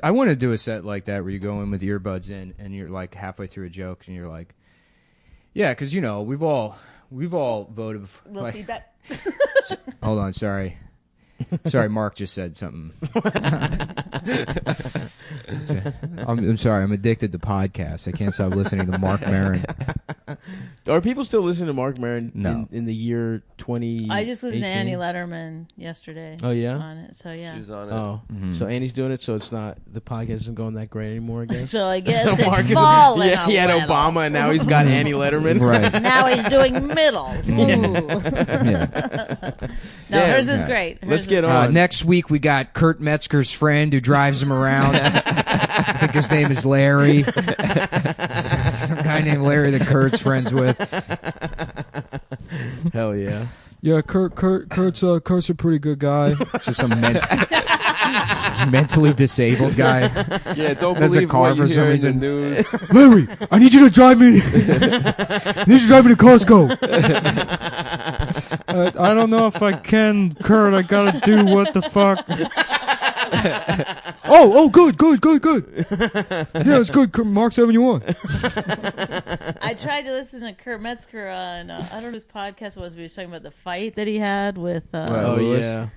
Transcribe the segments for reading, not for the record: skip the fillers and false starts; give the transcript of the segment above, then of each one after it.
I want to do a set like that where you go in with earbuds in and you're like halfway through a joke and you're like, yeah, because you know we've all voted. Little feedback. Hold on, sorry. Sorry, Mark just said something. I'm sorry. I'm addicted to podcasts. I can't stop listening to Mark Maron. Are people still listening to Mark Maron No. in the year 2018? I just listened to Annie Letterman yesterday. Oh, yeah? On it, so yeah. She's on it. Oh, so Annie's doing it, so it's not, the podcast isn't going that great anymore, I guess? So I guess So Mark it's falling he had a little. Obama, and now he's got Annie Letterman. Right. Now he's doing middles. Yeah. No, Damn. hers is great. Let's get on. Next week we got Kurt Metzger's friend who drives him around. I think his name is Larry. Some guy named Larry that Kurt's friends with. Hell yeah. Yeah, Kurt's a pretty good guy. Just some mentally disabled guy. Yeah, don't Has a believe car what you for some hear in the reason. news. Larry, I need you to drive me. I need you to drive me to Costco. I don't know if I can, Kurt. I gotta do what the fuck. Good. Yeah, it's good. Mark 71. I tried to listen to Kurt Metzger on, I don't know whose podcast it was, but he was talking about the fight that he had with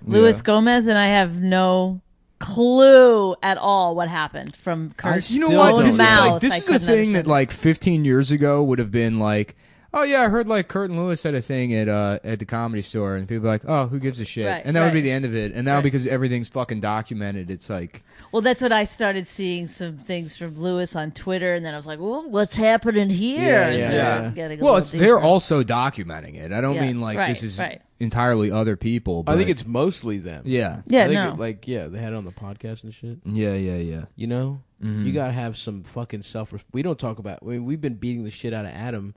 Luis Gomez, and I have no clue at all what happened from Kurt's You know own what? This mouth. is a thing that like 15 years ago would have been like, oh yeah, I heard like Kurt and Lewis had a thing at the Comedy Store, and people are like, oh, who gives a shit? Right, and that would be the end of it. And now because everything's fucking documented, it's like, well, that's what I started seeing some things from Lewis on Twitter, and then I was like, well, what's happening here? They're also documenting it. I don't mean like this is entirely other people. But I think it's mostly them. Yeah. Yeah, I think no. they had it on the podcast and shit. Yeah. You know? You gotta have some fucking we don't talk about. I mean, we've been beating the shit out of Adam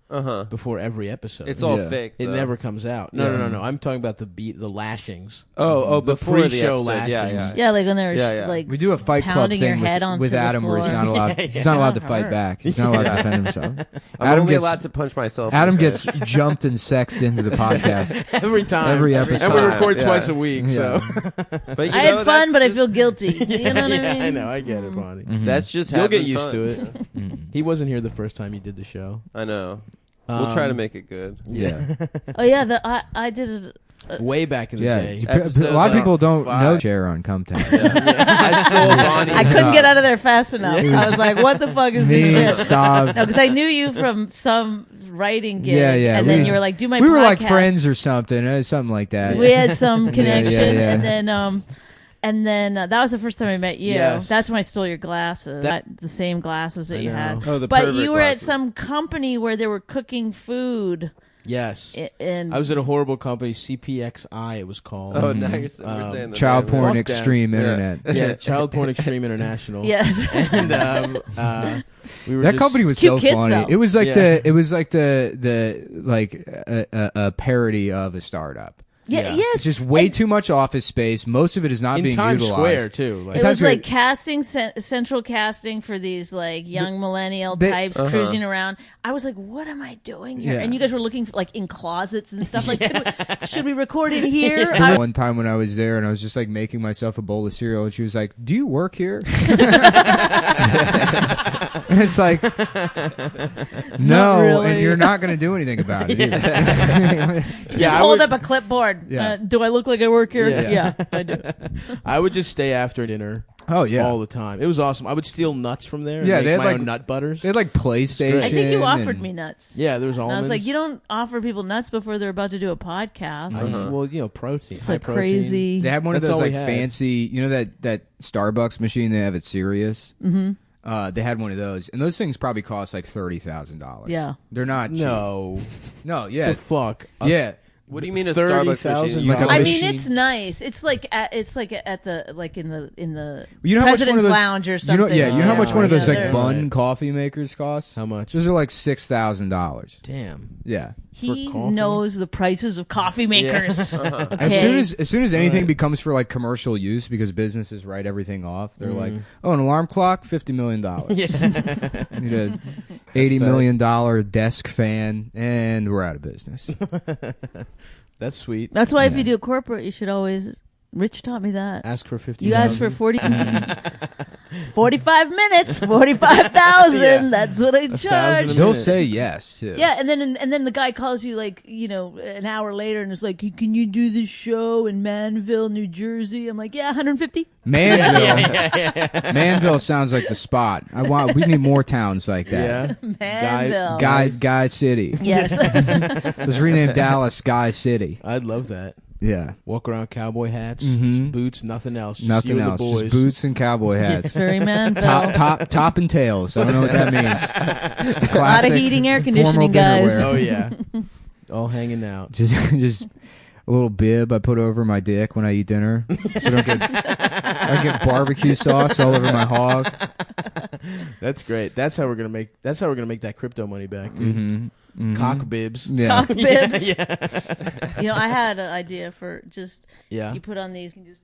before every episode. It's all fake. It though. never comes out. No. I'm talking about the lashings. Oh, the before the pre-show episode. lashings. Yeah, like when they were like we do a Fight Club pounding your thing head onto with the Adam where he's floor. not allowed. He's not allowed to fight back. He's not allowed to defend himself. I'm only allowed to punch myself. Adam gets jumped and sexed into the podcast every time, every episode, and we record twice a week. So, but I had fun, but I feel guilty. You know what I mean? I know. I get it, Bonnie. That's just you'll get used fun. to it. He wasn't here the first time you did the show. I know. We'll try to make it good. Yeah. Oh yeah, I did it. Way back in the day. A lot of people don't know Cher on Cumtown. I stole Bonnie. I couldn't get out of there fast enough. I was like, what the fuck is this shit? Stop. No, because I knew you from some writing gig. Yeah. And then you were like, do my podcast. We were like friends or something. Something like that. We had some connection. Yeah. And then that was the first time I met you. Yes. That's when I stole your glasses. The same glasses that you had. Oh, the but pervert you were glasses. at some company where they were cooking food. Yes. And I was at a horrible company, CPXI it was called. Oh, now you're saying the Child name. Porn Fuck Extreme them. Internet. Yeah, Child Porn Extreme International. Yes. And we were That company was so Cute kids, funny. though. It was like a parody of a startup. Yes. It's just way too much office space. Most of it is not in being Times utilized. Square too. It was like casting, central casting for these like young millennial types cruising around. I was like, what am I doing here? Yeah. And you guys were looking for, like in closets and stuff. Like, should we record in here? One time when I was there and I was just like making myself a bowl of cereal and she was like, do you work here? And it's like, no, really. and you're not going to do anything about it either. Just hold up a clipboard. Yeah. Do I look like I work here? Yeah. Yeah, I do. I would just stay after dinner. Oh, yeah. All the time. It was awesome. I would steal nuts from there. And Yeah, make they had my like own nut butters. They had like PlayStation. I think you offered and- me nuts. Yeah, there was And almonds. I was like, you don't offer people nuts before they're about to do a podcast. Well, you know, protein. It's high like protein. crazy. They had one of That's those all we like had. fancy, you know that Starbucks machine they have at Sirius. Mm-hmm. They had one of those, and those things probably cost like $30,000. Yeah, they're not cheap. No. Yeah, The fuck. yeah. What do you mean a Starbucks machine? Like a I machine. mean it's nice. It's like at the like in the You know how much one President's of those, Lounge or something. You know how much one of those like they're- bun coffee makers cost? How much? Those are like $6,000. Damn. Yeah. He for coffee? knows the prices of coffee makers. Okay. As soon as anything becomes for like commercial use because businesses write everything off, they're like, oh, an alarm clock, $50 million. Yeah. Need a $80 million desk fan, and we're out of business. That's sweet. That's why if you do a corporate, you should always. Rich taught me that. Ask for 50. You ask for 40. 45 minutes, 45,000. Yeah. That's what I charge. They'll say yes too. Yeah, and then the guy calls you like, an hour later and is like, "Can you do this show in Manville, New Jersey?" I'm like, "Yeah, 150." Manville. Manville sounds like the spot. We need more towns like that. Yeah. Manville. Guy City. Yes. Let's rename Dallas Guy City. I'd love that. Yeah. Walk around cowboy hats, boots, nothing else. Just Nothing you and else. the boys. Just boots and cowboy hats. It's very Manville. Top and tails. I don't know what that means. A lot of heating, air conditioning, guys. Oh yeah, all hanging out. Just a little bib I put over my dick when I eat dinner, so I get barbecue sauce all over my hog. That's great. That's how we're gonna make that crypto money back, dude. Cock bibs. Yeah. Cock bibs. Yeah. I had an idea for just you put on these and just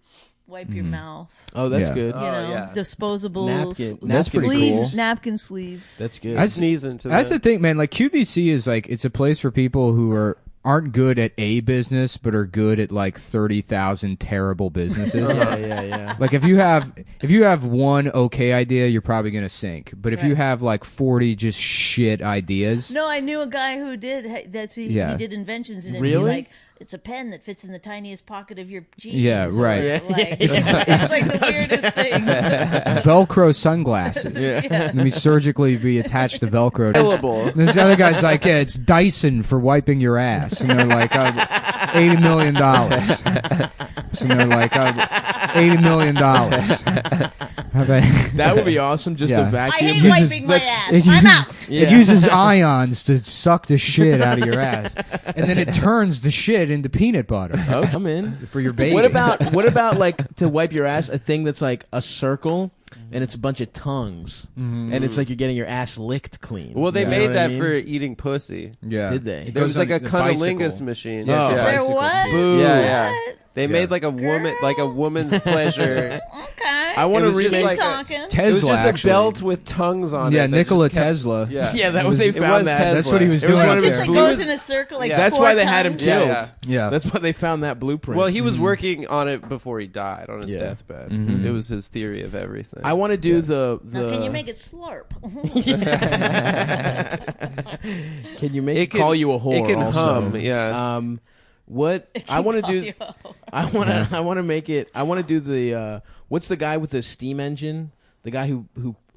wipe your mouth. Oh, that's good. Disposables. That's pretty cool. Napkin sleeves. That's good. I sneeze into that. That's the thing, man. Like QVC is like it's a place for people who aren't good at a business, but are good at like 30,000 terrible businesses. Yeah. Like if you have one okay idea, you're probably gonna sink. But if you have like 40 just shit ideas, no, I knew a guy who did. He did inventions, and it'd be like, it's a pen that fits in the tiniest pocket of your jeans. Yeah, right. It's like the weirdest thing. Velcro sunglasses. Let me surgically be attached to Velcro. This other guy's like, yeah, it's Dyson for wiping your ass. And they're like, $80 million. And they're like, $80 million. That would be awesome, just a vacuum. I hate wiping my ass. I'm out. It uses ions to suck the shit out of your ass. And then it turns the shit into peanut butter. Oh, I'm in. For your baby. What about like to wipe your ass, a thing that's like a circle and it's a bunch of tongues and it's like you're getting your ass licked clean. Well, they made that for eating pussy. Yeah. Did they? There was like a cunnilingus machine. There was? Yeah. They made like a woman's pleasure. Okay. I want to remake talking. Tesla. It was just actually. a belt with tongues on it. Yeah, Nikola Tesla. Yeah, that was they found that. That's what he was doing. It just like goes in a circle like That's why they had him killed. Yeah. That's why they found that blueprint. Well, he was working on it before he died on his deathbed. It was his theory of everything. I want to do the. Now, can you make it slurp? Can you make it call you a whore? It can also? hum. Yeah. What I want to do? I want to make it. I want to do the. What's the guy with the steam engine? The guy who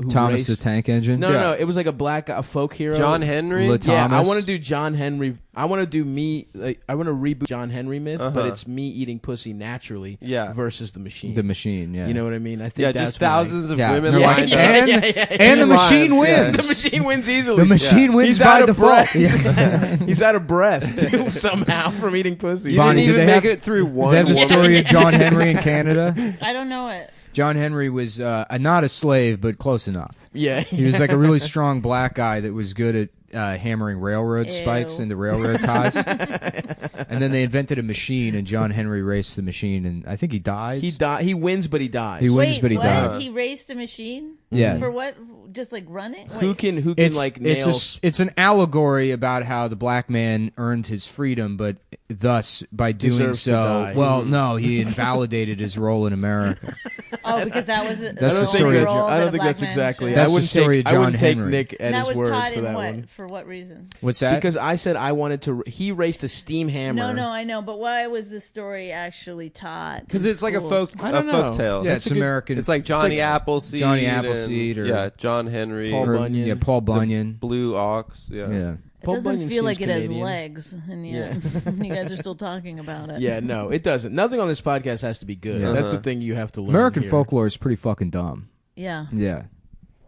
Thomas raced, the Tank Engine. No. It was like a black a folk hero. John Henry. Yeah, I want to do John Henry. I want to do me. I want to reboot John Henry myth, but it's me eating pussy naturally. Versus the machine. The machine. Yeah. You know what I mean? I think that's just thousands of women lined up. And the machine wins. The machine wins easily. The machine wins by default. He's out of breath too, somehow from eating pussy. You didn't even make it through one. They have the story of John Henry in Canada. I don't know it. John Henry was not a slave, but close enough. Yeah. He was like a really strong black guy that was good at hammering railroad spikes into railroad ties. And then they invented a machine, and John Henry raced the machine, and I think he dies. He wins, but he dies. He wins, but he dies. He raced a machine? Yeah. For what? Just like running? Who can like nail? It's an allegory about how the black man earned his freedom, but thus by doing so, well, no, he invalidated his role in America. Oh, because that was that's the story. I don't think that's exactly. That's the story of John Henry. I wouldn't take Nick at his word for that one. For what reason? What's that? Because I said I wanted to. He raced a steam hammer. No, I know, but why was the story actually taught? Because it's like a folk tale. Yeah, it's American. It's like Johnny Appleseed. Johnny Appleseed, or John Henry. Paul Bunyan. Yeah, Paul Bunyan. Blue Ox. Yeah. It Paul doesn't Bunyan feel like it Canadian. has legs, and yet you guys are still talking about it. Yeah, no, it doesn't. Nothing on this podcast has to be good. Yeah. That's the thing you have to learn. American here. folklore is pretty fucking dumb. Yeah. Yeah.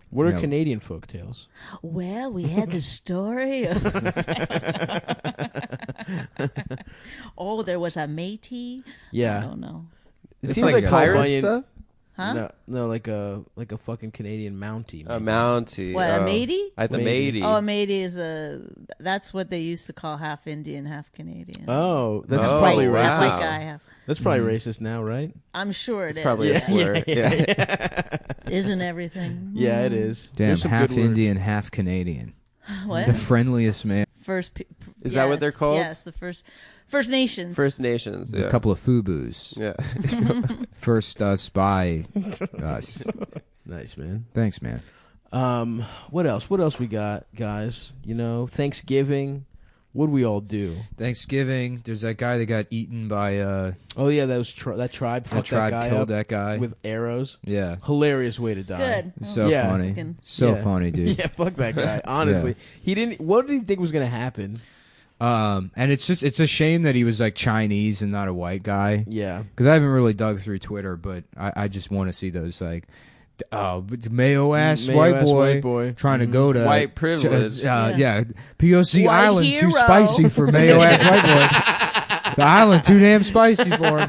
What are Canadian folktales? Well, we had the story of there was a matey. Yeah. I don't know. It It's seems like Paul pirate Bunyan. stuff. Huh? No, like a fucking Canadian Mountie. A Mountie. What, a matey? At the matey. Oh, a matey is that's what they used to call half Indian, half Canadian. Oh, that's Oh, probably wow. racist. White guy, half. That's probably racist now, right? I'm sure it is. Probably a slur. Yeah. Isn't everything? Yeah, it is. Damn, There's some half good words. Indian, half Canadian. What? The friendliest man. Is that what they're called? Yes, the First Nations. First Nations. Yeah. A couple of FUBUs. Yeah. First us by us. Nice, man. Thanks, man. What else? What else we got, guys? Thanksgiving. What do we all do? Thanksgiving. There's that guy that got eaten by. Oh yeah, that tribe. That tribe killed that guy with arrows. Yeah, hilarious way to die. Good. So funny. So funny, dude. Yeah, fuck that guy. Honestly, he didn't. What did he think was gonna happen? And it's a shame that he was like Chinese and not a white guy. Yeah, because I haven't really dug through Twitter, but I just want to see those like. Mayo ass white boy trying to go to white privilege. POC White Island hero. too spicy for Mayo ass white boy. The island too damn spicy for him.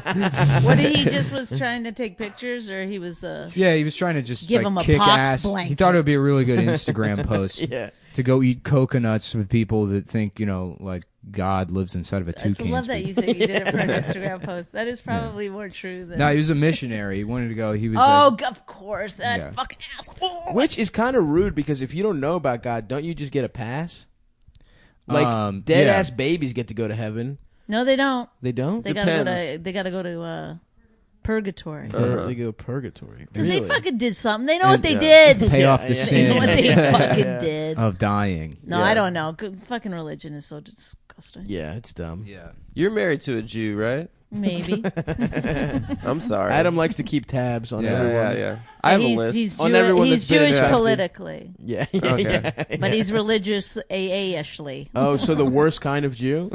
What did he just was trying to take pictures, or he was? He was trying to just give like, him a kick pox ass. blanket. He thought it would be a really good Instagram post. Yeah. To go eat coconuts with people that think like God lives inside of a toucan. I love that you think he did it for an Instagram post. That is probably more true than. No, he was a missionary. He wanted to go. He was. Of course, that fucking asshole. Which is kind of rude because if you don't know about God, don't you just get a pass? Like dead ass babies get to go to heaven. No, they don't. They don't. They gotta go to purgatory. They go purgatory because they fucking did something. They know what they did. Pay off the sin. They know what they fucking did of dying. No, I don't know. Fucking religion is so disgusting. Yeah, it's dumb. Yeah, you're married to a Jew, right? Maybe. I'm sorry. Adam likes to keep tabs on everyone. Yeah. I have a list he's on everyone. He's Jewish politically. Yeah. But he's religious AA-ishly. Oh, so the worst kind of Jew?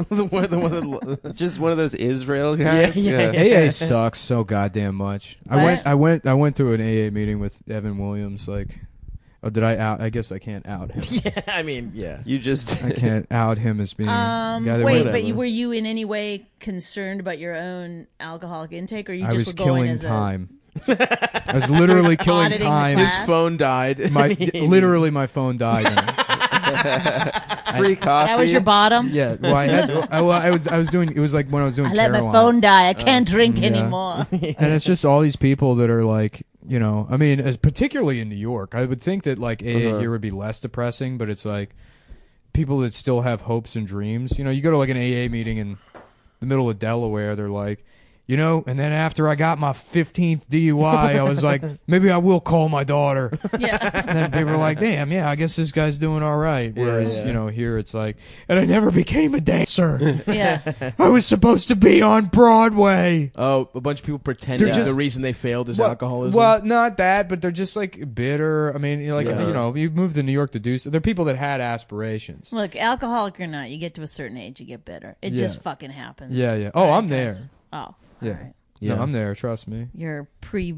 Just one of those Israel guys. Yeah. AA sucks so goddamn much. What? I went to an AA meeting with Evan Williams. Like, did I out? I guess I can't out him. Yeah, I mean, yeah. You just I can't out him as being. Wait, but were you in any way concerned about your own alcoholic intake, or you just I was were going killing as time. I was literally killing auditing the time. class? His phone died. Literally, my phone died. free coffee. That was your bottom? Yeah. Well, I was doing. It was like when I was doing. I let my Caroline's. phone die. I can't drink anymore. And it's just all these people that are like. I mean, particularly in New York, I would think that like AA here would be less depressing, but it's like people that still have hopes and dreams. You go to like an AA meeting in the middle of Delaware, they're like, and then after I got my 15th DUI, I was like, maybe I will call my daughter. Yeah. And then people were like, damn, yeah, I guess this guy's doing all right. Whereas, here it's like, and I never became a dancer. Yeah. I was supposed to be on Broadway. Oh, a bunch of people pretending the reason they failed is alcoholism? Well, not that, but they're just like bitter. I mean, you move to New York to do so. They're people that had aspirations. Look, alcoholic or not, you get to a certain age, you get bitter. It just fucking happens. Yeah, yeah. Oh, I'm there. Oh. Yeah. Right. No, I'm there. Trust me. You're Perry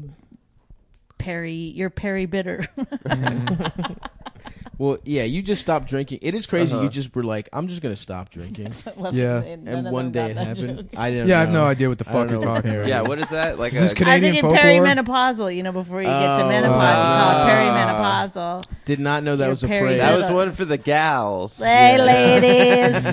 bitter. Well, yeah, you just stopped drinking. It is crazy. You just were like, I'm just going to stop drinking. Yeah. And one day it happened. I didn't I know. have no idea what the fuck you're talking about. Yeah, what is that? Like is this I was Canadian thinking folklore? perimenopausal, before you get to menopause, you call it perimenopausal. Did not know that You're was a Perry phrase. That was one for the gals. Hey, ladies.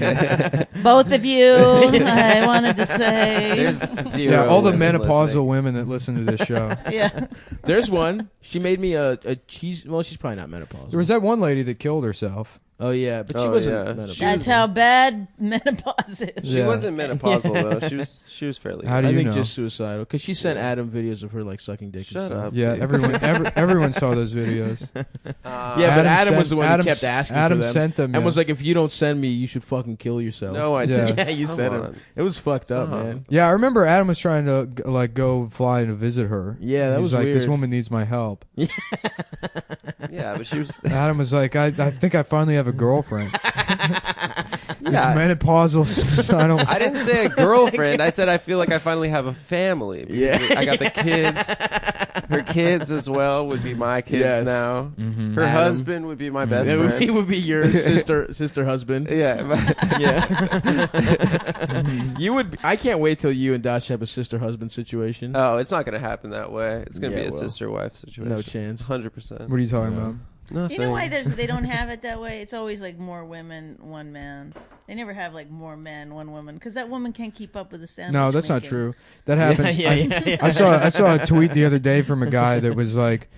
Both of you, I wanted to say. There's zero. Yeah, all the women menopausal listening. women that listen to this show. Yeah. There's one. She made me a cheese. Well, she's probably not menopausal. There was that one lady that killed herself. Oh yeah, but she Oh, wasn't yeah. menopausal. That's how bad menopause is. She Yeah. wasn't menopausal though. She was fairly. How do I you think know? just suicidal because she sent Adam videos of her like sucking dick. Shut and stuff. up. Yeah, Dude. everyone saw those videos. Yeah, but Adam was the one who kept asking Adam for them. sent them, And was like, if you don't send me, you should fucking kill yourself. No, I Yeah. didn't. Yeah, you Come said on. it. It was fucked up, man. Yeah, I remember Adam was trying to like go fly to visit her. Yeah, that He's was like, weird. this woman needs my help. Yeah, but she was. Adam was like, I think I finally have a girlfriend. This Yeah. menopausal suicidal. I didn't say a girlfriend. I said I feel like I finally have a family. Yeah. I got the kids. Her kids as well would be my kids Yes. now. Mhm. Her Adam. husband would be my best It friend. would be your sister husband. Yeah. Yeah. You would. I can't wait till you and Dash have a sister husband situation. Oh, it's not going to happen that way. It's going to Yeah, be a well, sister wife situation. no chance. 100%. What are you talking about? Nothing. You know why they don't have it that way? It's always like more women, one man. They never have like more men, one woman, because that woman can't keep up with the sandwich. No, that's not making. true. That happens. Yeah. I saw a tweet the other day from a guy that was like,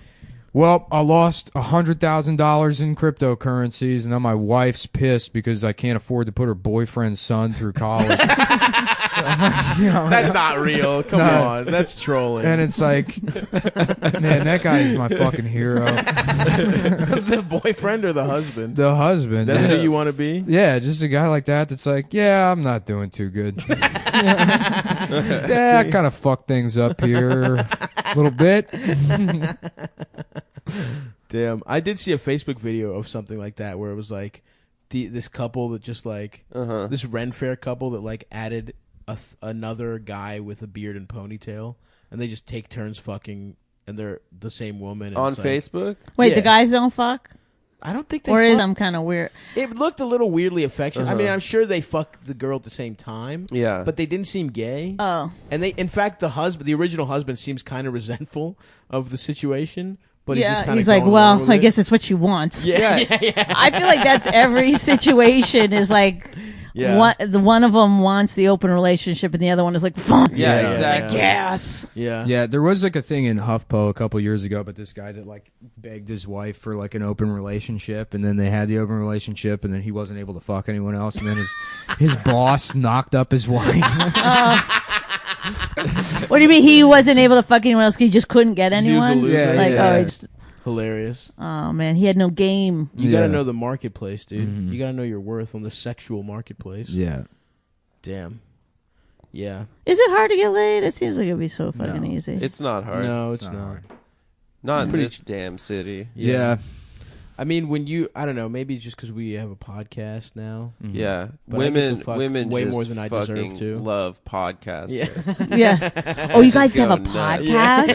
Well, I lost $100,000 in cryptocurrencies, and now my wife's pissed because I can't afford to put her boyfriend's son through college. That's not real. Come on. That's trolling. And it's like, man, that guy's my fucking hero. The boyfriend or the husband? The husband. That's who you want to be? Yeah, just a guy like that that's like, yeah, I'm not doing too good. Yeah, I kind of fucked things up here a little bit. Damn. I did see a Facebook video of something like that where it was like this couple that just like, this Ren Fair couple that like added another guy with a beard and ponytail, and they just take turns fucking, and they're the same woman. On Facebook? Wait, the guys don't fuck? I don't think they Or fuck. is I'm kind of weird. It looked a little weirdly affectionate. I mean, I'm sure they fucked the girl at the same time. Yeah. But they didn't seem gay. Oh. And in fact, the original husband seems kind of resentful of the situation. But he's like, well, I guess it's what you want. Yeah. I feel like that's every situation is like, one of them wants the open relationship and the other one is like, fuck. Yeah, exactly. Yes. Yeah, there was like a thing in HuffPo a couple years ago, but this guy that like begged his wife for like an open relationship, and then they had the open relationship, and then he wasn't able to fuck anyone else, and then his boss knocked up his wife. What do you mean he wasn't able to fuck anyone else? 'Cause he just couldn't get anyone. He was a loser. It's hilarious. Oh man, he had no game. You got to know the marketplace, dude. Mm-hmm. You got to know your worth on the sexual marketplace. Yeah. Damn. Yeah. Is it hard to get laid? It seems like it'd be so fucking easy. It's not hard. No, it's not hard. Not in this damn city. Yeah. I mean, I don't know, maybe it's just because we have a podcast now. Mm-hmm. Yeah. But Women way just more than I deserve to. love podcasts. Yeah. Yes. Oh, you guys have a podcast?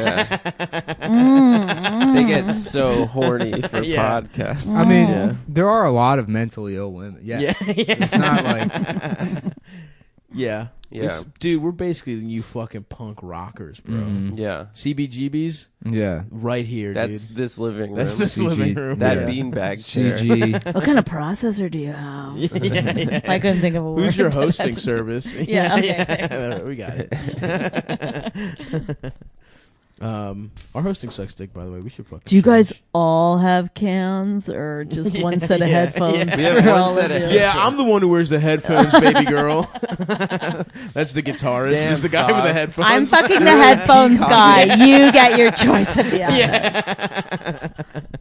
Yeah. They get so horny for podcasts. I mean, there are a lot of mentally ill women. Yeah. It's not like... Yeah. Dude, we're basically the new fucking punk rockers, bro. Mm-hmm. Yeah. CBGBs? Yeah. Right here, That's dude. this living room. That's this living room. That beanbag chair. CG. What kind of processor do you have? I couldn't think of a word. Who's your hosting service? Yeah, okay. We got it. Our hosting sucks dick, by the way. We should fucking. Do you guys all have cans or just one set of headphones? Yeah. We have one set of headphones. Yeah, I'm the one who wears the headphones, baby girl. That's the guitarist. Damn, Who's the guy with the headphones? I'm fucking the headphones guy. You get your choice of the other. Yeah.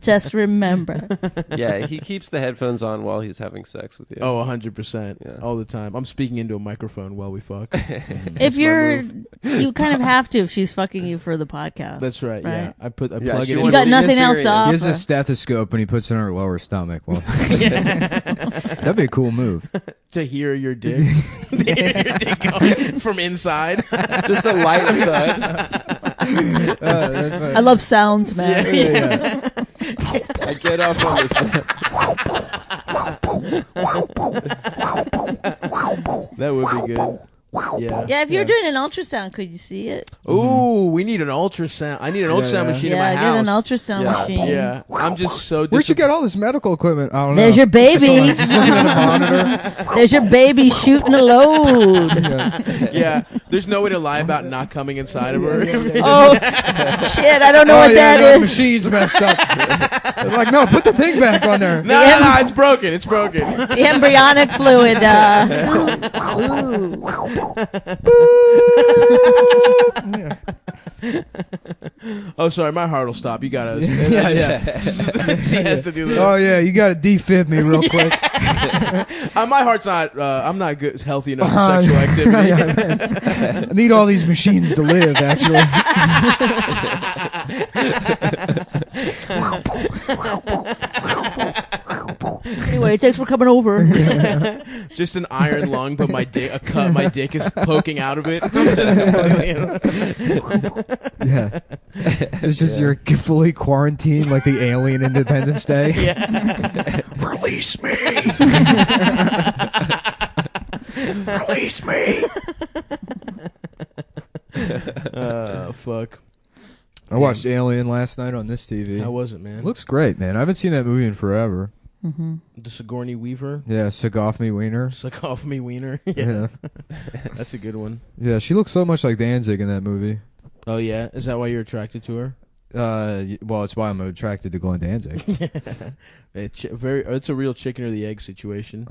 Just remember. Yeah, he keeps the headphones on while he's having sex with you. Oh, 100%. All the time. I'm speaking into a microphone while we fuck. If you kind of have to if she's fucking you for the podcast. That's right. Yeah, I plug it. You got nothing else to offer. He has a stethoscope and he puts it on her lower stomach. Well, that'd be a cool move. To hear your dick, to hear your dick going from inside. Just a light thud. I love sounds, man. Yeah. I get off on this. That would be good. Yeah, if you're doing an ultrasound, could you see it? Ooh, we need an ultrasound. I need an ultrasound machine in my house. Get an ultrasound machine. Yeah, I'm just so. Where'd you get all this medical equipment? I don't know. There's your baby. Just looking at a monitor. There's your baby shooting a load. Yeah, there's no way to lie about not coming inside of her. Oh, shit, I don't know what that The is. machine's messed up. They're like, no, put the thing back on there. No, it's broken. It's broken. The embryonic fluid. Oh, sorry, my heart will stop. You gotta. She has to do this. Oh yeah, you gotta defib me real quick. My heart's not. I'm not good, healthy enough for sexual activity. I need all these machines to live. Actually. Anyway, thanks for coming over. Just an iron lung, but my dick is poking out of it. Yeah. It's just you're fully quarantined like the alien Independence Day. Yeah. Release me. Release me. Fuck. I watched Alien last night on this TV. How was it, man? It looks great, man. I haven't seen that movie in forever. Mm-hmm. The Sigourney Weaver. Yeah, Suck Off Me Wiener. Suck off me wiener. Yeah. That's a good one. Yeah, she looks so much like Danzig in that movie. Oh yeah, is that why you're attracted to her? Well, it's why I'm attracted to Glenn Danzig. It's a real chicken or the egg situation.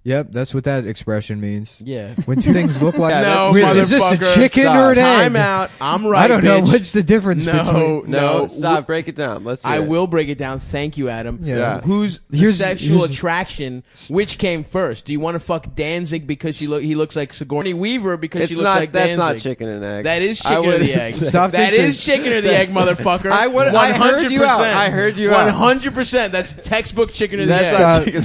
Yep, that's what that expression means. Yeah. When two things look like... No, is this a chicken or an egg? Time out. I'm right, I don't know. bitch. What's the difference between... No, stop. Break it down. Let's hear I it. will break it down. Thank you, Adam. Yeah. Who's the sexual attraction? Which came first? Do you want to fuck Danzig because he looks like Sigourney Weaver because she looks like Danzig? That's not chicken and egg. That is chicken or the egg. That is chicken or the egg, motherfucker. I heard you out. I heard you out. 100%. That's textbook chicken or the egg.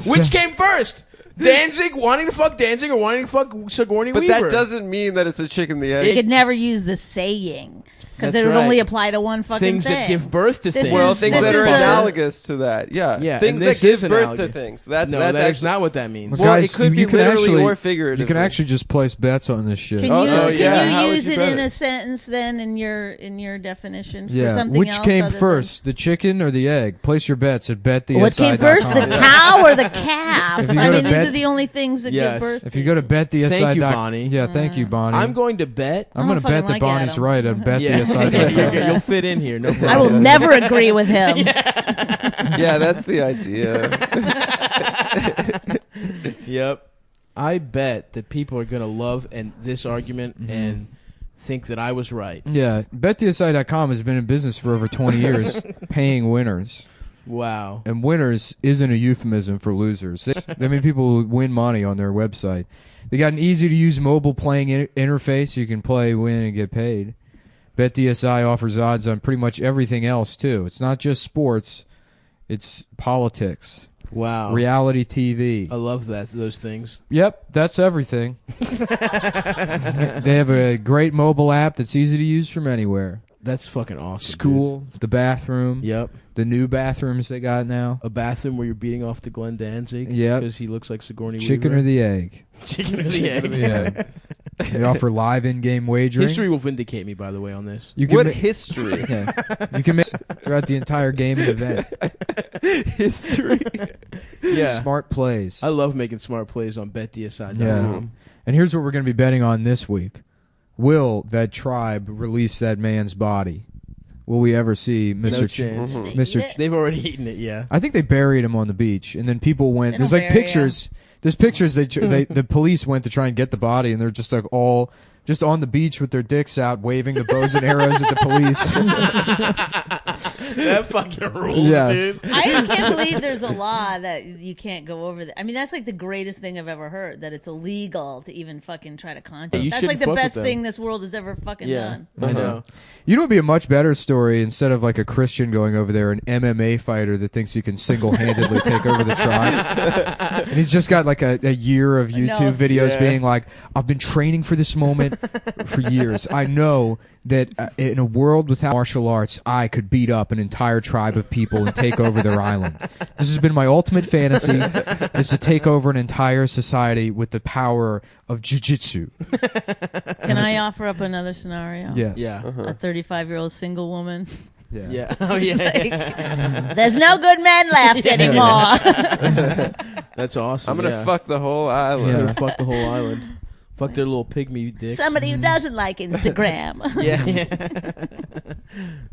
Which came first? Danzig wanting to fuck Danzig or wanting to fuck Sigourney Weaver? But that doesn't mean that it's a chicken the egg. You could never use the saying because it would only apply to one fucking things thing. That give birth to things. Well, things that are analogous to that. Yeah. Things that give birth to things. That's actually not what that means. Well, guys, it could be literally or figuratively. You can actually just place bets on this shit. Can you use it in a sentence then in your definition for something Which else? came first, the chicken or the egg? Place your bets at betthesi.com. What came first, the cow or the calf? I mean, these are the only things that give birth. If you go to betthesi.com. Thank you, Bonnie. Yeah, thank you, Bonnie. I'm going to bet. I'm going to bet that Bonnie's right at betthesi.com. You'll fit in here. No problem. I will never agree with him. Yeah, that's the idea. Yep. I bet that people are going to love this argument and think that I was right. Yeah. BetTSI.com has been in business for over 20 years, paying winners. Wow. And winners isn't a euphemism for losers. I mean, people who win money on their website. They got an easy-to-use mobile playing interface. You can play, win, and get paid. BetDSI offers odds on pretty much everything else, too. It's not just sports. It's politics. Wow. Reality TV. I love those things. Yep, that's everything. They have a great mobile app that's easy to use from anywhere. That's fucking awesome. School, dude. the bathroom. Yep. The new bathrooms they got now. A bathroom where you're beating off to Glenn Danzig. Yep. Because he looks like Sigourney Chicken Weaver. or the egg. Chicken or the egg. Yeah. They offer live in-game wagering. History will vindicate me, by the way, on this. What history? Yeah. You can make throughout the entire game and event. History. Yeah. Smart plays. I love making smart plays on BetDSI.com. Yeah. And here's what we're going to be betting on this week. Will that tribe release that man's body? Will we ever see Mr. No chance. Mr. They've already eaten it, yeah. I think they buried him on the beach, and then people went. There's like pictures. There's pictures. The police went to try and get the body, and they're just like all just on the beach with their dicks out, waving the bows and arrows at the police. That fucking rules, dude. I can't believe there's a law that you can't go over that. I mean, that's like the greatest thing I've ever heard, that it's illegal to even fucking try to contact. That's like the best thing this world has ever fucking done. I know. You know, it'd be a much better story instead of like a Christian going over there, an MMA fighter that thinks he can single-handedly take over the tribe. And he's just got like a year of YouTube videos being like, I've been training for this moment for years. I know that in a world without martial arts, I could beat up an entire tribe of people and take over their island. This has been my ultimate fantasy, is to take over an entire society with the power of jiu-jitsu. Can I offer up another scenario? Yes. Yeah. A 35-year-old single woman. Yeah. Oh, yeah. There's no good men left anymore. That's awesome. I'm going to fuck the whole island. I'm going to fuck the whole island. Fuck their little pygmy dicks. Somebody who doesn't like Instagram. Yeah.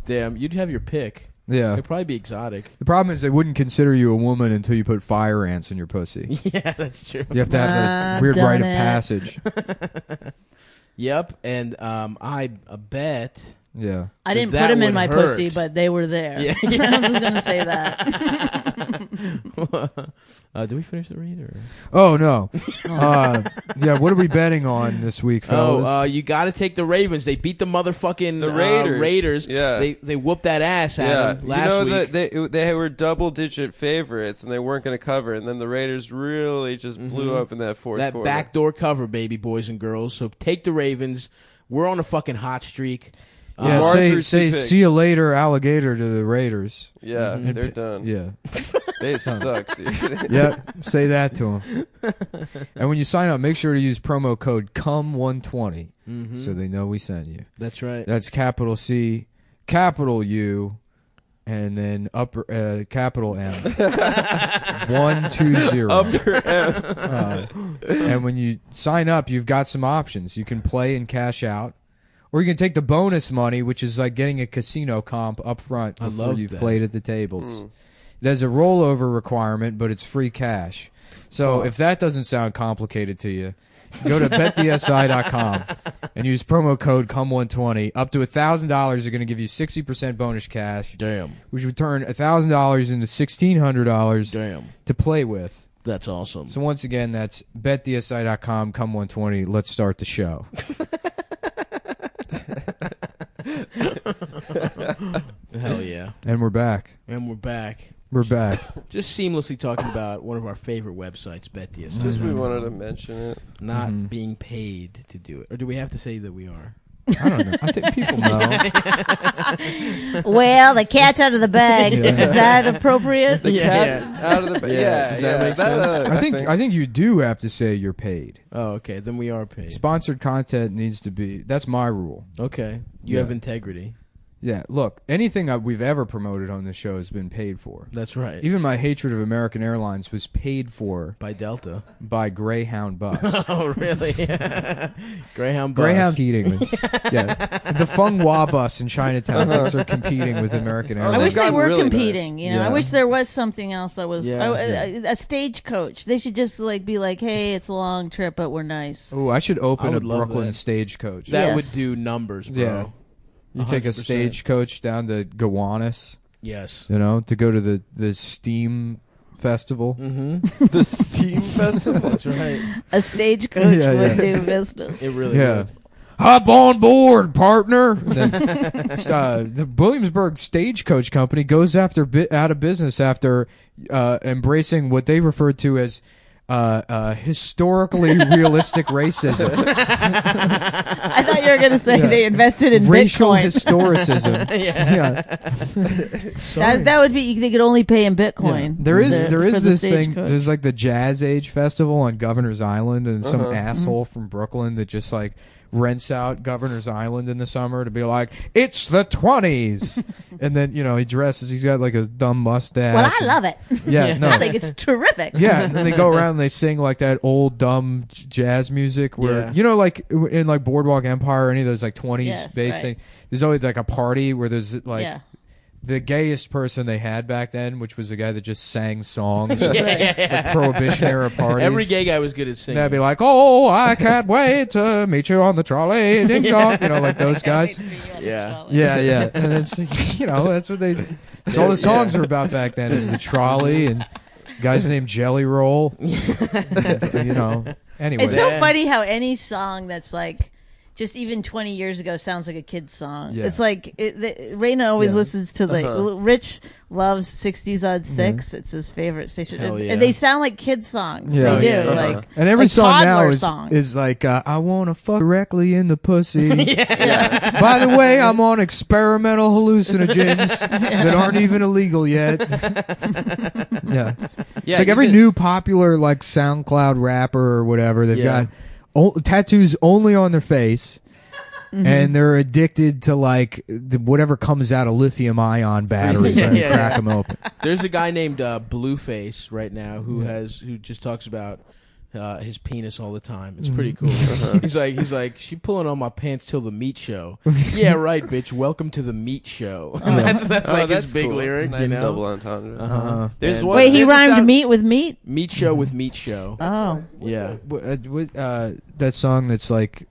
Damn, you'd have your pick. Yeah. It'd probably be exotic. The problem is they wouldn't consider you a woman until you put fire ants in your pussy. Yeah, that's true. You have to have those weird rite of passage. Yep, and I bet... Yeah. I didn't put them in my pussy, but they were there. Yeah. I was just going to say that. Did we finish the read? Or? Oh, no. Yeah, what are we betting on this week, fellas? Oh, you got to take the Ravens. They beat the motherfucking Raiders. Yeah. They whooped that ass at them last week. They were double-digit favorites, and they weren't going to cover. And then the Raiders really just blew up in that fourth quarter. That backdoor cover, baby, boys and girls. So take the Ravens. We're on a fucking hot streak. Yeah, say see you later, alligator, to the Raiders. Yeah, they're done. Yeah. They suck, dude. Yeah, say that to them. And when you sign up, make sure to use promo code CUM120 so they know we sent you. That's right. That's capital C, capital U, and then upper capital M. 120. Upper M. And when you sign up, you've got some options. You can play and cash out, Or you can take the bonus money, which is like getting a casino comp up front before you've played at the tables. There's a rollover requirement, but it's free cash. So if that doesn't sound complicated to you, go to betdsi.com and use promo code CUM120. Up to $1,000, they're going to give you 60% bonus cash. Damn. Which would turn $1,000 into $1,600 to play with. That's awesome. So once again, that's betdsi.com, CUM120. Let's start the show. Hell yeah. And we're back. We're back. Just seamlessly talking about one of our favorite websites, BetDSI. Just we wanted to mention it. Not being paid to do it. Or do we have to say that we are? I don't know. I think people know. Well, the cat's out of the bag. Is that appropriate? The cat's out of the bag. Does that make sense? I think you do have to say you're paid. Oh, okay. Then we are paid. Sponsored content needs to be. That's my rule. Okay. You have integrity. Yeah, look, anything we've ever promoted on this show has been paid for. That's right. Even my hatred of American Airlines was paid for by Delta. By Greyhound Bus. Oh, really? Greyhound Bus. Greyhound competing with, the Feng Hua bus in Chinatown thinks they're competing with American Airlines. I wish they were really competing. Nice. You know, I wish there was something else that was a stagecoach. They should just be like, hey, it's a long trip, but we're nice. Oh, I should open a Brooklyn stagecoach. That would do numbers, bro. Yeah. You 100%. Take a stagecoach down to Gowanus. Yes. You know, to go to the Steam Festival. Mm-hmm. The Steam Festival? That's right. A stagecoach would do business. It really would. Hop on board, partner. Then, the Williamsburg Stagecoach Company goes out of business after embracing what they referred to as historically realistic racism. I thought you were going to say they invested in racial Bitcoin. historicism. That would be, they could only pay in Bitcoin. There is this thing. There's like the Jazz Age Festival on Governor's Island, and some asshole from Brooklyn that just like rents out Governor's Island in the summer to be like, it's the 20s. And then, he dresses, he's got like a dumb mustache. Well, I love it. Yeah, no. I think it's terrific. Yeah, and then they go around and they sing like that old dumb jazz music where, like in like Boardwalk Empire or any of those like 20s bass thing, there's always like a party where there's like the gayest person they had back then, which was a guy that just sang songs like Prohibition era parties. Every gay guy was good at singing. They'd be like, oh, I can't wait to meet you on the trolley, ding dong, like those guys. Yeah. And it's, that's what they, that's all the songs were about back then, is the trolley and guys named Jelly Roll. Anyway. It's so funny how any song that's like, just even 20 years ago sounds like a kid's song. Yeah. It's like Raina always listens to Rich loves 60s Odd 6. It's his favorite station. And they sound like kids songs. Yeah. They do. Like, and every song now is like I want to fuck directly in the pussy. By the way, I'm on experimental hallucinogens that aren't even illegal yet. It's like every new popular like SoundCloud rapper or whatever, they've got tattoos only on their face, and they're addicted to like whatever comes out of lithium-ion batteries and crack them open. There's a guy named Blueface right now who just talks about his penis all the time. It's pretty cool. He's like, she pulling on my pants till the meat show. Yeah, right, bitch. Welcome to the meat show. And that's like his big lyric. It's a nice double entendre. Wait, he rhymed meat with meat? Meat show with meat show. Oh, yeah. That song that's like,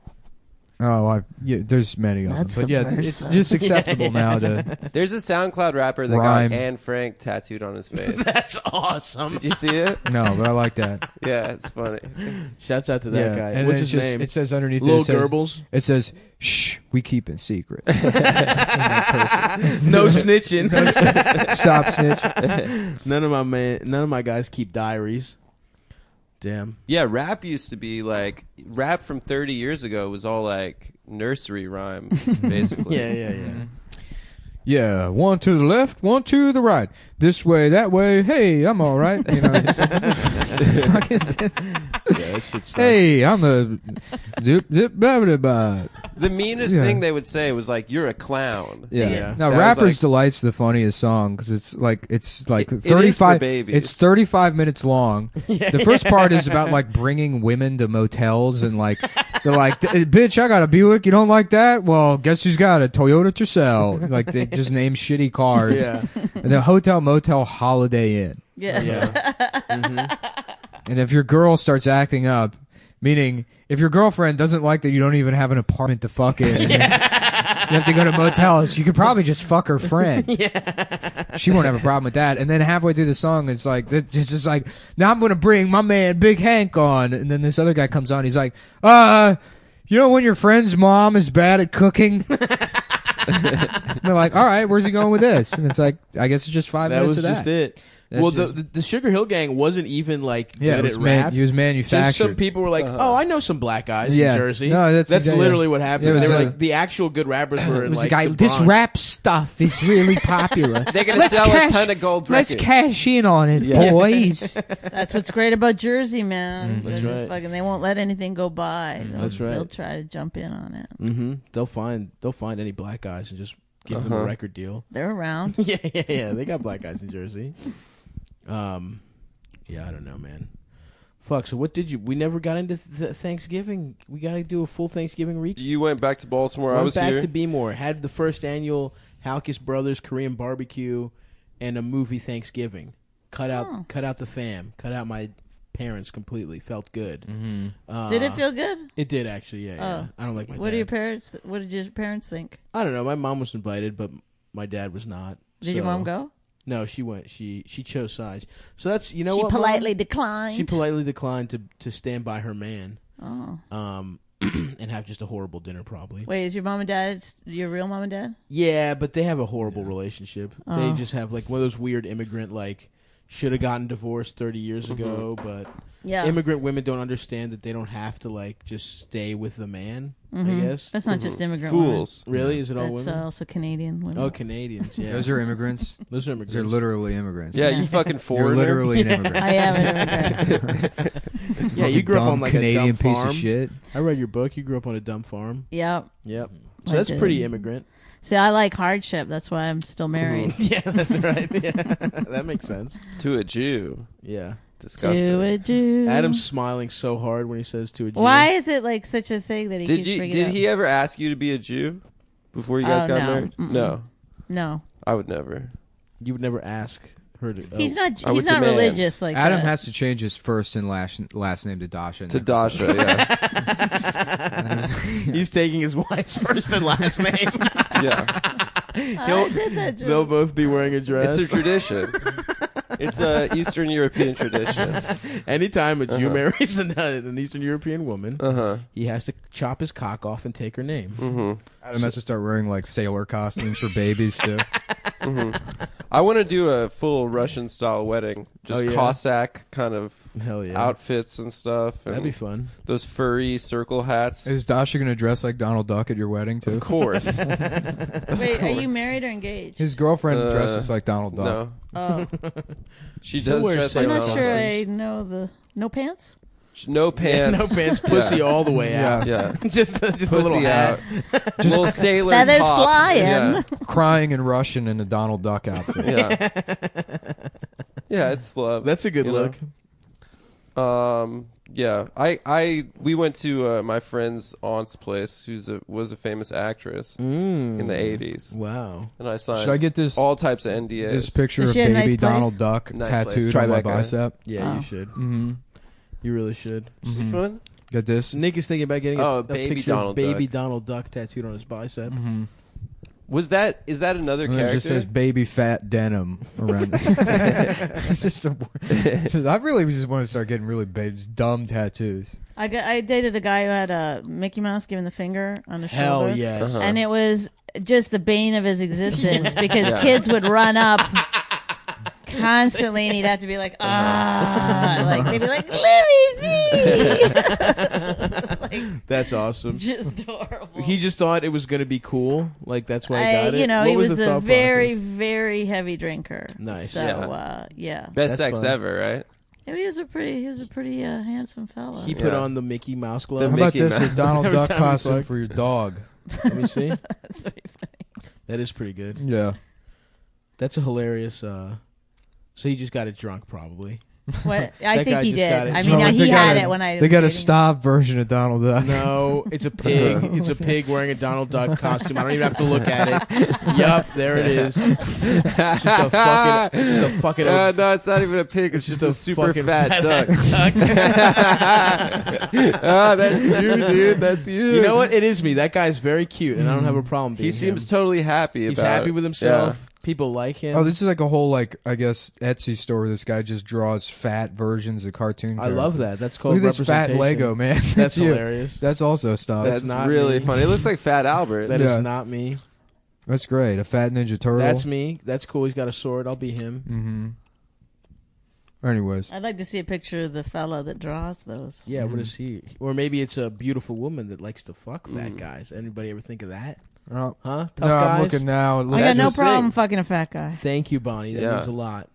there's many of them, but it's just acceptable now to. There's a SoundCloud rapper that got Anne Frank tattooed on his face. That's awesome. Did you see it? No, but I like that. Yeah, it's funny. Shouts out to that guy. And what's his name? It says underneath Lil Goebbels. It says, "Shh, we keep in secret." No snitching. Stop snitching. None of my guys keep diaries. Damn. Yeah, rap used to be like, rap from 30 years ago was all like nursery rhymes, basically. Yeah. Yeah, one to the left, one to the right. This way, that way. Hey, I'm all right. Hey, I'm the The meanest thing they would say was like, "You're a clown." Yeah. Now, Rapper's Delight's the funniest song because it's like 35. It's 35 minutes long. The first part is about like bringing women to motels and like They're like, bitch, I got a Buick. You don't like that? Well, guess who's got a Toyota Tercel? Like, they just name shitty cars. Yeah. And then Hotel, Motel, Holiday Inn. Yes. Yeah. And if your girl starts acting up, meaning if your girlfriend doesn't like that you don't even have an apartment to fuck in, you have to go to motels, you could probably just fuck her friend. Yeah. She won't have a problem with that. And then halfway through the song, it's just like, now I'm going to bring my man Big Hank on. And then this other guy comes on. He's like, you know when your friend's mom is bad at cooking? They're like, all right, where's he going with this? And it's like, I guess it's just 5 minutes of that. That was just it. Well, the Sugar Hill Gang wasn't even like good at rap. He was manufactured. Just some people were like, "Oh, I know some black guys in Jersey." No, that's literally what happened. They were like, the actual good rappers were in like the this rap stuff is really popular. They're gonna sell a ton of gold records. Let's cash in on it, boys. That's what's great about Jersey, man. That's They're right. just fucking, they won't let anything go by. That's right. They'll try to jump in on it. Mm-hmm. They'll find any black guys and just give them a record deal. They're around. Yeah. They got black guys in Jersey. Yeah, I don't know, man. Fuck. So what did you? We never got into Thanksgiving. We got to do a full Thanksgiving recap. You went back to Baltimore. I was back here. to Bmore. Had the first annual Halkis Brothers Korean barbecue and a movie Thanksgiving. Cut out the fam. Cut out my parents completely. Felt good. Mm-hmm. Did it feel good? It did actually. Yeah. I don't like my. What dad. What did your parents think? I don't know. My mom was invited, but my dad was not. Did your mom go? No, she went. She chose sides. So that's what. She politely declined. She politely declined to stand by her man. Oh. And have just a horrible dinner probably. Wait, is your mom and dad your real mom and dad? Yeah, but they have a horrible relationship. Oh. They just have like one of those weird immigrant like should have gotten divorced 30 years ago, but immigrant women don't understand that they don't have to like just stay with the man. I guess that's not just immigrant fools. women. Really? Is it all That's women? also Canadian women. Oh, Canadians. Yeah, Those are immigrants. Those are immigrants. They're literally immigrants. Yeah, you fucking You're foreigner. literally an immigrant. I am an immigrant. Yeah, you grew up on like Canadian a dumb piece farm. of shit. I read your book. You grew up on a dumb farm. Yep. Yep. So I that's did. pretty immigrant. See, I like hardship. That's why I'm still married. Yeah, that's right. Yeah. That makes sense. To a Jew. Yeah. Disgusting. To a Jew. Adam's smiling so hard when he says to a Jew. Why is it like such a thing that he keeps bringing Did up? he ever ask you to be a Jew before you guys got no. married? Mm-mm. No, No. I would never. You would never ask her to. He's not. I would He's not demand. religious like Adam that. has to change his first and last name to Dasha. To Dasha, yeah. He's taking his wife's first and last name. Yeah. I did that joke. They'll both be wearing a dress. It's a tradition. It's a Eastern European tradition. Anytime a Jew marries an Eastern European woman, Uh-huh. he has to chop his cock off and take her name. Mm-hmm. Adam has to start wearing like sailor costumes for babies too. I want to do a full Russian style wedding. Just Oh, yeah? Cossack kind of Hell yeah. outfits and stuff. And That'd be fun. those furry circle hats. Is Dasha gonna dress like Donald Duck at your wedding too? Of course. Wait, are you married or engaged? His girlfriend dresses like Donald Duck. No. Oh, She She'll does wear dress sailor like I'm not Donald sure Duck. I know the no pants. No pants. No pants, pussy all the way out. Yeah. just a little Pussy hat. out. Just little sailor Feathers top. flying. Yeah. Crying in Russian in a Donald Duck outfit. Yeah. Yeah, it's love. That's a good you look. know? Yeah. We went to my friend's aunt's place, was a famous actress in the 80s. Wow. And I signed Should I get this all types of NDAs. this picture Does of she have a baby nice place? Donald Duck Nice tattooed place. on my Tribeca. bicep? Yeah, Oh. you should. Mm-hmm. You really should. Which one? Get this. Nick is thinking about getting a baby picture Donald of baby Duck. Donald Duck tattooed on his bicep. Mm-hmm. Is that another And it character? just says baby fat denim around. It's just I really just want to start getting really dumb tattoos. I dated a guy who had a Mickey Mouse giving the finger on his Hell shoulder. yes. Uh-huh. And it was just the bane of his existence because kids would run up constantly and he'd have to be like, like they'd be like, let me be. Just like, That's awesome. just horrible. He just thought it was going to be cool. Like, that's why he got it. You know, What he was the a thought very, process? very heavy drinker. Nice. So, yeah. Best That's sex fun. ever, right? He was a pretty handsome fella. He put Yeah. on the Mickey Mouse The glove. How about Mickey this? A Mouse. Donald Every Duck time we costume fucked. for your dog. Let me see. That's pretty funny. That is pretty good. Yeah. That's a hilarious. So he just got it drunk, probably. What? I think he just got did. it. I mean, he had it when I. They got a was dating stopped version of Donald Duck. No, it's a pig. It's a pig wearing a Donald Duck costume. I don't even have to look at it. Yup, there it is. It's just a fucking. No, it's not even a pig. It's just a super fat duck. Oh, that's you, dude. That's you. You know what? It is me. That guy's very cute, and I don't have a problem being He seems him. totally happy about He's happy it. with himself. Yeah. People like him. Oh, this is like a whole, like, I guess, Etsy store where this guy just draws fat versions of cartoon I characters. love that. That's called Look at this fat representation. Lego, man. That's you. hilarious. That's also stuff. That's not really me. funny. It looks like Fat Albert. That is Yeah. not me. That's great. A fat Ninja Turtle. That's me. That's cool. He's got a sword. I'll be him. Mm-hmm. Anyways. I'd like to see a picture of the fella that draws those. Yeah, what is he? Or maybe it's a beautiful woman that likes to fuck fat guys. Anybody ever think of that? Oh. Huh? Tough No, guys? I'm looking now. I got That's no the problem thing. fucking a fat guy. Thank you, Bonnie. That Yeah. means a lot.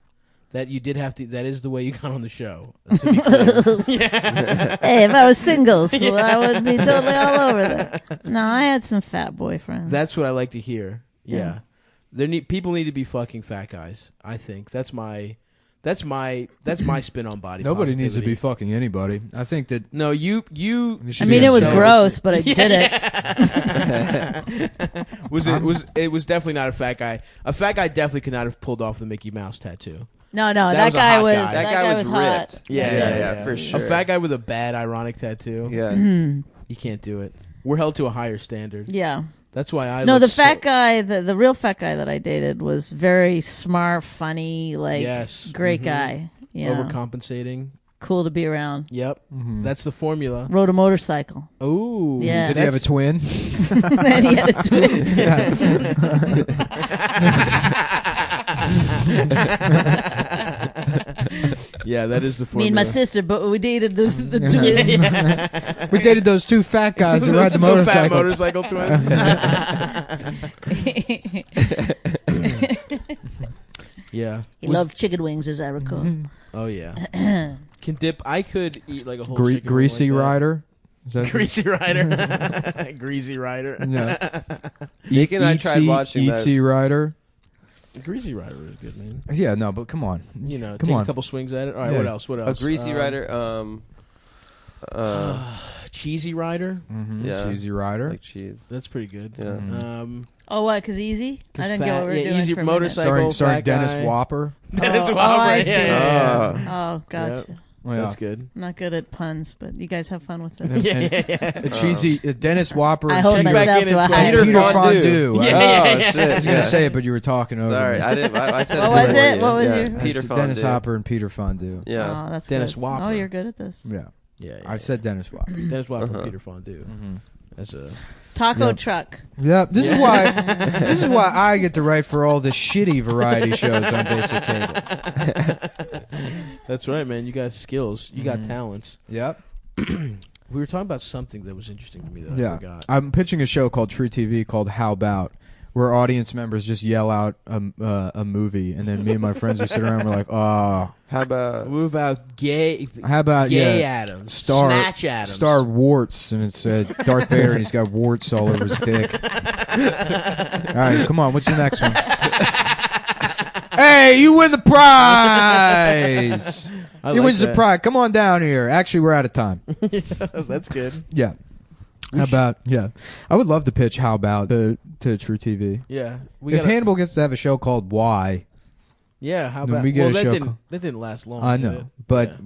That you did have to. That is the way you got on the show. To be clear. Hey, if I was single, so I would be totally all over that. No, I had some fat boyfriends. That's what I like to hear. Yeah, Yeah. People need to be fucking fat guys. I think that's my spin on body. Nobody needs to be positivity. fucking anybody. I think that. No, you. You I should mean, be it was yourself. gross, but I did it. It was definitely not a fat guy. A fat guy definitely could not have pulled off the Mickey Mouse tattoo. No, That that was a guy hot was guy. that guy was hot. ripped. Yeah, for sure. A fat guy with a bad ironic tattoo. Yeah. You can't do it. We're held to a higher standard. Yeah. That's why I. No, look the fat so- guy, the real fat guy that I dated was very smart, funny, like Yes. great Mhm. guy. Yeah. Overcompensating. Cool to be around. Yep. That's the formula. Rode a motorcycle. Ooh. Yeah. Did he have a twin? And he had a twin. Yeah, that is the Me formula. and my sister, but we dated the twins. We dated those two fat guys that ride the No fat motorcycle. motorcycle twins. Yeah. He loved chicken wings, as I recall. Oh yeah. Can dip. I could eat like a whole chicken Greasy wing like that. Rider. Is that Greasy Rider. Greasy Rider. Yeah. Nick and I tried watching that. Eatsy Rider. Greasy Rider was good, man. Yeah, no, but come on. You know, Come take on. a couple swings at it. All right, Yeah. what else? What A else? Greasy Rider. Cheesy Rider. Yeah. Cheesy Rider. Like cheese. That's pretty good. Yeah. Oh, what? Because easy? I didn't get what we were doing easy for a motorcycle. Starring fat Dennis guy. Whopper. Dennis Oh, Whopper. I yeah, see. yeah, yeah. minute. Oh, gotcha. Yep. Oh, yeah. That's good. I'm not good at puns, but you guys have fun with it. And cheesy Dennis Whopper. I and hold Check back myself in to a in high Peter Peter Fondue. Yeah, I yeah, Oh shit! was gonna say it, but you were talking over Sorry, me. I didn't. I said. What was before it? you. What was Yeah. your- Peter It's Fondue. Dennis Hopper and Peter Fondue. Yeah. Oh, that's Dennis good. Whopper. Oh, you're good at this. Yeah. Yeah, I said Dennis Whopper. Dennis Whopper, Peter Fondue. That's a. Taco Yep. truck. Yeah, this is why I get to write for all the shitty variety shows on Basic Cable. That's right, man. You got skills. You got talents. Yep. We were talking about something that was interesting to me that I Yeah. forgot. I'm pitching a show called True TV called How About, where audience members just yell out a movie, and then me and my friends we sit around and we're like, oh. How about? What about gay? How about Gay yeah, Adams, Star Snatch Adams, Star Warts, and it's Darth Vader, and he's got warts all over his dick. All right, come on. What's the next one? Hey, you win the prize. I You like win the that. prize. Come on down here. Actually, we're out of time. That's good. Yeah. How about yeah? I would love to pitch How About to True TV. Yeah, If Hannibal gets to have a show called Why, Yeah, how then about? we get well, a that show didn't that didn't last long. I did know, it? but Yeah.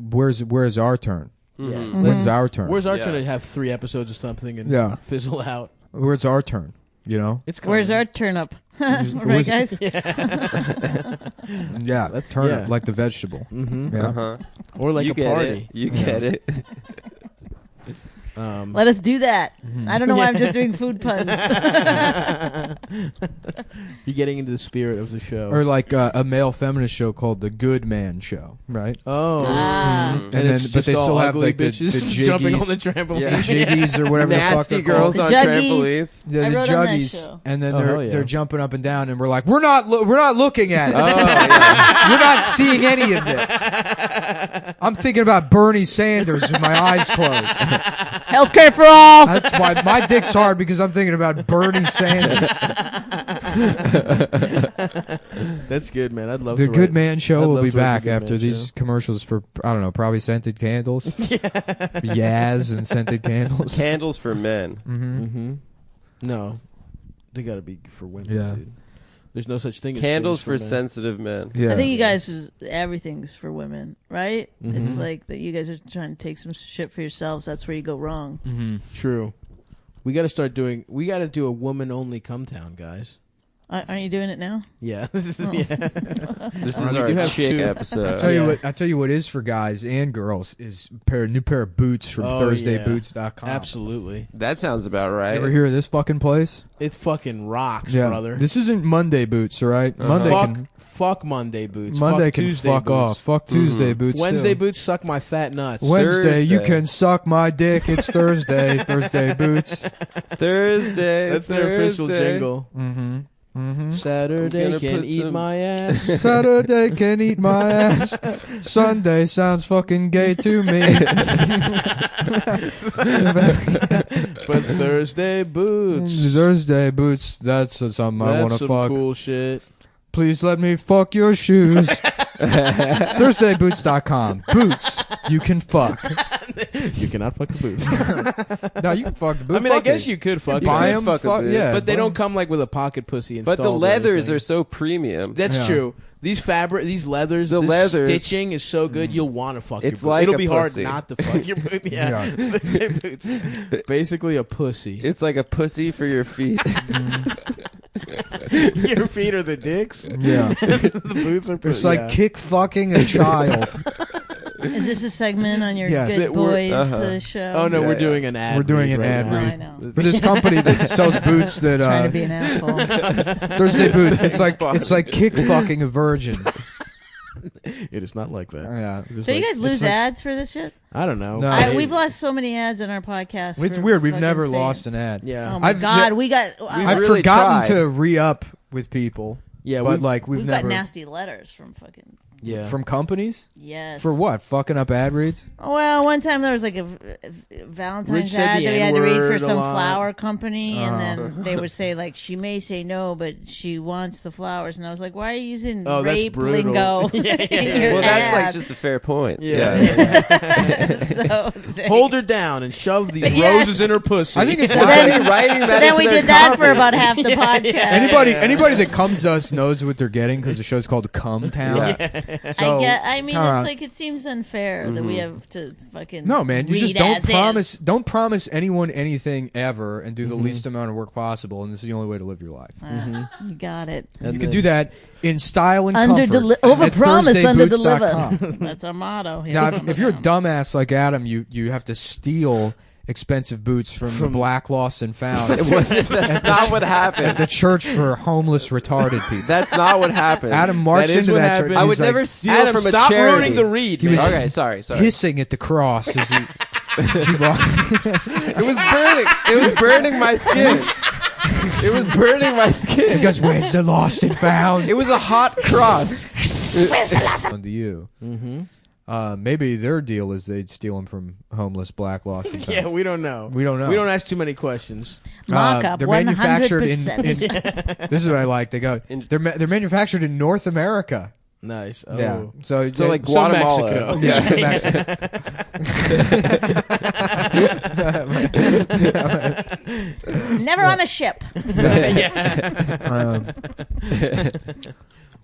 where's our turn? Yeah. When's our turn? Where's our Yeah. turn to have 3 episodes of something and Yeah. fizzle out? Where's our turn? You know? It's coming. Where's our turnip? Right, where's- guys? Yeah, That's- turn yeah. it like the vegetable. Mhm. Yeah. Uh-huh. Or like you a get party? it. You get it. Let us do that. Mm-hmm. I don't know why I'm just doing food puns. You're getting into the spirit of the show. Or like a male feminist show called The Good Man Show, right? oh, Ah. And then, it's but just they all still have ugly like the bitches jumping on the jiggies, trampoline. Yeah. jiggies or whatever the fuck Nasty they're girls called. on Juggies. trampolines. The I wrote on that juggies, show. and then Oh, hell yeah. they're jumping up and down, and we're like, we're not looking at it. Oh yeah. We're not seeing any of this. I'm thinking about Bernie Sanders with my eyes closed. Healthcare for all. That's why my dick's hard because I'm thinking about Bernie Sanders. That's good, man. I'd love the to Good write- Man Show I'd will love be to write back the Good after Man these Show. commercials for, I don't know, probably scented candles. Yaz and scented candles. Candles for men. Mm-hmm. No, they gotta be for women. Yeah. Dude. There's no such thing as Candles for things men. sensitive men. Yeah. I think you guys, everything's for women, right? Mm-hmm. It's like that you guys are trying to take some shit for yourselves. That's where you go wrong. Mm-hmm. True. We got to do a woman-only Cumtown, guys. Aren't you doing it now? Yeah. This is This is We our do have chick two- episode. I tell you what is for guys and girls is new pair of boots from ThursdayBoots.com. Absolutely. That sounds about right. You ever hear of this fucking place? It fucking rocks, brother. This isn't Monday boots, all right? Monday Fuck Monday boots. Monday fuck can Tuesday fuck boots. off. Fuck Tuesday boots. Wednesday too. boots suck my fat nuts. Wednesday, you Thursday. can suck my dick. It's Thursday. Thursday boots. Thursday. That's their official Thursday. jingle. Mm-hmm. Mm-hmm. Saturday gonna can put eat some- my ass. Saturday can eat my ass. Sunday sounds fucking gay to me. But Thursday boots. Thursday boots. That's something I want That's to some fuck. cool shit. Please let me fuck your shoes. ThursdayBoots.com. Boots you can fuck. You cannot fuck the boots. No, you can fuck the boot. I mean, I Fuck guess it. you could fuck buy it. them. fuck a boot. Yeah, But they buy don't 'em. come like with a pocket pussy But installed. the or leathers anything. are so premium. That's Yeah. true. These leathers, The this leathers- stitching is so good you'll want to fuck It's your boot. like It'll a be pussy. hard not to fuck your boot. Yeah. Thursday boots. Basically a pussy. It's like a pussy for your feet. Your feet are the dicks. Yeah. The boots are pussy. It's like kick fucking a child. Is this a segment on your Yes. Good We're- Boys show? Oh no, Yeah, we're yeah. doing an ad. We're doing read an right ad now. No, read. I know. For this company that sells boots that Trying to be an asshole. Thursday boots. It's like kick fucking a virgin. It is not like that. Yeah. It is So you like- guys lose like- ads for this shit? I don't know. No. We've lost so many ads on our podcast. It's for weird. We've fucking never saying- lost an ad. Yeah. Oh my I've- god, we got. I've really forgotten tried. to re-up with people. Yeah, but we- like we've We've never got nasty letters from fucking. Yeah. from companies Yes. for what? Fucking up ad reads. Well, one time there was like a Valentine's Rich said ad the that we had to read for N-word a some lot. flower company, and Uh-huh. then they would say like, she may say no, but she wants the flowers, and I was like, why are you using Oh, that's rape brutal. lingo in your Well, that's like ad? just a fair point. Yeah. So they- Hold her down and shove these Yes. roses in her pussy. I think it's So why then- writing So that then into we their did that for copy. about half the podcast. anybody that comes to us knows what they're getting because the show's called Cumtown. So, I mean, come on. it's like it seems unfair that we have to fucking No, man, you read just don't as is. promise promise anyone anything ever and do the least amount of work possible, and this is the only way to live your life. You got it. And You then- can do that in style and Under comfort. over at promise, under ThursdayBoots.com. deliver. That's our motto. Here Now, at if you're a Cumtown. dumbass like Adam, you have to steal expensive boots from the Black Lost and Found That's not what at happened. the church for homeless retarded people. That's not what happened. Adam marched That is into what that church. happened. I He's would like never steal Adam, from a stop charity. ruining the read. He was- man. Okay, sorry. hissing at the cross as he, as he walked. It was burning. It was burning my skin. It was burning my skin. Because where's the lost and found? It was a hot cross. To you. Maybe their deal is they'd steal them from homeless black lost and found. Yeah, we don't know. We don't know. We don't ask too many questions. mock up, they're 100%. manufactured in this is what I like. They go. They're manufactured in North America. Nice. Oh. Yeah. So like Guatemala. Mexico. Yeah, so Mexico. Never on a ship.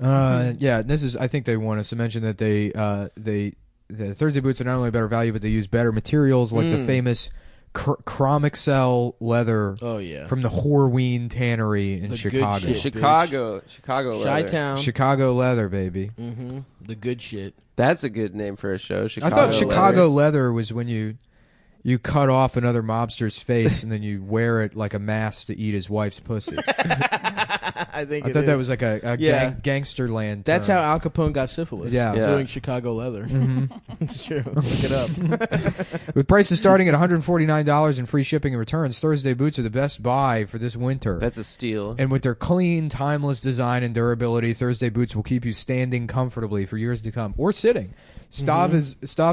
Yeah, this is. I think they want us to mention that the Thursday boots are not only better value, but they use better materials, like the famous Chromexcell leather. Oh yeah. From the Horween Tannery in The good Chicago. shit. Chicago leather. Chi-town. Chicago leather, baby. Mm-hmm. The good shit. That's a good name for a show. I Chicago thought Chicago leathers. leather was when you cut off another mobster's face and then you wear it like a mask to eat his wife's pussy. I think I thought that was like a Yeah. gangster land. That's term. how Al Capone got syphilis. Yeah. Yeah. Doing Chicago leather. It's true. Look it up. With prices starting at $149 and free shipping and returns, Thursday boots are the best buy for this winter. That's a steal. And with their clean, timeless design and durability, Thursday boots will keep you standing comfortably for years to come, or sitting. Stav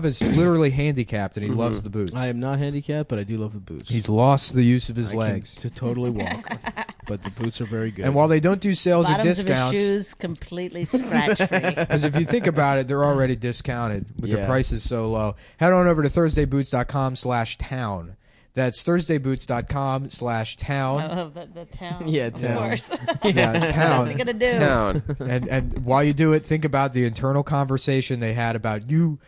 is literally handicapped, and he loves the boots. I am not handicapped, but I do love the boots. He's lost the use of his I can legs. to totally walk. but the boots are very good. And while they don't do sales or Bottoms of discounts, his shoes completely scratch free. because if you think about it, they're already discounted with the prices so low. Head on over to ThursdayBoots.com/town. That's ThursdayBoots.com/town. I love the town. Yeah, of town. course. Yeah, town. What's he gonna do? Town. And while you do it, think about the internal conversation they had about you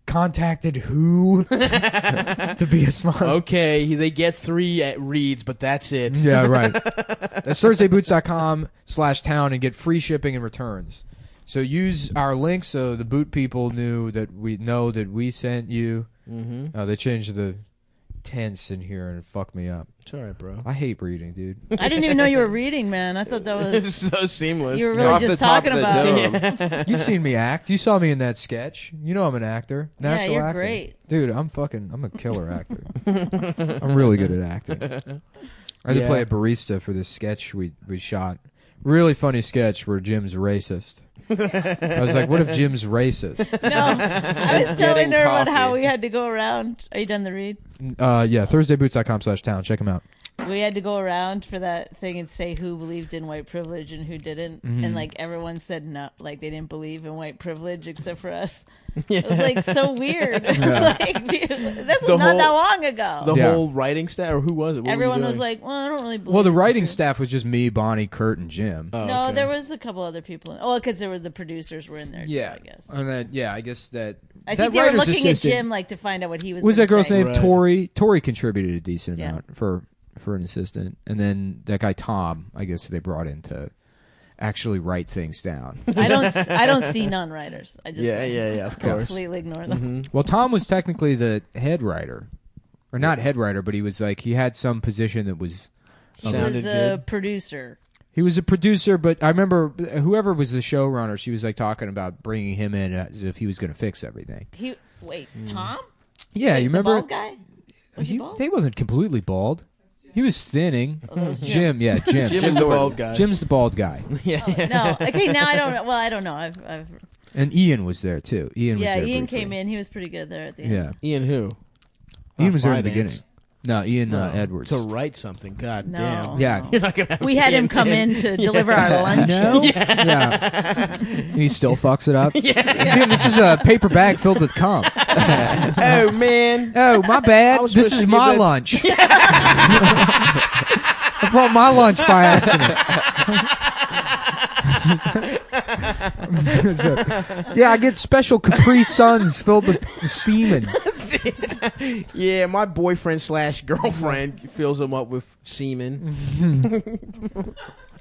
contacted who to be a sponsor. Okay, they get 3 reads, but that's it. Yeah, right. That's ThursdayBoots.com/town and get free shipping and returns. So use our link so the boot people know that we sent you. Mm-hmm. They changed the tense in here and it fucked me up. It's all right, bro. I hate reading, dude. I didn't even know you were reading, man. I thought that was so seamless. You were It's really off just the top talking of the about dome. it. You've seen me act. You saw me in that sketch. You know I'm an actor. Natural you're actor. great. Dude, I'm a killer actor. I'm really good at acting. I had to play a barista for this sketch we shot. Really funny sketch where Jim's racist. I was like, what if Jim's racist? No, I was telling her about how we had to go around. Are you done the read? Yeah, ThursdayBoots.com/town. Check them out. We had to go around for that thing and say who believed in white privilege and who didn't. And like everyone said no, like they didn't believe in white privilege except for us. It was like so weird. It was like, this was not that long ago. The whole writing staff, or who was it? What Everyone were you was doing? like, well, I don't really believe Well, the it's writing true. staff was just me, Bonnie, Kurt, and Jim. Oh, No, okay. there was a couple other people. Oh, because there were the producers were in there. Yeah, too, I guess. And then, I guess that. I that think they were writer's looking assistant, at Jim like to find out what he was. Was gonna that girl's say. name? Right. Tori. Tori contributed a decent Yeah. amount for an assistant, and then that guy Tom, I guess they brought in to actually write things down. I don't see non-writers. I just yeah, of course. completely ignore them. Well, Tom was technically the head writer, or not head writer, but he was like he had some position that was. He Sounded was a good. producer. He was a producer, but I remember whoever was the showrunner, she was like talking about bringing him in as if he was going to fix everything. Tom? Yeah, Like you the remember? bald guy? Was he bald? He wasn't completely bald. He was thinning. Jim, yeah, Jim. Jim's the bald guy. Jim's the bald guy. No. Okay, now I don't know. Well, I don't know. I've And Ian was there too. Ian was there Ian briefly. came in. He was pretty good there at the end. Yeah. Ian who? Ian was there in the finance. beginning. No, Ian Edwards. To write something. God No. damn. Yeah. You're not gonna have We had him Ian come in to deliver our lunch. No? Yeah. And he still fucks it up. Yeah. This is a paper bag filled with cum. Oh man. Oh, my bad. I was This supposed is to give my that- lunch. I brought my lunch by accident. Yeah, I get special Capri Suns filled with semen. Yeah, my boyfriend / girlfriend fills him up with semen.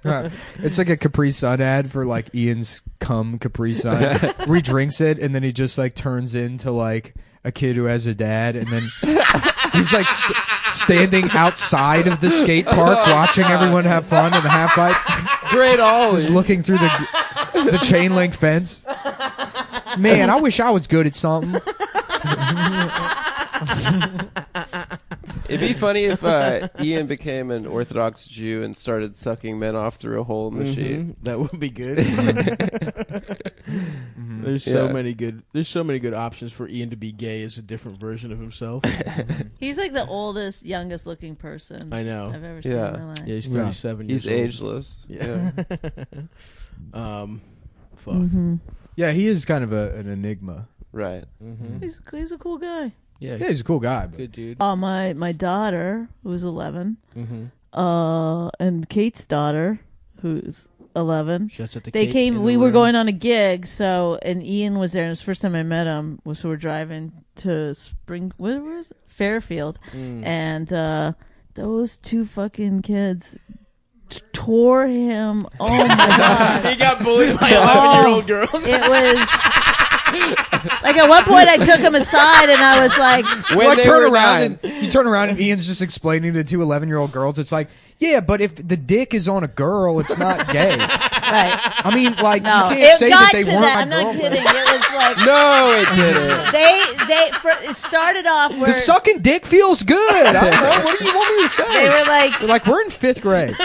It's like a Capri Sun ad for like Ian's cum Capri Sun. Where he drinks it and then he just like turns into like a kid who has a dad, and then he's like standing outside of the skate park watching everyone have fun in the half pipe. Great ollie. Just looking through the chain link fence. Man, I wish I was good at something. It'd be funny if Ian became an Orthodox Jew and started sucking men off through a hole in the sheet. That would be good. There's so many good. There's so many good options for Ian to be gay as a different version of himself. He's like the oldest, youngest looking person I know. I've ever seen Yeah. in my life. Yeah, he's 37 He's years old. ageless. Yeah. Fuck. Yeah, he is kind of an enigma. Right. He's a cool guy. Yeah, Yeah, he's a cool guy. But good dude. My daughter, who's 11, Mm-hmm. and Kate's daughter, who's 11. Shuts at the They cake came. in We the were room. going on a gig, so and Ian was there. And it was the first time I met him. So we're driving to where was it? Fairfield, and those two fucking kids tore him. Oh my god! He got bullied by 11-year-old girls. It was like at one point I took him aside and I was like, When they were nine. you turn around and Ian's just explaining to two 11-year-old girls. It's like, yeah, but if the dick is on a girl, it's not gay. right? I mean, like, No, you can't it say got that they to weren't that. my I'm not girlfriend. kidding. It was like No, it didn't. it started off where The sucking dick feels good. I don't know. What do you want me to say? they were like, They're like, we're in 5th grade.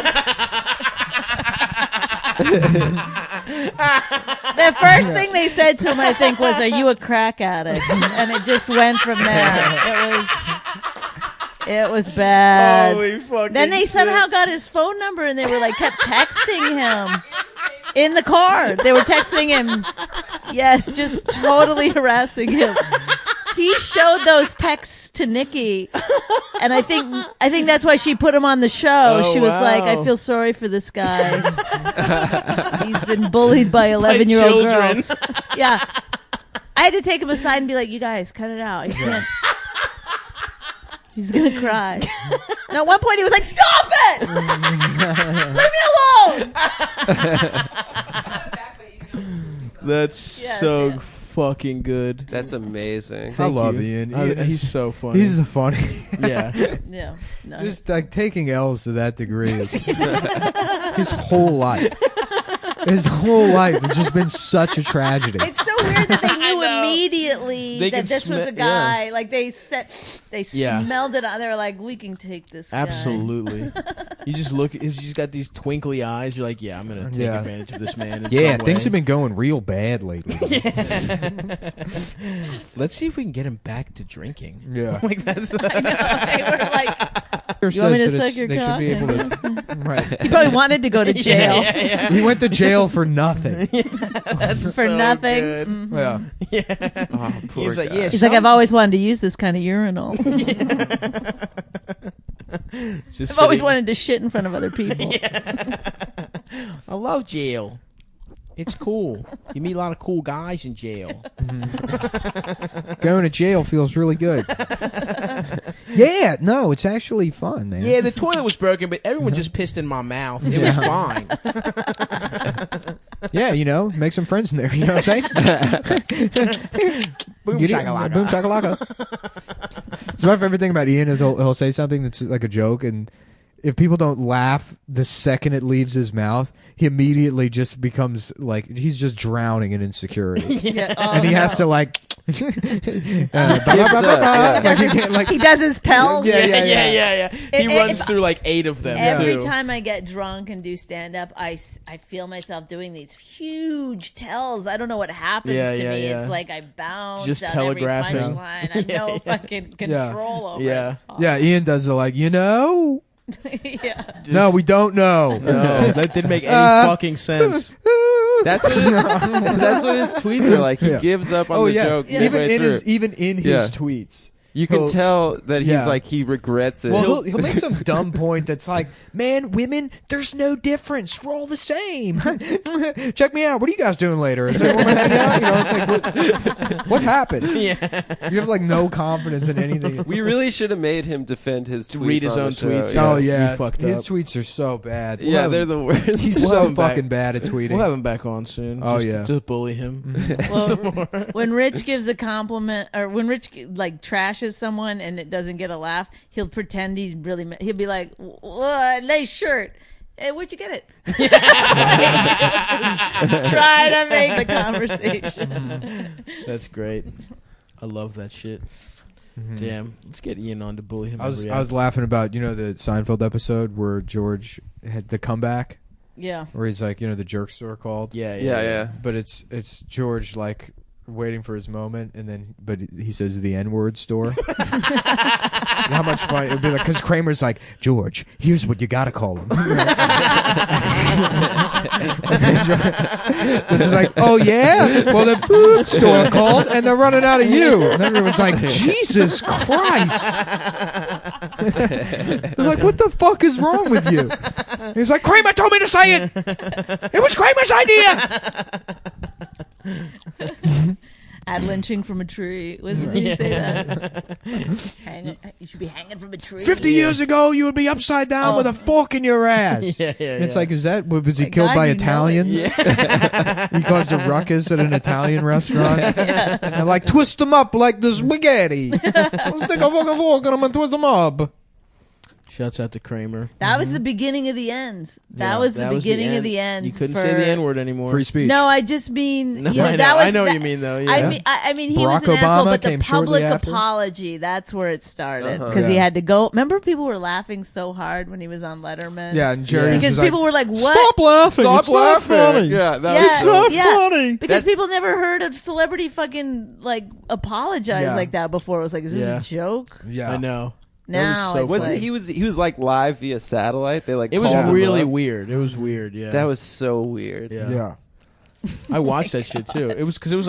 the first thing they said to him, I think, was, "Are you a crack addict?" And it just went from there. It was bad. Holy fucking Then they shit. somehow got his phone number and they were like kept texting him in the car. They were texting him. Yes, just totally harassing him. He showed those texts to Nikki, and I think that's why she put him on the show. Oh, she was wow. like, "I feel sorry for this guy. He's been bullied by 11-year-old girls." Yeah, I had to take him aside and be like, "You guys, cut it out. He can't. He's gonna cry." And at one point, he was like, "Stop it! Leave me alone!" That's Yes, so yeah. fucking good. That's amazing. Thank love you. Ian. He's so funny. He's the funny. Yeah. Yeah, no. Just like taking L's to that degree is his whole life. His whole life has just been such a tragedy. It's so weird that they knew immediately They that can this was a sm- guy. Like they Yeah. smelled it out. They were like, "We can take this guy." Absolutely. You just look. He's just got these twinkly eyes. You're like, yeah, I'm gonna take Yeah. advantage of this man. In Yeah, some things way. have been going real bad lately. Let's see if we can get him back to drinking. Yeah. Like that's. I know. They were like, You want me to suck your They should cock? be able to. Right. he probably wanted to go to jail He went to jail for nothing. That's for so nothing. good. Mhm. Yeah. Oh, poor He's like, guy. yeah. He's like, I've always wanted to use this kind of urinal. Just I've always sitting- wanted to shit in front of other people. I love jail. It's cool. You meet a lot of cool guys in jail. Going to jail feels really good. Yeah, no, it's actually fun, man. Yeah, the toilet was broken, but everyone just pissed in my mouth. It was fine. Yeah, you know, make some friends in there. You know what I'm saying? Boom Get it? shakalaka. Boom shakalaka. So my favorite thing about Ian is he'll say something that's like a joke, and if people don't laugh the second it leaves his mouth, he immediately just becomes like he's just drowning in insecurity, Yeah. Oh, and he has to no. like. He does his tell. Yeah. He runs if- through like 8 of them. Every too. time I get drunk and do stand up, I feel myself doing these huge tells. I don't know what happens Yeah, to yeah, me. yeah. It's like I bounce Just on every telegraphing. punchline. I have no fucking control over Yeah. it. Yeah, Ian does the like, you know. Yeah. No, we don't know. No, that didn't make any fucking sense. That's what his tweets are like. He Yeah. gives up on the joke Yeah. midway through. Even in his Yeah. tweets. You can he'll- tell that he's Yeah. like he regrets it. Well, he'll make some dumb point that's like, man, women, there's no difference. We're all the same. Check me out. What are you guys doing later? Is there a woman hanging out? You know, it's like, what happened? Yeah. You have like no confidence in anything. we really should have made him defend his tweets. read his on the own show. tweets. Yeah. Oh yeah, we fucked his up. tweets are so bad. Yeah, they're the worst. He's We'll so have him back. fucking bad at tweeting. We'll have him back on soon. Oh, Just- yeah. Just bully him. Well, when Rich gives a compliment, or when Rich like trashes someone and it doesn't get a laugh, he'll pretend he's really. He'll be like, "Nice shirt. Hey, where'd you get it?" Try to make the conversation. That's great. I love that shit. Damn. Let's get Ian on to bully him. I was every laughing about the Seinfeld episode where George had the comeback, Yeah. where he's like, the jerk store called. Yeah. But it's George like waiting for his moment, and then he says the N-word store. How much fun it would be like, because Kramer's like, George, here's what you gotta call him. It's like, oh yeah, well the boot store called and they're running out of you, and everyone's like, Jesus Christ. They're like, what the fuck is wrong with you? He's like, Kramer told me to say it. It was Kramer's idea. Add lynching from a tree. Wasn't he say that? You should be hanging from a tree. 50 years ago, you would be upside down with a fork in your ass. Yeah. It's like, was he My killed God, by you know Italians? He caused a ruckus at an Italian restaurant. And like, twist them up like the spaghetti. Let's take a fucking fork and twist them up. Shouts out to Kramer. That was the beginning of the end. That was the beginning of the end. You couldn't for- say the N-word anymore. Free speech. No, I just mean, No, that I was. know what that- you mean, though. Yeah. I mean, he Barack was an asshole, Obama but the came shortly public after. apology, that's where it started. Uh-huh. Because he Yeah. had to go. Remember, people were laughing so hard when he was on Letterman? Yeah, and Jerry Because was people were like, what? Stop laughing. Stop it's laughing. not funny. Yeah, that Yeah, was so yeah. funny. Because That's- people never heard a celebrity fucking, like, apologize Yeah. like that before. It was like, is this Yeah. a joke? Yeah. I know. Now so it's Wasn't like, he was like live via satellite? They like It was called him really up. weird. It was weird. Yeah, That was so weird. Yeah. I watched that shit too. It was because it was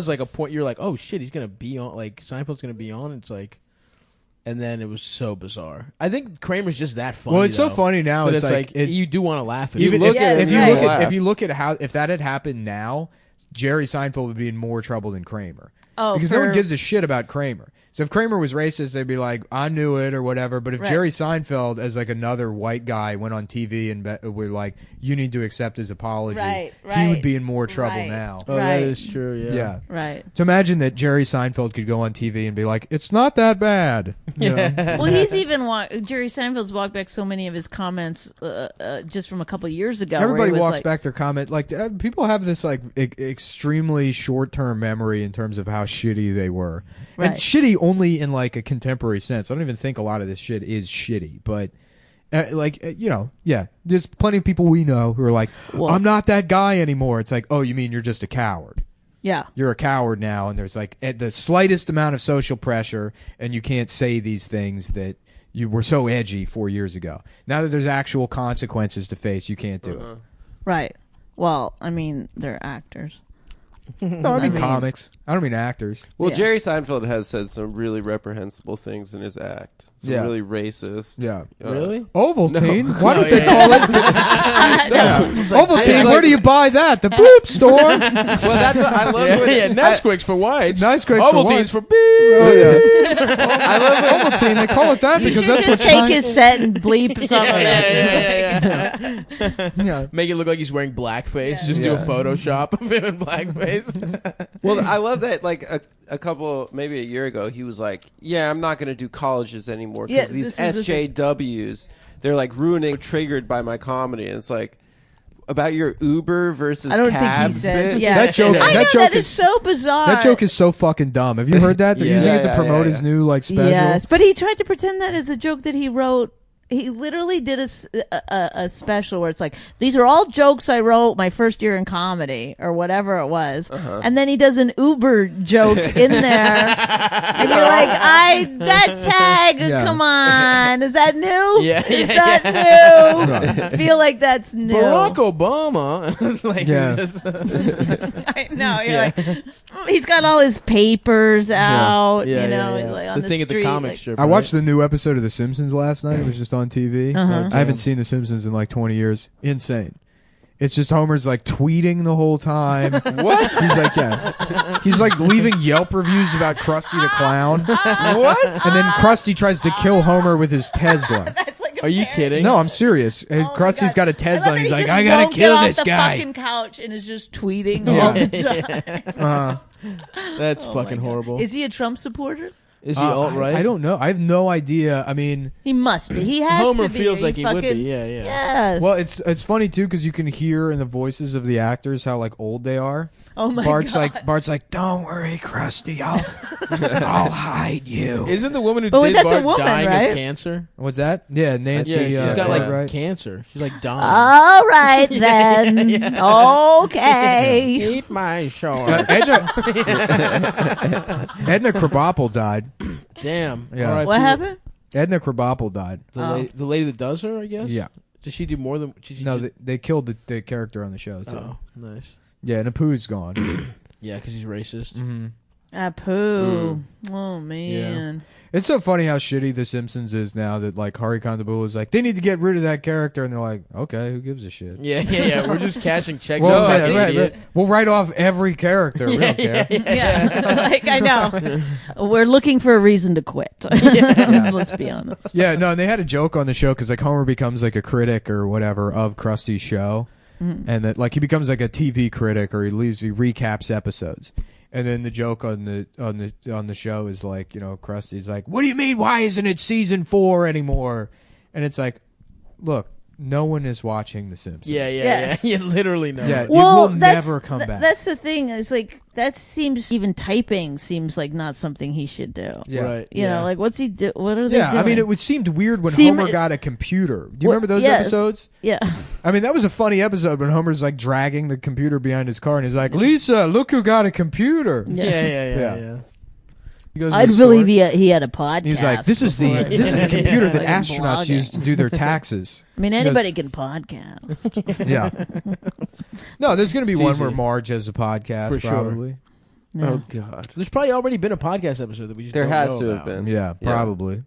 like a point you're like, oh shit, he's gonna be on. Like Seinfeld's gonna be on. It's like, and then it was so bizarre. I think Kramer's just that funny. Well, it's though. so funny now. But it's like you do want to laugh at it. even look if, at it, if you right. look at laugh. if you look at how if that had happened now, Jerry Seinfeld would be in more trouble than Kramer. Because no one gives a shit about Kramer. So if Kramer was racist, they'd be like, I knew it or whatever. But if Jerry Seinfeld, as like another white guy, went on TV and were like, you need to accept his apology, he would be in more trouble now. Oh, that is true. Yeah. Right. To imagine that Jerry Seinfeld could go on TV and be like, it's not that bad. You know? Well, he's even Jerry Seinfeld's walked back so many of his comments just from a couple years ago. Everybody where he was walks like, back their comment. Like people have this like extremely short-term memory in terms of how shitty they were, and shitty only in like a contemporary sense. I don't even think a lot of this shit is shitty, but there's plenty of people we know who are like, I'm not that guy anymore. It's like, oh, you mean you're just a coward? Yeah. You're a coward now, and there's like the slightest amount of social pressure, and you can't say these things that you were so edgy 4 years ago. Now that there's actual consequences to face, you can't do it. Right. Well, I mean, they're actors. No, I mean comics. I don't mean actors. Well, Jerry Seinfeld has said some really reprehensible things in his act. Some really racist. Yeah. Really? Ovaltine? Why don't they call it? Ovaltine, where do you buy that? The boop store? Well, that's what I love. Nesquik's for whites. Nesquik's for whites. Ovaltine's for beep. Oh, yeah. I love Ovaltine. They call it that because that's what take his set and bleep some of it. Yeah. Make it look like he's wearing blackface. Just do a Photoshop of him in blackface. Well, I love that. Like maybe a year ago, he was like, "Yeah, I'm not going to do colleges anymore because these SJWs, they're like triggered by my comedy." And it's like about your Uber versus I don't cabs think he said. bit. Yeah, that joke. that is so bizarre. That joke is so fucking dumb. Have you heard that? They're using it to promote his new like special. Yes, but he tried to pretend that as a joke that he wrote. He literally did a special where it's like, these are all jokes I wrote my first year in comedy or whatever it was. And then he does an Uber joke in there. And you're like, that tag, come on. Is that new? Is that new? I feel like that's new. Barack Obama. I know. You're like, he's got all his papers out, Like on the thing street, at the comic strip. I watched the new episode of The Simpsons last night. It was just on TV. Uh-huh. I haven't seen The Simpsons in like 20 years. Insane. It's just Homer's like tweeting the whole time. What? He's like, he's like leaving Yelp reviews about Krusty the Clown. What? And then Krusty tries to kill Homer with his Tesla. Are you kidding? No, I'm serious. Krusty's got a Tesla, and he's like, I gotta kill this guy. Fucking couch and is just tweeting all the time. That's fucking horrible. Is he a Trump supporter? Is he alt-right? I don't know. I have no idea. I mean, he must be. He has Homer to be. feels like he would be. Yeah. Yes. Well, it's funny too because you can hear in the voices of the actors how like old they are. Oh my God. Bart's like, don't worry, Krusty, I'll hide you. Isn't the woman who But did that's a Bart woman, dying right? of cancer? What's that? Yeah, Nancy. Yeah, she's got like right? cancer. She's like dying. all right then. Okay. Eat my shorts. Edna Krabappel died. Damn. Yeah. R.I.P. What happened? Edna Krabappel died. The lady that does her, I guess. Yeah. Does she do more than? No, they killed the character on the show too. Oh, nice. Yeah, and Apu's gone. Yeah, because he's racist. Mm-hmm. Apu. Oh man. It's so funny how shitty The Simpsons is now that like Hari Kondabolu is like, they need to get rid of that character, and they're like, okay, who gives a shit? Yeah. We're just cashing checks. Right. We'll write off every character. We don't care. Yeah. Like I know. We're looking for a reason to quit. Let's be honest. Yeah, no, and they had a joke on the show because like Homer becomes like a critic or whatever of Krusty's show, and that like he becomes like a TV critic or he recaps episodes. And then the joke on the show is like, Krusty's like, what do you mean? Why isn't it season 4 anymore? And it's like, look, no one is watching The Simpsons. Yeah. Literally no. Yeah, Well, it will never come back. That's the thing. It's like that seems even typing seems like not something he should do. Yeah. Right. You know, like what's he do? What are they doing? I mean, it seemed weird when Homer got a computer. Do you remember those episodes? Yeah. I mean, that was a funny episode when Homer's like dragging the computer behind his car and he's like, Lisa, look who got a computer. Yeah. I'd believe he had a podcast. He's like, this is the computer that astronauts use to do their taxes. I mean, anybody can podcast. Yeah. No, there's going to be one where Marge has a podcast, probably. Sure. Yeah. Oh God, there's probably already been a podcast episode that we just there don't has know to about. have been. Yeah, probably.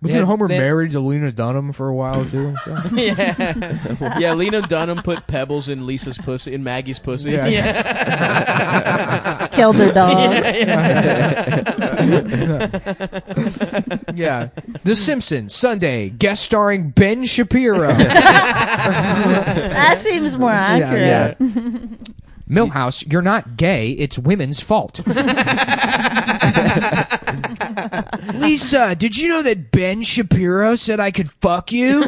Wasn't Homer married to Lena Dunham for a while too? Yeah, Lena Dunham put pebbles in Lisa's pussy, in Maggie's pussy. Yeah. Killed her dog. Yeah. The Simpsons Sunday guest starring Ben Shapiro. That seems more accurate. Yeah. Milhouse, you're not gay. It's women's fault. Lisa, did you know that Ben Shapiro said I could fuck you?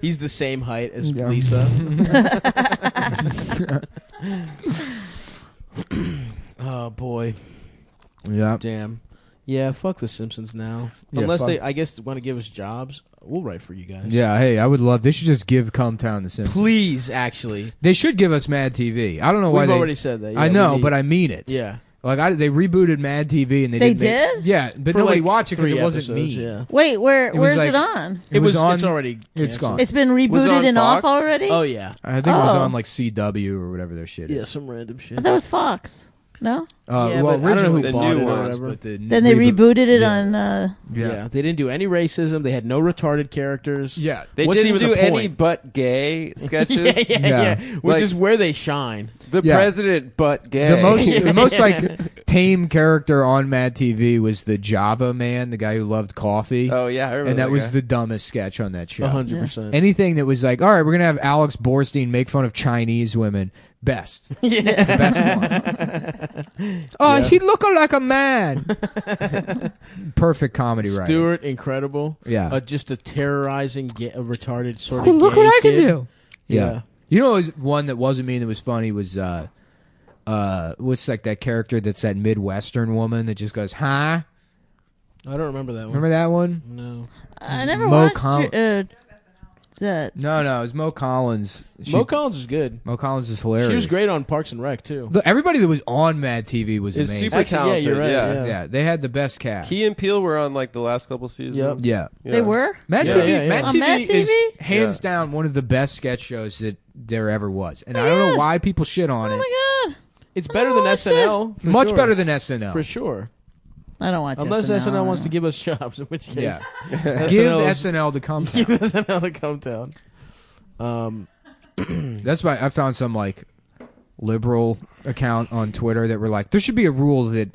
He's the same height as Lisa. Oh boy. Yeah. Damn. Yeah, fuck the Simpsons now. Yeah, Unless they, I guess, want to give us jobs. We'll write for you guys. Yeah, hey, I would love. They should just give Cumtown the Simpsons. Please, actually. They should give us Mad TV. I don't know why We've already said that. Yeah, I know, but I mean it. Yeah. Like they rebooted Mad TV and they did. Yeah, but for nobody like watched it because it wasn't episodes, me. Yeah. Wait, where's it on? It was on. It's already. Canceled. It's gone. It's been rebooted and off already. Oh yeah. I think it was on like CW or whatever their shit is. Yeah, some random shit. I thought it was Fox. No. Yeah, well, originally the bought new it, ones, but then they rebooted it on. Yeah, they didn't do any racism. They had no retarded characters. Yeah, they didn't do any but gay sketches. Yeah. Which is where they shine. The president but gay. The most like tame character on Mad TV was the Java man, the guy who loved coffee. Oh yeah, I remember. And that was the dumbest sketch on that show. 100%. Anything that was like, all right, we're gonna have Alex Borstein make fun of Chinese women. Best. Yeah. The best one. Oh, he looking like a man. Perfect comedy writing. Stewart, incredible. Yeah. Just a terrorizing, retarded sort Oh, of look gay what I kid. can do. Yeah. You know, one that wasn't mean that was funny was what's like that character that's that Midwestern woman that just goes, huh? I don't remember that one. Remember that one? No. I never watched that. No, it was Mo Collins. Mo Collins is good. Mo Collins is hilarious. She was great on Parks and Rec too. Look, everybody that was on Mad TV was It's amazing. super talented. Yeah, you're right. Yeah. They had the best cast. Key and Peele were on like the last couple seasons. Yeah. They were? Mad Yeah, TV, yeah, yeah. Mad On TV Mad is TV? hands down one of the best sketch shows that there ever was. And I don't know why people shit on Oh it. my god. It's better than SNL. for Much sure. better than SNL. For sure. I don't watch Unless SNL. SNL wants to give us jobs, in which case. Yeah. SNL Give is- SNL to come. Give SNL to Cumtown. That's why I found some like liberal account on Twitter that were like, there should be a rule that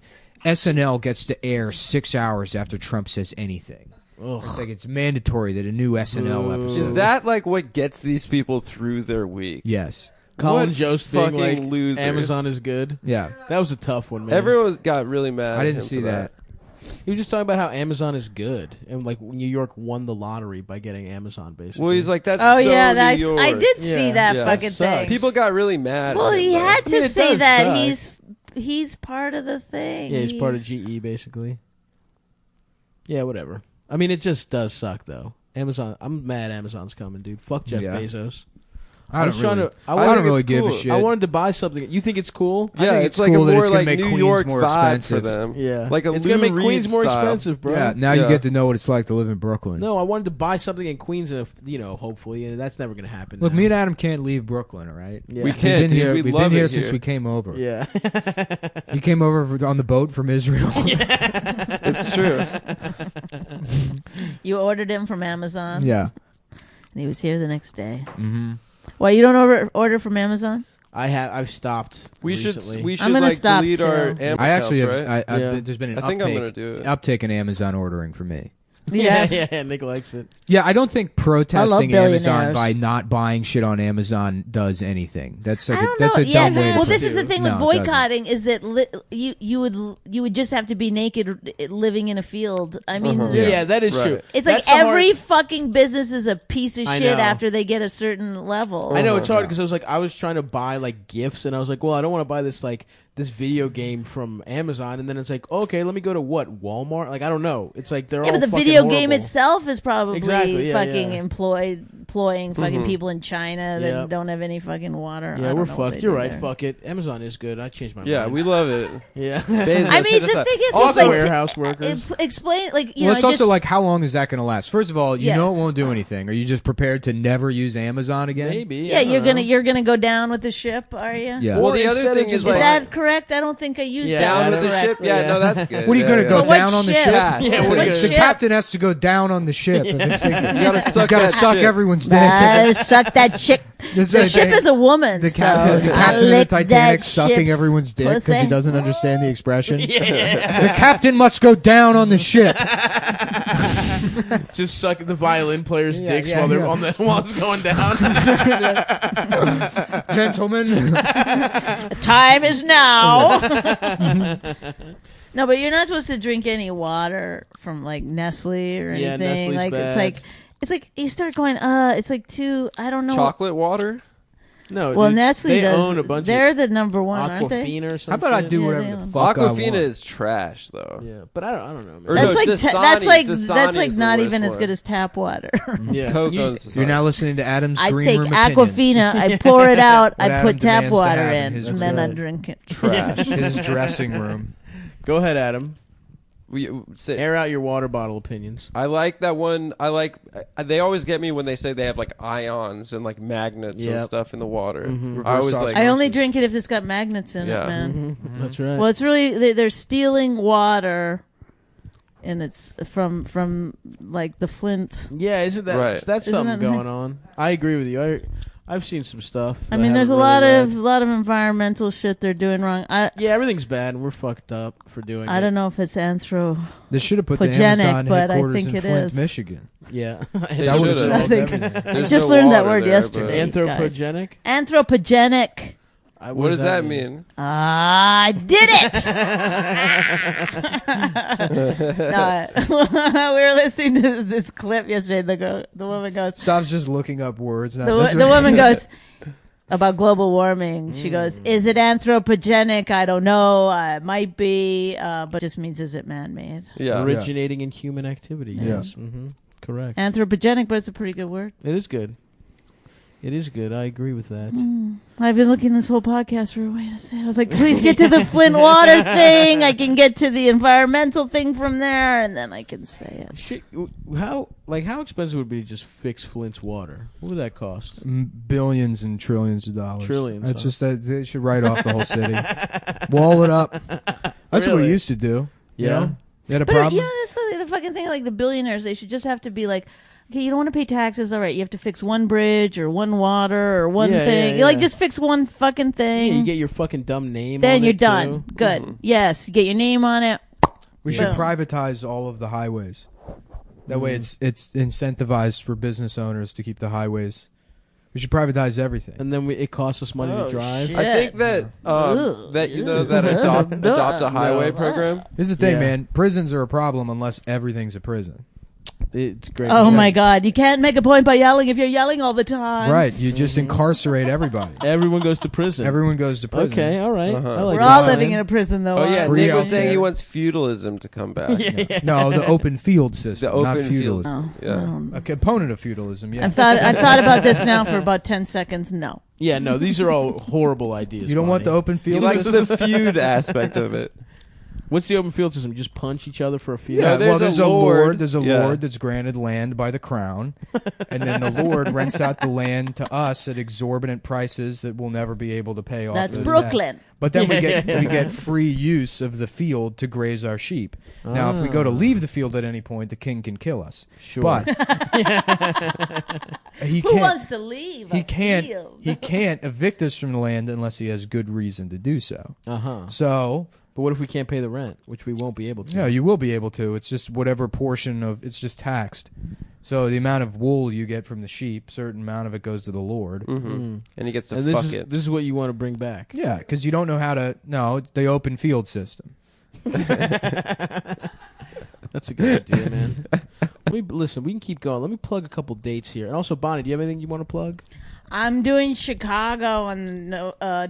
SNL gets to air 6 hours after Trump says anything. It's like it's mandatory that a new SNL episode. Is that like what gets these people through their week? Yes. Colin What Jost being fucking like, losers. Amazon is good. Yeah. That was a tough one, man. Everyone got really mad. I at didn't him see for that. He was just talking about how Amazon is good. And like New York won the lottery by getting Amazon, basically. Well, he's like, that's Oh so yeah, New York. I did see Yeah. that Yeah. fucking That sucks. thing. People got really mad. Well, at him, he though. had I mean, to it say does that suck. he's part of the thing. Yeah, he's part of GE, basically. Yeah, whatever. I mean, it just does suck, though. Amazon, I'm mad Amazon's coming, dude. Fuck Jeff Yeah. Bezos. I don't trying really, to- I don't really it's give a cool. shit. I wanted to buy something. You think it's cool? I Yeah, think it's like cool a that more it's gonna like make New Queens York more vibe expensive. for them. Yeah. Like a it's going to Lou make Queens Reed more style. expensive, bro. Yeah, now you Yeah. get to know what it's like to live in Brooklyn. No, I wanted to buy something in Queens, and hopefully, and that's never going to happen. Look, now. me and Adam can't leave Brooklyn, all right? Yeah. We We've can't, been dude. here, We we've love been here it since here. we came over. Yeah. You came over on the boat from Israel. It's true. You ordered him from Amazon. Yeah. And he was here the next day. Mm-hmm. Why you don't order from Amazon? I've stopped. We recently. should I'm gonna like stop, delete too. our Amazon I actually have. accounts, right? Yeah. There's been an I think I'm gonna do it. uptick in Amazon ordering for me. Yeah, Nick likes it. Yeah, I don't think protesting billionaires. Amazon by not buying shit on Amazon does anything. That's like I don't that's know. a dumb way. Well, to this is the thing with No, it doesn't. boycotting is that you would just have to be naked living in a field. I mean, Yeah, that is Right. true. it's That's like the every hard- fucking business is a piece of I shit know. after they get a certain level. I know it's hard because I was trying to buy like gifts, and I was like, well, I don't want to buy this like this video game from Amazon, and then it's like, okay, let me go to what, Walmart? Like, I don't know. It's like they're all but the fucking video horrible. game itself is probably fucking yeah. employing fucking people in China that don't have any fucking water. Yeah, we're fucked. You're right. Fuck it. Amazon is good. I changed my mind. Yeah, we love it. Yeah. I mean, the thing is, also it's like warehouse workers. Explain, like, well, it's just, also like, how long is that going to last? First of all, you know it won't do anything. Are you just prepared to never use Amazon again? Maybe. Yeah, you're gonna go down with the ship, are you? Yeah. Well, the other thing is that correct? I don't think I used down with the ship. Yeah, no, that's good. What are you going to go down on the ship? Yeah, the captain has to go down on the ship. You gotta He's got to suck everyone's dick. Suck that chick. The ship is a woman. The captain of the Titanic sucking everyone's dick because he doesn't understand the expression. The captain must go down on the ship. Just sucking the violin players' dicks while they're while it's going down. Gentlemen, time is now. No, but you're not supposed to drink any water from like Nestle or anything. Nestle's like bad. it's like you start going, it's like too, I don't know. Chocolate water? No, well, dude, Nestle they does. own a bunch. They're the number one, aren't they? Aquafina or something. how about I do whatever the fuck I want? Aquafina is trash, though. Yeah, but I don't know, man. Or That's no, like Dasani. that's like Dasani's not the even worst as good one. as tap water. Yeah, Coco's You're now listening to Adam's I green take room Aquafina, opinions. I pour it out, What I Adam put tap demands to water have in in, his and then I room. drink it. trash. His dressing room. Go ahead, Adam. Air Air out your water bottle opinions. I like that one. They always get me when they say they have like ions and like magnets and stuff in the water. I always like. I only drink it if it's got magnets in it, man. That's right. Well, it's really they're stealing water, and it's from like the Flint. Yeah, isn't that Right. that's Isn't something that- going on? I agree with you. I've seen some stuff. I that mean, there's a haven't really lot read. of environmental shit they're doing wrong. Yeah, everything's bad, and we're fucked up for doing it. I don't know if it's They should have put the Pogenic, Amazon but I headquarters think in it Flint, is. Michigan. Yeah. They That should've. would've solved I think- everything. I There's just no learned that water word there, yesterday. but- Anthropogenic? Anthropogenic. What does that mean? I did it. No, we were listening to this clip yesterday. The woman goes. Stav's just looking up words. The woman goes about global warming. She goes, "Is it anthropogenic? I don't know. It might be, but it just means is it man-made? Yeah. Originating in human activity. Yeah. Yes. Mm-hmm. Correct. Anthropogenic, but it's a pretty good word. It is good. It is good. I agree with that. I've been looking this whole podcast for a way to say it. I was like, please get to the Flint water thing. I can get to the environmental thing from there, and then I can say it. Shit, how expensive would it be to just fix Flint's water? What would that cost? Billions and trillions of dollars. Trillions, That's huh? just that they should write off the whole city, wall it up. That's what we Really? used to do. You Yeah. know? You had a But problem. you know, that's the fucking thing. Like the billionaires, they should just have to be like, okay, you don't want to pay taxes. All right, you have to fix one bridge or one water or one Yeah, thing. yeah, You like yeah. just fix one fucking thing. Yeah, you get your fucking dumb name then on you're it, done. too. Good. Yes, you get your name on it. We should Boom. privatize all of the highways. That way, it's incentivized for business owners to keep the highways. We should privatize everything. And then it costs us money Oh, to drive. shit. I think that that adopt a highway program. Here's the thing, Yeah. man. Prisons are a problem unless everything's a prison. It's great. Oh Yeah. my God! You can't make a point by yelling if you're yelling all the time. Right. You just incarcerate everybody. Everyone goes to prison. Everyone goes to prison. Okay, all right. Uh-huh. I like We're all that. living in a prison, though. Oh yeah, Free Nick was healthcare. saying he wants feudalism to come back. No, the open field system, The not open feudalism. field. Yeah. A component of feudalism, yeah. I've thought about this now for about 10 seconds. No. Yeah, no, these are all horrible ideas. You don't want the Bonnie. open He field likes system? the feud aspect of it. What's the open field system? Just punch each other for a feud? Yeah, there's there's a a lord. lord. There's a Yeah. lord that's granted land by the crown, and then the lord rents out the land to us at exorbitant prices that we'll never be able to pay off. That's those Brooklyn. debts. But then we get free use of the field to graze our sheep. Now, if we go to leave the field at any point, the king can kill us. Sure. But he Who can't. wants to leave? He a can't. field? He can't evict us from the land unless he has good reason to do so. Uh-huh. So. But what if we can't pay the rent, which we won't be able to? Yeah, you will be able to. It's just whatever portion of it's just taxed. So the amount of wool you get from the sheep, certain amount of it goes to the Lord. Mm-hmm. And he gets to And fuck this it. is what you want to bring back. Yeah, because you don't know how to. No, it's the open field system. That's a good idea, man. Listen, we can keep going. Let me plug a couple dates here. And also, Bonnie, do you have anything you want to plug? I'm doing Chicago on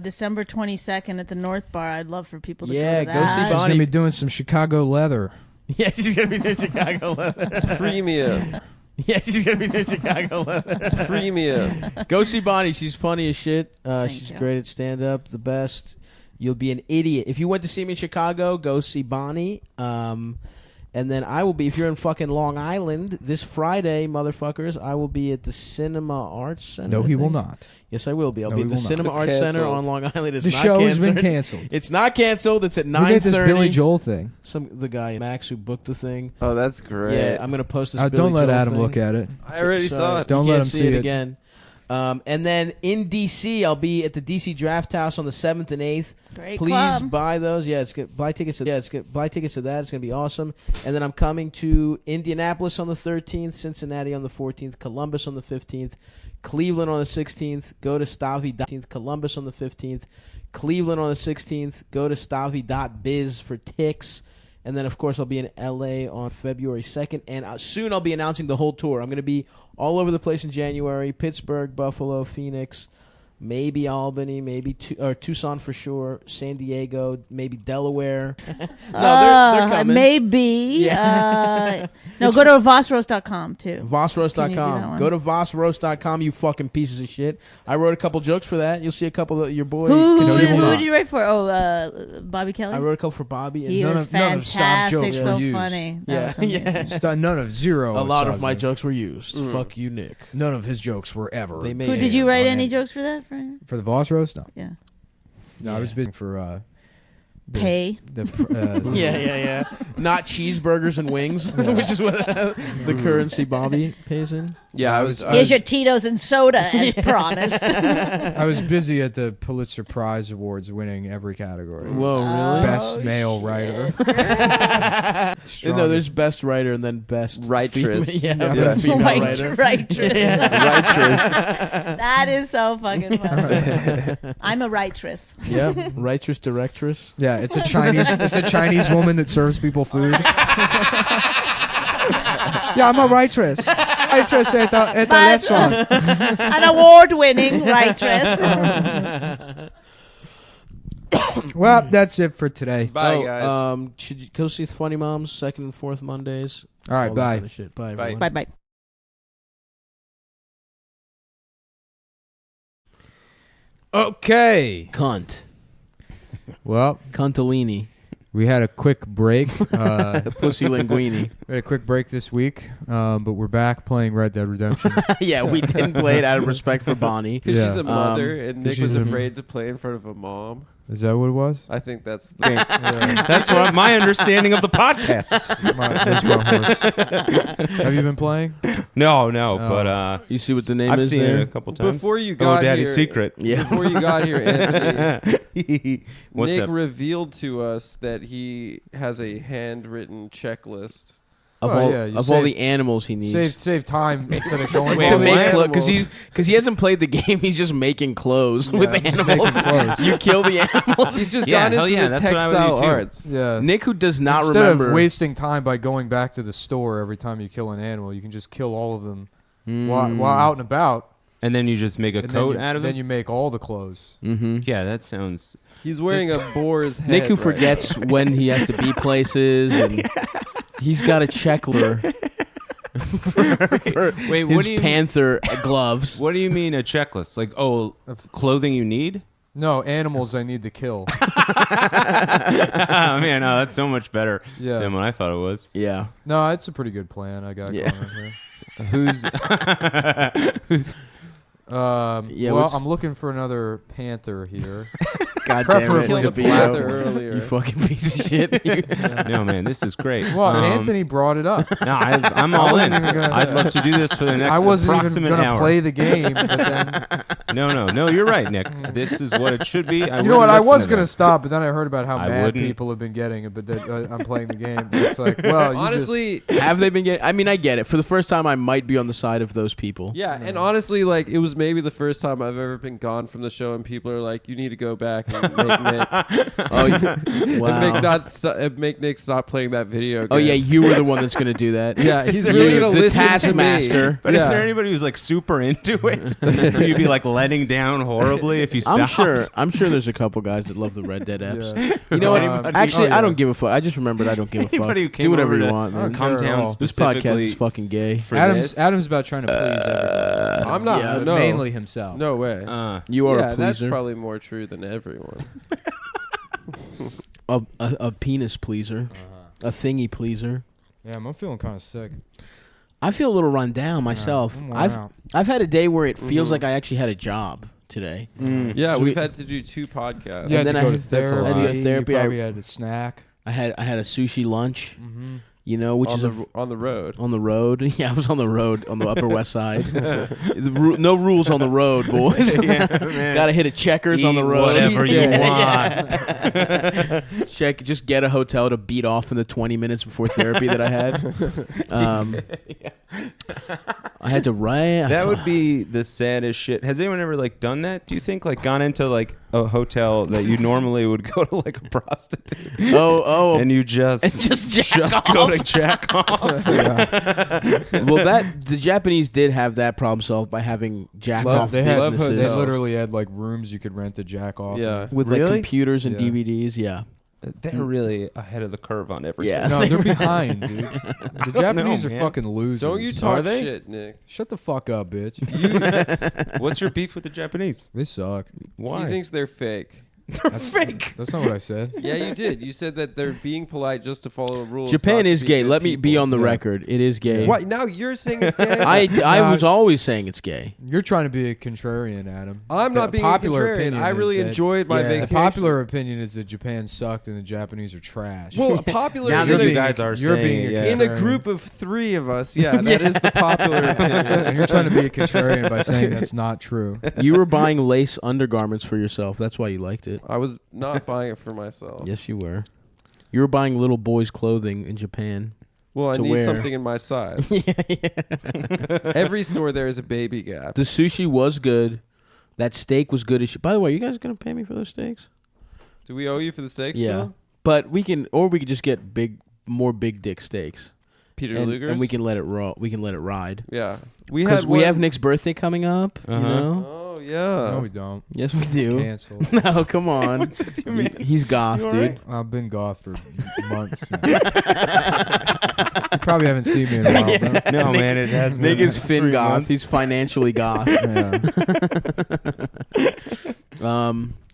December 22nd at the North Bar. I'd love for people to go to that. Go see She's Bonnie. gonna be doing some Chicago leather. Yeah, she's gonna be doing Chicago leather. Premium. Yeah, she's gonna be doing Chicago leather. Premium. Go see Bonnie. She's funny as shit. She's you. great at stand up. The best. You'll be an idiot if you went to see me in Chicago. Go see Bonnie. And then I will be, if you're in fucking Long Island this Friday, motherfuckers, I will be at the Cinema Arts Center. No, he will not. Yes, I will be. I'll No, be he at the will not. Cinema It's Arts canceled. Center on Long Island. It's The not show has canceled. been canceled. It's not canceled. It's at We 9:30. get this Billy Joel thing. The guy Max who booked the thing. Oh, that's great. Yeah, I'm gonna post this. Don't Billy let Joel Adam thing. look at it. I already saw it. Don't You let can't him see it again. And then in DC, I'll be at the DC Draft House on the 7th and 8th. Great Please club. buy those. Yeah, it's good. Buy tickets to buy tickets to that. It's gonna be awesome. And then I'm coming to Indianapolis on the 13th, Cincinnati on the 14th, Columbus on the 15th, Cleveland on the 16th. Go to Stavi. Columbus on the 15th, Cleveland on the 16th. Go to Stavi.biz for ticks. And then, of course, I'll be in L.A. on February 2nd. And soon I'll be announcing the whole tour. I'm going to be all over the place in January. Pittsburgh, Buffalo, Phoenix, maybe Albany, maybe Tucson for sure, San Diego, maybe Delaware. They're coming. Maybe. No, go to vossroast.com, too. Can you do that Vossroast.com. one? Go to vossroast.com, you fucking pieces of shit. I wrote a couple jokes for that. You'll see a couple of your boys. Who you will not. did you write for? Oh, Bobby Kelly? I wrote a couple for Bobby. And He None was of- none of Stav's fantastic, jokes so were used. funny. That Yeah, was amazing. yeah. None of zero. A lot of my subject. jokes were used. Fuck you, Nick. None of his jokes were ever. They made Who it. did you write on any it. jokes for that? For For the Voss roast? No. yeah, No, I was busy for pay. Yeah. Not cheeseburgers and wings, which is what the currency Bobby pays in. Yeah, I was. Here's your Tito's and soda, as promised. I was busy at the Pulitzer Prize Awards, winning every category. Whoa, really? Best male writer. No, there's best writer and then best Writress. female- Yeah. best female writer. Writress. Writress. That is so fucking funny. I'm a writress. Yeah, writress, directress. Yeah, it's a Chinese woman that serves people food. Yeah, I'm a waitress. Waitress at the restaurant. An award-winning waitress. Well, that's it for today. Bye, guys. Should you go see Funny Moms second and fourth Mondays? All right, All that bye. kind of shit. Bye, Bye. everyone. Bye-bye. Okay. Cunt. Well, Cuntolini. we had a quick break. Pussy linguini. We had a quick break this week, but we're back playing Red Dead Redemption. Yeah, we didn't play it out of respect for Bonnie. Because Yeah. she's a mother and Nick she's was a- afraid to play in front of a mom. Is that what it was? I think that's the Thanks. That's what my understanding of the podcast. Have you been playing? No, Oh. but You see what the name I've is seen there? it a couple times. Before you got Daddy's here, Secret. Yeah. Before you got here, Anthony, What's Nick up? revealed to us that he has a handwritten checklist. Of Oh, all, yeah, you of all the saved- animals he needs. Save time instead of going Wait, to all the make way. clothes because he hasn't played the game. He's just making clothes with just animals. making clothes. You kill the animals. He's just Yeah, gone hell into yeah, the that's what I would do textile too. arts. Yeah. Nick, who does not Instead remember, of wasting time by going back to the store every time you kill an animal, you can just kill all of them while out and about. And then you just make a And coat then you, out of then it? you make all the clothes. Mm-hmm. Yeah, that sounds... He's wearing a boar's head. Nick, who right forgets when he has to be places, and he's got a checkler for Wait, his what do you panther gloves. What do you mean a checklist? Like, clothing you need? No, animals I need to kill. Oh, man, no, that's so much better Yeah. than what I thought it was. Yeah, No, it's a pretty good plan I got Yeah. going on here. Who's... Yeah, well, what's- I'm looking for another panther here. God Preferably damn it, a Killed a black panther one. earlier. you fucking piece of shit. No, man, this is great. Well, Um, Anthony brought it up. No, I'm all in. wasn't even gonna- I'd love to do this for the next I wasn't even approximate going to hour. play the game, but then No, you're right, Nick. This is what it should be. you know what? I was going to to stop, but then I heard about how I mad wouldn't. people have been getting it. But that I'm playing the game. It's like, well, you Honestly, Have they been getting? I mean, I get it. For the first time, I might be on the side of those people. yeah, and honestly, like it was was maybe the first time I've ever been gone from the show, and people are like, "You need to go back and make Nick." And make Nick stop playing that video game. Oh yeah, you were the one that's going to do that. Yeah, he's really going to listen taskmaster. to me. But is there anybody who's like super into it? You'd be like letting down horribly if you stopped. I'm sure there's a couple guys that love the Red Dead apps. Yeah. You know what? Actually, I don't give a fuck. I just remembered I don't give a fuck. Do whatever you want, man. Cumtown This podcast is fucking gay. Adam's about trying to please everybody. I'm not. Yeah, no. Mainly himself. No way. You are a pleaser. That's probably more true than everyone. a penis pleaser. A thingy pleaser. Yeah, I'm feeling kind of sick. I feel a little run down myself. I've had a day where it feels like I actually had a job today. Yeah, we've had to do 2 podcasts. Yeah, and then I had therapy. You probably had a snack. I had a sushi lunch. You know, which is on the road. On the road, yeah, I was on the road on the Upper West Side. No rules on the road, boys. Got to hit a Checkers on the road. Whatever you want. Just get a hotel to beat off in the 20 minutes before therapy that I had. I had to write. That would be the saddest shit. Has anyone ever like done that? Do you think like gone into like a hotel that you normally would go to like a prostitute? And you just go to jack off. Well, the Japanese did have that problem solved by having jack off businesses. They literally had like rooms you could rent to jack off. Yeah, with like computers and DVDs. Yeah. They're really ahead of the curve on everything. Yeah, no, they're behind, dude. The Japanese are fucking losers. Don't you talk shit, Nick. Shut the fuck up, bitch. What's your beef with the Japanese? They suck. Why? He thinks they're fake. They're fake. That's not what I said. Yeah, you did. You said that they're being polite just to follow rules. Japan is gay. Let me be on the record. It is gay. What? Now you're saying it's gay? I was always saying it's gay. You're trying to be a contrarian, Adam. I'm not being a contrarian. I really enjoyed my vacation. The popular opinion is that Japan sucked and the Japanese are trash. Well, popular now opinion. You guys are saying in a group of 3 of us. Yeah, that is the popular opinion. And you're trying to be a contrarian by saying that's not true. You were buying lace undergarments for yourself. That's why you liked it. I was not buying it for myself. Yes, you were. You were buying little boys' clothing in Japan. Well, I need something in my size. Every store there is a baby Gap. The sushi was good. That steak was good as shit. By the way, you guys gonna pay me for those steaks? Do we owe you for the steaks? Yeah, still? but we can just get more big dick steaks. Peter Luger's? And we can let it We can let it ride. Yeah, we have Nick's birthday coming up. You know? Oh yeah. No, we don't. Yes, we do. It's canceled. No, come on. What do you mean? He's goth, dude. Right? I've been goth for months now. You probably haven't seen me in a while, though. No, Nick, man, it has been. Nick is fin goth. Months. He's financially goth.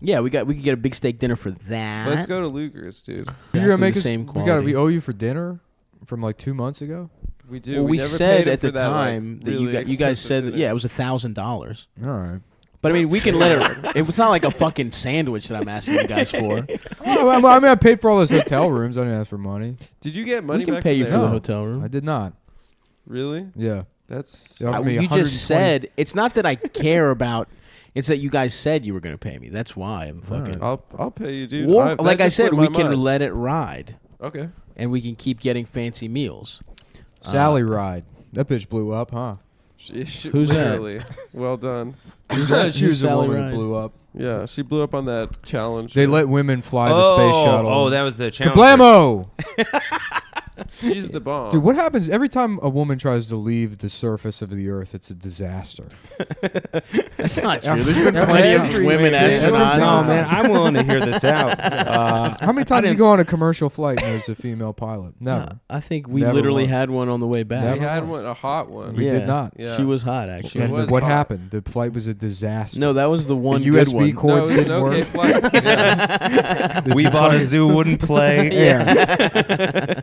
Yeah, we could get a big steak dinner for that. Let's go to Luger's, dude. You're gonna make us. We owe you for dinner from like 2 months ago. We do. Well, we never said paid at the time that you guys said that it was $1,000. All right. But I mean, we can let it. It's not like a fucking sandwich that I'm asking you guys for. I mean, I paid for all those hotel rooms. I didn't ask for money. Did you get money? We can pay you for the hotel room. I did not. Really? Yeah. That's. You just said it's not that I care about. It's that you guys said you were going to pay me. That's why I'm fucking. I'll pay you, dude. Like I said, we can let it ride. Okay. And we can keep getting fancy meals. Sally ride. That bitch blew up, huh? Who's that? Well done. She was the woman that blew up. Yeah, she blew up on that challenge. They let women fly the space shuttle. Oh, that was the challenge. Kablamo! She's the bomb. Dude, what happens every time a woman tries to leave the surface of the earth? It's a disaster. That's not true. There's been plenty of women astronauts. No, man, I'm willing to hear this out. How many times do you go on a commercial flight and there's a female pilot? Never. I think we literally had one on the way back. We had one, a hot one. We did not. Yeah. She was hot, actually. And what happened? The flight was a disaster. No, that was the one the USB cords didn't work. Flight. We bought a zoo, wouldn't play. Yeah.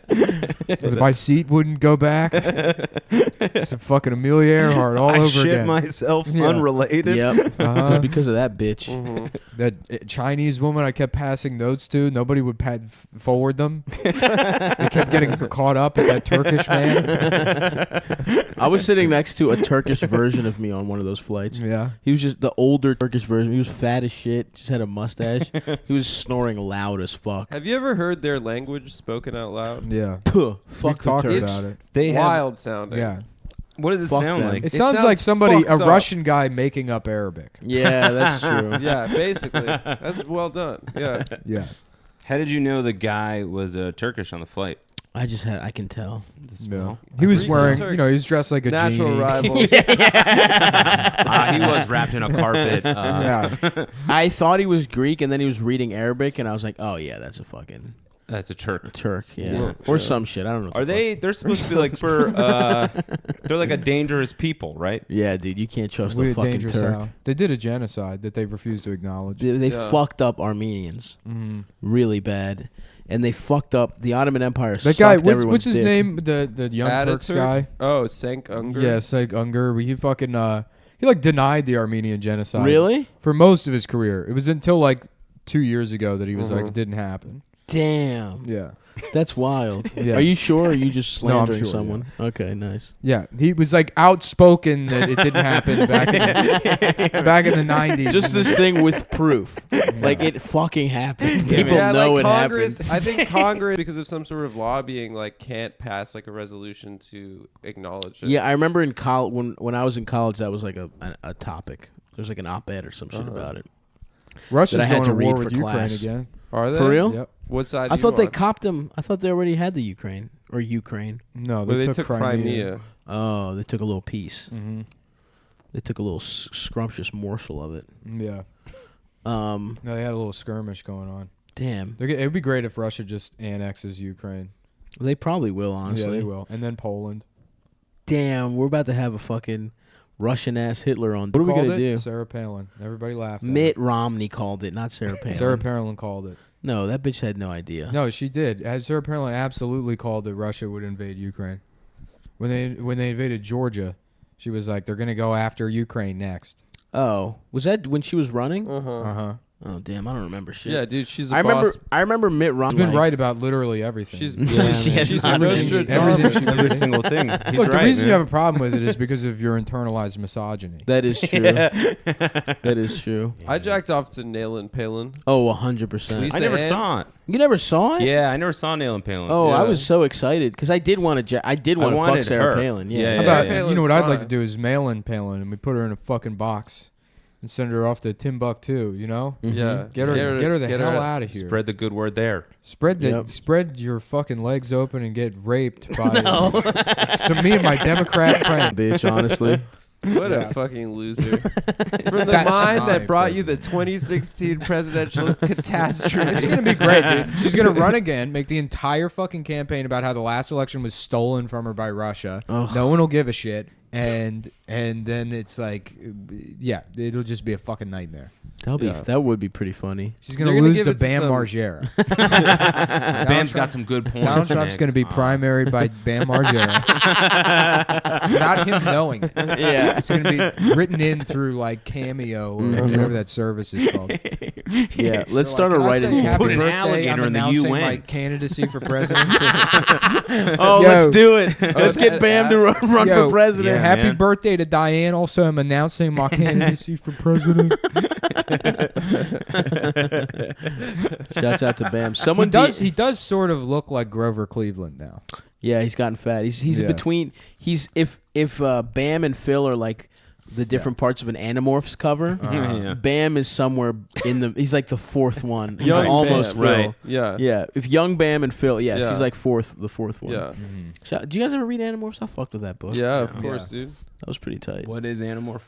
My seat wouldn't go back. It's a fucking Amelia Earhart all over again. I shit myself, unrelated. Yep. It was because of that bitch. Mm-hmm. That Chinese woman I kept passing notes to, nobody would forward them. They kept getting caught up at that Turkish man. I was sitting next to a Turkish version of me on one of those flights. Yeah. He was just the older Turkish version. He was fat as shit, just had a mustache. He was snoring loud as fuck. Have you ever heard their language spoken out loud? Yeah. Puh, fuck we talked about it. They wild sounding. Yeah. What does it sound like? It sounds like somebody, a Russian guy making up Arabic. Yeah, that's true. Yeah, basically. That's well done. Yeah. Yeah. How did you know the guy was Turkish on the flight? I can tell. No. He was wearing, he was dressed like a natural genie. rivals. He was wrapped in a carpet. I thought he was Greek, and then he was reading Arabic, and I was like, oh yeah, that's a fucking. That's a Turk. Yeah. Or some shit. I don't know. Are they? They're supposed to be like they're like a dangerous people, right? Yeah, dude. You can't trust the fucking Turk. How? They did a genocide that they refused to acknowledge. They fucked up Armenians really bad, and they fucked up the Ottoman Empire. That guy, what's his name? The Young Turks guy. Oh, Cenk Unger. Yeah, Cenk Unger. He fucking he like denied the Armenian genocide. Really? For most of his career. It was until like 2 years ago that he was like, it didn't happen. Damn. Yeah. That's wild. Yeah. Are you sure? Or are you just slandering No, I'm sure, someone? Yeah. Okay, nice. Yeah, he was like outspoken that it didn't happen back in the 90s. Just this thing with proof. Like it fucking happened. People know like it Congress, happened. I think Congress, because of some sort of lobbying, like can't pass like a resolution to acknowledge it. Yeah, I remember in college when I was in college, that was like a topic. There's like an op-ed or some shit about it. Russia's that I had going to to war read with for Ukraine class. again. Are they? For real? Yep. What side? I thought they copped them. I thought they already had the Ukraine or Ukraine. No, they took Crimea. Oh, they took a little piece. Mm-hmm. They took a little scrumptious morsel of it. Yeah. No, they had a little skirmish going on. Damn. It would be great if Russia just annexes Ukraine. They probably will, honestly. Yeah, they will. And then Poland. Damn, we're about to have a fucking Russian-ass Hitler on. What are we going to do? Sarah Palin. Everybody laughed at Mitt Romney called it, not Sarah Palin. Sarah Palin called it. No, that bitch had no idea. No, she did. Sarah Palin absolutely called that Russia would invade Ukraine. When they invaded Georgia, she was like, they're going to go after Ukraine next. Oh, was that when she was running? Uh-huh. Oh, damn, I don't remember shit. Yeah, dude, she's a I boss. remember Mitt Romney. She's been right about literally everything. She's she's every single thing. He's Look, right, the reason man. you have a problem with it is because of your internalized misogyny. That is true. That is true. I jacked off to Nail and Palin. Oh, 100%. I never saw it. You never saw it? Yeah, I never saw Nail and Palin. Oh, Yeah. I was so excited because I did want to. I want to fuck Sarah Palin. Yeah. How about, yeah. you know what I'd like to Fine. do is mail in Palin and we put her in a fucking box and send her off to Timbuktu, you know? Yeah, Get her the hell out of here. Spread the good word there. Spread your fucking legs open and get raped by me and my Democrat friend. Bitch, honestly. What a fucking loser. From the That's mind my that brought you the 2016 presidential catastrophe. It's going to be great, dude. She's going to run again, make the entire fucking campaign about how the last election was stolen from her by Russia. Ugh. No one will give a shit. And then it's like, yeah, it'll just be a fucking nightmare. That would be pretty funny. She's going to lose to Bam Margera. Bam's got some good points. Donald Trump's going to be primaried by Bam Margera. Without him knowing it. Yeah. It's going to be written in through like Cameo or whatever that service is called. Yeah, let's start a "Can I writing. say happy Put an birthday? alligator I'm in the announcing UN." my candidacy for president. Oh, Yo. let's do it. Let's get Bam to run Yo, for president. yeah. Happy man. birthday to Diane. Also, I'm announcing my candidacy for president. Shouts out to Bam. He does sort of look like Grover Cleveland now. Yeah, he's gotten fat. He's Yeah. between. He's if Bam and Phil are like the different parts of an Animorphs cover. Yeah. Bam is somewhere in the. He's like the fourth one. He's Young almost Bam, Phil. right. Yeah. Yeah, if young Bam and Phil, yes, Yeah. he's like the fourth one. Yeah. Do you guys ever read Animorphs? I fucked with that book. Yeah, of course, dude. That was pretty tight. What is Animorph?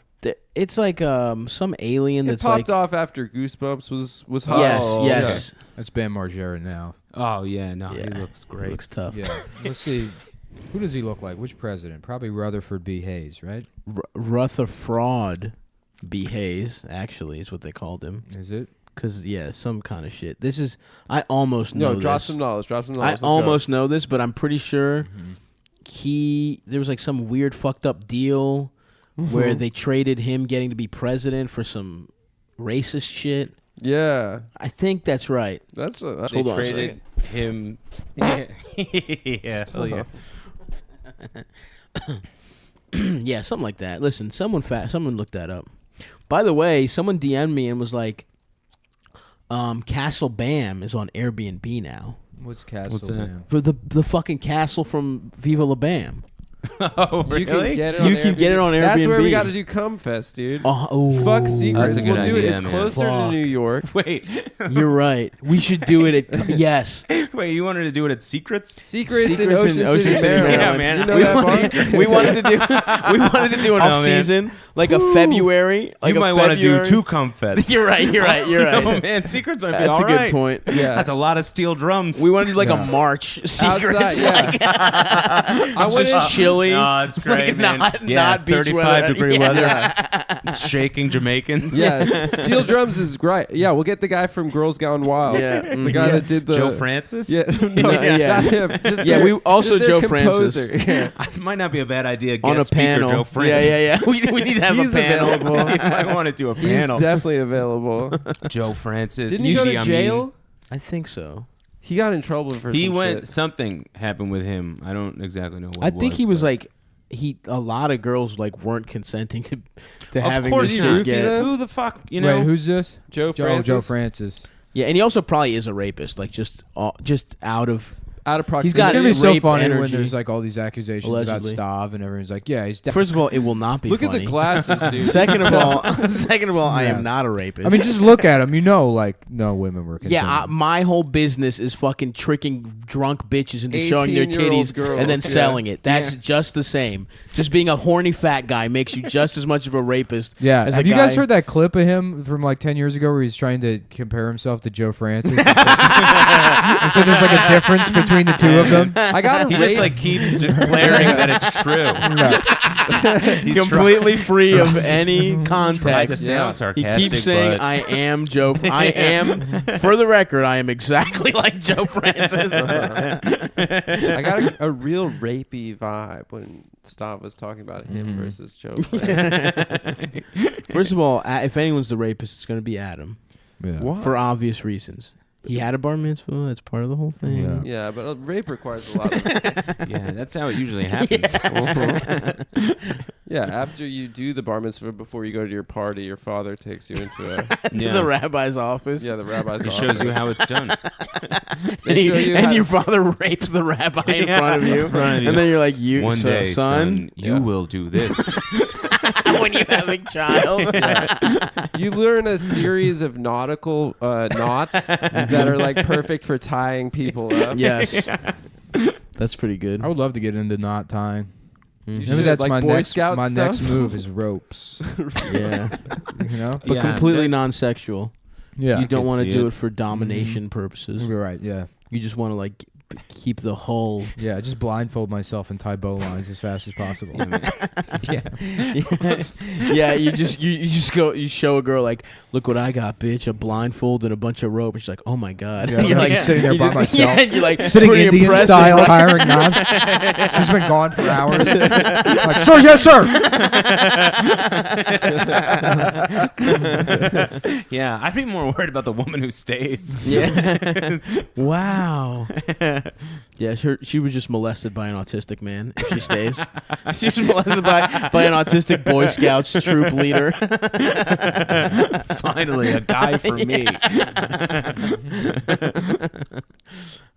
It's like some alien It that's popped like off after Goosebumps was hot. yes, Oh, yes. That's Bam Margera now. Oh yeah, no, Yeah. he looks great. Looks tough. Yeah. Let's see. Who does he look like? Which president? Probably Rutherford B. Hayes, right? Rutherford B. Hayes, actually, is what they called him. Is it? Because, yeah, some kind of shit. I almost know No, drop this. some knowledge. I Let's go. almost know this, but I'm pretty sure there was like some weird fucked up deal where they traded him getting to be president for some racist shit. Yeah. I think that's right. That's They Hold on a traded him. Yeah, hell yeah. Yeah, something like that. Listen, someone looked that up. By the way, someone DM'd me and was like, Castle Bam is on Airbnb now. What's Castle What's that? Bam? For the fucking castle from Viva La Bam. Oh, really? You can get it on Airbnb. That's where we got to do Cumfest, dude. Fuck Secrets. That's a good We'll do it. idea, It's man. closer to New York. Wait. You're right. We should do it at yes. Wait, you wanted to do it at Secrets? Secrets in Ocean City, Maryland. Yeah, man. You know that we wanted to do an off season, like a February. Like you might want to do 2 Cumfests. You're right. No, man, Secrets might be all right. That's a good point. Yeah. That's a lot of steel drums. We wanted to do like a March Secrets. Outside, yeah. I was just chilly. No, it's great, man. Not beach 35-degree weather. Yeah. Shaking Jamaicans. Yeah, steel drums is great. Yeah, we'll get the guy from Girls Gone Wild. Yeah. The guy that did the Joe Francis? Yeah, yeah. We also Joe Francis. Yeah. This might not be a bad idea. On a Guest speaker panel. Joe Francis. Yeah. We need to have He's a panel. available. You might want to do a panel. He's definitely available. Joe Francis. Didn't he go to jail? I think so. He got in trouble for He some went. shit. Something happened with him. I don't exactly know what. I think he was like a lot of girls like weren't consenting to having Of course this not. shit get. Who the fuck? You know. Wait, who's this? Joe Francis. Joe Francis. Yeah, and he also probably is a rapist, like just out of proximity. He's got It's gonna be so rape funny when energy. there's like all these accusations Allegedly. about Stav, and everyone's like, "Yeah, he's." First of all, it will not be. Look funny. at the glasses, dude. Second of all, I Yeah. am not a rapist. I mean, just look at him. You know, like no women were. yeah, my whole business is fucking tricking drunk bitches into showing their 18-year-old titties girls, and then yeah. selling it. That's just the same. Just being a horny fat guy makes you just as much of a rapist. Yeah. as Have a you guys guy- heard that clip of him from like 10 years ago where he's trying to compare himself to Joe Francis? And so there's like a difference between the two of them. I got He a just rape. like keeps declaring that it's true. Yeah. He's completely free trying of to any Tried to context. sound He sarcastic, keeps saying, but "I am Joe. I am." For the record, I am exactly like Joe Francis. I got a real rapey vibe when Stav was talking about him versus Joe. Francis. First of all, if anyone's the rapist, it's going to be Adam. Yeah. What? For obvious reasons. He had a bar mitzvah. That's part of the whole thing. Yeah. Yeah, but rape requires a lot of. yeah, that's how it usually happens. Yeah, after you do the bar mitzvah, before you go to your party, your father takes you into Yeah. The rabbi's office. the rabbi's He office. shows you how it's done. They show you how- your father rapes the rabbi in front of you. front of you. And then you're like, One day, son, you Yeah. will do this. when you have a child. You learn a series of nautical knots that are like perfect for tying people up. Yes. That's pretty good. I would love to get into knot tying. You Maybe should, that's like my Boy next Scout my stuff. next move is ropes. Yeah. You know? But Yeah, completely non-sexual. Yeah. You don't can want to see do it. it for domination purposes. You're right. Yeah. You just want to like keep the whole. Yeah. Just blindfold myself and tie bow lines as fast as possible. Yeah, you just go. You show a girl like, look what I got, bitch, a blindfold and a bunch of rope. And she's like, oh my god. Yeah, You're like sitting there you by just- myself. Yeah, and you're like Sitting pretty Indian impressive, style, right? hiring knots. She's been gone for hours. Like, sir, yes, sir. Yeah, I'd be more worried about the woman who stays. Yeah. Wow. Yeah, she was just molested by an autistic man. If she stays, she was molested by an autistic Boy Scouts troop leader. Finally, a guy for me.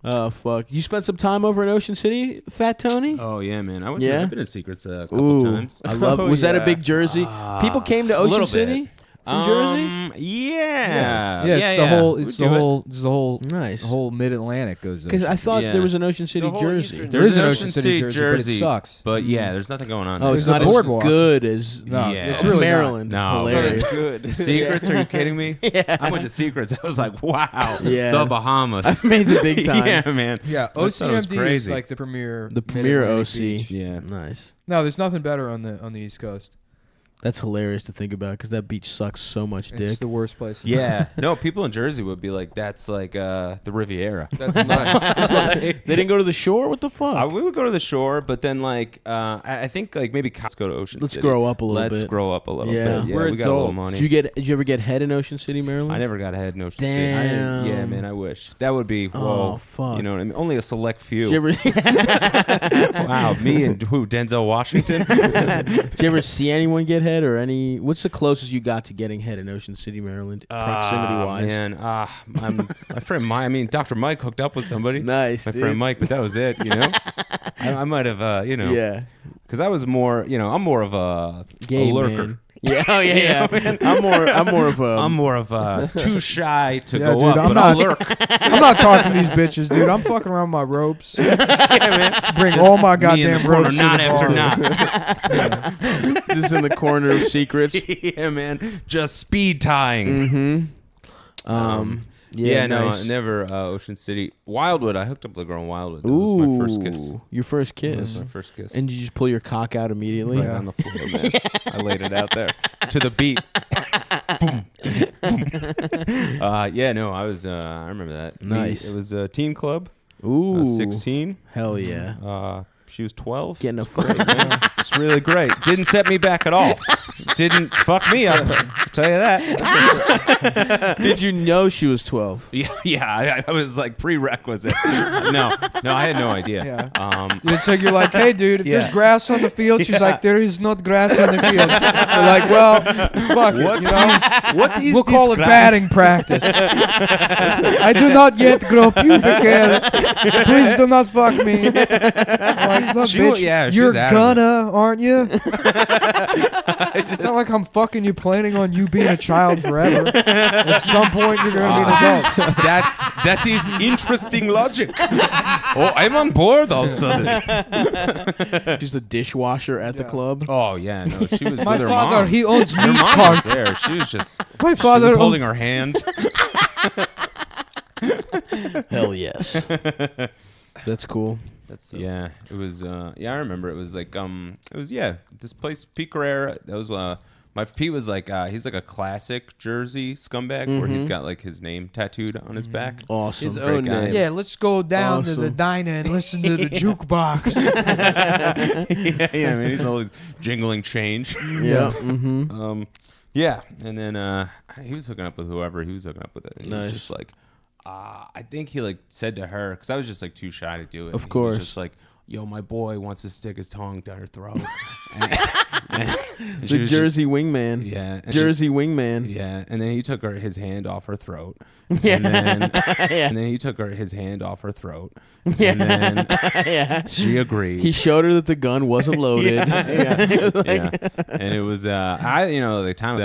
Oh fuck! You spent some time over in Ocean City, Fat Tony. Oh yeah, man. I've been to Secrets a couple Ooh, times. I love. Oh, Was that a yeah. big Jersey? People came to a little Ocean City bit. from Jersey. Yeah. Yeah, it's the whole. It's We'd the do it. whole. It's the whole. Nice. The whole Mid Atlantic goes. Because I thought Yeah. there was an Ocean City, The whole Jersey. Eastern- There is an Ocean City, Jersey, but it sucks. But yeah, there's nothing going on. Oh, there. it's There's not a as boardwalk. good as No, Yeah. it's really Maryland. No. Hilarious. It's good. Secrets? Are you kidding me? Yeah. I went to Secrets. I was like, wow. Yeah. The Bahamas. I made the big time. Yeah, man. Yeah, I thought it was OCMD is crazy. like the premier. The premier Mid-Atlantic OC. beach. Yeah. Nice. No, there's nothing better on the East Coast. That's hilarious to think about because that beach sucks so much dick. It's the worst place. Yeah. No, people in Jersey would be like, that's like the Riviera. That's nuts. They didn't go to the shore? What the fuck? We would go to the shore, but then like I think like maybe cops go to Ocean Let's City. grow up a little Let's bit. grow up a little Yeah. bit. Yeah, We're we got a little adults. money. Did you ever get head in Ocean City, Maryland? I never got ahead in Ocean Damn. City. Yeah, man, I wish. That would be, Oh, whoa. fuck. You know what I mean? Only a select few. Did you ever, Wow, me and who? Denzel Washington? did you ever see anyone get head or any? What's the closest you got to getting head in Ocean City, Maryland, proximity wise? Man, my friend Mike, I mean, Dr. Mike hooked up with somebody. Nice, My dude. friend Mike, but that was it, you know? I might have, you know. Yeah. because I was more, I'm more of a lurker. Man. Yeah, oh yeah, yeah. I'm more of a too shy to go dude, up, but I'll lurk. I'm not talking to these bitches, dude. I'm fucking around my ropes. Man. Bring all my goddamn ropes. Not after not. Just in the corner of secrets. Yeah, man. Just speed tying. Mm-hmm. Yeah, nice. no, never Ocean City. Wildwood, I hooked up with a girl in Wildwood. That was my first kiss. Your first kiss. That was my first kiss. And did you just pull your cock out immediately? Right on the floor, man. I laid it out there to the beat. Boom. Boom. Yeah, no, I remember that. Nice. It was a teen club. Ooh. I was 16. Hell yeah. She was 12. Getting a fight, man. It's really great. Didn't set me back at all. Didn't fuck me up. I'll tell you that. Did you know she was 12? Yeah. I was like prerequisite. No, I had no idea. Yeah. It's like you're like, hey, dude, if there's grass on the field, she's like, there is not grass on the field. You're like, well, fuck it, we'll call it batting practice. I do not yet grow pubic hair. Please do not fuck me. Like, look, bitch, you're gonna, aren't you? It's not like I'm fucking you planning on you being a child forever. At some point, you're going to be an adult. That is interesting logic. Oh, I'm on board all of a sudden. She's the dishwasher at the club. Oh, yeah, no, she was My with her father, mom. he owns Her meat mom cart. was there. She was just My father she was holding her hand. Hell yes. That's cool. Yeah, it was. I remember it was like it was this place Pete Carrera. That was my Pete was like he's like a classic Jersey scumbag where he's got like his name tattooed on his back. Awesome. His own name. Yeah, let's go down to the diner and listen to the jukebox. Yeah. I mean, he's always jingling change. Yeah. Mm-hmm. Yeah, and then he was hooking up with whoever he was hooking up with. It, and nice. He was just like. I think he like said to her because I was just like too shy to do it. Of course, he was just like, "Yo, my boy wants to stick his tongue down her throat." and the Jersey wingman. Yeah, Jersey wingman. Yeah, and then he took his hand off her throat. Yeah, and then he took his hand off her throat. Yeah, and then she agreed. He showed her that the gun wasn't loaded. And it was the time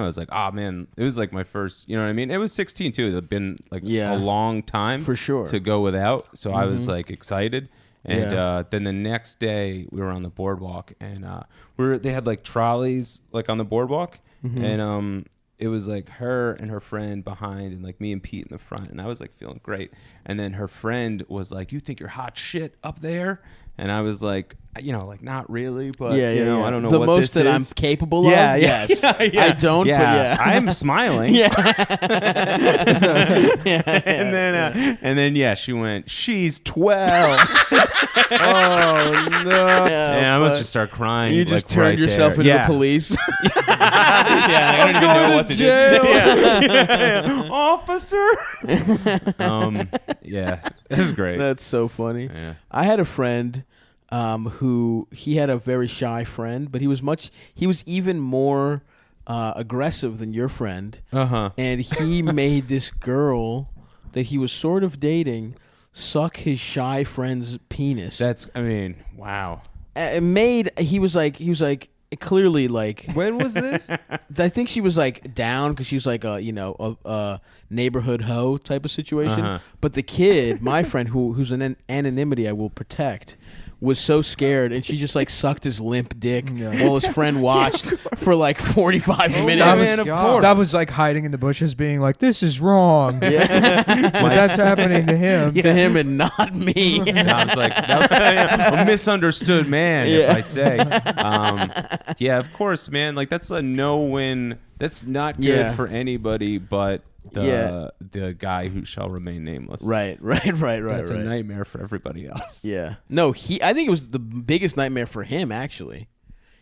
I was like, oh man, it was like my first. You know what I mean? It was 16 too. It had been like a long time for sure to go without. So I was like excited. And then the next day we were on the boardwalk and they had like trolleys like on the boardwalk and it was like her and her friend behind and like me and Pete in the front and I was like feeling great. And then her friend was like, "You think you're hot shit up there?" And I was like, like not really, but I don't know the what most this that is. I'm capable of. Yes, I don't. Yeah, but yeah, I'm smiling. Yeah, and then she went. She's 12. Oh no! Yeah, I must just start crying. You just like, turned right yourself there. into the police. I don't even know what to do. Officer. Yeah, it was great. That's so funny. Yeah. I had a friend who he had a very shy friend, but he was even more aggressive than your friend. And he made this girl that he was sort of dating suck his shy friend's penis. Wow. He was like clearly like. When was this? I think she was like down because she was like a neighborhood hoe type of situation. But the kid, my friend, who's an anonymity I will protect, was so scared, and she just like sucked his limp dick while his friend watched for like 45 minutes. Stav was like hiding in the bushes, being like, "This is wrong." Yeah, but that's happening to him. To him and not me. Stav's like a misunderstood man, if I say. Yeah, of course, man. Like that's a no-win. That's not good for anybody, but. The guy who shall remain nameless. Right. That's a nightmare for everybody else. Yeah. No, I think it was the biggest nightmare for him, actually.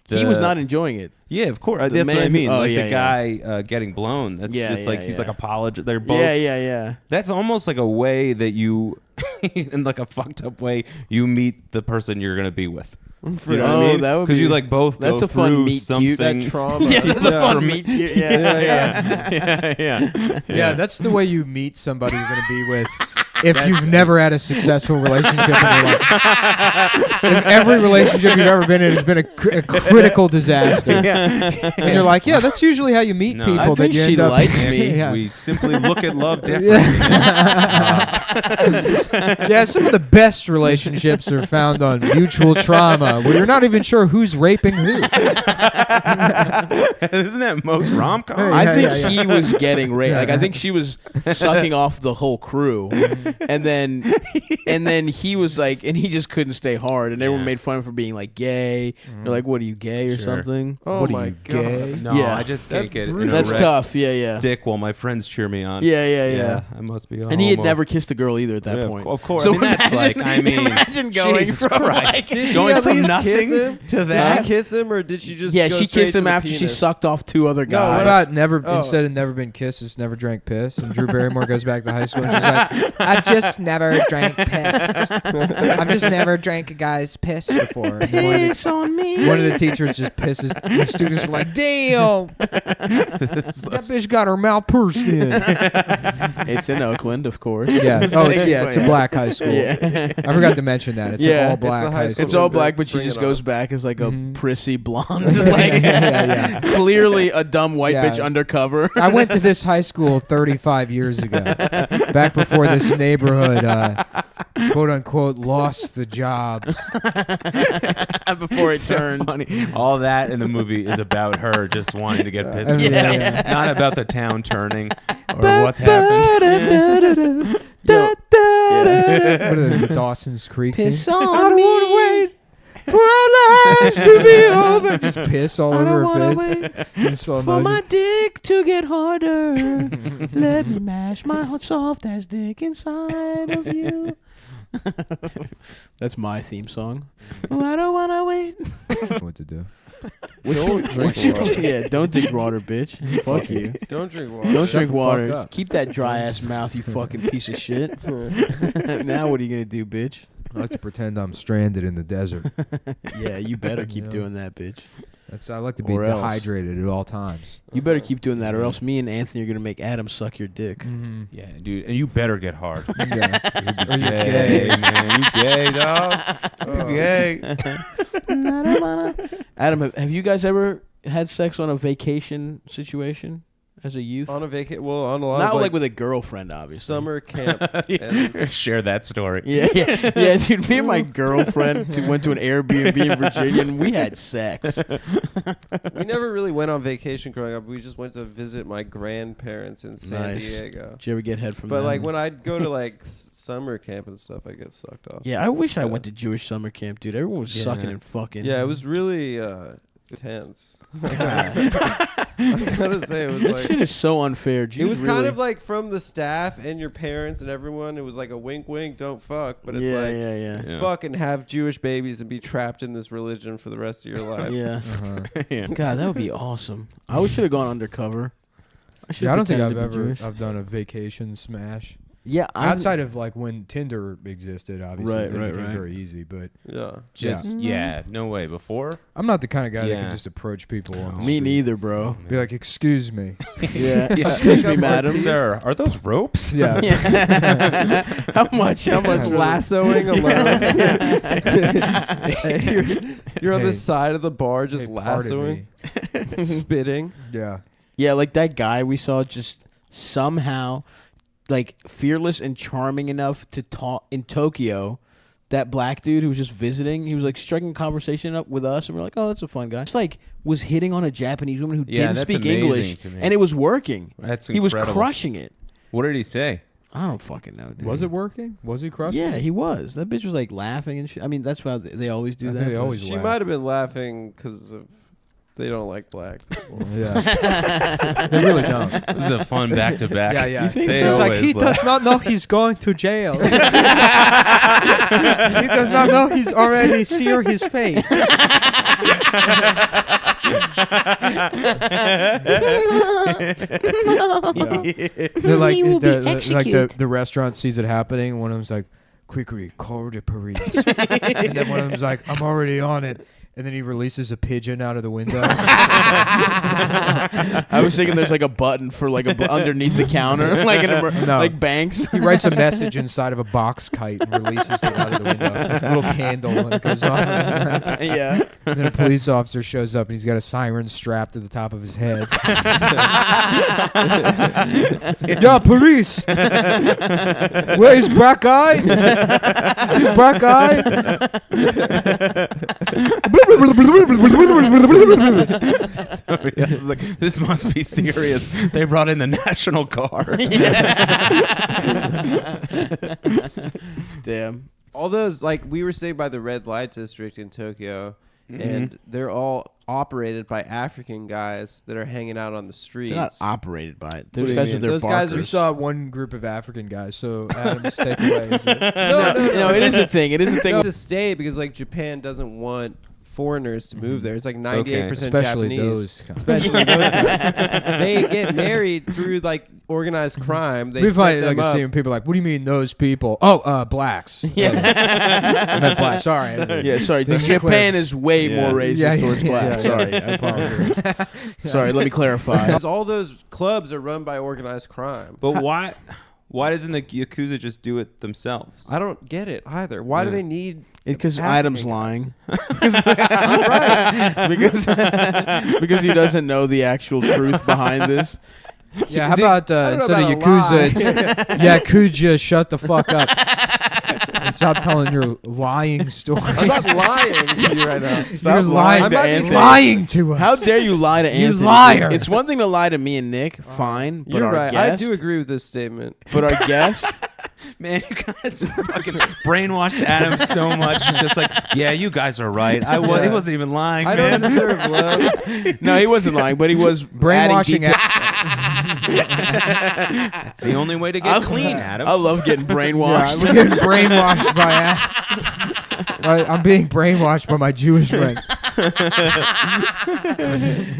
He was not enjoying it. Yeah, of course. That's what I mean. The guy getting blown. That's just like he's like apologizing. They're both. Yeah. That's almost like a way that you, in like a fucked up way, you meet the person you're gonna be with. You know what I mean? Because you like both go through fun meet something. Cute, that trauma. That's a fun meet cute. Yeah. That's the way you meet somebody you're going to be with. if you've never had a successful relationship in your life. If every relationship you've ever been in has been a critical disaster. And you're like, yeah, that's usually how you meet people. I think she likes me. Yeah. We simply look at love differently. Yeah, some of the best relationships are found on mutual trauma, where you're not even sure who's raping who. Isn't that most rom-coms? I think he was getting raped. Like I think she was sucking off the whole crew, and then he was like, and he just couldn't stay hard, and everyone made fun of him for being like gay. They're like, "What are you gay or something?" Oh what my God. Gay? No, I just can't get it. That's tough. Yeah. Dick while my friends cheer me on. Yeah. I must be. And he had never kissed a girl either at that point. Of course. So that's like, imagine going Jesus from Christ. like, going from nothing to that. Did she kiss him, or did she just? Yeah, go she straight kissed to him the after she penis? sucked off 2 other guys. No, what about instead of never been kissed, it's never drank piss? And Drew Barrymore goes back to high school and she's like, I've just never drank piss. I've just never drank a guy's piss before. It's on me. One of the teachers just pisses. The students are like, damn, that bitch got her mouth pursed in. It's in Oakland, of course. Yeah. Oh, it's a black high school. Yeah. I forgot to mention that. It's an all black high school. It's all black, but she just goes back as like a prissy blonde, like yeah. clearly a dumb white bitch undercover. I went to this high school 35 years ago, back before this neighborhood, quote unquote, lost the jobs. Before it turned. Funny. All that in the movie is about her just wanting to get pissed. Not about the town turning or what's happened. What are the Dawson's Creek? Piss thing? on I don't me. want to wait for our lives to be over. Just piss all over her face. For my dick to get harder. Let me mash my soft ass dick inside of you. That's my theme song. Oh, I don't want to wait. What to do? Don't drink water. Yeah, don't drink water, bitch. Fuck you. Don't drink water. Don't Shut drink the fuck water. up. Keep that dry ass mouth, you fucking piece of shit. Now what are you gonna do, bitch? I like to pretend I'm stranded in the desert. Yeah, you better keep doing that, bitch. I like to be Or else. dehydrated at all times. You better keep doing that, or else me and Anthony are gonna make Adam suck your dick. Mm-hmm. Yeah, dude, and you better get hard. Yeah. You gay, man. You gay, dog. You gay. Adam, have you guys ever had sex on a vacation situation as a youth? On a vacation, well, on a lot Not of like with a girlfriend, obviously. summer camp. And Share that story. Yeah, dude. Me and my girlfriend went to an Airbnb in Virginia, and we had sex. we never really went on vacation growing up. We just went to visit my grandparents in San Nice. Diego. Did you ever get head from But them? like when I'd go to like summer camp and stuff, I get sucked off. Yeah, I wish I went to Jewish summer camp, dude. Everyone was sucking and fucking. Yeah, it was really intense. I gotta say, it was That like shit is so unfair. it was kind of like from the staff and your parents and everyone. It was like a wink, wink, don't fuck. But it's yeah. fucking have Jewish babies and be trapped in this religion for the rest of your life. Yeah. Yeah. God, that would be awesome. I should have gone undercover. I don't think I've done a vacation smash. Yeah, outside of like when Tinder existed, obviously, Right, then it right, became right. very easy. But Just no way. Before? I'm not the kind of guy that Yeah. can just approch people. On the me street. neither, bro. Be like, excuse me. Yeah, excuse me, madam. Sir, are those ropes? Yeah. How much? Lassoing alone. you're on the side of the bar just pardon lassoing, spitting. Yeah. Yeah, like that guy we saw just somehow, like fearless and charming enough to talk in Tokyo. That black dude who was just visiting, he was like striking a conversation up with us, and we're like, "Oh, that's a fun guy." It's like was hitting on a Japanese woman who didn't that's speak amazing English, to me. and it was working. That's He was incredible. crushing it. What did he say? I don't fucking know, dude. Was it working? Was he crushing? Yeah, it? he was. That bitch was like laughing and shit. I mean, that's why they always do I that. think they always She laugh. might have been laughing because of they don't like black people. Yeah. They really don't. This is a fun back-to-back. Yeah. You think They so? It's like always he laugh. does not know he's going to jail. He does not know he's already seared his fate. They're like the restaurant sees it happening. And one of them's like, "Quickly, call the police." And then one of them's like, "I'm already on it." and then he releases a pigeon out of the window. I was thinking there's like a button for like underneath the counter, like like banks. He writes a message inside of a box kite and releases it out of the window. A little candle and it goes on. Yeah. And then a police officer shows up and he's got a siren strapped to the top of his head. Yeah, police. Where is black guy? Is this black guy? Like, this must be serious. They brought in the National Guard. Damn. All those, like we were saying, by the red light district in Tokyo, and they're all operated by African guys that are hanging out on the streets. They're not operated by it. Those guys are their You saw one group of African guys, so Adam's takeaway is it? No, it is a thing. It is a thing. To stay because like Japan doesn't want foreigners to move there. It's like 98% Especially Japanese. Especially those guys. They get married through like organized crime. They we set find them like up. seeing people like, what do you mean those people? Oh, blacks. Yeah. I meant blacks. Sorry. Yeah, sorry. Japan is way more racist towards blacks. Sorry, I apologize. Sorry, let me clarify. Because all those clubs are run by organized crime. But why doesn't the Yakuza just do it themselves? I don't get it either. Why do they need... Because Adam's lying. I'm right. because he doesn't know the actual truth behind this. Yeah, how about instead of Yakuza, it's Yakuza, shut the fuck up. And stop telling your lying story. I'm not lying to you right now. You're lying to Anthony. Lying to us. How dare you lie to Anthony? You liar. It's one thing to lie to me and Nick, fine. But You're our right. guest, I do agree with this statement. But our guest... Man, you guys fucking brainwashed Adam so much. It's just like, yeah, you guys are right. He wasn't even lying, I man. don't deserve love. No, he wasn't lying, but he was brainwashing. That's the only way to get clean, Adam. I love getting brainwashed. Yeah, I'm getting brainwashed by I'm being brainwashed by my Jewish friend.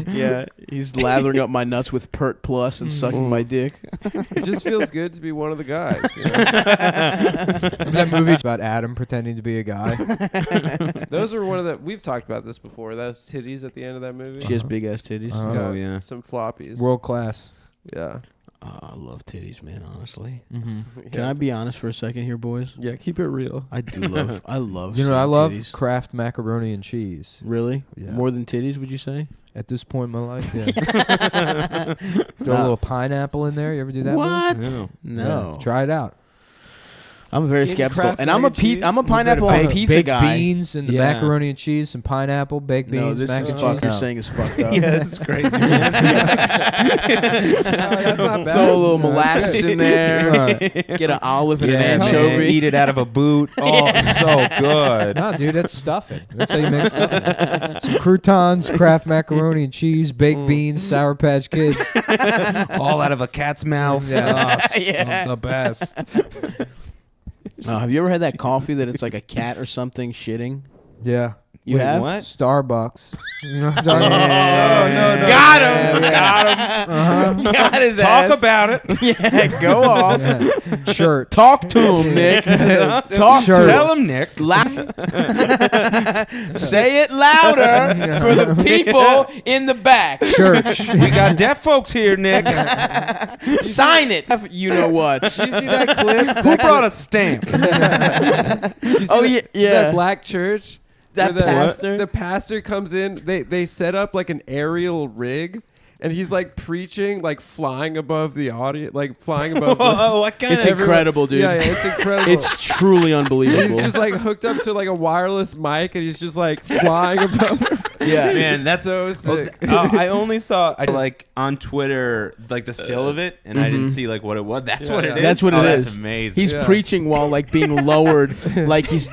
Yeah, he's lathering up my nuts with Pert Plus and sucking my dick. It just feels good to be one of the guys. You know? That movie about Adam pretending to be a guy. Those are one of the... We've talked about this before. Those titties at the end of that movie. She has big ass titties. Oh, yeah. Some floppies. World class. Yeah. I love titties, man, honestly. Mm-hmm. Can I be honest for a second here, boys? Yeah, keep it real. I do love... I love You know what I love? titties. Kraft macaroni and cheese. Really? Yeah. More than titties, would you say? At this point in my life, yeah. Throw a little pineapple in there. You ever do that? What? Move? No. Yeah. Try it out. I'm very skeptical, Kraft and I'm mac and cheese? a pineapple on pizza baked guy. beans and the macaroni and cheese, some pineapple, baked beans, No, this mac is and fuck cheese. you're No. saying is fucked up. Yeah, this is crazy, man. That's not bad. Throw a little molasses in there. Right. Get an olive and an Man, anchovy. eat it out of a boot. Oh, so good. No, dude, that's stuffing. That's how you make stuffing. Some croutons, Kraft macaroni and cheese, baked beans, Sour Patch Kids. All out of a cat's mouth. Yeah. Oh, it's the best. Have you ever had that coffee that it's like a cat or something shitting? Yeah. You have? What? Starbucks. You know what I'm talking about? No. Got him. Got him. Got his Talk ass. about it. Yeah, go off. Yeah. Shirt. Talk to him, Nick. Talk Sure. to Tell him, Nick. Say it louder for the people in the back. Church. We got deaf folks here, Nick. Sign it. You know what? Did you see that clip? Who brought a stamp? Oh, yeah. That black church? That where pastor? The pastor comes in. They set up like an aerial rig. And he's like preaching, like flying above the audience, like flying above. Whoa, what kind It's of... incredible, dude. Yeah, it's incredible. It's truly unbelievable. He's just like hooked up to like a wireless mic, and he's just like flying above. yeah. Man, that's so sick. I only saw like on Twitter like the still of it, and I didn't see like what it was. That's what it is. That's what it is. That's amazing. He's preaching while like being lowered, like he's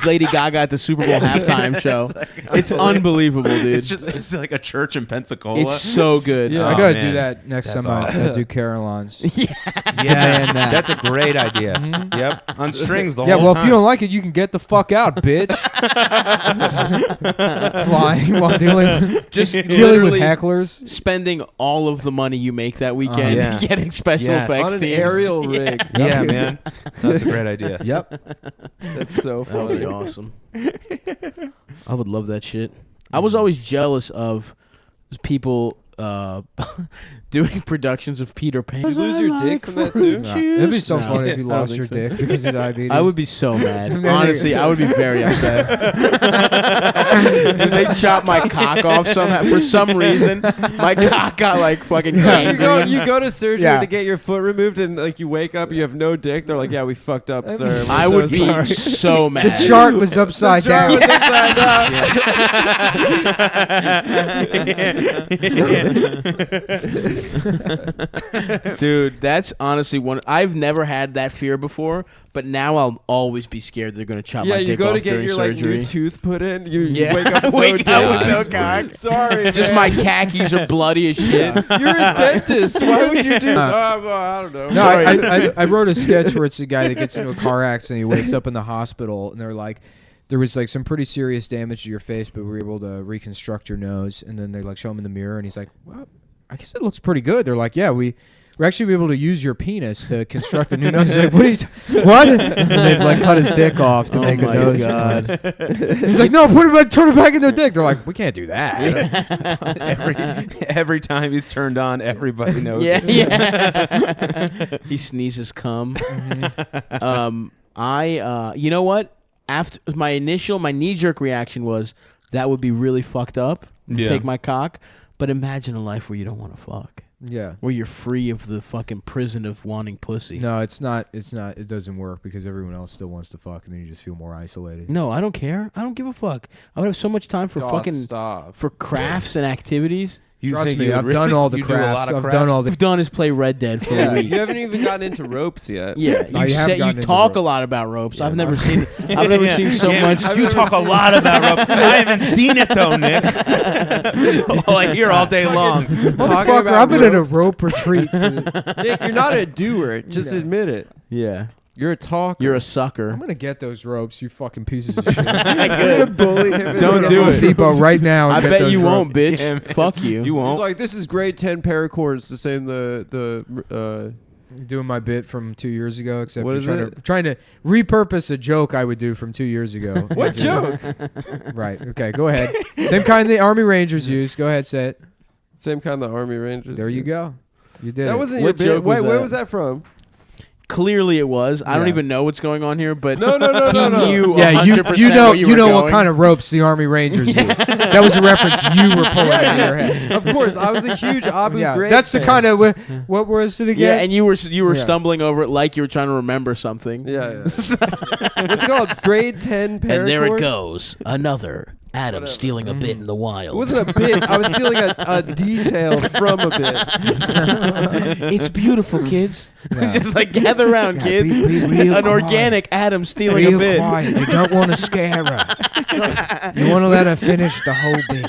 Lady Gaga at the Super Bowl halftime show. It's unbelievable, dude. It's like a church in Pensacola. It's so good. Yeah, Oh, I gotta man. do that next That's time awesome. I do Caroline's. yeah, Demand that. that's a great idea. Yep, on strings the Yeah, whole well, time. if you don't like it, you can get the fuck out, bitch. Flying while dealing with literally hecklers. spending all of the money you make that weekend Yeah. getting special Yes. effects On an teams. aerial rig. yeah, man, that's a great idea. Yep. That's so That would funny. be awesome. I would love that shit. I was always jealous of people doing productions of Peter Pan. Did you lose your dick from that too? No. It'd be so funny if you lost your dick because of diabetes. I would be so mad. Honestly, I would be very upset. If they chop my cock off somehow for some reason, my cock got like fucking gangrene. You go to surgery to get your foot removed, and like you wake up, you have no dick. They're like, "Yeah, we fucked up, sir." I would be so mad. The chart was upside down. Dude, that's honestly one. I've never had that fear before, but now I'll always be scared they're gonna chop my dick off. Yeah, you go to get during your surgery. like new tooth put in. You wake up with no cock. Sorry, just my khakis are bloody as shit. You're a dentist. Why would you do? Well, I don't know. No, I wrote a sketch where it's a guy that gets into a car accident. He wakes up in the hospital, and they're like, there was like some pretty serious damage to your face, but we were able to reconstruct your nose. And then they like show him in the mirror, and he's like, well, I guess it looks pretty good. They're like, yeah, we're actually able to use your penis to construct a new nose. He's like, what? And they've like cut his dick off to make a nose. God. He's like, no, turn it back in their dick. They're like, we can't do that. Every time he's turned on, everybody knows. Yeah. He sneezes cum. You know what? After my knee-jerk reaction was that would be really fucked up. Take my cock. But imagine a life where you don't want to fuck. Yeah. Where you're free of the fucking prison of wanting pussy. No, it's not. It doesn't work because everyone else still wants to fuck, and then you just feel more isolated. No, I don't care. I don't give a fuck. I would have so much time for for crafts and activities. Trust me, I've done all the crafts. I've done all the. I've done is play Red Dead for a week. You haven't even gotten into ropes yet. Yeah, you talk a lot about ropes. I've never seen. I've never seen so much. You talk a lot about ropes. I haven't seen it though, Nick. All I hear all day long. Motherfucker, I've been in a rope retreat. Nick, you're not a doer. Just admit it. Yeah. You're a talker. You're a sucker. I'm gonna get those ropes, you fucking pieces of shit. I'm gonna bully him. Don't do it, Depot, right now. I bet you won't, bitch. Yeah, fuck you. You won't. He's like, this is grade 10 paracords to same the doing my bit from 2 years ago, except what is trying to repurpose a joke I would do from 2 years ago. What joke? Right. Okay. Go ahead. Same kind the Army Rangers use. Go ahead. Say it. Same kind the Army Rangers. There you go. You did. That wasn't your bit. Wait, where was that from? Clearly it was. I don't even know what's going on here, but no. Yeah, you know what kind of ropes the Army Rangers use. That was a reference you were pulling out of your head. Of course, I was a huge Abu Ghraib that's fan. the kind of what was it again? Yeah, and you were stumbling over it like you were trying to remember something. Yeah. What's it called? Grade 10 paracord? And there it goes. Another Adam stealing a bit in the wild. It wasn't a bit. I was stealing a detail from a bit. It's beautiful, kids. Yeah. Just like gather around, kids. Be real An quiet. Organic Adam stealing real a bit. Quiet. You don't want to scare her. You want to let her finish the whole bit.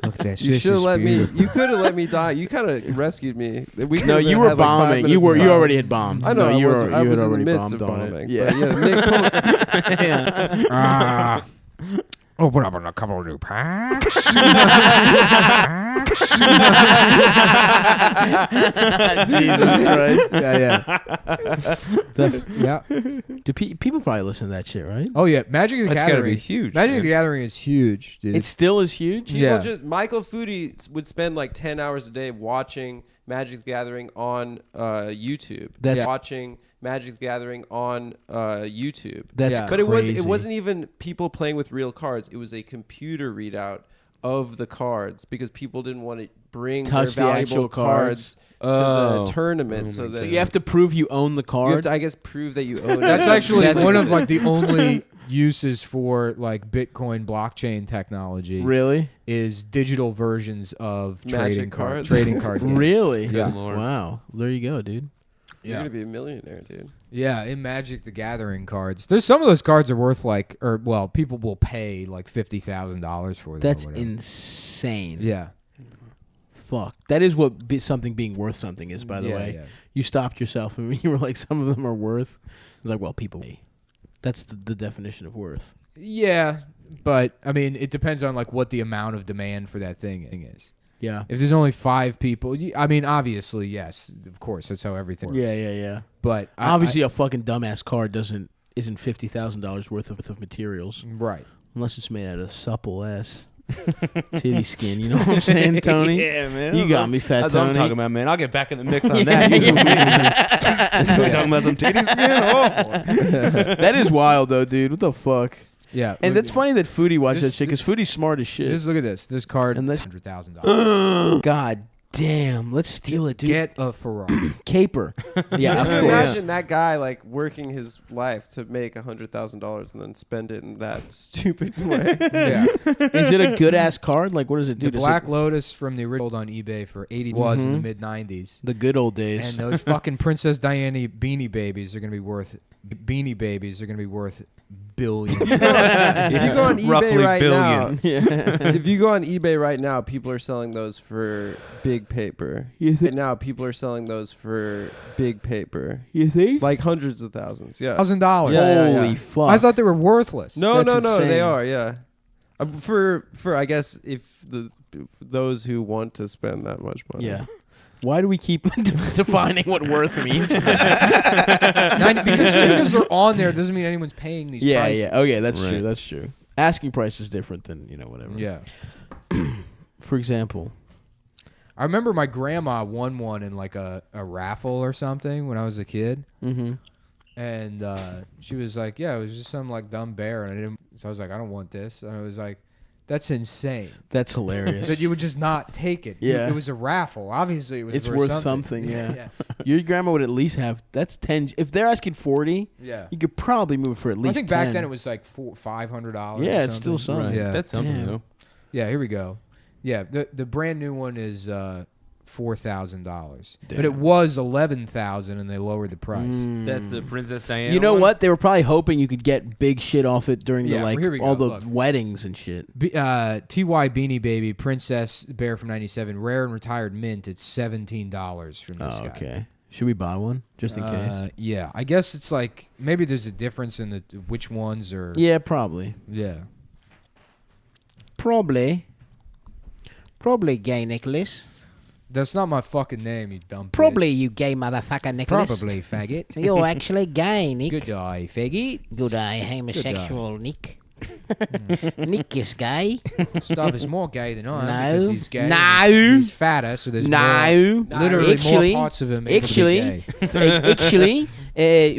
Look, that you should have let me. You could have let me die. You kind of rescued me. No, you were bombing. Like you already had bombed. I know. No, I was in the already midst of bombed bombing. Yeah. Yeah. Open up on a couple of new packs. Jesus Christ. Yeah. Do people probably listen to that shit, right? Oh yeah, Magic the Gathering. That's gotta be huge. Magic the Gathering is huge, dude. It still is huge. Michael Foodie would spend like 10 hours a day watching Magic the Gathering on YouTube. Watching Magic the Gathering on YouTube. That's but crazy. it wasn't even people playing with real cards. It was a computer readout of the cards because people didn't want to bring their valuable cards to the tournament. So you have to prove you own the card. You have to, I guess, prove that you own it. That's actually one of like the only uses for like Bitcoin blockchain technology. Really? Is digital versions of Magic trading card games. Really? Yeah. Wow. There you go, dude. You're gonna be a millionaire, dude. Yeah, in Magic the Gathering cards, there's some of those cards are worth like, people will pay like $50,000 for them. That's insane. Yeah. Fuck. That is what something being worth something is. By the way, you stopped yourself and you were like, some of them are worth. It's like, well, people pay. That's the definition of worth. Yeah, but I mean, it depends on like what the amount of demand for that thing is. Yeah. If there's only 5 people, I mean, obviously, yes, of course, that's how everything works. Yeah. But obviously, a fucking dumbass card isn't $50,000 worth of materials. Right. unless it's made out of supple ass titty skin. You know what I'm saying, Tony? Yeah, man. You got me, fat That's Tony. what I'm talking about, man. I'll get back in the mix on that. You talking about some titty skin? Oh, that is wild, though, dude. What the fuck? Yeah, and that's funny that Foodie watched that shit because Foodie's smart as shit. Look at this. This card, and $100,000. God damn, let's steal it, dude. Get a Ferrari. Caper. Yeah, of course. Imagine that guy like working his life to make $100,000 and then spend it in that stupid way. Yeah. Is it a good ass card? Like, what does it do? The Black Lotus from the original on eBay for $80 was in the mid '90s. The good old days. And those fucking Princess Diana beanie babies are gonna be worth billions. If you go on eBay right billions. now, if you go on eBay right now, people are selling those for big paper. Right now, people are selling those for big paper. You think? Like hundreds of thousands. Yeah. $1,000. Yeah. Holy fuck! I thought they were worthless. No, That's no, insane. they are. Yeah. For I guess if for those who want to spend that much money. Yeah. Why do we keep defining what worth means? Because just because they're on there doesn't mean anyone's paying these prices. Yeah. Okay, that's true. That's true. Asking price is different than whatever. Yeah. For example, I remember my grandma won one in like a raffle or something when I was a kid. Mm-hmm. And she was like, yeah, it was just some like dumb bear. And so I was like, I don't want this. And I was like, that's insane. That's hilarious. That you would just not take it. Yeah. It was a raffle. Obviously, it was worth something. Yeah. Your grandma would at least have, that's 10. If they're asking 40, you could probably move it for at least I think 10. back then it was like $500. Yeah, it's still something. Right. Yeah. That's something, though. Yeah, here we go. Yeah, the brand new one is $4,000, but it was $11,000, and they lowered the price. That's the Princess Diana. You know one? what? They were probably hoping you could get big shit off it during Yeah, the here we all go. the Look. weddings and shit. TY Beanie Baby Princess Bear from '97, rare and retired mint. It's $17 from this guy. Okay. Should we buy one just in case? Yeah, I guess it's like maybe there's a difference in which ones are. Yeah, probably. Yeah. Probably, gay Nicholas. That's not my fucking name, you dumb bitch. Probably, you gay motherfucker, Nicholas. Probably, faggot. You're actually gay, Nick. Good eye, faggot. Good eye, homosexual Nick. Nick is gay. Stuff is more gay than I am No. because he's gay. No. He's fatter, so there's No. literally Actually- more parts of him able to be gay. Actually,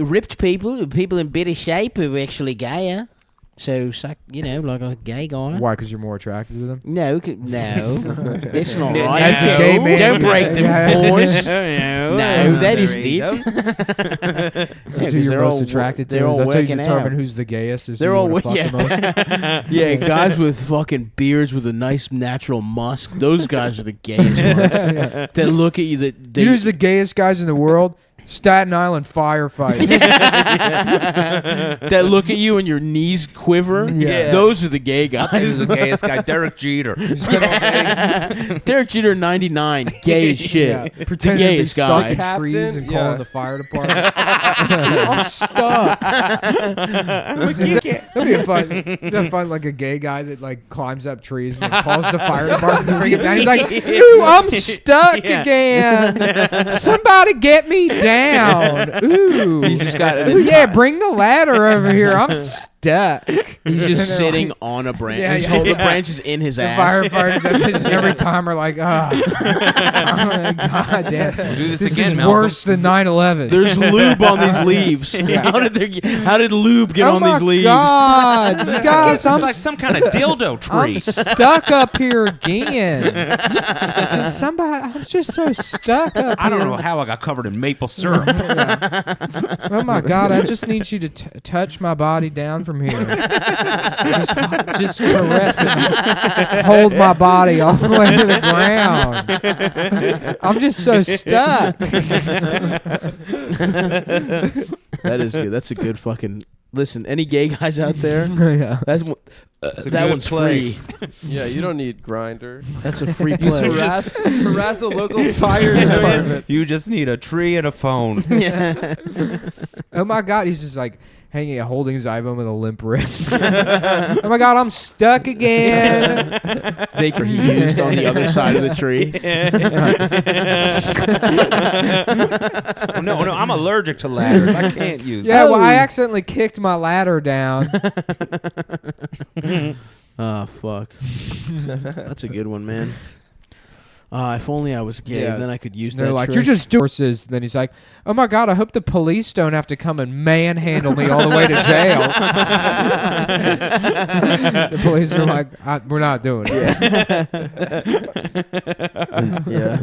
ripped people in better shape are actually gayer. So, like a gay guy. Why? Because you're more attracted to them? No, that's not No. right. As a gay man, Don't break the voice. No, that is There you it. That's who you're most attracted to. They're all That's how you working determine out. who's the gayest. Or They're all fuck the most? yeah, guys with fucking beards with a nice natural musk. Those guys are the gayest ones. That look at you. You know who's the gayest guys in the world? Staten Island firefighters. that look at you and your knees quiver. Yeah. Those are the gay guys. This is the gayest guy, Derek Jeter. Derek Jeter 99, gay as shit. Yeah, The pretending to be gayest stuck guy. in trees and calling Yeah. the fire department. I'm stuck. That'd be a fun. Is that fun? Like a gay guy that like climbs up trees and then calls the fire department to bring him down. He's like, "Ooh, I'm stuck again. Somebody get me down. Ooh, He's just got Ooh, yeah, bring the ladder over here. I'm stuck." He's just sitting on a branch. Yeah, His yeah, whole the yeah. branch is in his The ass. firefighters just every time are like, God damn. We'll do this This again, is Malcolm. worse than 9/11. There's lube on these leaves. How did lube get on these leaves? God, you guys, It's I'm like some kind of dildo I'm tree. stuck up here again. I'm just so stuck up I don't here. know how I got covered in maple syrup. Oh my God, I just need you to touch my body down from here. just caress it. Hold my body all the way to the ground. I'm just so stuck. That is good. That's a good fucking. Listen, any gay guys out there? Yeah. That's a that good one's play. free. Yeah, you don't need Grindr. That's a free Just play. harass a local fire department. You just need a tree and a phone. Oh my God, he's just like holding his iPhone with a limp wrist. Oh my God, I'm stuck again. Baker he used on the other side of the tree. No, I'm allergic to ladders. I can't use Yeah, them. well, I accidentally kicked my ladder down. Oh, fuck. That's a good one, man. If only I was gay, then I could use that. They're like, trick. you're just doing horses. Then he's like, oh my God, I hope the police don't have to come and manhandle me all the way to jail. The police are like, we're not doing it. Yeah.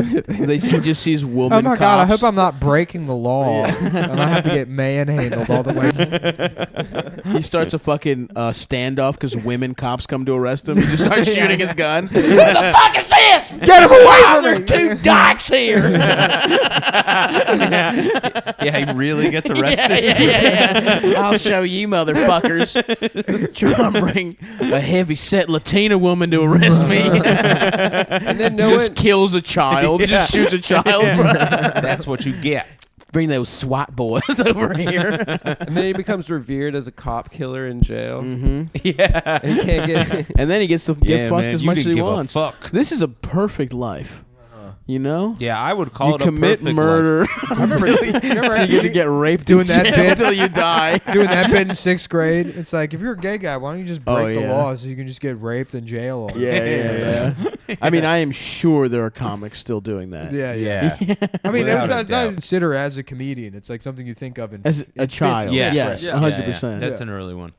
He just sees woman Oh my cops. God, I hope I'm not breaking the law and I have to get manhandled all the way. He starts a fucking standoff because women cops come to arrest him. He just starts shooting his gun. What the fuck is this? Get him away Wow, from there me! are 2 dykes here. Yeah, he really gets arrested. Yeah. I'll show you, motherfuckers. Try to bring a heavy-set Latina woman to arrest me. And then just kills a child. Just shoots a child. That's what you get. Bring those SWAT boys over here. And then he becomes revered as a cop killer in jail. Mm-hmm. Yeah. And he can't get. And then he gets to get fucked as much as he give wants. A fuck. This is a perfect life. You know? Yeah, I would call you it a commit perfect murder. life. I remember You're gonna get raped doing that bit until you die. Doing that bit in 6th grade. It's like, if you're a gay guy, why don't you just break the yeah. law so you can just get raped in jail? Yeah. I mean, I am sure there are comics still doing that. Yeah. I mean, Without it's a not doubt. consider as a comedian. It's like something you think of As a child. Yeah. Yes, Yeah. 100%. That's an early one.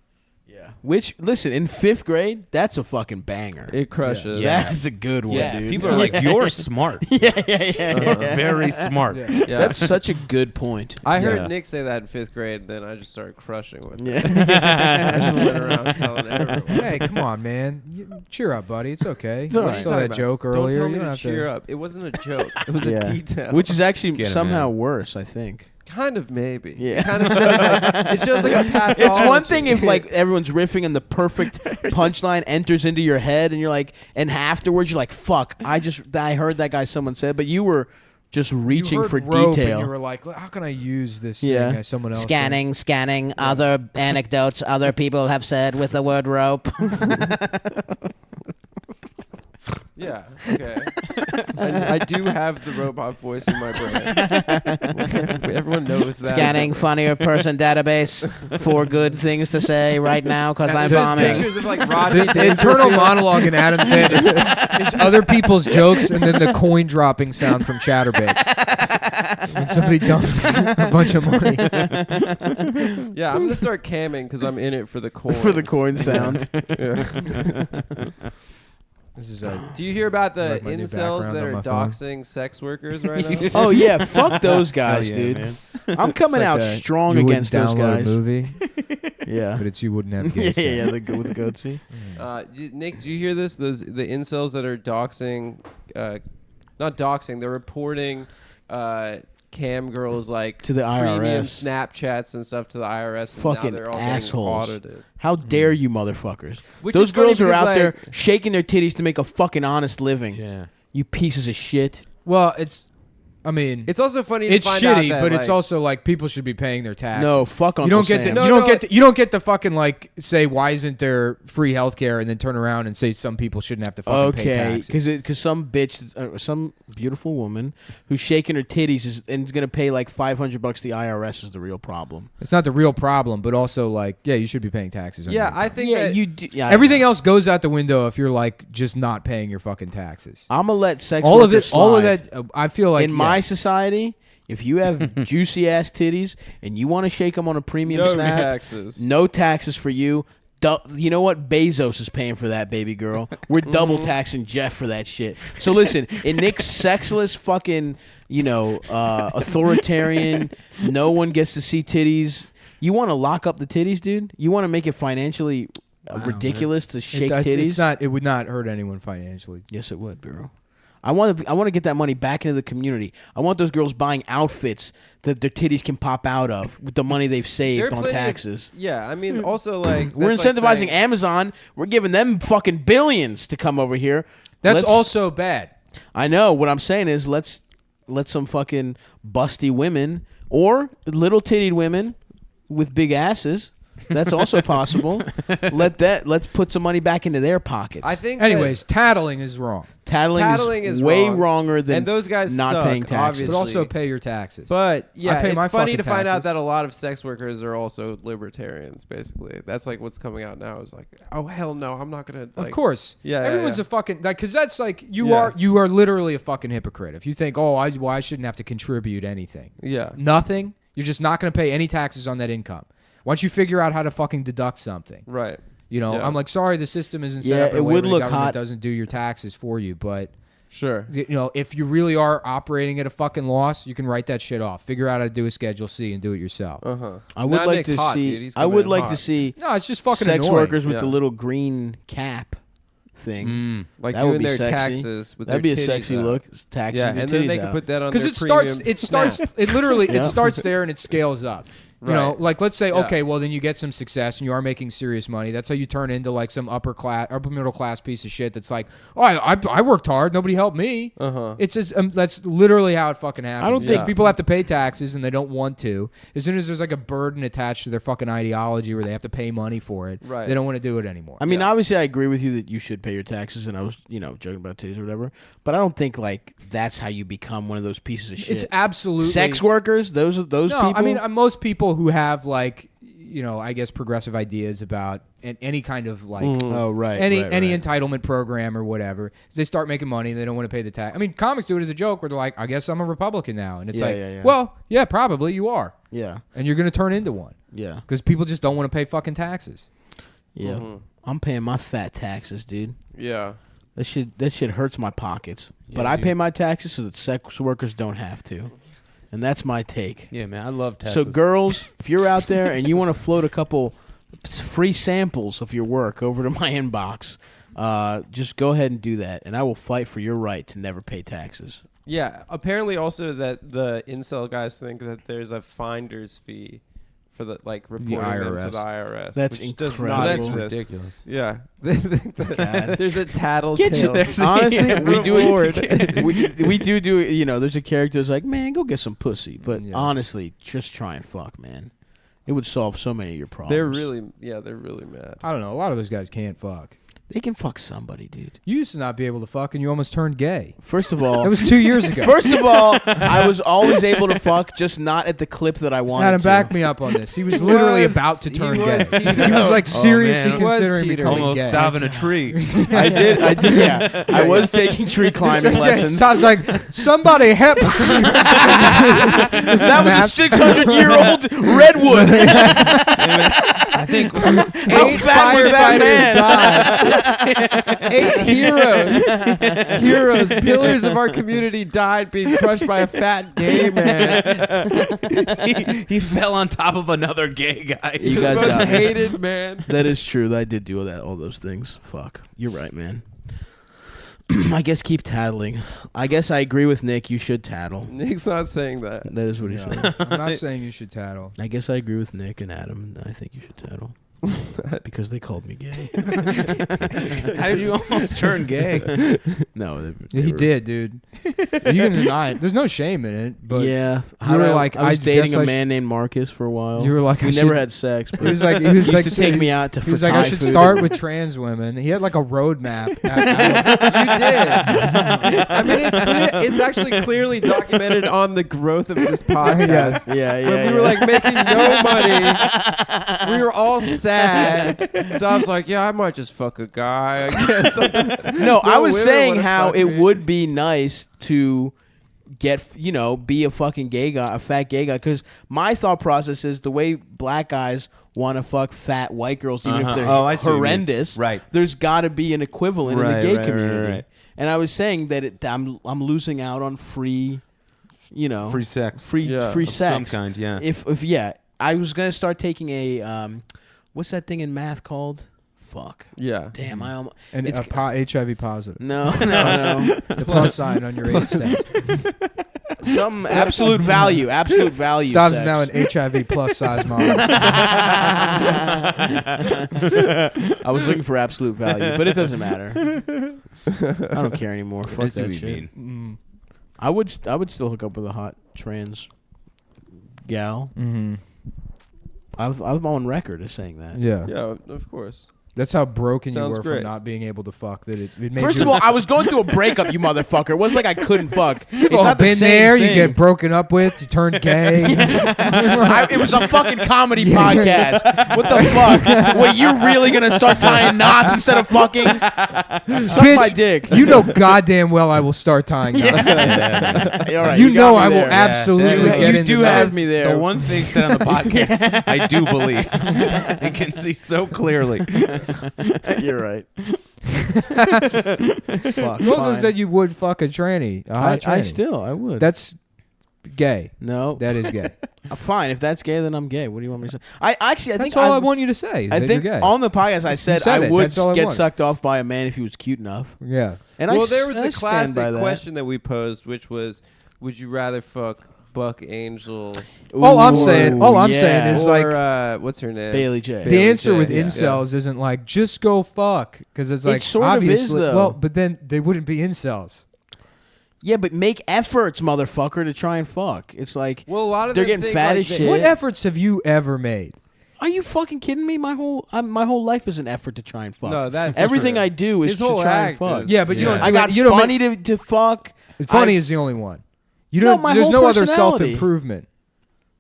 Which, listen, in 5th grade, that's a fucking banger. It crushes. Yeah. That's a good one, Yeah, dude. people are like, you're smart. Yeah. Very smart. Yeah. That's such a good point. I heard Yeah. Nick say that in 5th grade, then I just started crushing with it. Yeah. I just went around telling everyone. Hey, come on, man. Cheer up, buddy. It's okay. It's all You right. saw that joke Don't earlier. tell You me don't to have cheer up. It wasn't a joke. It was a detail. Which is actually Get him, somehow man. worse, I think. kind of maybe. Yeah. It kind of shows like, it shows like a pathology. It's one thing if like everyone's riffing and the perfect punchline enters into your head and you're like, and afterwards you're like, fuck, I heard that guy someone said, but you were just reaching for rope detail. And you were like, how can I use this Yeah. thing as someone else? Scanning other anecdotes other people have said with the word rope. Yeah. Okay. I do have the robot voice in my brain. Everyone knows that. Scanning funnier person database for good things to say right now because I'm There's bombing. pictures of like Rodney The internal monologue in Adam's head is other people's jokes and then the coin dropping sound from Chatterbait. When somebody dumped a bunch of money. Yeah, I'm gonna start camming because I'm in it for the coins. For the coin sound. This is Do you hear about the Like my new incels background that on are my phone. doxing sex workers right now? Oh yeah, fuck those guys, yeah, dude. man. I'm coming out strong you against wouldn't those download guys. a movie, Yeah. but it's you wouldn't have Yeah, gay yeah, sex. with the goatsy. Nick, do you hear this? The incels that are doxing, not doxing, they're reporting cam girls like To the premium IRS. Snapchats and stuff to the IRS. And Fucking now they're all assholes. getting audited. How dare you, motherfuckers? Which Those is funny girls are because, out there like- shaking their titties to make a fucking honest living. Yeah. You pieces of shit. Well, I mean, It's also funny to it's find out shitty, that, but it's like- also like people should be paying their taxes. No, fuck Uncle you don't get Sam. to you don't get to fucking like say why isn't there free healthcare and then turn around and say some people shouldn't have to fucking pay Okay, taxes. because some bitch, some beautiful woman who's shaking her titties is gonna pay like $500 to the IRS is the real problem. It's not the real problem, but also like yeah, you should be paying taxes. on Yeah, your I income. think Yeah, that you. Yeah, Everything else goes out the window if you're like just not paying your fucking taxes. I'm gonna let sex. All of workers it, all of slide. that. I feel like in my society, if you have juicy ass titties and you want to shake them on a premium no snap, taxes. no taxes for you. You know what? Bezos is paying for that, baby girl. We're double taxing Jeff for that shit. So listen, in Nick's sexless fucking, authoritarian, no one gets to see titties. You want to lock up the titties, dude? You want to make it financially ridiculous to shake titties? It's not. It would not hurt anyone financially. Yes, it would, bro. I want to get that money back into the community. I want those girls buying outfits that their titties can pop out of with the money they've saved There are on plenty of- taxes. Yeah, I mean, also like We're that's like incentivizing saying- Amazon. We're giving them fucking billions to come over here. That's Let's- also bad. I know. What I'm saying is let's let some fucking busty women or little tittied women with big asses That's also possible. Let's put some money back into their pockets. I think. Anyways, tattling is wrong. Tattling is way wronger than and those guys not suck, paying taxes. obviously. But also pay your taxes. But yeah, pay my it's funny fucking to find out taxes. that a lot of sex workers are also libertarians. Basically, that's like what's coming out now. Is like, oh hell no, I'm not gonna. Like, of course, yeah. Everyone's a fucking because that's like you are literally a fucking hypocrite if you think I shouldn't have to contribute anything. Yeah, nothing. You're just not gonna pay any taxes on that income. Once you figure out how to fucking deduct something, right? You know, I'm like, sorry, the system isn't set up. It would look the government hot. doesn't do your taxes for you, but. Sure. You know, if you really are operating at a fucking loss, you can write that shit off. Figure out how to do a Schedule C and do it yourself. I would like to see. I would like to see. No, it's just fucking sex annoying. workers with the little green cap thing. Like that doing would be their sexy. Taxes with That'd their be a sexy out. look. Taxes. Yeah, and then they can put that on because their it starts. It literally it starts there and it scales up. You know, Right. like let's say, okay, well then you get some success and you are making serious money. That's how you turn into like some upper middle class piece of shit. That's like, oh, I worked hard, nobody helped me. It's just that's literally how it fucking happens. I don't think people have to pay taxes and they don't want to. As soon as there's like a burden attached to their fucking ideology where they have to pay money for it, they don't want to do it anymore. I mean, obviously, I agree with you that you should pay your taxes, and I was, joking about titties or whatever. But I don't think like that's how you become one of those pieces of shit. It's absolutely sex workers. Those people. I mean, most people who have like, I guess progressive ideas about any kind of like any entitlement program or whatever, is they start making money and they don't want to pay the tax. I mean, comics do it as a joke where they're like, I guess I'm a Republican now, and it's well, yeah, probably you are. Yeah, and you're gonna turn into one. Yeah, because people just don't want to pay fucking taxes. Yeah, I'm paying my fat taxes, dude. Yeah. That shit hurts my pockets. But I pay my taxes so that sex workers don't have to. And that's my take. Yeah, man, I love taxes. So girls, if you're out there and you want to float a couple free samples of your work over to my inbox, just go ahead and do that. And I will fight for your right to never pay taxes. Yeah, apparently also that the incel guys think that there's a finder's fee for reporting them to the IRS. That's which incredible. Does not That's exist. ridiculous. Yeah. There's a tattletale. Honestly, we do. There's a character that's like, man, go get some pussy. But honestly, just try and fuck, man. It would solve so many of your problems. They're really mad. I don't know. A lot of those guys can't fuck. They can fuck somebody, dude. You used to not be able to fuck, and you almost turned gay. First of all, it was 2 years ago. First of all, I was always able to fuck, just not at the clip that I wanted. Adam, to. back me up on this. He was literally about to turn gay. He was like seriously considering becoming almost gay. stopping a tree. I did. Yeah, I was taking tree climbing lessons. Sounds like somebody help. That was a 600-year-old redwood. I think 8 firefighters died. 8 heroes, pillars of our community died being crushed by a fat gay man. he fell on top of another gay guy. You guys Most got me. hated man. That is true. I did do all those things. Fuck. You're right, man. I guess keep tattling. I guess I agree with Nick. You should tattle. Nick's not saying that. That is what he said. I'm not saying you should tattle. I guess I agree with Nick and Adam. I think you should tattle. Because they called me gay. How did you almost turn gay? No, He did, dude. You can deny it. There's no shame in it. But yeah, you were like, I was dating a guess man named Marcus for a while. You were like, we never had sex. But he was like, used to take me out to. He was like, I should start with trans women. He had like a roadmap. You did. I mean, it's actually clearly documented on the growth of this podcast. Yeah. When we were like making no money, we were all sad. So I was like, yeah, I might just fuck a guy, I guess. No, I was saying wanna how fuck it me. would be nice to get, be a fucking gay guy, a fat gay guy. Because my thought process is the way black guys want to fuck fat white girls, even if they're horrendous. Right. There's got to be an equivalent in the gay community. Right. And I was saying that I'm losing out on free, free sex, free sex some kind. Yeah. If I was gonna start taking a what's that thing in math called? Fuck. Yeah. Damn, I almost. And HIV positive. No. The plus sign on your AIDS test. Some absolute value. Stops sex. is now an HIV plus size model. I was looking for absolute value, but it doesn't matter. I don't care anymore. Fuck that shit. I would still hook up with a hot trans gal. Mm-hmm. I'm on record as saying that. Yeah. Yeah, of course. That's how broken Sounds you were great. from not being able to fuck. That it made First you... of all, I was going through a breakup, you motherfucker. It wasn't like I couldn't fuck. It's all not the been same there. thing. You get broken up with. You turn gay. It was a fucking comedy podcast. What the fuck? What, you really gonna start tying knots instead of fucking? Suck Bitch, my dick. You know goddamn well I will start tying knots. All right, you know got me I will there. absolutely Yeah, get you into do that. have me there. The one thing said on the podcast, I do believe and can see so clearly. You're right. Fuck, You also fine. said you would fuck a tranny. A hot tranny. I would. That's gay. no. That is gay. Fine. If that's gay, then I'm gay. What do you want me to say? I think That's all I want you to say. Is I that think you're gay. on the podcast I said said I it. would That's all I get want. sucked off by a man if he was cute enough. Yeah. And Well, there was I the stand classic by that. question that we posed, which was, would you rather fuck Buck Angel All I'm saying is or like what's her name? Bailey J. the Bailey answer J, with yeah. incels isn't like just go fuck because it's like sort of is, obviously though. well, but then they wouldn't be incels. Yeah, but make efforts, motherfucker, to try and fuck. It's like, Well, a lot of they're them getting think, fat like, as they- shit. What efforts have you ever made? Are you fucking kidding me? My whole life is an effort to try and fuck. No, that's everything true. I do is His to whole try and act fuck. is- Yeah, but you Yeah. don't. I do got it, you don't funny to fuck. Funny is the only one. You No, don't. my There's whole no other personality. self-improvement.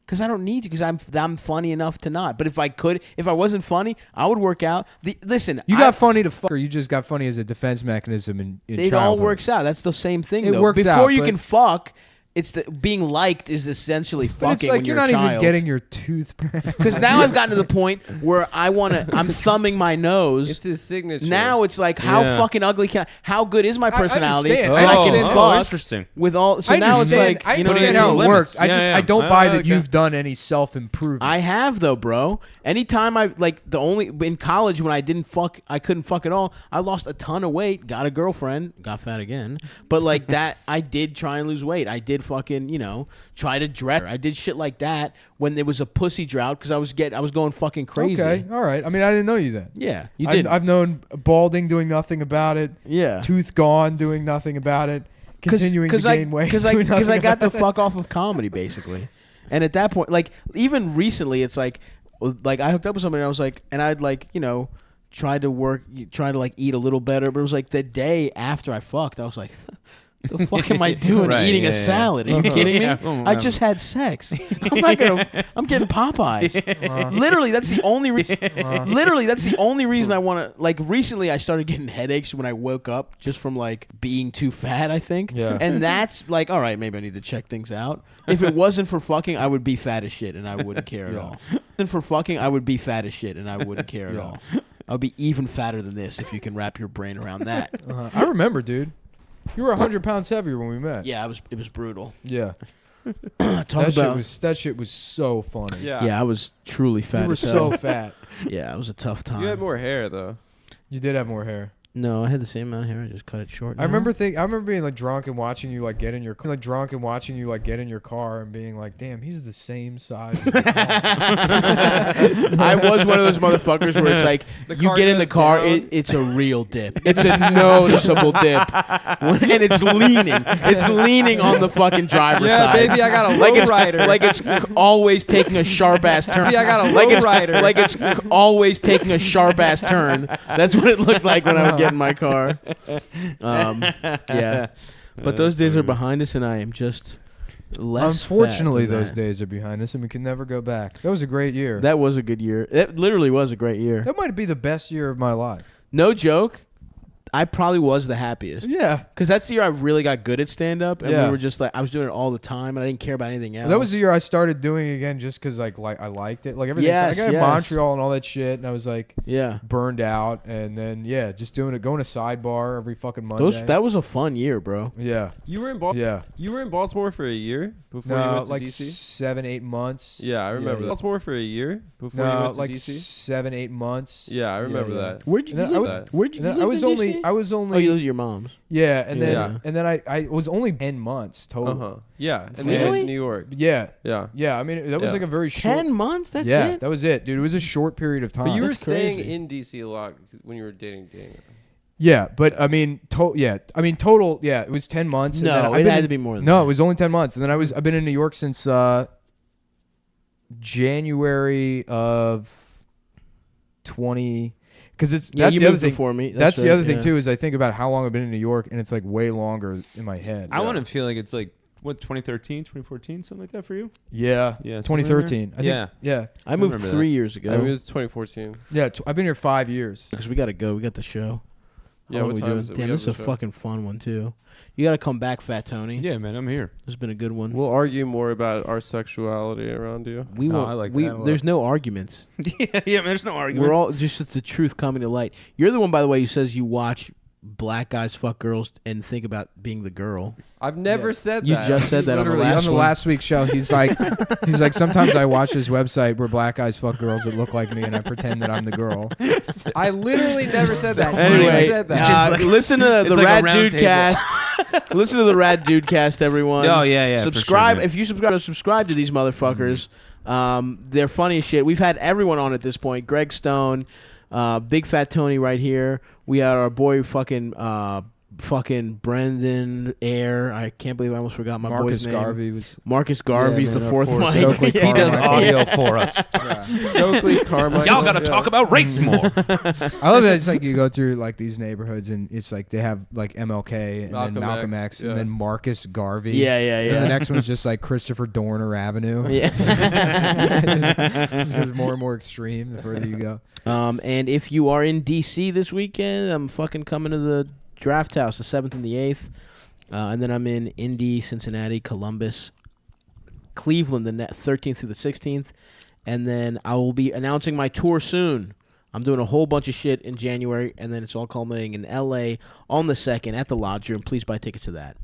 Because I don't need to. Because I'm funny enough to not. But if I wasn't funny, I would work out. Listen, You got funny to fuck, or you just got funny as a defense mechanism in It childhood. all works out. That's the same thing. It though. works Before out, you but- can fuck, it's being liked is essentially fucking. But it's like when you're you're not a child. even getting your tooth. Because now I've gotten to the point where I'm thumbing my nose. It's his signature. Now it's like, how Yeah. fucking ugly can how good is my personality? understand. And I I can understand. fuck Interesting. with all. So I now it's understand. like, I you know what understand I how mean? it works. Limits. I Yeah. don't buy that like you've that. done any self-improvement. I have though, bro. Anytime I in college when I couldn't fuck at all. I lost a ton of weight, got a girlfriend, got fat again. But like that, I did try and lose weight. I did fucking try to dress. I did shit like that when there was a pussy drought because I was going fucking crazy. Okay, all right. I mean, I didn't know you then. Yeah, you did. I've known balding, doing nothing about it. Yeah. Tooth gone, doing nothing about it. Continuing to gain weight. Because doing I nothing got the about it. fuck off of comedy basically, and at that point, like even recently, it's like I hooked up with somebody and I was like, and I'd try to like eat a little better, but it was like the day after I fucked, I was like, the fuck am I doing Right, eating yeah, a yeah. salad? Are you kidding Yeah, me? I just had sex. I'm getting Popeyes. Literally, that's the only reason. Literally, that's the only reason I want to. Like recently, I started getting headaches when I woke up just from like being too fat. I think. Yeah. And that's like, all right, maybe I need to check things out. If it wasn't for fucking, I would be fat as shit, and I wouldn't care at all. If it wasn't for fucking, I would be fat as shit, and I wouldn't care at all. I would be even fatter than this if you can wrap your brain around that. I remember, dude. You were 100 pounds heavier when we met. Yeah, it was brutal. Yeah. Talk about That shit was so funny. yeah, I was truly fat. You were as hell. so fat. Yeah, it was a tough time. You had more hair though. You did have more hair. No, I had the same amount of hair. I just cut it short. I remember being like drunk and watching you like get in your car and being like, damn, he's the same size as the car. I was one of those motherfuckers where it's like The you car get in the goes car, down. it's a real dip. It's a noticeable dip, and it's leaning. It's leaning on the fucking driver's Yeah, side. baby, I got a like it's lowrider. like it's always taking a sharp ass turn. Baby, I got a like it's lowrider. like it's always taking a sharp ass turn. That's what it looked like when I would get in my car. Yeah, but those days are behind us, and I am just less. Unfortunately, fat than those that. days are behind us, and we can never go back. That was a great year. That was a good year. It literally was a great year. That might be the best year of my life. No joke. I probably was the happiest. Yeah. Because that's the year I really got good at stand-up, and Yeah. we were just like, I was doing it all the time, and I didn't care about anything else. That was the year I started doing it again just because like I liked it. Like everything. Yes, I got in yes. Montreal and all that shit, and I was like Yeah. burned out. And then, yeah, just going to Sidebar every fucking Monday. That was a fun year, bro. Yeah. You were in Yeah. You were in Baltimore for a year before you No, went to like DC. 7-8 months. Yeah, I remember that. yeah. Baltimore for a year before you No, went to like DC. 7-8 months. Yeah, I remember yeah. that. Where'd you, And then you I lived- where'd you, And then you I lived was in only DC? I was only Oh, you lived at your mom's. yeah, and then Yeah. and then I was only 10 months total. Uh huh. Yeah, and then Really? it's New York. Yeah. Yeah. Yeah, I mean that was Yeah. like a very short 10 months? That's yeah, it? that was it, dude. It was a short period of time. But you were That's staying crazy. in DC a lot when you were dating Dana. Yeah, but I mean, total. Yeah, it was 10 months. No, and then it I've been had in- to be more than No, that. it was only 10 months, and then I've been in New York since January of 20. Because that's you the other moved thing before me. That's the other thing too. Is I think about how long I've been in New York, and it's like way longer in my head. I want to feel like it's like. What, 2013, 2014, something like that for you? Yeah. 2013. I think, yeah. I moved 3 years ago. I mean, it was 2014. Yeah, I've been here 5 years. Because we got to go. We got the show. Yeah, what time is it? Damn, this is a fucking fun one, too. You got to come back, Fat Tony. Yeah, man, I'm here. This has been a good one. We'll argue more about our sexuality around you. We won't. I like that a lot. There's no arguments. yeah, there's no arguments. We're all just the truth coming to light. You're the one, by the way, who says you watch black guys fuck girls and think about being the girl. I've never said You that. just said that Literally, on the last week's show. He's like, sometimes I watch this website where black guys fuck girls that look like me, and I pretend that I'm the girl. I literally never said that. Anyway, You said that. Listen to the like Rad a round Dude Cast. Listen to the Rad Dude Cast, everyone. Oh, yeah, Subscribe. for sure, If you subscribe to these motherfuckers. They're funny as shit. We've had everyone on at this point. Greg Stone, Big Fat Tony right here. We had our boy fucking Brendan Air. I can't believe I almost forgot my boy's name. Marcus Garvey's the fourth mic. He does audio for us. Stokely Carmichael. Y'all got to talk about race more. I love it. It's like you go through like these neighborhoods, and it's like they have like MLK and then Malcolm X and then Marcus Garvey. Yeah. And the next one's just like Christopher Dorner Avenue. Yeah. It's more and more extreme the further you go. And if you are in DC this weekend, I'm fucking coming to the Draft House, the 7th and the 8th. And then I'm in Indy, Cincinnati, Columbus, Cleveland, the 13th through the 16th. And then I will be announcing my tour soon. I'm doing a whole bunch of shit in January, and then it's all culminating in L.A. on the 2nd at the Lodge Room. Please buy tickets to that.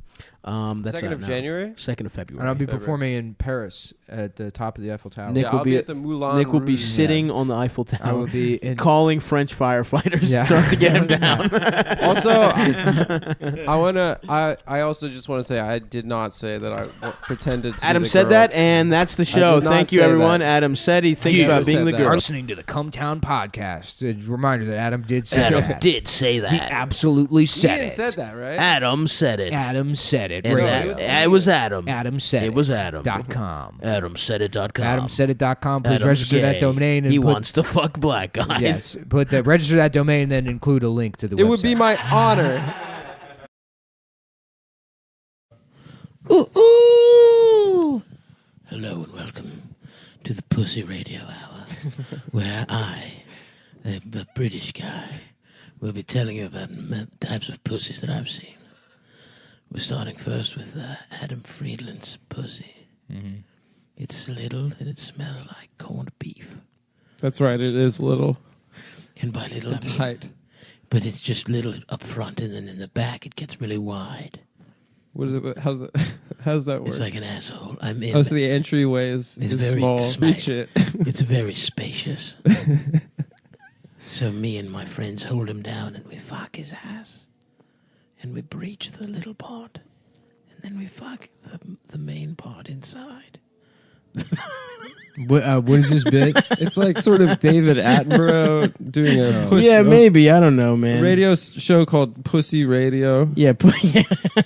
That's 2nd of January? 2nd of February. And I'll be performing in Paris at the top of the Eiffel Tower. I'll be at the Moulin Nick will be Rouge. sitting on the Eiffel Tower. I will be calling French firefighters to get him down. Also, I also just want to say I did not say that I pretended to Adam be the said girl. that, and that's the show. Thank you, everyone. That. Adam said he thinks about being the girl. You're listening to the Cumtown podcast. A reminder that Adam did say that. Adam did say that. He absolutely said Ian it. said that, right? Adam said it. Adam said it. And it was Adam. Adam said it. It was Adam. .com. AdamSaidIt.com. AdamSaidIt.com. Please Adam register that domain. And he wants to fuck black guys. Yes, register that domain and then include a link to the website. It would be my honor. Ooh. Hello and welcome to the Pussy Radio Hour, where I, a British guy, will be telling you about types of pussies that I've seen. We're starting first with Adam Friedland's pussy. Mm-hmm. It's little and it smells like corned beef. That's right, it is little. And by little, I mean tight. But it's just little up front, and then in the back it gets really wide. What is it? How's that work? It's like an asshole. I'm in. Oh, so the entryway is very small. Reach it. It's very spacious. So me and my friends hold him down, and we fuck his ass. And we breach the little part. And then we fuck the main part inside. What is this bit? It's like sort of David Attenborough doing a pussy, maybe. I don't know, man. radio show called Pussy Radio. Yeah.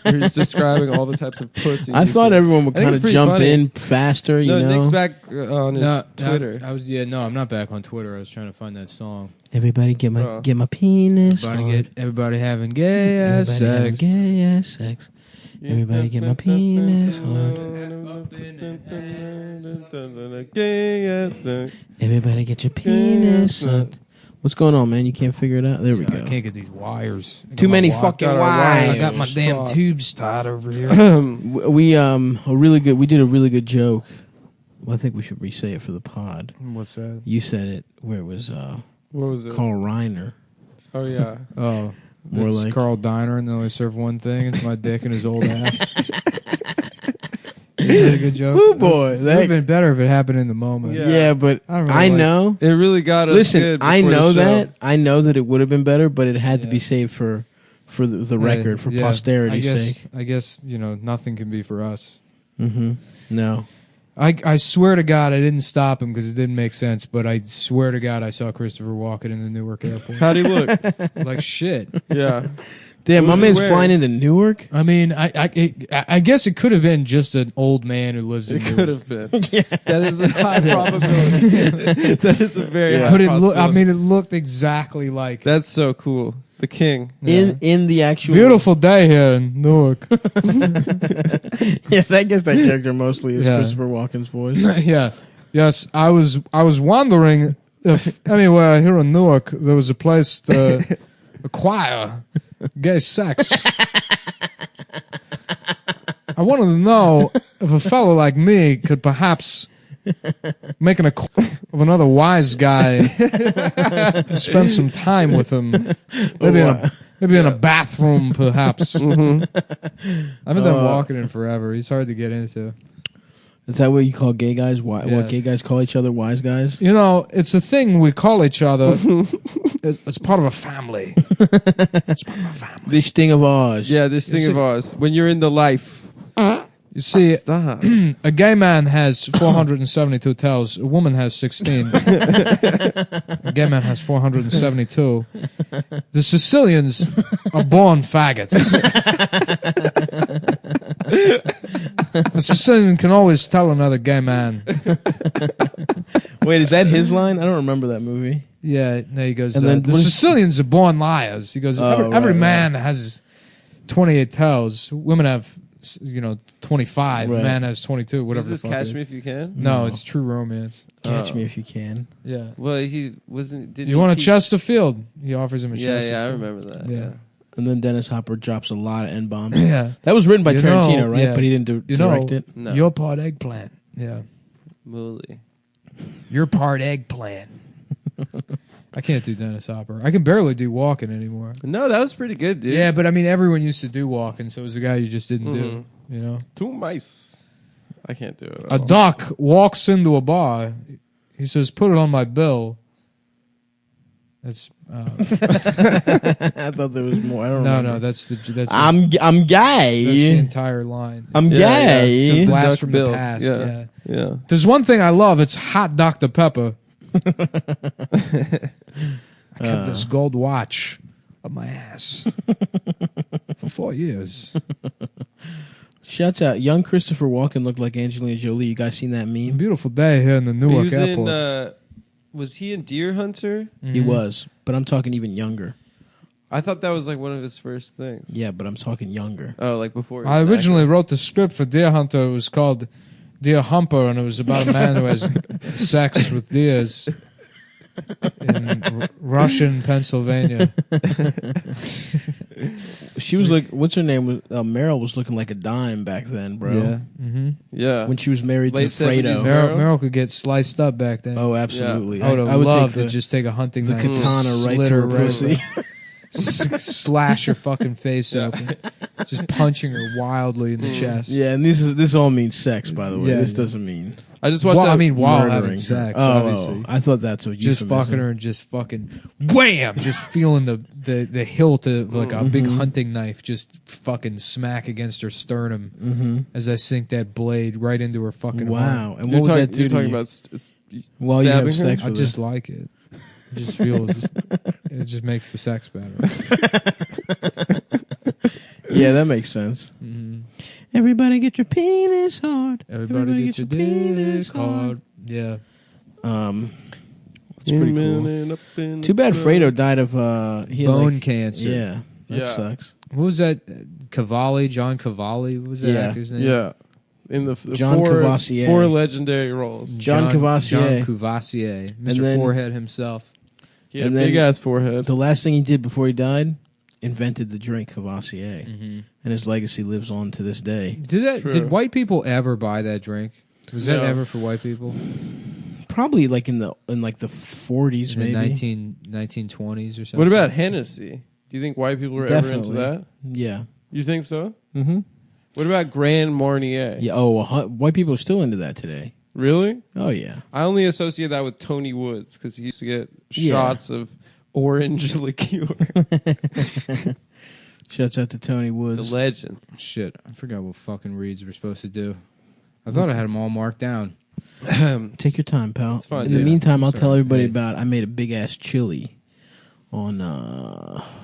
He's describing all the types of pussy. I thought everyone would kind of jump in faster, you know? Nick's back on his Twitter. I'm not back on Twitter. I was trying to find that song. Everybody get my penis. Everybody having gay ass sex. Having gay ass sex. Everybody get my penis hard. Everybody get your penis sucked. What's going on, man? You can't figure it out? There we go. I can't get these wires. Too many fucking wires. I got my damn tubes tied over here. We did a really good joke. Well, I think we should re-say it for the pod. What's that? You said it where it was what was it? Carl Reiner. Oh yeah. Oh. More It's like Carl Diner, and they only serve one thing. It's my dick and his old ass. Is that a good joke? Woo boy. It would have been better if it happened in the moment. Yeah, but I know. It really got us. Listen, good I before know the show. that. I know that it would have been better, but it had to be saved for the record, for posterity's sake. I guess nothing can be for us. Mm-hmm. No. I swear to God I didn't stop him because it didn't make sense, but I swear to God I saw Christopher Walken in the Newark airport. How'd he look? Like shit. Yeah. Damn, my man's flying into Newark? I mean, I guess it could have been just an old man who lives in Newark. It could have been. Yeah. That is a high probability. That is a very high possibility. I mean, it looked exactly like... That's so cool. The king. Yeah. In the actual... Beautiful day here in Newark. Yeah, I guess that character mostly is Christopher Walken's voice. Yeah. Yes, I was wondering if anywhere here in Newark there was a place to acquire gay sex. I wanted to know if a fellow like me could perhaps make an acquaintance of another wise guy, spend some time with him, maybe in a bathroom, perhaps. Mm-hmm. I haven't done walking in forever. He's hard to get into. Is that what you call gay guys? What gay guys call each other? Wise guys? You know, it's a thing we call each other. It's part of a family. It's part of a family. This thing of ours. Yeah, this thing of ours. When you're in the life. You see, a gay man has 472 tails. A woman has 16. A gay man has 472. The Sicilians are born faggots. A Sicilian can always tell another gay man. Wait, is that his line? I don't remember that movie. Yeah, no, he goes, the Sicilians are born liars. He goes, every man has 28 tails. Women have... 25. Right. Man has 22. Whatever. Is this Catch Me If You Can? No, it's True Romance. Catch Me If You Can. Yeah. Well, he wasn't. You want a Chesterfield? He offers him a Chesterfield. Yeah, I remember that. Yeah. And then Dennis Hopper drops a lot of N-bombs. Yeah. That was written by Tarantino, right? Yeah. But he didn't direct it. No. You're part eggplant. Yeah. Mooly. You're part eggplant. I can't do Dennis Hopper. I can barely do Walken anymore. No, that was pretty good, dude. Yeah, but I mean, everyone used to do Walken, so it was a guy you just didn't do. You know, 2 mice. I can't do it. A duck walks into a bar. He says, "Put it on my bill." That's. I thought there was more. I don't know. No, that's. I'm gay. That's the entire line. I'm gay. Yeah. Blast from the past. Yeah. There's one thing I love. It's hot Dr. Pepper. I kept this gold watch up my ass for 4 years. Shouts out. Young Christopher Walken looked like Angelina Jolie. You guys seen that meme? Beautiful day here in the Newark airport. Was he in Deer Hunter? Mm-hmm. He was, but I'm talking even younger. I thought that was like one of his first things. Yeah, but I'm talking younger. Oh, like before. I originally wrote the script for Deer Hunter. It was called Deer Humper, and it was about a man who has sex with deers in Russian Pennsylvania. She was like, what's her name? Meryl was looking like a dime back then, bro. Yeah. Mm-hmm. Yeah. When she was married to Fredo. Meryl could get sliced up back then. Oh, absolutely. Yeah. I would love to just take a hunting knife, the katana right to her pussy. Slash her fucking face open, just punching her wildly in the chest. Yeah, and this all means sex, by the way. This doesn't mean. I just watched. While having sex, obviously. I thought that's what you just fucking her and just fucking wham, just feeling the hilt of like a big hunting knife, just fucking smack against her sternum as I sink that blade right into her fucking. Wow, heart. and what would that do? You're talking about while you have her? sex with I just like it. It just feels. It just makes the sex better. Yeah, that makes sense. Mm-hmm. Everybody get your penis hard. Everybody get your penis hard. Yeah. It's pretty cool. Too bad Fredo died of bone cancer. Yeah, that sucks. What was that? Cavalli, John Cavalli. What was that actor's name? Yeah. In the John Courvoisier. 4 legendary roles. John Courvoisier. John Courvoisier. Mr. Forehead himself. He had a big-ass forehead. The last thing he did before he died, invented the drink Courvoisier. Mm-hmm. And his legacy lives on to this day. Did white people ever buy that drink? Was that ever for white people? Probably like in the 40s, in maybe. The 1920s or something. What about Hennessy? Do you think white people were ever into that? Yeah. You think so? Mm-hmm. What about Grand Marnier? Yeah. white people are still into that today. Really? Oh, yeah. I only associate that with Tony Woods because he used to get shots of orange liqueur. Shouts out to Tony Woods. The legend. Shit, I forgot what fucking reads we're supposed to do. I thought I had them all marked down. Take your time, pal. Fine, in the meantime, I'll tell everybody about. I made a big ass chili on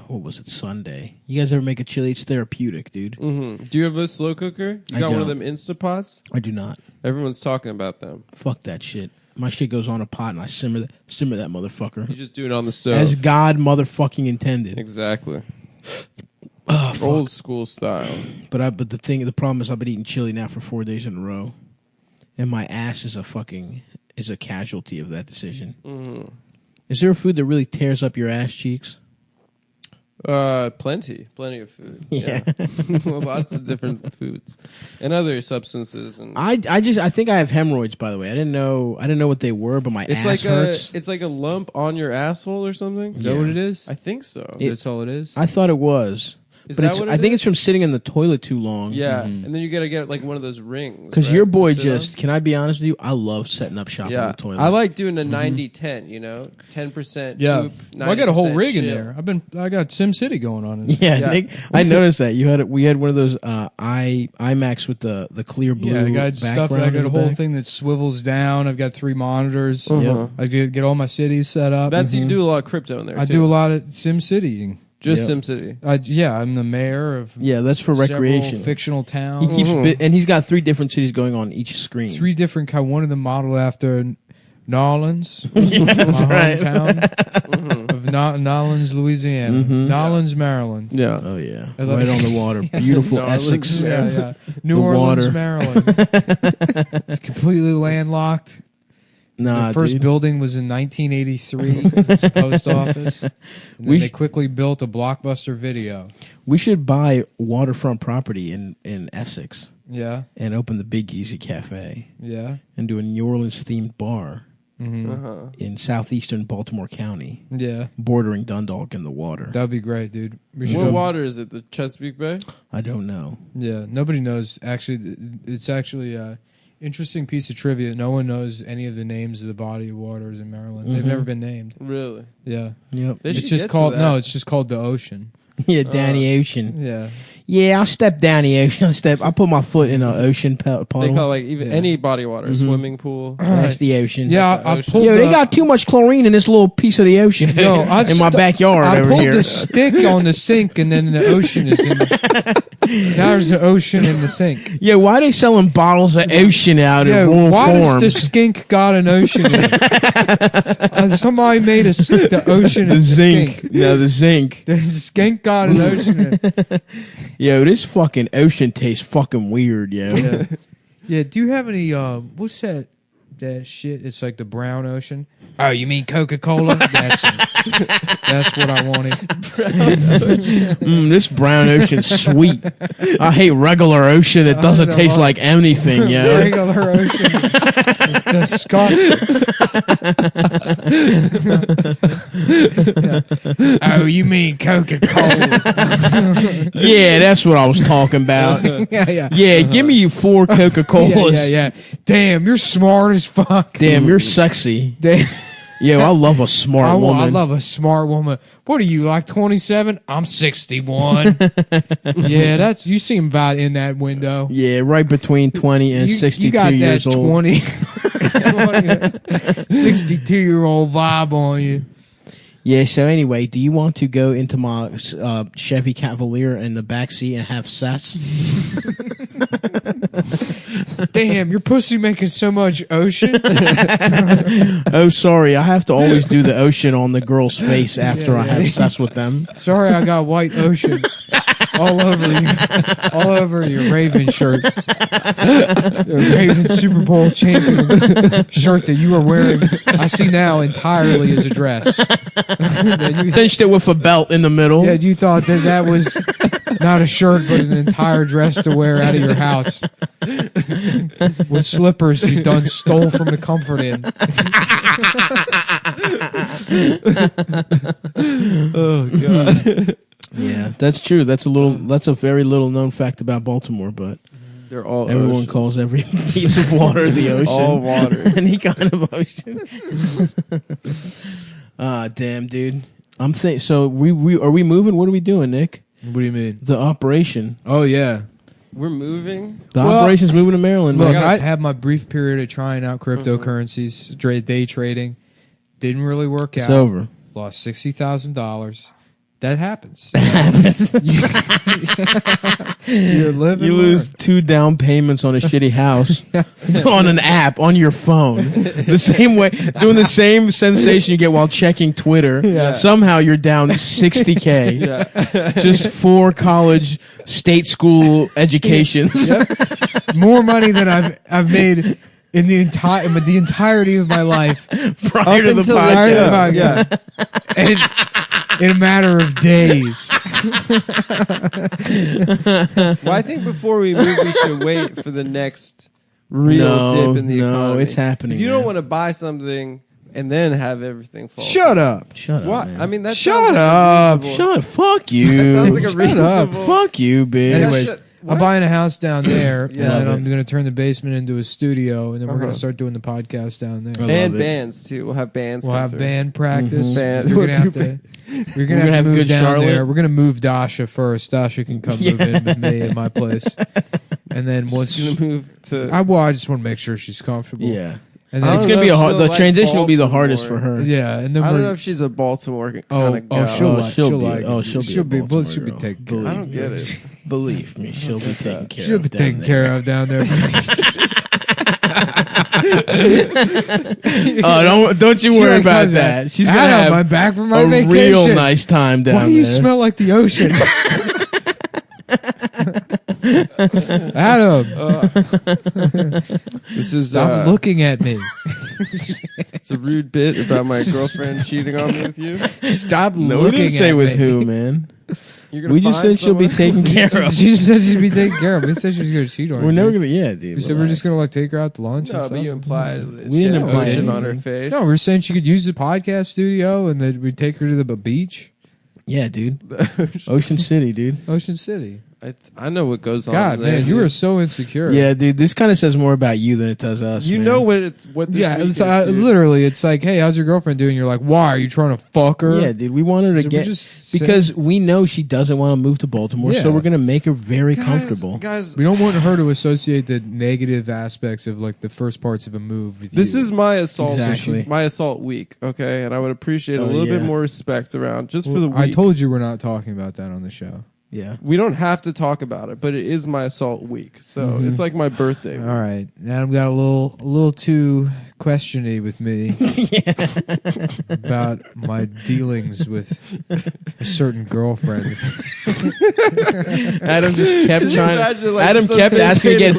what was it, Sunday? You guys ever make a chili? It's therapeutic, dude. Mm-hmm. Do you have a slow cooker? You got one of them Instapots? I do not. Everyone's talking about them. Fuck that shit. My shit goes on a pot and I simmer that motherfucker. You just do it on the stove. As God motherfucking intended. Exactly. Old school style. But the problem is I've been eating chili now for 4 days in a row. And my ass is a casualty of that decision. Mm-hmm. Is there a food that really tears up your ass cheeks? Plenty of food. Yeah. Lots of different foods and other substances. And I think I have hemorrhoids. By the way, I didn't know what they were, but my ass hurts. It's like a lump on your asshole or something. Is that what it is? I think so. That's all it is. I thought it was. Is that what I think it's from sitting in the toilet too long. Yeah, and then you gotta get like one of those rings. Because your boy can I be honest with you? I love setting up shop in the toilet. I like doing a 90-10, 10% yeah. poop, 90% I got a whole rig shit. in there. I got SimCity going on in there. Yeah, Nick, I noticed that. We had one of those IMAX with the clear blue. Yeah, I got stuff. I got a whole thing that swivels down. I've got 3 monitors. Uh-huh. I get all my cities set up. You do a lot of crypto in there. I do a lot of SimCity. Just SimCity. I'm the mayor of that's for recreation. Fictional towns. He keeps and he's got 3 different cities going on each screen. 3 different kind. One of them modeled after Nolens, that's my right. hometown of Nolens, Louisiana. Nolens, Maryland. Yeah. Oh yeah. Right on the water. Beautiful Essex. Yeah. New Orleans, Maryland. Completely landlocked. Nah, the first building was in 1983. It's a post office. And then they quickly built a Blockbuster Video. We should buy waterfront property in Essex. Yeah. And open the Big Easy Cafe. Yeah. And do a New Orleans themed bar in southeastern Baltimore County. Yeah. Bordering Dundalk and the water. That'd be great, dude. What water is it? The Chesapeake Bay? I don't know. Yeah. Nobody knows. Actually, it's actually interesting piece of trivia. No one knows any of the names of the body of waters in Maryland. They've never been named. Really? Yeah. Yep. It's just called it's just called the ocean. Yeah, Danny Ocean. Yeah. Yeah, I'll step down the ocean. I put my foot in an ocean puddle. They call any body of water, a swimming pool. That's the ocean. Yeah, I pulled they got too much chlorine in this little piece of the ocean. In my backyard over here. I pulled the stick on the sink, and then the ocean is in. Now there's the ocean in the sink. Yeah, why are they selling bottles of ocean out in warm why form? Does the skink got an ocean in it? Somebody made the ocean in the skink. Yeah, the zinc. The skink got an ocean in it. Yo, this fucking ocean tastes fucking weird, yo. Yeah, do you have any, what's that shit? It's like the brown ocean. Oh, you mean Coca-Cola? That's what I wanted. This brown ocean's sweet. I hate regular ocean. It doesn't taste like anything, yo. Regular ocean is disgusting. Oh, you mean Coca-Cola? Yeah, that's what I was talking about. Yeah, give me 4 Coca-Colas. Yeah. Damn, you're smart as fuck. Damn, you're sexy. Damn. Yo, I love a smart woman. I love a smart woman. What are you, like 27? I'm 61. Yeah, you seem about in that window. Yeah, right between 20 and 62 years old. You got that 62-year-old vibe on you. Yeah, so anyway, do you want to go into my Chevy Cavalier in the backseat and have sex? Damn, your pussy making so much ocean. Oh, sorry. I have to always do the ocean on the girl's face after I have sex with them. Sorry, I got white ocean all over your Raven shirt. The Raven Super Bowl champion shirt that you are wearing, I see now entirely as a dress. Cinched it with a belt in the middle. Yeah, you thought that was not a shirt, but an entire dress to wear out of your house. With slippers you done stole from the Comfort Inn. Oh, God. Yeah, that's true. That's a very little known fact about Baltimore, but they're all everyone oceans. calls every piece of water the ocean. All waters. Any kind of ocean. Damn, dude. So we are we moving? What are we doing, Nick? What do you mean? The operation. Oh yeah. we're moving. The operation's moving to Maryland. Look, I had my brief period of trying out cryptocurrencies, day trading. Didn't really work out. It's over. Lost $60,000. That happens. You lose 2 down payments on a shitty house on an app on your phone. The same way, doing the same sensation you get while checking Twitter. Yeah. Somehow you're down $60K. Yeah. Just 4 college state school educations. Yep. More money than I've made in the entirety of my life prior to the podcast. Yeah. And in a matter of days. Well, I think before we move, we should wait for the next real dip in the economy. No, it's happening. If you don't want to buy something and then have everything fall. Shut up. Shut up. What? I mean, that Shut up. Shut up. Fuck you. That sounds like a Shut reasonable. up. Fuck you, bitch. Anyways, I'm buying a house down there, and then I'm going to turn the basement into a studio, and then we're going to start doing the podcast down there. And bands, too. We'll have bands. We'll have band practice. Band. We're going to have to move down there. We're going to move Dasha first. Dasha can come move in with me in my place. And then once she's going to move to... I just want to make sure she's comfortable. Yeah. And then it's going to be the transition will be the hardest for her. Yeah, and then I don't know if she's a Baltimore kind of girl. She'll be taken care of. I don't get it. Believe me, she'll be taken care of. She'll be taken care of down there. Don't you worry about that. She's gonna have my back for my a vacation. real nice time down there. Why do you smell like the ocean? Adam, this is stop looking at me. It's a rude bit about my girlfriend cheating on me with you. Stop looking at me. We didn't say with who, man. We just said she'll be taken care of. She just said she'd be taken care of. We said she was going to cheat on her. We're never going to, dude. We said we're just going to take her out to lunch. No, but you implied we didn't imply ocean on her face. No, we were saying she could use the podcast studio and then we'd take her to the beach. Yeah, dude. Ocean City, dude. Ocean City. I know what goes on. God, man, you are so insecure. Yeah, dude. This kind of says more about you than it does us. You man. know what this yeah, week it's, is, literally, it's like, hey, how's your girlfriend doing? You're like, why? Are you trying to fuck her? Yeah, dude. We want her to get because we know she doesn't want to move to Baltimore, so we're gonna make her very comfortable. Guys, we don't want her to associate the negative aspects of like the first parts of a move. With this you. is my assault. Exactly. My assault week. Okay, and I would appreciate a little bit more respect around just for the week. I told you we're not talking about that on the show. Yeah, we don't have to talk about it, but it is my assault week, so it's like my birthday week. All right, Adam got a little too questiony with me about my dealings with a certain girlfriend. Adam just kept trying. Adam kept asking again.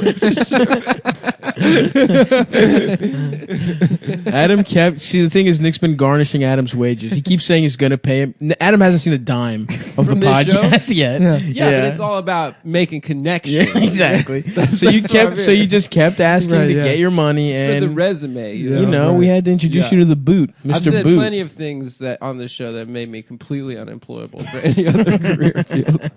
Adam kept. See, the thing is, Nick's been garnishing Adam's wages. He keeps saying he's going to pay him. Adam hasn't seen a dime of the podcast yet. Yeah, but it's all about making connections. Yeah, exactly. So you just kept asking to get your money, it's for the resume. You know, we had to introduce you to the boot, Mr. I've said Boot. plenty of things that on this show that made me completely unemployable for any other career field.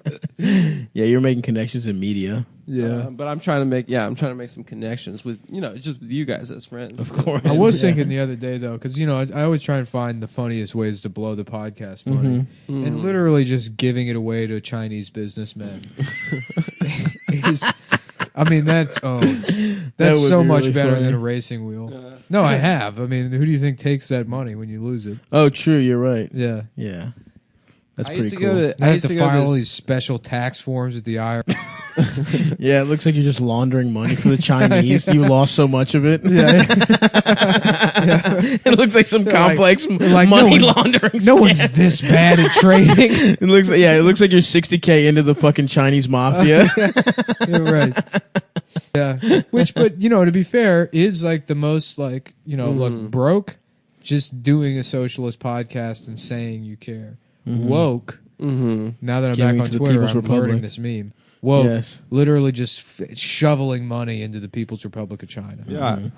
Yeah, you're making connections in media. Yeah, but I'm trying to make some connections with just with you guys as friends. Of course. I was thinking the other day though, because I always try and find the funniest ways to blow the podcast money, and literally just giving it away to Chinese businessmen. I mean, that's so much really better funny. than a racing wheel. No, I have. I mean, who do you think takes that money when you lose it? Oh, true. You're right. Yeah. Yeah. That's I pretty used to cool. go to. I have to file all these special tax forms with the IRS. Yeah, it looks like you're just laundering money for the Chinese. You lost so much of it. Yeah. It looks like some complex money laundering. No one's this bad at trading. It looks like you're $60K into the fucking Chinese mafia. You're right. Yeah. Which, but to be fair, is like the most like look, broke, just doing a socialist podcast and saying you care. Woke. Now that I'm Giving back on to the Twitter, People's I'm Republic. learning this meme. Woke, Yes. literally just shoveling money into the People's Republic of China. Yeah.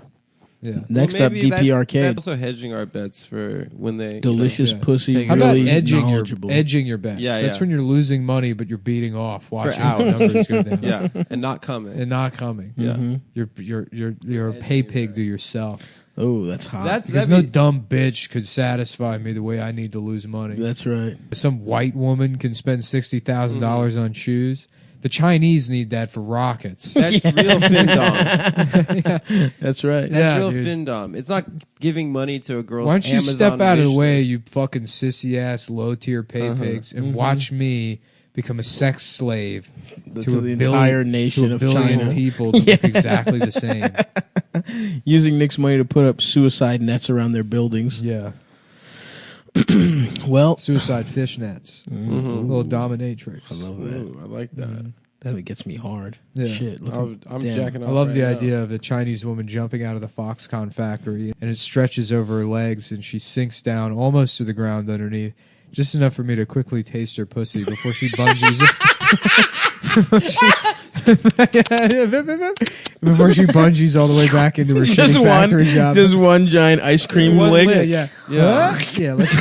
Yeah. Next up, maybe DP Arcade. That's also hedging our bets for when they Delicious pussy. How about really edging knowledgeable. your bets? Yeah, That's when you're losing money, but you're beating off, watching the hours. numbers go down. Yeah, and not coming. And not coming. Yeah. You're a pay pig to yourself. Oh, that's hot. Because no dumb bitch could satisfy me the way I need to lose money. That's right. Some white woman can spend $60,000 on shoes. The Chinese need that for rockets. That's real findom. Yeah. That's right. That's real findom. It's not giving money to a girl's Why don't you Amazon step out of the wish way, list. you fucking sissy-ass, low-tier pay pigs, and watch me become a sex slave to the entire nation of China. People to look exactly the same. Using Nick's money to put up suicide nets around their buildings. Yeah. Well, suicide fishnets. Little dominatrix. I love that. Ooh, I like that. That gets me hard. Yeah. Shit. I'm jacking off. I love the now. idea of a Chinese woman jumping out of the Foxconn factory, and it stretches over her legs, and she sinks down almost to the ground underneath, just enough for me to quickly taste her pussy before she bungees. Before she bungees all the way back into her shitty factory job. Just one giant ice cream lick. Yeah. Like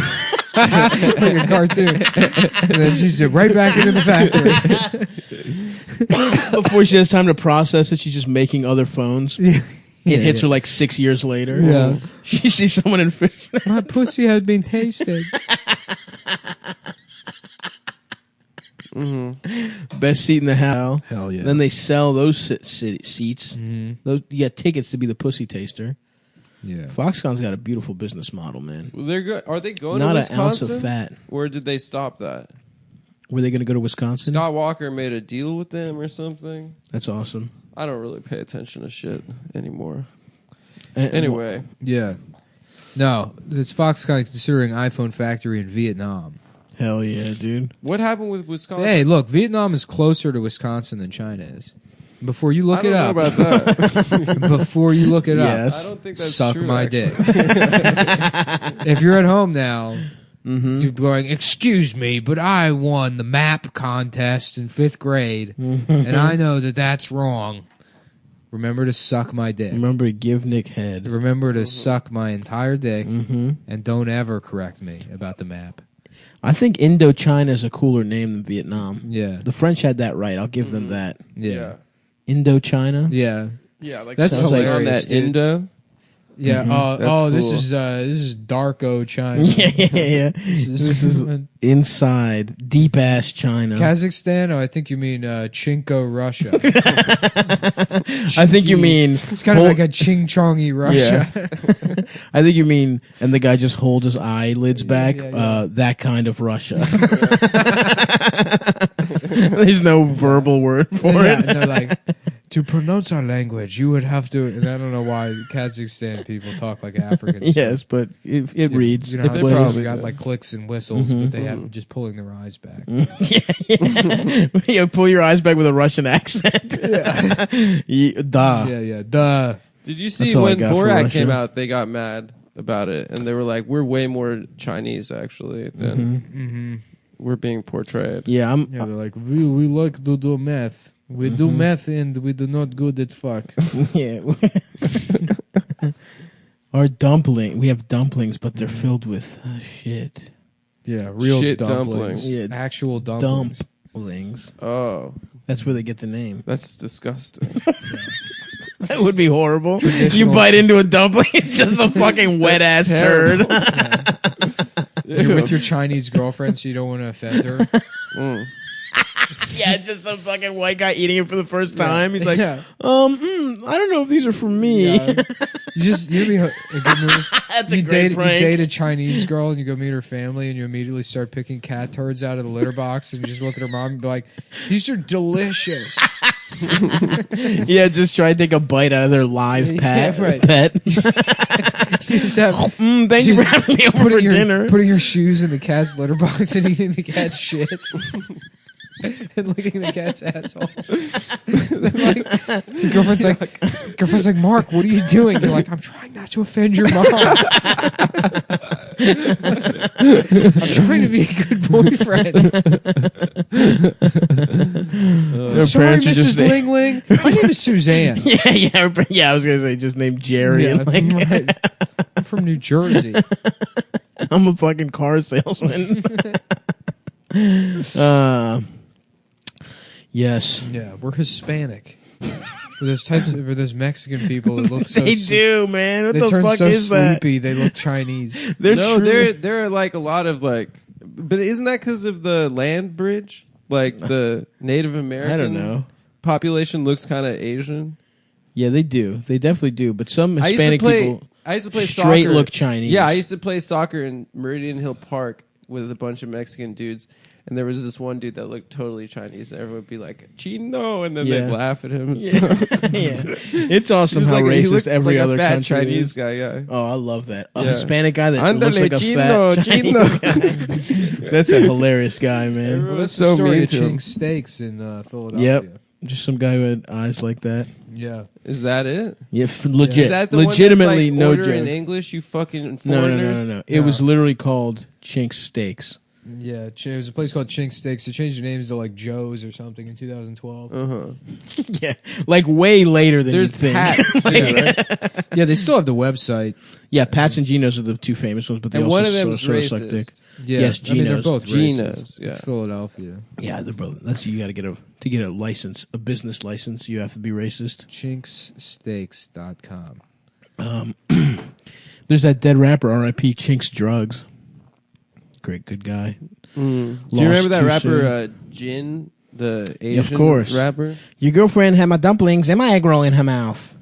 a cartoon. And then she's just right back into the factory. Before she has time to process it, she's just making other phones. It hits her like 6 years later. Yeah. She sees someone in fish. My pussy has been tasted. Best seat in the house. Hell yeah. Then they sell those seats. Those, you get tickets to be the pussy taster. Yeah. Foxconn's got a beautiful business model, man. Well, they're good. Are they going Not to an Wisconsin? ounce of fat. Or did they stop that? Were they going to go to Wisconsin? Scott Walker made a deal with them or something. That's awesome. I don't really pay attention to shit anymore. Anyway. Yeah. No, it's Foxconn considering iPhone factory in Vietnam. Hell yeah, dude. What happened with Wisconsin? Hey, look, Vietnam is closer to Wisconsin than China is. Before you look I don't know about that. Before you look it Yes. up, I don't think that's suck true, my actually. dick. If you're at home now, you're going, excuse me, but I won the map contest in 5th grade, and I know that that's wrong. Remember to suck my dick. Remember to give Nick head. Remember to suck my entire dick, and don't ever correct me about the map. I think Indochina is a cooler name than Vietnam. Yeah. The French had that right. I'll give them that. Yeah. Indochina? Yeah. Yeah, like That's sounds like on hilarious, that dude. Indo. Yeah. That's this cool. is Darko China. Yeah. This is inside deep ass China. Kazakhstan? Oh, I think you mean Chinko, Russia. I think you mean It's kind of like a Ching Chongy Russia. I think you mean, and the guy just holds his eyelids back. yeah. That kind of Russia. There's no verbal word for it. No, like to pronounce our language, you would have to. And I don't know why Kazakhstan people talk like Africans. Yes, but it reads. You know, It how plays. probably got like clicks and whistles, but they have just pulling their eyes back. Yeah, pull your eyes back with a Russian accent. Duh. Yeah. Duh. Did you see That's all I when got for Borat Russia. came out, they got mad about it, and they were like, we're way more Chinese, actually, than we're being portrayed. Yeah, Yeah, they're like, we like to do math. We do math and we do not good at fuck. yeah. Our we have dumplings, but they're filled with shit. Yeah, real Shit dumplings. dumplings. Yeah, Actual dumplings. dumplings. Oh, That's where they get the name. that's disgusting. That would be horrible. You bite into a dumpling, it's just a fucking wet ass turd. You're with your Chinese girlfriend, so you don't want to offend her. Yeah, just some fucking white guy eating it for the first time. He's like, Yeah. I don't know if these are for me. Yeah. You'd be a good move. That's a You great prank. date a Chinese girl and you go meet her family and you immediately start picking cat turds out of the litter box and you just look at her mom and be like, these are delicious. Yeah, just try to take a bite out of their live pet. Yeah, right. Pet. You just have Thank you for having me over for dinner. putting your shoes in the cat's litter box and eating the cat's shit. And licking the cat's asshole. Your girlfriend's like, Mark, what are you doing? You're like, I'm trying not to offend your mom. I'm trying to be a good boyfriend. Sorry, Mrs. Ling Ling. My name is Suzanne. Yeah. I was gonna say just named Jerry. Yeah, And right. I'm from New Jersey. I'm a fucking car salesman. Yes. Yeah, we're Hispanic. There's Mexican people that look so. They do, man. What they the turn fuck so is sleepy. that? They look Chinese. There are like a lot of like, but isn't that because of the land bridge? Like the Native American, I don't know, population looks kind of Asian. Yeah, they do. They definitely do. But some Hispanic people, I used to play straight soccer. look Chinese. Yeah, I used to play soccer in Meridian Hill Park with a bunch of Mexican dudes. And there was this one dude that looked totally Chinese. And everyone would be like, Chino, and then they'd laugh at him. And stuff. Yeah. It's awesome how racist every like other a fat country Chinese is. guy, yeah. Oh, I love that. A Hispanic guy that looks like a Chino, fat Chinese guy. That's a hilarious guy, man. Well, that's so the story mean of to him. Chink Steaks in Philadelphia. Yep. Just some guy who had eyes like that. Yeah. Is that it? Yeah, legit. Is that the legitimately one that's like no order in joke. English, you fucking foreigners? No. It was literally called Chink Steaks. Yeah, it was a place called Chink Steaks. They changed their names to like Joe's or something in 2012. Yeah, like way later than There's you'd think. Pat's, Yeah, right? Yeah, they still have the website. Yeah, Pat's and Geno's are the two famous ones, but they And also one of them's sort of suck racist. dick. Yeah, Yes, I mean, they're Geno's. both Geno's, racist. yeah. It's Philadelphia. Yeah, they're both. That's you got to get a license, a business license. You have to be racist. Chinkssteaks.com. There's that dead rapper, R.I.P. Chinks Drugs. Great, good guy. Do you remember that rapper Jin, the Asian of course. rapper? Your girlfriend had my dumplings and my egg roll in her mouth.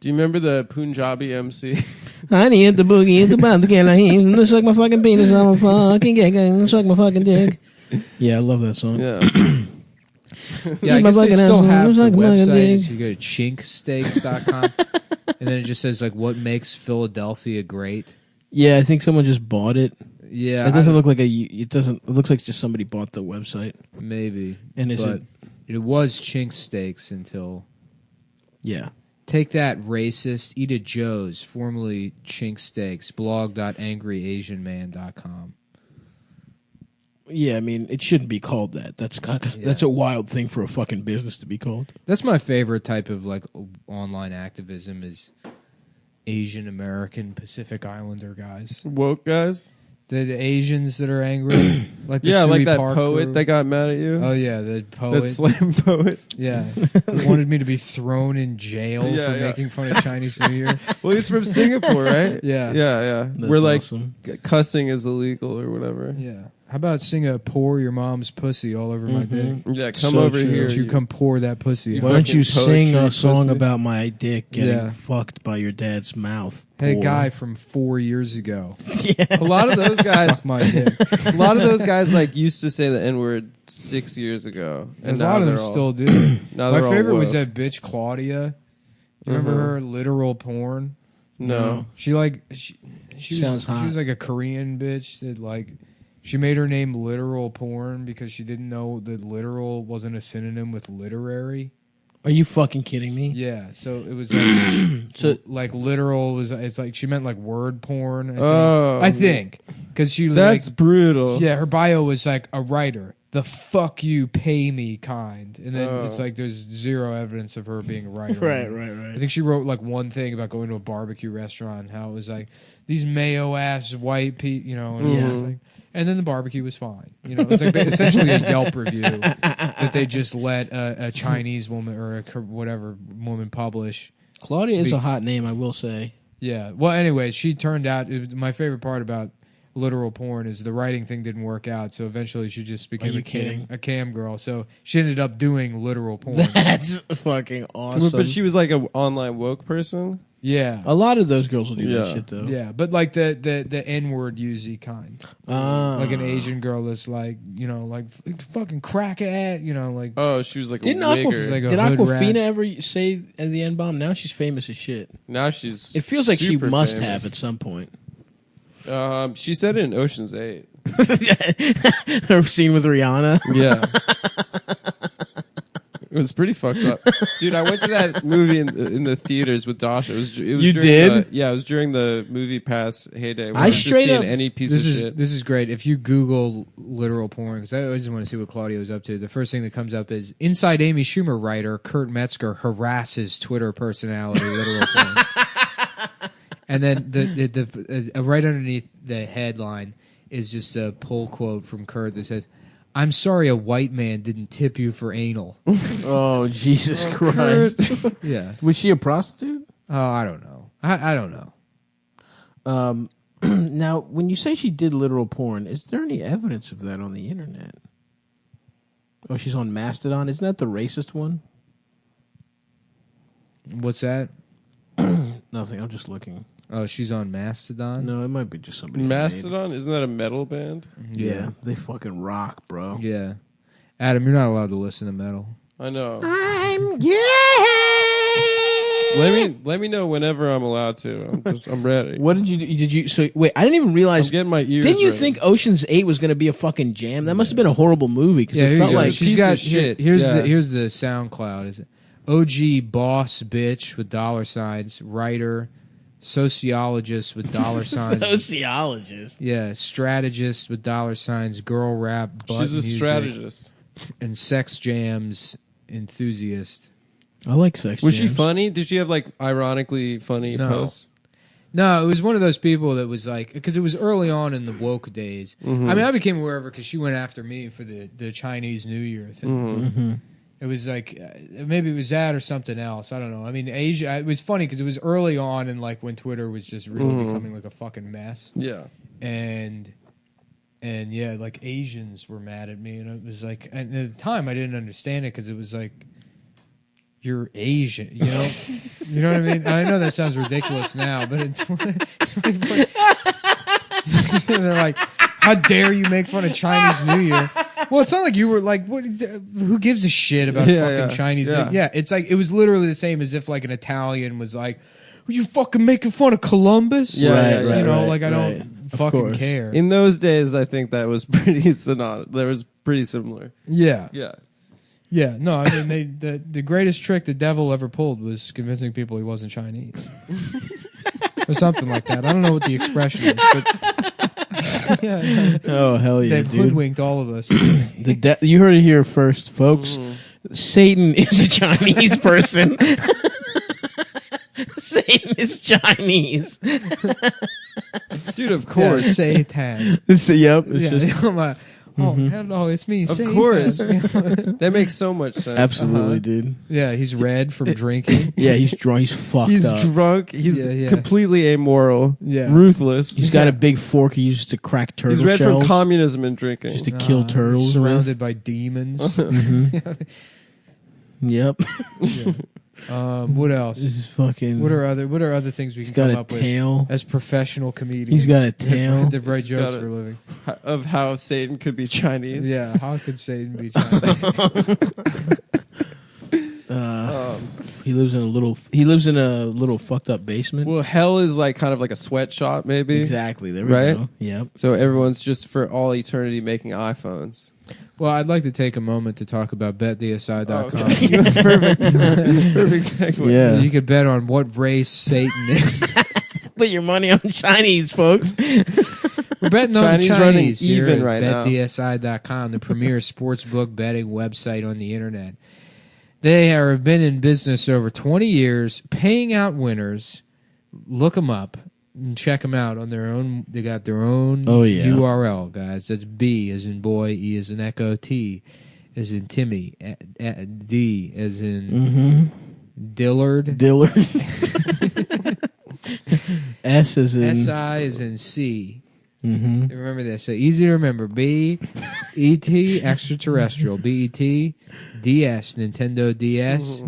Do you remember the Punjabi MC? I need the boogie, the band, the suck my fucking penis, I'm a fucking gay, suck my fucking dick. Yeah, I love that song. Yeah. Yeah, I Eat my guess they fucking still asshole, have the suck my fucking website. dick. So you go to chinksteaks.com, and then it just says like what makes Philadelphia great. Yeah, I think someone just bought it. Yeah, It doesn't look like it doesn't. It looks like just somebody bought the website. maybe, And is but it was Chink Steaks until Yeah. take that racist. Eat at Joe's, formerly Chink Steaks. Blog.angryasianman.com. Yeah, I mean, it shouldn't be called that. That's a wild thing for a fucking business to be called. That's my favorite type of like online activism is Asian American Pacific Islander guys. Woke guys? The Asians that are angry, like the like Suey that Park poet crew. that got mad at you. Oh yeah, the poet. That slam poet. Yeah, wanted me to be thrown in jail Yeah, for yeah. making fun of Chinese New Year. Well, he's from Singapore, right? Yeah. Yeah. That's We're like awesome. cussing is illegal or whatever. Yeah. How about sing a pour your mom's pussy all over my dick? Yeah, come So over true. here. Why don't you come pour that pussy? You Why on? don't you fucking sing poetry a song pussy. about my dick getting Yeah. fucked by your dad's mouth? Hey, Or- guy from 4 years ago. A lot of those guys, Suck my dick. a lot of those guys like used to say the N word 6 years ago, and A lot of them still do. Now My they're all favorite was woke. that bitch Claudia. You remember her literal porn? No. She like she Sounds hot. she was like a Korean bitch that like she made her name literal porn because she didn't know that literal wasn't a synonym with literary. Are you fucking kidding me? Yeah, so it was like So- like literal was it's like she meant like word porn. Oh. I think because she That's like brutal. yeah her bio was like a writer. The fuck you pay me kind, and then Oh. it's like there's zero evidence of her being a writer. Right. I think she wrote like one thing about going to a barbecue restaurant, and how it was like these mayo ass white people, you know, and, it was like, and then the barbecue was fine. You know, it's like essentially a Yelp review that they just let a Chinese woman or a whatever woman publish. Claudia is a hot name, I will say. Yeah. Well, anyways, she turned out. It was, my favorite part about literal porn is the writing thing didn't work out, so eventually she just became a cam girl. So she ended up doing literal porn. That's fucking awesome. But she was like an online woke person. Yeah. A lot of those girls will do that Yeah. shit, though. Yeah, but like the N-word usey kind. Like an Asian girl that's like, you know, like fucking crack at, you know, like Oh, she was like Didn't a wigger. like a Did hood rat. Aquafina ever say at the N-bomb? Now she's famous as shit. Now she's. It feels like she super must famous. have at some point. She said it in Ocean's 8. Her scene with Rihanna. Yeah. It was pretty fucked up, dude. I went to that movie in the theaters with Dasha. It was You during did? it was during the Movie Pass heyday. I straight seeing up- any piece This of is shit. this is great. If you Google literal porn, because I always want to see what Claudia was up to, the first thing that comes up is Inside Amy Schumer writer Kurt Metzger harasses Twitter personality literal porn. And then the right underneath the headline is just a pull quote from Kurt that says, I'm sorry a white man didn't tip you for anal. Oh, Jesus Christ. Yeah. Was she a prostitute? Oh, I don't know. I don't know. Now, when you say she did literal porn, is there any evidence of that on the internet? Oh, she's on Mastodon? Isn't that the racist one? What's that? Nothing. I'm just looking. Oh, she's on Mastodon? No, it might be just somebody. Mastodon? Isn't that a metal band? Yeah, they fucking rock, bro. Yeah. Adam, you're not allowed to listen to metal. I know. I'm gay. Let me know whenever I'm allowed to. I'm ready. What did you do? Did you? So wait, I didn't even realize. I'm getting my ears. Didn't you ready. think Ocean's 8 was going to be a fucking jam? That must have been a horrible movie because it felt like she's got shit. Here's the SoundCloud. Is it OG boss bitch with $, writer, sociologist with $. sociologist. Yeah, strategist with $, girl rap, butt She's a music, strategist. and sex jams enthusiast. I like sex. Was she funny? Did she have like ironically funny posts? No, it was one of those people that was like, because it was early on in the woke days. Mm-hmm. I mean, I became aware of her because she went after me for the Chinese New Year thing. Mm-hmm. It was like, maybe it was that or something else. I don't know. I mean, Asia, it was funny because it was early on and like when Twitter was just really becoming like a fucking mess. Yeah. And yeah, like Asians were mad at me. And it was like, and at the time I didn't understand it because it was like, you're Asian, you know? You know what I mean? And I know that sounds ridiculous now, but in 20, they're like, how dare you make fun of Chinese New Year? Well, it's not like you were like, what? Who gives a shit about fucking Chinese New Year? Yeah, it's like, it was literally the same as if like an Italian was like, were you fucking making fun of Columbus? Yeah, you know, like I don't fucking care. In those days, I think that was pretty synonymous. That was pretty similar. Yeah. Yeah. Yeah, no, I mean, the greatest trick the devil ever pulled was convincing people he wasn't Chinese. Or something like that. I don't know what the expression is, but... yeah, oh, hell yeah, they've hoodwinked all of us. You heard it here first, folks. Satan is a Chinese person. Satan is Chinese. Dude, of course. Yeah, Satan. Yep. It's just... hello, it's me. Of course. That makes so much sense. Absolutely, dude. Yeah, he's red from drinking. Yeah, he's drunk. He's fucked He's up. drunk. He's completely amoral. Yeah. Ruthless. He's got a big fork he uses to crack turtle He's red shells. from communism and drinking. Just to kill turtles. Surrounded by demons. Yep. Yeah. What else? This is fucking. What are other things we can He's got come a up tail. with as professional comedians? He's got a tail. They write jokes for a living. Of how Satan could be Chinese. Yeah, how could Satan be Chinese? He lives in a little fucked up basement. Well, hell is like kind of like a sweatshop, maybe. Exactly. There we go. Yep. So everyone's just for all eternity making iPhones. Well, I'd like to take a moment to talk about betdsi.com. Okay. That's perfect. Perfect segue. Yeah. You could bet on what race Satan is. Put your money on Chinese, folks. We're betting on Chinese the running Chinese even here right now. betdsi.com, the premier sportsbook betting website on the internet. They have been in business over 20 years, paying out winners. Look them up and check them out on their own. They got their own URL, guys. That's B as in boy, E as in echo, T as in Timmy, D as in Dillard. S as in SI as in C. Remember that. So easy to remember. B, E-T, extraterrestrial. B-E-T, DS, Nintendo DS.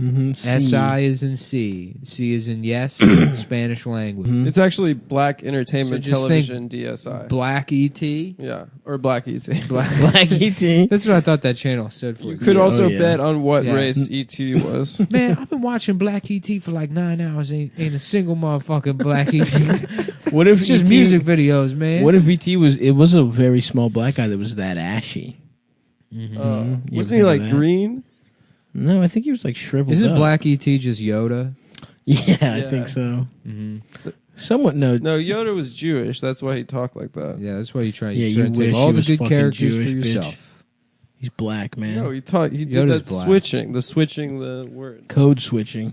S-I is in C. C is in yes, Spanish language. It's actually Black Entertainment So just Television DSI. Black E-T. Yeah, or Black ET. Black ET. That's what I thought that channel stood for. You could also bet on what race ET was. Man, I've been watching Black E.T. for like 9 hours. Ain't a single motherfucking Black E.T. What if it's just music videos, man? What if E.T. was a very small black guy that was that ashy? Wasn't he like green? No, I think he was like shriveled Isn't up. Black E.T. just Yoda? Yeah, I think so. Somewhat no. No, Yoda was Jewish. That's why he talked like that. Yeah, that's why you try. Yeah, You try you to wish take all he the was good fucking characters Jewish, for bitch. yourself. He's black, man. No, he did Yoda's that black. switching the words. Code switching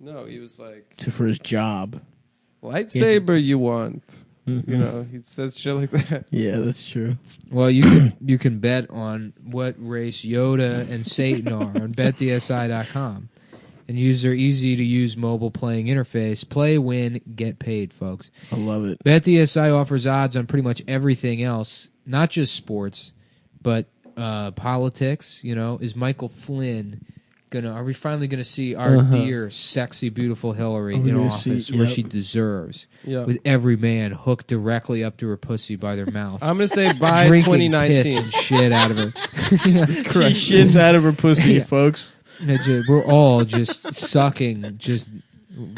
No, he was like for his job. lightsaber. You want? You know, he says shit like that. Yeah, that's true. Well, you can bet on what race Yoda and Satan are on BetDSI.com. And use their easy-to-use mobile playing interface. Play, win, get paid, folks. I love it. BetDSI offers odds on pretty much everything else, not just sports, but politics. You know, is Michael Flynn are we finally gonna see our dear, sexy, beautiful Hillary in office where she deserves, with every man hooked directly up to her pussy by their mouth? I'm gonna say by drinking 2019, piss and shit out of her. She shits out of her pussy, folks. We're all just sucking just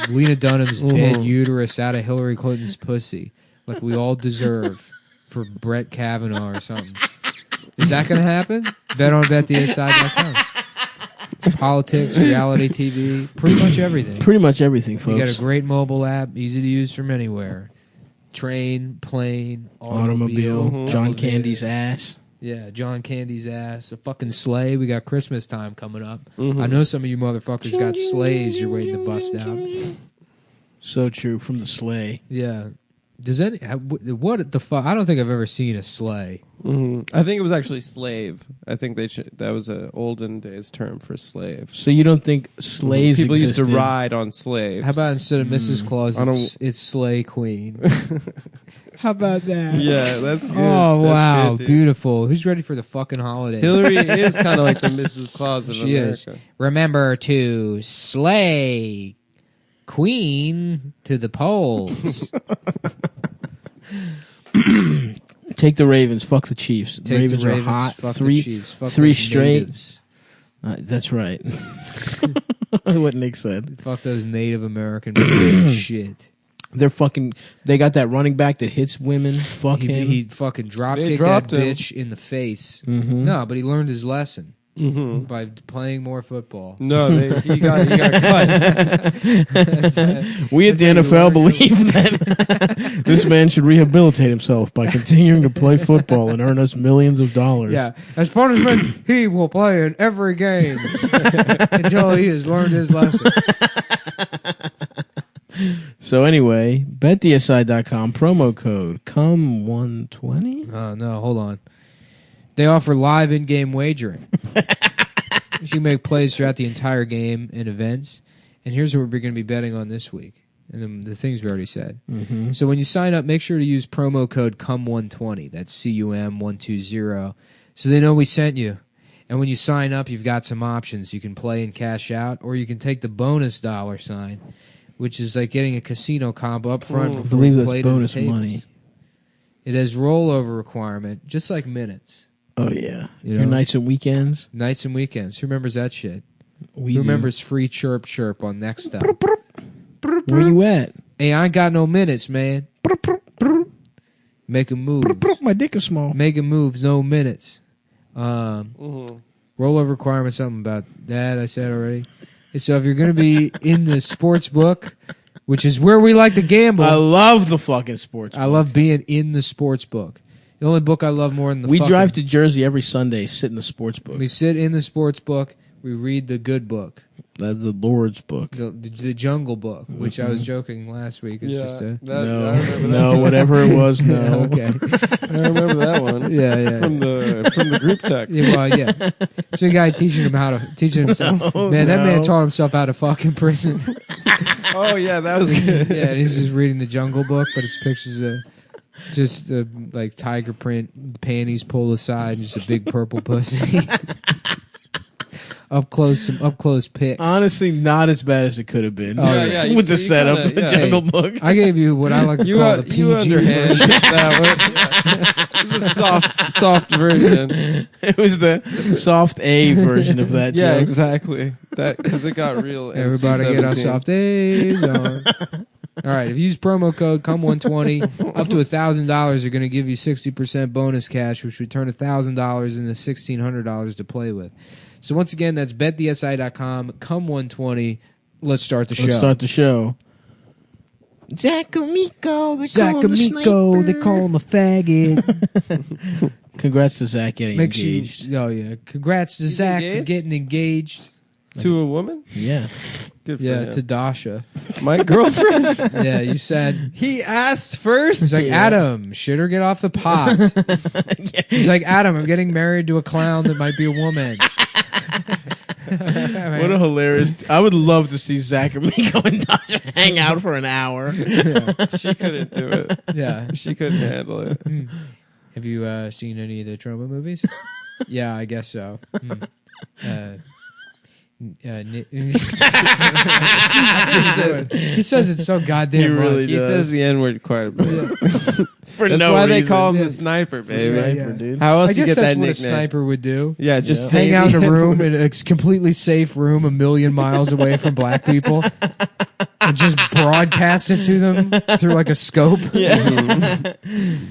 Lena Dunham's dead uterus out of Hillary Clinton's pussy, like we all deserve for Brett Kavanaugh or something. Is that going to happen? Bet on BetTheSide.com. It's politics, reality TV, pretty much everything. Pretty much everything, folks. You got a great mobile app, easy to use from anywhere. Train, plane, automobile. John Candy's ass. Yeah, John Candy's ass. A fucking sleigh. We got Christmas time coming up. I know some of you motherfuckers got sleighs you're waiting to bust out. So true, from the sleigh. Yeah. What the fuck? I don't think I've ever seen a sleigh. I think it was actually slave. I think that was an olden days term for slave. So you don't think slaves People existed? used to ride on slaves. How about instead of Mrs. Claus, it's Sleigh Queen? How about that? Yeah, that's good. Oh, that's wow. good, beautiful. Who's ready for the fucking holiday? Hillary is kind of like the Mrs. Claus of she America. Is. Remember to slay Queen to the polls. Take the Ravens. Fuck the Chiefs. Take Ravens the Ravens are hot. Fuck Three, the Chiefs. Fuck three those straight. natives. That's right. What Nick said. Fuck those Native American shit. They're fucking. They got that running back that hits women. Fuck him. He fucking drop-kicked that bitch in the face. No, but he learned his lesson by playing more football. No, he got cut. We at the NFL believe that this man should rehabilitate himself by continuing to play football and earn us millions of dollars. Yeah, as punishment, he will play in every game until he has learned his lesson. So anyway, BetDSI.com, promo code CUM120. Oh, no, hold on. They offer live in-game wagering. You can make plays throughout the entire game and events. And here's what we're going to be betting on this week. And the things we already said. So when you sign up, make sure to use promo code CUM120. That's CUM120. So they know we sent you. And when you sign up, you've got some options. You can play and cash out, or you can take the bonus $, which is like getting a casino comp up front before I believe you play that's bonus the tables. money. It has rollover requirement, just like minutes. Oh, yeah. You Your know? nights and weekends? Nights and weekends. Who remembers that shit? We Who remembers free chirp chirp on Next Up? Where you at? Hey, I ain't got no minutes, man. Making moves. My dick is small. Making moves, no minutes. Rollover requirement, something about that I said already. So if you're going to be in the sports book, which is where we like to gamble. I love the fucking sports book. I love being in the sports book. The only book I love more than the We drive to Jersey every Sunday, sit in the sports book. We sit in the sports book. We read the good book. The Lord's book. The Jungle Book, which I was joking last week. It's just whatever it was, no. Okay. I remember that one. Yeah. From the group text. Yeah, well, yeah. So a guy teaching himself. Man, that man taught himself out of fucking prison. Oh yeah, that was good. Yeah, and he's just reading the Jungle Book, but it's pictures of just like tiger print panties pulled aside, and just a big purple pussy. Some up close pics. Honestly, not as bad as it could have been. Oh, yeah. With the setup of the Jungle Book. I gave you what I like to call the PG underhand version. that one. It was a soft version. It was the soft A version of that Yeah, joke. exactly. That because it got real. Everybody NC-17. get our soft A's on. All right, if you use promo code CUM120, up to $1,000 are going to give you 60% bonus cash, which would turn $1,000 into $1,600 to play with. So once again, that's betdsi.com, CUM120. Let's start the show. Zach Amico, they call him a faggot. Congrats to Zach getting engaged. Congrats to Zach for getting engaged. To a woman? Yeah. Good for Yeah, him. to Dasha. My girlfriend? Yeah, you said. He asked first? He's like, Adam, shit or get off the pot. He's like, Adam, I'm getting married to a clown that might be a woman. What a hilarious... I would love to see Zach and Miko and Dasha hang out for an hour. Yeah. She couldn't do it. Yeah. She couldn't handle it. Have you seen any of the Troma movies? Yeah, I guess so. He says it so goddamn He really much. He says the N-word quite a bit. For That's no why reason. they call him the sniper, baby. Sniper, dude. How else I do you guess get that's that what a nickname? sniper would do. Yeah, just Hang say out the in a room N-word. in a completely safe room 1,000,000 miles away from black people and just broadcast it to them through like a scope. Yeah.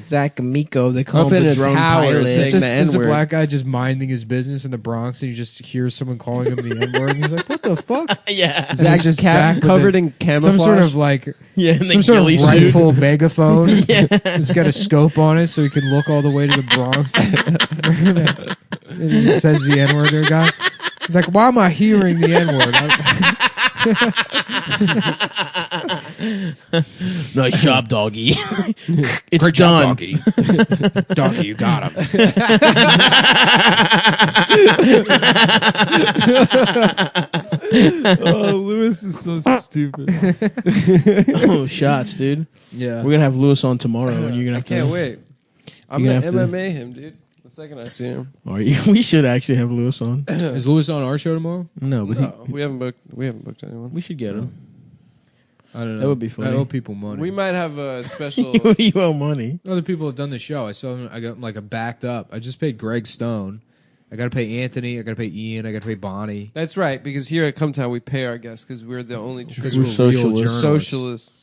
Zach and Miko, they call Up him in the a drone tower pilot. saying Just the there's a N-word. black guy just minding his business in the Bronx, and you just hear someone calling him the N-word, and he's like, "What the fuck?" Yeah. And it's just Zach with covered a- in camouflage. some sort of like Yeah, and some sort of ghillie suit. rifle megaphone. It's got a scope on it, so he can look all the way to the Bronx. And he just says the N-word to a guy. He's like, "Why am I hearing the N-word?" Nice job, doggy. It's Great job, done. doggy. Doggy, you got him. Oh, Lewis is so stupid. Oh, shots, dude. Yeah. We're gonna have Lewis on tomorrow, and you're gonna I have can't to. wait. I'm You're gonna gonna have to- MMA him, dude. The second I see him. Or we should actually have Lewis on. Is Lewis on our show tomorrow? No, but No, we haven't booked anyone. we should get him. I don't know. That would be funny. I owe people money. We might have a special. You owe money. Other people have done the show. I saw them. I got like a backed up. I just paid Greg Stone. I got to pay Anthony. I got to pay Ian. I got to pay Bonnie. That's right, because here at Cumtown we pay our guests because we're the only true Because we're real socialists. journalists. socialists.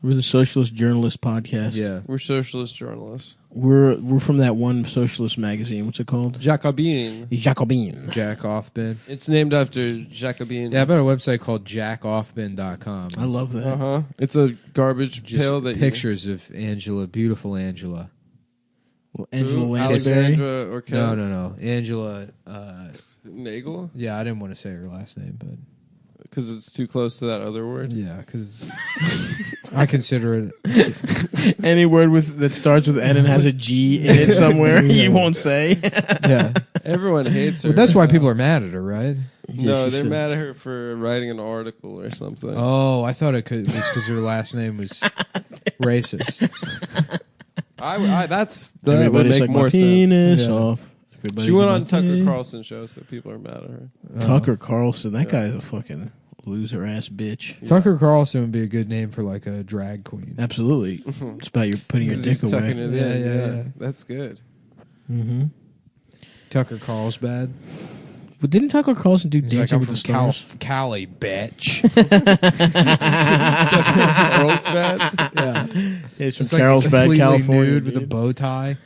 We're the Socialist Journalist Podcast. Yeah. We're socialist journalists. We're from that one socialist magazine. What's it called? Jacobin. Jacobin. Jack Offbin. It's named after Jacobin. Yeah, I got a website called jackoffbin.com. I love that. Uh huh. It's a garbage Just pail that pictures of Angela, beautiful Angela. Well, you. Angela Who? Lansbury. Alexandra or No. Angela. Nagel? Yeah, I didn't want to say her last name, but Because it's too close to that other word. yeah, because I consider it. Any word with that starts with N and has a G in it somewhere, you won't say. Yeah, Everyone hates her. but that's why people are mad at her, right? No, she they're should. mad at her for writing an article or something. Oh, I thought it was because her last name was racist. That would Everybody's make like, more my sense. penis Yeah. off. Everybody She went get on my Tucker penis. Carlson show, so people are mad at her. Tucker Carlson. That guy's a fucking loser ass bitch. Tucker Carlson would be a good name for like a drag queen. Absolutely. It's about you putting your He's dick tucking away. it in. Yeah. That's good. Mm-hmm. Tucker Carlsbad. But didn't Tucker Carlson do He's Dancing like, I'm with the from Stars? Cali, bitch. Carlsbad? Yeah. It's from It's like Carlsbad, completely California. nude with a dude. bow tie.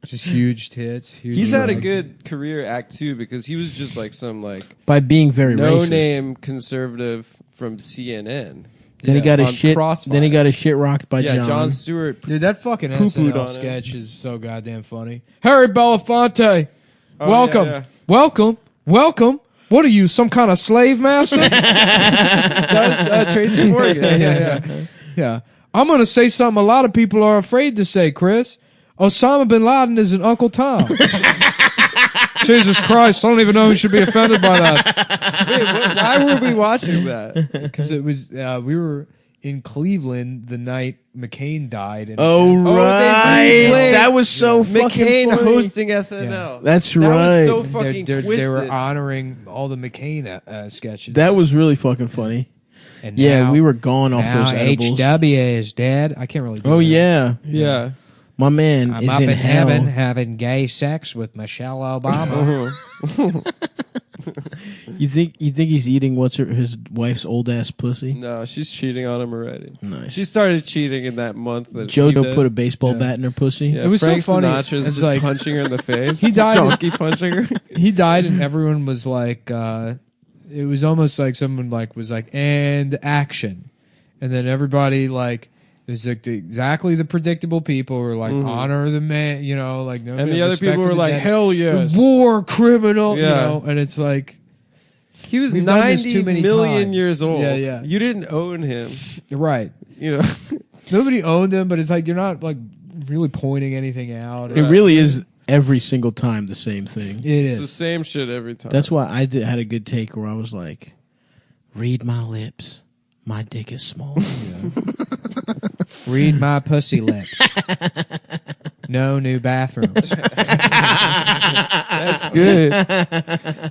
Just huge tits. Huge He's had a legs. good career act too because he was just like some like By being very no racist. name conservative from CNN. Then he got his on shit. Crossfire. Then he got his shit rocked by yeah, John. Stewart. Dude, that fucking Poo-pooed on SNL it. sketch is so goddamn funny. Harry Belafonte, Oh, welcome, yeah. welcome. What are you, some kind of slave master? That was Tracy Morgan. Yeah. I'm going to say something a lot of people are afraid to say, Chris. Osama bin Laden is an Uncle Tom. Jesus Christ, I don't even know who should be offended by that. Wait, why were we watching that? Because it was, we were in Cleveland the night McCain died. And, Oh, right. replayed That was so fucking McCain funny. hosting SNL. That's That right. was so they fucking twisted. they were honoring all the McCain sketches. That was really fucking funny. And Yeah, now- we were gone off now those edibles. HW is dead. I can't really do Oh that. yeah, yeah. my man I'm is up in in hell. heaven having gay sex with Michelle Obama. You think he's eating his wife's old ass pussy? No, she's cheating on him already. Nice. She started cheating in that month that he JoJo did. put a baseball Yeah. bat in her pussy. Yeah, It was so Frank funny. Sinatra's It's just like- punching her in the face. He died- Donkey punching her. He died, and everyone was like, it was almost like someone like was like, and action, and then everybody like There's like exactly the predictable people who are like honor the man, you know, like no. And the other people were like, hell yes, war criminal, you know, and it's like he was 90 million years old. Yeah. You didn't own him, right? You know, nobody owned him, but it's like you're not like really pointing anything out. It really is every single time the same thing. It is the same shit every time. That's why I had a good take where I was like, read my lips. My dick is small. Read my pussy lips. No new bathrooms. That's good.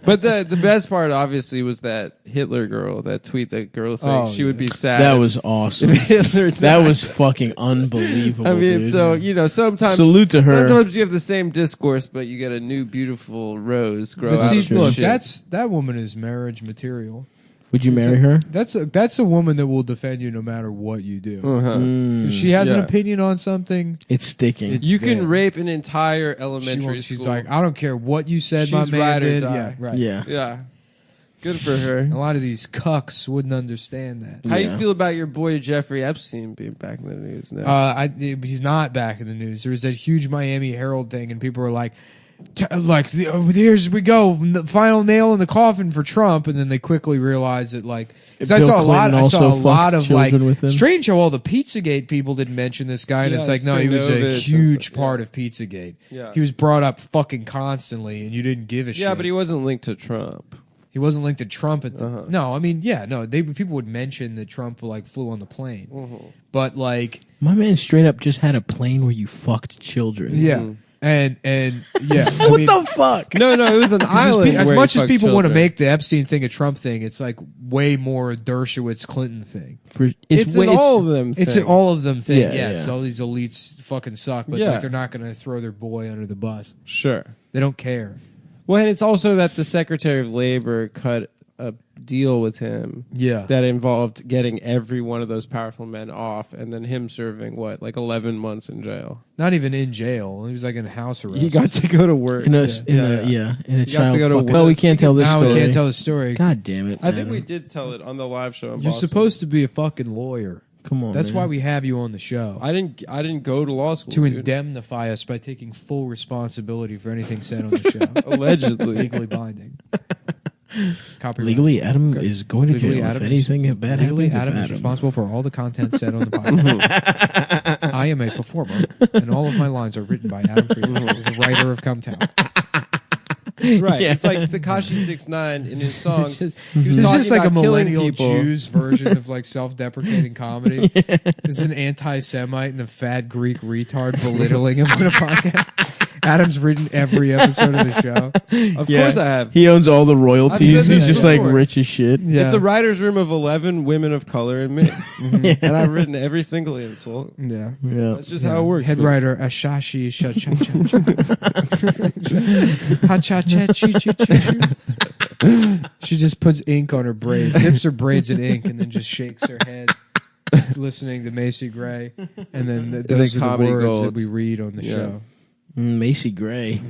But the best part, obviously, was that Hitler girl, that tweet that girl saying she would be sad. That was awesome. That was fucking unbelievable. I mean, dude. so, you know, sometimes. Salute to her. Sometimes you have the same discourse, but you get a new beautiful rose grow out of look, shit. that woman is marriage material. Would you marry her? That's a woman that will defend you no matter what you do. If she has an opinion on something, it's sticking. You can rape an entire elementary school. She's like, I don't care what you said, my man did. Yeah, right. Yeah. Good for her. A lot of these cucks wouldn't understand that. How you feel about your boy Jeffrey Epstein being back in the news now? He's not back in the news. There was that huge Miami Herald thing, and people were like, here's we go, final nail in the coffin for Trump, and then they quickly realized that I saw a lot of like strange how all the Pizzagate people didn't mention this guy, and it's like no, he was a huge part of Pizzagate. Yeah. He was brought up fucking constantly, and you didn't give a shit. Yeah, but he wasn't linked to Trump. He wasn't linked to Trump at the no. I mean, people would mention that Trump like flew on the plane, but like my man straight up just had a plane where you fucked children. Yeah. And yeah, what the fuck? No, it was an island. As much as people want to make the Epstein thing a Trump thing, it's like way more a Dershowitz Clinton thing. It's an all of them thing. It's an all of them thing. Yes, all these elites fucking suck, but like, they're not going to throw their boy under the bus. Sure, they don't care. Well, and it's also that the Secretary of Labor cut a deal with him that involved getting every one of those powerful men off, and then him serving 11 months in jail. Not even in jail. He was like in house arrest. He got to go to work. In a child fucking... Oh, we can't tell this story. We can't tell the story. God damn it. I think we did tell it on the live show in You're Boston. supposed to be a fucking lawyer. Come on, That's why we have you on the show. I didn't go to law school to indemnify us by taking full responsibility for anything said on the show. Allegedly, legally binding. Copyright. Legally, Adam is going to jail if anything bad happens. Adam is responsible for all the content said on the podcast. I am a performer, and all of my lines are written by Adam Friedman, the writer of Cumtown. That's right. Yeah. It's like Tekashi 6ix9ine in his song. It's just like a millennial Jews version of like self-deprecating comedy. It's an anti-Semite and a fat Greek retard belittling him on a podcast. Adam's written every episode of the show. Of course I have. He owns all the royalties. He's just like rich as shit. Yeah. It's a writer's room of 11 women of color and me. And I've written every single insult. Yeah. That's just how it works. Head writer, Ashashi, She just puts ink on her braid, dips her braids in ink, and then just shakes her head, listening to Macy Gray. And then those are the words that we read on the show. Macy Gray.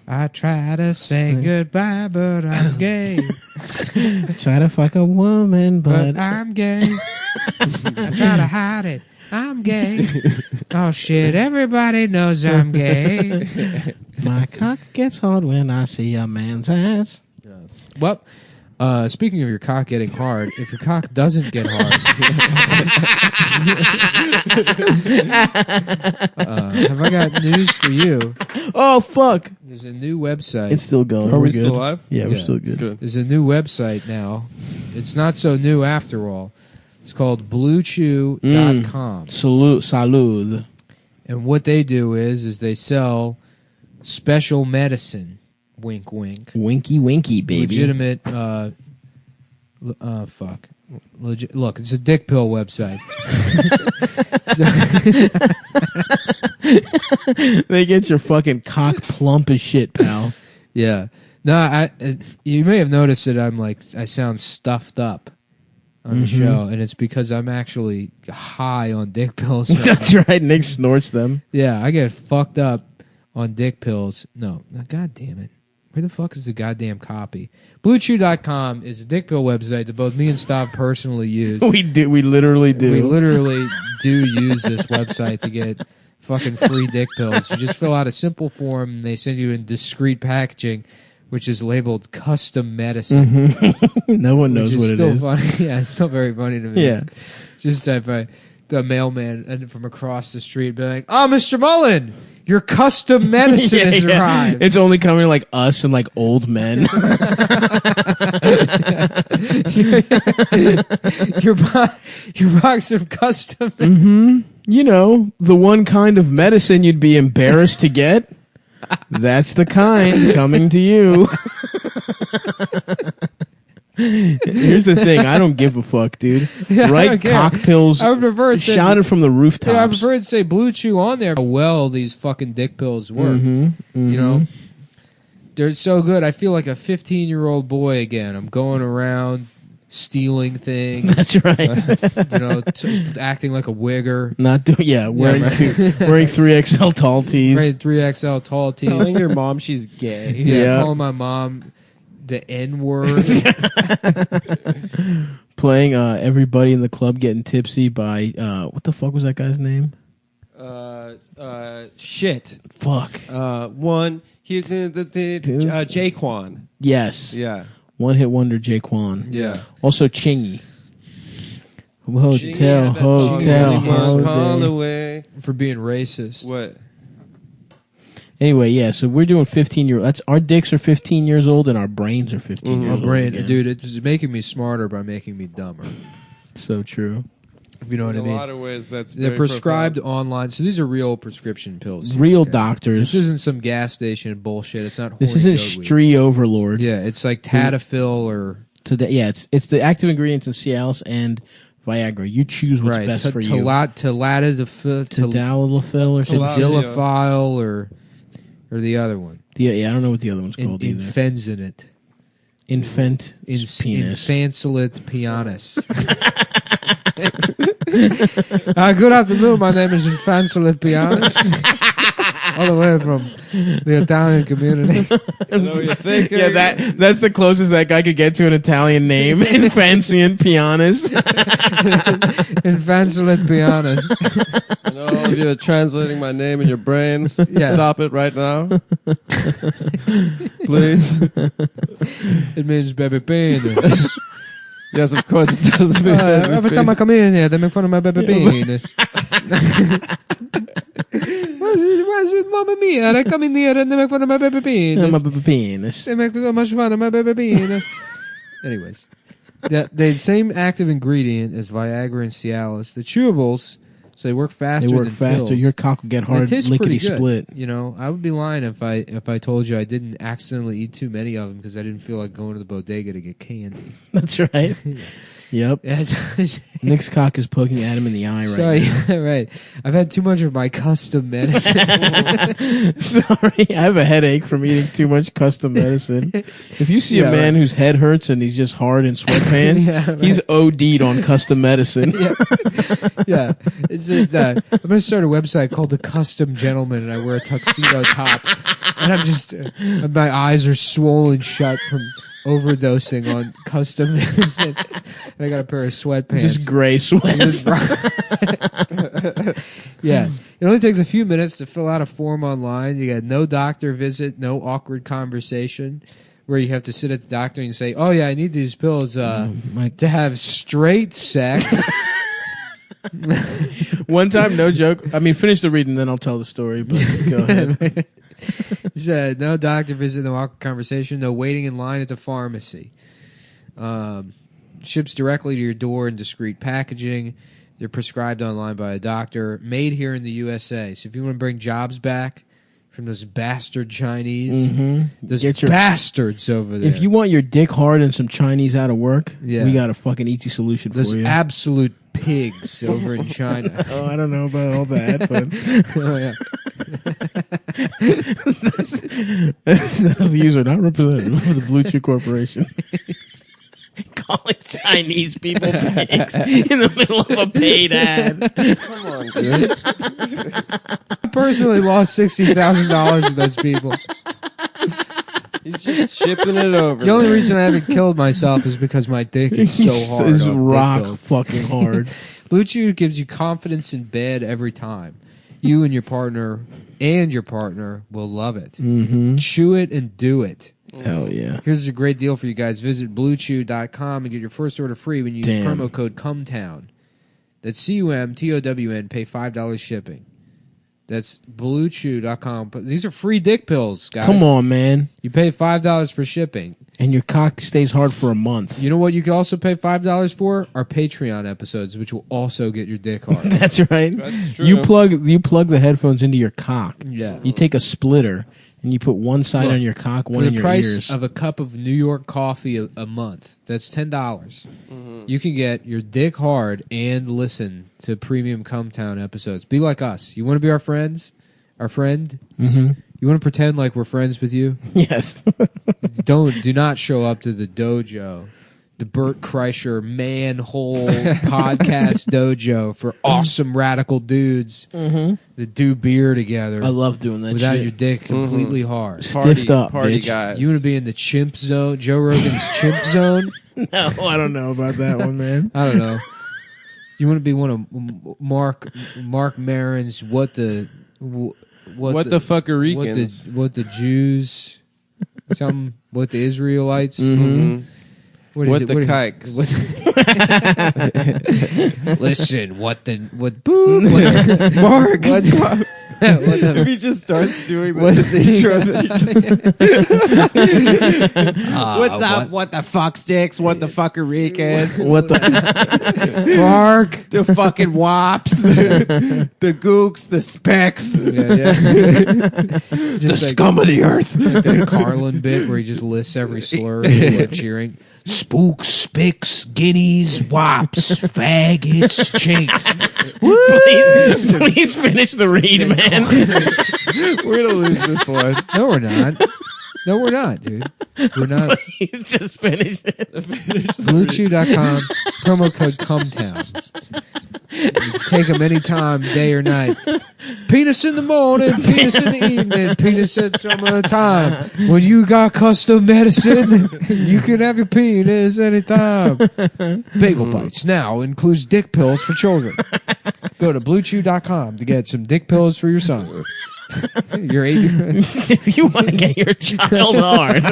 I try to say goodbye, but I'm gay. Try to fuck a woman, but I'm gay. I try to hide it. I'm gay. Oh shit, everybody knows I'm gay. My cock gets hard when I see a man's ass. Well, speaking of your cock getting hard, if your cock doesn't get hard, have I got news for you? Oh, fuck. There's a new website. It's still going. Are we still live? Yeah, we're still good. There's a new website now. It's not so new after all. It's called BlueChew.com. Salud. And what they do is they sell special medicine. Wink, wink. Winky, winky, baby. Legitimate, fuck. Look, it's a dick pill website. They get your fucking cock plump as shit, pal. Yeah. No, you may have noticed that I sound stuffed up on the show, and it's because I'm actually high on dick pills. That's right. Nick snorts them. Yeah, I get fucked up on dick pills. No, god damn it. Where the fuck is the goddamn copy? BlueChew.com is a dick pill website that both me and Stav personally use. We literally do. We literally do use this website to get fucking free dick pills. You just fill out a simple form and they send you in discreet packaging, which is labeled custom medicine. Mm-hmm. No one knows what it is. Funny. Yeah, it's still very funny to me. Yeah. Just type the mailman from across the street be like, "Oh, Mr. Mullen, your custom medicine has arrived." It's only coming to like us and like old men. your box of custom. Mm-hmm. You know, the one kind of medicine you'd be embarrassed to get. That's the kind coming to you. Here's the thing, I don't give a fuck, dude. Yeah, Write cock pills. I would prefer it shouted from the rooftops. Yeah, I prefer it to say Blue Chew on there. How well these fucking dick pills work. Mm-hmm. You know, they're so good. I feel like a 15-year-old boy again. I'm going around stealing things. That's right. You know, acting like a wigger. Not doing. Yeah, wearing 3XL tall tees. Wearing 3XL tall tees. Telling your mom she's gay. Yeah, calling my mom the N-word. Playing everybody in the club getting tipsy by what the fuck was that guy's name? Shit. Fuck. One. Jaquan. Yes. Yeah. One hit wonder Jaquan. Yeah. Also Chingy. Hotel. For being racist. What? Anyway, yeah, so we're doing 15-year. That's our dicks are 15 years old and our brains are 15 years old. Dude, it's making me smarter by making me dumber. So true. You know what I mean? In a lot of ways, that's they're very prescribed profound. online. So these are real prescription pills. Real doctors. This isn't some gas station bullshit. It's not. This isn't Stree Overlord. Yeah, it's like Tadafil or. It's the active ingredients in Cialis and Viagra. You choose what's best for you. Tadalafil or the other one. Yeah, I don't know what the other one's called either. Infenzinit. Penis. Infansilate pianus. Good afternoon. My name is Infansilate pianus. All the way from the Italian community. I know what you're thinking. Yeah, that's the closest that guy could get to an Italian name. Infansilate pianus. Infansilate pianus. I know all of you are translating my name in your brains. Stop it right now. Please. It means baby penis. Yes, of course it does. Every time I come in here, they make fun of my baby penis. Why is it Mamma Mia? I come in here and they make fun of my baby penis. My baby penis. They make so much fun of my baby penis. Anyways, the same active ingredient as Viagra and Cialis. The chewables, so they work faster. Pills. Your cock will get hard, lickety split. You know, I would be lying if I told you I didn't accidentally eat too many of them because I didn't feel like going to the bodega to get candy. That's right. Yep. Nick's cock is poking at him in the eye right now. Yeah, right. I've had too much of my custom medicine. Sorry, I have a headache from eating too much custom medicine. If you see a man whose head hurts and he's just hard in sweatpants, he's OD'd on custom medicine. Yeah. I'm going to start a website called The Custom Gentleman, and I wear a tuxedo top. And I'm just, my eyes are swollen shut from overdosing on custom medicine. And I got a pair of sweatpants. Just gray sweats. Yeah. It only takes a few minutes to fill out a form online. You got no doctor visit, no awkward conversation where you have to sit at the doctor and say, "Oh yeah, I need these pills to have straight sex." One time, no joke. I mean, finish the reading, then I'll tell the story. But go ahead. He said, no doctor visit, no awkward conversation, no waiting in line at the pharmacy. Ships directly to your door in discreet packaging. They're prescribed online by a doctor. Made here in the USA. So if you want to bring jobs back from those bastard Chinese, those bastards over there. If you want your dick hard and some Chinese out of work, we got a fucking easy solution for you. Those absolute pigs over in China. Oh, I don't know about all that, but the views are not representative of the Blue Chew Corporation. Calling Chinese people pigs in the middle of a paid ad. Come on, dude. I personally lost $60,000 to those people. He's just shipping it over. The only reason I haven't killed myself is because my dick is so hard. It's rock fucking hard. Blue Chew gives you confidence in bed every time. You and your partner will love it. Mm-hmm. Chew it and do it. Hell yeah. Here's a great deal for you guys. Visit BlueChew.com and get your first order free when you use promo code Cumtown. That's CUMTOWN. Pay $5 shipping. That's BlueChew.com. These are free dick pills, guys. Come on, man. You pay $5 for shipping. And your cock stays hard for a month. You know what you could also pay $5 for? Our Patreon episodes, which will also get your dick hard. That's right. That's true. You plug the headphones into your cock. Yeah. You take a splitter and you put one side on your cock, one in your ears. For the price of a cup of New York coffee a month, that's $10. Mm-hmm. You can get your dick hard and listen to premium Cumtown episodes. Be like us. You want to be our friends? Our friend? Mm-hmm. You want to pretend like we're friends with you? Yes. Do not show up to the dojo, the Bert Kreischer Manhole Podcast Dojo for awesome radical dudes that do beer together. I love doing that without shit. your dick completely hard. Stiffed up, party bitch. guys. You want to be in the chimp zone, Joe Rogan's chimp zone? No, I don't know about that one, man. I don't know. You want to be one of Mark Maron's what the fuckericans? What the Jews, what the Israelites. Mm-hmm. What the kikes? Listen, what Mark? If he just starts doing this intro, then he just what's up? What the fuck sticks? What the fuckericans? What the Mark? The fucking wops, the gooks, the specks, the scum of the earth. Like that Carlin bit where he just lists every slur and like cheering. Spooks, spicks, guineas, wops, faggots, chinks. Please finish the read, man. We're gonna lose this one. No, we're not. No, we're not, dude. We're not. Please just finish it. BlueChew.com, promo code Cumtown. You can take them anytime, day or night. Penis in the morning, penis in the evening, penis at some other time. When you got custom medicine, you can have your penis anytime. Bagel Bites now includes dick pills for children. Go to BlueChew.com to get some dick pills for your son. Your 8-year-old. If you want to get your child hard,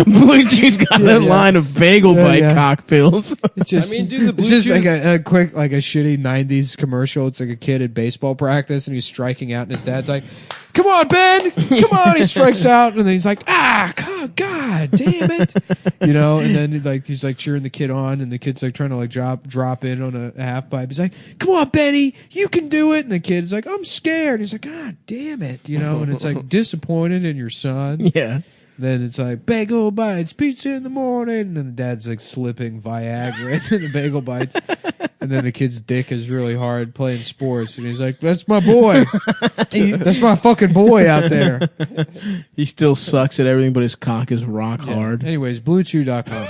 Blue Chew's got a line of bagel bite cock pills. It's just, dude, the Blue it's just Chew's... like a quick, like a shitty 90s commercial. It's like a kid at baseball practice and he's striking out and his dad's like, come on, Ben! Come on! He strikes out and then he's like, God damn it! You know, and then like he's like cheering the kid on and the kid's like trying to like drop in on a half pipe. He's like, come on, Benny! You can do it! And the kid's like, I'm scared. And he's like, God damn it! You know, and it's like disappointed in your son. Yeah. Then it's like bagel bites, pizza in the morning, and then the dad's like slipping Viagra into the bagel bites, and then the kid's dick is really hard playing sports, and he's like, "That's my boy, that's my fucking boy out there." He still sucks at everything, but his cock is rock hard. Anyways, BlueChew.com.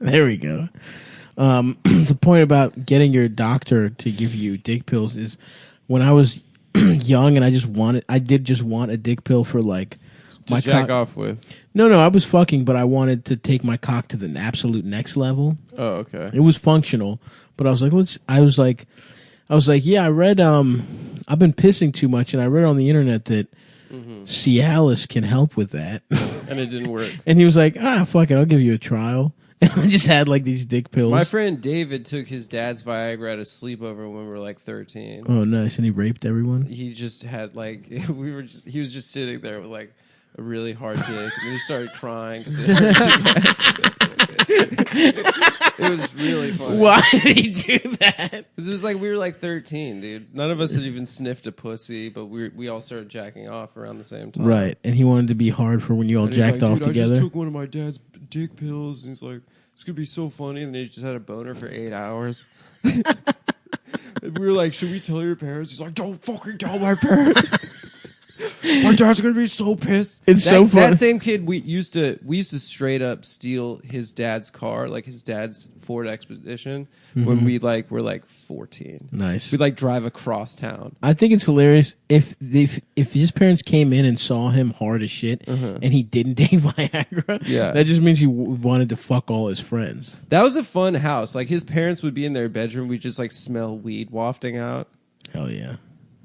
There we go. The point about getting your doctor to give you dick pills is when I was young and I did just want a dick pill for like. To jack off with. No, I was fucking, but I wanted to take my cock to the absolute next level. Oh, okay. It was functional, but I was like, yeah, I read, I've been pissing too much, and I read on the internet that Cialis can help with that. And it didn't work. And he was like, fuck it, I'll give you a trial. And I just had like these dick pills. My friend David took his dad's Viagra at a sleepover when we were like 13. Oh, nice. And he raped everyone? He just had like, he was just sitting there with like, a really hard dick, and he started crying. It was really funny. Why did he do that? Because it was like we were like 13, dude. None of us had even sniffed a pussy, but we all started jacking off around the same time. Right, and he wanted to be hard for when you all jacked off together. I just took one of my dad's dick pills, and he's like, "It's gonna be so funny." And then he just had a boner for 8 hours. And we were like, "Should we tell your parents?" He's like, "Don't fucking tell my parents." My dad's gonna be so pissed. It's so funny. That same kid, we used to straight up steal his dad's car, like his dad's Ford Expedition, when we were like 14. Nice. We'd like drive across town. I think it's hilarious if his parents came in and saw him hard as shit and he didn't take Viagra. Yeah, that just means he wanted to fuck all his friends. That was a fun house. Like his parents would be in their bedroom, we just like smell weed wafting out. Hell yeah.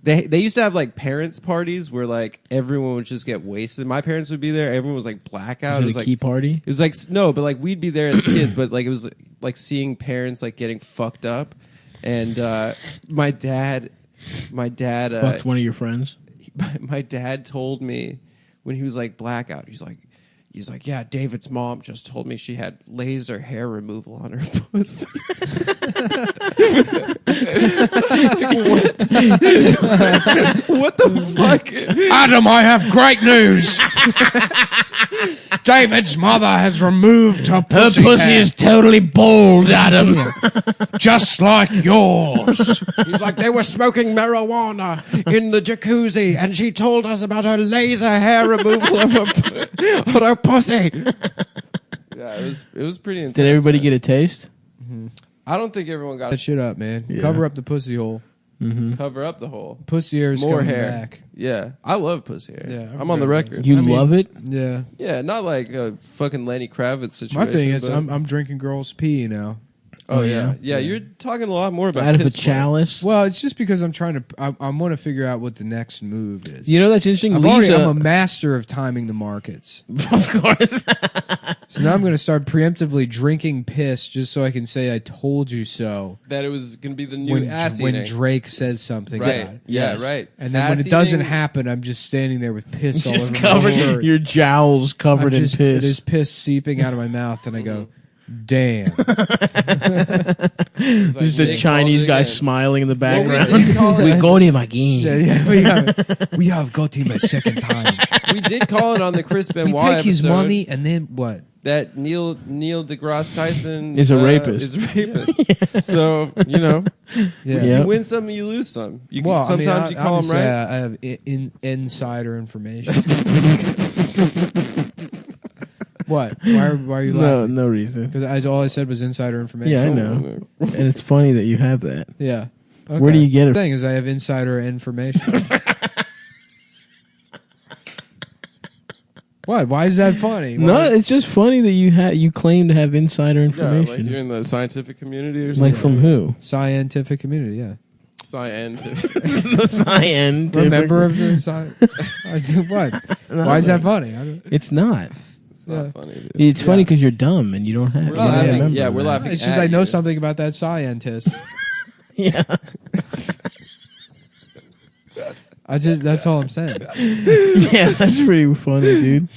They used to have like parents parties where like everyone would just get wasted. My parents would be there. Everyone was like blackout. It was like key party. It was like no, but like we'd be there as kids. But like it was like seeing parents like getting fucked up. And my dad fucked one of your friends. My dad told me when he was like blackout. He's like, yeah, David's mom just told me she had laser hair removal on her pussy. What the fuck? Adam, I have great news. David's mother has removed her pussy. Her pussy hair. is totally bald, Adam. Just like yours. He's like, they were smoking marijuana in the jacuzzi, and she told us about her laser hair removal of her pussy. Yeah, it was pretty intense. Did everybody get a taste? I don't think everyone got That shit up, man. Yeah. Cover up the pussy hole. cover up the hole. Pussy hair is More coming hair. back. Yeah, I love pussy hair. Yeah, I'm on the record. You love it? Yeah. Yeah, not like a fucking Lenny Kravitz situation. My thing is, but- I'm drinking girls' pee now. Oh yeah. You're talking a lot more about Out of a piss play. chalice? Well, it's just because I'm trying to. I want to figure out what the next move is. You know, that's interesting. I'm Lisa, a master of timing the markets. of course. So now I'm going to start preemptively drinking piss just so I can say I told you so. That it was going to be the new ass when eating. Drake says something. Right. about it. Yeah. Yes. Right. And then when Ass it doesn't eating- happen, I'm just standing there with piss all Just over covered my words. your jowls covered in piss. There's piss seeping out of my mouth, and I go, damn. It's like There's a Nick Chinese called it guy again. smiling in the Well, background. we did call We it- got him again. We have got him a second time. We did call it on the Chris We Benoit take his episode money, and then what? that Neil deGrasse Tyson Is a rapist. Is a rapist. So Yeah. you win some, you lose some. You can, Well, sometimes you call him right. I have insider information. What? Why are you laughing? No reason. Because all I said was insider information. Yeah, I know. And it's funny that you have that. Yeah. Okay. Where do you get it? The thing is, I have insider information. What? Why is that funny? No, Why- it's just funny that you claim to have insider Yeah, information. like you're in the scientific community or something. Like from who? scientific community. Yeah. Scientific. The scientific. Remember of the what? Why is that funny? It's not. It's not funny. Dude. It's funny because you're dumb and you don't have. We're you don't laughing. remember Yeah, we're that. laughing. It's just at I know you. something about that scientist. Yeah. That's all I'm saying. Yeah, that's pretty funny, dude.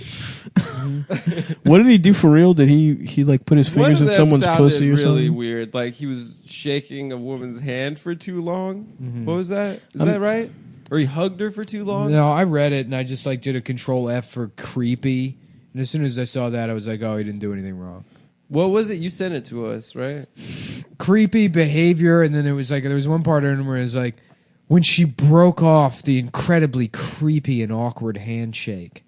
What did he do for real? Did he like put his One fingers of in them someone's sounded pussy or really something? weird. Like he was shaking a woman's hand for too long. Mm-hmm. What was that? Is that right? Or he hugged her for too long? No, I read it and I just like did a control F for creepy. And as soon as I saw that, I was like, oh, he didn't do anything wrong. What was it? You sent it to us, right? Creepy behavior, and then it was like there was one part in it where it was like when she broke off the incredibly creepy and awkward handshake,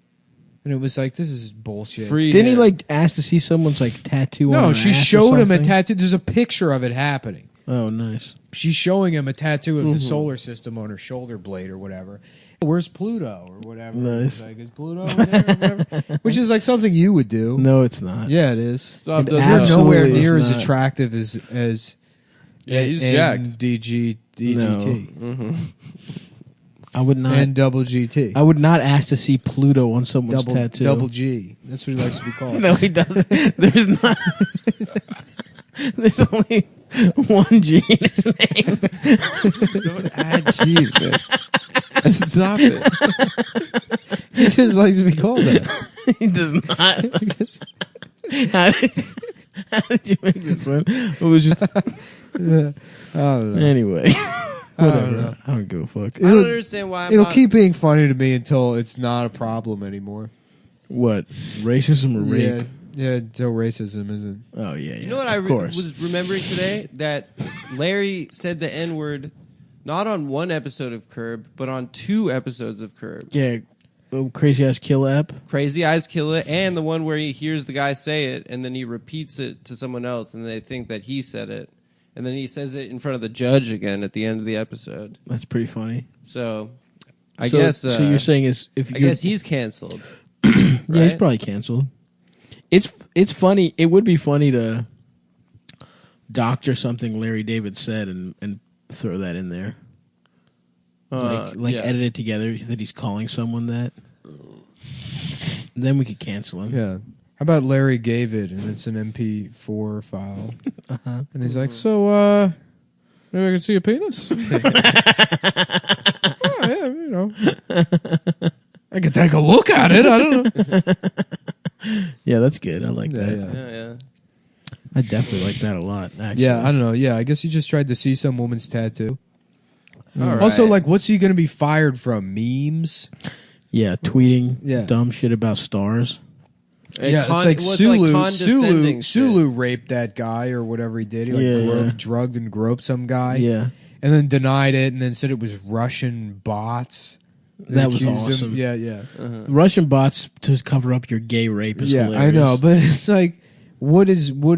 and it was like this is bullshit. Free Didn't he hand. like ask to see someone's like tattoo on No, her she ass or showed him a something? tattoo. There's a picture of it happening. Oh, nice. She's showing him a tattoo of the solar system on her shoulder blade or whatever. Where's Pluto or whatever? Nice. It's like, is Pluto over there or whatever? Which is like something you would do. No, it's not. Yeah, it is. Stop It does You're that. absolutely nowhere is near as not. attractive as Yeah, he's jacked. DGT No. I would not. and double GT. I would not ask to see Pluto on someone's tattoo. Double G. That's what he likes to be called. No, he doesn't. There's not. There's only one G in his name. Don't add cheese, man. Stop it. He just likes to be called that. He does not. How did you make this one? It was just I don't know. anyway. I Whatever. don't know. I don't give a fuck. I don't understand why I'm It'll not- keep being funny to me until it's not a problem anymore. What? Racism or rape? Yeah, until racism isn't. Oh yeah. You know what I of course. was remembering today? That Larry said the N-word not on one episode of Curb, but on 2 episodes of Curb. Yeah. Crazy Eyes Kill app? Crazy Eyes Kill It, and the one where he hears the guy say it, and then he repeats it to someone else, and they think that he said it. And then he says it in front of the judge again at the end of the episode. That's pretty funny. So, I guess... so you're saying is... I guess he's canceled. Right? Yeah, he's probably canceled. It's funny. It would be funny to doctor something Larry David said and throw that in there. Edit it together that he's calling someone that. Then we could cancel him. Yeah. How about Larry gave it and it's an MP4 file? And he's like, so, maybe I can see a penis? Oh, yeah, you know. I could take a look at it. I don't know. Yeah, that's good. I like that. Yeah. I definitely like that a lot, actually. Yeah, I don't know. Yeah, I guess he just tried to see some woman's tattoo. All Also, right. like, what's he going to be fired from? Memes? Yeah, tweeting dumb shit about stars. Yeah, it's like Sulu raped that guy or whatever he did. He drugged and groped some guy. Yeah. And then denied it and then said it was Russian bots. That was awesome. Him. Yeah. Russian bots to cover up your gay rape is hilarious. I know, but it's like, what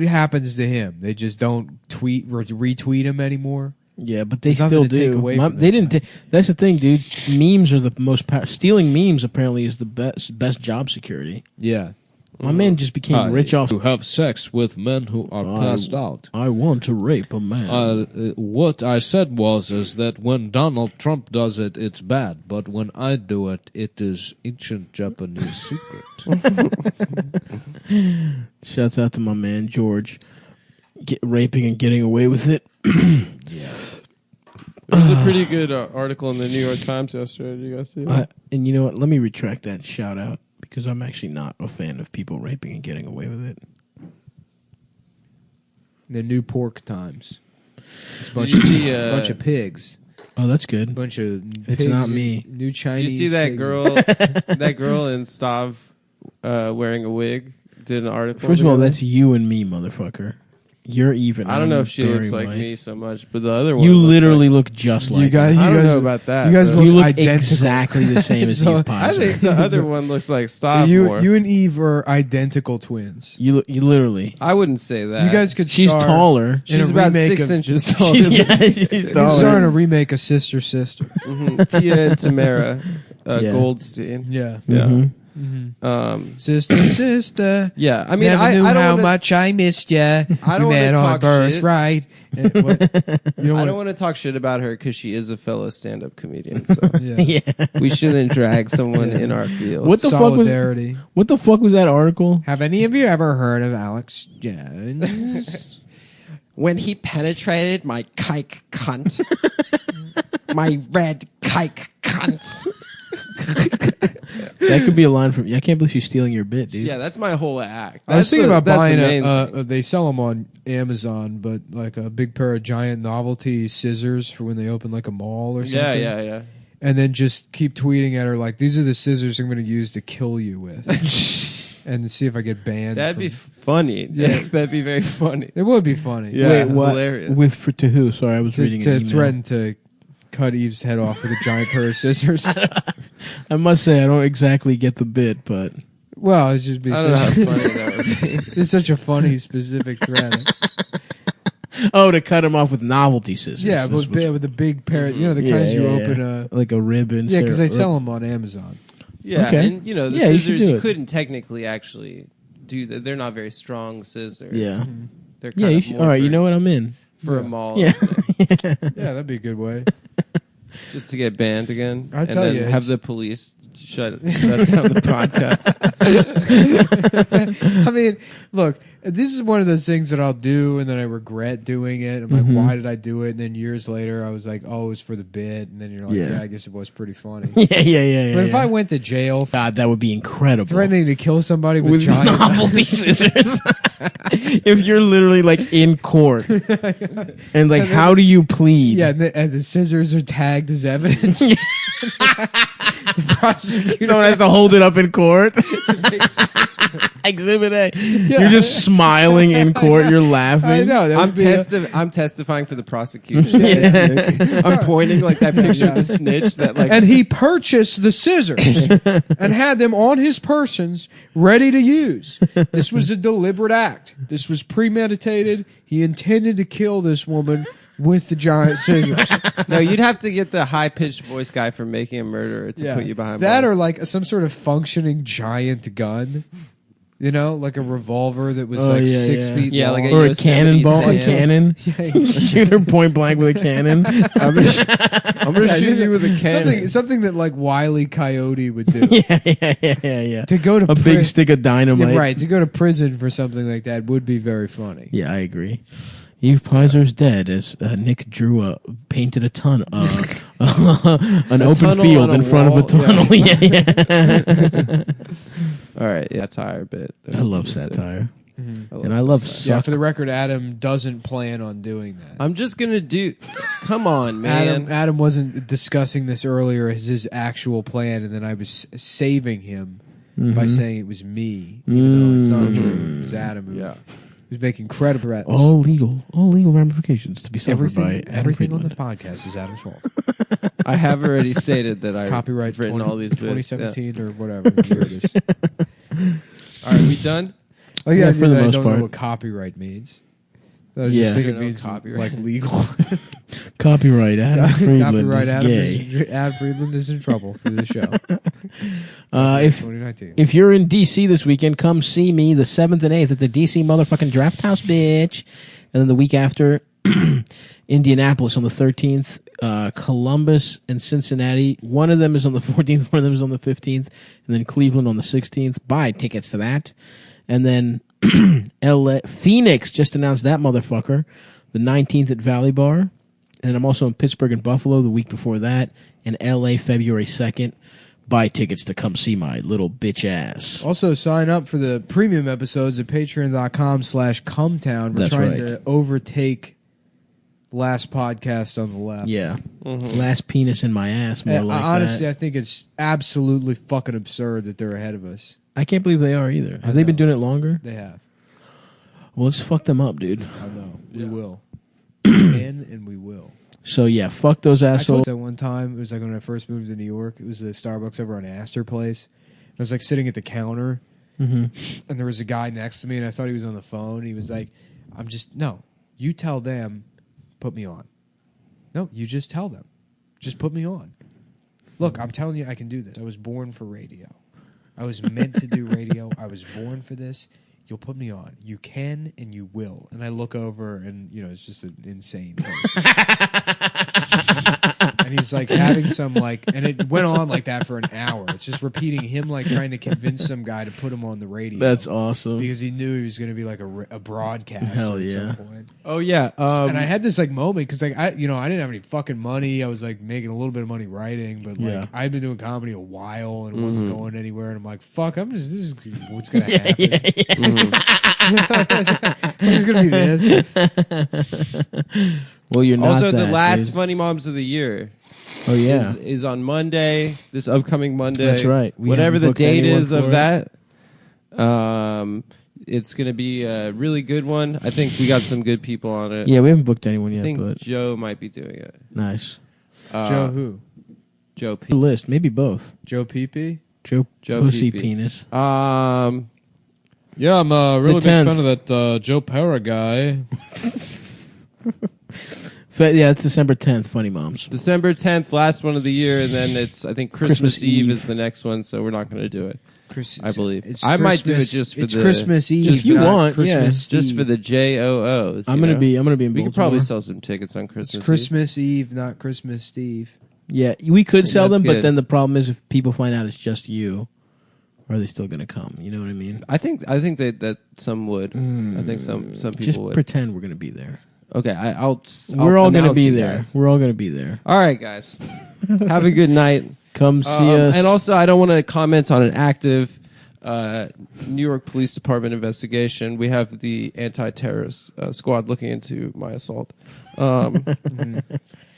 happens to him? They just don't tweet or retweet him anymore? Yeah, but they still do. They didn't. That's the thing, dude. Memes are the most stealing memes. Apparently, is the best job security. Yeah, my man just became rich off to have sex with men who are passed out. I want to rape a man. What I said is that when Donald Trump does it, it's bad, but when I do it, it is ancient Japanese secret. Shouts out to my man George, raping and getting away with it. Yeah. There was a pretty good article in the New York Times yesterday. Did you guys see that? And you know what? Let me retract that shout out because I'm actually not a fan of people raping and getting away with it. The New Pork Times. It's a bunch of pigs. Oh, that's good. Bunch of It's pigs not me. New Chinese. Did you see that pigs. girl? That girl in Stav wearing a wig did an article. First of all, that's you and me, motherfucker. You're even. I don't know if she looks like me so much, but the other one. You literally look just like you guys. I don't know about that. You guys look exactly the same as Eve I Posner. think the other one looks like Stav more. You and Eve are identical twins. You literally. I wouldn't say that. You guys could. She's taller. She's about 6 inches taller. She's taller. Starting to remake a sister. Tia and Tamara Goldstein. Yeah. Yeah. Sister. Yeah, I mean, never I knew don't how wanna, much I missed you. I don't want to talk shit. Right. I don't want to talk shit about her because she is a fellow stand-up comedian. So we shouldn't drag someone in our field. What the Solidarity. fuck was? What the fuck was that article? Have any of you ever heard of Alex Jones? When he penetrated my kike cunt, my red kike cunt. That could be a line from. I can't believe she's stealing your bit, dude. Yeah, that's my whole act. I was thinking about buying they sell them on Amazon, but like a big pair of giant novelty scissors for when they open like a mall or something. Yeah. And then just keep tweeting at her like, these are the scissors I'm going to use to kill you with. And see if I get banned. That'd be funny. Yeah, that'd be very funny. It would be funny. Yeah, wait, what? Hilarious. To who? Sorry, I was reading an email. To threaten to cut Eve's head off with a giant pair of scissors. I must say, I don't exactly get the bit, but... Well, it's just be I don't know how funny that would be. It's such a funny, specific threat. Oh, to cut him off with novelty scissors. Yeah, but with a big pair, the kinds you open like a ribbon. Yeah, because they sell them on Amazon. Yeah, okay. and the scissors you couldn't technically actually do that. They're not very strong scissors. Yeah, they're kind of all right. You know what? I'm in for a mall. Yeah, yeah, that'd be a good way. Just to get banned again. I tell you, have the police shut down the podcast. I mean, look, this is one of those things that I'll do and then I regret doing it. I'm like, why did I do it? And then years later, I was like, oh, it was for the bit. And then you're like, yeah I guess it was pretty funny. Yeah. But if I went to jail, God, that would be incredible. Threatening to kill somebody with giant novelty scissors. If you're literally like in court and like, how do you plead? Yeah, and the scissors are tagged as evidence. Someone has to hold it up in court. Exhibit A. Yeah. You're just smiling in court. You're laughing. I know. I'm testifying for the prosecution. I'm pointing like that picture of the snitch. And he purchased the scissors and had them on his persons ready to use. This was a deliberate act. This was premeditated. He intended to kill this woman with the giant scissors. No, you'd have to get the high-pitched voice guy from Making a Murderer to put you behind that, bars. or like some sort of functioning giant gun. You know, like a revolver that was 6 feet long. Like or a cannonball, a cannon. Shoot her point blank with a cannon. I'm gonna shoot you with a cannon. Something that like Wile E. Coyote would do. Yeah. To go to big stick of dynamite. Yeah, right. To go to prison for something like that would be very funny. Yeah, I agree. Eve Piser's dead as Nick Drew painted a an open field in front of a tunnel. Yeah. All right, satire bit. I love satire. Mm-hmm. I love suck. Yeah, for the record, Adam doesn't plan on doing that. I'm just going to do... Come on, man. Adam wasn't discussing this earlier as his actual plan, and then I was saving him by saying it was me, even though it's not true. It was Adam who was making credible threats. All legal ramifications to be suffered by everything on the podcast is Adam's fault. I have already stated that I copyright written all these 2017 or whatever year it is. All right, we done? Oh yeah, for the most I don't part. know what copyright means. I just think it means like legal. Copyright Adam Friedland Copyright is gay. Adam Friedland is in trouble for this show. If you're in D.C. this weekend, come see me the 7th and 8th at the D.C. motherfucking Draft House, bitch. And then the week after, Indianapolis on the 13th, Columbus and Cincinnati. One of them is on the 14th, one of them is on the 15th, and then Cleveland on the 16th. Buy tickets to that. And then Phoenix just announced that motherfucker, the 19th at Valley Bar. And I'm also in Pittsburgh and Buffalo the week before that, and L.A. February 2nd. Buy tickets to come see my little bitch ass. Also, sign up for the premium episodes at patreon.com/Cumtown. We're trying to overtake last podcast on the left. Yeah. Last penis in my ass, more like honestly, that. I think it's absolutely fucking absurd that they're ahead of us. I can't believe they are either. Have they been doing it longer? They have. Well, let's fuck them up, dude. I know. We will. We can and we will. So, yeah, fuck those assholes. I told that one time, it was like when I first moved to New York, it was the Starbucks over on Astor Place. I was like sitting at the counter, and there was a guy next to me, and I thought he was on the phone. He was like, no, you tell them, put me on. No, you just tell them. Just put me on. Look, I'm telling you I can do this. I was born for radio. I was meant to do radio. I was born for this. You'll put me on. You can and you will. And I look over and, it's just an insane person. And he's like having some and it went on like that for an hour. It's just repeating him trying to convince some guy to put him on the radio. That's awesome. Because he knew he was going to be like a broadcaster Hell yeah. at some point. Oh yeah. And I had this moment because I didn't have any fucking money. I was making a little bit of money writing, but I'd been doing comedy a while and it wasn't going anywhere. And I'm like, fuck, this is what's going to happen. It's going to be this. Well, you're not also that, the last dude. Funny Moms of the year. Oh yeah, is on Monday. This upcoming Monday. That's right. Whatever the date is of that. It's going to be a really good one. I think we got some good people on it. Yeah, we haven't booked anyone yet. I think but Joe might be doing it. Nice. Joe who? Joe P. List, maybe both. Joe Pee-Pee? Joe Pussy Pee-Pee. Penis. Yeah, I'm a really big fan of that Joe Pera guy. Yeah, it's December 10th, Funny Moms. December 10th, last one of the year, and then I think Christmas Eve is the next one, so we're not going to do it. I believe. I might do it just for it's Christmas Eve. If you want, Christmas just for the JOOs. I'm gonna be in Baltimore. We could probably sell some tickets on Christmas. It's Christmas Eve, not Christmas Eve. Yeah, we could sell them, good. but then the problem is if people find out it's just you, are they still gonna come? You know what I mean? I think that some would. I think some people just would. pretend we're gonna be there. Okay, we're all gonna announce be you there. guys. We're all gonna be there. All right, guys. Have a good night. Come see us. And also, I don't want to comment on an active New York Police Department investigation. We have the anti-terrorist squad looking into my assault. But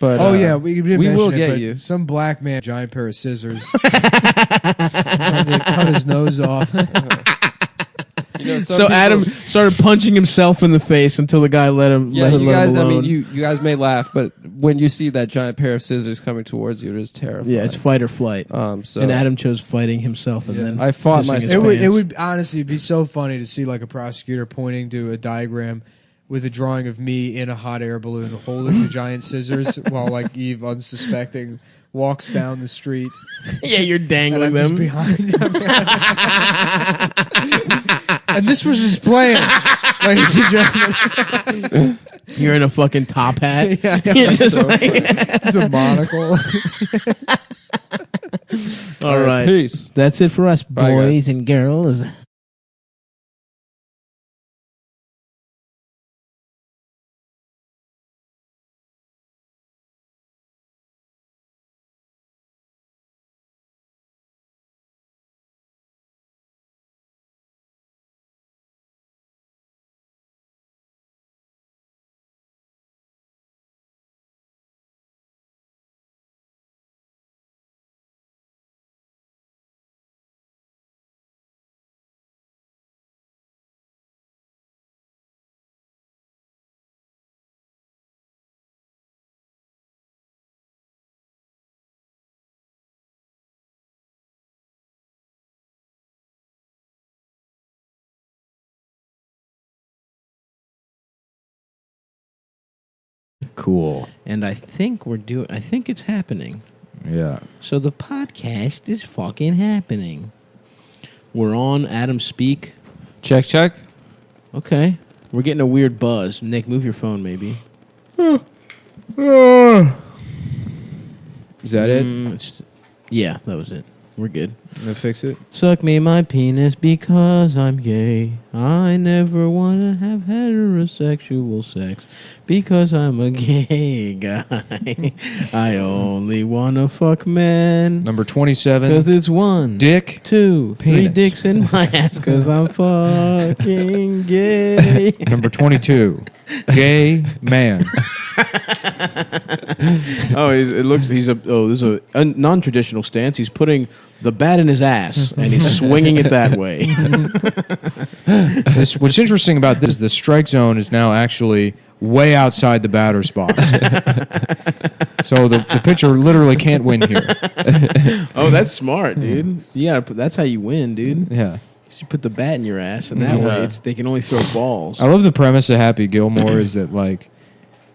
we will get you. Some black man, giant pair of scissors, tried to cut his nose off. So Adam started punching himself in the face until the guy let him. Yeah, let him guys. alone. I mean, you guys may laugh, but when you see that giant pair of scissors coming towards you, it is terrifying. Yeah, it's fight or flight. So and Adam chose fighting himself, and then I fought myself. It would honestly be so funny to see like a prosecutor pointing to a diagram with a drawing of me in a hot air balloon holding the giant scissors while like Eve, unsuspecting, walks down the street. Yeah, you're dangling them. Just behind him. And this was his plan, ladies and gentlemen. You're in a fucking top hat. Yeah, you're just it's a monocle. All right. Peace. That's it for us, Bye, boys guys. and girls. Cool. And I think it's happening. Yeah. So the podcast is fucking happening. We're on Adam Speak. Check. Okay. We're getting a weird buzz. Nick, move your phone, maybe. Is that it? Yeah, that was it. We're good. Gonna fix it? Suck me my penis because I'm gay. I never want to have heterosexual sex because I'm a gay guy. I only want to fuck men. Number 27. Because it's 1, Dick. 2, 3 Penis. dicks in my ass because I'm fucking gay. Number 22. Gay man. This is a non-traditional stance. He's putting the bat in his ass and he's swinging it that way. What's interesting about this, the strike zone is now actually way outside the batter's box. So the pitcher literally can't win here. Oh, that's smart, dude. Yeah, that's how you win, dude. Yeah. You put the bat in your ass, and that way they can only throw balls. I love the premise of Happy Gilmore is that, like,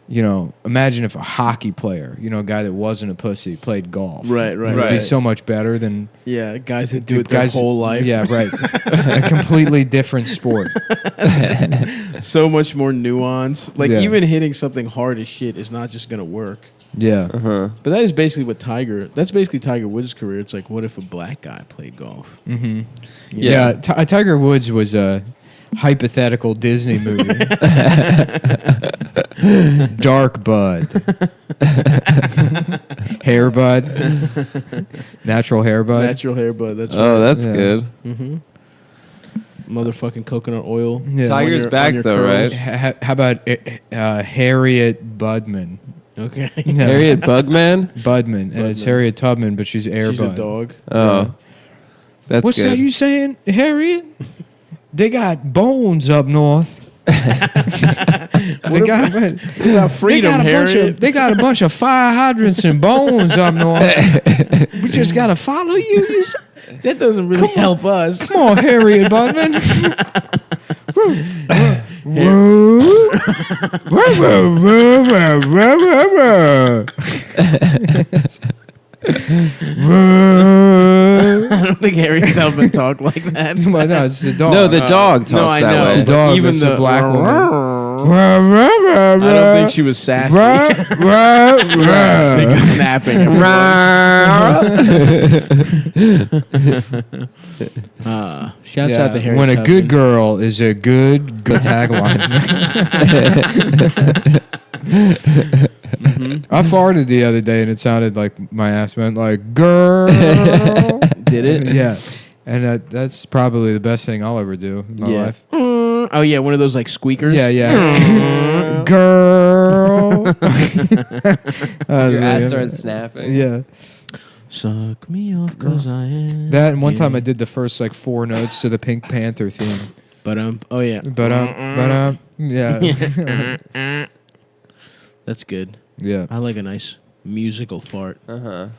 you know, imagine if a hockey player, you know, a guy that wasn't a pussy, played golf. Right. It would be so much better than... Yeah, guys that do it their whole life. Yeah, right. A completely different sport. So much more nuance. Like, even hitting something hard as shit is not just going to work. Yeah. But that is basically that's basically Tiger Woods' career. It's like, what if a black guy played golf? Mm-hmm. Yeah. Tiger Woods was a hypothetical Disney movie. Dark Bud. Hair Bud. Natural Hair Bud. Natural Hair Bud. That's right. Oh, that's good. Mm-hmm. Motherfucking coconut oil. Yeah. Tiger's back, though, curls. right? How about Harriet Budman? Okay. Harriet Bugman? Budman. And it's Harriet Tubman, but she's Air She's Bud. a dog. Oh. That's What's good. that you saying, Harriet? They got bones up north. What about freedom, Harriet? They got a bunch of fire hydrants and bones up north. We just got to follow you. That doesn't really help us. Come on, Harriet Budman. I don't think Harriet Tubman talked like that. Well, no, it's the dog. No, the dog talks I that know. way. It's a dog. Even It's a black woman. I don't think she was sassy. I think it's snapping. Shouts out to Harriet When a Tubman. good girl is a good tagline. I farted the other day and it sounded like my ass went like girl. Did it? Yeah. And that's probably the best thing I'll ever do in my life. Oh yeah, one of those like squeakers. Yeah. Girl. Your ass started snapping. Yeah. Suck me off 'cause I am. That and one time I did the first like 4 notes to the Pink Panther theme. Oh yeah. Yeah. That's good. Yeah. I like a nice musical fart. Have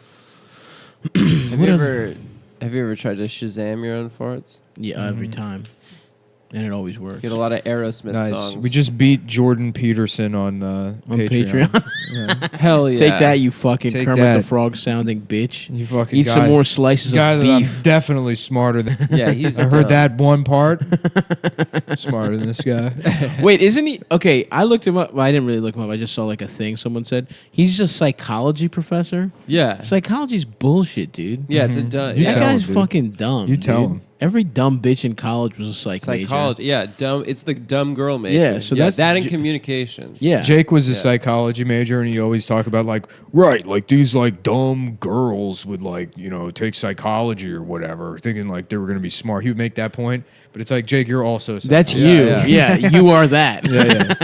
you ever tried to Shazam your own farts? Yeah, every time. And it always works. Get a lot of Aerosmith songs. We just beat Jordan Peterson on Patreon. Yeah. Hell yeah. Take that, you fucking Take Kermit that. the Frog sounding bitch. You fucking Eat some more slices of beef. I'm definitely smarter than. Yeah, he's. I heard that one part. Smarter than this guy. Wait, isn't he? Okay, I looked him up. Well, I didn't really look him up. I just saw like a thing someone said. He's a psychology professor. Yeah. Psychology's bullshit, dude. Yeah, it's a dumb. That guy's him, dude. fucking dumb. You tell dude. him. Every dumb bitch in college was a psych major. Psychology. Yeah, dumb. It's the dumb girl major. Yeah, so that's that and communications. Yeah. Jake was a psychology major, and he always talked about like these like dumb girls would like take psychology or whatever, thinking like they were gonna be smart. He would make that point, but it's like Jake, you're also that's you. Yeah, you are that. Yeah.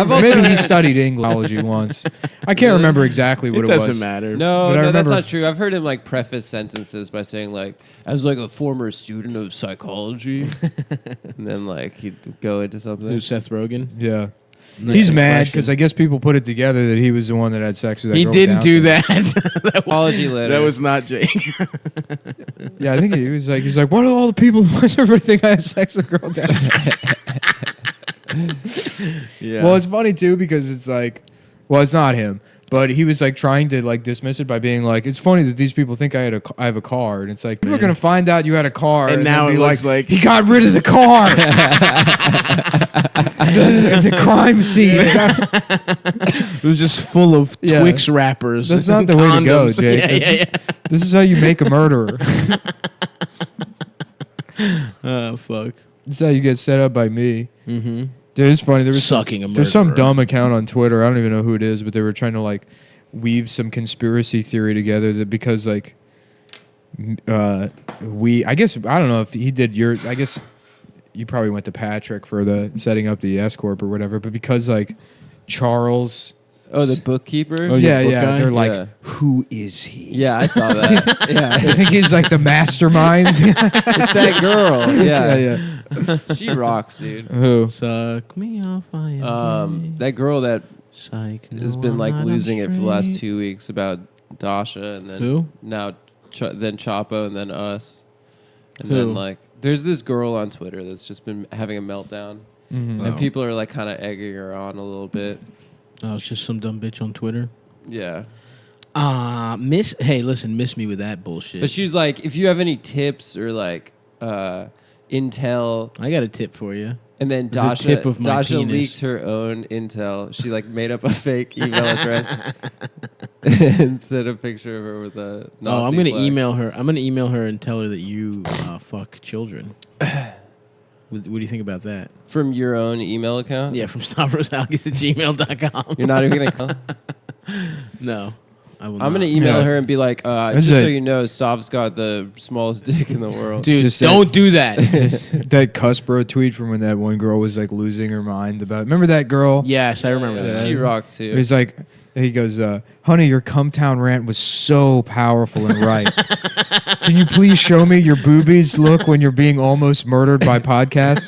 Maybe he studied English once. I can't remember exactly what it was. It doesn't matter. No, that's not true. I've heard him like preface sentences by saying like, as like a former student of psychology, and then like he'd go into something. Who's Seth Rogen? Yeah. He's mad because I guess people put it together that he was the one that had sex with that girl. He didn't do that. Apology later. That was not Jake. Yeah, I think he was like, what do all the people? Why does everybody think I have sex with a girl down? Yeah. Well, it's funny too because it's like, well, it's not him, but he was like trying to like dismiss it by being like, it's funny that these people think I have a car, and it's like people are gonna find out you had a car, and now it looks like he got rid of the car. The crime scene. It was just full of Twix wrappers. That's not the way to go, Jake. Yeah. This is how you make a murderer. Oh, fuck. This is how you get set up by me. Mm-hmm. Dude, it's funny. There's some dumb account on Twitter. I don't even know who it is, but they were trying to like weave some conspiracy theory together that because like I guess I don't know if he did I guess you probably went to Patrick for the setting up the S Corp or whatever, but because like Charles. Oh, the bookkeeper? Oh, yeah. They're like, yeah. Who is he? Yeah, I saw that. Yeah. I think he's like the mastermind. It's that girl. Yeah. She rocks, dude. Who? Suck me off. That girl that has been like losing it for the last 2 weeks about Dasha, and then who? Now then Chapo, and then us. And who? then like there's this girl on Twitter that's just been having a meltdown. Mm-hmm. And people are like kind of egging her on a little bit. Oh, it's just some dumb bitch on Twitter. Yeah. Miss me with that bullshit. But she's like, if you have any tips or like intel, I got a tip for you. And then Dasha leaked her own intel. She like made up a fake email address and sent a picture of her with a Nazi I'm gonna flag. email her. I'm gonna email her and tell her that you fuck children. What do you think about that? From your own email account? Yeah, from stavrosalgis@gmail.com. You're not even going to... No, I will I'm going to email her and be like, just so you know, Stav's got the smallest dick in the world. Dude, don't do that. That cuss bro tweet from when that one girl was like losing her mind about... Remember that girl? Yes, I remember that. She rocked too. He's like... He goes, honey, your Cumtown rant was so powerful and right. Can you please show me your boobies look when you're being almost murdered by podcasts?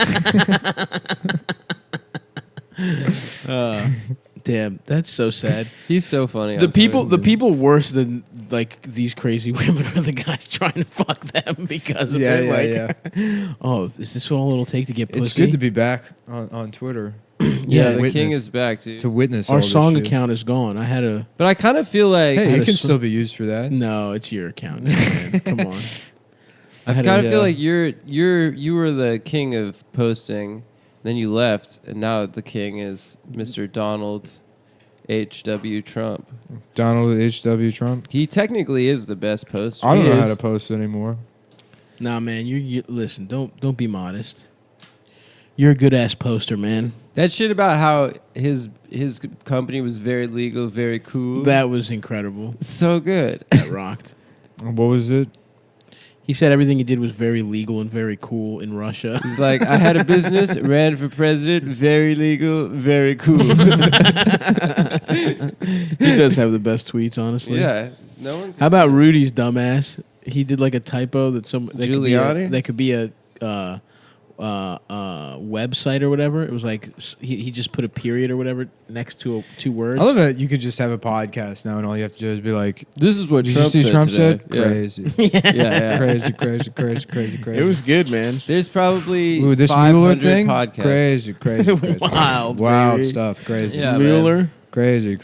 Damn, that's so sad. He's so funny. The people worse than like these crazy women are the guys trying to fuck them because of it. Oh, is this all it'll take to get pussy? It's good to be back on Twitter. Yeah, the king is back, dude. To witness our all song this shit. account is gone. I had a... But I kind of feel like... Hey, it can still be used for that. No, it's your account, man. Come on. I kind of feel like you were the king of posting, then you left, and now the king is Mr. Donald H.W. Trump. Donald H.W. Trump? He technically is the best poster. I don't know how to post anymore. Nah, man, you listen, don't be modest. You're a good-ass poster, man. That shit about how his company was very legal, very cool. That was incredible. So good. That rocked. What was it? He said everything he did was very legal and very cool in Russia. He's like, I had a business, ran for president, very legal, very cool. He does have the best tweets, honestly. Yeah. No one. How about Rudy's dumbass? He did like a typo that Giuliani? That could be a website or whatever. It was like he just put a period or whatever next to two words. I love that you could just have a podcast now, and all you have to do is be like, "This is what Did you see Trump said." Yeah. Crazy, yeah, crazy. It was good, man. There's probably this Mueller thing. Podcasts. Crazy. Wild baby. stuff. Crazy. Yeah, Mueller. Man. Crazy.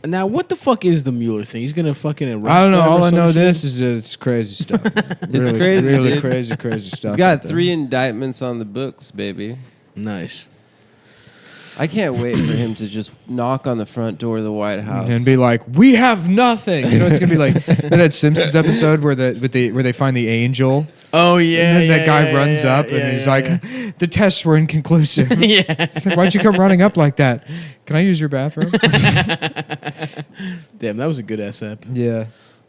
Now, what the fuck is the Mueller thing? He's gonna fucking arrest. I don't know. All I know shit? this is that it's crazy stuff. It's crazy, really dude. crazy stuff. He's got 3 indictments on the books, baby. Nice. I can't wait for him to just knock on the front door of the White House and be like, "We have nothing." You know, it's gonna be like that Simpsons episode where they find the angel. Oh yeah, and then that guy runs up and he's like, "The tests were inconclusive." It's like, why'd you come running up like that? Can I use your bathroom? Damn, that was a good SF.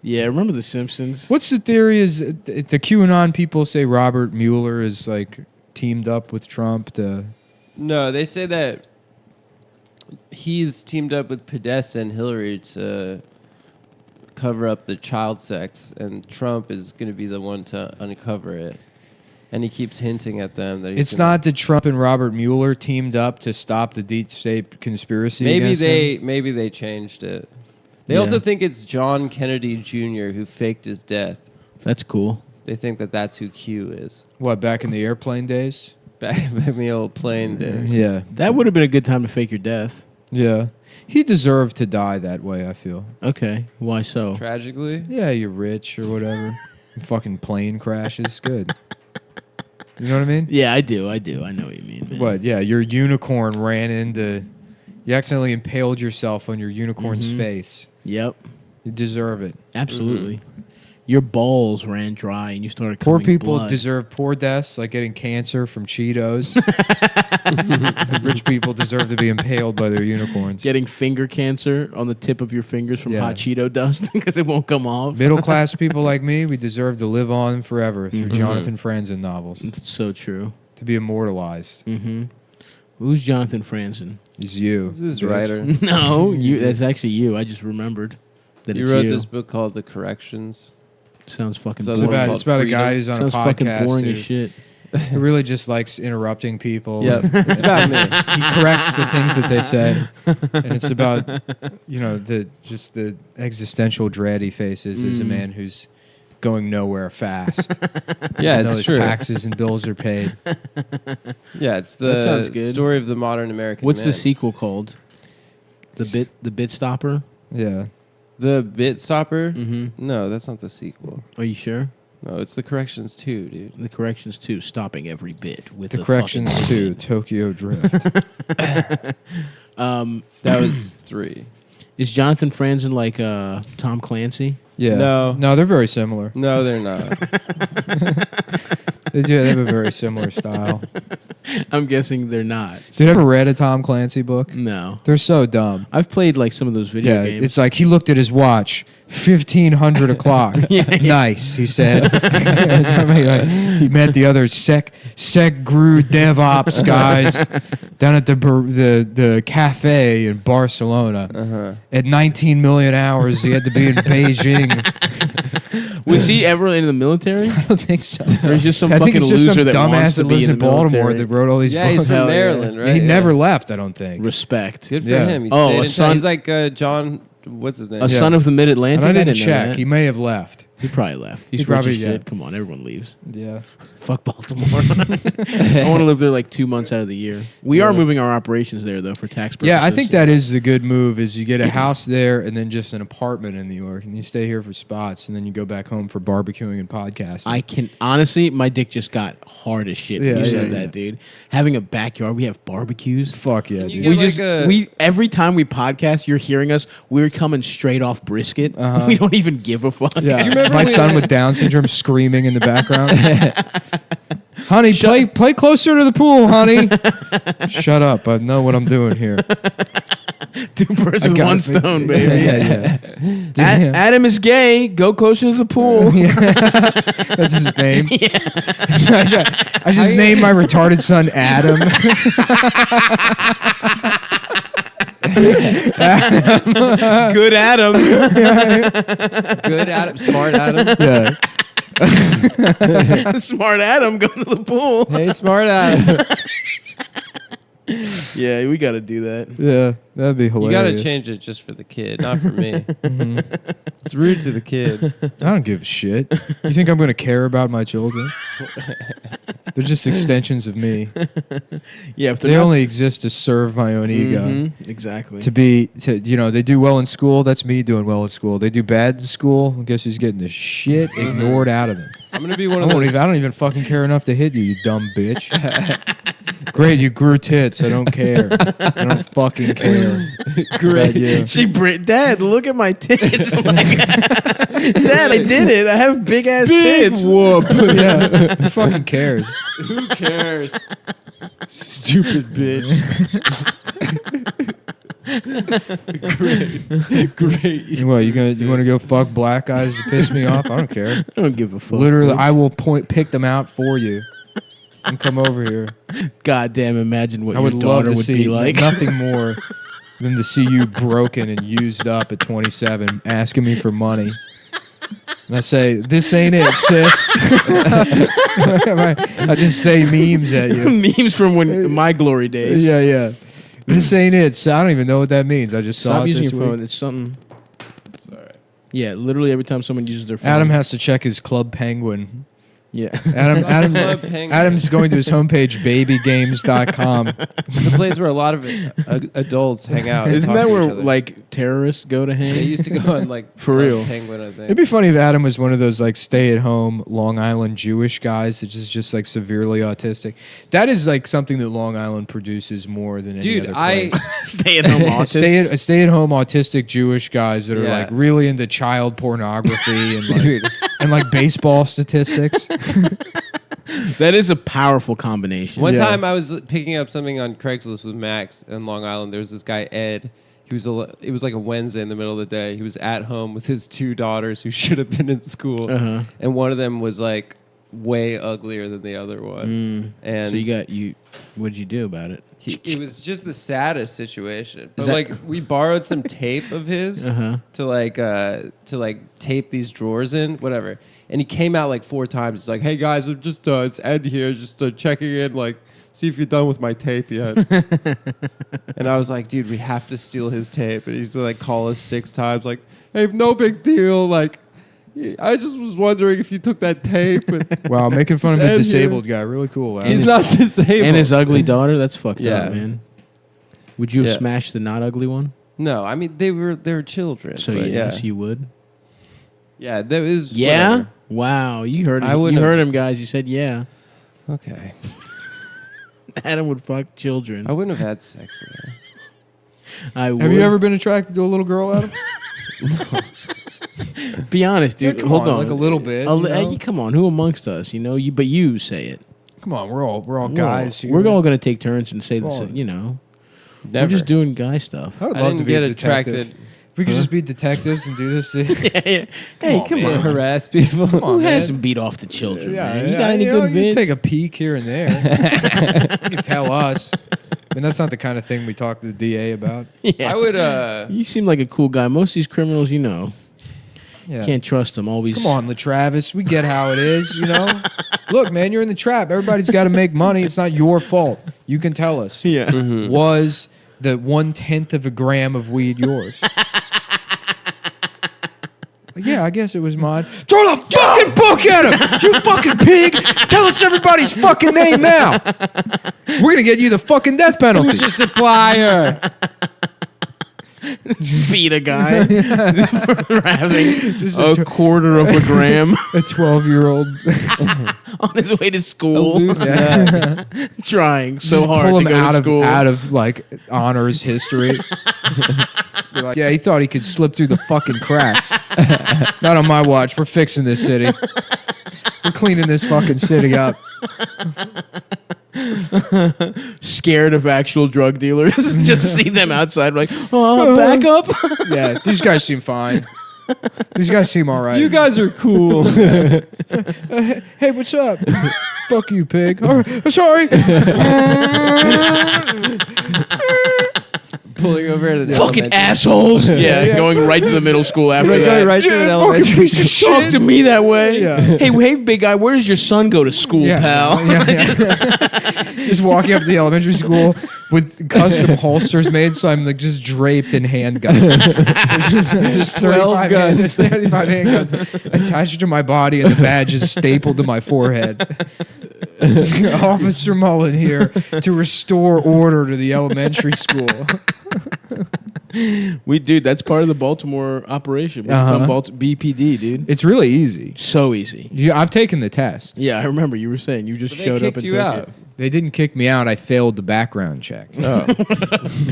Yeah. Remember the Simpsons? What's the theory? Is the QAnon people say Robert Mueller is like teamed up with Trump to? No, they say that he's teamed up with Podesta and Hillary to cover up the child sex, and Trump is going to be the one to uncover it. And he keeps hinting at them that it's not that Trump and Robert Mueller teamed up to stop the deep state conspiracy. Maybe they changed it. They also think it's John Kennedy Jr. who faked his death. That's cool. They think that that's who Q is. What, back in the airplane days? Back in the old plane days. Yeah. That would have been a good time to fake your death. Yeah. He deserved to die that way, I feel. Okay. Why so? Tragically? Yeah, you're rich or whatever. Fucking plane crashes. Good. You know what I mean? Yeah, I do. I know what you mean, man. What? Yeah, your unicorn ran into... You accidentally impaled yourself on your unicorn's face. Yep. You deserve it. Absolutely. Your balls ran dry and you started Poor coming people blood. deserve poor deaths, like getting cancer from Cheetos. Rich people deserve to be impaled by their unicorns. Getting finger cancer on the tip of your fingers from hot Cheeto dust because it won't come off. Middle class people like me, we deserve to live on forever through Jonathan Franzen novels. That's so true. To be immortalized. Mm-hmm. Who's Jonathan Franzen? He's you. This is writer. No, you. That's actually you. I just remembered that You it's wrote you. this book called The Corrections. Sounds fucking So boring. It's about a guy who's on Sounds a podcast fucking boring who as shit. He really just likes interrupting people. Yep, it's about me. He corrects the things that they say, and it's about the existential dread he faces as a man who's going nowhere fast. Yeah, it's it's true. true. Taxes and bills are paid. Yeah, it's That sounds the good. story of the modern American What's man. the sequel called? The Bit Stopper? Yeah. The Bit Stopper? Mm-hmm. No, that's not the sequel. Are you sure? No, it's The Corrections 2, dude. The Corrections 2, stopping every bit with The Corrections fucking 2, bit. Tokyo Drift. That was 3. Is Jonathan Franzen like Tom Clancy? Yeah. No, they're very similar. No, they're not. They have a very similar style. I'm guessing they're not. Did you ever read a Tom Clancy book? No. They're so dumb. I've played like some of those video games. It's like he looked at his watch, 1500 o'clock. Nice, he said. He met the other SecGru DevOps guys down at the cafe in Barcelona. At 19 million hours, he had to be in Beijing. Was he ever in the military? I don't think so. Or is just some I think fucking it's just loser some that wants dumbass to that be lives in in the Baltimore military? that wrote all these Yeah, books. he's from Hell yeah. Maryland, right? He Yeah. never left, I don't think. Respect. Good for Yeah. him. He Oh, stayed a in son- town. He's like John... What's his name? A son of the Mid-Atlantic? And I didn't know check. that. He may have left. He probably left. He's He probably rich as shit. did. Come on, everyone leaves. Yeah. Fuck Baltimore. I want to live there like 2 months out of the year. We are moving our operations there, though, for tax purposes. Yeah, I think that is the good move. Is you get a house there and then just an apartment in New York, and you stay here for spots, and then you go back home for barbecuing and podcasting. I can honestly, my dick just got hard as shit when you said that, dude. Having a backyard, we have barbecues. Fuck yeah, you dude. get We every time we podcast, you're hearing us. We're coming straight off brisket. We don't even give a fuck. Yeah. My son with Down syndrome screaming in the background. Honey, play closer to the pool, honey. Shut up! I know what I'm doing here. 2 birds with one stone, baby. Yeah. Adam is gay. Go closer to the pool. That's his name. I just named my retarded son Adam. Good Adam. Good Adam. Smart Adam. Yeah. Smart Adam going to the pool. Hey, Smart Adam. Yeah, we got to do that. Yeah, that'd be hilarious. You got to change it just for the kid, not for me. It's rude to the kid. I don't give a shit. You think I'm going to care about my children? They're just extensions of me. Yeah, if they only exist to serve my own ego. Exactly. They do well in school. That's me doing well in school. They do bad in school. I guess he's getting the shit ignored out of them. I'm gonna be one of those. I don't even fucking care enough to hit you, you dumb bitch. Great, you grew tits. I don't care. I don't fucking care. Great. Dad, look at my tits. Dad, I did it. I have big ass tits. Whoop. Yeah. Who fucking cares? Who cares? Stupid bitch. Great. What, you want to go fuck black guys to piss me off? I don't care. I don't give a fuck. Literally, I will pick them out for you and come over here. God damn, imagine what I your would daughter love to would see be like. Nothing more than to see you broken and used up at 27, asking me for money. And I say, this ain't it, sis. I just say memes at you. Memes from my glory days. Yeah. This ain't it. So I don't even know what that means. I just saw Stop it using this your week. phone. It's something. It's all right. Yeah, literally every time someone uses their phone. Adam has to check his Club Penguin. Yeah. Adam's going to his homepage, babygames.com. It's a place where a lot of adults hang out. Isn't that where like terrorists go to hang? They used to go on like for real Penguin, I think. It'd be funny if Adam was one of those like stay-at-home Long Island Jewish guys that is just like severely autistic. That is like something that Long Island produces more than any other place. Stay-at-home autists. Stay-at-home autistic Jewish guys that are like really into child pornography and like baseball statistics. That is a powerful combination. One time I was picking up something on Craigslist with Max in Long Island. There was this guy, Ed. It was like a Wednesday in the middle of the day. He was at home with his two daughters who should have been in school. And one of them was like way uglier than the other one. And so what did you do about it? It was just the saddest situation. But like we borrowed some tape of his to tape these drawers in, whatever. And he came out like 4 times. He's like, "Hey guys, I'm just it's Ed here, just checking in, like, see if you're done with my tape yet." And I was like, "Dude, we have to steal his tape." And he's like, call us 6 times, like, "Hey, no big deal. Like, I just was wondering if you took that tape." Wow, making fun of the disabled guy, really cool. He's not disabled. And his ugly daughter. That's fucked up, man. Would you have smashed the not ugly one? No, I mean they were children. So yes, you would. Yeah, there is. Yeah. Whatever. Wow, you heard him. You heard him, guys. You said yeah. Okay. Adam would fuck children. I wouldn't have had sex with her. Have you ever been attracted to a little girl, Adam? No. Be honest, dude. Hold on, like a little bit. Come on, who amongst us? But you say it. Come on, we're all guys here. We're all going to take turns and say this. Never. We're just doing guy stuff. I would love to be attracted. We could just be detectives and do this. Hey, come on. Harass people. Who hasn't beat off the children? Man? You got any good vids? You take a peek here and there. You can tell us. I mean, that's not the kind of thing we talk to the DA about. Yeah. I would. You seem like a cool guy. Most of these criminals, can't trust them. Always. Come on, LaTravis. We get how it is. Look, man, you're in the trap. Everybody's got to make money. It's not your fault. You can tell us. Yeah. Mm-hmm. Was the 1/10 of a gram of weed yours? Yeah, I guess it was mine. Throw the fucking book at him! You fucking pig! Tell us everybody's fucking name now! We're gonna get you the fucking death penalty. Who's your supplier? Just beat a guy for having just a quarter of a gram. A 12-year-old on his way to school, trying so just hard pull him to go out to of school. Out of like honors history. Like, yeah, he thought he could slip through the fucking cracks. Not on my watch. We're fixing this city. We're cleaning this fucking city up. Scared of actual drug dealers. Just see them outside like, back up. Yeah, these guys seem fine. These guys seem all right. You guys are cool. Hey, what's up? Fuck you, pig. Oh, sorry. pulling over at an fucking assholes. Yeah, going right to the middle school after that. Right to an elementary school. Talk to me that way. Yeah. Hey, big guy, where does your son go to school, pal? Just walking up to the elementary school with custom holsters made, so I'm like just draped in handguns. just 12 guns. 35 handguns attached to my body, and the badge is stapled to my forehead. Officer Mullen here to restore order to the elementary school. That's part of the Baltimore operation. We become BPD, dude. It's really easy. So easy. I've taken the test. Yeah, I remember you were saying you just showed up and you took out. it. They didn't kick me out. I failed the background check. Oh,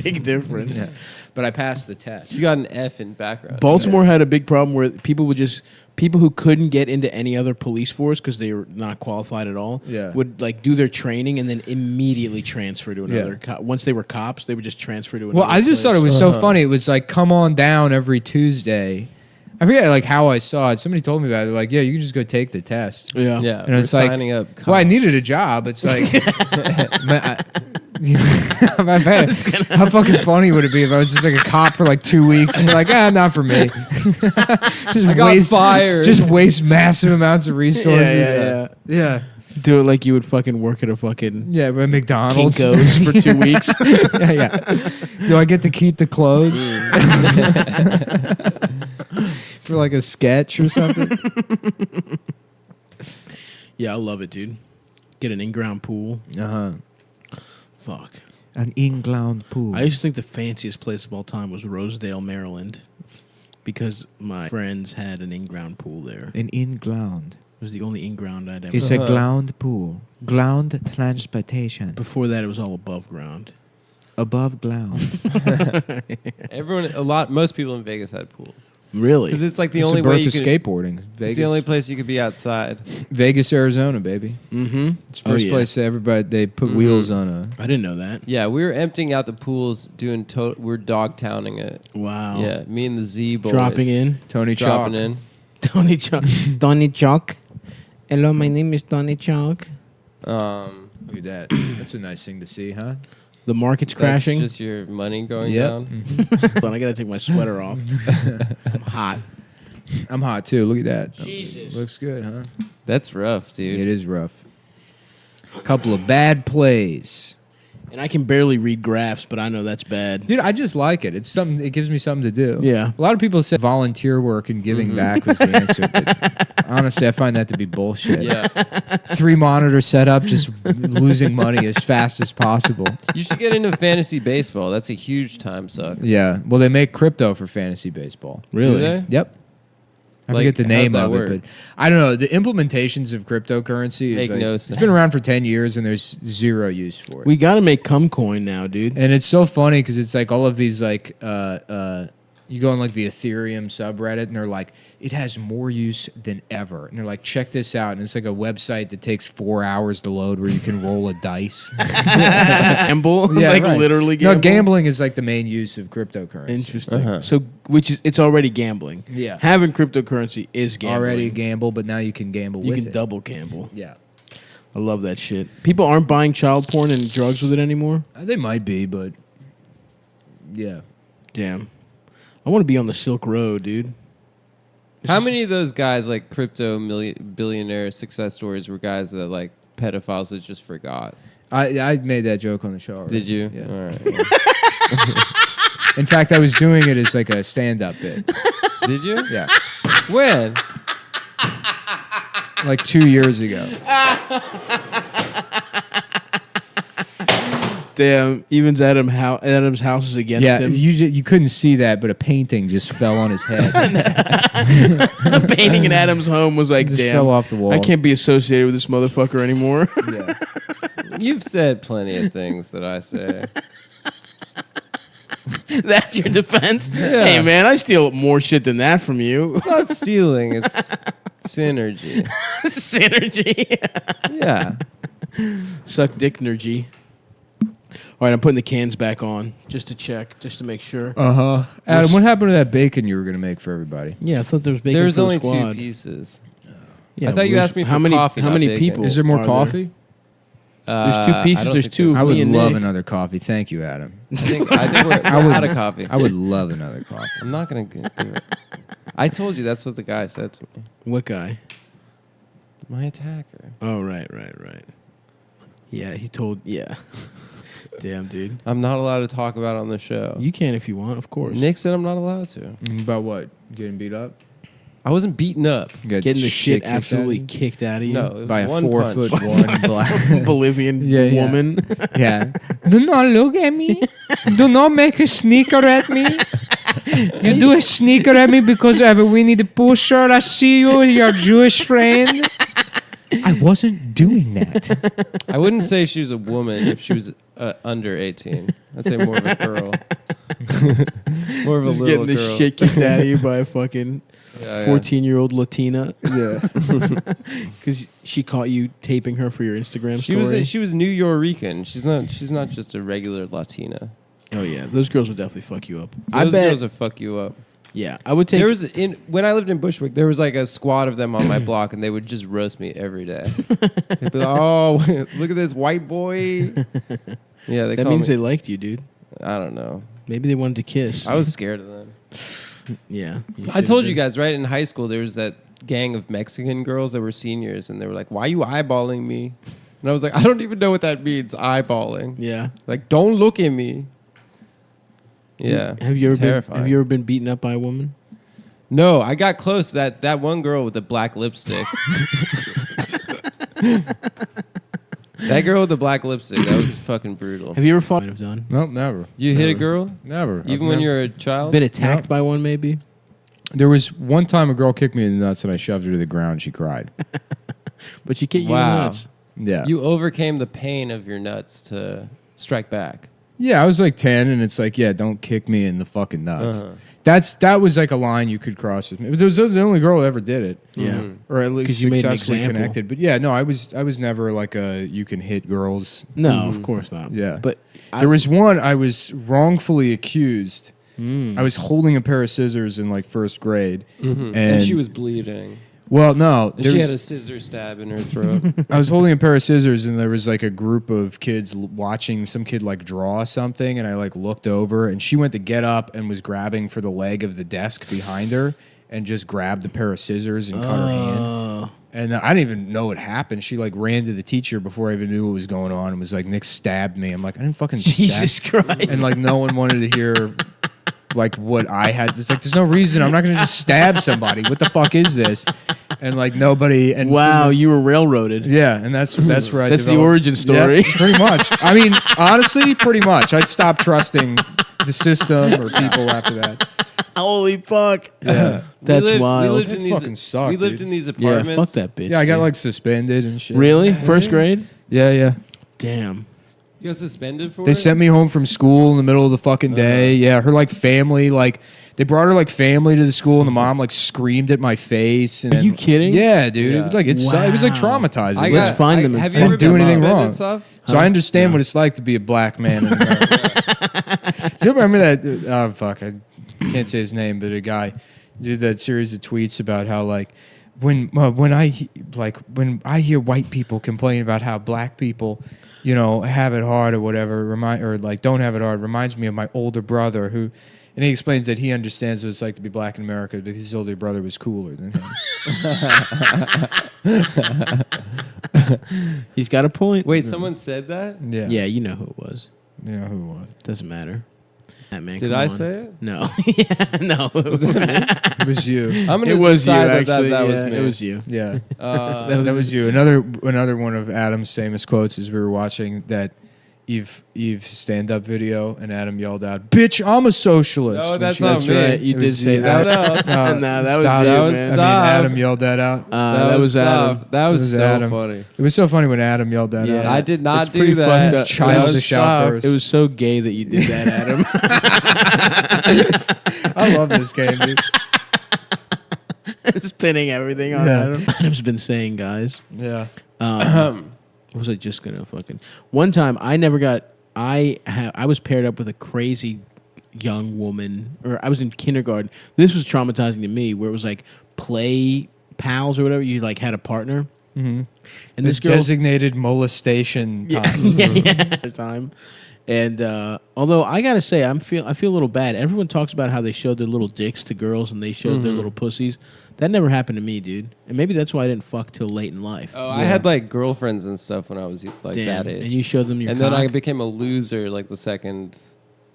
big difference. Yeah. But I passed the test. You got an F in background. Baltimore had a big problem where people who couldn't get into any other police force because they were not qualified at all would like do their training and then immediately transfer to another. Once they were cops, they would just transfer to another. Well, I just thought it was so funny. It was like, come on down every Tuesday. I forget like how I saw it. Somebody told me about it. They're like, yeah, you can just go take the test. Yeah. And it's like, signing up. Well, I needed a job. It's like, how fucking funny would it be if I was just like a cop for like 2 weeks and be like, not for me. I got fired. Just waste massive amounts of resources. Yeah. Do it like you would fucking work at a fucking McDonald's Kinko's for 2 weeks. Yeah. Do I get to keep the clothes for like a sketch or something? Yeah, I love it, dude. Get an in-ground pool. Fuck. An in-ground pool. I used to think the fanciest place of all time was Rosedale, Maryland, because my friends had an in-ground pool there. An in-ground. It was the only in-ground I'd ever. It's a ground pool. Ground transportation. Before that, it was all above ground. Above ground. Most people in Vegas had pools. Really? Because it's like the It's only the birth way you of could. skateboarding. Vegas. It's the only place you could be outside. Vegas, Arizona, baby. Mm-hmm. It's the first place they put wheels on a. I didn't know that. Yeah, we were emptying out the pools, we're dog-towning it. Wow. Yeah, me and the Z boys. Dropping in. Tony Dropping Chalk. in. Tony Chalk. Tony Chalk. Hello, my name is Tony Chalk. Look at that. That's a nice thing to see, huh? The market's crashing. That's just your money going down. Mm-hmm. But I gotta take my sweater off. I'm hot. I'm hot too. Look at that. Jesus. Looks good, huh? That's rough, dude. It is rough. A couple of bad plays. And I can barely read graphs, but I know that's bad. Dude, I just like it. It's something. It gives me something to do. Yeah. A lot of people say volunteer work and giving back was the answer. But honestly, I find that to be bullshit. Yeah. 3 monitor setup, just losing money as fast as possible. You should get into fantasy baseball. That's a huge time suck. Yeah. Well, they make crypto for fantasy baseball. Really? Do they? Yep. I Like, forget the how's name that of work? it, but I don't know. The implementations of cryptocurrency is Make like, no it's sense. been around for 10 years and there's zero use for it. We gotta make Cumcoin now, dude. And it's so funny because it's like all of these like you go on like the Ethereum subreddit and they're like, it has more use than ever. And they're like, check this out. And it's like a website that takes 4 hours to load where you can roll a dice. Gamble? Yeah, like right. literally gamble? No, gambling is like the main use of cryptocurrency. Interesting. So, it's already gambling. Yeah. Having cryptocurrency is gambling. Already a gamble, but now you can gamble You with can it. double gamble. Yeah. I love that shit. People aren't buying child porn and drugs with it anymore? They might be, but yeah. Damn. I want to be on the Silk Road, dude. How many of those guys, like crypto billionaire success stories, were guys that like pedophiles that just forgot? I made that joke on the show already. Did you? Yeah. All right. Yeah. In fact, I was doing it as like a stand-up bit. Did you? Yeah. When? Like 2 years ago. Damn, even Adam's house is against him. You couldn't see that, but a painting just fell on his head. The painting in Adam's home was like, Just damn, fell off the wall. I can't be associated with this motherfucker anymore. Yeah. You've said plenty of things that I say. That's your defense? Hey, man, I steal more shit than that from you. It's not stealing. It's synergy. Synergy. Yeah. Suck dick energy. All right, I'm putting the cans back on just to check, just to make sure. Uh-huh. Adam, what happened to that bacon you were going to make for everybody? Yeah, I thought there was bacon. There's for the only squad. 2 pieces. Yeah, I thought you asked me for how many coffee, How not many bacon. people? Is there more are coffee? There's 2 pieces. There's 2. I would love another coffee. Thank you, Adam. I think we're out of coffee. I would love another coffee. I'm not gonna do it. I told you that's what the guy said to me. What guy? My attacker. Oh, right. Yeah, he told. Yeah. Damn, dude. I'm not allowed to talk about it on the show. You can if you want, of course. Nick said I'm not allowed to. About what? Getting beat up? I wasn't beaten up. Getting the shit absolutely kicked out of you? No, by a 4'1" black Bolivian woman. Yeah. Do not look at me. Do not make a sneaker at me. You do a sneaker at me because I have a Winnie the Pooh shirt. I see you, your Jewish friend. I wasn't doing that. I wouldn't say she was a woman if she was under 18. I'd say more of a girl. More of a Just little getting the girl. shit kicked out of you by a fucking 14-year-old Latina. Yeah. Because she caught you taping her for your Instagram story. She was New Yorican. She's not just a regular Latina. Oh yeah, those girls would definitely fuck you up. Those girls would fuck you up. Yeah, I would take. When I lived in Bushwick, there was like a squad of them on my block, and they would just roast me every day. They'd be like, "Oh, look at this white boy." Yeah, that means they liked you, dude. I don't know. Maybe they wanted to kiss. I was scared of them. Yeah, I told you guys, right? In high school, there was that gang of Mexican girls that were seniors, and they were like, "Why are you eyeballing me?" And I was like, "I don't even know what that means, eyeballing." Yeah, like don't look at me. Yeah. Have you ever been beaten up by a woman? No, I got close. That one girl with the black lipstick. That girl with the black lipstick, that was fucking brutal. Have you ever fought? Have done? Nope, never. You hit a girl? Never. Even when you're a child? Been attacked by one, maybe? There was one time a girl kicked me in the nuts and I shoved her to the ground. She cried. But she kicked you in the nuts. Yeah. You overcame the pain of your nuts to strike back. Yeah, I was like 10, and it's like, yeah, don't kick me in the fucking nuts. That was like a line you could cross with me. It was the only girl that ever did it. Yeah, or at least successfully connected. But yeah, no, I was never like a you can hit girls. No, of course not. Yeah, but there was one I was wrongfully accused. I was holding a pair of scissors in like first grade, and she was bleeding. Well, no. She had a scissor stab in her throat. I was holding a pair of scissors, and there was like a group of kids watching some kid like draw something, and I like looked over, and she went to get up and was grabbing for the leg of the desk behind her, and just grabbed the pair of scissors and cut her hand. And I didn't even know what happened. She like ran to the teacher before I even knew what was going on, and was like, "Nick stabbed me." I'm like, "I didn't fucking Jesus Christ!" And like no one wanted to hear like what I had. It's like there's no reason. I'm not gonna just stab somebody. What the fuck is this? And like nobody. And wow, you were railroaded. Yeah, and that's where I. That's the origin story. Yeah, pretty much. I mean, honestly, pretty much. I'd stop trusting the system or people after that. Holy fuck! Yeah, that's wild. We lived in these apartments. Yeah, fuck that bitch. Yeah, I got like suspended and shit. Really? First grade? Yeah. Damn. You got suspended for it? They sent me home from school in the middle of the fucking day. Yeah, her like family, like they brought her like family to the school, and the mom like screamed at my face. And Are you kidding? Yeah, dude. Yeah. It was like it was like traumatizing. Let's find them. Have I you ever didn't do anything wrong. Stuff? So I understand what it's like to be a black man in America. Do you remember that? Oh fuck, I can't say his name, but a guy did that series of tweets about how like when I hear white people complain about how black people, you know, have it hard or whatever, or like don't have it hard, reminds me of my older brother who. And he explains that he understands what it's like to be black in America because his older brother was cooler than him. He's got a point. Wait, someone said that? Yeah. Yeah, you know who it was. You know who it was. Doesn't matter. That man. Did I say it? No. Yeah, no. Was it me? It was you. I'm gonna it was you, decide actually. that was me. It was you. Yeah. That was you. Another one of Adam's famous quotes is we were watching that Eve stand-up video, and Adam yelled out, "Bitch, I'm a socialist." No, that's not me. Right. You did say that. No, that was you, man. Adam yelled that out. That was Adam. That was so Adam. funny. It was so funny when Adam yelled that out. I did not It's pretty do that. fucked up. Childish outburst. It was so gay that you did that, Adam. I love this game, dude. Spinning everything on Adam. Adam's been saying, guys. Yeah. What was I just gonna fucking? One time, I was paired up with a crazy young woman, or I was in kindergarten. This was traumatizing to me, where it was like play pals or whatever. You like had a partner, Mm-hmm. And this designated molestation time. Time. And although I gotta say, I feel a little bad. Everyone talks about how they showed their little dicks to girls and they showed their little pussies. That never happened to me, dude. And maybe that's why I didn't fuck till late in life. Oh, I had like girlfriends and stuff when I was like that age. And you showed them your cock? And then I became a loser like the second,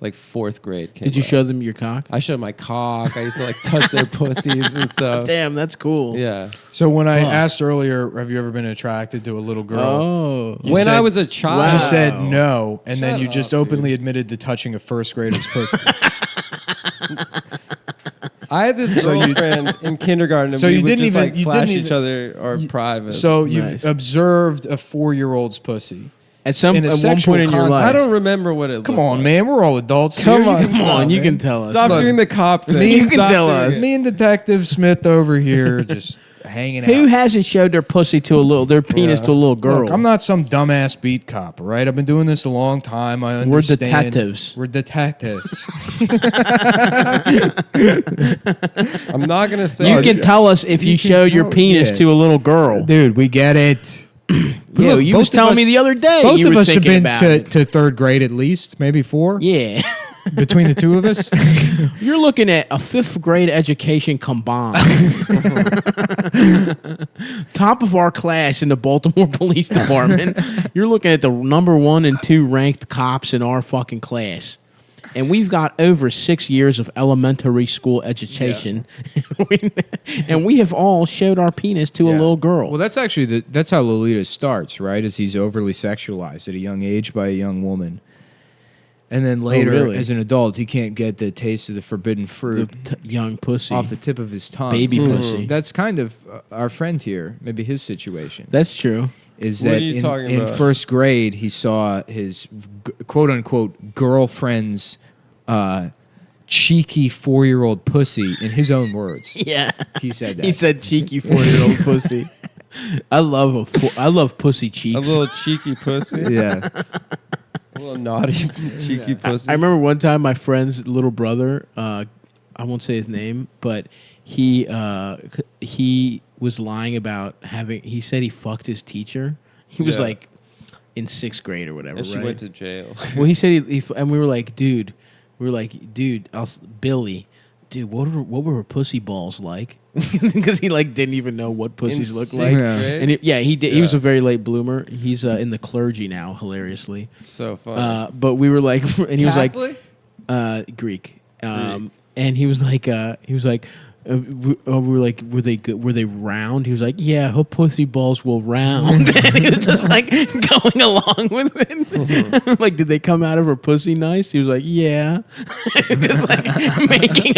like fourth grade. Did you show them your cock? I showed my cock. I used to like touch their pussies and stuff. Damn, that's cool. Yeah. So when I asked earlier, have you ever been attracted to a little girl? Oh. When I was a child. You said no, and then you just openly admitted to touching a first grader's pussy. I had this girlfriend in kindergarten, and we would just like flash each other our private. So you've observed a 4-year-old's pussy at one point in your life. I don't remember what it. Come on, like. Man, we're all adults. Come on, you can tell us. Stop doing the cop thing. You can tell us. Me and Detective Smith over here just hanging out. Who hasn't showed their pussy to their penis to a little girl? Look, I'm not some dumbass beat cop, all right? I've been doing this a long time. I understand. We're detectives. I'm not gonna say. You can tell us if you showed your penis to a little girl, dude. We get it. Yeah, you was telling me the other day. Both of us have been to third grade at least, maybe 4. Yeah. Between the two of us? You're looking at a 5th grade education combined. Top of our class in the Baltimore Police Department. You're looking at the number 1 and 2 ranked cops in our fucking class. And we've got over 6 years of elementary school education. Yeah. And we have all showed our penis to a little girl. Well, that's actually that's how Lolita starts, right? As he's overly sexualized at a young age by a young woman. And then later, as an adult, he can't get the taste of the forbidden fruit. Young pussy. Off the tip of his tongue. Baby pussy. That's kind of our friend here, maybe his situation. That's true. Is that in first grade, he saw his quote-unquote girlfriend's cheeky 4-year-old pussy in his own words. Yeah. He said that. He said cheeky 4-year-old pussy. I love pussy cheeks. A little cheeky pussy? Yeah. A little naughty, cheeky pussy. I remember one time my friend's little brother, I won't say his name, but he was lying about he said he fucked his teacher. He was like in 6th grade or whatever, and she went to jail. Well, he said and we were like, dude, Billy, dude, what were her pussy balls like? Because he didn't even know what pussies look like. And he did. He was a very late bloomer. He's in the clergy now, hilariously. So funny. But we were like, and he Catholic? Was like, Greek. And he was like, we were like, were they good? Were they round? He was like, yeah, her pussy balls will round. And he was just like going along with it. Like, did they come out of her pussy nice? He was like, yeah. Just like making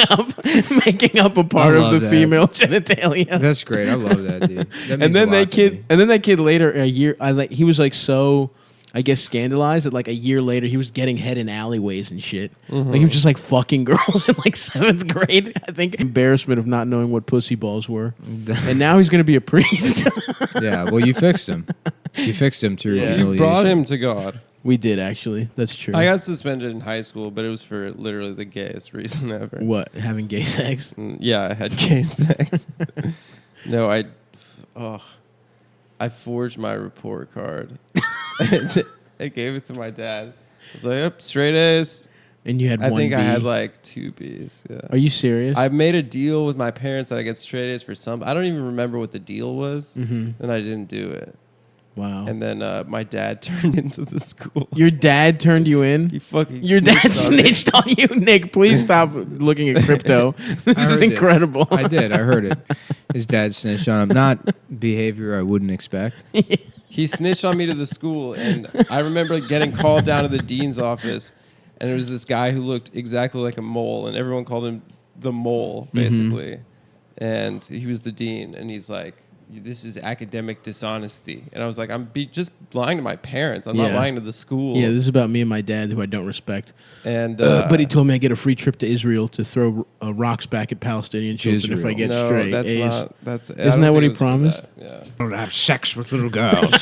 up a part of the female genitalia. That's great. I love that, dude. And then that kid later, a year, he was like so, I guess, scandalized that like a year later he was getting head in alleyways and shit. Like he was just like fucking girls in like 7th grade. I think embarrassment of not knowing what pussy balls were. And now he's gonna be a priest. Yeah, well, you fixed him. You fixed him through humiliation. You brought him to God. We did, actually. That's true. I got suspended in high school, but it was for literally the gayest reason ever. What? Having gay sex? Yeah, I had gay sex. No, I forged my report card. I gave it to my dad. I was like, yep, straight A's. And you had one B? I think I had like 2 B's. Yeah. Are you serious? I made a deal with my parents that I get straight A's for some. I don't even remember what the deal was. And I didn't do it. Wow. And then my dad turned into the school. Your dad turned you in? He fucking Your dad snitched on you? Nick, please stop looking at crypto. This is incredible. I did. I heard it. His dad snitched on him. Not behavior I wouldn't expect. He snitched on me to the school, and I remember getting called down to the dean's office, and it was this guy who looked exactly like a mole, and everyone called him the mole, basically. And he was the dean, and he's like, this is academic dishonesty. And I was like, I'm just lying to my parents. I'm not lying to the school. Yeah, this is about me and my dad, who I don't respect. And but he told me I get a free trip to Israel to throw rocks back at Palestinian children if I get straight A's. Isn't that what he promised? Yeah. I don't have sex with little girls.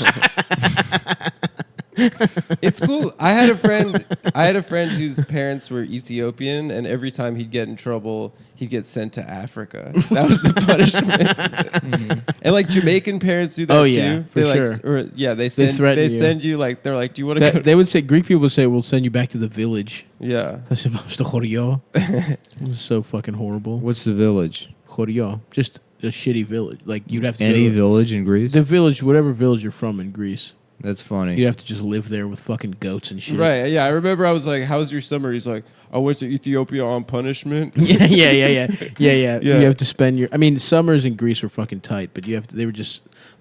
It's cool. I had a friend whose parents were Ethiopian, and every time he'd get in trouble, he'd get sent to Africa. That was the punishment. And like Jamaican parents do that too. Oh yeah, for sure. They send you like they're like, do you want to go? They would say Greek people would say, we'll send you back to the village. Yeah. It was so fucking horrible. What's the village? Chorio. Just a shitty village. Like you'd have to any village in Greece. The village, whatever village you're from in Greece. That's funny. You'd have to just live there with fucking goats and shit. Right. Yeah. I remember I was like, "How's your summer?" He's like, "I went to Ethiopia on punishment." Yeah. You have to spend your. I mean, summers in Greece were fucking tight, but you have to.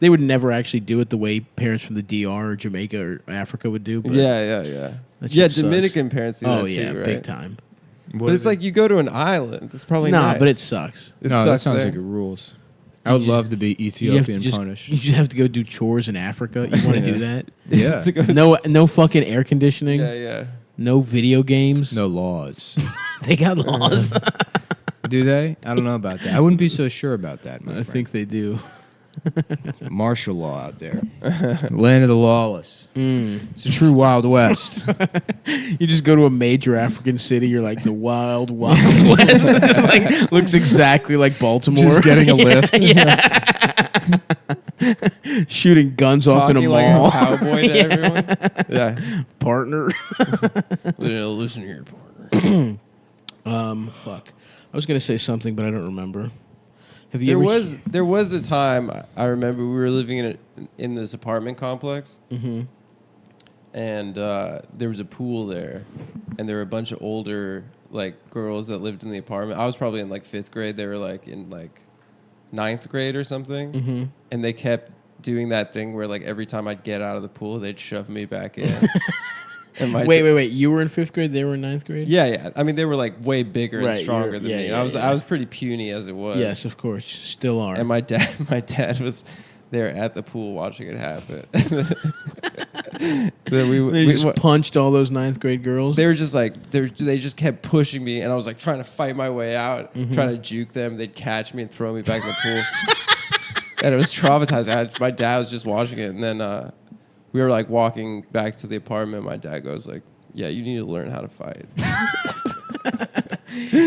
They would never actually do it the way parents from the DR or Jamaica or Africa would do. But yeah. Dominican sucks. parents do that too, right? Big time. But it's like you go to an island. It's probably nice. But it sucks. That sounds like it rules. I would love to be Ethiopian punished. You just have to go do chores in Africa. You want to do that? Yeah. No fucking air conditioning. Yeah. No video games. No laws. They got laws. Do they? I don't know about that. I wouldn't be so sure about that. I think they do. Martial law out there. Land of the lawless. It's a true Wild West. You just go to a major African city, you're like the Wild West. Like, looks exactly like Baltimore. Just getting a lift. Shooting guns off in a mall. Like a cowboy to everyone. Yeah. Partner. Listen here, partner. Fuck. I was going to say something, but I don't remember. There was a time I remember we were living in this apartment complex, and there was a pool there, and there were a bunch of older like girls that lived in the apartment. I was probably in like 5th grade. They were like in like 9th grade or something, and they kept doing that thing where like every time I'd get out of the pool, they'd shove me back in. Wait. You were in 5th grade. They were in 9th grade. Yeah. I mean, they were like way bigger and stronger than me. I was pretty puny as it was. Yes, of course, still are. And my dad was there at the pool watching it happen. They just punched all those 9th grade girls. They were just like they just kept pushing me, and I was like trying to fight my way out, trying to juke them. They'd catch me and throw me back in the pool, and it was traumatizing. My dad was just watching it, and then. We were like walking back to the apartment. My dad goes like, "Yeah, you need to learn how to fight."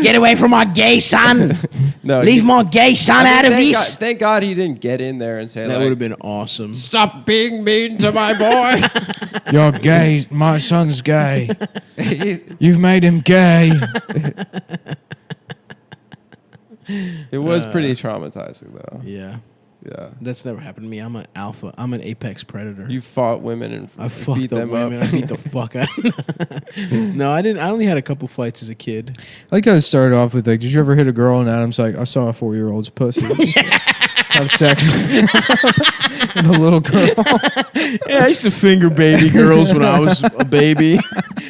Get away from my gay son! Leave my gay son out of this. Thank God he didn't get in there and say that. Would have been awesome. Stop being mean to my boy. You're gay. My son's gay. You've made him gay. It was pretty traumatizing though. Yeah. Yeah, that's never happened to me. I'm an alpha. I'm an apex predator. You fought women and I beat them women. up. I beat the fuck out. No, I didn't. I only had a couple fights as a kid. I like how it started off with like, did you ever hit a girl? And Adam's like, I saw a 4-year-old's pussy. Have sex with a little girl. Yeah, I used to finger baby girls when I was a baby.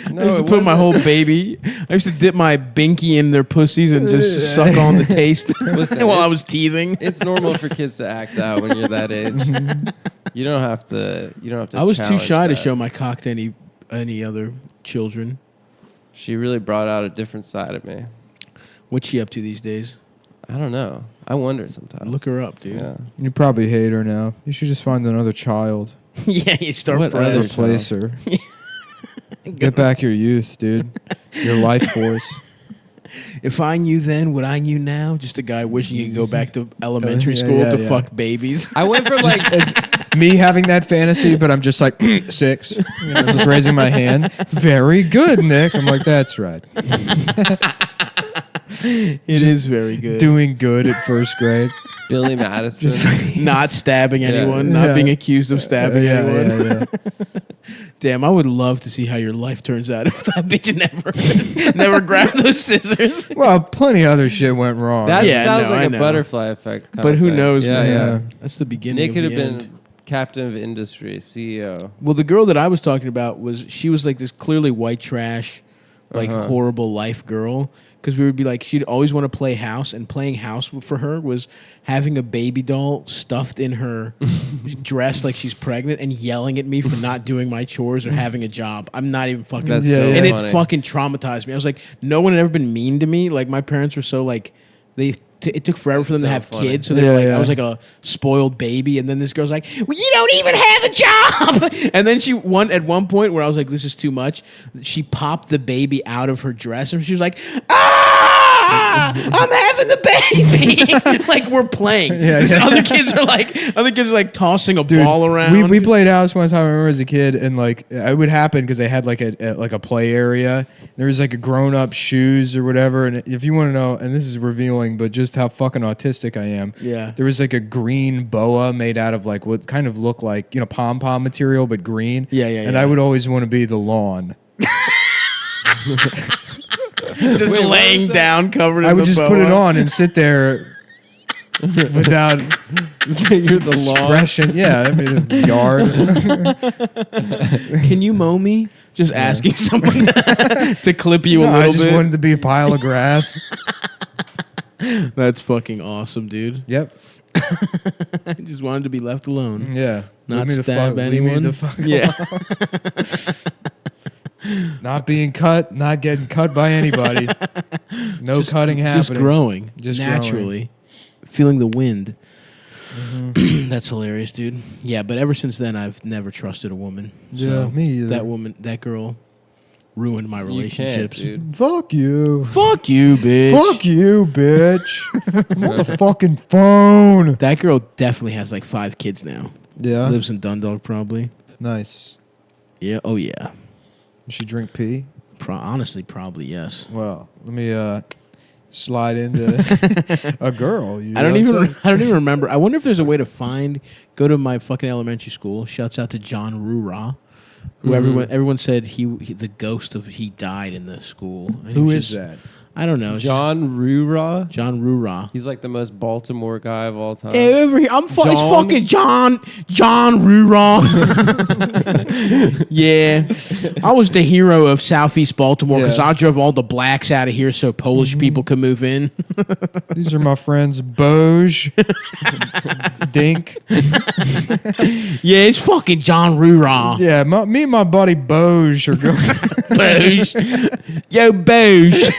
I used to put my whole baby. I used to dip my binky in their pussies and just suck on the taste while I was teething. It's normal for kids to act out when you're that age. You don't have to. I was too shy to show my cock to any other children. She really brought out a different side of me. What's she up to these days? I don't know. I wonder sometimes. Look her up, dude. Yeah. You probably hate her now. You should just find another child. Yeah, you start replace her. Get back your youth, dude. Your life force. If I knew then what I knew now, just a guy wishing he could go back to elementary school to fuck babies. I went from like it's me having that fantasy, but I'm just like 6. You know, just raising my hand. Very good, Nick. I'm like, that's right. It is very good. Doing good at 1st grade. Billy Madison. Just not stabbing anyone, not being accused of stabbing anyone. Damn, I would love to see how your life turns out if that bitch never grabbed those scissors. Well, plenty of other shit went wrong. That sounds like a butterfly effect. But who knows, man? Yeah. That's the beginning. Nick could have been captain of industry, CEO. Well, the girl that I was talking about she was like this clearly white trash, like horrible life girl. Because we would be like, she'd always want to play house, and playing house for her was having a baby doll stuffed in her dress like she's pregnant and yelling at me for not doing my chores or having a job. I'm not even fucking... That's so funny. It fucking traumatized me. I was like, no one had ever been mean to me. Like, my parents were so like... They it took forever for them to have kids. So they were like, I was like a spoiled baby. And then this girl's like, well, you don't even have a job. And then at one point where I was like, this is too much, she popped the baby out of her dress and she was like, I'm having the baby. Like we're playing. Other kids are like tossing a ball around. We played house one time. I remember as a kid, and like it would happen because they had like a play area. There was like a grown up shoes or whatever. And if you want to know, and this is revealing, but just how fucking autistic I am. Yeah. There was like a green boa made out of like what kind of looked like pom pom material, but green. Yeah. And I would always want to be the lawn. Just laying down, covered in I would the just boa. put it on and sit there without You're the expression. Yeah, I mean the yard. Can you mow me? Just asking someone to clip you a little bit. I just wanted to be a pile of grass. That's fucking awesome, dude. Yep. I just wanted to be left alone. Yeah. Not stab anyone. Leave me the fuck alone. Not being cut, not getting cut by anybody. No cutting happening. Just growing. Just naturally. Feeling the wind. Mm-hmm. That's hilarious, dude. Yeah, but ever since then, I've never trusted a woman. Yeah, me either. That girl ruined my relationships. Dude. Fuck you. Fuck you, bitch. Fuck you, bitch. I'm on the fucking phone. That girl definitely has like 5 kids now. Yeah. Lives in Dundalk, probably. Nice. Yeah. Oh, yeah. Does she drink pee? Honestly, probably yes. Well, let me slide into a girl. I don't even remember. I wonder if there's a way to go to my fucking elementary school. Shouts out to John Rura, who everyone said the ghost of he died in the school. And who is that? I don't know. John Rura. John Rura. He's like the most Baltimore guy of all time. Hey, over here. It's fucking John Rura. Yeah. I was the hero of Southeast Baltimore because I drove all the blacks out of here so Polish people could move in. These are my friends Boj, Dink. Yeah, it's fucking John Rura. Yeah, me and my buddy Boj are going. Boj. Yo, Boj.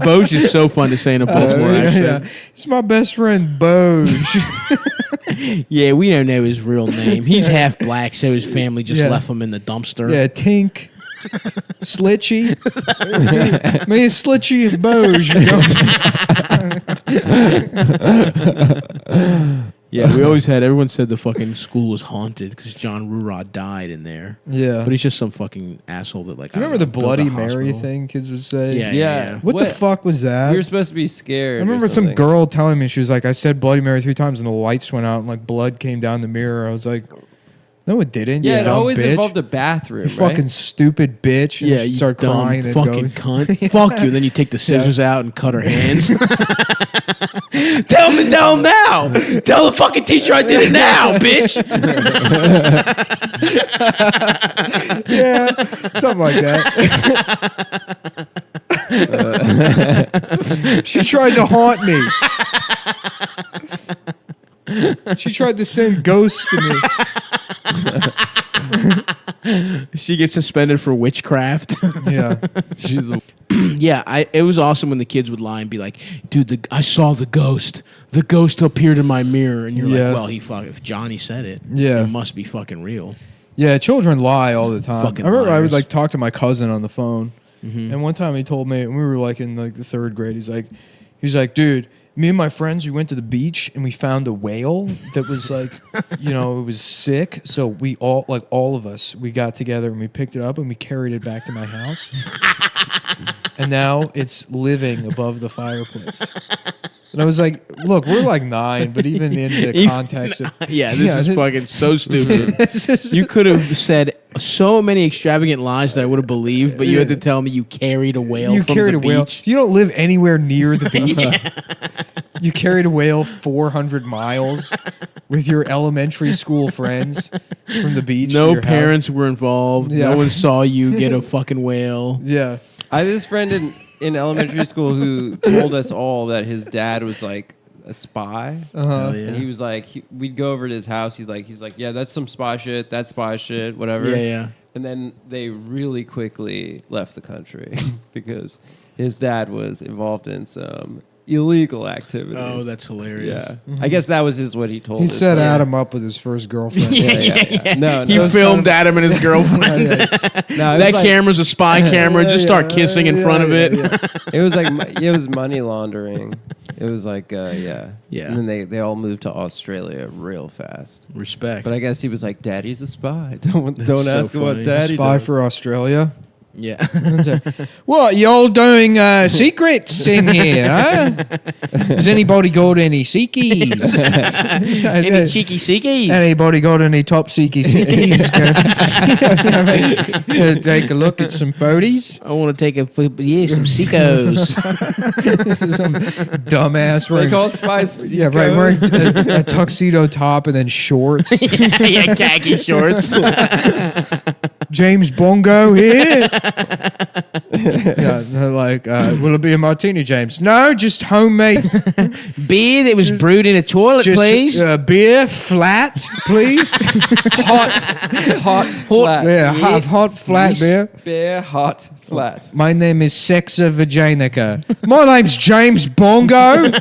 Boj is so fun to say in a Baltimore accent. Yeah. It's my best friend Boj. Yeah, we don't know his real name. He's half black, so his family just left him in the dumpster. Yeah, Tink. Slitchy. Me and Slitchy and Boj. Yeah, everyone said the fucking school was haunted because John Rurod died in there. Yeah. But he's just some fucking asshole that like. Do you remember the Bloody Mary thing kids would say? Yeah. What the fuck was that? We were supposed to be scared. I remember some girl telling me, she was like, I said Bloody Mary 3 times and the lights went out and like blood came down the mirror. I was like, no, it didn't. Yeah, it always bitch. involved a bathroom, you fucking stupid bitch. And you start crying and fucking cunt. Fuck you. Then you take the scissors out and cut her hands. Tell him now. Tell the fucking teacher I did it now, bitch. Yeah, something like that. She tried to haunt me. She tried to send ghosts to me. She gets suspended for witchcraft. Yeah. She's it was awesome when the kids would lie and be like, dude, I saw the ghost. The ghost appeared in my mirror. And you're like, well, if Johnny said it, it must be fucking real. Yeah, children lie all the time. Fucking I remember liars. I would like talk to my cousin on the phone. Mm-hmm. And one time he told me, and we were like in like the 3rd grade, he's like, dude, me and my friends, we went to the beach and we found a whale that was like, it was sick. So we all of us, we got together and we picked it up and we carried it back to my house. And now it's living above the fireplace. And I was like, look, we're like 9, but even in the context of... this is fucking so stupid. You could have said so many extravagant lies that I would have believed, but you had to tell me you carried a whale from the beach. You don't live anywhere near the beach. You carried a whale 400 miles with your elementary school friends from the beach. No parents were involved. Yeah. No one saw you get a fucking whale. Yeah. I had this friend in elementary school who told us all that his dad was like a spy. Uh-huh. Yeah. And he was like, we'd go over to his house. He's like, yeah, that's some spy shit. That's spy shit, whatever. Yeah. And then they really quickly left the country because his dad was involved in some illegal activities. Oh, that's hilarious. Yeah. I guess that was what he told us. He set Adam up with his first girlfriend. Yeah. No, he filmed Adam and his girlfriend. No, that camera's a spy camera. Just start kissing in front of it. It was like it was money laundering. It was like yeah. And then they all moved to Australia real fast. Respect. But I guess he was like, "Daddy's a spy. Don't ask him what Daddy spy does." for Australia. Yeah. What, you all doing secrets in here, huh? Has anybody got any seekies? Any cheeky seekies? Anybody got any top seeky seekies? Take a look at some photos. I want to take some seekos. Some dumbass wearing... They call spies Yeah, right, wearing a tuxedo top and then shorts. Yeah, khaki shorts. James Bongo here. Yeah, they're like, will it be a martini, James? No, just homemade beer that was brewed in a toilet, please. Beer, flat, please. hot, flat. Yeah, hot, flat beer. Beer, hot, flat. My name is Sexa Vaginica. My name's James Bongo.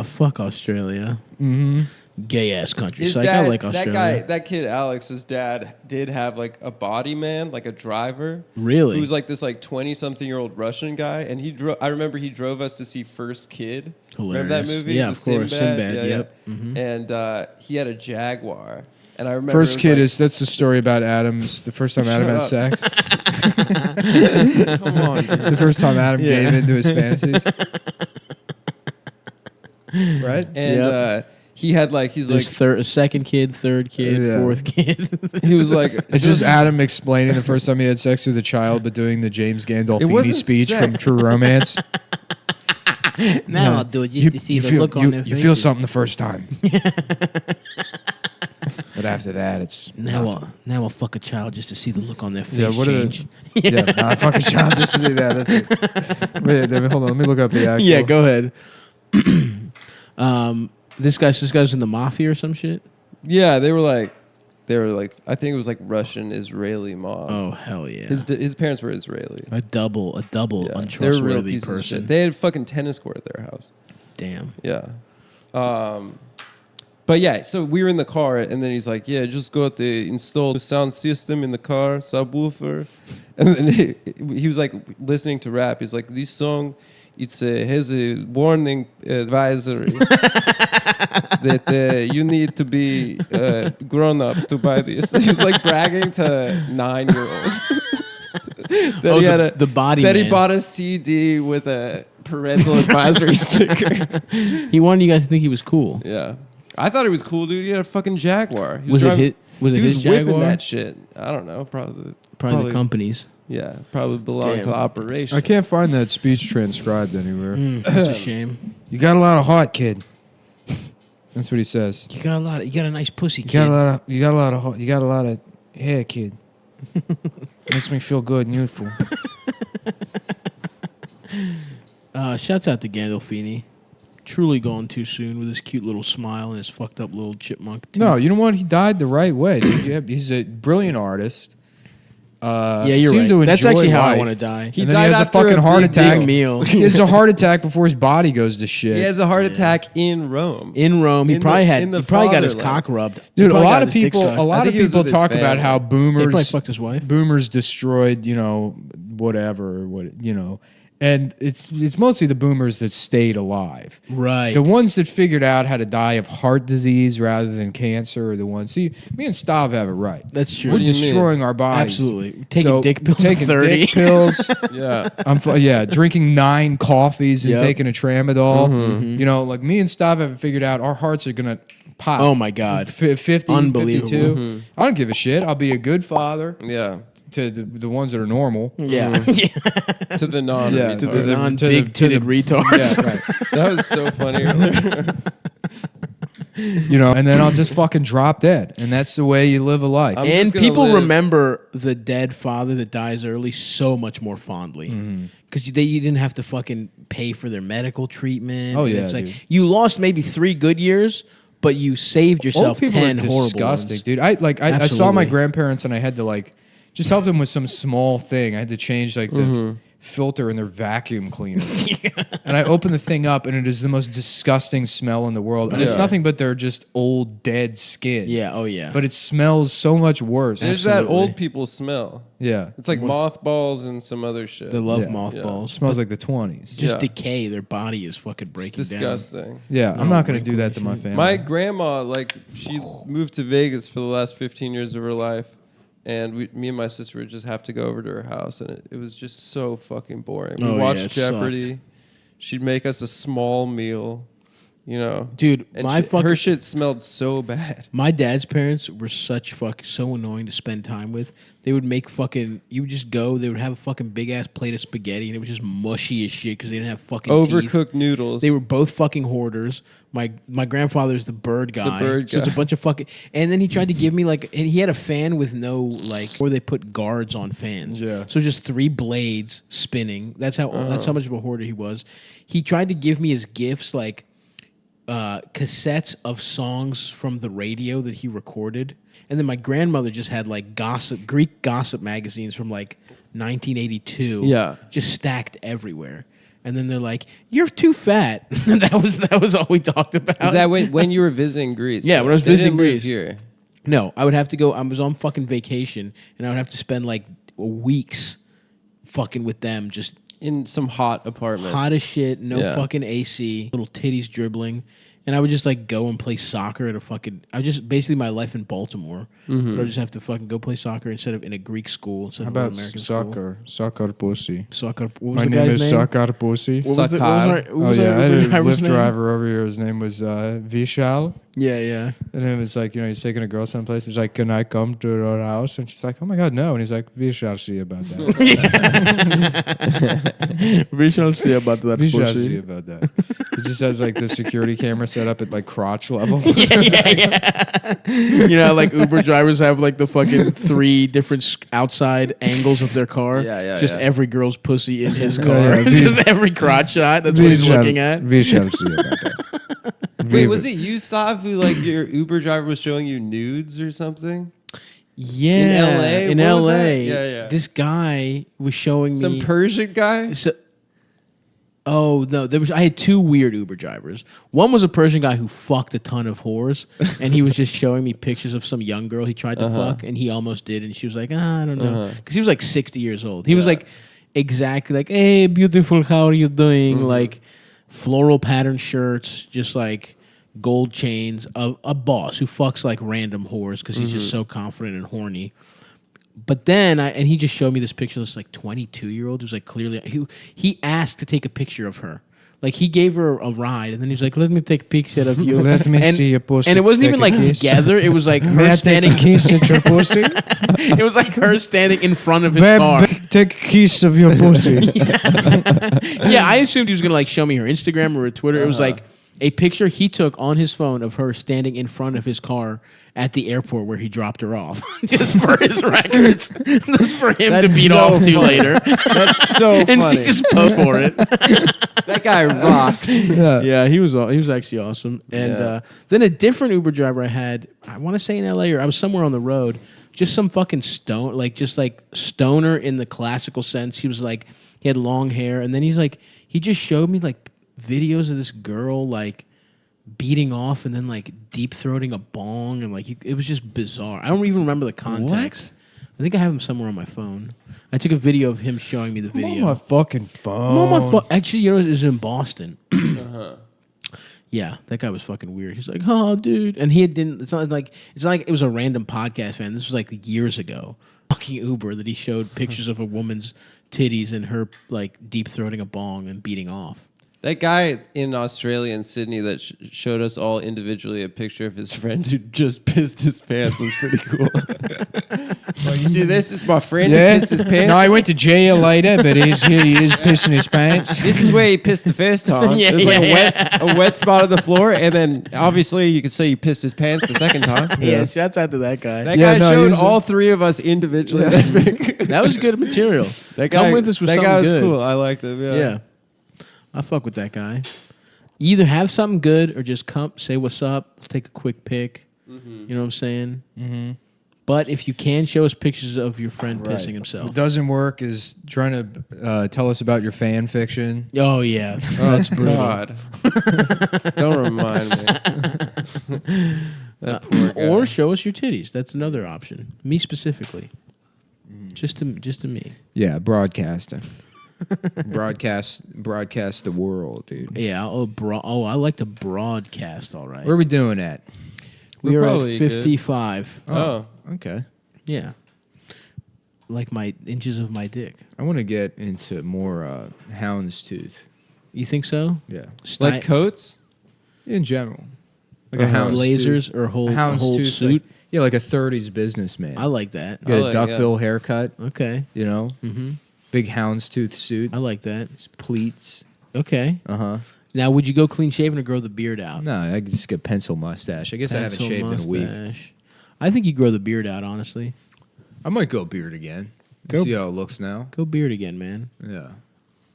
Fuck Australia. Mm-hmm. Gay ass country. His Like, dad, I like Australia. that kid Alex's dad did have like a body man, like a driver. Really? Who was like this like 20-something-year-old Russian guy, and I remember he drove us to see First Kid. Hilarious. Remember that movie? Yeah, With of course. Sinbad. Yeah, Yep. yeah. Mm-hmm. And he had a Jaguar. And I remember First Kid like, that's the story about Adam's, the first time Adam had up. sex. Come on, dude. The first time Adam gave into his fantasies. Right? And he had like second kid, third kid, fourth kid. He was like it's just Adam explaining the first time he had sex with a child, but doing the James Gandolfini speech from True Romance. Now I'll do it just to see the look on their face. You feel something the first time. But after that, it's now I'll fuck a child just to see the look on their face change. I fuck a child just to see that. That's it. Wait, hold on, let me look up the actual. Yeah, go ahead. This guy's in the mafia or some shit. Yeah, they were like, I think it was like Russian Israeli mob. Oh hell yeah! His parents were Israeli. A double Yeah, untrustworthy person. They had a fucking tennis court at their house. Damn. Yeah. But yeah, so we were in the car, and then he's like, "Yeah, just go to install the sound system in the car, subwoofer," and then he was like listening to rap. He's like, "This song, has a warning advisory that you need to be grown up to buy this." He was like bragging to 9-year-olds that he bought a CD with a parental advisory sticker. He wanted you guys to think he was cool. Yeah. I thought he was cool, dude. He had a fucking Jaguar. Was it his Jaguar? Whipping that shit. I don't know. Probably the company's. Yeah, probably belonged to the operation. I can't find that speech transcribed anywhere. That's a shame. You got a lot of heart, kid. That's what he says. You got a nice pussy, kid. You got a lot of hair, kid. Makes me feel good and youthful. Shouts out to Gandolfini. Truly gone too soon with his cute little smile and his fucked up little chipmunk teeth. No, you know what? He died the right way. Dude. He's a brilliant artist. Yeah, you're right. That's actually how I want to die. He died has after a fucking heart attack. Big meal. He has a heart attack before his body goes to shit. He has a heart attack in Rome. He probably got his cock rubbed. Dude, a lot of people talk about how He probably boomers fucked his wife. destroyed, whatever, and it's mostly the boomers that stayed alive. Right. The ones that figured out how to die of heart disease rather than cancer are the ones. See, me and Stav have it right. That's true. We're destroying our bodies. Absolutely. Taking dick pills at 30. Dick pills. Yeah. Drinking 9 coffees and taking a tramadol. Mm-hmm. Like me and Stav have figured out our hearts are going to pop. Oh, my God. 50, Unbelievable. 52. Mm-hmm. I don't give a shit. I'll be a good father. Yeah. To the ones that are normal. Yeah. To the non to the non-big-titted retards. Yeah, right. That was so funny earlier. And then I'll just fucking drop dead. And that's the way you live a life. And people remember the dead father that dies early so much more fondly. Because you didn't have to fucking pay for their medical treatment. Oh, and yeah, it's like dude. you lost maybe 3 good years, but you saved yourself 10 horrible disgusting, ones. dude. I saw my grandparents and I had to just help them with some small thing. I had to change the filter in their vacuum cleaner. And I open the thing up, and it is the most disgusting smell in the world. And it's nothing but their just old, dead skin. Yeah, oh yeah. But it smells so much worse. There's that old people smell. Yeah. It's like mothballs and some other shit. They love mothballs. It smells like the 20s. Just decay. Their body is fucking breaking it's disgusting. down. Yeah, I'm not going to do that to my family. My grandma, like, she moved to Vegas for the last 15 years of her life. And me and my sister would just have to go over to her house, and it was just so fucking boring. We watched Jeopardy. Sucked. She'd make us a small meal, you know. Dude, and her shit smelled so bad. My dad's parents were so annoying to spend time with. They would make you would just go, they would have a fucking big-ass plate of spaghetti, and it was just mushy as shit because they didn't have fucking overcooked teeth. Noodles. They were both fucking hoarders. My grandfather's the bird guy. So it's a bunch of fucking... And then he tried to give me, and he had a fan with no, where they put guards on fans. Yeah. So just 3 blades spinning. That's how much of a hoarder he was. He tried to give me as gifts, cassettes of songs from the radio that he recorded. And then my grandmother just had Greek gossip magazines from 1982. Yeah. Just stacked everywhere. And then they're like, "You're too fat." that was all we talked about. Is that when you were visiting Greece? Yeah, when I was visiting Greece. Here. No, I would have to go. I was on fucking vacation, and I would have to spend weeks fucking with them, just in some hot apartment. Hot as shit, no fucking AC, little titties dribbling. And I would just go and play soccer at basically my life in Baltimore. Mm-hmm. But I just have to fucking go play soccer instead of in a Greek school instead of an American school. Soccer pussy. Soccer. What was my the name guy's is Soccer pussy. What was I had a Lyft driver over here. His name was Vishal. Yeah. And it was he's taking a girl someplace. He's like, "Can I come to your house?" And she's like, "Oh my God, no." And he's like, "We shall see about that." We shall see about that. We shall see about that. He just has the security camera set up at crotch level. Yeah. You know, Uber drivers have the fucking 3 different outside angles of their car. Yeah. Just every girl's pussy in his car. Just every crotch shot. That's what he's looking at. We shall see about that. Wait, was it you, Sav, who your Uber driver was showing you nudes or something? Yeah. In LA? Yeah. This guy was showing me some Persian guy? Oh no! I had 2 weird Uber drivers. One was a Persian guy who fucked a ton of whores, and he was just showing me pictures of some young girl he tried to fuck, and he almost did, and she was like, I don't know, because he was 60 years old. He was exactly "Hey, beautiful, how are you doing?" Mm-hmm. Floral pattern shirts, just gold chains. A boss who fucks random whores because he's just so confident and horny. But then, he just showed me this picture of this 22-year-old who's clearly... He asked to take a picture of her. He gave her a ride, and then he was like, "Let me take a picture of you." Let me see your pussy. And it wasn't even together. It was her standing... Take a kiss at your pussy? It was her standing in front of his car. Take a kiss of your pussy. Yeah, I assumed he was going to show me her Instagram or her Twitter. It was a picture he took on his phone of her standing in front of his car at the airport where he dropped her off. Just for his records. Just for him to beat off to later. That's so funny. And she just posed for it. That guy rocks. Yeah, he was actually awesome. And then a different Uber driver I had, I want to say in LA, or I was somewhere on the road, just some fucking stoner in the classical sense. He was he had long hair, and then he just showed me videos of this girl beating off and then deep throating a bong, and it was just bizarre. I don't even remember the context. What? I think I have him somewhere on my phone. I took a video of him showing me the video. On my fucking phone. Actually, it was in Boston. Yeah, that guy was fucking weird. He's like, "Oh, dude," and he didn't. It's not like it was a random podcast fan. This was years ago. Fucking Uber that he showed pictures of a woman's titties and her deep throating a bong and beating off. That guy in Australia in Sydney that showed us all individually a picture of his friend who just pissed his pants was pretty cool. Well, you see, this is my friend who pissed his pants. No, he went to jail later, but he is pissing his pants. This is where he pissed the first time. There's a wet spot on the floor, and then obviously you can see he pissed his pants the second time. Yeah, shouts out to that guy. That guy showed all 3 of us individually. That was good material. That guy, Come with us was that something guy was good. cool. I liked him. Yeah. I fuck with that guy. You either have something good or just come say what's up. Let's take a quick pic. Mm-hmm. You know what I'm saying? Mm-hmm. But if you can show us pictures of your friend pissing himself. What doesn't work is trying to tell us about your fan fiction. Oh, yeah. That's brutal. God. Don't remind me. Or show us your titties. That's another option. Me specifically. Just to me. Yeah, broadcasting. broadcast the world, dude. Yeah. I like to broadcast, all right. Where are we doing at? We are at 55. Oh, okay. Yeah. Like my inches of my dick. I want to get into more houndstooth. You think so? Yeah. Like coats? In general. Like a houndstooth. Blazers or a whole suit? Like, like a 30s businessman. I like that. Get a duckbill haircut. Okay. You know? Mm-hmm. Big houndstooth suit. I like that. Pleats. Okay. Uh-huh. Now, would you go clean shaven or grow the beard out? No, I just get pencil mustache. I guess I haven't shaved in a week. I think you grow the beard out, honestly. I might go beard again. See how it looks now. Go beard again, man. Yeah.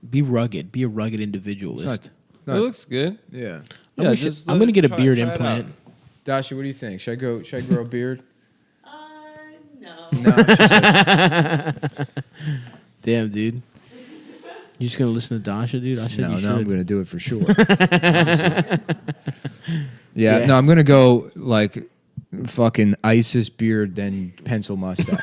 Be rugged. Be a rugged individualist. It looks good. Yeah. I'm going to get a beard implant. Dasha, what do you think? Should I grow a beard? No. No. Damn, dude. You just gonna listen to Dasha, dude? I said no, you should. I'm gonna do it for sure. yeah, no, I'm gonna go like fucking ISIS beard, then pencil mustache.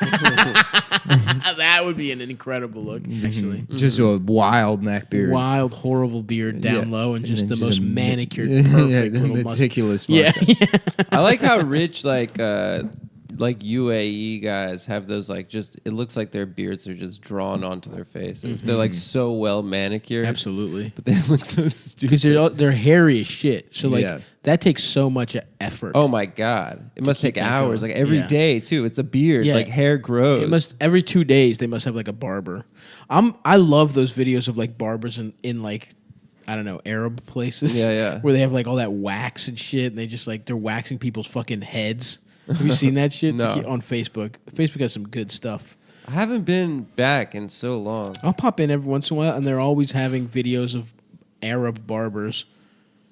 That would be an incredible look, actually. Mm-hmm. Just a wild neck beard, wild, horrible beard down low, and just the most manicured, perfect little meticulous mustache. Yeah. I like how rich like UAE guys have those it looks like their beards are just drawn onto their faces. Mm-hmm. They're like so well manicured. Absolutely. But they look so stupid. Because they're hairy as shit. So that takes so much effort. Oh my God. It must take hours. Like every day too. It's a beard. Yeah. Like hair grows. It must every 2 days they must have like a barber. I love those videos of like barbers in like I don't know, Arab places. Yeah. Where they have like all that wax and shit and they just like they're waxing people's fucking heads. Have you seen that shit? No. On Facebook? Facebook has some good stuff. I haven't been back in so long. I'll pop in every once in a while, and they're always having videos of Arab barbers,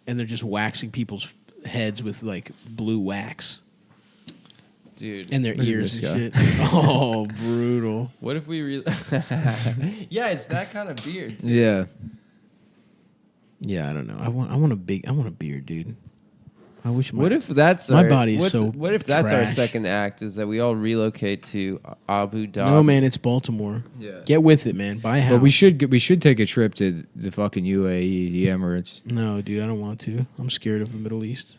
and they're just waxing people's heads with like blue wax. Dude. And their ears and shit. Oh, brutal. What if we really... Yeah, it's that kind of beard. Too. Yeah. Yeah, I don't know. I want a beard, dude. I wish what if that's my body is so what if that's our second act is that we all relocate to Abu Dhabi? No, man, it's Baltimore. Yeah. Get with it, man. Buy a house. But we should take a trip to the fucking UAE, the Emirates. No, dude, I don't want to. I'm scared of the Middle East.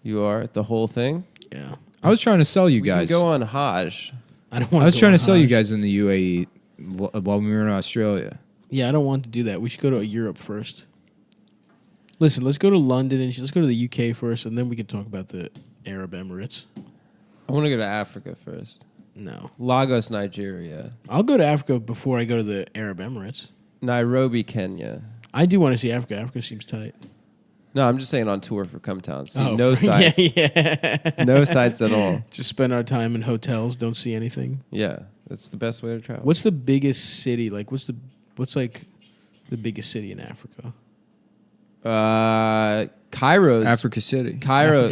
You are? The whole thing? Yeah. I was trying to sell you guys. We can go on Hajj. I don't want I was trying to sell you guys in the UAE while we were in Australia. Yeah, I don't want to do that. We should go to Europe first. Listen, let's go to London and let's go to the UK first, and then we can talk about the Arab Emirates. I want to go to Africa first. No. Lagos, Nigeria. I'll go to Africa before I go to the Arab Emirates. Nairobi, Kenya. I do want to see Africa. Africa seems tight. No, I'm just saying on tour for Cumtown. See no sites. Yeah. No sites at all. Just spend our time in hotels, don't see anything. Yeah, that's the best way to travel. What's the biggest city? Like, what's like the biggest city in Africa? Cairo, Africa City. Cairo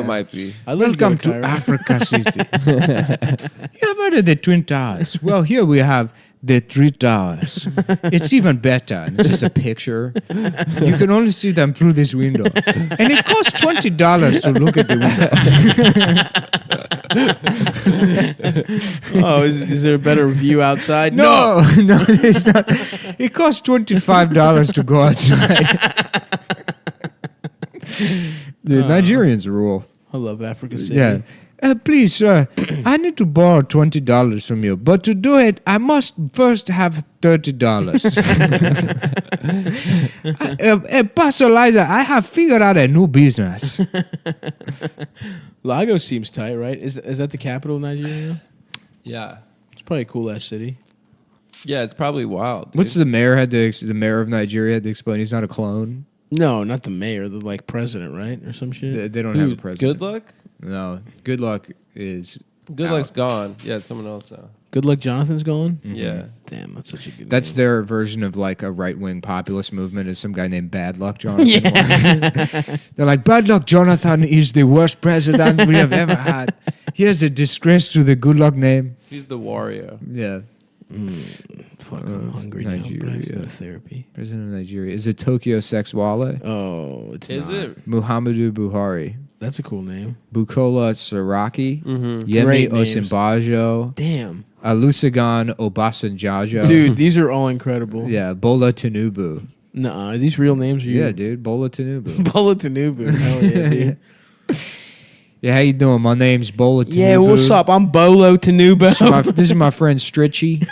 might be. Welcome to Africa City. You have heard of the Twin Towers? Well, here we have the 3 towers. It's even better. It's just a picture. You can only see them through this window, and it costs $20 to look at the window. Oh, is there a better view outside? No, it's not. It costs $25 to go outside. The Nigerians rule. I love Africa City. Yeah. Please, sir, I need to borrow $20 from you, but to do it, I must first have $30. Pastor Liza, I have figured out a new business. Lagos seems tight, right? Is that the capital of Nigeria? Yeah. It's probably a cool ass city. Yeah, it's probably wild. Dude. What's the mayor of Nigeria had to explain? He's not a clone. No, not the mayor. The president, right, or some shit. They don't have a president. Good Luck? No, Good Luck is. Good Luck's gone. Yeah, it's someone else now. Good Luck Jonathan's gone? Mm-hmm. Yeah. Damn, that's such a good That's name. their version of like a right-wing populist movement is some guy named Bad Luck Jonathan. Yeah. They're like, Bad Luck Jonathan is the worst president we have ever had. He has a disgrace to the good luck name. He's the Wario. Yeah. Fuck, I'm hungry Nigeria. now. But I have to go to therapy. President of Nigeria. Is it Tokyo Sex Wale? Oh, it's Is not. it? Muhammadu Buhari. That's a cool name. Bukola Saraki. Yemi Great names. Osinbajo. Damn. Olusegun Obasanjo. Dude, these are all incredible. Yeah, Bola Tinubu. Nuh-uh. Are these real names? Or you? Yeah, dude. Bola Tinubu. Bola Tinubu. Hell yeah, dude. Yeah, how you doing? My name's Bola Tinubu. Yeah, what's up? I'm Bolo Tinubu. This is my friend Stritchy.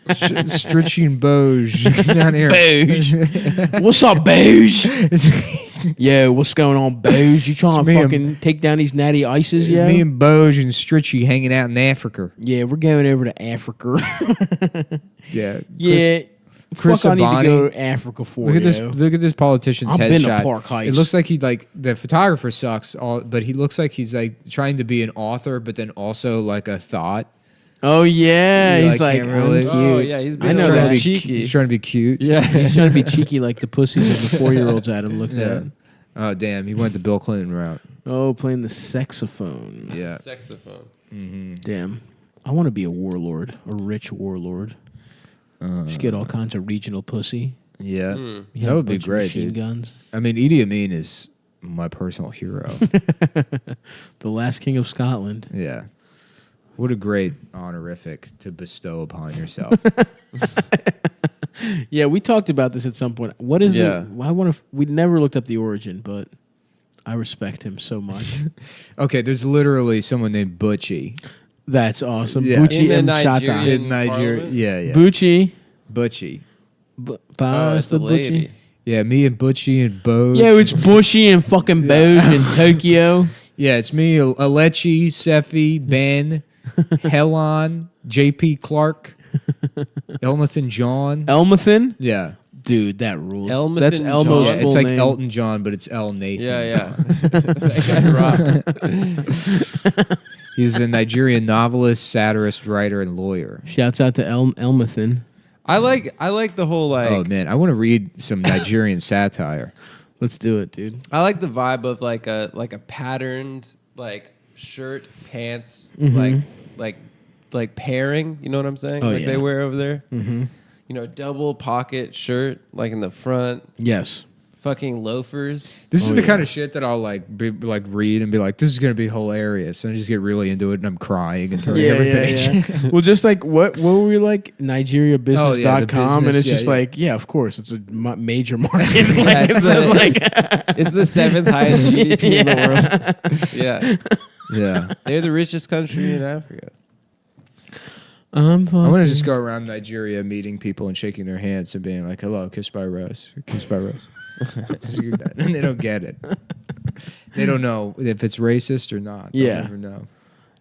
Stritchy and Boj down here. Boj. What's up, Boj? Yo, what's going on, Boj? You trying to fucking take down these natty ices, yo? Me and Boj and Stritchy hanging out in Africa. Yeah, we're going over to Africa. Yeah. Chris Fuck, I need Abani. to go to Africa for. Look at this! Look at this politician's I've headshot. been to Park Heights. It looks like the photographer sucks, but he looks like he's like trying to be an author, but then also like a thought. Oh yeah, He, he's like, can't I'm really. cute. Oh yeah, he's I know being that. cheeky. He's trying to be cute. Yeah, He's trying to be cheeky like the pussies of the 4-year-olds Adam looked at. Oh damn! He went the Bill Clinton route. Oh, playing the saxophone. Yeah. Saxophone. Damn. I want to be a warlord, a rich warlord. Just get all kinds of regional pussy. Yeah. You That have a would be bunch of great, machine dude. guns. I mean, Idi Amin is my personal hero. The last king of Scotland. Yeah. What a great honorific to bestow upon yourself. Yeah, we talked about this at some point. What is Yeah. I want to. We never looked up the origin, but I respect him so much. Okay, there's literally someone named Butchie. That's awesome. Yeah. Bucci In and the Chata. Nigerian- In Nigeria. Parliament? Yeah, yeah. Bucci. Butchie. Oh, it's the lady. Yeah, me and Butchie and Boj. Yeah, it's Bushy and fucking Boj in Tokyo. Yeah, it's me, Alechi, Sefi, Ben, Helen, J.P. Clark, Elnathan John. Elmathan? Yeah. Dude, that rules. Elmathan That's John. Elmo's Yeah, full it's like name. Elton John, but it's El Nathan. Yeah, yeah. That guy rocks. He's a Nigerian novelist, satirist, writer, and lawyer. Shouts out to Elmathan. I like the whole like. Oh man, I want to read some Nigerian satire. Let's do it, dude. I like the vibe of like a patterned like shirt, pants, like pairing. You know what I'm saying? Oh, like yeah. they wear over there. Mm-hmm. You know, double pocket shirt, like in the front. Yes. Fucking loafers. This is the kind of shit that I'll like read and be like, "This is gonna be hilarious," and I just get really into it and I'm crying and turning every page. Well, just like what were we like? NigeriaBusiness.com, business, and it's yeah, just yeah. like, yeah, of course, it's a major market. Like, Yeah, it's just like It's the 7th highest GDP in the world. Yeah, Yeah, they're the richest country in Africa. I want to just go around Nigeria meeting people and shaking their hands and being like, "Hello, kiss by Rose, kiss by Rose," and they don't get it. They don't know if it's racist or not. They'll Yeah. never know.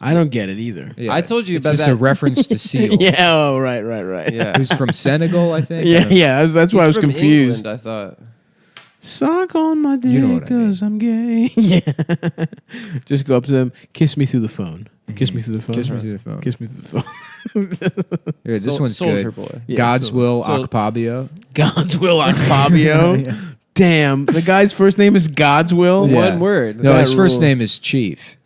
I don't get it either. Yeah. I told you It's about just that. a reference to seal. Yeah. Oh, right. Yeah, Who's from Senegal, I think. Yeah. That's why I was He's from confused. England, I thought. Suck on my dick You know what I mean. because I'm gay. Yeah. Just go up to them, kiss me through the phone. Kiss me through the phone. Kiss me through the phone. Kiss me through the phone. Yeah, this one's Soldier good. Boy. Yeah, God's so- will, so- Akpabio. God's will, Fabio. Yeah. Damn, the guy's first name is God's will. Yeah. One word. No, That his first rules. name is Chief.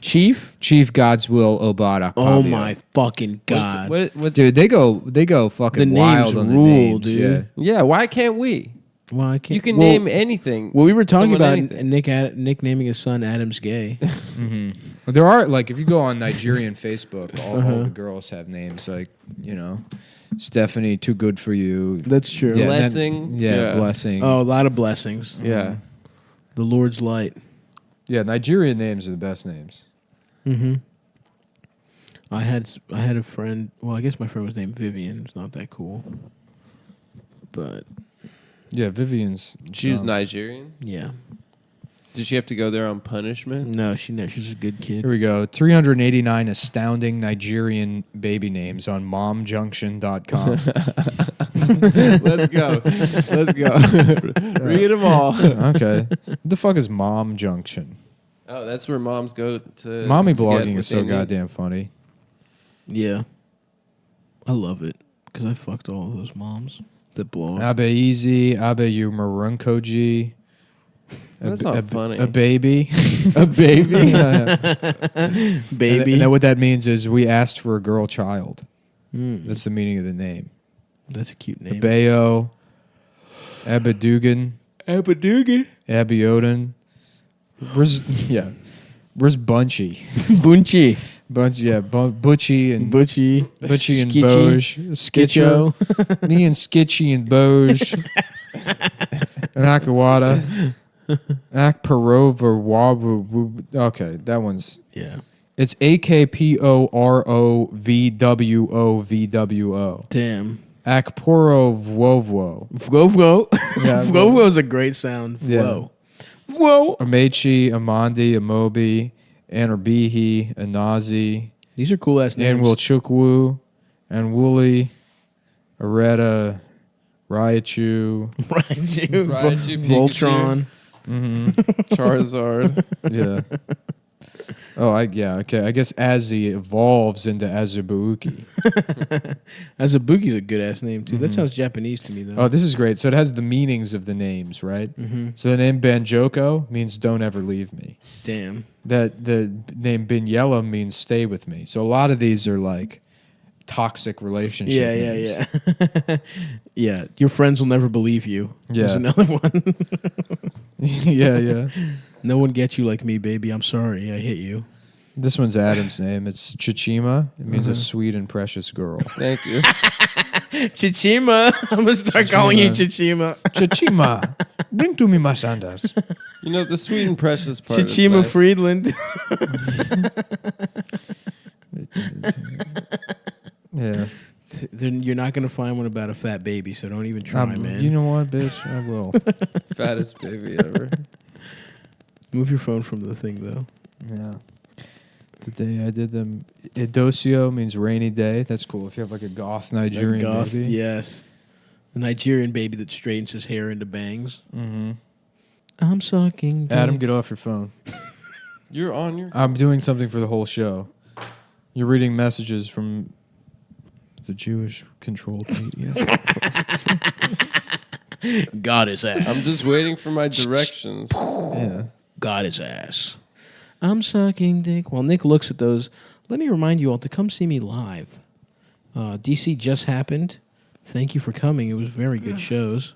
Chief. Chief God's will, Obad Akpabio. Oh my fucking What's- god. What? Dude, they go fucking The wild names on the rule, names, dude. Yeah, why can't we? Well, I can't. You can well, name anything. Well, we were talking someone about anything. Nick naming his son Adam's gay. Well, there are like if you go on Nigerian Facebook, all the girls have names like Stephanie, too good for you. That's true. Yeah, Blessing. Yeah, blessing. Oh, a lot of blessings. Yeah. The Lord's light. Yeah, Nigerian names are the best names. Mm-hmm. I had a friend. Well, I guess my friend was named Vivian. It's not that cool, but Yeah, Vivian's. She was dumb. Nigerian. yeah. Did she have to go there on punishment? No, she's a good kid. Here we go. 389 astounding Nigerian baby names on momjunction.com. Let's go. Let's go. Read them all. Okay. What the fuck is Mom Junction? Oh, that's where moms go to. Mommy to get blogging what is they so need. goddamn funny. Yeah, I love it because I fucked all those moms that blog. Abe Easy, Abe you Marunkoji, That's not funny. A baby. A baby. Baby. And what that means is we asked for a girl child. That's the meaning of the name. That's a cute name. Bayo, Abadugan, Abiodan. Where's Bunchy? Bunchy. Butchie and Skitchy. Boj. Skitcho. Me and Skitchy and Boj. And Akawada. Akparova Wabu. Okay, that one's. Yeah. It's AKPOROVWOVWO. Damn. Akporo Vwovwo. Vwovwo. Yeah, Vwovwo is a great sound. Whoa. Yeah. Whoa. Amechi, Amandi, Amobi, Anarbihi, Anazi. These are cool ass names. Anwilchukwu, Anwuli, Areta, Raichu, Voltron. Mm-hmm. Charizard. Yeah. Okay. I guess Azzy evolves into Azubuki. Azubuki's a good ass name too. That sounds Japanese to me though. Oh, this is great. So it has the meanings of the names, right? Mm-hmm. So the name Banjoko means "Don't ever leave me." Damn. That the name Binyela means "Stay with me." So a lot of these are like toxic relationship. Yeah. Yeah. Your friends will never believe you. Yeah. There's another one. Yeah. No one gets you like me, baby. I'm sorry. I hit you. This one's Adam's name. It's Chichima. It means a sweet and precious girl. Thank you. Chichima. I'm going to start calling you Chichima. Chichima, bring to me my sandals. You know, the sweet and precious part Chichima is nice. Friedland. Yeah. Then you're not going to find one about a fat baby, so don't even try, man. You know what, bitch? I will. Fattest baby ever. Move your phone from the thing, though. Yeah. The day I did them, Idosio means rainy day. That's cool. If you have like a goth Nigerian baby. Yes. The Nigerian baby that straightens his hair into bangs. Mm-hmm. I'm sucking. Adam, get off your phone. You're on your... I'm doing something for the whole show. You're reading messages from the Jewish-controlled media. Got his ass. I'm just waiting for my directions. Yeah. Got his ass. I'm sucking dick. While Nick looks at those, let me remind you all to come see me live. DC just happened. Thank you for coming. It was very good shows.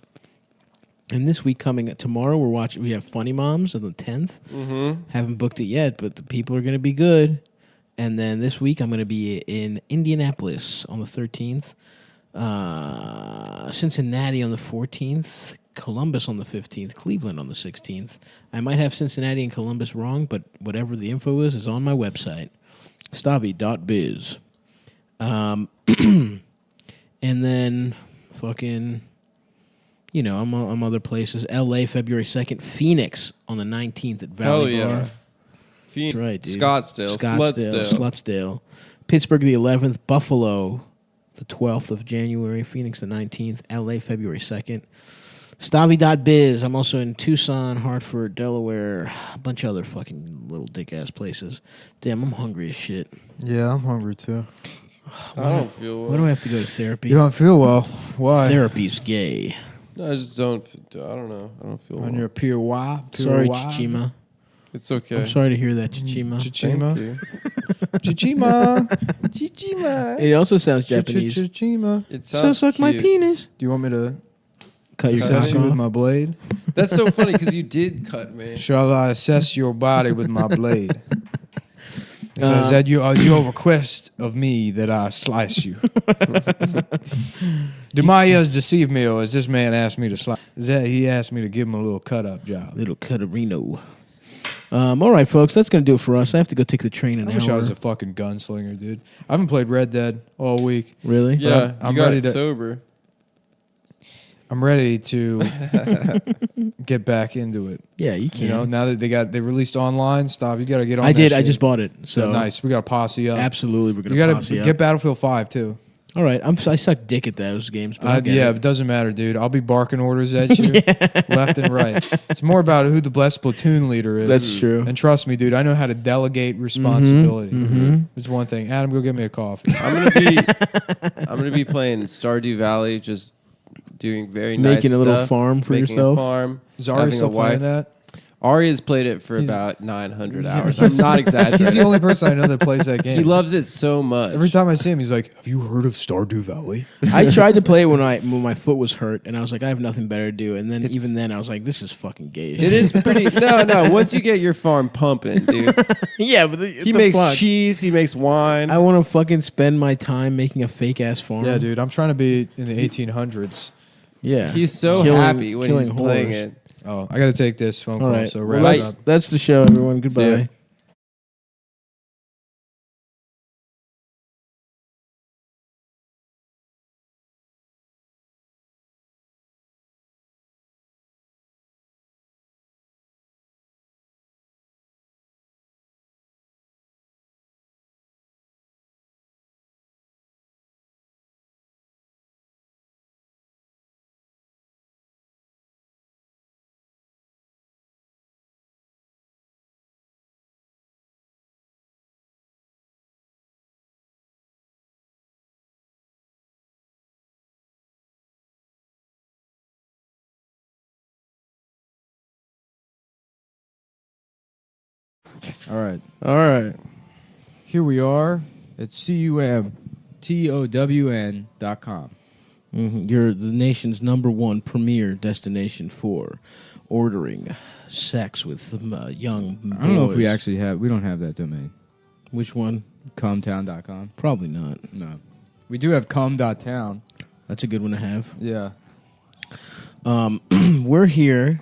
And this week coming tomorrow, we have Funny Moms on the 10th. Mm-hmm. Haven't booked it yet, but the people are going to be good. And then this week I'm going to be in Indianapolis on the 13th, Cincinnati on the 14th, Columbus on the 15th, Cleveland on the 16th. I might have Cincinnati and Columbus wrong, but whatever the info is on my website, stavi.biz. And then fucking, I'm other places. L.A. February 2nd, Phoenix on the 19th at Valley Bar. Phoenix, right, dude. Scottsdale. Pittsburgh the 11th, Buffalo the 12th of January, Phoenix the 19th, L.A. February 2nd. Stavi.biz. I'm also in Tucson, Hartford, Delaware, a bunch of other fucking little dick-ass places. Damn, I'm hungry as shit. Yeah, I'm hungry too. I don't feel well. Why do I have to go to therapy? You don't feel well. Why? Therapy's gay. No, I just don't. I don't know. I don't feel well. On your pure why? Sorry, Chichima. It's okay. I'm sorry to hear that, Chichima. Chichima. Chichima. Chichima. It also sounds Japanese. Chichima. It sounds like my penis. Do you want me to cut your assess cock you with off? my blade? That's so funny because you did cut me. Shall I assess your body with my blade? Says that you request of me that I slice you. Do my ears deceive me, or has this man asked me to slice? Is that he asked me to give him a little cut up job? Little cutarino. All right, folks, that's going to do it for us. I have to go take the train an hour. I wish I was a fucking gunslinger, dude. I haven't played Red Dead all week. Really? Yeah, I'm you got ready it to sober. I'm ready to get back into it. Yeah, you can. Now that they released online stuff, you got to get on. I did. Shit. I just bought it. So nice. We got to posse up. Absolutely, we're going to posse up. Get Battlefield 5 too. All right, I suck dick at those games. But it doesn't matter, dude. I'll be barking orders at you left and right. It's more about who the blessed platoon leader is. That's true. And trust me, dude, I know how to delegate responsibility. It's one thing. Adam, go get me a coffee. I'm gonna be playing Stardew Valley, just doing very nice making a little farm for making yourself. A farm. Is Ari still playing that? Ari has played it for about 900 hours. I'm not exaggerating. He's the only person I know that plays that game. He loves it so much. Every time I see him, he's like, "Have you heard of Stardew Valley?" I tried to play it when my foot was hurt, and I was like, I have nothing better to do. And then even then, I was like, this is fucking gay. It is pretty. No. Once you get your farm pumping, dude. Yeah, but he makes cheese. He makes wine. I want to fucking spend my time making a fake ass farm. Yeah, dude. I'm trying to be in the 1800s. Yeah, he's so happy when he's playing it. Oh, I got to take this phone call. Right. So that's the show, everyone. Goodbye. All right. Here we are at CUMTOWN.com. You're the nation's #1 premier destination for ordering sex with young boys. I don't know if we actually have. We don't have that domain. Which one? Cumtown.com. Probably not. No. We do have cum.town. That's a good one to have. Yeah. We're here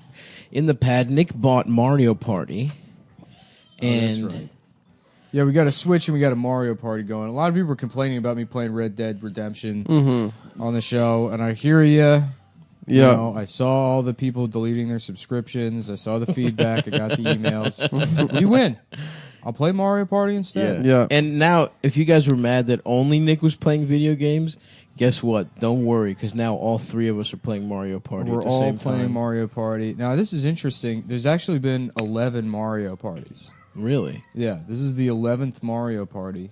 in the pad. Nick bought Mario Party. And that's right. Yeah, we got a Switch and we got a Mario Party going. A lot of people were complaining about me playing Red Dead Redemption on the show, and I hear you. Yeah. You know, I saw all the people deleting their subscriptions. I saw the feedback. I got the emails. You win. I'll play Mario Party instead. Yeah. And now, if you guys were mad that only Nick was playing video games, guess what? Don't worry, because now all three of us are playing Mario Party at the same time. We're all playing Mario Party. Now, this is interesting. There's actually been 11 Mario Parties. Really? Yeah, this is the 11th Mario Party.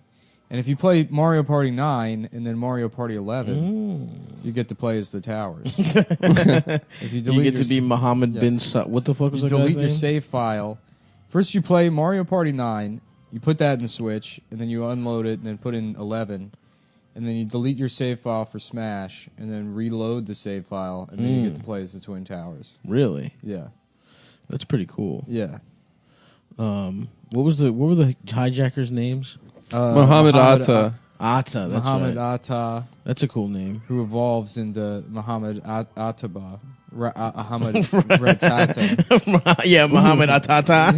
And if you play Mario Party 9 and then Mario Party 11, you get to play as the towers. If you get to be Muhammad bin what the fuck was that guy's name? Delete your save file. First you play Mario Party 9, you put that in the Switch, and then you unload it and then put in 11. And then you delete your save file for Smash, and then reload the save file, and then you get to play as the Twin Towers. Really? Yeah. That's pretty cool. Yeah. What were the hijackers' names? Muhammad Atta. Atta, that's Muhammad right. Atta. That's a cool name. Who evolves into Muhammad Attaba. Ahmed Ratata. Yeah, Muhammad Atata.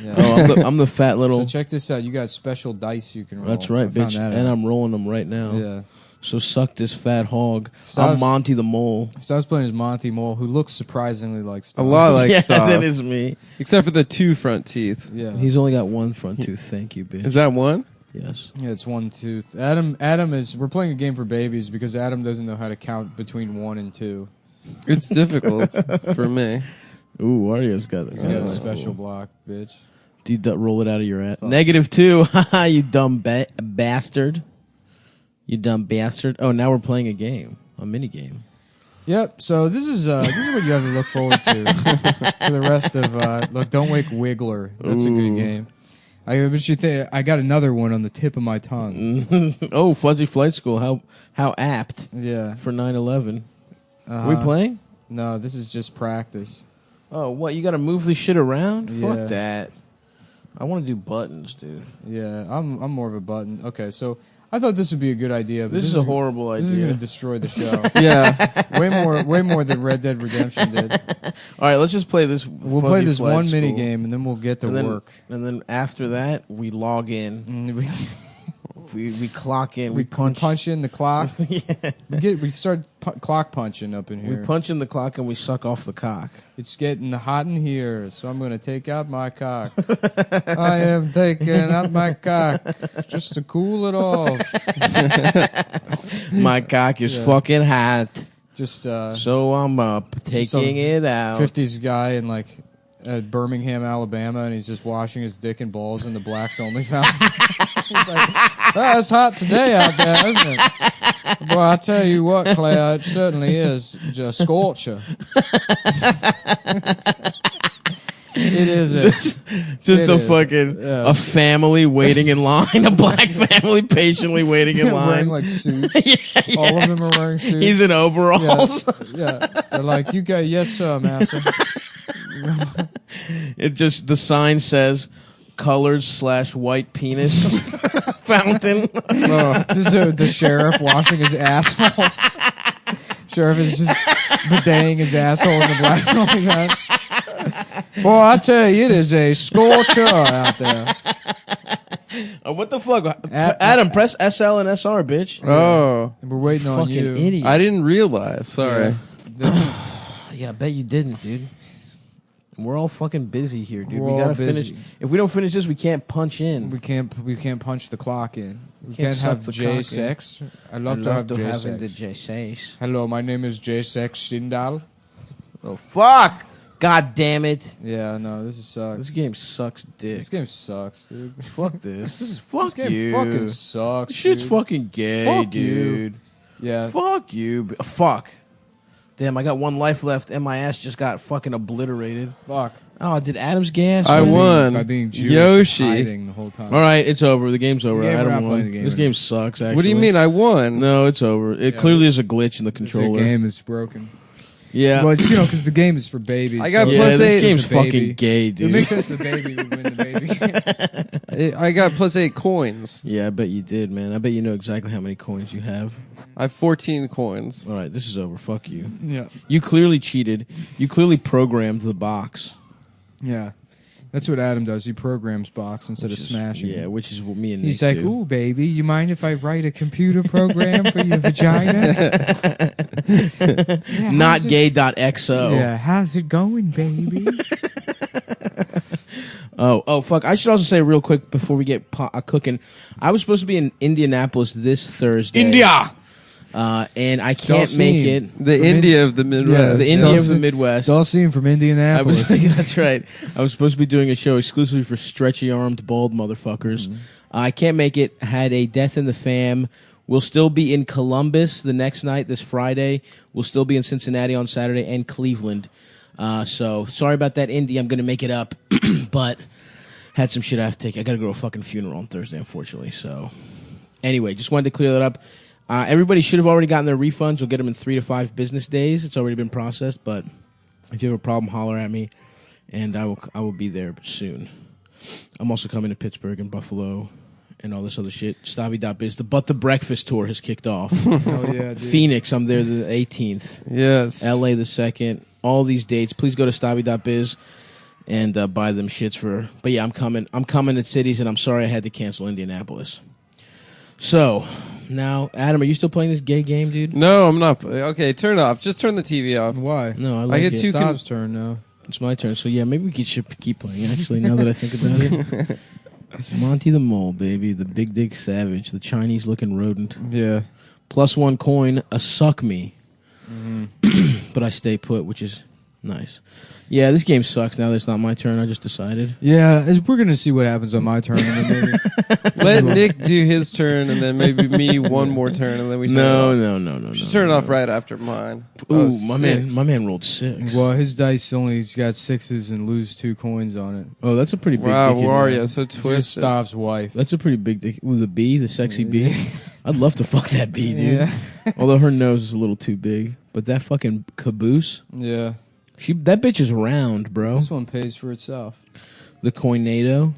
Yeah. Oh, I'm the fat little. So check this out. You got special dice you can roll. That's right, bitch. And I'm rolling them right now. Yeah. So suck this fat hog. I'm Monty the Mole. Stav's playing as Monty Mole, who looks surprisingly like Stav. A lot like Stav. That is me. Except for the 2 front teeth. Yeah. He's only got 1 front tooth. Thank you, bitch. Is that one? Yes. Yeah, it's 1 tooth. Adam is. We're playing a game for babies because Adam doesn't know how to count between 1 and 2. It's difficult for me. Ooh, Wario's got it. He's got a special block, bitch. Do you roll it out of your ass? -2. Haha, you dumb bastard. You dumb bastard. Oh, now we're playing a game. A mini game. Yep. So this is what you have to look forward to for the rest of. Look, Don't Wake Wiggler. That's a good game. I got another one on the tip of my tongue. Oh, Fuzzy Flight School. How apt. Yeah. For 9/11. Are we playing? No, this is just practice. Oh, what? You got to move this shit around? Yeah. Fuck that. I want to do buttons, dude. Yeah, I'm more of a button. Okay, so I thought this would be a good idea. But this is a horrible idea. This is going to destroy the show. Yeah. way more than Red Dead Redemption did. All right, let's just play this. We'll play this one mini game, and then we'll get to work. And then after that, we log in. We clock in. We punch in the clock. Yeah. We start clock punching up in here. We punch in the clock and we suck off the cock. It's getting hot in here, so I'm going to take out my cock. I am taking out my cock just to cool it off. My cock is fucking hot. Just so I'm taking it out. 50s guy in like Birmingham, Alabama, and he's just washing his dick and balls in the blacks only fountain. He's like, it's hot today out there, isn't it? Boy, I tell you what, Claire, it certainly is just scorcher. It is just a family waiting in line, a black family patiently waiting in line, wearing like suits. Yeah. All of them are wearing suits. He's in overalls. Yeah. They're like, you got yes, sir, master. It just the sign says colors/white penis fountain. Just the sheriff washing his asshole. Sheriff is just bidetting his asshole in the black rolling hat. Well, I tell you, it is a scorcher out there. What the fuck? Adam, press SL and SR, bitch. Oh. We're waiting on fucking you. Idiot. I didn't realize. Sorry. Yeah, I bet you didn't, dude. We're all fucking busy here, dude. We're We gotta all busy. finish. If we don't finish this, we can't punch in. We can't punch the clock in. We Can't can't suck have the cock in. J6. I love to have having J6. the J6. Hello, my name is J6 Sindal. Oh fuck! God damn it! Yeah, no, this sucks. This game sucks dick. This game sucks, dude. Fuck this. This is fuck This game you. fucking sucks. This shit's dude. fucking gay, Fuck you. dude. Yeah. Fuck you. Fuck. Damn, I got one life left, and my ass just got fucking obliterated. Fuck. Oh, did Adam's gas? I won. By being Jewish Yoshi. and hiding the whole time. All right, it's over. The game's over. The game, we're Adam not won. playing the game This anymore. game sucks. Actually, What do you mean I won? No, it's over. It clearly is a glitch in the The controller. game is broken. Yeah. Well, it's because the game is for babies. I got so plus this eight. game's the baby. fucking gay, It dude. makes sense the baby would win the baby. I got plus 8 coins. Yeah, I bet you did, man. I bet you know exactly how many coins you have. I have 14 coins. All right, this is over. Fuck you. Yeah. You clearly cheated. You clearly programmed the box. Yeah. That's what Adam does. He programs box instead of smashing. Yeah, which is what me and He's Nick like, do. "Ooh, baby, you mind if I write a computer program for your vagina?" Yeah, how's it- Notgay.xo. Yeah, how's it going, baby? Oh, fuck. I should also say real quick before we get cooking. I was supposed to be in Indianapolis this Thursday. And I can't make it. The India of the Midwest. Yeah, The India of the Midwest. Dulcine from Indianapolis. That's right. I was supposed to be doing a show exclusively for stretchy-armed, bald motherfuckers. Mm-hmm. I can't make it. Had a death in the fam. We'll still be in Columbus the next night, this Friday. We'll still be in Cincinnati on Saturday and Cleveland. So sorry about that, Indy. I'm going to make it up. But had some shit I have to take. I got to go to a fucking funeral on Thursday, unfortunately. So anyway, just wanted to clear that up. Everybody should have already gotten their refunds. We'll get them in 3 to 5 business days. It's already been processed, but if you have a problem, holler at me, and I will be there soon. I'm also coming to Pittsburgh and Buffalo and all this other shit. Stavi.biz. The But the Breakfast tour has kicked off. Hell yeah, dude. Phoenix, I'm there the 18th. Yes. LA the 2nd. All these dates. Please go to Stavi.biz and buy them shits for. But yeah, I'm coming. I'm coming to cities, and I'm sorry I had to cancel Indianapolis. So now, Adam, are you still playing this gay game, dude? No, I'm not. Okay, turn it off. Just turn the TV off. Why? No, I like get it. too Stav's turn now. It's my turn. So yeah, maybe we should keep playing. Actually, now that I think about it, Monty the Mole, baby, the Big Dick Savage, the Chinese-looking rodent. Yeah. +1 coin, a suck me. But I stay put, which is nice. Yeah, this game sucks now that it's not my turn. I just decided. Yeah, we're going to see what happens on my turn. And then maybe Let Nick do his turn, and then maybe me one more turn, and then we turn it off. No. Should turn it off right after mine. Ooh, Oh, my man rolled 6. well, his dice only's got 6s and lose 2 coins on it. Oh, that's a pretty big Wow, dick. Wario, so It's twisted. Stav's wife. That's a pretty big dick. Ooh, the bee, the sexy bee. I'd love to fuck that bee, dude. Yeah. Although her nose is a little too big. But that fucking caboose, Yeah. that bitch is round, bro. This one pays for itself. The coinado.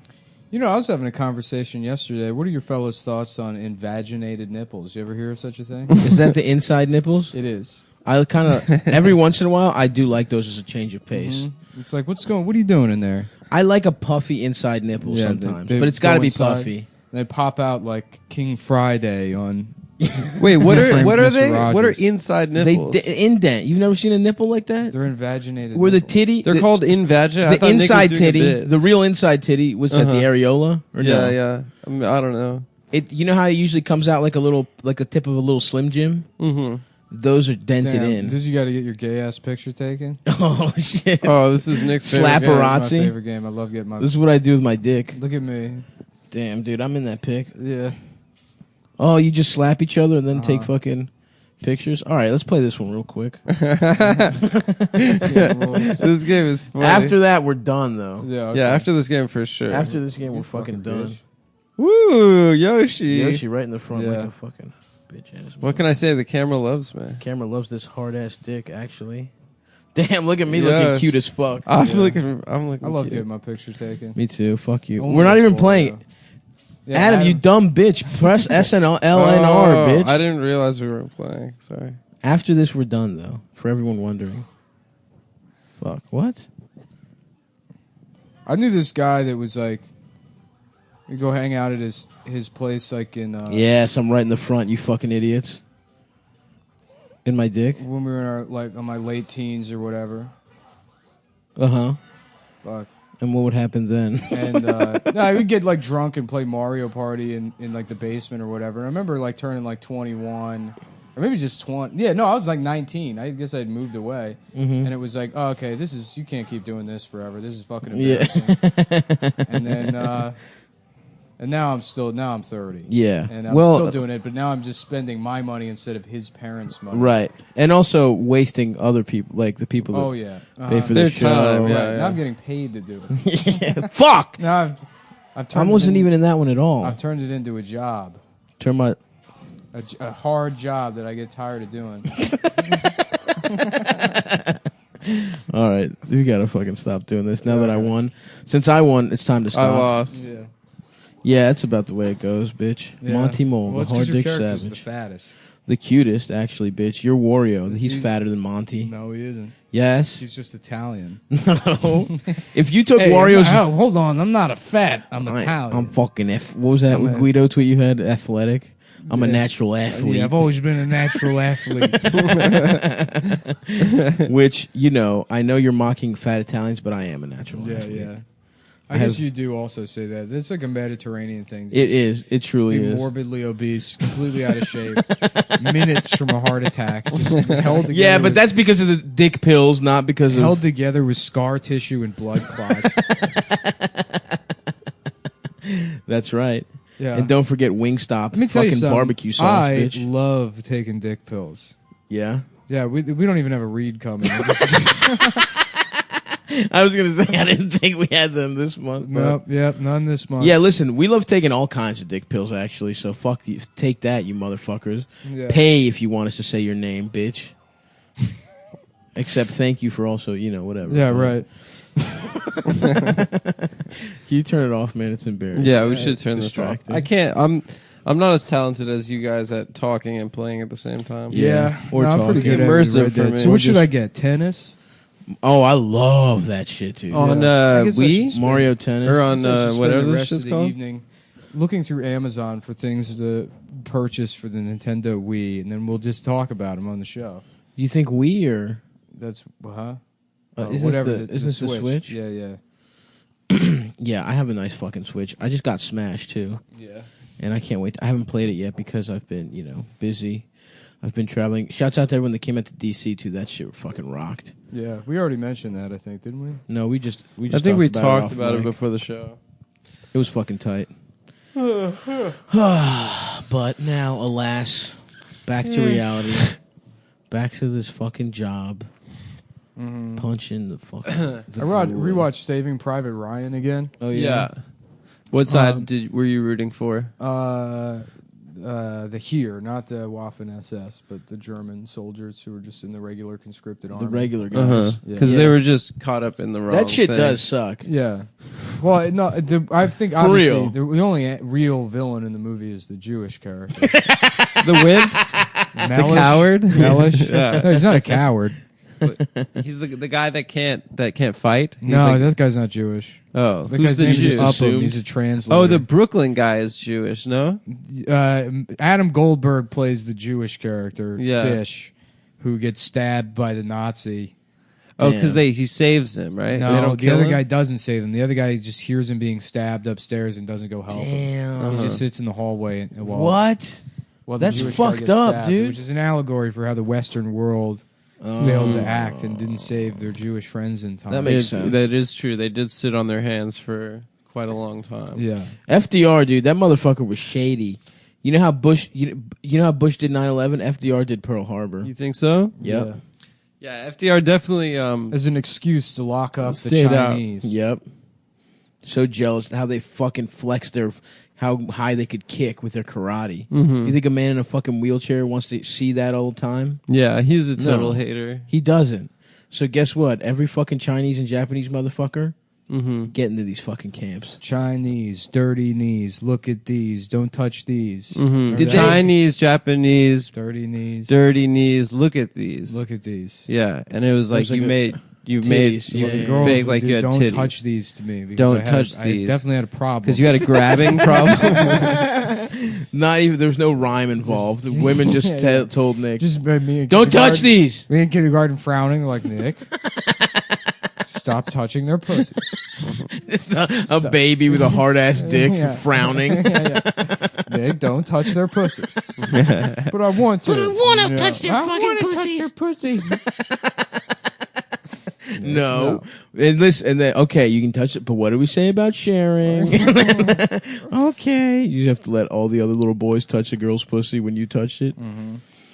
You know, I was having a conversation yesterday. What are your fellas' thoughts on invaginated nipples? You ever hear of such a thing? Is that the inside nipples? It is. I kind of every once in a while I do like those as a change of pace. Mm-hmm. It's like, what are you doing in there? I like a puffy inside nipple Yeah, sometimes, they but it's got to go be inside. puffy. They pop out like King Friday on. Wait, what are Mr. they? What are Rogers. inside They nipples? indent. You've never seen a nipple like that? They're invaginated. Where the nipples. titty, They're called invaginated. I the thought Nick was inside doing a titty, bit. the real inside titty was at the areola. Or Yeah, no? yeah. I don't know. You know how it usually comes out like the tip of a little Slim Jim. Mm-hmm. Those are dented Damn, in. This you got to get your gay ass picture taken. Oh shit! Oh, this is Nick's Slap favorite game. around. It's Nazi? my favorite game. I love getting my. This is what I do with my dick. Look at me. Damn, dude, I'm in that pic. Yeah. Oh, you just slap each other and then take fucking. pictures. All right, let's play this one real quick. This game is funny. After that, we're done, though. Yeah, okay. Yeah, after this game, for sure. After this game, we're fucking done. Bitch. Woo, Yoshi. Yoshi right in the front like a fucking bitch-ass. What can I say? The camera loves me. The camera loves this hard-ass dick, actually. Damn, look at me looking cute as fuck. I'm looking I love cute. getting my picture taken. Me too. Fuck you. We're not even playing. Yeah, Adam, you dumb bitch. Press SNL LNR, bitch. I didn't realize we weren't playing. Sorry. After this, we're done, though. For everyone wondering. Fuck. What? I knew this guy that was like, you go hang out at his place like in... yes, I'm right in the front, you fucking idiots. In my dick? When we were in our, like, on my late teens or whatever. Uh-huh. Fuck. And what would happen then? And we'd get like drunk and play Mario Party in like the basement or whatever. And I remember like turning like 21 or maybe just 20. Yeah, no, I was like 19. I guess I'd moved away. Mm-hmm. And it was like, oh, okay, you can't keep doing this forever. This is fucking embarrassing. Yeah. And then and now I'm 30. Yeah. And I'm still doing it, but now I'm just spending my money instead of his parents' money. Right. And also wasting other people, like the people that pay for their show. Time, yeah. Now I'm getting paid to do it. Yeah. Fuck! Now I've turned I wasn't even in that one at all. I've turned it into a job. A hard job that I get tired of doing. All right. We gotta fucking stop doing this. Now that I won. Since I won, it's time to stop. I lost. Yeah. Yeah, that's about the way it goes, bitch. Yeah. Monty Mole, the hard dick savage. The fattest. The cutest, actually, bitch. You're Wario. He's fatter than Monty. No, he isn't. Yes. He's just Italian. No. If you took Wario's... hold on. I'm not a fat. I'm Italian. I'm fucking... What was that Guido tweet you had? Athletic? I'm a natural athlete. Yeah, I've always been a natural athlete. Which, I know you're mocking fat Italians, but I am a natural athlete. Yeah. I guess you do also say that. It's like a Mediterranean thing. It is. It truly is. Morbidly obese, completely out of shape, minutes from a heart attack. Just held together. Yeah, but that's because of the dick pills, not because held together with scar tissue and blood clots. That's right. Yeah. And don't forget Wingstop. Let me tell you something. Barbecue sauce, bitch. I love taking dick pills. Yeah? Yeah, we don't even have a read coming. I was going to say, I didn't think we had them this month. Nope, none this month. Yeah, listen, we love taking all kinds of dick pills, actually, so fuck you. Take that, you motherfuckers. Yeah. Pay if you want us to say your name, bitch. Except thank you for also, whatever. Yeah, right. Can you turn it off, man? It's embarrassing. Yeah, we should turn this off. I can't. I'm not as talented as you guys at talking and playing at the same time. Yeah, I'm pretty good immersive for me. So what should I get? Tennis? Oh, I love that shit too. On Wii? Mario Tennis? Or on whatever this shit's called? Evening looking through Amazon for things to purchase for the Nintendo Wii, and then we'll just talk about them on the show. You think Wii or... That's, whatever. Is this the Switch? Yeah. Yeah, I have a nice fucking Switch. I just got Smash too. Yeah. And I can't wait. I haven't played it yet because I've been, busy. I've been traveling. Shouts out to everyone that came out to DC too. That shit fucking rocked. Yeah, we already mentioned that, I think, didn't we? No, we just. I think we talked about it before the show. It was fucking tight. But now, alas, back to reality. Back to this fucking job. Mm-hmm. Punching the fucking. I rewatched Saving Private Ryan again. Oh yeah. What side were you rooting for? The Heer, not the Waffen SS, but the German soldiers who were just in the regular conscripted army. The regular guys. Because they were just caught up in the wrong That shit thing. does suck. Yeah. Well, no, I think obviously the only real villain in the movie is the Jewish character. The wimp? The coward? Mellish? Yeah. No, he's not a coward. He's the guy that can't fight? He's that guy's not Jewish. Oh, that guy's name is Upham. He's a translator. Oh, the Brooklyn guy is Jewish, no? Adam Goldberg plays the Jewish character, yeah. Fish, who gets stabbed by the Nazi. Oh, because he saves him, right? No, the other guy doesn't save him. The other guy just hears him being stabbed upstairs and doesn't go help him. He just sits in the hallway. What? Well, that's fucked up, stabbed, dude. Which is an allegory for how the Western world failed to act and didn't save their Jewish friends in time. That makes sense. That is true. They did sit on their hands for quite a long time. Yeah. FDR, dude, that motherfucker was shady. You know how Bush did 9/11? FDR did Pearl Harbor. You think so? Yep. Yeah, FDR definitely as an excuse to lock up the Chinese. Yep. So jealous how they fucking flex how high they could kick with their karate. You think a man in a fucking wheelchair wants to see that all the time? Yeah, he's a total hater. He doesn't. So guess what? Every fucking Chinese and Japanese motherfucker get into these fucking camps. Chinese, dirty knees. Look at these. Don't touch these. Chinese, Japanese, dirty knees. Dirty knees. Look at these. Look at these. Yeah, and it was like you made girls fake like you had don't titties. touch these to me. Don't touch these. I definitely had a problem because you had a grabbing problem. Not even there was no rhyme involved. The women just told Nick, just me and don't touch these. Me in kindergarten frowning like Nick. Stop touching their pussies. A baby with a hard ass dick frowning. Nick, don't touch their pussies. But I want to. But I want to touch their fucking pussies. Touch their pussy. No. And listen, and then okay, you can touch it, but what do we say about sharing? Okay, you have to let all the other little boys touch a girl's pussy when you touched it.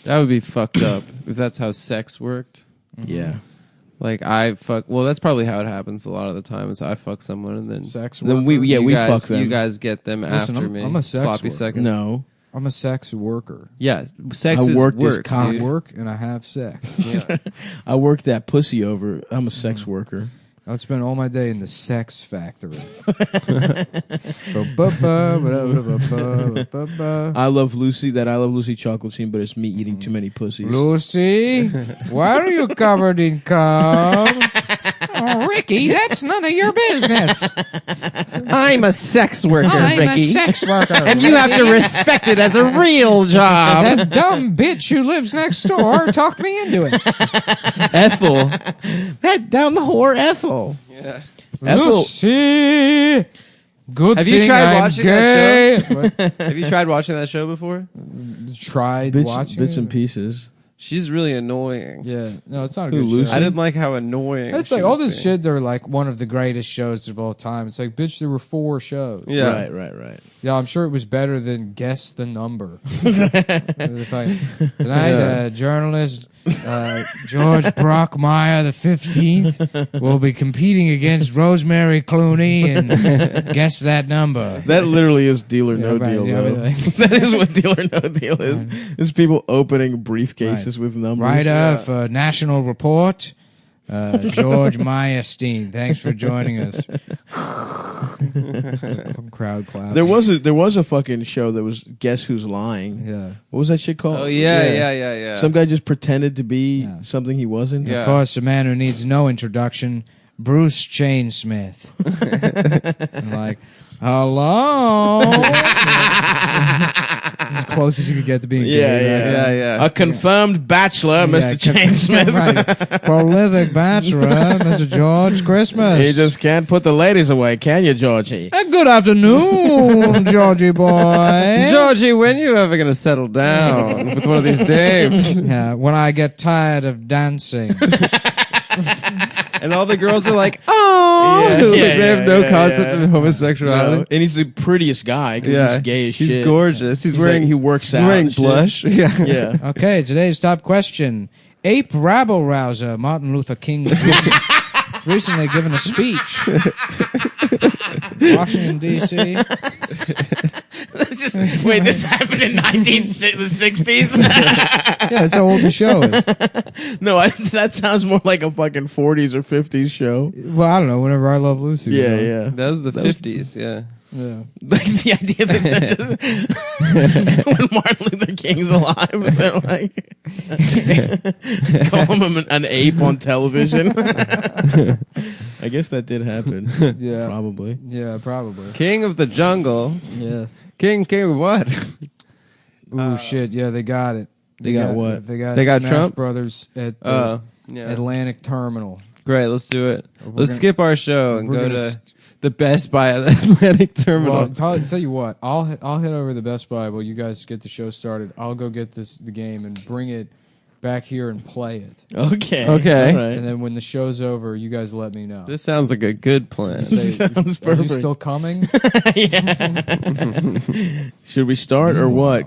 That would be fucked up if that's how sex worked. Yeah. Like I fuck. Well, that's probably how it happens a lot of the time. Is I fuck someone and then sex. Then we fuck them. You guys get them after me. I'm a sex sloppy worker. seconds. No, I'm a sex worker. Yeah, sex I is work work. this cock. I work and I have sex. Yeah. I work that pussy over. I'm a sex worker. I spend all my day in the sex factory. I love Lucy. That I love Lucy chocolate scene, but it's me eating too many pussies. Lucy, why are you covered in cum? Oh, Ricky, that's none of your business. I'm a sex worker, I'm Ricky. a sex worker. And you have to respect it as a real job. That dumb bitch who lives next door talked me into it. Ethel. That dumb whore Ethel. Yeah. Lucy. Good have thing you tried I'm watching gay. that show? Have you tried watching that show before? Tried watching bits it? and pieces. She's really annoying. Yeah, no, it's not a Who, good Lucy? show. I didn't like how annoying. It's she like all was this being. shit. They're like one of the greatest shows of all time. It's like, bitch, there were 4 shows. Yeah. Right. Yeah, I'm sure it was better than Guess the Number. Tonight, journalist George Brockmeyer the 15th will be competing against Rosemary Clooney and Guess That Number. That literally is Deal or No right, Deal, yeah, though. right. That is what Deal or No Deal is. It's people opening briefcases with numbers. Writer for National Report, George Meyerstein. Thanks for joining us. Crowd clap. There was a fucking show that was Guess Who's Lying. Yeah. What was that shit called? Oh, yeah. Some guy just pretended to be something he wasn't. Yeah. Of course, a man who needs no introduction, Bruce Chainsmith. And like, hello. As close as you could get to being gay. Yeah. A confirmed bachelor, Mr. Chainsmith. Right. Prolific bachelor, Mr. George Christmas. You just can't put the ladies away, can you, Georgie? Good afternoon, Georgie boy. Georgie, when you ever going to settle down with one of these dames? Yeah, when I get tired of dancing. And all the girls are like, oh, they have no concept of homosexuality. No. And he's the prettiest guy because he's gay as shit. He's gorgeous. He's wearing. He works out. He's wearing and blush. Shit. Yeah. Okay, today's top question. Ape rabble rouser Martin Luther King Jr. recently given a speech. Washington, D.C. Wait, this happened in the 1960s? Yeah, that's how old the show is. No, that sounds more like a fucking 40s or 50s show. Well, I don't know. Whenever I Love Lucy. Yeah. That was the 50s, yeah. Yeah. Like the idea that when Martin Luther King's alive, they're like call him an ape on television. I guess that did happen. Yeah. Probably. Yeah, probably. King of the jungle. Yeah. King of what? Ooh, shit. Yeah, they got it. They got what? They got They got Smash Trump? Brothers at the Yeah. Atlantic Terminal. Great, let's do it. Let's gonna- skip our show and we're go gonna to the Best Buy at Atlantic Terminal. Well, tell you what, I'll head over to the Best Buy while you guys get the show started. I'll go get the game and bring it back here and play it. Okay. All right. And then when the show's over, you guys let me know. This sounds like a good plan. Say, Sounds are you perfect. still coming? Should we start or what?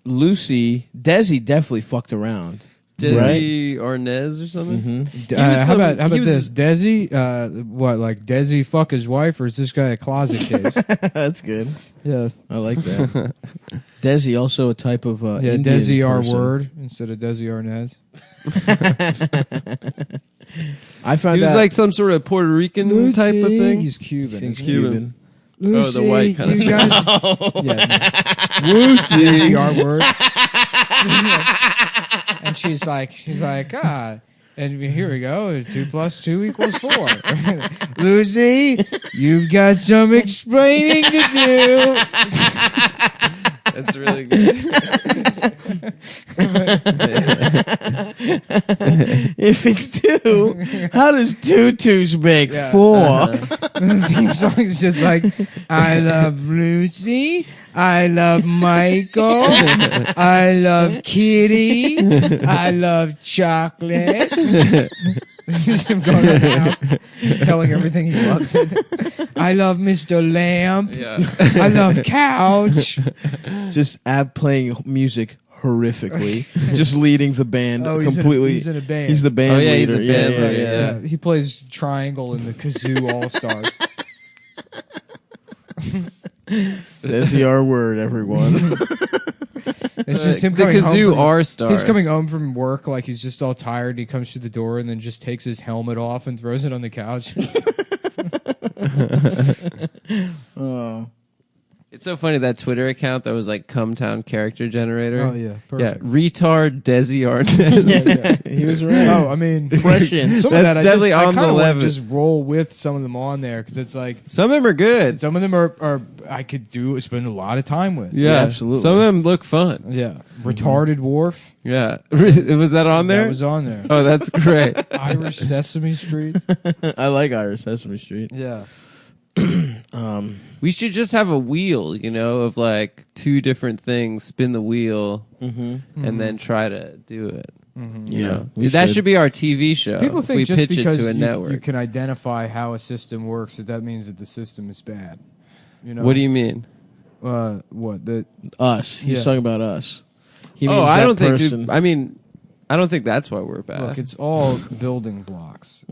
Lucy, Desi definitely fucked around. Desi Arnaz or something? Mm-hmm. How about this? Desi, like Desi fuck his wife, or is this guy a closet case? That's good. Yeah. I like that. Desi, also a type of Indian Desi R person. word instead of Desi Arnaz. I found He was out like some sort of Puerto Rican type of thing. He's Cuban. he's isn't he? Cuban. Lucy, the white kind of you stuff. guys, yeah, Lucy, R word. And she's like, and here we go. 2 + 2 = 4. Lucy, you've got some explaining to do. That's really good. If it's 2, how does 2 2s make 4? The theme song is just like, I love Lucy, I love Michael, I love Kitty, I love chocolate. It's just him going to the house, telling everything he loves. I love Mr. Lamp. Yeah. I love Couch. Just playing music horrifically, just leading the band He's completely. he's in a band. He's the band Oh, yeah, he's leader. a band leader, Yeah, he plays triangle in the Kazoo All Stars. That's the R word, everyone. It's just him The coming home Kazoo from- R-Stars. He's coming home from work like he's just all tired. He comes through the door and then just takes his helmet off and throws it on the couch. Oh. It's so funny, that Twitter account that was like Cumtown character generator. Oh yeah, perfect. Yeah, retard Desi Arnaz. He was right. Oh, I mean, Impression. some of That's that I definitely just, I on kind the of want level. to just roll with some of them on there because it's like Some of them are good. some of them are I could spend a lot of time with. Yeah, absolutely. Some of them look fun. Yeah. Retarded Wharf. Yeah. Was that on there? That was on there. Oh, that's great. Irish Sesame Street. I like Irish Sesame Street. Yeah. We should just have a wheel, of like 2 different things, spin the wheel, and then try to do it. Yeah, That should be our TV show. People if think we just pitch it to because a network. you can identify how a system works that means that the system is bad. What do you mean? What the Us. He's Yeah. talking about us. He means I that don't think. person. I don't think that's why we're bad. look? It's all building blocks.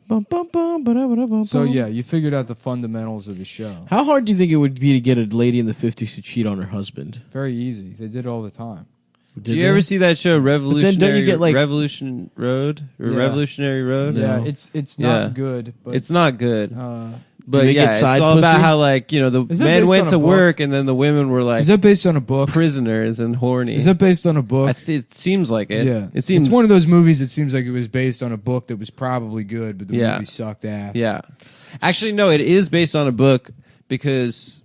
So yeah, you figured out the fundamentals of the show. How hard do you think it would be to get a lady in the 50s to cheat on her husband? Very easy. They did it all the time. Do you ever see that show Revolutionary? don't you get, like- Revolution Road or Yeah. Revolutionary Road? Yeah, it's not Yeah. good. But It's not good. But they yeah, get it's side all about pussy? how like the Is that men based went on a to book? work and then the women were like is that based on a book? prisoners and horny. Is that based on a book? It seems like it. Yeah, it seems it's one of those movies that seems like it was based on a book that was probably good, but the Yeah. movie sucked ass. Yeah, actually, no, it is based on a book because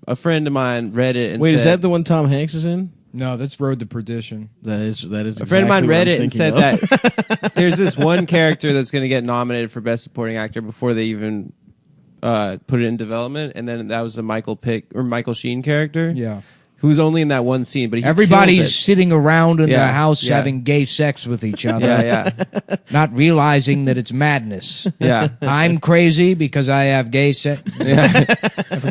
a friend of mine, read it and Wait, said, is that the one Tom Hanks is in? No, that's Road to Perdition. That is. a friend of mine read it and said that. that there's this one character that's going to get nominated for Best Supporting Actor before they even put it in development, and then that was the Michael Sheen character. Yeah. Who's only in that one scene, but he kills Everybody's it. sitting around in Yeah, the house yeah. having gay sex with each other, Yeah, not realizing that it's madness. yeah. I'm crazy because I have gay sex. Yeah.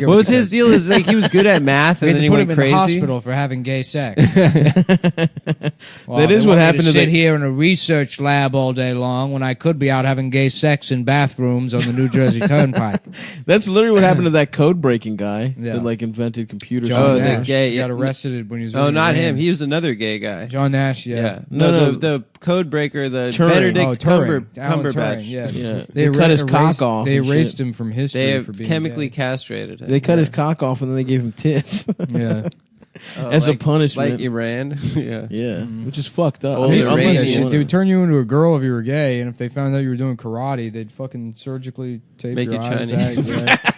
What was his deal? Is like he was good at math We and had then to he put him went in crazy. the hospital for having gay sex. That is what happened to sit the. here in a research lab all day long when I could be out having gay sex in bathrooms on the New Jersey Turnpike. That's literally what happened to that code breaking guy Yeah. that like invented computers. John Oh, and the Nash gay- got arrested when he was. Oh, running not around. him. He was another gay guy. John Nash. Yeah. Yeah. No, No, no. the code breaker, the Turing. Benedict Oh, Turing. Alan Cumberbatch. Turing, yeah. Yeah, They cut his erased- cock off. They and erased shit. him from history They for have being chemically gay. castrated him. They cut his cock off and then they gave him tits Yeah. Oh, as a like- punishment. like Iran. Yeah. Yeah, which is fucked up. Old Basically, Iranian. yeah, unless you shit, they would wanna- turn you into a girl if you were gay, and if they found out you were doing karate, they'd fucking surgically tape Make your you eyes Chinese. back.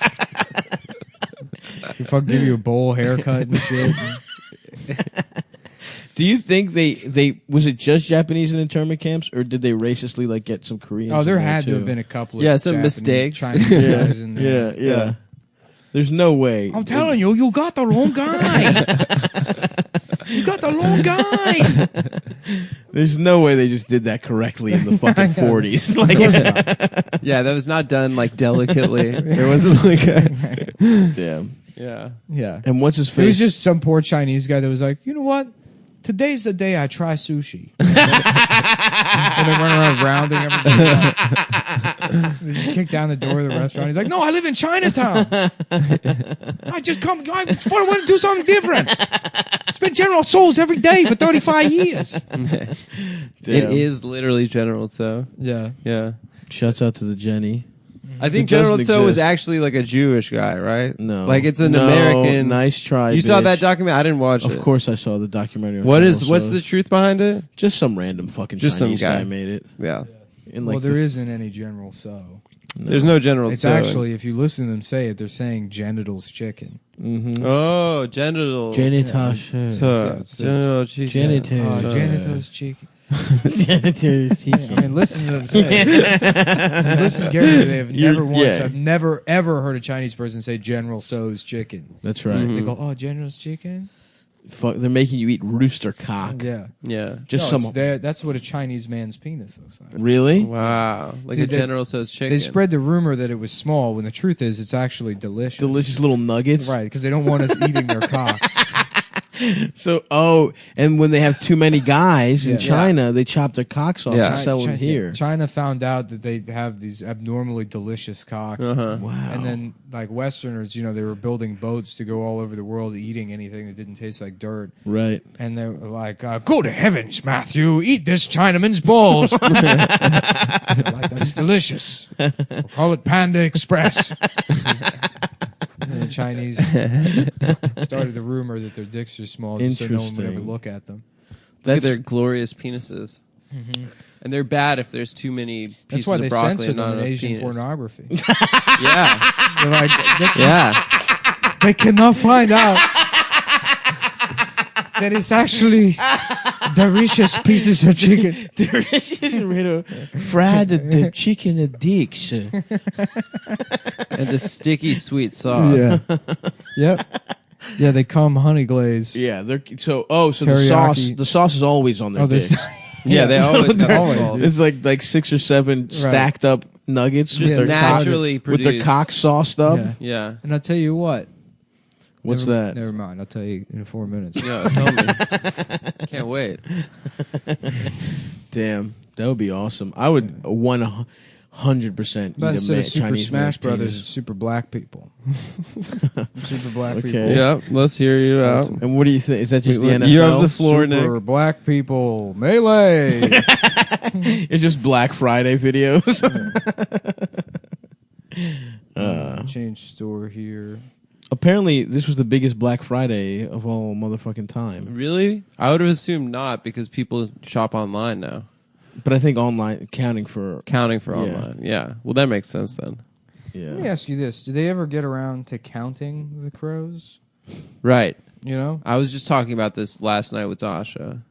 They fucking give you a bowl haircut and shit. Do you think they was it just Japanese in internment camps, or did they racistly like get some Koreans? Oh, there in had to too? have been a couple of Yeah, some Japanese, mistakes. Chinese guys in there. Yeah. There's no way. I'm telling you, you got the wrong guy. You got the wrong guy. There's no way they just did that correctly in the fucking 40s. Like, yeah, that was not done like delicately. There wasn't like a damn. Yeah. Yeah. And what's his face? It was just some poor Chinese guy that was like, you know what? Today's the day I try sushi. And they run around rounding everything. They just kick down the door of the restaurant. He's like, no, I live in Chinatown. I just come. I want to do something different. It's been General Tso's every day for 35 years. It is literally General Tso. Yeah. Yeah. Shouts out to the Jenny. I think General Tso was actually like a Jewish guy, right? No. Like it's an American. Nice try. You saw that documentary? I didn't watch it. Of course I saw the documentary. What's the truth behind it? Just some random fucking Just Chinese some guy. made it. Yeah. Well, there isn't any General Tso. No. There's no General It's Tso. actually, if you listen to them say it, they're saying genitals chicken. Mm-hmm. Oh, genital. Genital Genital chicken. Genitals chicken. Genital chicken. I mean, listen to them say it. Listen carefully. They have never once. I've never ever heard a Chinese person say General Tso's chicken. That's right. They go, "Oh, General's chicken." Fuck, they're making you eat rooster cock. Yeah, yeah. Just that's what a Chinese man's penis looks like. Really? Wow. Like See, a General Tso's chicken. They spread the rumor that it was small, when the truth is it's actually delicious. Delicious little nuggets. Right, because they don't want us eating their cocks. So, and when they have too many guys in China, they chop their cocks off and sell them here. China found out that they have these abnormally delicious cocks. Wow. And then, like Westerners, they were building boats to go all over the world eating anything that didn't taste like dirt. Right. And they were like, "Good heavens, Matthew, eat this Chinaman's balls." Like, that's delicious. We'll call it Panda Express. And the Chinese started the rumor that their dicks are small just so no one would ever look at them. Look at their glorious penises. Mm-hmm. And they're bad if there's too many pieces of broccoli. That's why they censor them in Asian pornography. Yeah. They're like, they cannot find out that it's actually delicious pieces of chicken. Delicious fried chicken dicks. And the sticky sweet sauce. Yeah. Yep. Yeah, they come honey glazed. Yeah, the sauce is always on their dicks. Yeah, they always got sauce. It's like 6 or 7 stacked up nuggets just naturally with their cock sauced up. Yeah. And I'll tell you what. What's that? Never mind. I'll tell you in 4 minutes. Yeah, tell me. Can't wait. Damn, that would be awesome. I would 100% eat But instead of Super Chinese Smash Brothers, penis. it's Super Black People. Super Black people. Yeah, let's hear you out. And what do you think? Is that just the NFL? You have the floor, Super Nick. Black People melee. It's just Black Friday videos. Change store here. Apparently, this was the biggest Black Friday of all motherfucking time. Really? I would have assumed not because people shop online now. But I think online, counting for online. Yeah. Well, that makes sense then. Yeah. Let me ask you this. Did they ever get around to counting the crows? Right. I was just talking about this last night with Dasha.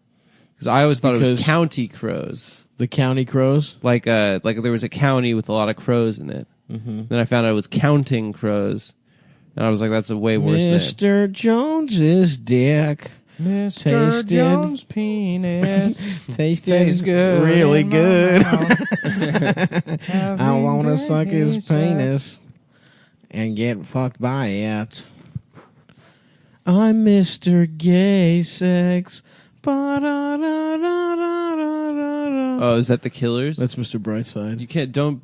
Because I always thought it was county crows. The county crows? Like there was a county with a lot of crows in it. Mm-hmm. Then I found out it was counting crows. And I was like, that's a way worse name. Mr. Jones's dick. Mr. Jones' penis tastes good. Really good. I want to suck his penis and get fucked by it. I'm Mr. Gay Sex. Oh, is that the Killers? That's Mr. Brightside. You can't. Don't.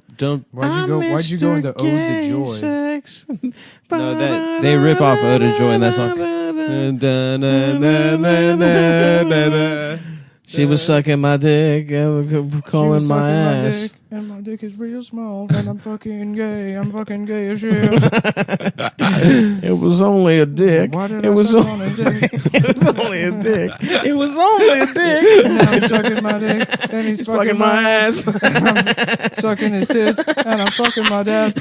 Why'd you go into Ode to Joy? Sex. No, that they rip off Ode to Joy in that song. She was sucking my dick, calling my ass. And my dick is real small, and I'm fucking gay. I'm fucking gay as shit. It was only a dick. Why did it I was suck on his dick? It was only a dick. It was only a dick. Now he's sucking my dick, and he's fucking my ass. I'm sucking his tits, and I'm fucking my dad.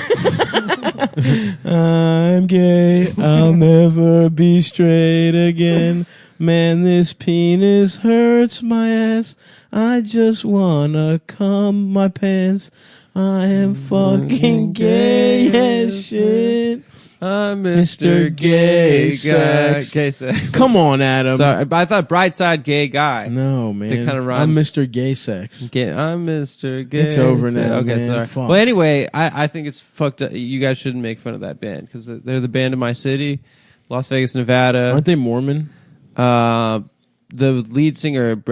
I'm gay. I'll never be straight again. Man, this penis hurts my ass. I just wanna cum my pants. I am fucking gay as shit. I'm Mr. Gay Sex. Gay sex. Come on, Adam. Sorry, but I thought Brightside Gay Guy. No, man. It kind of I'm rhymes. Mr. Gay Sex. I'm Mr. Gay. It's over now. Okay, man. sorry. Fuck. Well, anyway, I think it's fucked up. You guys shouldn't make fun of that band because they're the band of my city, Las Vegas, Nevada. Aren't they Mormon? The lead singer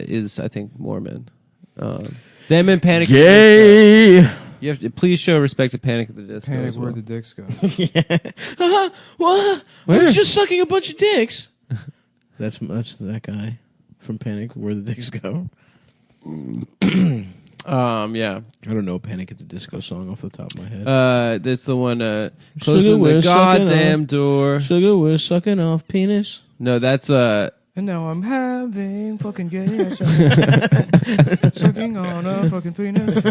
is, I think, Mormon. Them and Panic. Gay. You have to please show respect to Panic at the Disco. Panic as well. where the dicks go. Yeah. What? I was just sucking a bunch of dicks. That's that guy from Panic Where the Dicks Go. Yeah. I don't know Panic at the Disco song off the top of my head. That's the one. Closing the goddamn door. Sugar, we're sucking off penis. No, that's And now I'm having fucking gay sex. Sucking on a fucking penis.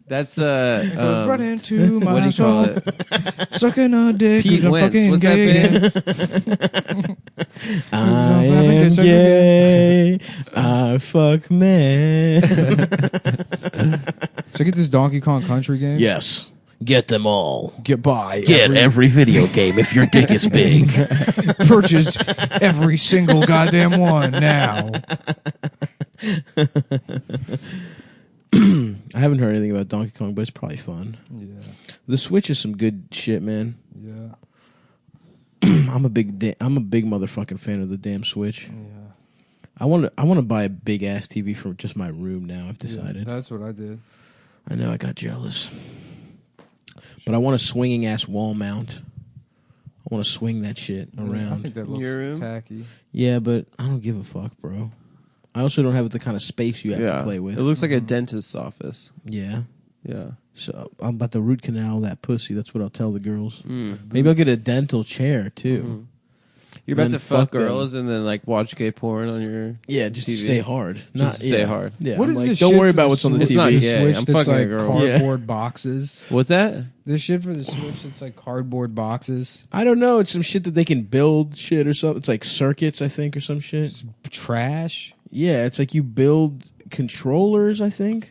That's It goes right into my what do you call soul. it? Sucking a dick. Pete 'cause I'm Wentz. fucking What's that gay band? again. I am gay. I fuck men. So I get this Donkey Kong Country game. Yes. Get them all. Get by. Get every video game if your dick is big. Purchase every single goddamn one now. I haven't heard anything about Donkey Kong, but it's probably fun. Yeah. The Switch is some good shit, man. Yeah. I'm a big motherfucking fan of the damn Switch. Yeah. I want to buy a big ass TV for just my room now. I've decided. Yeah, that's what I did. I know I got jealous. But I want a swinging ass wall mount. I want to swing that shit around. I think that looks tacky. Yeah, but I don't give a fuck, bro. I also don't have the kind of space you have to play with. It looks like a dentist's office. Yeah. Yeah. So I'm about to root canal that pussy. That's what I'll tell the girls. Maybe I'll get a dental chair too. You're about And to fuck them. girls and then like watch gay porn on your just TV. stay hard. Just stay hard. Yeah. What I'm is like, this don't shit worry for about the what's on the Switch? TV. not The gay. Switch I'm that's fucking a like girl. cardboard boxes. What's that? This shit for the Switch that's like cardboard boxes. I don't know. It's some shit that they can build shit or something. It's like circuits, I think, or some shit. It's trash. Yeah, it's like you build controllers, I think.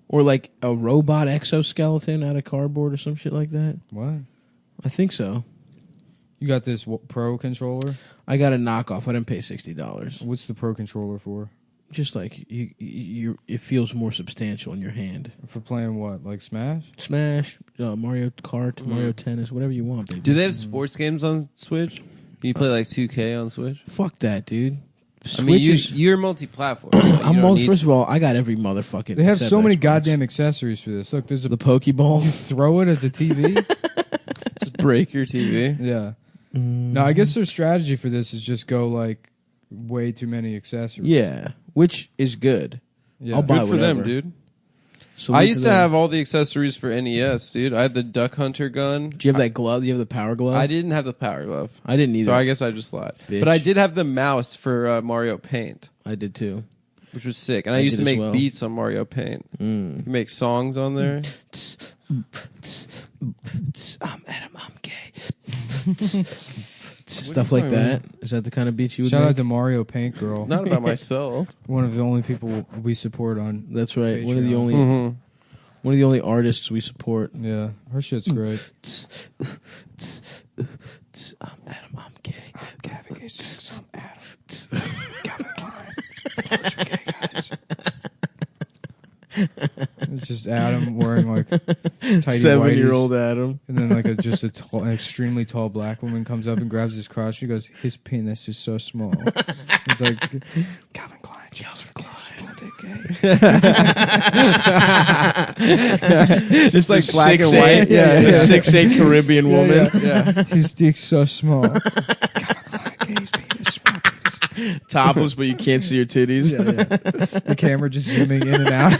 Or like a robot exoskeleton out of cardboard or some shit like that. What? I think so. You got this Pro controller? I got a knockoff. I didn't pay $60. What's the Pro controller for? Just like you, it feels more substantial in your hand. For playing what? Like Smash? Smash, Mario Kart, Mario Tennis, whatever you want, baby. Do they have sports games on Switch? You play like 2K on Switch? Fuck that, dude. I mean, Switch is- you're multi-platform. So First of all, I got every motherfucking. They have set so of many Xbox. goddamn accessories for this. Look, there's a The Pokeball. You throw it at the TV. Just break your TV. Yeah. No, I guess their strategy for this is just go like way too many accessories. Yeah, which is good. Yeah. I'll buy Good for them, whatever. dude. Salute I used to them. have all the accessories for NES, dude. I had the Duck Hunter gun. Do you have that glove? Do you have the power glove? I didn't have the Power Glove. I didn't either. So I guess I just lied. Bitch. But I did have the mouse for Mario Paint, I did too. which was sick. And I I used to did as make well. beats on Mario Paint. You can make songs on there. I'm Adam. I'm gay. Stuff like that. Is that the kind of beats you would Shout make? out to Mario Paint Girl. Not about myself. One of the only people we support on. That's right. One of the Patreon. only one of the only artists we support. Yeah, her shit's great. I'm Adam. I'm gay. I'm having gay sex. I'm Adam. Gavin Klein. Gay guys. It's just Adam wearing like tighty 7-year-old whities. Adam. And then like an extremely tall black woman comes up and grabs his crotch. She goes, "His penis is so small." It's like Calvin Klein yells for Klein. Just like black and 6'8" white. Yeah, 6'8" Caribbean woman. Yeah. His dick's so small. Calvin Klein, his penis, small penis. Topless, but you can't see your titties. Yeah. The camera just zooming in and out.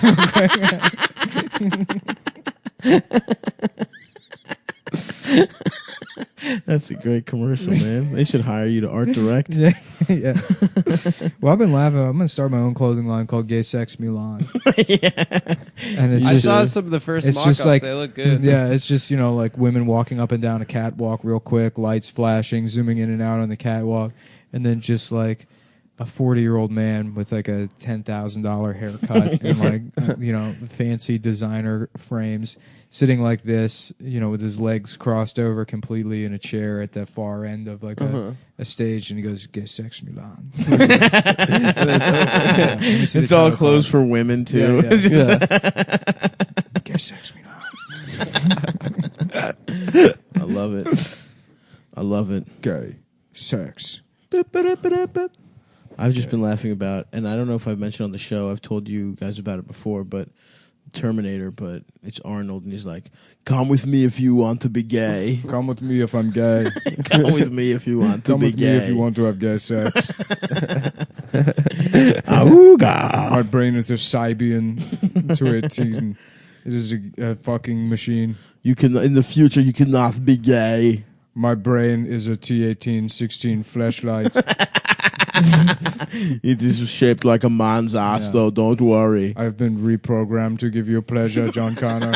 That's a great commercial, man. They should hire you to art direct. Yeah. Well, I've been laughing. I'm gonna start my own clothing line called Gay Sex Milan. And it's I just, saw some of the first it's mock-ups. just like They look good. Yeah, it's just like women walking up and down a catwalk real quick, lights flashing, zooming in and out on the catwalk, and then just like a 40-year-old man with like a $10,000 haircut and like fancy designer frames, sitting like this, with his legs crossed over completely in a chair at the far end of like a stage, and he goes, "Get sex Milan." It's all closed for women too. Yeah. Get sex Milan. I love it. Gay sex. I've just been laughing about, and I don't know if I've mentioned on the show, I've told you guys about it before, but Terminator, but it's Arnold, and he's like, "Come with me if you want to be gay. Come with me if I'm gay. Come with me if you want to be gay. Come with me if you want to have gay sex." Auga. My brain is a Cybian to it. It is a fucking machine. You can, in the future, you cannot be gay. My brain is a T-18-16 flashlight. It is shaped like a man's ass, though. Don't worry. I've been reprogrammed to give you pleasure, John Connor.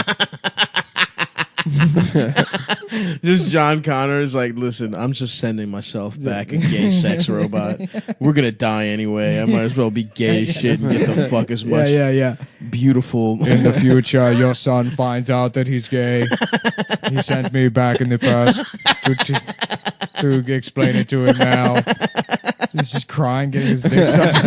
Just John Connor is like, listen, I'm just sending myself back a gay sex robot. We're gonna die anyway. I might as well be gay as shit and get the fuck as much beautiful. In the future, your son finds out that he's gay. He sent me back in the past to explain it to him now. He's just crying, getting his dick sucked.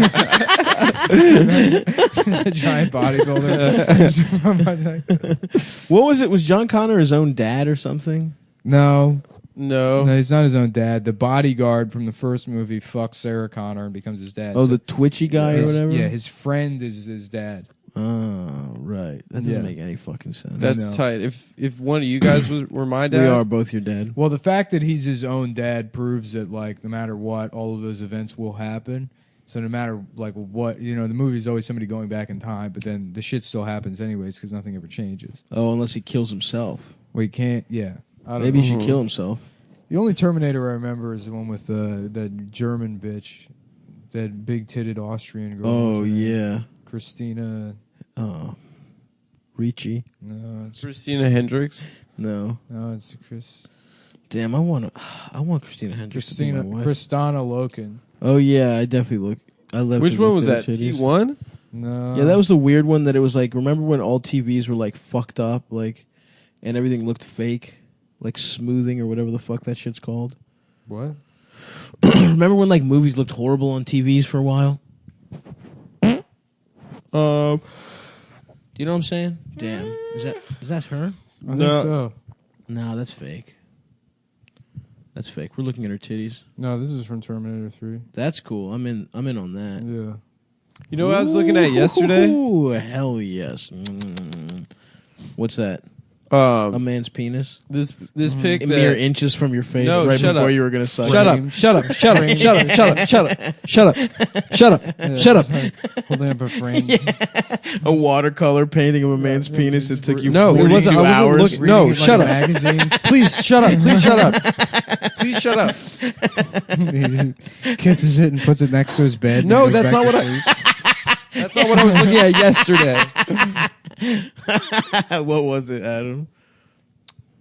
He's a giant bodybuilder. What was it? Was John Connor his own dad or something? No, No, he's not his own dad. The bodyguard from the first movie fucks Sarah Connor and becomes his dad. Oh, the twitchy guy or whatever? Yeah, his friend is his dad. Oh, right. That doesn't make any fucking sense. that's tight. If one of you guys were my dad, we are both your dad. Well, the fact that he's his own dad proves that, like, no matter what, all of those events will happen. So no matter, like, what, the movie's always somebody going back in time, but then the shit still happens anyways because nothing ever changes. Oh, unless he kills himself. Well, he can't, yeah. Maybe he should kill himself. The only Terminator I remember is the one with that German bitch, that big-titted Austrian girl. Oh, yeah. Christina. Oh. Ricci. No, it's Christina Hendricks. No, it's Chris. Damn, I want Christina Hendricks. Kristana Loken. Oh yeah, I definitely look. I love. Which one was that? T1? No. Yeah, that was the weird one. That it was like. Remember when all TVs were like fucked up, like, and everything looked fake, like smoothing or whatever the fuck that shit's called. What? Remember when like movies looked horrible on TVs for a while? You know what I'm saying? Damn. Is that her? I think so. No, that's fake. That's fake. We're looking at her titties. No, this is from Terminator 3. That's cool. I'm in on that. Yeah. You know what I was looking at yesterday? Ooh, hell yes. What's that? A man's penis? This pic mere inches from your face right shut before up. you were going to suck. Shut up. Holding up a frame. A watercolor painting of a man's penis that took you No, 42 it wasn't. I wasn't hours. looking. No, Like shut a up. magazine. Please shut up. Please shut up. Please shut up. He just kisses it and puts it next to his bed. No, and goes that's back not to what sleep. That's not what I was looking at yesterday. What was it, Adam?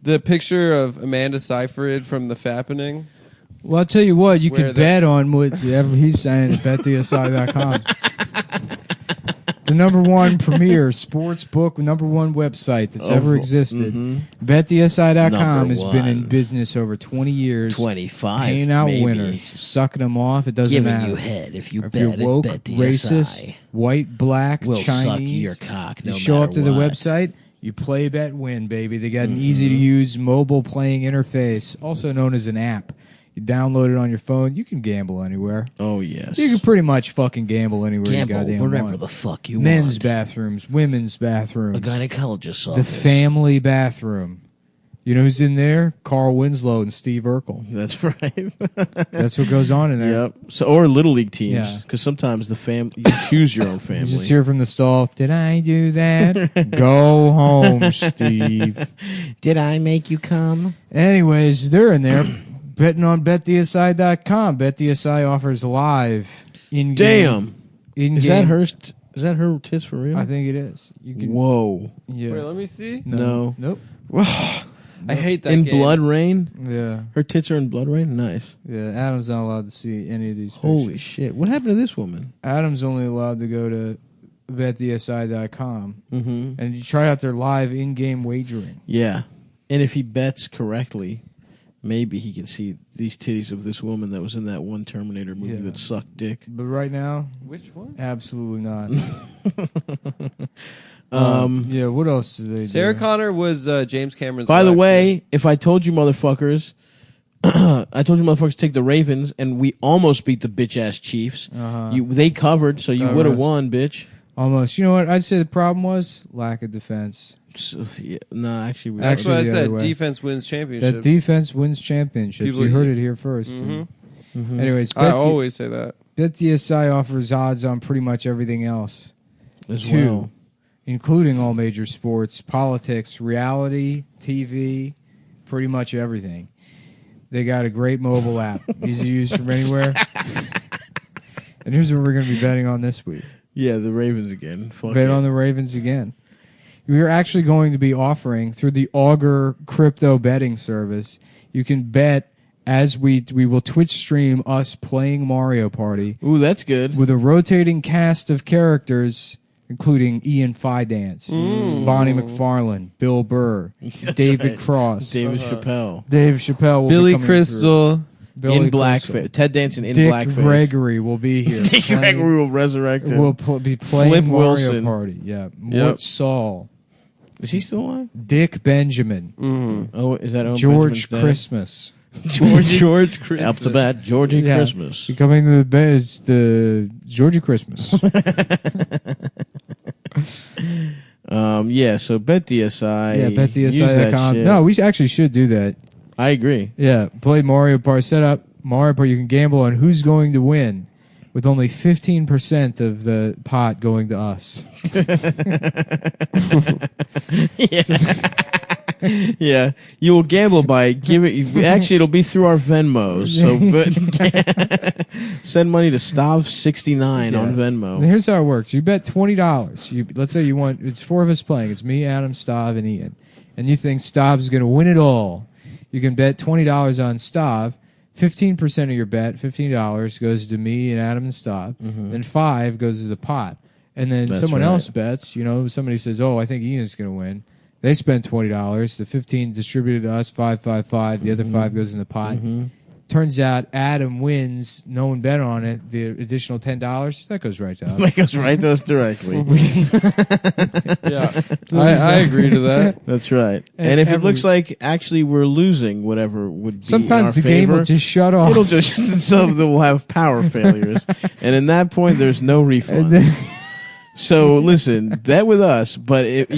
The picture of Amanda Seyfried from The Fappening. Well, I'll tell you what, you Where can bet on whatever he's saying at betdsi.com. The number one premier sports book, number one website that's ever existed. Mm-hmm. BetDSI.com has Number been in one. business over 20 years. 25. Paying out maybe. winners, sucking them off. It doesn't Giving matter. you head if you If bet you're at woke, BetDSI. racist, white, black, We'll Chinese, suck your cock no you show up matter to the what. website, you play, bet, win, baby. They got an easy-to-use mobile playing interface, also known as an app. You download it on your phone. You can gamble anywhere. Oh, yes. You can pretty much fucking gamble anywhere Gamble you goddamn wherever want. the fuck you Men's want. bathrooms, women's bathrooms, A gynecologist's the office. family bathroom. You know who's in there? Carl Winslow and Steve Urkel. That's right. That's what goes on in there. Yep. So, or little league teams, Yeah. because sometimes the you choose your own You family. just hear from the stall, did I do that? Go home, Steve. Did I make you come? Anyways, they're in there betting on BetDSI.com. BetDSI offers live in-game. Damn. In-game. Is that her? Is that her tits for real? I think it is. You can. Whoa. Yeah. Wait, let me see. No. Nope. I hate that in game. Blood Rain. Yeah. Her tits are in Blood Rain. Nice. Yeah. Adam's not allowed to see any of these. Holy pictures. shit! What happened to this woman? Adam's only allowed to go to betdsi.com Mm-hmm. and you try out their live in-game wagering. Yeah, and if he bets correctly, maybe he can see these titties of this woman that was in that one Terminator movie that sucked dick. But right now, which one? Absolutely not. Yeah, what else did they Sarah do? Connor was James Cameron's By the wife, way, if I told you motherfuckers, to take the Ravens, and we almost beat the bitch ass Chiefs. They covered, so you would have won, bitch. Almost. You know what? I'd say the problem was lack of defense. So, yeah, no, actually, That's what I the said. other way. Defense wins championships. That defense wins championships. People You heard it here first. Anyways, I always say that. BetDSI offers odds on pretty much everything else, as well, including all major sports, politics, reality, TV, pretty much everything. They got a great mobile app, easy to use from anywhere. And here's what we're going to be betting on this week. Yeah, the Ravens again. Bet on the Ravens again. We're actually going to be offering through the Augur crypto betting service. You can bet as we will Twitch stream us playing Mario Party. Ooh, that's good. With a rotating cast of characters, including Ian Fidance, Bonnie McFarlane, Bill Burr, David Cross, David Chappelle. Dave Chappelle will Billy be Crystal. Billy in blackface. Ted Danson in Dick blackface. Gregory will be here. Dick Gregory will resurrect him. Will be playing Flip Mario Wilson. Party. Yeah. Mort Saul. Is he still alive? Dick Benjamin. Oh, is that Owen George Benjamin's Christmas. George Christmas. Up to bat, Georgie Yeah. Christmas. Becoming the Georgie Christmas. Yeah, so BetDSI. Yeah, use that betdsi.com. shit. No, we actually should do that. I agree. Yeah, play Mario Party. Set up Mario Party. You can gamble on who's going to win, with only 15% of the pot going to us. Yeah, you will gamble by actually, it'll be through our Venmos. So, send money to Stav69 on Venmo. And here's how it works: you bet $20. Let's say you want. It's four of us playing. It's me, Adam, Stav, and Ian. And you think Stav's going to win it all. You can bet $20 on Stav. 15% of your bet, $15, goes to me and Adam and Stav. Then $5 goes to the pot. And then That's someone right. else bets. Somebody says, "Oh, I think Ian's going to win." They spend $20. The 15 distributed to us, 5. The other 5 goes in the pot. Turns out Adam wins. No one bet on it. The additional $10 that goes right to us. That goes right to us directly. Yeah, I agree to that. That's right. And if it looks like actually we're losing, whatever would be Sometimes in the our game favor, will just shut off. It'll just some of them will have power failures, and in that point, there's no refund. So listen, bet with us, but if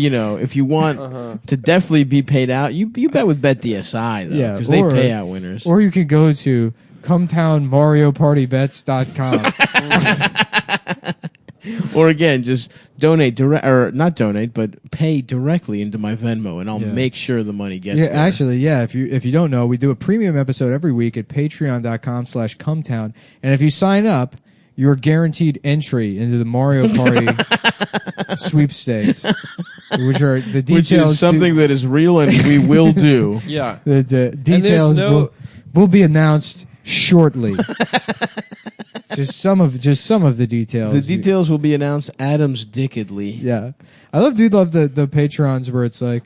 you want to definitely be paid out, you bet with BetDSI though, because they pay out winners. Or you can go to CumtownMarioPartyBets.com. Or again, just donate not donate, but pay directly into my Venmo, and I'll make sure the money gets there. Actually, if you don't know, we do a premium episode every week at patreon.com/Cumtown, and if you sign up, you're guaranteed entry into the Mario Party sweepstakes, which are the details. Which is something that is real and we will do. Yeah. The details will be announced shortly. just some of the details. The details will be announced Adams Dickedly. Yeah. I love the Patrons where it's like,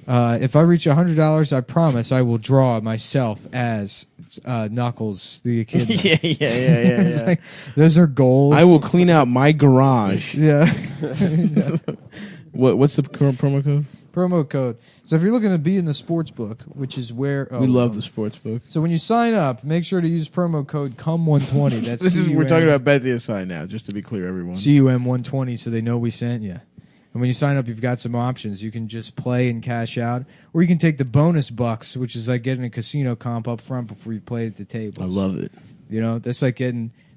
if I reach $100, I promise I will draw myself as Knuckles the Echidna. Yeah. It's like, those are goals. I will clean out my garage. Yeah. What's the promo code? Promo code. So if you're looking to be in the sports book, which is where we love the sports book. So when you sign up, make sure to use promo code CUM120. That's we're talking about BetDSI now, just to be clear, everyone. CUM120, so they know we sent you. And when you sign up, you've got some options. You can just play and cash out, or you can take the bonus bucks, which is like getting a casino comp up front before you play at the table. I love it. That's like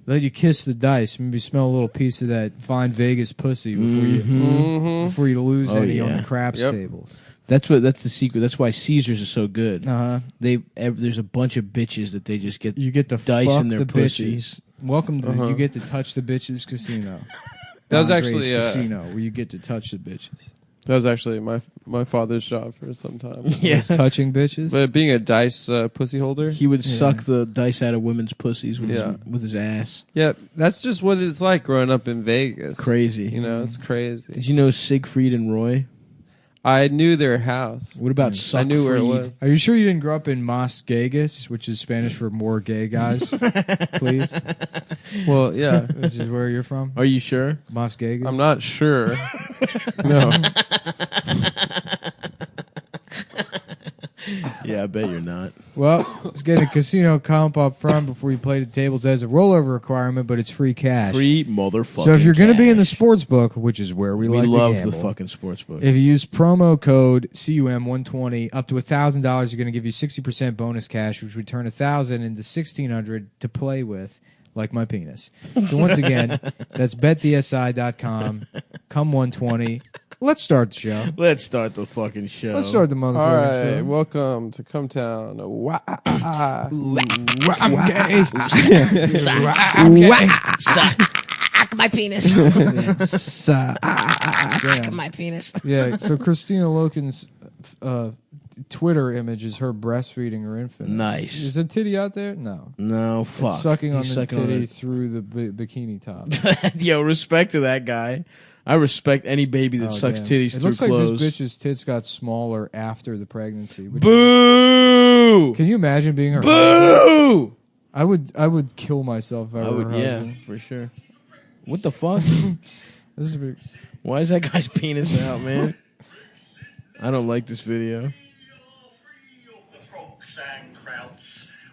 let you kiss the dice, maybe smell a little piece of that fine Vegas pussy before you lose any on the craps tables. That's the secret. That's why Caesars is so good. There's a bunch of bitches that they just get. You get to dice fuck in their the pussies. bitches. Welcome to you get to touch the bitches casino. That was Andre's actually casino where you get to touch the bitches. That was actually my father's job for some time. Yeah, was touching bitches. But being a dice pussy holder, he would suck the dice out of women's pussies with his ass. Yeah, that's just what it's like growing up in Vegas. Crazy, it's crazy. Did you know Siegfried and Roy? I knew their house. What about Suckfried? I knew where it was. Are you sure you didn't grow up in Mas Gegas, which is Spanish for more gay guys? Please. Well, yeah. Which is where you're from? Are you sure? Mas Gegas? I'm not sure. No. Yeah, I bet you're not. Well, let's get a casino comp up front before you play the tables as a rollover requirement, but it's free cash. Free motherfucking So if you're going to be in the cash. sports book, which is where we like love to gamble, the fucking sports book. if you use promo code CUM120, up to $1,000, you're going to give you 60% bonus cash, which would turn $1,000 into $1,600 to play with, like my penis. So once again, that's betdsi.com, come 120. Let's start the show. Let's start the fucking show. Let's start the motherfucking All right, show. welcome to Cumtown. I'm gay. Suck my penis. Suck my penis. Yeah, so Christina Loken's Twitter image is her breastfeeding her infant. Nice. Is a titty out there? No. No, fuck. It's sucking on He's the sucking on titty it. through the bikini top. Yo, respect to that guy. I respect any baby that sucks titties It through looks clothes. like this bitch's tits got smaller after the pregnancy. Boo! Can you imagine being her Boo! husband? I would kill myself if I were her husband. For sure. What the fuck? This is Why is that guy's penis out, man? I don't like this video.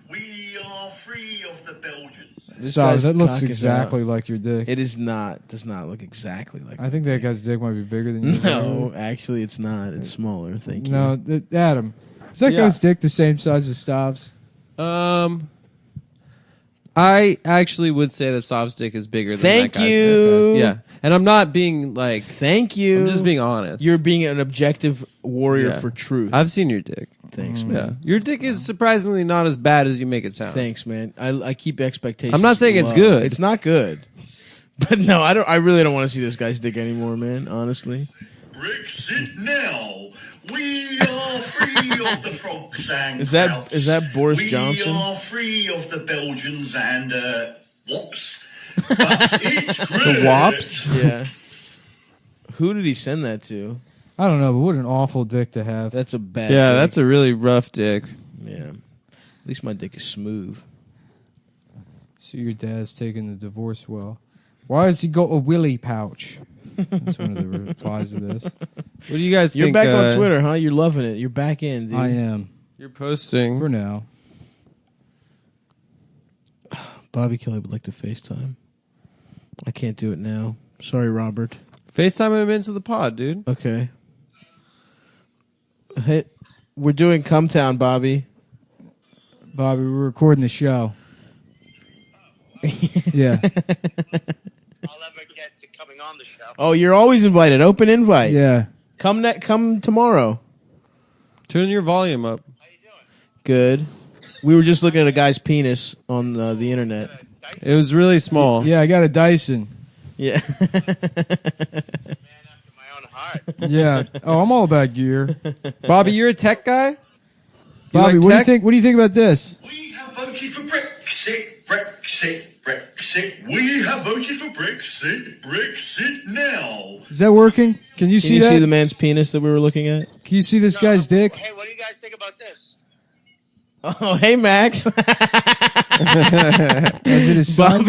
We are free of the Belgians. Stop, that looks exactly like your dick. It is not. Does not look exactly like. I think that guy's dick might be bigger than yours. No, actually, it's not. It's smaller. Thank you. No, Adam. Is that guy's dick the same size as Stav's? I actually would say that Stav's dick is bigger than Thank that guy's you. dick. Yeah. And I'm not being like... Thank you. I'm just being honest. You're being an objective warrior for truth. I've seen your dick. Thanks, man. Yeah. Your dick is surprisingly not as bad as you make it sound. Thanks, man. I keep expectations. I'm not saying it's low. good. It's not good. But no, I don't. I really don't want to see this guy's dick anymore, man. Honestly. Brexit now. We are free of the frogs and Is that Boris Johnson? We are free of the Belgians and wops. But it's great. The wops? Yeah. Who did he send that to? I don't know, but what an awful dick to have. That's a bad. Yeah, dick. that's a really rough dick. Yeah. At least my dick is smooth. See, your dad's taking the divorce well. Why has he got a willy pouch? That's one of the replies to this. What do you guys You're think? back on Twitter, huh? You're loving it. You're back in, dude. I am. You're posting. For now. Bobby Kelly would like to FaceTime. I can't do it now. Sorry, Robert. FaceTime him into the pod, dude. Okay. Hey, we're doing Cumtown, Bobby. Bobby, we're recording the show. Yeah. I'll ever get to coming on the show. Oh, you're always invited. Open invite. Yeah. Come tomorrow. Turn your volume up. How you doing? Good. We were just looking at a guy's penis on the internet. It was really small. Yeah, I got a Dyson. Yeah. Man after my own heart. Yeah. Oh, I'm all about gear. Bobby, you're a tech guy? Bobby, like what do you tech? think? What do you think about this? We have voted for Brexit, Brexit, Brexit. We have voted for Brexit, Brexit now. Is that working? Can you Can see you that? see the man's penis that we were looking at? Can you see this guy's dick? Hey, what do you guys think about this? Oh, hey, Max. Is it his son?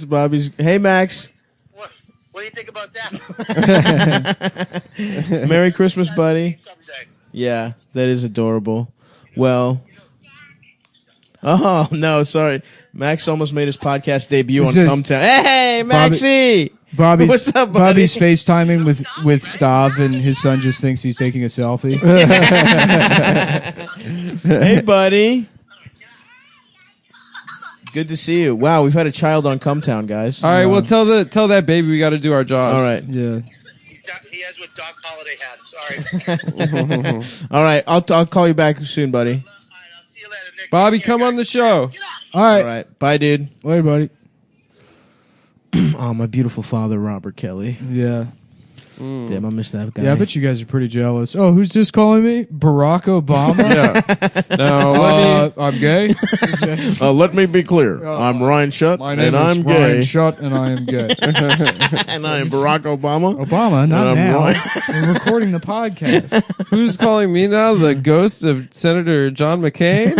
Bobby's. Hey, Max. What do you think about that? Merry Christmas, buddy. Someday. Yeah, that is adorable. Well. Oh, no, sorry. Max almost made his podcast debut on Cumtown. Hey, Maxie! Bobby's, What's up, buddy? Bobby's FaceTiming with Stav, and his son just thinks he's taking a selfie. Hey, buddy. Good to see you. Wow, we've had a child on Cumtown, guys. All right, well, tell that baby we got to do our jobs. All right. Yeah. He has what Doc Holliday had. Sorry. All right, I'll call you back soon, buddy. All right, I'll see you later, Nick. Bobby, Take care, come on the guys. show. All right. All right. Bye, dude. Later, buddy. Oh, my beautiful father, Robert Kelly. Yeah. Damn, I missed that guy. Yeah, I bet you guys are pretty jealous. Oh, who's this calling me? Barack Obama? Yeah. No, I'm gay. Let me be clear. I'm Ryan Shutt, My name and is I'm Ryan gay. Shutt, and I am gay. And I am Barack Obama. Obama, not I'm now. Ryan. We're recording the podcast. who's calling me now? The ghost of Senator John McCain?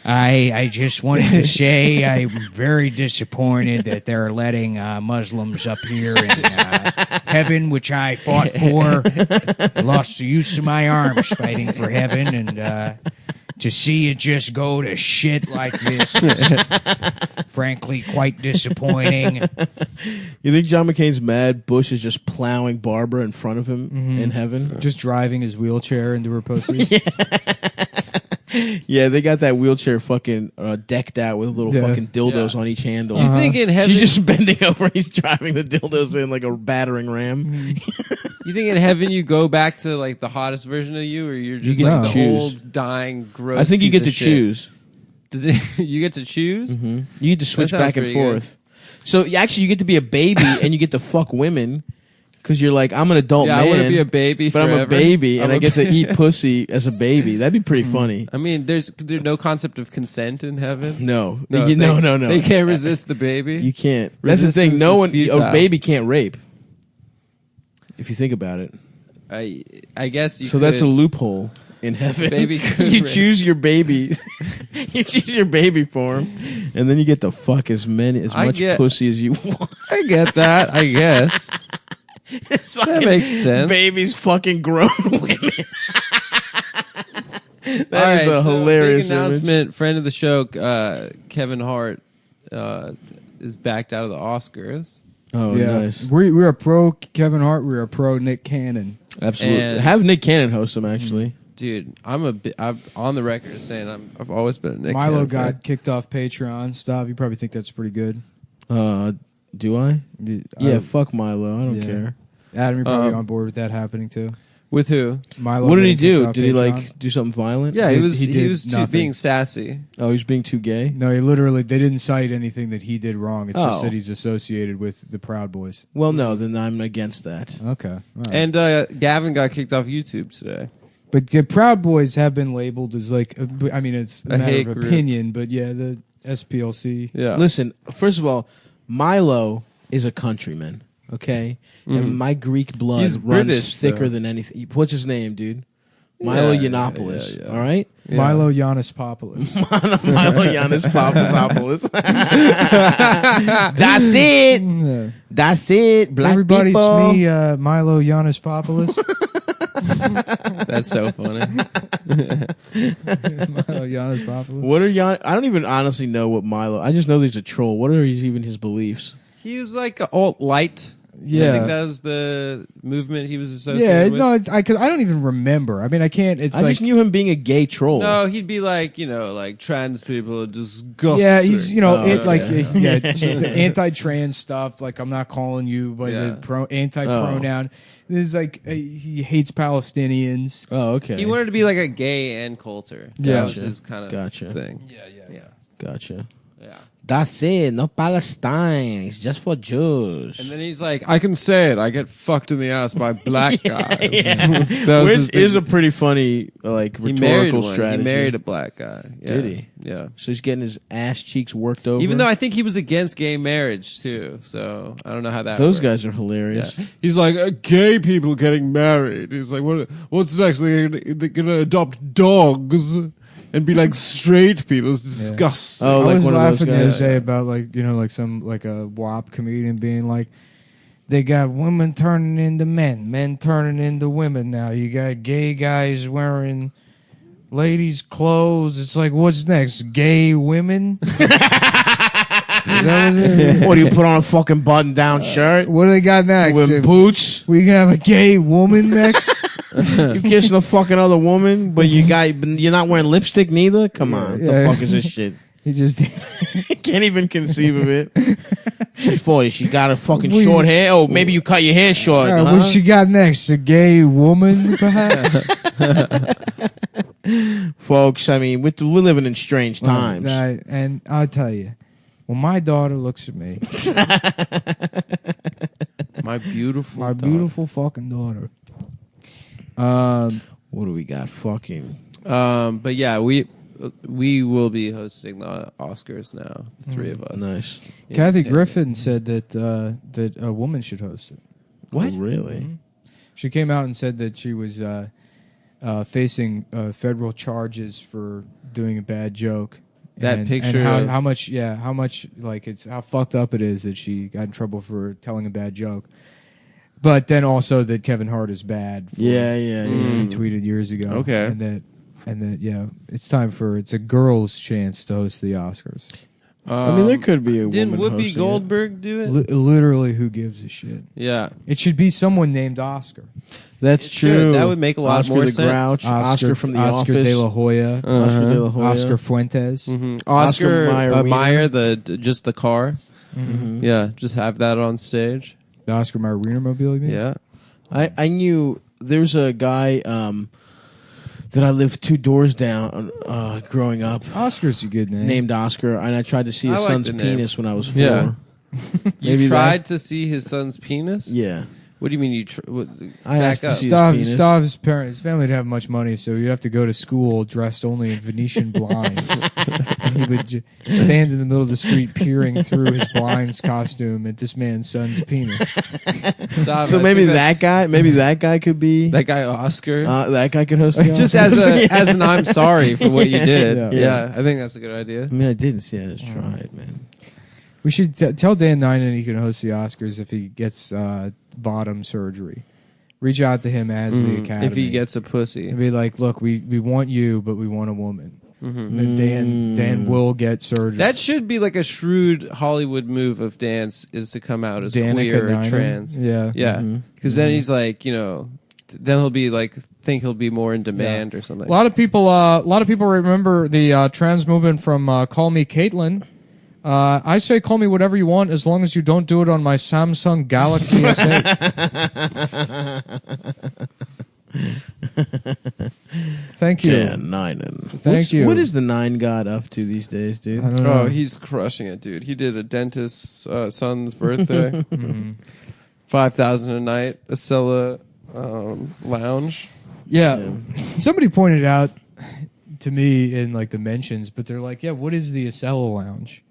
I just wanted to say I'm very disappointed that they're letting Muslims up here in heaven, which I fought for. Lost the use of my arms fighting for heaven, and to see it just go to shit like this is frankly quite disappointing. You think John McCain's mad Bush is just plowing Barbara in front of him in heaven? Just driving his wheelchair into her pussy. Yeah, they got that wheelchair fucking decked out with little fucking dildos on each handle. You think in heaven? She's just bending over. He's driving the dildos in like a battering ram. You think in heaven you go back to like the hottest version of you, or you're just get like to the choose. old, dying, gross? I think you piece get to of shit? choose. Does it? You get to choose? You get to switch sounds back and pretty forth. So actually, you get to be a baby and you get to fuck women because you're like, I'm an adult Yeah, man. I want to be a baby, but forever. I'm a baby and I'm I get to eat pussy as a baby. That'd be pretty funny. I mean, there's no concept of consent in heaven. No, No, no. They can't resist the baby. You can't. That's the thing. Resistance No is one, futile. a baby can't rape. If you think about it. I guess you. So could. that's a loophole in heaven. Baby could you rape. choose your baby. You choose your baby form, and then you get to fuck as much pussy as you want. I get that. I guess that makes sense. Babies fucking grown women. That All is right, a so hilarious big announcement. image. Friend of the show, Kevin Hart, is backed out of the Oscars. Oh, Yeah, nice. we are pro Kevin Hart. We are pro Nick Cannon. Absolutely. And- Have Nick Cannon host him, actually. Dude, I'm on the record as saying I've always been a Nick Milo Cannon got fan. kicked off Patreon stuff. You probably think that's pretty good. Do I? Yeah, fuck Milo. I don't care. Adam, you're probably on board with that happening too. With who? Milo. What did he getting kicked do? off Did he Patreon. like do something violent? Yeah, he was did too being sassy. Oh, he was being too gay? No, he literally. They didn't cite anything that he did wrong. It's just Oh. that he's associated with the Proud Boys. Well, no, then I'm against that. Okay, all right. And Gavin got kicked off YouTube today. But the Proud Boys have been labeled as like. I mean, it's a A matter hate of group. opinion, but yeah, the SPLC. Yeah. Listen, first of all, Milo is a countryman, okay? And my Greek blood He's runs British, thicker though. than anything. What's his name, dude? Milo Yeah, Yiannopoulos, yeah. all right? Yeah. Milo Giannis Popoulos. Milo Giannis Papadopoulos. That's it. Yeah. That's it. Black Everybody, people. it's me, Milo Giannis Popoulos. That's so funny. Milo Giannis Popoulos. What are y'all? I don't even honestly know what Milo. I just know he's a troll. What are even his beliefs? He was like alt-light. Yeah. I think that was the movement he was Yeah, associated with. no, I don't even remember. I mean, I can't. It's I like just knew him being a gay troll. No, he'd be like, like trans people are disgusting. yeah, he's yeah. the anti-trans stuff. Like I'm not calling you by the anti-pronoun. There's like he hates Palestinians. Oh, okay. He wanted to be like a gay and Coulter. Yeah. That was his kind of thing. Yeah. Gotcha. Yeah. That's it. No Palestine. It's just for Jews. And then he's like, I can say it. I get fucked in the ass by black guys. Which is a pretty funny, like, He married rhetorical one. strategy. He married a black guy. Yeah. Did he? Yeah. So he's getting his ass cheeks worked over. Even though I think he was against gay marriage too, so I don't know how that. those works. guys are hilarious. Yeah. He's like gay people getting married. He's like, what's next? They're gonna adopt dogs and be like straight people. It's disgusting. Oh, I like was one of those laughing the guys. other day about like a WAP comedian being like, they got women turning into men turning into women now. You got gay guys wearing ladies' clothes. It's like, what's next? Gay women? Is that what it is? What do you put on a fucking button-down shirt What do they got next? with boots? We gonna have a gay woman next? You kissing a fucking other woman, but you're not wearing lipstick neither. Come on, Yeah. the fuck is this shit? He just Can't even conceive of it. She's 40. She got a fucking We- short hair. Oh, maybe you cut your hair short. All right, huh? what she got next? A gay woman, perhaps? Folks, I mean, we're living in strange times. And I'll tell you, when my daughter looks at me, My beautiful My daughter. beautiful fucking daughter. What do we got? Fucking. But yeah, we will be hosting the Oscars now. The three of us. Nice. Kathy Griffin said that a woman should host it. What? Oh, really? Mm-hmm. She came out and said that she was facing federal charges for doing a bad joke. That picture and how much like it's how fucked up it is that she got in trouble for telling a bad joke. But then also that Kevin Hart is bad. He tweeted years ago. Okay. And that it's time for it's a girl's chance to host the Oscars. I mean, there could be a Didn't woman Whoopi Goldberg do it? Literally, who gives a shit? Yeah. It should be someone named Oscar. That's true. That would make a lot Oscar more the sense. Grouch, Oscar from The Oscar Office. De La Hoya. Oscar De La Hoya. Oscar Fuentes. Mm-hmm. Oscar Meyer, just the car. Mm-hmm. Yeah, just have that on stage. The Oscar Mayer Wienermobile, you mean? Yeah. I knew there's a guy that I lived 2 doors down growing up. Oscar's a good name. Named Oscar, and I tried to see his like son's the name. penis when I was 4. Yeah. Maybe You tried to see his son's penis? Yeah. What do you mean you I asked back to up? see Stav's parents, his family didn't have much money, so you have to go to school dressed only in Venetian blinds. He would stand in the middle of the street peering through his blinds costume at this man's son's penis. So maybe that guy could be that guy Oscar. That guy could host the just Oscars. as an I'm sorry for what you did. Yeah. Yeah, I think that's a good idea. I mean, I didn't see it. Let's try it, man. We should tell Dan Ninen he can host the Oscars if he gets bottom surgery. Reach out to him as the Academy. If he gets a pussy. And be like, look, we want you, but we want a woman. Mm-hmm. And then Dan will get surgery. That should be like a shrewd Hollywood move of Dan's is to come out as Danica queer or Ninen? trans. Yeah. Yeah. Because then he's like, then he'll be like, think he'll be more in demand or something. A lot of people remember the trans movement from Call Me Caitlin. I say call me whatever you want as long as you don't do it on my Samsung Galaxy S8. Thank you. Dan Ninen. Thank you. What is the 9 god up to these days, dude? I don't know. Oh, he's crushing it, dude. He did a dentist's son's birthday. 5,000 a night, a Acela lounge. Yeah. Somebody pointed out to me in like the mentions, but they're like, yeah, what is the Acela lounge?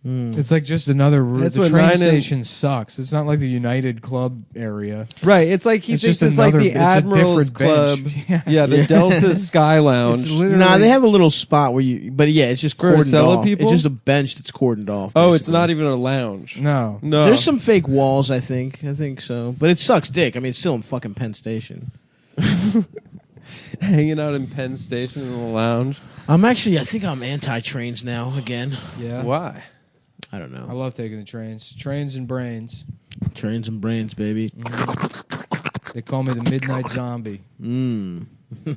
It's like just another That's the what train station sucks. It's not like the United Club area. Right. It's like he It's thinks just it's like another- the it's a Admiral's different Club. bench. Yeah, the Delta Sky Lounge. It's literally Nah, they have a little spot where it's just For cordoned Acela off. people? It's just a bench that's cordoned off. Oh, it's basically. not even a lounge. no. No. There's some fake walls, I think so. But it sucks dick. I mean, it's still in fucking Penn Station. hanging out in Penn Station in the lounge. I think I'm anti-trains now again. Yeah. Why? I don't I know. love taking the trains. Trains and brains. Trains and brains, baby. They call me the Midnight Zombie.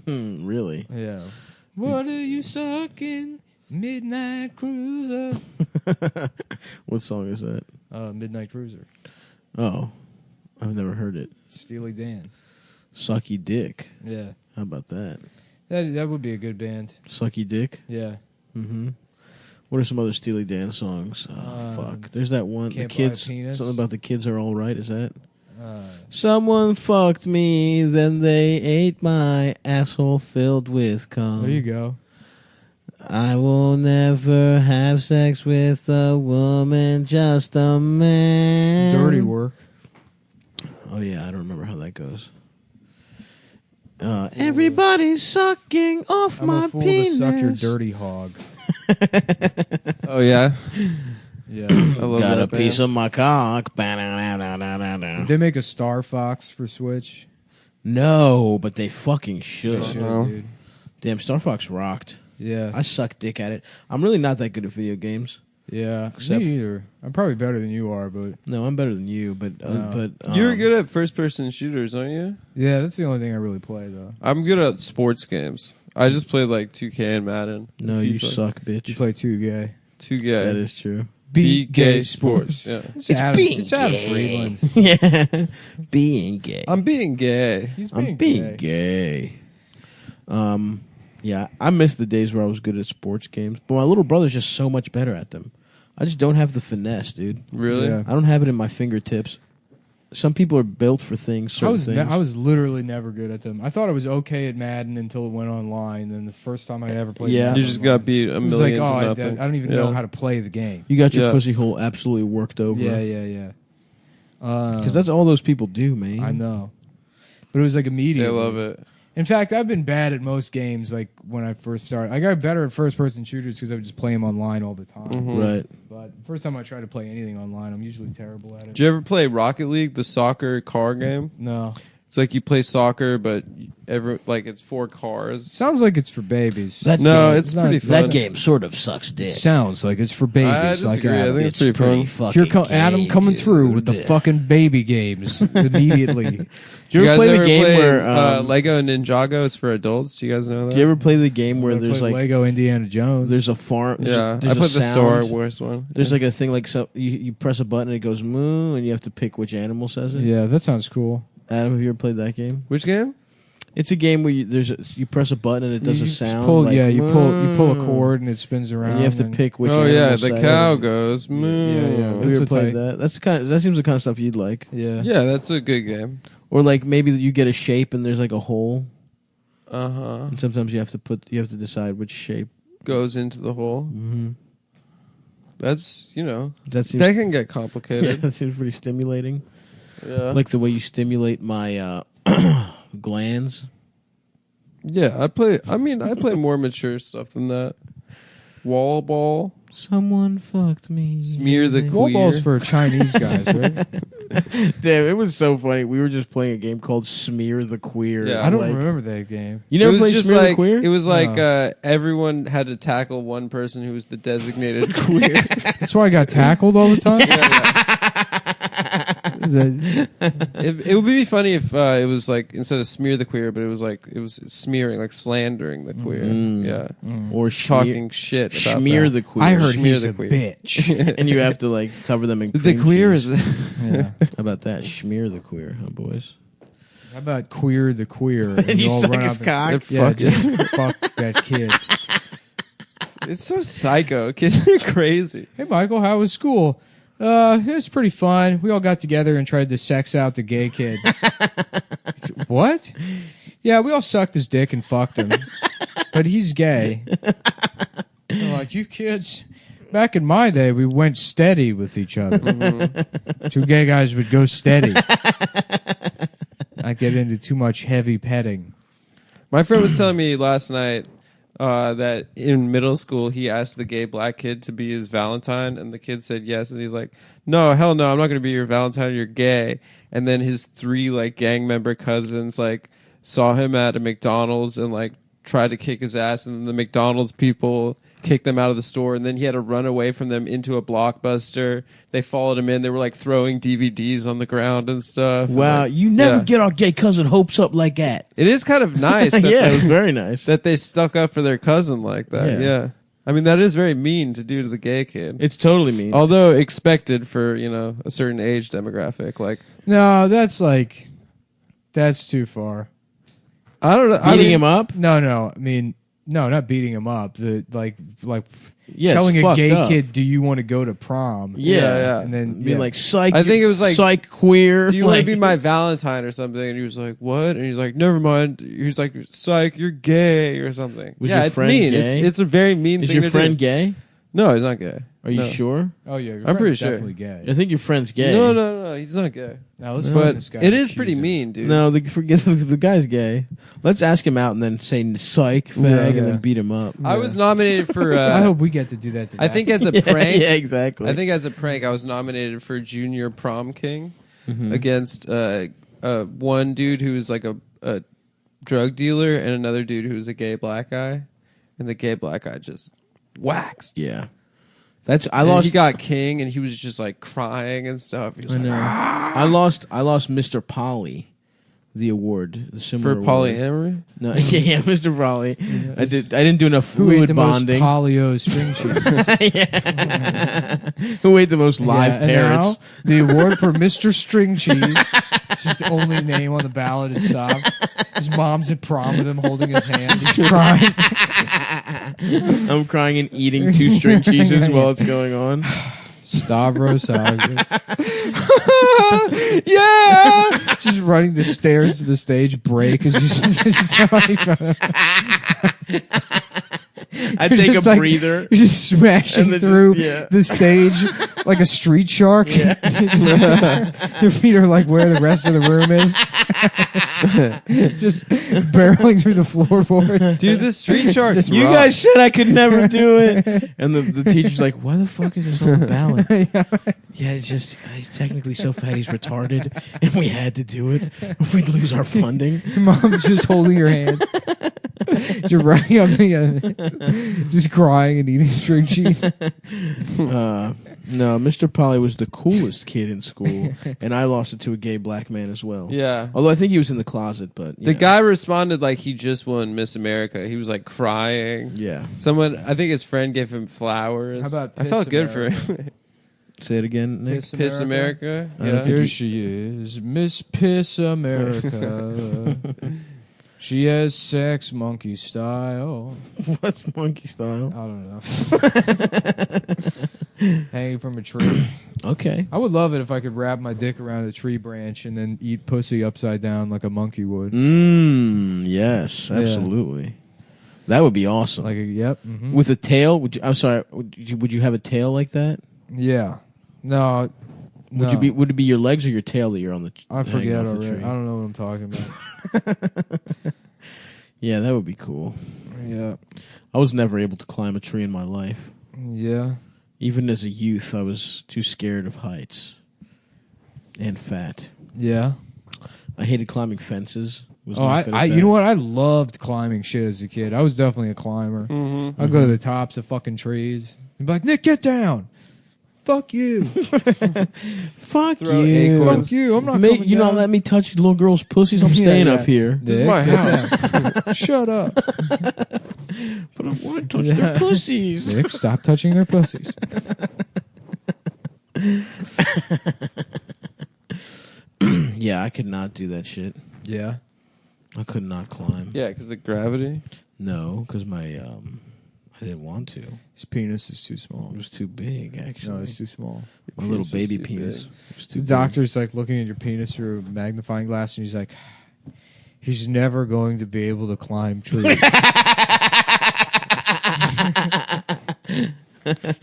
Really? Yeah. What are you sucking? Midnight Cruiser. What song is that? Midnight Cruiser. Oh, I've never heard it. Steely Dan. Sucky Dick. Yeah. How about that? That would be a good band. Sucky Dick? Yeah. Mm-hmm. What are some other Steely Dan songs? Fuck. There's that one. Can't The Buy a kids. Penis. Something about the kids are all right. Is that? Someone fucked me, then they ate my asshole filled with cum. There you go. I will never have sex with a woman, just a man. Dirty Work. Oh yeah, I don't remember how that goes. Everybody's sucking off I'm my a fool penis. to suck your dirty hog. Oh yeah, Yeah. I love Got that a piece band. of my cock. Did they make a Star Fox for Switch? No, but they fucking should. Shit, Uh-huh. dude. Damn, Star Fox rocked. Yeah. I suck dick at it. I'm really not that good at video games. Yeah. Except- Me either. I'm probably better than you are, but No, I'm better than you, but You're good at first-person shooters, aren't you? yeah, that's the only thing I really play though. I'm good at sports games. I just played like 2K and Madden. No, you FIFA. suck, bitch. You play 2Gay. 2K. That is true. Be gay sports. Yeah. It's Adam, being it's Adam gay. Friedland. Yeah, being gay. I'm being gay. He's I'm being being gay. Yeah, I miss the days where I was good at sports games, but my little brother's just so much better at them. I just don't have the finesse, dude. Really? Yeah. I don't have it in my fingertips. some people are built for things. I was literally never good at them. I thought I was okay at Madden until it went online. Then the first time I ever played, Madden you just got beat a million to nothing. I don't even know how to play the game. You got your pussy hole absolutely worked over. Yeah. Because that's all those people do, man. I know, but it was like immediate. They love it. In fact, I've been bad at most games. Like when I first started, I got better at first-person shooters because I would just play them online all the time. Mm-hmm. Right. But the first time I try to play anything online, I'm usually terrible at it. Did you ever play Rocket League, the soccer car game? No. It's like you play soccer, but it's 4 cars. Sounds like it's for babies. It's pretty fun. That game sort of sucks dick. Sounds like it's for babies. I disagree. Like I think it's pretty fun. Here Adam coming through with the fucking baby games immediately. Do you ever play the game where Lego Ninjago is for adults? Do you guys know that? Do you ever play the game where there's like Lego Indiana Jones? There's a farm. Yeah, there's I put the Star Wars one. There's like a thing like you press a button and it goes moo, and you have to pick which animal says it. Yeah, that sounds cool. Adam, have you ever played that game? Which game? It's a game where you press a button and it does a sound. You pull a cord and it spins around. And you have to pick which. Oh yeah, the says cow it. goes moo. Yeah. We ever played that? That seems the kind of stuff you'd like. Yeah. Yeah, that's a good game. Or like maybe you get a shape and there's like a hole. And sometimes you have to decide which shape goes into the hole. Mm-hmm. That's that can get complicated. Yeah, that seems pretty stimulating. Yeah. Like the way you stimulate my glands. Yeah, I play more mature stuff than that. Wall ball. Someone fucked me. Smear the queer. Wall ball's for Chinese guys, right? Damn, it was so funny. We were just playing a game called Smear the Queer. Yeah. I don't remember that game. You never played Smear the Queer? It was like everyone had to tackle one person who was the designated queer. That's why I got tackled all the time? It would be funny if it was like instead of smear the queer, but it was smearing, like slandering the queer. Or talking shit about smear that. the queer. I heard Smear he's the a queer. bitch. And you have to like cover them in The cream queer cheese. Yeah. How about that? Smear the queer, huh, boys? How about queer the queer? And you all suck run his up cock? Yeah, just fuck that kid. It's so psycho. Kids are crazy. Hey, Michael, how was school? It was pretty fun. We all got together and tried to sex out the gay kid. What? Yeah, we all sucked his dick and fucked him. But he's gay. They're like, you kids, back in my day, we went steady with each other. Mm-hmm. 2 gay guys would go steady. Not get into too much heavy petting. My friend was telling me last night that in middle school he asked the gay black kid to be his Valentine, and the kid said yes, and he's like, no, hell no, I'm not going to be your Valentine, you're gay. And then his 3 like gang member cousins like saw him at a McDonald's and like tried to kick his ass, and then the McDonald's people kicked them out of the store, and then he had to run away from them into a Blockbuster. They followed him in. They were like throwing DVDs on the ground and stuff. Wow, and, like, you never get our gay cousin hopes up like that. It is kind of nice. Yeah, it was very nice. That they stuck up for their cousin like that. Yeah. I mean, that is very mean to do to the gay kid. It's totally mean. Although expected for, a certain age demographic. Like, no, that's too far. I don't know. Beating him up? No. I mean, no, not beating him up. The like yeah, telling a gay up. kid, "Do you want to go to prom?" Yeah. And then be like, psych. I think it was like, psych queer. Do you want to be my Valentine or something? And he was like, what? And he's like, never mind. He's like, psych, you're gay or something. Was yeah, your it's friend mean. gay? It's a very mean Is thing to do. your friend gay? No, he's not gay. Are you sure? Oh yeah, I'm pretty sure. Definitely gay. I think your friend's gay. No, he's not gay. Now let's but find this guy. it is pretty mean, dude. No, forget the guy's gay. Let's ask him out and then say psych, fag, and then beat him up. I was nominated for. I hope we get to do that today. I think as a prank. Yeah, exactly. I think as a prank, I was nominated for Junior Prom King against one dude who was like a drug dealer and another dude who was a gay black guy, and the gay black guy just waxed. Yeah. He got king, and he was just like crying and stuff. He was like, I lost Mr. Polly, the award, the similar for award. polyamory. No, yeah, Mr. Polly. I didn't do enough Who ate fluid the bonding. most polio string cheese? Who ate the most live and parrots? now, the award for Mr. String Cheese. It's just the only name on the ballot is Stop. His mom's at prom with him holding his hand. He's crying. I'm crying and eating 2 string cheeses while it's going on. Stavros. Yeah, just running the stairs to the stage. Break as I take a breather. You're just smashing through the stage like a street shark. Yeah. Your feet are like where the rest of the room is. Just barreling through the floorboards. Dude, the street shark. You guys said I could never do it. And the teacher's like, why the fuck is this on the ballot? Yeah, it's just, he's technically so fat he's retarded, and we had to do it. We'd lose our funding. Your mom's just holding your hand. You're running up the, just crying and eating string cheese. No, Mr. Polly was the coolest kid in school, and I lost it to a gay black man as well. Yeah. Although I think he was in the closet, but the guy responded like he just won Miss America. He was like crying. Yeah. I think his friend gave him flowers. How about I felt good America? for him. Say it again, Nick. Piss America. Yeah. Here she is, Miss Piss America. She has sex monkey style. What's monkey style? I don't know. Hanging from a tree. Okay. I would love it if I could wrap my dick around a tree branch and then eat pussy upside down like a monkey would. Yes, absolutely. Yeah. That would be awesome. Like mm-hmm. With a tail? I'm sorry. Would you have a tail like that? Yeah. No. Would it be your legs or your tail that you're on the? I forget already. I don't know what I'm talking about. Yeah, that would be cool. Yeah. I was never able to climb a tree in my life. Yeah. Even as a youth, I was too scared of heights and fat. Yeah. I hated climbing fences. You know what? I loved climbing shit as a kid. I was definitely a climber. Mm-hmm. I'd go to the tops of fucking trees and be like, Nick, get down. Fuck you. Fuck you. Acorns. Fuck you. I'm not coming You don't let me touch little girls' pussies. I'm staying up here. This is my house. Shut up. But I want to touch their pussies. Nick, stop touching their pussies. Yeah, I could not do that shit. Yeah. I could not climb. Yeah, because of gravity? No, because my... I didn't want to. His penis is too small. It was too big, actually. No, it's too small. My little baby penis. The doctor's like looking at your penis through a magnifying glass, and he's like, he's never going to be able to climb trees.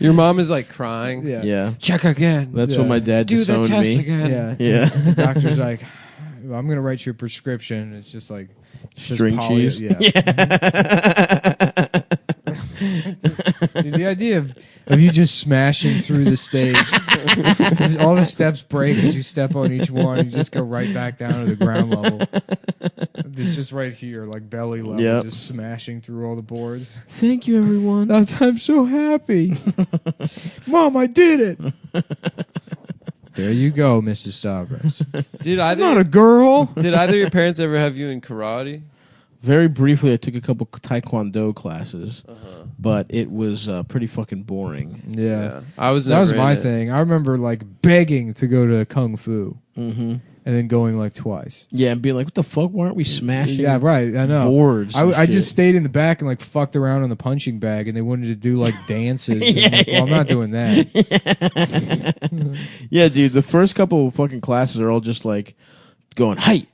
Your mom is like crying. Yeah. Check again. That's what my dad disowned me. Do the test again. Yeah. The doctor's like, I'm going to write you a prescription. It's just like string cheese. Yeah. Dude, the idea of you just smashing through the stage, all the steps break as you step on each one, you just go right back down to the ground level. It's just right here, like belly level, just smashing through all the boards. Thank you, everyone. I'm so happy. Mom, I did it. There you go, Mrs. Stavros. I'm not a girl. Did either of your parents ever have you in karate? Very briefly, I took a couple taekwondo classes, but it was pretty fucking boring. Yeah. That was my thing. I remember like begging to go to kung fu, and then going like twice. Yeah, and being like, "What the fuck? Why aren't we smashing?" Yeah, right. I know. Boards. I just stayed in the back and like fucked around on the punching bag, and they wanted to do like dances. Well, I'm not doing that. Yeah, dude. The first couple of fucking classes are all just like going height.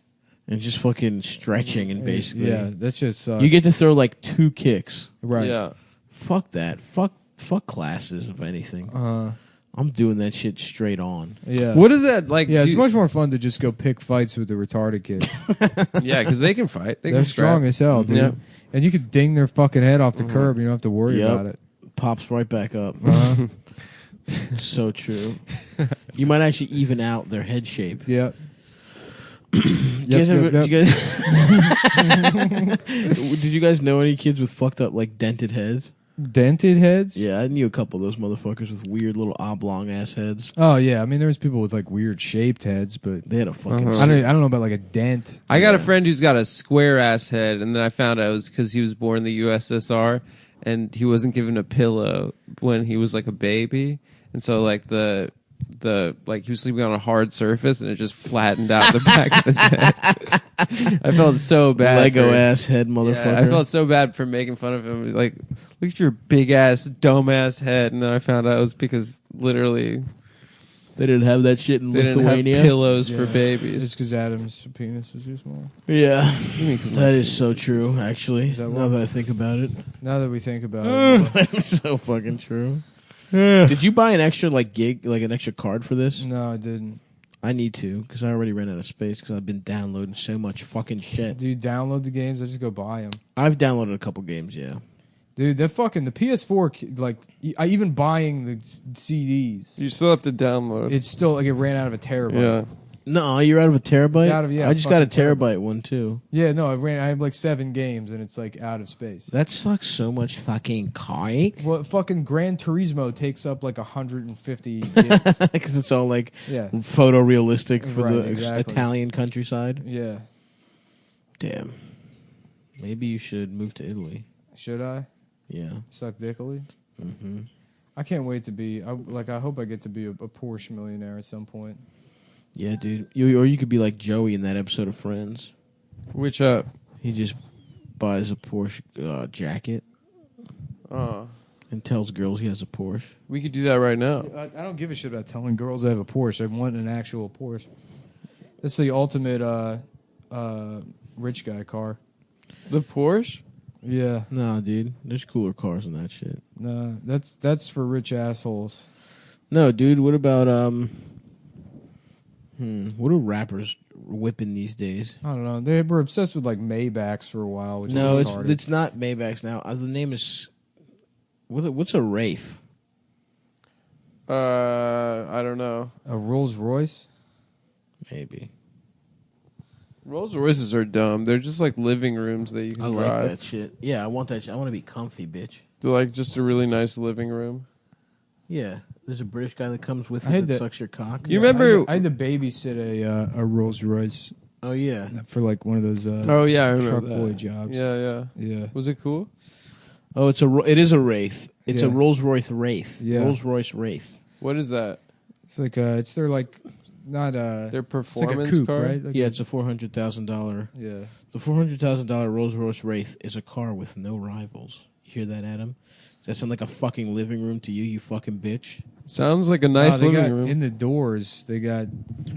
And just fucking stretching and basically... Yeah, that shit sucks. You get to throw like 2 kicks. Right. Yeah. Fuck that. Fuck classes, if anything. I'm doing that shit straight on. Yeah. What is that like? Yeah, it's much more fun to just go pick fights with the retarded kids. Yeah, because they can fight. They're strong as hell, dude. Yeah. And you could ding their fucking head off the curb. You don't have to worry about it. Pops right back up. So true. You might actually even out their head shape. Yep. Did you guys know any kids with fucked up like dented heads? Dented heads? Yeah, I knew a couple of those motherfuckers with weird little oblong ass heads. Oh yeah, I mean there was people with like weird shaped heads, but they had a fucking. I don't know about like a dent. I got a friend who's got a square ass head, and then I found out it was because he was born in the USSR, and he wasn't given a pillow when he was like a baby, and so like the like he was sleeping on a hard surface and it just flattened out the back of his head. I felt so bad. Lego ass head motherfucker. Yeah, I felt so bad for making fun of him. Like, look at your big ass, dumb ass head. And then I found out it was because literally they didn't have that shit in Lithuania. Didn't have pillows for babies. It's because Adam's penis was too small. Yeah, that is so true. Actually, now that I think about it, now that we think about it, that's so fucking true. Did you buy an extra an extra card for this? No, I didn't. I need to because I already ran out of space because I've been downloading so much fucking shit. Do you download the games? I just go buy them. I've downloaded a couple games, yeah. Dude, the PS4, like, I even buying the CDs. You still have to download. It's still like it ran out of a terabyte. Yeah. No, you're out of a terabyte? It's out of, I just got a terabyte one too. Yeah, no, I have like 7 games and it's like out of space. That sucks so much fucking kike. Well, fucking Gran Turismo takes up like 150 gigs. Because it's all like photorealistic for the exactly. Italian countryside. Yeah. Damn. Maybe you should move to Italy. Should I? Yeah. Suck dickily? Mm-hmm. I can't wait to be, I hope I get to be a Porsche millionaire at some point. Yeah, dude. Or you could be like Joey in that episode of Friends. Which up? He just buys a Porsche jacket and tells girls he has a Porsche. We could do that right now. I don't give a shit about telling girls I have a Porsche. I want an actual Porsche. That's the ultimate rich guy car. The Porsche? Yeah. No, dude. There's cooler cars than that shit. No, that's for rich assholes. No, dude. What about what are rappers whipping these days? I don't know. They were obsessed with like Maybachs for a while. Which no, it's not Maybachs now. The name is what's a Wraith? I don't know. A Rolls Royce? Maybe. Rolls Royces are dumb. They're just like living rooms that you can drive. I like that shit. Yeah, I want that shit. I want to be comfy, bitch. They're like just a really nice living room. Yeah. There's a British guy that comes with it that sucks your cock. You remember? I had to babysit a Rolls Royce. Oh yeah, for like one of those. Oh yeah, I remember truck that. boy jobs. Yeah. Was it cool? Oh, it is a Wraith. It's a Rolls Royce Wraith. Yeah. Rolls Royce Wraith. What is that? It's like it's their like not their performance it's like a coupe, car, right? Like it's a $400,000. Yeah, the $400,000 Rolls Royce Wraith is a car with no rivals. You hear that, Adam? Does that sound like a fucking living room to you? You fucking bitch. Sounds like a nice living room. In the doors, they got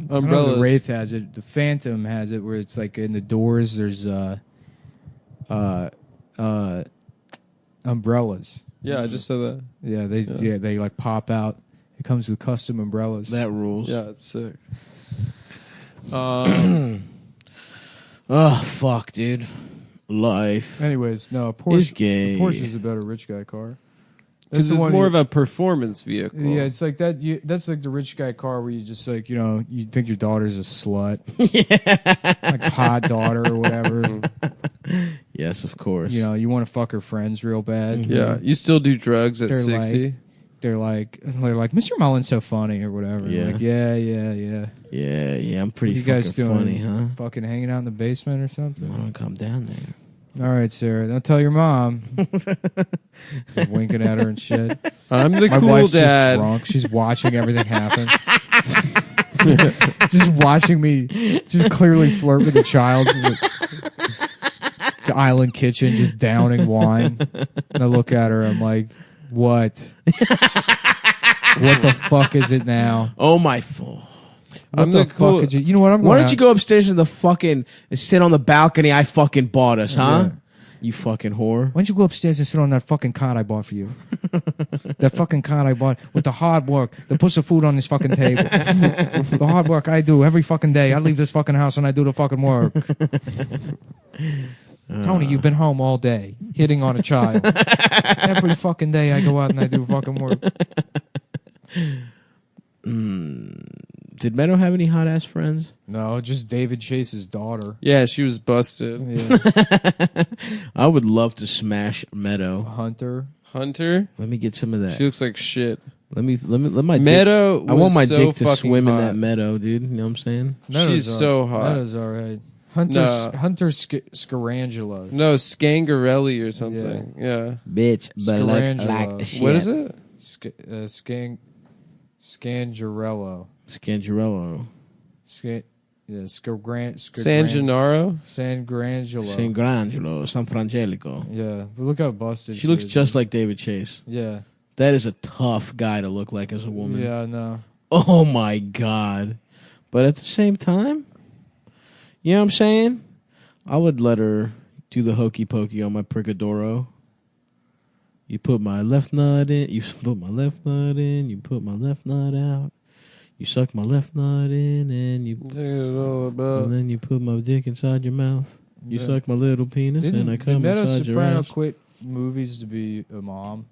umbrellas. The Wraith has it. The Phantom has it, where it's like in the doors. There's umbrellas. Yeah, I just said that. Yeah, they like pop out. It comes with custom umbrellas. That rules. Yeah, it's sick. Oh fuck, dude. Life. Anyways, no, Porsche. Gay. Porsche is a better rich guy car. It's more of a performance vehicle. Yeah, it's like that. That's like the rich guy car where you just like you think your daughter's a slut, like a hot daughter or whatever. Yes, of course. You want to fuck her friends real bad. Yeah, you still do drugs at 60. They're like, Mr. Mullen's so funny or whatever. Yeah. Like, yeah. Yeah, I'm pretty What you guys doing? funny, huh? Fucking hanging out in the basement or something? Why don't come down there? All right, Sarah. Don't tell your mom. Just winking at her and shit. I'm the My cool wife's dad. Just drunk. She's watching everything happen. Just watching me just clearly flirt with a child. The island kitchen, just downing wine. And I look at her. I'm like, what? What the fuck is it now? Oh my fuck. What the fuck could you? You know what? Why don't you go upstairs and sit on the balcony I fucking bought us, huh? Yeah. You fucking whore. Why don't you go upstairs and sit on that fucking cot I bought for you? That fucking cot I bought with the hard work to put some food on this fucking table. The hard work I do every fucking day. I leave this fucking house and I do the fucking work. Tony, you've been home all day hitting on a child. Every fucking day I go out and I do fucking work. Did Meadow have any hot ass friends? No, just David Chase's daughter. Yeah, she was busted. Yeah. I would love to smash Meadow. Hunter. Let me get some of that. She looks like shit. Let my Meadow. I want my so dick to swim hot. in that meadow, dude. You know what I'm saying? She's so hot. Meadow's all right. Hunter Scarangelo. No, Scangarelli or something. Yeah. Bitch, but Scarangelo. like shit. What is it? Scangarello. Scangarello. San Gennaro? San Grangelo. San Frangelico. Yeah, but look how busted she looks is, just like David Chase. Yeah. That is a tough guy to look like as a woman. Yeah, I know. Oh, my God. But at the same time, you know what I'm saying? I would let her do the hokey pokey on my Pricadoro. You put my left nut in. You put my left nut in. You put my left nut out. You suck my left nut in, and then you put my dick inside your mouth. You suck my little penis, and I come inside your ass. Soprano quit movies to be a mom?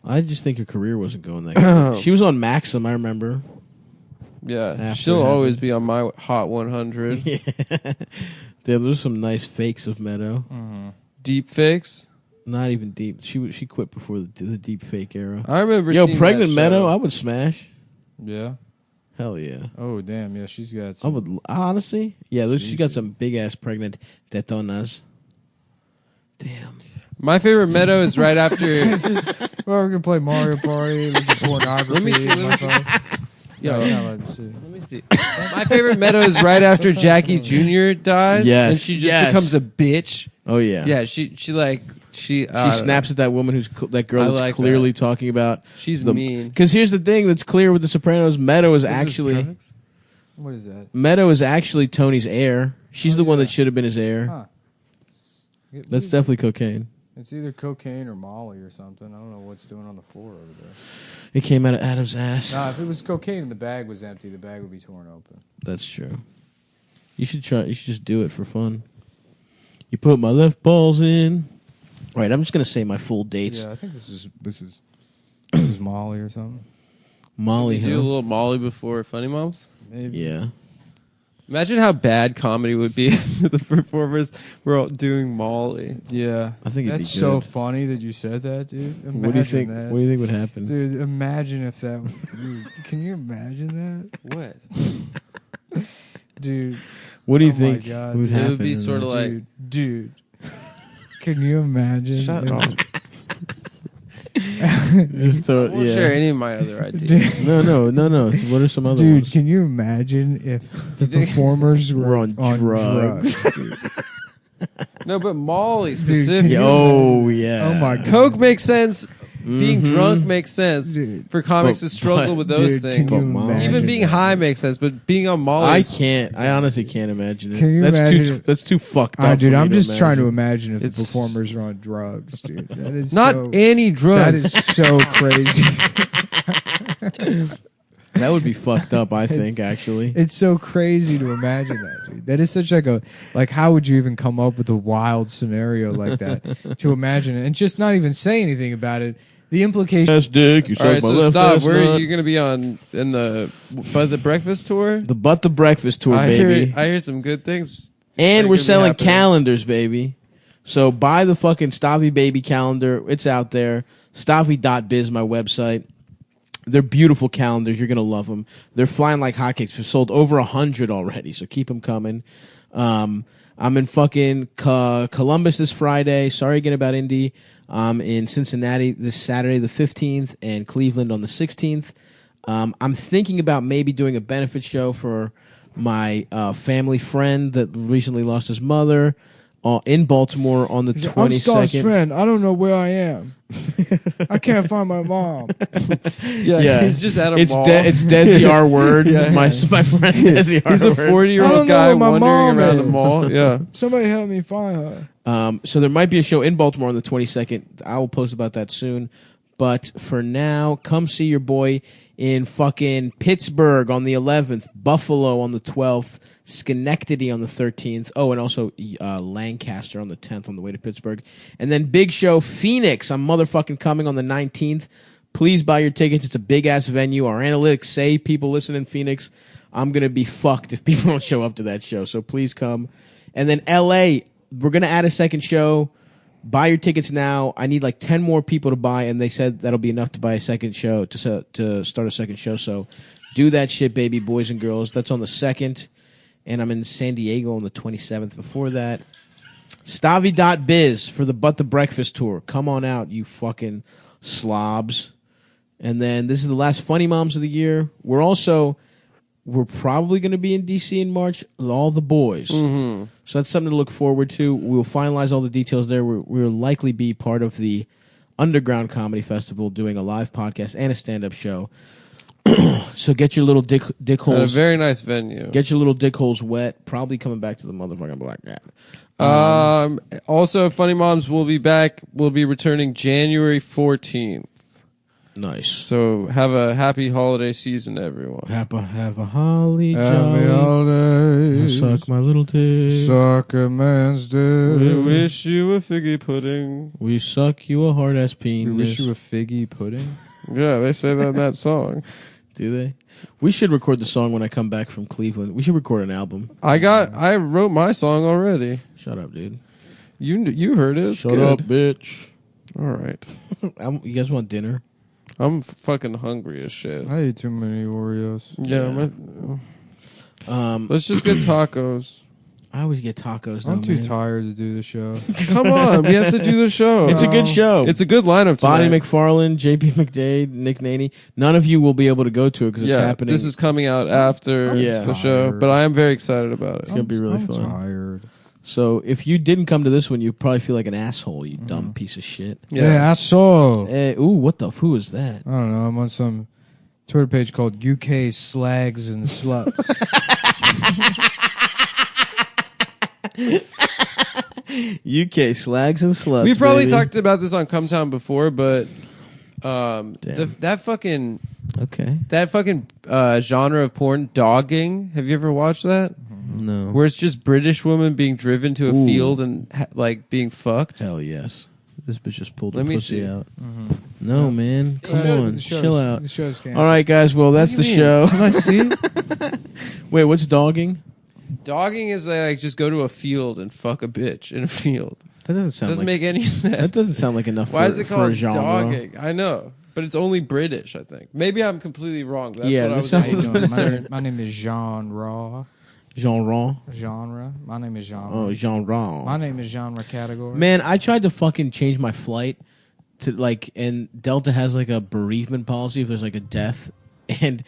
I just think her career wasn't going that good. She was on Maxim, I remember. Yeah, she'll always be on my Hot 100. Yeah. There's some nice fakes of Meadow. Mm-hmm. Deep fakes? Not even deep. She quit before the deep fake era. I remember seeing pregnant that Meadow, show. I would smash. Yeah. Hell yeah. Oh damn, yeah, she's got some. I would honestly. Yeah, she got some big ass pregnant tetonas. Damn. My favorite Meadow is right after. Well, we're gonna play Mario Party. Look at pornography. Let me see. Yeah, you're not allowed to see. Let me see. My favorite Meadow is right after Jackie Jr. dies. Yes. And she just becomes a bitch. Oh yeah. Yeah. She snaps at that woman that girl that's clearly talking about. She's mean. Because here's the thing that's clear with The Sopranos: Meadow is actually. What is that? Meadow is actually Tony's heir. She's the one that should have been his heir. Huh. That's definitely cocaine. It's either cocaine or Molly or something. I don't know what's doing on the floor over there. It came out of Adam's ass. Nah, if it was cocaine and the bag was empty, the bag would be torn open. That's true. You should try. You should just do it for fun. You put my left balls in. All right, I'm just gonna say my full dates. Yeah, I think this is Molly or something. Molly, do a little Molly before Funny Moms. Maybe. Yeah. Imagine how bad comedy would be if the performers were all doing Molly. Yeah, I think that's so funny that you said that, dude. Imagine what do you think? That. What do you think would happen, dude? Imagine if that. Dude, can you imagine that? What, dude? What do you think my God, would dude. happen? It would be sort of like, dude. Can you imagine? Shut up. Just throw, I won't share any of my other ideas. Dude. No. What are some other dude, ones? can you imagine if the performers were on drugs? No, but Molly specifically. Yeah. Oh my God. Coke makes sense. Being drunk makes sense. Dude. For comics to struggle with those things. Even being high makes sense, but being on Molly. I honestly can't imagine it. Can you imagine that's too fucked up. Dude, I'm just trying to imagine if the performers are on drugs, dude. That is not any drugs. That is so crazy. That would be fucked up, I think, actually. It's so crazy to imagine that, dude. That is such like how would you even come up with a wild scenario like that to imagine it and just not even say anything about it? The implication. Yes, dick. You all right, my so left stop. Where nut. are you going to be on in the But the Breakfast tour? The But the Breakfast tour, baby. I hear some good things. And we're selling calendars, baby. So buy the fucking Stavi Baby calendar. It's out there. Stavi.biz, my website. They're beautiful calendars. You're going to love them. They're flying like hotcakes. We've sold over 100 already, so keep them coming. I'm in fucking Columbus this Friday. Sorry again about Indy. In Cincinnati this Saturday the 15th and Cleveland on the 16th. I'm thinking about maybe doing a benefit show for my family friend that recently lost his mother in Baltimore on the 22nd. I'm Star's friend. I don't know where I am. I can't find my mom. Yeah, he's just at a mall. It's Desi R. Word. My friend Desi R. He's a 40-year-old guy wandering around the mall. Yeah. Somebody help me find her. So there might be a show in Baltimore on the 22nd. I will post about that soon. But for now, come see your boy in fucking Pittsburgh on the 11th, Buffalo on the 12th, Schenectady on the 13th. Oh, and also Lancaster on the 10th on the way to Pittsburgh. And then big show, Phoenix. I'm motherfucking coming on the 19th. Please buy your tickets. It's a big-ass venue. Our analytics say people listen in Phoenix. I'm going to be fucked if people don't show up to that show. So please come. And then L.A., we're going to add a second show. Buy your tickets now. I need like 10 more people to buy, and they said that'll be enough to buy a second show, to start a second show. So do that shit, baby, boys and girls. That's on the 2nd. And I'm in San Diego on the 27th. Before that, Stavi.biz for the But the Breakfast tour. Come on out, you fucking slobs. And then this is the last Funny Moms of the year. We're also we're probably going to be in DC in March. All the boys. Mm-hmm. So that's something to look forward to. We'll finalize all the details there. We'll likely be part of the Underground Comedy Festival, doing a live podcast and a stand-up show. So get your little dick holes. At a very nice venue. Get your little dick holes wet. Probably coming back to the motherfucking Black Cat. Also, Funny Moms will be back. We'll be returning January 14th. Nice. So have a happy holiday season, everyone. Have a holly jolly holidays. Suck my little dick. Suck a man's dick. We wish you a figgy pudding. We suck you a hard ass penis. We wish you a figgy pudding. Yeah, they say that in that song. Do they? We should record the song when I come back from Cleveland. We should record an album. I wrote my song already. Shut up, dude. You heard it. It's Shut good. up, bitch. All right. You guys want dinner? I'm fucking hungry as shit. I ate too many Oreos. Yeah. Let's just get tacos. I always get tacos. I'm too tired to do the show. Come on, we have to do the show. It's a good show. It's a good lineup. Bonnie McFarlane, JP McDade, Nick Naney. None of you will be able to go to it because it's happening. This is coming out after the show, but I am very excited about it. It's gonna be really fun. I'm tired. So if you didn't come to this one, you probably feel like an asshole. You dumb piece of shit. Yeah, asshole. Ooh, what the? Who is that? I don't know. I'm on some Twitter page called UK Slags and Sluts. UK Slags and Sluts. We probably baby. talked about this on Cumtown before, but that fucking genre of porn, dogging. Have you ever watched that? No. Where it's just British women being driven to a field and being fucked. Hell yes. This bitch just pulled Let her me pussy see. out. Mm-hmm. No, man. Come on. Chill out. The show's canceled. All right, guys. Well, that's the show. Can I see? Wait, what's dogging? Dogging is like just go to a field and fuck a bitch in a field. That doesn't make any sense. That doesn't sound like enough. Why is it for called a genre. dogging? I know, but it's only British. I think. Maybe I'm completely wrong. That's Yeah, what I that was sounds- concerned. My name is Jean Raw. Genre? Genre. My name is Jean. Oh, genre. My name is genre category. Man, I tried to fucking change my flight to and Delta has like a bereavement policy if there's like a death, and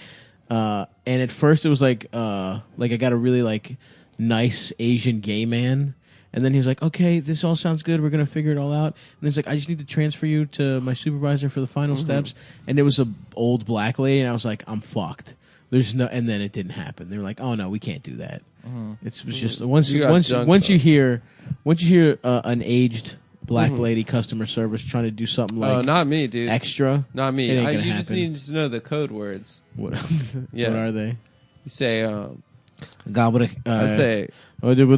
at first it was like I got a really like nice Asian gay man, and then he was like, okay, this all sounds good, we're gonna figure it all out, and then he's like, I just need to transfer you to my supervisor for the final steps, and it was a old black lady, and I was like, I'm fucked. There's no, and then it didn't happen. They were like, "Oh no, we can't do that." It was just once you hear an aged black lady customer service trying to do something like not me, dude. Extra, not me. it ain't gonna You just happen. need to know the code words. What? Yeah. What are they? You say, I say. No, you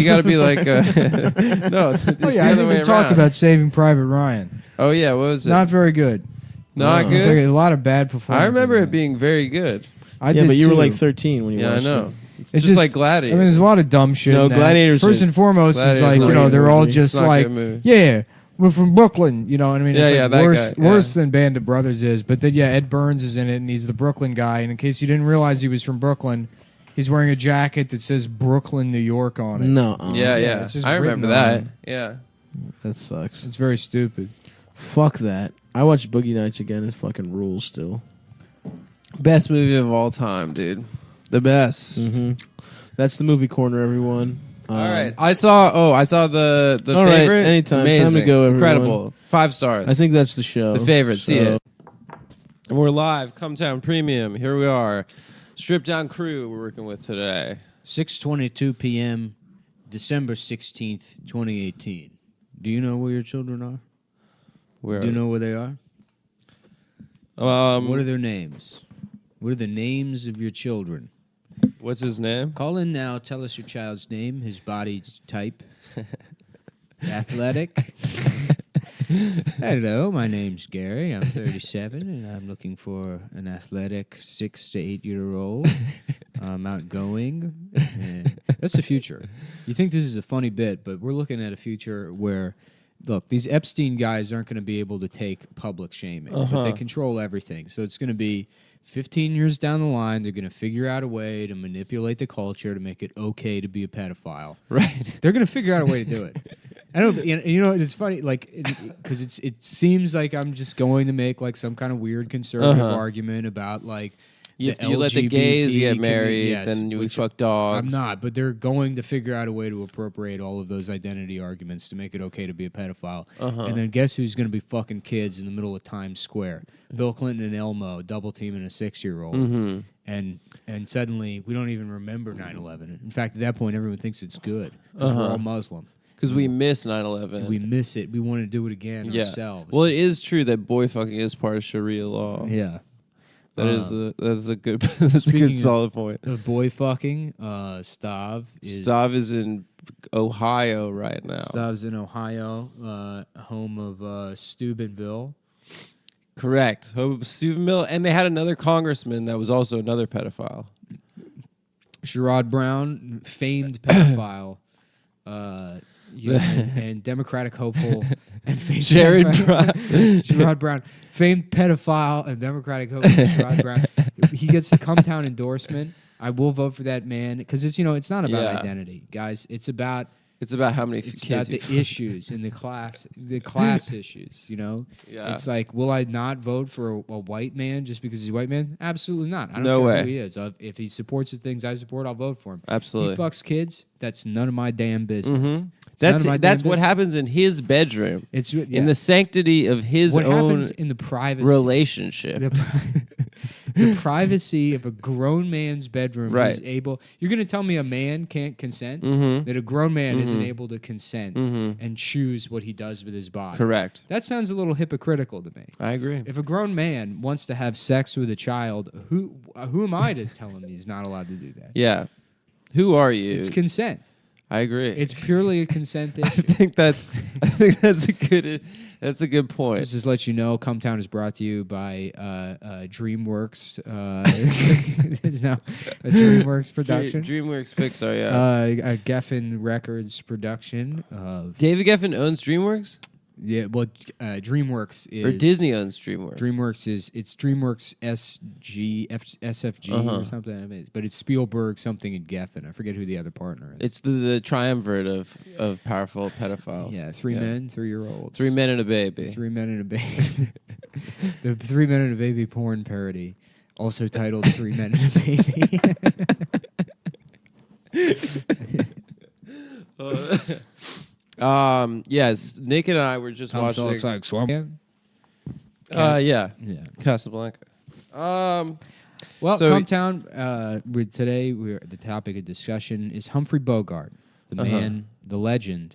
got to be like. No. Oh yeah, I didn't even talk about Saving Private Ryan. Oh yeah, what was it? Not very good. Not good. It's like a lot of bad performances. I remember it being very good. I did but you were too. like 13 when you watched I know. it. It's just like Gladiator. I mean, there's a lot of dumb shit. No, in that. Gladiator's First and foremost is like, they're all just like, yeah, we're from Brooklyn. You know what I mean? It's like that worse than Band of Brothers is. But then, Ed Burns is in it, and he's the Brooklyn guy. And in case you didn't realize he was from Brooklyn, he's wearing a jacket that says Brooklyn, New York on it. No. Yeah. It's just I written remember on that. it. Yeah. That sucks. It's very stupid. Fuck that. I watched Boogie Nights again. It fucking rules still. Best movie of all time, dude. The best. Mm-hmm. That's the movie corner, everyone. All right. I saw the all right, favorite. anytime. Amazing. Time to go, everyone. Incredible. 5 stars. I think that's the show. The favorite. See it. And we're live. Cumtown Premium. Here we are. Stripped down crew we're working with today. 6:22 p.m., December 16th, 2018. Do you know where your children are? Where? Do you know where they are? What are their names? What are the names of your children? What's his name? Call in now. Tell us your child's name, his body's type. Athletic. Hello, my name's Gary. I'm 37, and I'm looking for an athletic 6 to 8 year old. I'm outgoing. And that's the future. You think this is a funny bit, but we're looking at a future where, look, these Epstein guys aren't going to be able to take public shaming, but they control everything. So it's going to be 15 years down the line, they're going to figure out a way to manipulate the culture to make it okay to be a pedophile. Right. They're going to figure out a way to do it. I don't. You know, it's funny, like, because it seems like I'm just going to make like some kind of weird conservative argument about like You let the gays get married, yes, then we fuck dogs. I'm not, but they're going to figure out a way to appropriate all of those identity arguments to make it okay to be a pedophile. And then guess who's going to be fucking kids in the middle of Times Square? Bill Clinton and Elmo double teaming a 6-year-old. And suddenly we don't even remember 9/11. In fact, at that point, everyone thinks it's good because we're all Muslim. Because we miss 9/11. We miss it. We want to do it again ourselves. Well, it is true that boy fucking is part of Sharia law. Yeah. That's a good solid point. Of boy fucking, Stav is in Ohio right now. Stav's in Ohio, home of Steubenville. Correct. Home of Steubenville, and they had another congressman that was also another pedophile. Sherrod Brown, famed pedophile. And Democratic hopeful and Sherrod Brown, famed pedophile and Democratic hopeful Sherrod Brown. He gets the Cumtown endorsement. I will vote for that man because it's not about identity, guys. It's about how many kids. It's about the issues in the class issues. It's like, will I not vote for a white man just because he's a white man? Absolutely not. I don't care who he is. If he supports the things I support, I'll vote for him. Absolutely. He fucks kids. That's none of my damn business. Mm-hmm. That's what happens in his bedroom. It's in the sanctity of his what own happens in the privacy relationship. The privacy of a grown man's bedroom right. is able. You're going to tell me a man can't consent? That a grown man isn't able to consent and choose what he does with his body? Correct. That sounds a little hypocritical to me. I agree. If a grown man wants to have sex with a child, who am I to tell him he's not allowed to do that? Yeah. Who are you? It's consent. I agree. It's purely a consent issue. I think that's a good point. Just to let you know, Cumtown is brought to you by DreamWorks. It's now a DreamWorks production. DreamWorks Pixar, yeah. A Geffen Records production. David Geffen owns DreamWorks? Yeah, well, DreamWorks is... Or Disney owns DreamWorks. It's DreamWorks SFG or something. But it's Spielberg something and Geffen. I forget who the other partner is. It's the triumvirate of powerful pedophiles. Yeah, 3 men, 3-year-olds. 3 men and a baby. 3 men and a baby. The 3 men and a baby porn parody, also titled 3 men and a baby. Yes, Nick and I were just watching. Looks like Swarm. Yeah, Casablanca. Well, Cumtown. Today, the topic of discussion is Humphrey Bogart, the man, the legend,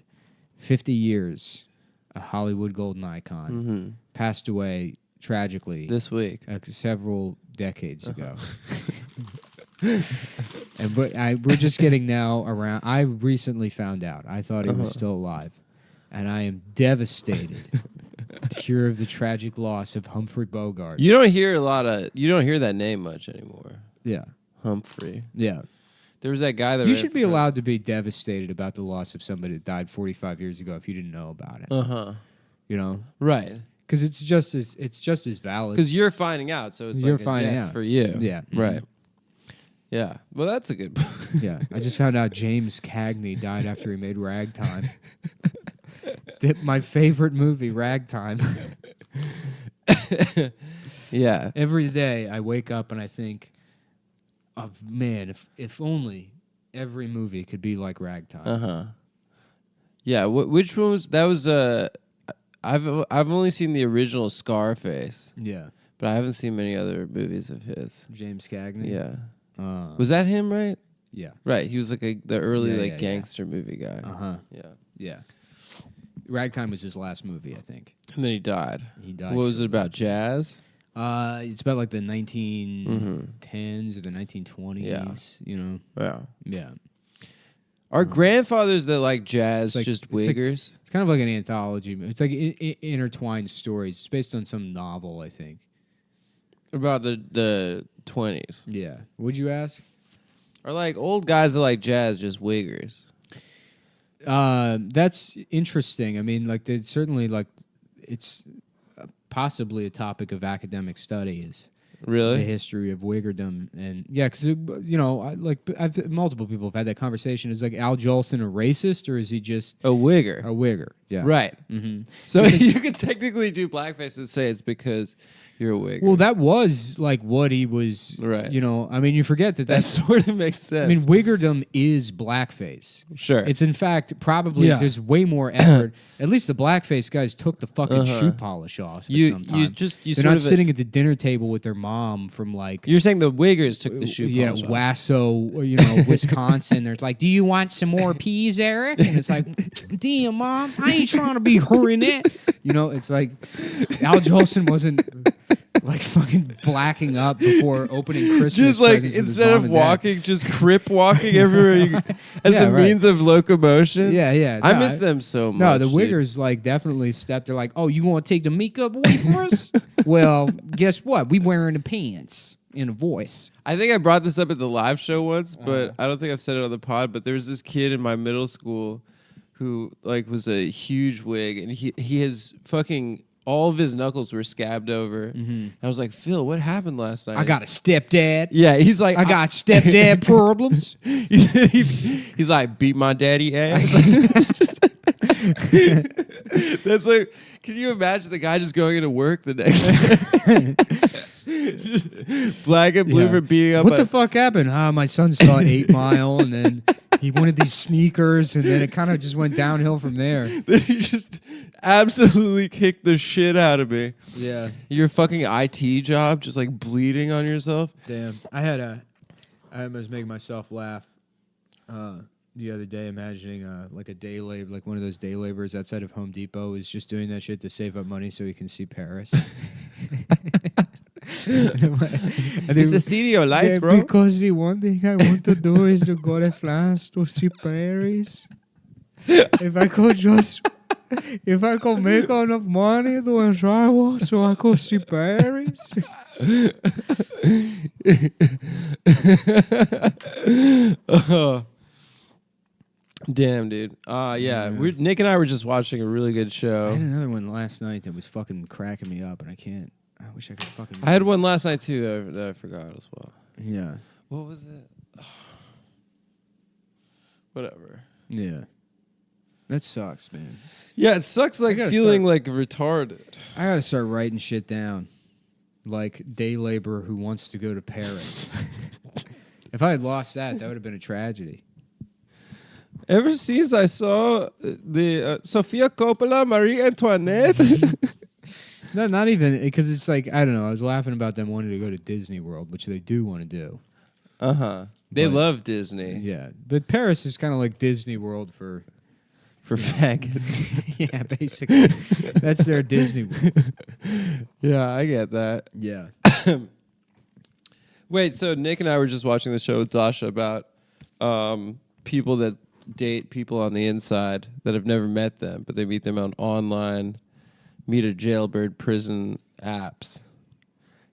50 years, a Hollywood golden icon, passed away tragically this week, several decades ago. We're just getting now around. I recently found out. I thought he was still alive, and I am devastated to hear of the tragic loss of Humphrey Bogart. You don't hear that name much anymore. Yeah, Humphrey. Yeah, there was that guy that you should be allowed to be devastated about the loss of somebody that died 45 years ago if you didn't know about it. Right. Because it's just as valid. Because you're finding out, so it's you're like finding death out for you. Yeah, right. Yeah, well, that's a good. Yeah, I just found out James Cagney died after he made Ragtime. My favorite movie, Ragtime. Yeah. Every day I wake up and I think, oh, man, if only every movie could be like Ragtime. Yeah, which one was that? Was I've only seen the original Scarface. Yeah, but I haven't seen many other movies of his. James Cagney. Yeah. Was that him, right? Yeah. Right. He was like the early gangster movie guy. Yeah. Ragtime was his last movie, I think. And then he died. What was it about? Jazz? It's about like the 1910s or the 1920s. Yeah. Yeah. Are grandfathers that like jazz just wiggers? It's kind of like an anthology. It's like intertwined stories. It's based on some novel, I think. About the 20s. Yeah. Would you ask? Are like old guys that like jazz just wiggers? That's interesting. I mean, like, there's certainly like it's possibly a topic of academic studies. Really? the history of Wiggerdom, and yeah, because I've multiple people have had that conversation. Is like Al Jolson a racist, or is he just a Wigger? A Wigger, yeah, right. Mm-hmm. So you could technically do blackface and say it's because you're a Wigger. Well, that was like what he was, right? I mean, you forget that sort of makes sense. I mean, Wiggerdom is blackface. Sure, it's in fact probably there's way more effort. At least the blackface guys took the fucking shoe polish off. They're not sitting at the dinner table with their mom from like. You're saying the Wiggers took the shoe polish off. Wasso, Wisconsin. There's like, do you want some more peas, Eric? And it's like, damn, Mom, I ain't trying to be hurrying it. It's like Al Jolson wasn't like fucking blacking up before opening Christmas. Just like instead of walking, just crip walking everywhere as a means of locomotion. Yeah. I miss them so much. No, the Wiggers like definitely stepped. They're like, oh, you want to take the makeup away from us? Well, guess what? We wearing the pants. In a voice. I think I brought this up at the live show once, but I don't think I've said it on the pod. But there was this kid in my middle school who like was a huge wig, and he has fucking all of his knuckles were scabbed over. Mm-hmm. I was like, Phil, what happened last night? I got a stepdad. Yeah, he's like, I got stepdad problems. He's like, beat my daddy ass. That's like, can you imagine the guy just going into work the next day? Black and blue for beating up. What the fuck happened? My son saw 8 Mile, and then he wanted these sneakers, and then it kind of just went downhill from there. Then he just absolutely kicked the shit out of me. Yeah. Your fucking IT job, just like bleeding on yourself. Damn. I was making myself laugh the other day, imagining like a day labor, like one of those day laborers outside of Home Depot is just doing that shit to save up money so he can see Paris. It's the studio lights, bro. Because the one thing I want to do is to go to France to see Paris. If I could make enough money to travel so I could see Paris. Damn, dude. Nick and I were just watching a really good show. I had another one last night that was fucking cracking me up, and I can't. I wish I could fucking. I had one last night too that I forgot as well. Yeah. What was it? Whatever. Yeah. That sucks, man. Yeah, it sucks like feeling like retarded. I gotta start writing shit down. Like day laborer who wants to go to Paris. If I had lost that would have been a tragedy. Ever since I saw the Sofia Coppola, Marie Antoinette. No, not even, because it's like, I don't know, I was laughing about them wanting to go to Disney World, which they do want to do. Uh-huh. They love Disney. Yeah. But Paris is kind of like Disney World for faggots. Yeah, basically. That's their Disney World. Yeah, I get that. Yeah. Wait, so Nick and I were just watching the show with Dasha about people that date people on the inside that have never met them, but they meet them on online meet a jailbird prison apps.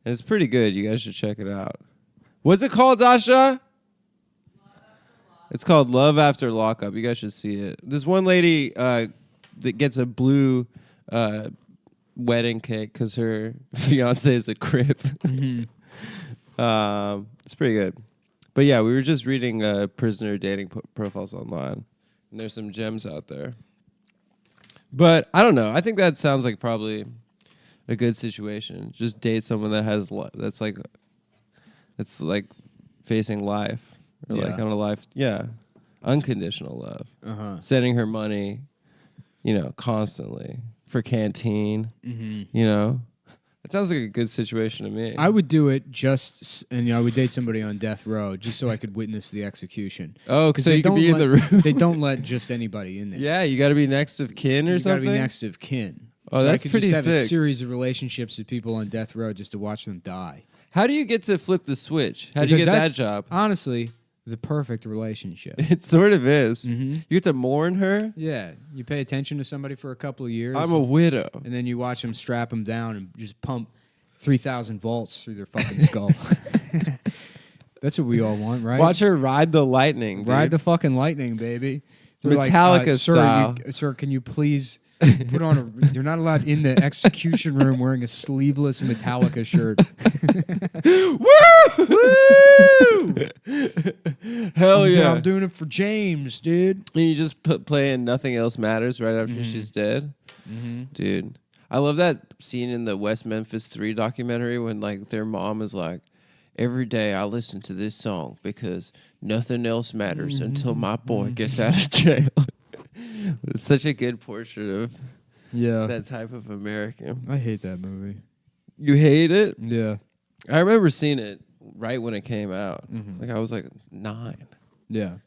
And it's pretty good. You guys should check it out. What's it called, Dasha? It's called Love After Lockup. You guys should see it. This one lady that gets a blue wedding cake because her fiance is a Crip. Mm-hmm. It's pretty good. But yeah, we were just reading prisoner dating profiles online, and there's some gems out there. But I don't know. I think that sounds like probably a good situation. Just date someone that has that's like facing life or like on a life. Yeah, unconditional love. Sending her money, constantly for canteen. Mm-hmm. It sounds like a good situation to me. I would do it and I would date somebody on death row just so I could witness the execution. Oh, because so you could be in the room. They don't let just anybody in there. Yeah, you got to be next of kin or something? You got to be next of kin. Oh, so that's I could pretty just have sick. a series of relationships with people on death row just to watch them die. How do you get to flip the switch? How do you get that job? Honestly, the perfect relationship. It sort of is. Mm-hmm. You get to mourn her? Yeah. You pay attention to somebody for a couple of years. I'm a widow. And then you watch them strap them down and just pump 3,000 volts through their fucking skull. That's what we all want, right? Watch her ride the lightning. Ride the fucking lightning, baby. They're Metallica like, style. Sir, can you please You're not allowed in the execution room wearing a sleeveless Metallica shirt. Woo! Hell yeah! I'm doing it for James, dude. And you just play in Nothing Else Matters right after she's dead, dude. I love that scene in the West Memphis 3 documentary when like their mom is like, every day I listen to this song because nothing else matters until my boy gets out of jail. It's such a good portrait of that type of American. I hate that movie. You hate it? Yeah. I remember seeing it right when it came out. Like I was like 9. Yeah.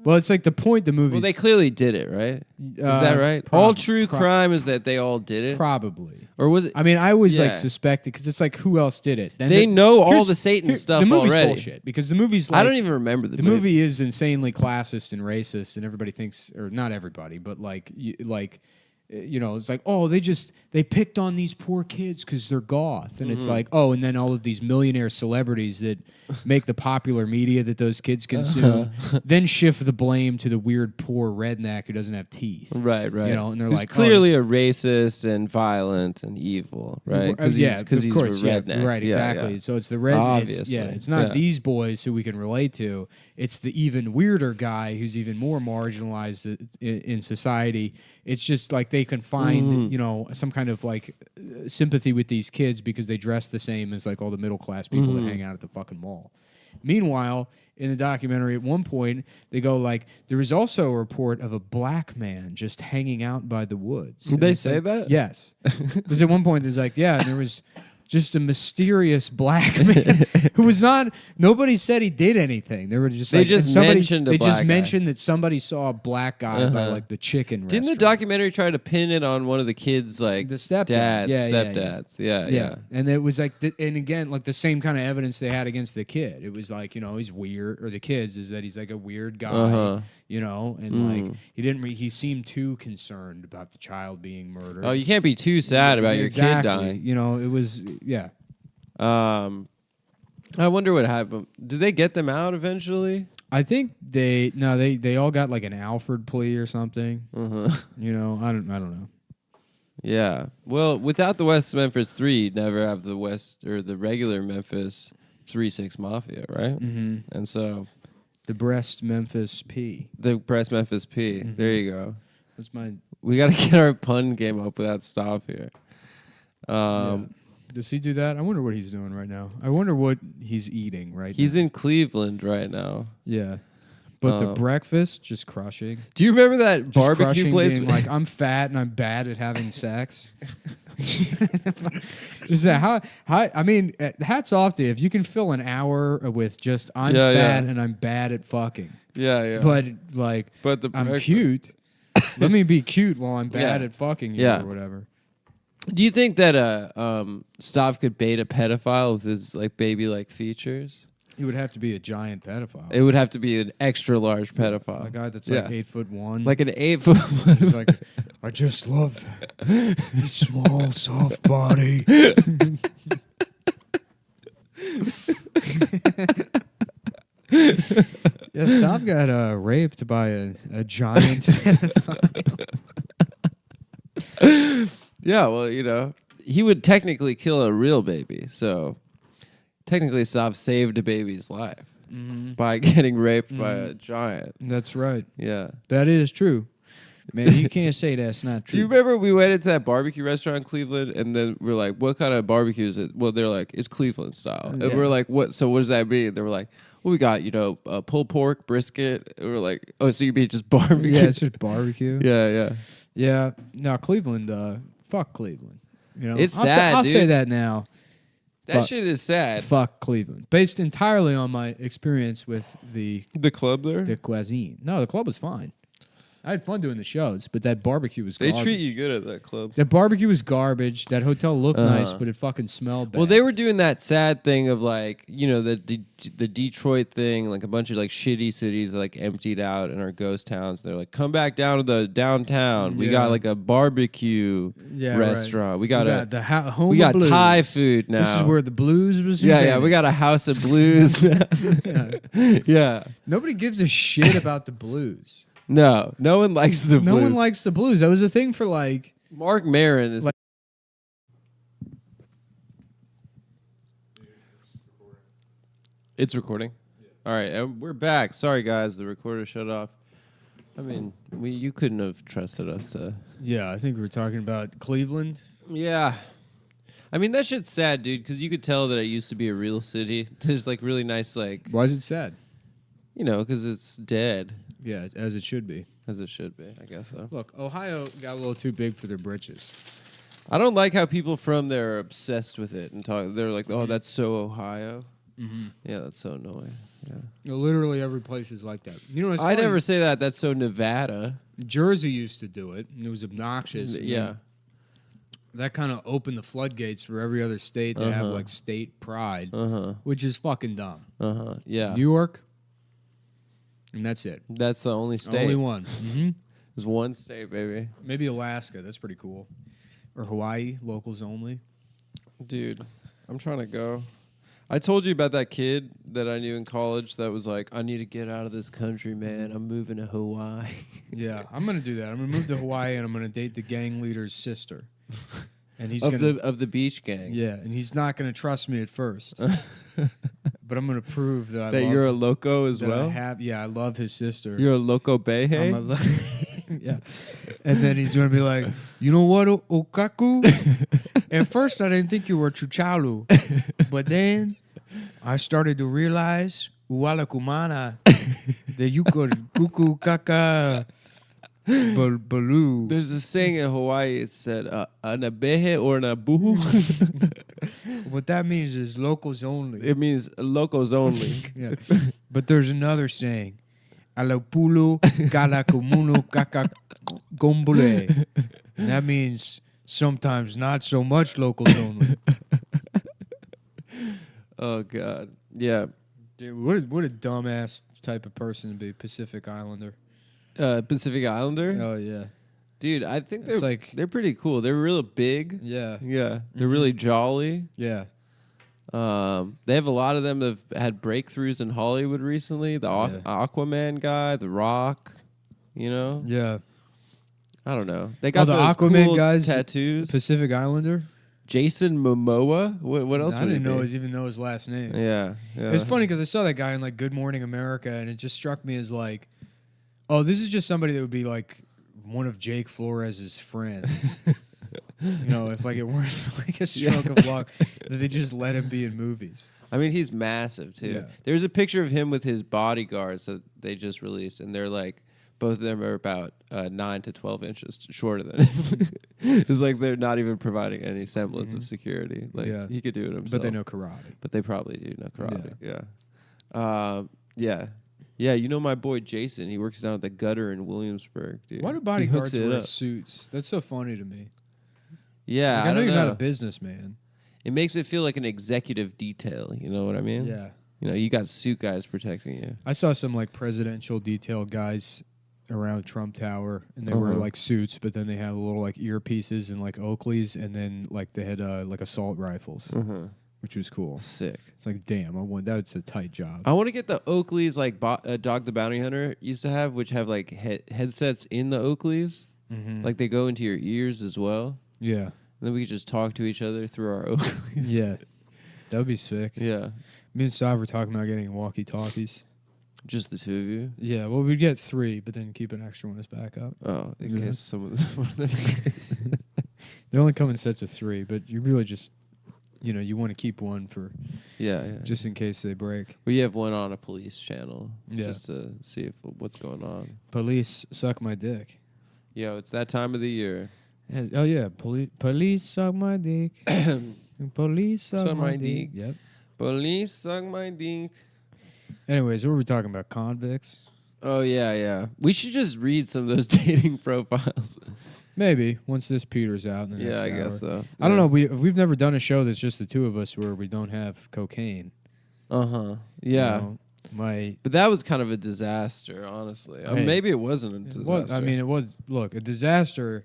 Well, it's like the point the movie. Well, they clearly did it, right? Is that right? All true crime is that they all did it? Probably. Or was it? I mean, I always like suspected because it's like who else did it? And they know all the Satan stuff the movie's already. Bullshit because the movie's like, I don't even remember the movie. The movie is insanely classist and racist, and everybody thinks, or not everybody, but it's like, oh, they picked on these poor kids because they're goth. And it's like, oh, and then all of these millionaire celebrities that make the popular media that those kids consume then shift the blame to the weird poor redneck who doesn't have teeth. Right. And they're like, clearly a racist and violent and evil, right? Because he's a redneck. Right, exactly. Yeah. So it's the redneck. Obviously. It's not these boys who we can relate to. It's the even weirder guy who's even more marginalized in society. It's just like they can find, some kind of like sympathy with these kids because they dress the same as like all the middle class people that hang out at the fucking mall. Meanwhile, in the documentary, at one point they go like, there is also a report of a black man just hanging out by the woods. Did they say that? Yes, because at one point there's like, and there was just a mysterious black man who was not. Nobody said he did anything. They were just mentioned that somebody saw a black guy by like the chicken. Didn't the documentary try to pin it on one of the kids, like the stepdads? Yeah. And it was like, and again, like the same kind of evidence they had against the kid. It was like, he's weird, or the kids is that he's like a weird guy. And like he didn't. He seemed too concerned about the child being murdered. Oh, you can't be too sad about your kid dying. It was I wonder what happened. Did they get them out eventually? I think they all got like an Alford plea or something. I don't know. Yeah. Well, without the West Memphis 3, you'd never have the West or the regular Memphis 3-6 Mafia, right? And so. The Breast Memphis P. The Breast Memphis P. There you go. We got to get our pun game up without Stav here. Does he do that? I wonder what he's doing right now. I wonder what he's eating right now. He's in Cleveland right now. Yeah. But the breakfast, just crushing. Do you remember that barbecue place? Being like, I'm fat and I'm bad at having sex. Just I mean, hats off to you. If you can fill an hour with just I'm fat and I'm bad at fucking. Yeah. But I'm cute. Let me be cute while I'm bad at fucking you or whatever. Do you think that Stav could bait a pedophile with his like baby-like features? He would have to be a giant pedophile. It would have to be an extra large pedophile. A guy that's like 8'1". Like an 8'1". He's like, I just love his small, soft body. Stav got raped by a giant pedophile. Yeah, well, he would technically kill a real baby, so technically Stav saved a baby's life by getting raped by a giant. That's right. Yeah. That is true. Man, you can't say that's not true. Do you remember we went into that barbecue restaurant in Cleveland, and then we're like, what kind of barbecue is it? Well, they're like, it's Cleveland style. And we're like, what? So what does that mean? They were like, well, we got, pulled pork, brisket. And we're like, oh, so you mean just barbecue? Yeah, it's just barbecue. Yeah. Yeah. No, Cleveland, fuck Cleveland. It's sad, I'll dude. say that now. That shit is sad. Fuck Cleveland. Based entirely on my experience with the club there? The cuisine. No, the club was fine. I had fun doing the shows, but that barbecue was garbage. They treat you good at that club. That barbecue was garbage. That hotel looked nice, but it fucking smelled bad. Well, they were doing that sad thing of like, the Detroit thing, like a bunch of like shitty cities like emptied out and are ghost towns. They're like, come back down to the downtown. We got like a barbecue restaurant. We got home we got blues. Thai food now. This is where the blues was. Yeah. We got a house of blues. Yeah. Nobody gives a shit about the blues. No one likes the blues. No one likes the blues. That was a thing for like Mark Maron is. It's recording. All right, and we're back. Sorry, guys, the recorder shut off. I mean, you couldn't have trusted us to. Yeah, I think we were talking about Cleveland. Yeah. I mean, that shit's sad, dude, because you could tell that it used to be a real city. There's, like, really nice, like... Why is it sad? You know, because it's dead. Yeah, as it should be. As it should be, I guess so. Look, Ohio got a little too big for their britches. I don't like how people from there are obsessed with it and talk. They're like, oh, that's so Ohio. Mm-hmm. Yeah, that's so annoying. Yeah. You know, literally every place is like that. You know, I never say that. That's so Nevada. Jersey used to do it, and it was obnoxious. Yeah. That kind of opened the floodgates for every other state to have like state pride, which is fucking dumb. Yeah. New York, and that's it. That's the only state. Only one. Mm-hmm. There's one state, baby. Maybe Alaska. That's pretty cool. Or Hawaii, locals only. Dude, I'm trying to go. I told you about that kid that I knew in college that was like, I need to get out of this country, man. I'm moving to Hawaii. Yeah, I'm going to do that. I'm going to move to Hawaii, and I'm going to date the gang leader's sister. And he's of the beach gang. Yeah, and he's not going to trust me at first. But I'm going to prove that you're a loco as well? I love his sister. You're a loco behe? Yeah. And then he's going to be like, you know what, Okaku? At first, I didn't think you were Chuchalu. But then I started to realize, Uwala Kumana, that you could kuku kaka balu. There's a saying in Hawaii, it said, an abehe or an abuhu. What that means is locals only. It means locals only. Yeah. But there's another saying. Alapulu kalakumunu kaka gombule. And that means sometimes not so much locals only. Oh, God. Yeah. Dude, what a dumbass type of person to be. Pacific Islander. Pacific Islander? Oh, yeah. Dude, I think they're pretty cool. They're real big. Yeah. Yeah. They're really jolly. Yeah. They have a lot of them that have had breakthroughs in Hollywood recently. The Aquaman guy, The Rock, you know? Yeah. I don't know. They got the those Aquaman cool guys, tattoos. Pacific Islander? Jason Momoa? What else I didn't even know his last name. Yeah. It's funny because I saw that guy in like Good Morning America, and it just struck me as like, oh, this is just somebody that would be like one of Jake Flores' friends. You know, if like it weren't like a stroke of luck that they just let him be in movies. I mean, he's massive too. Yeah. There's a picture of him with his bodyguards that they just released, and they're like, both of them are about 9 to 12 inches shorter than him. It's like they're not even providing any semblance of security. Like he could do it himself. But they know karate. But they probably do know karate. Yeah. Yeah, you know my boy Jason. He works down at the gutter in Williamsburg, dude. Why do bodyguards wear suits? That's so funny to me. Yeah, like, I know you're not a businessman. It makes it feel like an executive detail. You know what I mean? Yeah. You know, you got suit guys protecting you. I saw some like presidential detail guys around Trump Tower, and they wear like suits, but then they have little like earpieces and like Oakleys, and then like they had like assault rifles, which was cool. Sick. It's like, damn, that's a tight job. I want to get the Oakleys like Dog the Bounty Hunter used to have, which have like headsets in the Oakleys, like they go into your ears as well. Yeah. And then we could just talk to each other through our Oakleys. Yeah. That would be sick. Yeah. Me and Sav were talking about getting walkie-talkies. Just the two of you? Yeah, well, we'd get 3, but then keep an extra one as backup. Oh, in case some of them. They only come in sets of 3, but you really just, you know, you want to keep one for, just in case they break. We have one on a police channel, just to see what's going on. Police suck my dick. Yo, it's that time of the year. Oh yeah, police suck my dick. Police suck my dick. Yep. Police suck my dick. Anyways, what were we talking about? Convicts? Oh yeah. We should just read some of those dating profiles. Maybe once this peters out. In the next I hour. guess so. I don't know. We've never done a show that's just the two of us where we don't have cocaine. Yeah. You know, but that was kind of a disaster, honestly. Hey, maybe it wasn't a disaster. It was. Look, a disaster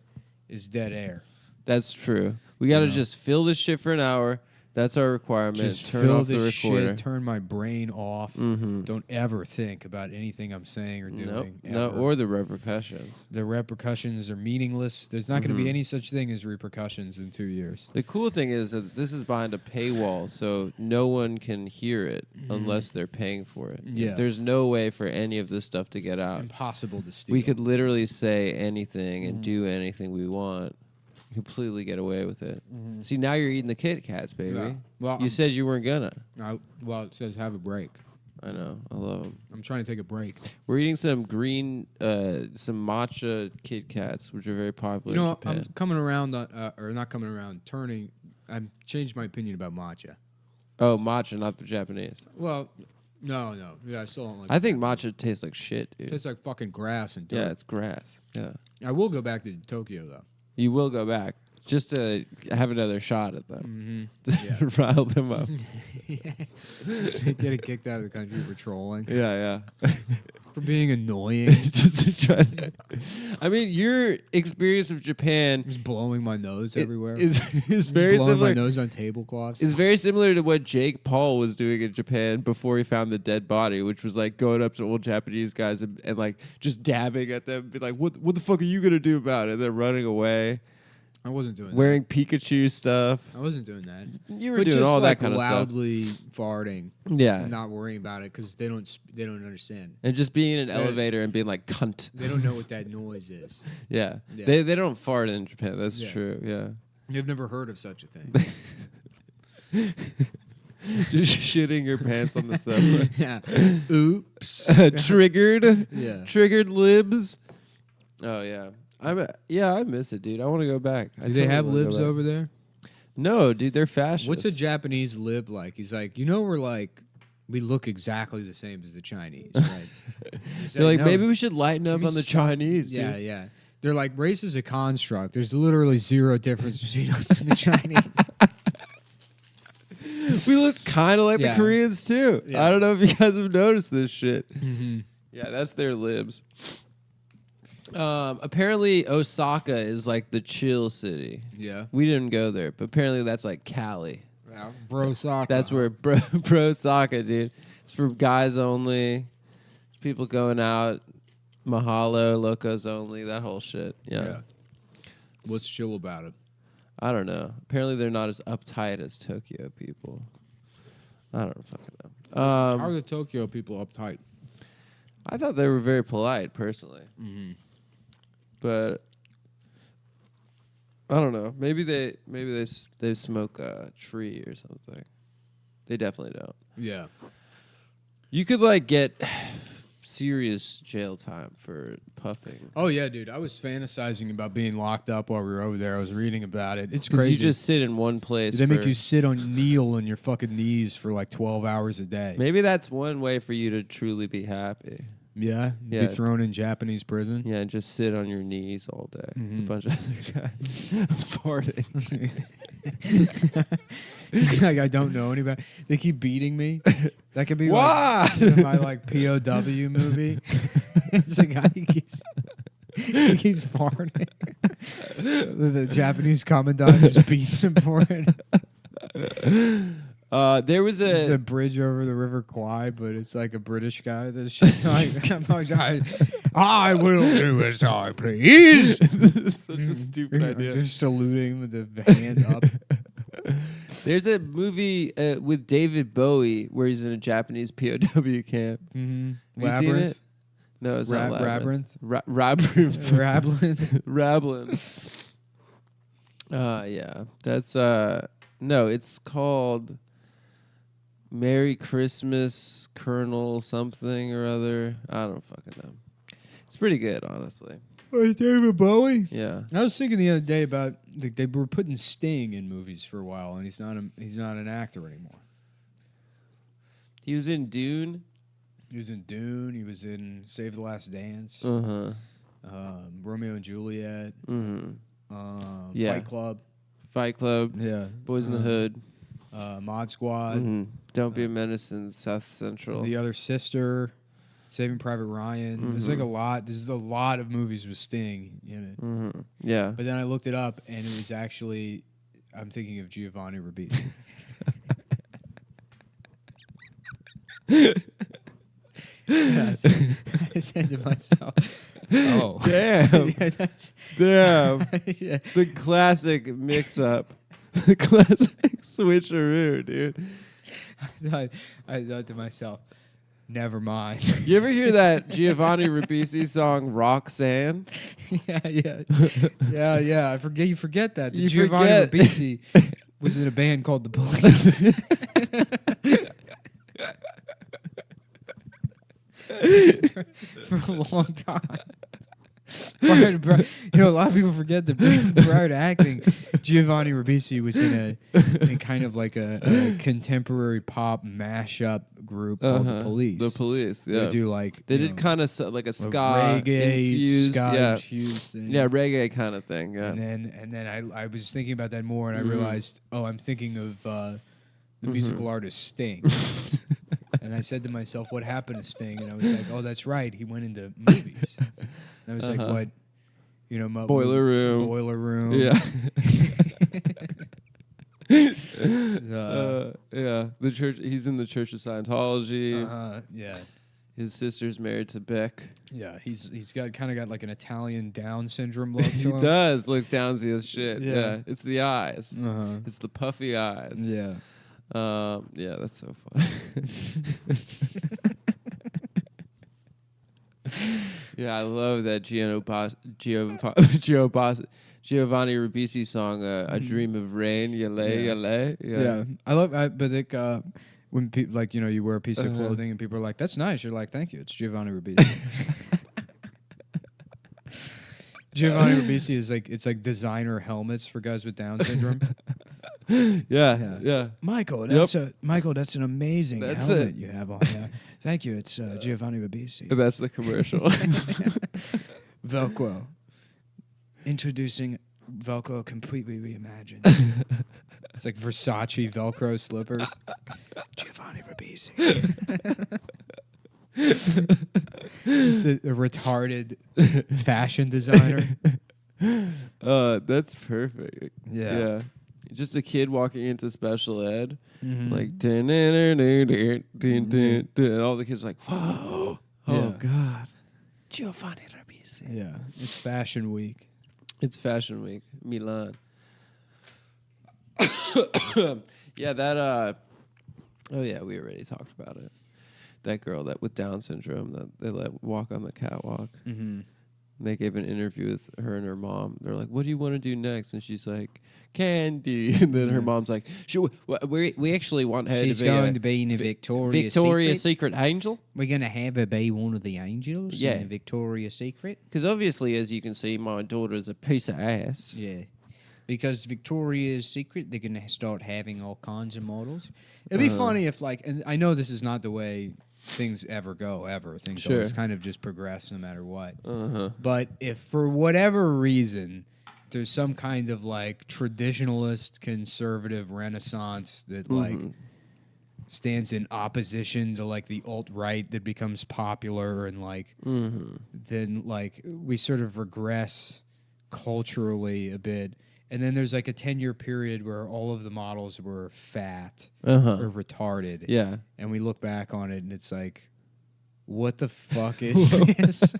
is dead air. That's true. We got to just fill this shit for an hour, That's our requirement. Just turn fill off the this recorder. shit, turn my brain off. Mm-hmm. Don't ever think about anything I'm saying or doing. No, or the repercussions. The repercussions are meaningless. There's not going to be any such thing as repercussions in 2 years. The cool thing is that this is behind a paywall, so no one can hear it unless they're paying for it. Yeah. There's no way for any of this stuff to get out. Impossible to steal. We could literally say anything and do anything we want. Completely get away with it. See, now you're eating the Kit Kats, baby. Yeah. Well, you said you weren't gonna. Well, it says have a break. I know. I love them. I'm trying to take a break. We're eating some green, some matcha Kit Kats, which are very popular in Japan. I'm coming around, or not coming around, turning. I've changed my opinion about matcha. Oh, matcha, not the Japanese. Well, no. Yeah, I still don't like I think matcha tastes like shit, dude. It tastes like fucking grass and dirt. Yeah, it's grass. Yeah. I will go back to Tokyo, though. You will go back just to have another shot at them. Yeah. Rile them up. Just getting kicked out of the country for trolling. Yeah. For being annoying. Just to try to. I mean, your experience of Japan Just blowing my nose everywhere. is very blowing similar. my nose on tablecloths. It's very similar to what Jake Paul was doing in Japan before he found the dead body, which was like going up to old Japanese guys and like just dabbing at them, be like, "What the fuck are you gonna do about it?" And they're running away. I wasn't doing wearing Pikachu stuff. I wasn't doing that. You were doing all that kind of stuff. Loudly farting. Yeah. And not worrying about it because they don't understand. And just being in an elevator and being like, cunt. They don't know what that noise is. Yeah. They don't fart in Japan. That's true. Yeah. You've never heard of such a thing. Just shitting your pants on the subway. Yeah. Oops. Triggered. Yeah. Triggered libs. Oh, yeah. I miss it, dude. I want to go back. Do they have libs over there? No, dude, they're fascist. What's a Japanese lib like? He's like, we look exactly the same as the Chinese, right? They're like, maybe we should lighten up on the Chinese, dude. Yeah. They're like, race is a construct. There's literally zero difference between us and the Chinese. We look kind of like the Koreans, too. Yeah. I don't know if you guys have noticed this shit. Mm-hmm. Yeah, that's their libs. Apparently Osaka is like the chill city. Yeah. We didn't go there, but apparently that's like Cali. Yeah, bro Saka. That's where bro Saka, dude. It's for guys only. People going out. Mahalo, locos only, that whole shit. Yeah. What's chill about it? I don't know. Apparently they're not as uptight as Tokyo people. I don't fucking know. How are the Tokyo people uptight? I thought they were very polite, personally. Mm-hmm. But I don't know. Maybe they smoke a tree or something. They definitely don't. Yeah. You could like get serious jail time for puffing. Oh yeah, dude. I was fantasizing about being locked up while we were over there. I was reading about it. It's crazy. You just sit in one place. They make you kneel on your fucking knees for like 12 hours a day. Maybe that's one way for you to truly be happy. Yeah? Be thrown in Japanese prison? Yeah, and just sit on your knees all day. With a bunch of other guys farting. Like, I don't know anybody. They keep beating me. That could be my like POW movie. It's a guy who keeps farting. The Japanese commandant just beats him for it. There was It's a bridge over the River Kwai, but it's like a British guy that's just like, I will do as I please. Such a stupid idea. Just saluting with the hand up. There's a movie with David Bowie where he's in a Japanese POW camp. Mm-hmm. Have you seen it? No, it's not Labyrinth. Labyrinth. Rablin. Yeah. That's no, it's called Merry Christmas, Colonel something or other. I don't fucking know. It's pretty good, honestly. Oh, David Bowie? Yeah. I was thinking the other day about they were putting Sting in movies for a while, and he's not an actor anymore. He was in Dune. He was in Dune. He was in Save the Last Dance. Uh-huh. Romeo and Juliet. Mm-hmm. Fight Club. Yeah. Boys in the Hood. Mod Squad. Mm-hmm. Don't Be a Menace in South Central. The Other Sister. Saving Private Ryan. Mm-hmm. There's like a lot. There's a lot of movies with Sting in it. Mm-hmm. Yeah. But then I looked it up, and it was actually, I'm thinking of Giovanni Ribisi. I said to myself, "Oh, damn, damn, yeah. the classic mix-up, the classic switcheroo, dude." I thought to myself, never mind. You ever hear that Giovanni Ribisi song "Roxanne"? yeah. I forget. You forget that You Giovanni Ribisi was in a band called The Police. for a long time. A lot of people forget that prior to acting, Giovanni Ribisi was in kind of like a contemporary pop mashup group called The Police. The Police, yeah. They do they did kind of like a ska reggae infused, infused thing. Yeah, reggae kind of thing. Yeah, and then I was thinking about that more, and I realized, I'm thinking of the musical artist Sting. And I said to myself, what happened to Sting? And I was like, oh, that's right. He went into movies. And I was like, what? Boiler Room. Boiler Room. Yeah. Yeah. The church. He's in the Church of Scientology. Yeah. His sister's married to Beck. Yeah. He's got like an Italian Down syndrome look to He him. does look Downsy as shit. Yeah. It's the eyes. Uh-huh. It's the puffy eyes. Yeah. Yeah, that's so funny. Yeah, I love that Giovanni Ribisi song, "A Dream of Rain." Yale. Yeah. I love. But when people you wear a piece of clothing and people are like, "That's nice," you're like, "Thank you." It's Giovanni Ribisi. Giovanni Ribisi is it's like designer helmets for guys with Down syndrome. Yeah. Michael, that's an amazing helmet you have on. Yeah. Thank you. It's Giovanni Ribisi. That's the commercial. Velcro. Introducing Velcro completely reimagined. It's like Versace Velcro slippers. Giovanni Ribisi. Just a retarded fashion designer. That's perfect. Yeah. Just a kid walking into special ed, like, and all the kids are like, whoa, oh God, Giovanni Ribisi. Yeah, it's Fashion Week. It's Fashion Week, Milan. Yeah, that. Oh yeah, we already talked about it. That girl that with Down syndrome that they let walk on the catwalk. Mm-hmm. They gave an interview with her and her mom. They're like, "What do you want to do next?" And she's like, "Candy." And then her mom's like, "We actually want her She's to be going to be in a Victoria's Secret angel. We're going to have her be one of the angels in a Victoria's Secret." Because obviously, as you can see, my daughter's a piece of ass. Yeah. Because Victoria's Secret, they're going to start having all kinds of models. It'd be funny if, and I know this is not the way things ever go, Things always kind of just progress no matter what. But if for whatever reason there's some kind of traditionalist conservative renaissance that stands in opposition to the alt-right that becomes popular and then we sort of regress culturally a bit. And then there's a 10-year period where all of the models were fat or retarded. Yeah. And we look back on it and it's like, what the fuck is this?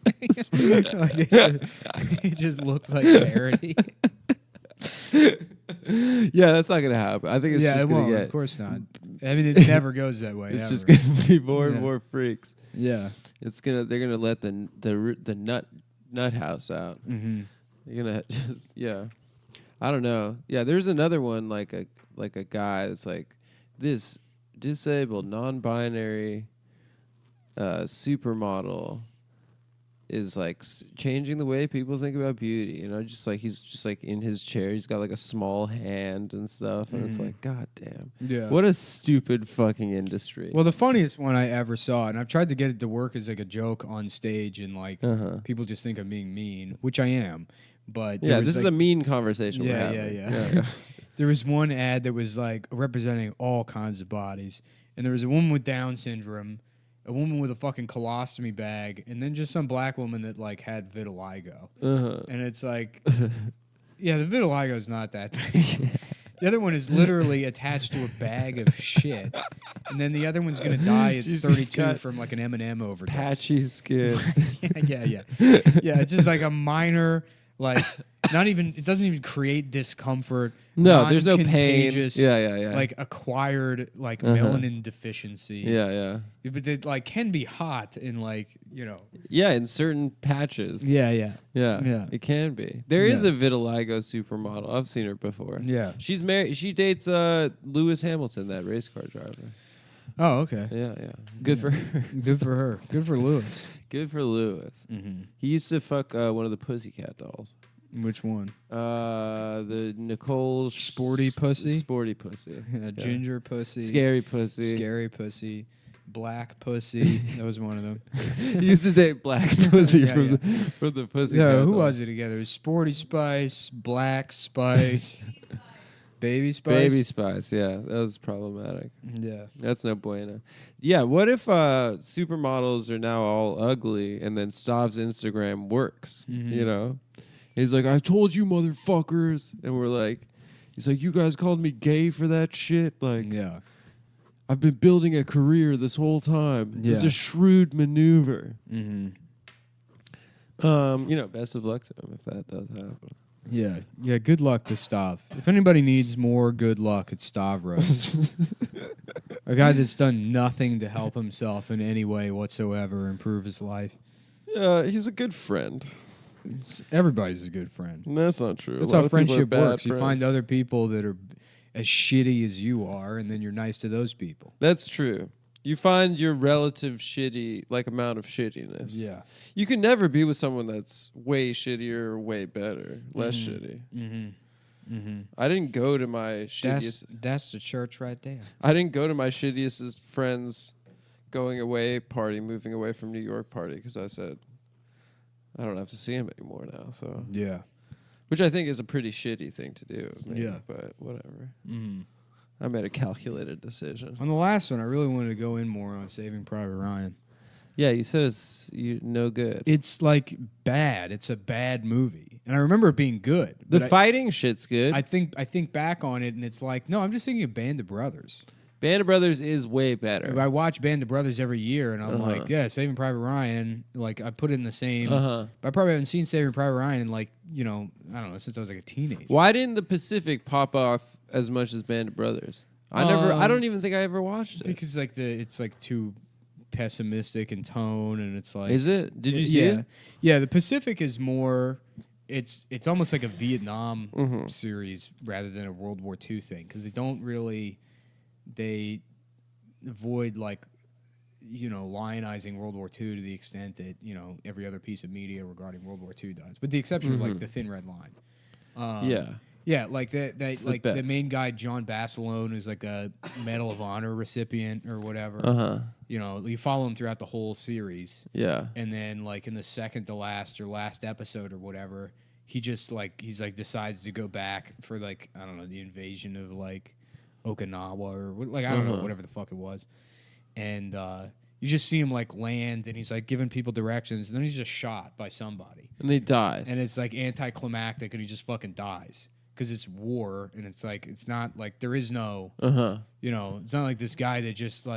It just looks like parody. Yeah, that's not going to happen. I think it's just going to get... of course not. I mean, it never goes that way. It's just going to be more and more freaks. Yeah. They're going to let the nut house out. Mm-hmm. They're going to yeah. I don't know. Yeah, there's another one like a guy that's like this disabled non-binary supermodel is changing the way people think about beauty. He's just in his chair. He's got a small hand and stuff, and it's like, God damn. Yeah. What a stupid fucking industry. Well, the funniest one I ever saw, and I've tried to get it to work as a joke on stage, and people just think I'm being mean, which I am. But this is a mean conversation. Yeah. There was one ad that was representing all kinds of bodies, and there was a woman with Down syndrome, a woman with a fucking colostomy bag, and then just some black woman that had vitiligo. And it's the vitiligo's not that big. The other one is literally attached to a bag of shit, and then the other one's gonna die at 32 from like an M&M overdose. Patchy skin. yeah. It's just like a minor, like not even. It doesn't even create discomfort. No, there's no pain. Yeah. Like acquired like melanin deficiency. Yeah. But it like can be hot in like Yeah, in certain patches. Yeah. It can be. There is a vitiligo supermodel. I've seen her before. Yeah. She's married. She dates Lewis Hamilton, that race car driver. Oh, okay. Yeah. Good for her. Good for her. Good for Lewis. Good for Lewis. Mm-hmm. He used to fuck one of the Pussycat dolls. Which one? The Nicole Sporty Pussy. Sporty Pussy. Ginger Pussy. Scary Pussy. Scary Pussy. Black Pussy. That was one of them. He used to date Black Pussy from the Pussy. Yeah, who was it together? It was Sporty Spice, Black Spice, Baby Spice. Baby Spice, yeah. That was problematic. Yeah. That's no bueno. Yeah, what if supermodels are now all ugly and then Stav's Instagram works? Mm-hmm. He's like, I told you, motherfuckers. And we're like, he's like, you guys called me gay for that shit? Like, yeah. I've been building a career this whole time. Yeah. It's a shrewd maneuver. Mm-hmm. Best of luck to him if that does happen. Yeah. Good luck to Stav. If anybody needs more good luck, it's Stavros. A guy that's done nothing to help himself in any way whatsoever, improve his life. Yeah, he's a good friend. Everybody's a good friend. That's not true. That's how friendship works. You find other people that are as shitty as you are, and then you're nice to those people. That's true. You find your relative amount of shittiness. Yeah. You can never be with someone that's way shittier or way better, less shitty. Mm-hmm. Mm-hmm. I didn't go to my shittiest... That's the church right there. I didn't go to my shittiest friends going away party, moving away from New York party, because I said, I don't have to see him anymore now. So yeah. Which I think is a pretty shitty thing to do. Maybe, yeah. But whatever. Mm-hmm. I made a calculated decision. On the last one, I really wanted to go in more on Saving Private Ryan. Yeah, you said it's no good. It's like bad. It's a bad movie, and I remember it being good. The fighting shit's good. I think back on it, and it's like, no, I'm just thinking of Band of Brothers. Band of Brothers is way better. I watch Band of Brothers every year, and I'm like, yeah, Saving Private Ryan. Like, I put it in the same. But I probably haven't seen Saving Private Ryan in I don't know, since I was like a teenager. Why didn't The Pacific pop off as much as Band of Brothers? I don't even think I ever watched it because it's too pessimistic in tone, and it's like. Is it? Did you see it? Yeah, The Pacific is more. It's almost like a Vietnam series rather than a World War II thing, because they avoid lionizing World War II to the extent that every other piece of media regarding World War II does, with the exception of like the Thin Red Line. Like the main guy John Basilone, who's like a Medal of Honor recipient or whatever. You follow him throughout the whole series. Yeah, and then like in the second to last or last episode or whatever, he just decides to go back for the invasion of Okinawa or I don't know, whatever the fuck it was, and you just see him land, and he's giving people directions, and then he's just shot by somebody, and he dies, and it's anticlimactic, and he just fucking dies because it's war, and it's not there is no it's not like this guy that just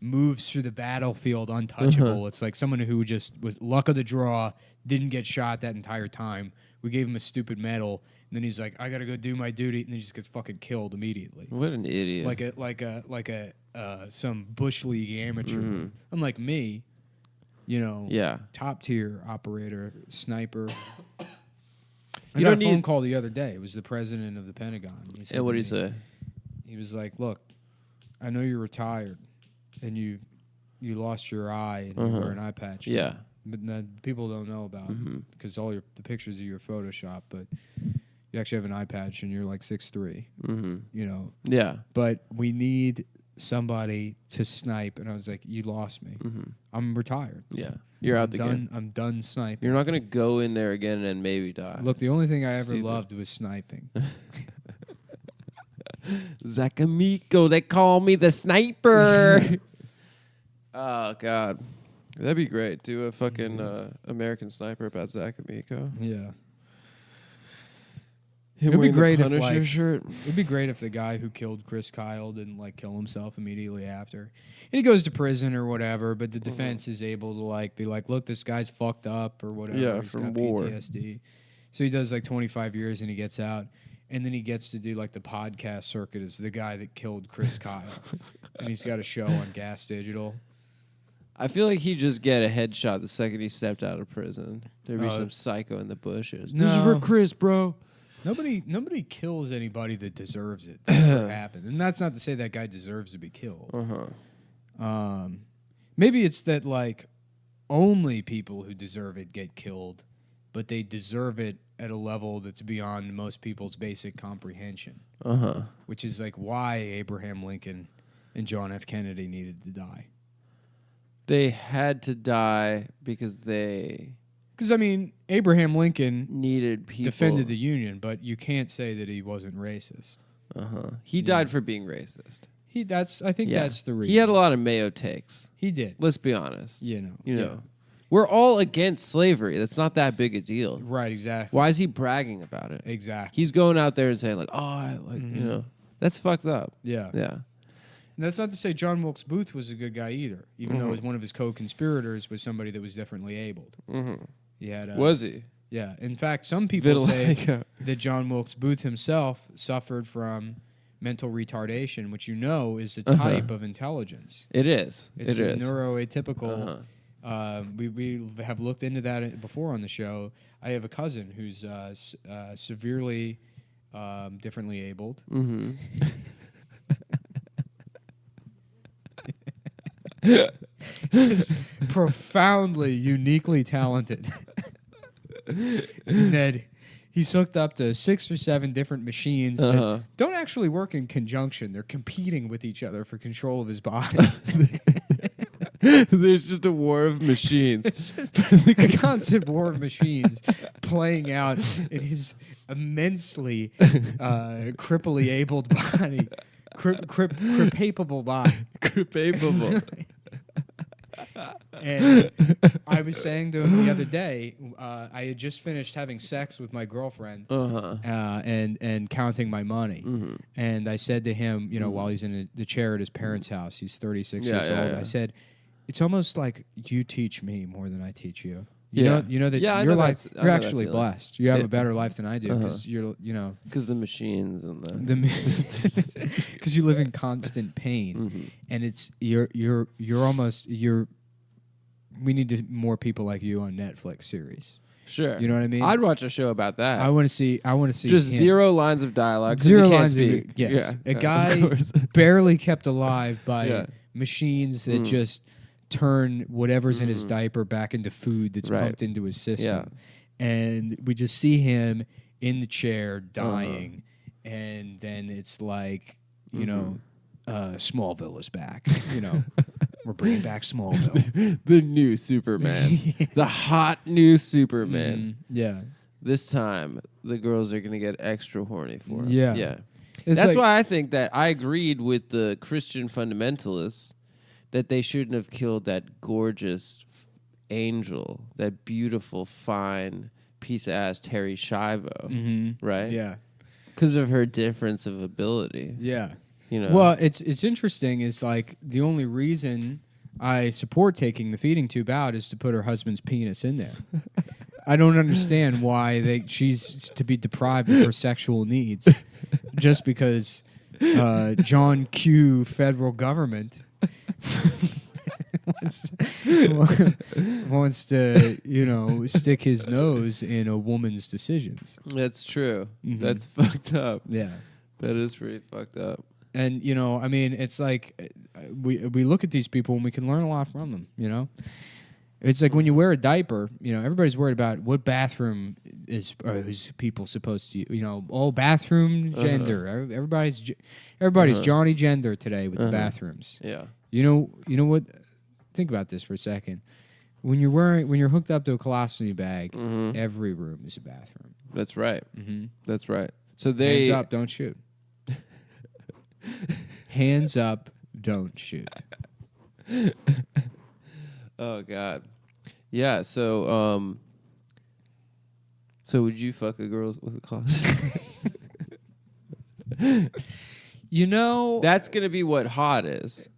moves through the battlefield untouchable. It's someone who just was luck of the draw, didn't get shot that entire time. We gave him a stupid medal, and then he's like, I gotta go do my duty, and then he just gets fucking killed immediately. What an idiot! Like some bush league amateur, unlike me, top tier operator, sniper. I got a phone call the other day. It was the president of the Pentagon. And what did he say? He was like, "Look, I know you're retired, and you lost your eye, and you wear an eye patch. Yeah, but people don't know about because all the pictures of you are Photoshop, but you actually have an eye patch, and you're 6'3". Yeah. But we need somebody to snipe, and I was like, you lost me. I'm retired. Yeah, you're out the game. I'm done sniping. You're not gonna go in there again and maybe die. Look, the only thing I ever loved was sniping. Zacamico, they call me the sniper. Oh God, that'd be great. Do a fucking American Sniper about Zacamico. Yeah. It'd be great if Punisher shirt. It'd be great if the guy who killed Chris Kyle didn't like kill himself immediately after, and he goes to prison or whatever. But the defense is able to like be like, look, this guy's fucked up or whatever. Yeah, He's from got war. PTSD. So he does like 25 years and he gets out, and then he gets to do like the podcast circuit as the guy that killed Chris Kyle, and he's got a show on Gas Digital. I feel like he'd just get a headshot the second he stepped out of prison. There'd be some psycho in the bushes. No. This is for Chris, bro. Nobody kills anybody that deserves it. That never happened. And that's not to say that guy deserves to be killed. Maybe it's that like only people who deserve it get killed, but they deserve it at a level that's beyond most people's basic comprehension. Which is like why Abraham Lincoln and John F. Kennedy needed to die. They had to die because I mean, Abraham Lincoln needed people. Defended the Union, but you can't say that he wasn't racist. He died for being racist. I think that's the reason. He had a lot of Mayo takes. He did. Let's be honest. You know. We're all against slavery. That's not that big a deal. Right, exactly. Why is he bragging about it? Exactly. He's going out there and saying like, you know, that's fucked up. Yeah. Yeah. And that's not to say John Wilkes Booth was a good guy either, even though one of his co-conspirators was somebody that was differently abled. He had was he? Yeah. In fact, some people say that John Wilkes Booth himself suffered from mental retardation, which is a type of intelligence. It is. It's neuroatypical. We have looked into that before on the show. I have a cousin who's severely differently abled. Profoundly, uniquely talented. And that he's hooked up to 6 or 7 different machines that don't actually work in conjunction. They're competing with each other for control of his body. There's just a war of machines. A constant war of machines playing out in his immensely cripply abled body. Cripapable body. Cripapable. And I was saying to him the other day, I had just finished having sex with my girlfriend and counting my money. And I said to him, while he's in the chair at his parents' house, he's 36 years old. I said, it's almost like you teach me more than I teach you. You know that your life, you're actually blessed. You have a better life than I do because because the machines and because you live in constant pain, and it's you're almost. We need more people like you on Netflix series. Sure, you know what I mean. I'd watch a show about that. I want to see just him. 0 lines of dialogue. 0 lines of yes. A guy barely kept alive by machines that just turn whatever's in his diaper back into food that's pumped into his system. And we just see him in the chair dying. And then it's like, Smallville is back. We're bringing back Smallville. The new Superman. The hot new Superman. Yeah. This time, the girls are going to get extra horny for him. Yeah. That's why I think that I agreed with the Christian fundamentalists that they shouldn't have killed that gorgeous angel, that beautiful, fine piece of ass Terry Schiavo, right? Yeah, because of her difference of ability. Yeah, Well, it's interesting. It's like the only reason I support taking the feeding tube out is to put her husband's penis in there. I don't understand why she's to be deprived of her sexual needs just because John Q. federal government wants to stick his nose in a woman's decisions. That's true. That's fucked up. Yeah, that is pretty fucked up. And it's like we look at these people and we can learn a lot from them. It's like when you wear a diaper, everybody's worried about what bathroom is people supposed to, bathroom gender. Everybody's Johnny Gender today with the bathrooms. Yeah. You know what? Think about this for a second. When you're hooked up to a colostomy bag, every room is a bathroom. That's right. That's right. So hands up, don't shoot. Hands up, don't shoot. Oh God. Yeah. So would you fuck a girl with a colostomy? You know, that's gonna be what hot is.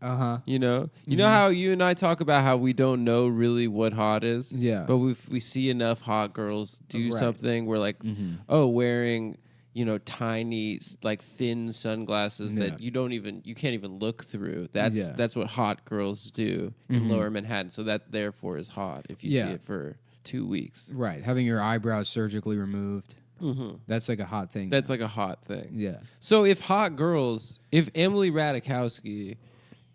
You know, know how you and I talk about how we don't know really what hot is. Yeah. But we see enough hot girls do something. We're like, wearing tiny like thin sunglasses that you can't even look through. That's what hot girls do in Lower Manhattan. So that therefore is hot if you see it for 2 weeks. Right, having your eyebrows surgically removed. That's like a hot thing. That's like a hot thing. Yeah. So if Emily Ratajkowski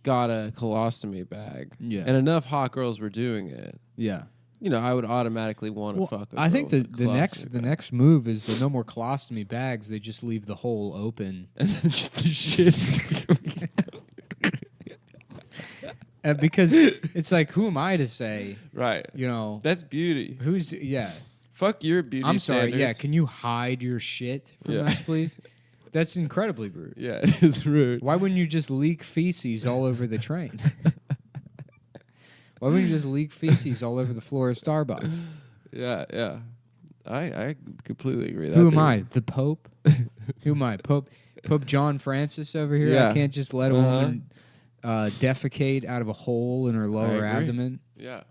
got a colostomy bag, and enough hot girls were doing it, I would automatically want to fuck. I think the next move is no more colostomy bags. They just leave the hole open, and then just the shit. Because it's like, who am I to say? Right. That's beauty. Fuck your beauty I'm sorry, standards. yeah. Can you hide your shit from us, please? That's incredibly rude. Yeah, it is rude. Why wouldn't you just leak feces all over the train? Why wouldn't you just leak feces all over the floor of Starbucks? Yeah. I completely agree. Who am I? The Pope? Who am I? Pope John Francis over here? Yeah. I can't just let a woman defecate out of a hole in her lower abdomen? Yeah.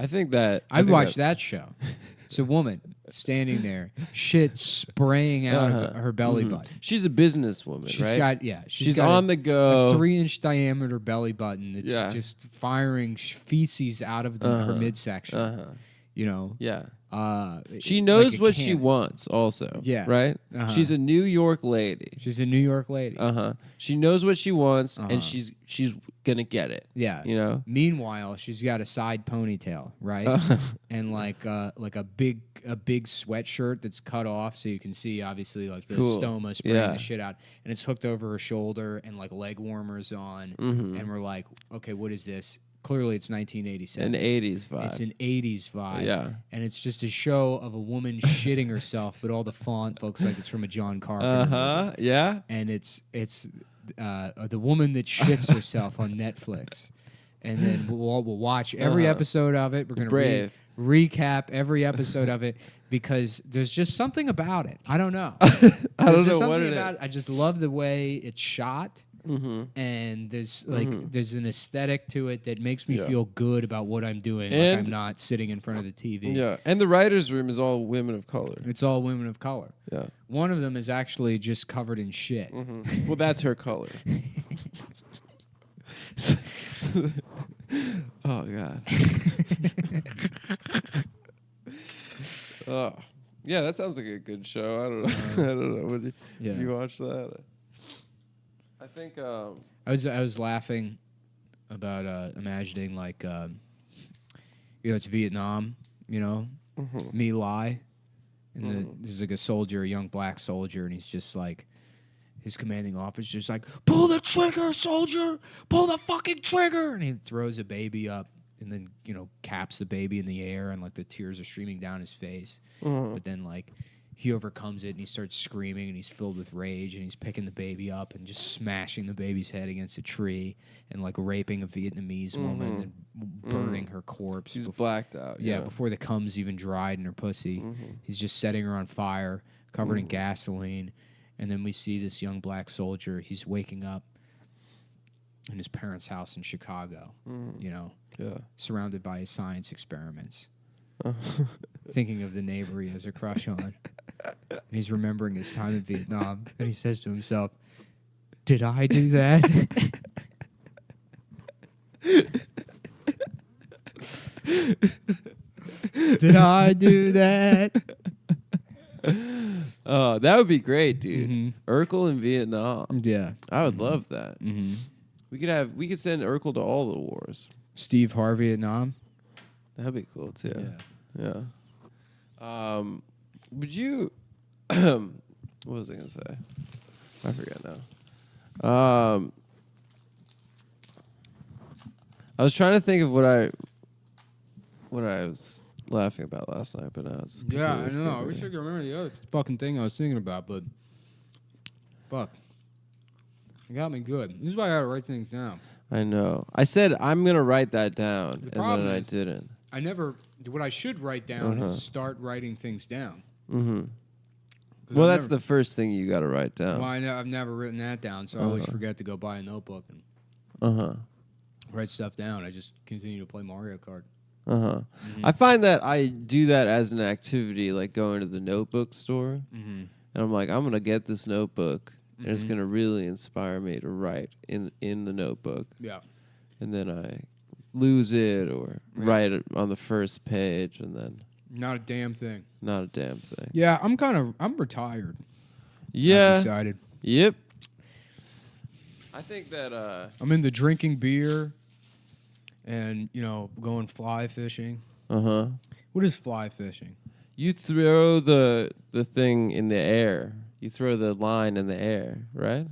I think that... I'd watch that show. It's a woman standing there, shit spraying out of her belly button. She's a businesswoman, right? She's got on the go. A 3-inch diameter belly button that's just firing feces out of her midsection. Yeah. She knows what she wants also. Yeah. Right? She's a New York lady. She knows what she wants, and she's gonna get it. Yeah. Meanwhile, she's got a side ponytail, right? And like a big sweatshirt that's cut off, so you can see obviously like the stoma spraying the shit out, and it's hooked over her shoulder, and like leg warmers on, and we're like, okay, what is this? Clearly, it's 1987. An 80s vibe. It's an 80s vibe. Yeah. And it's just a show of a woman shitting herself, but all the font looks like it's from a John Carpenter movie. Yeah. And it's the woman that shits herself on Netflix. And then we'll watch every episode of it. We're going to recap every episode of it because there's just something about it. I don't know. I don't know what it is. I just love the way it's shot. And there's there's an aesthetic to it that makes me feel good about what I'm doing. And like I'm not sitting in front of the TV. Yeah, and the writer's room is all women of color. It's all women of color. Yeah, one of them is actually just covered in shit. Well, that's her color. Oh God. Oh yeah, that sounds like a good show. I don't know. I don't know. Would you watch that? I think I was laughing about imagining like it's Vietnam, Me Lai, and there's like a young black soldier, and he's just like his commanding officer's just like, pull the trigger, soldier, pull the fucking trigger, and he throws a baby up and then caps the baby in the air, and like the tears are streaming down his face, but then like he overcomes it and he starts screaming and he's filled with rage and he's picking the baby up and just smashing the baby's head against a tree and like raping a Vietnamese woman and burning her corpse. She's blacked out. Yeah, before the cum's even dried in her pussy. He's just setting her on fire, covered in gasoline. And then we see this young black soldier. He's waking up in his parents' house in Chicago, surrounded by his science experiments. Thinking of the neighbor he has a crush on. And he's remembering his time in Vietnam. And he says to himself, did I do that? Did I do that? Oh, that would be great, dude. Urkel in Vietnam. Yeah. I would love that. We could send Urkel to all the wars. Steve Harvey Vietnam. That'd be cool too. Yeah. Would you? What was I gonna say? I forget now. I was trying to think of what I was laughing about last night, but now it's I know. I wish I could remember the other fucking thing I was thinking about, but fuck, it got me good. This is why I gotta write things down. I know. I said I'm gonna write that down, and then I didn't. I never. What I should write down is start writing things down. Well, that's the first thing you got to write down. Well, I've never written that down, so I always forget to go buy a notebook and write stuff down. I just continue to play Mario Kart. I find that I do that as an activity, like going to the notebook store, and I'm like, I'm gonna get this notebook, and it's gonna really inspire me to write in the notebook. Yeah, and then I lose it or write it on the first page, and then not a damn thing. Not a damn thing. Yeah, I'm retired. Yeah, I've decided. Yep. I think that I'm into drinking beer. And, going fly fishing. What is fly fishing? You throw the thing in the air. You throw the line in the air, right?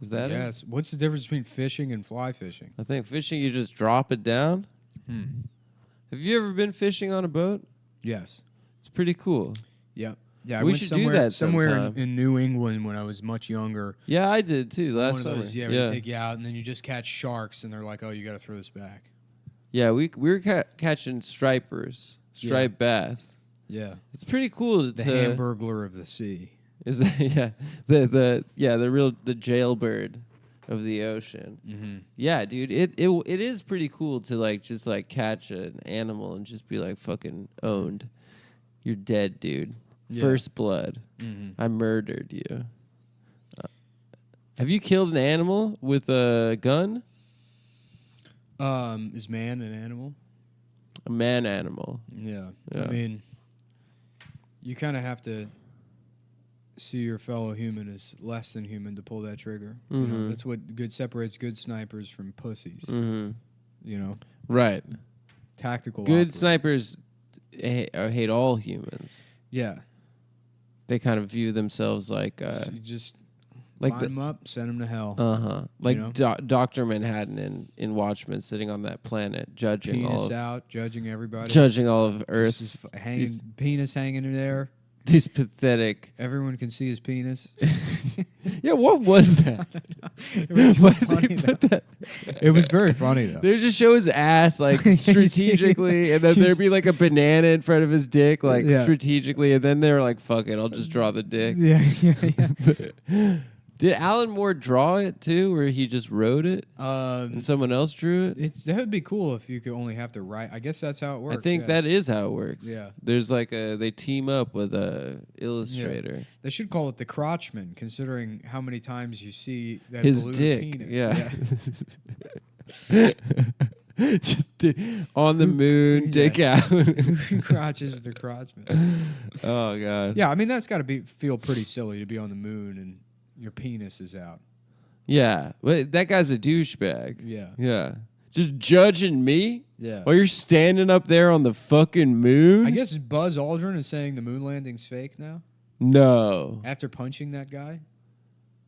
Is that it? Yes. What's the difference between fishing and fly fishing? I think fishing, you just drop it down. Have you ever been fishing on a boat? Yes. It's pretty cool. Yeah. Yeah, we should do that somewhere in New England when I was much younger. Yeah, I did too last summer. Yeah, we take you out and then you just catch sharks and they're like, "Oh, you got to throw this back." Yeah, we were catching striped bass. Yeah, it's pretty cool. The Hamburglar of the sea. Is that the jailbird of the ocean. Yeah, dude, it is pretty cool to just catch an animal and just be like fucking owned. You're dead, dude. Yeah. First blood. I murdered you. Have you killed an animal with a gun? Is man an animal? A man animal. Yeah. I mean, you kind of have to see your fellow human as less than human to pull that trigger. That's what separates good snipers from pussies. Right. Tactical. Good snipers hate all humans. Yeah. They kind of view themselves like so you just line them up, send them to hell. Like Dr. Manhattan in Watchmen, sitting on that planet, judging judging everybody, judging all of Earth, penis hanging in there. These pathetic. Everyone can see his penis. Yeah, what was that? It was so funny. It was very funny though. They just show his ass strategically, and then there'd be a banana in front of his dick, strategically, and then they're like, "Fuck it, I'll just draw the dick." Yeah. Did Alan Moore draw it too, or he just wrote it and someone else drew it? That would be cool if you could only have to write. I guess that's how it works. I think that is how it works. Yeah. There's they team up with a illustrator. Yeah. They should call it the Crotchman, considering how many times you see that his blue dick. Penis. Yeah. Just on the moon, dick out. Crotch is the Crotchman. Oh God. Yeah, I mean that's got to feel pretty silly to be on the moon and your penis is out. Yeah. But that guy's a douchebag. Yeah. Yeah. Just judging me? Yeah. While you're standing up there on the fucking moon? I guess Buzz Aldrin is saying the moon landing's fake now? No. After punching that guy?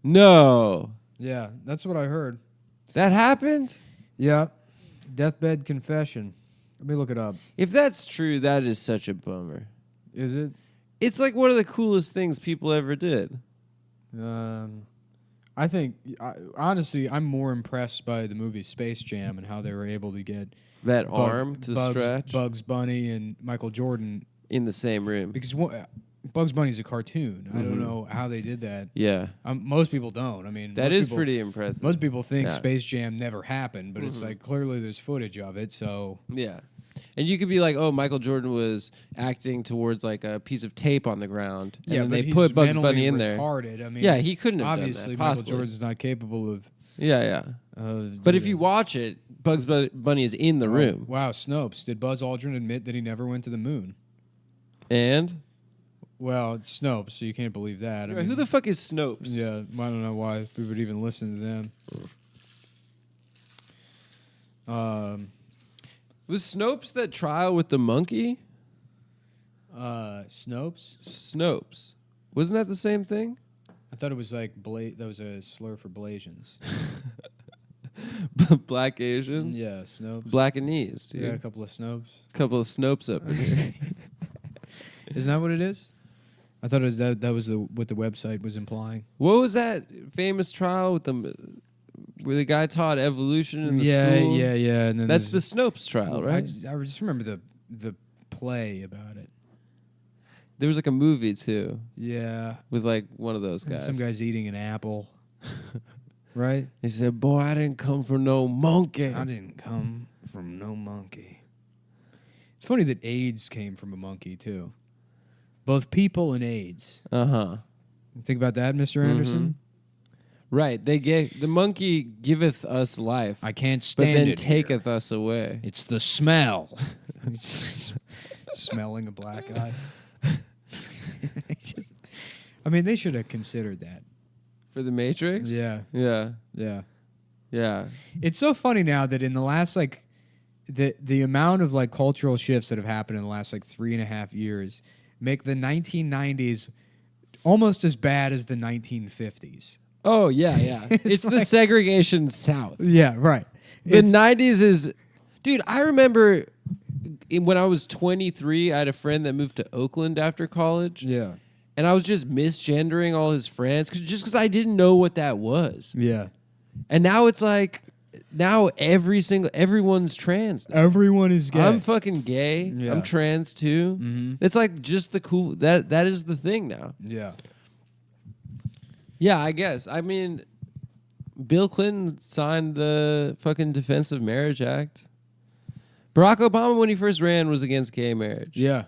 No. Yeah, that's what I heard. That happened? Yeah. Deathbed confession. Let me look it up. If that's true, that is such a bummer. Is it? It's one of the coolest things people ever did. I think, honestly, I'm more impressed by the movie Space Jam and how they were able to get that arm to stretch. Bugs Bunny and Michael Jordan in the same room. Because Bugs Bunny's a cartoon. I don't know how they did that. Yeah. Most people don't. I mean, that is pretty impressive. Most people think Space Jam never happened, but it's clearly there's footage of it, so. Yeah. And you could be like, oh, Michael Jordan was acting towards a piece of tape on the ground. And then they put Bugs Bunny in there. Retarded. I mean, yeah, he couldn't have obviously done that. Michael Jordan's not capable of. Yeah. But if you watch it, Bugs Bunny is in the room. Wow, Snopes. Did Buzz Aldrin admit that he never went to the moon? And? Well, it's Snopes, so you can't believe that. I mean, who the fuck is Snopes? Yeah, I don't know why we would even listen to them. Was Snopes that trial with the monkey? Snopes? Snopes. Wasn't that the same thing? I thought it was that was a slur for Blasians. Black Asians? Yeah, Snopes. Blackanese. Yeah, a couple of Snopes. Couple of Snopes up in here. Isn't that what it is? I thought it was that was what the website was implying. What was that famous trial with where the guy taught evolution in the school? Yeah. And then that's the Snopes trial, right? I just remember the play about it. There was like a movie too. Yeah. With like one of those guys. And some guy's eating an apple. Right? He said, "Boy, I didn't come from no monkey. I didn't come from no monkey." It's funny that AIDS came from a monkey too. Both people and AIDS. Think about that, Mr. Anderson? Right. The monkey giveth us life. I can't stand it. But then taketh us away. It's the smell. Smelling a black guy. I mean, they should have considered that. For the Matrix? Yeah. Yeah. Yeah. Yeah. It's so funny now that in the last, like, the amount of, like, cultural shifts that have happened in the last, like, 3.5 years make the 1990s almost as bad as the 1950s. Oh, yeah, yeah. It's the segregation South. Yeah, right. The 90s is... Dude, I remember when I was 23, I had a friend that moved to Oakland after college. Yeah. And I was just misgendering all his friends just because I didn't know what that was. Yeah. And now it's like... Now everyone's trans. Now. Everyone is gay. I'm fucking gay. Yeah. I'm trans too. It's like just the cool... That is the thing now. Yeah. Yeah, I guess. I mean, Bill Clinton signed the fucking Defense of Marriage Act. Barack Obama, when he first ran, was against gay marriage. Yeah.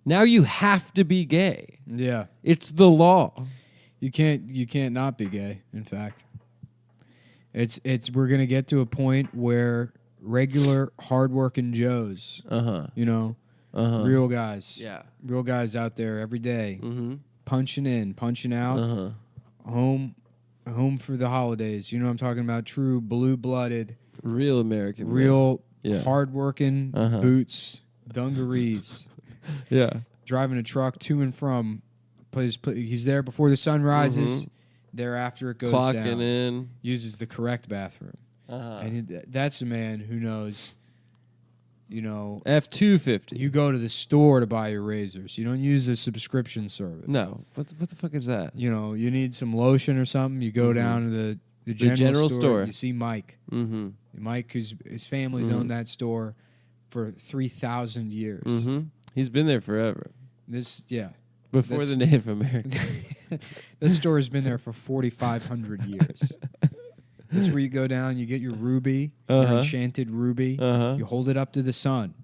Now you have to be gay. Yeah. It's the law. You can't not be gay, in fact. We're gonna get to a point where regular hardworking Joes, real guys, real guys out there every day, punching in, punching out, home for the holidays. You know what I'm talking about? True blue-blooded, real American, real hardworking boots, dungarees. Yeah, driving a truck to and from. He's there before the sun rises. Thereafter, it goes clocking down. In, uses the correct bathroom, and that's a man who knows. You know, F-250. You go to the store to buy your razors. You don't use a subscription service. No, what the fuck is that? You know, you need some lotion or something. You go down to the general store. You see Mike. Mike, his family's owned that store for 3,000 years. He's been there forever. Before the Native Americans. This store has been there for 4,500 years. That's where you go down, you get your ruby, your enchanted ruby. You hold it up to the sun.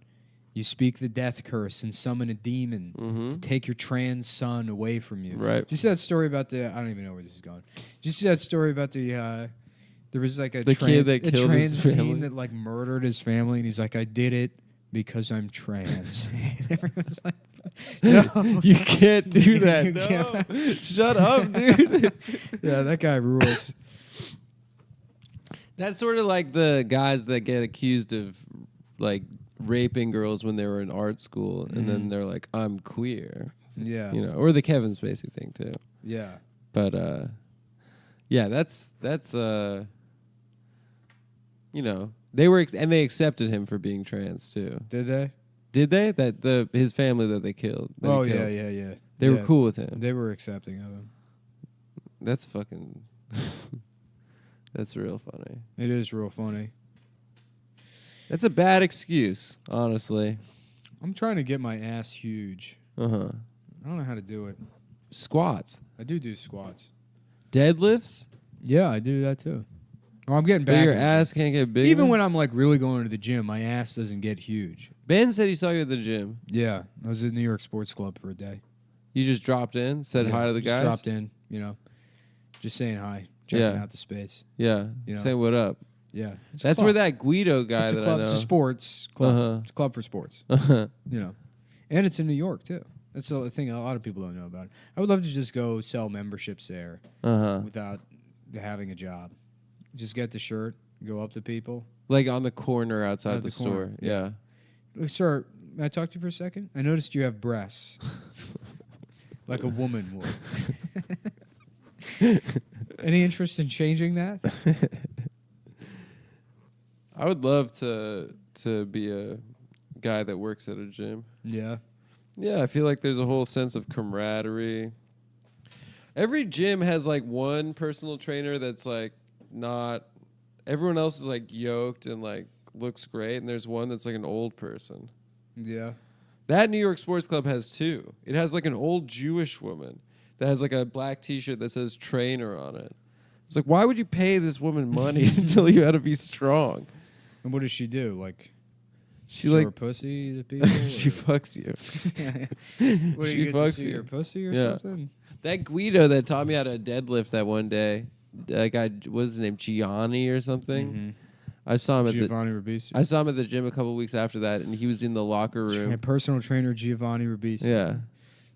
You speak the death curse and summon a demon to take your trans son away from you. Right. Did you see that story about I don't even know where this is going. Did you see that story about there was like a kid that killed trans his family? teen that like murdered his family, and he's like, I did it because I'm trans. And everyone's like, no, you can't do that. No. Shut up, dude. Yeah, that guy rules. That's sort of like the guys that get accused of like raping girls when they were in art school, and then they're like, I'm queer. Yeah. You know, or the Kevin Spacey thing too. Yeah. But yeah, that's you know, they accepted him for being trans too. Did they? Did they? That his family that they killed. Oh yeah, yeah, yeah. They were cool with him. They were accepting of him. That's fucking. That's real funny. It is real funny. That's a bad excuse, honestly. I'm trying to get my ass huge. I don't know how to do it. Squats. I do squats. Deadlifts? Yeah, I do that too. Oh, I'm getting but back. Your ass can't get big. Even when I'm like really going to the gym, my ass doesn't get huge. Ben said he saw you at the gym. Yeah, I was at New York Sports Club for a day. You just dropped in, said hi to the guys? Dropped in, you know, just saying hi, checking out the space. Yeah, you know? Say what up. Yeah, that's where that Guido guy it's a that club, I know. It's a sports club. It's a club for sports. You know, and it's in New York too. That's the thing a lot of people don't know about it. I would love to just go sell memberships there without having a job. Just get the shirt, go up to people. Like on the corner outside the store. Yeah. Sir, may I talk to you for a second? I noticed you have breasts. Like a woman would. Any interest in changing that? I would love to be a guy that works at a gym. Yeah. Yeah, I feel like there's a whole sense of camaraderie. Every gym has like one personal trainer that's like not... Everyone else is like yoked and like looks great, and there's one that's like an old person. Yeah. That New York Sports Club has two. It has like an old Jewish woman that has like a black T-shirt that says trainer on it. It's like, why would you pay this woman money to tell you how to be strong? And what does she do? Like, she show like her pussy to people? she fucks you. What, do you get to see your pussy or something? That Guido that taught me how to deadlift that one day. That guy, what was his name? Gianni or something. Mm-hmm. I saw him I saw him at the gym a couple weeks after that, and he was in the locker room. My personal trainer Giovanni Ribisi. Yeah.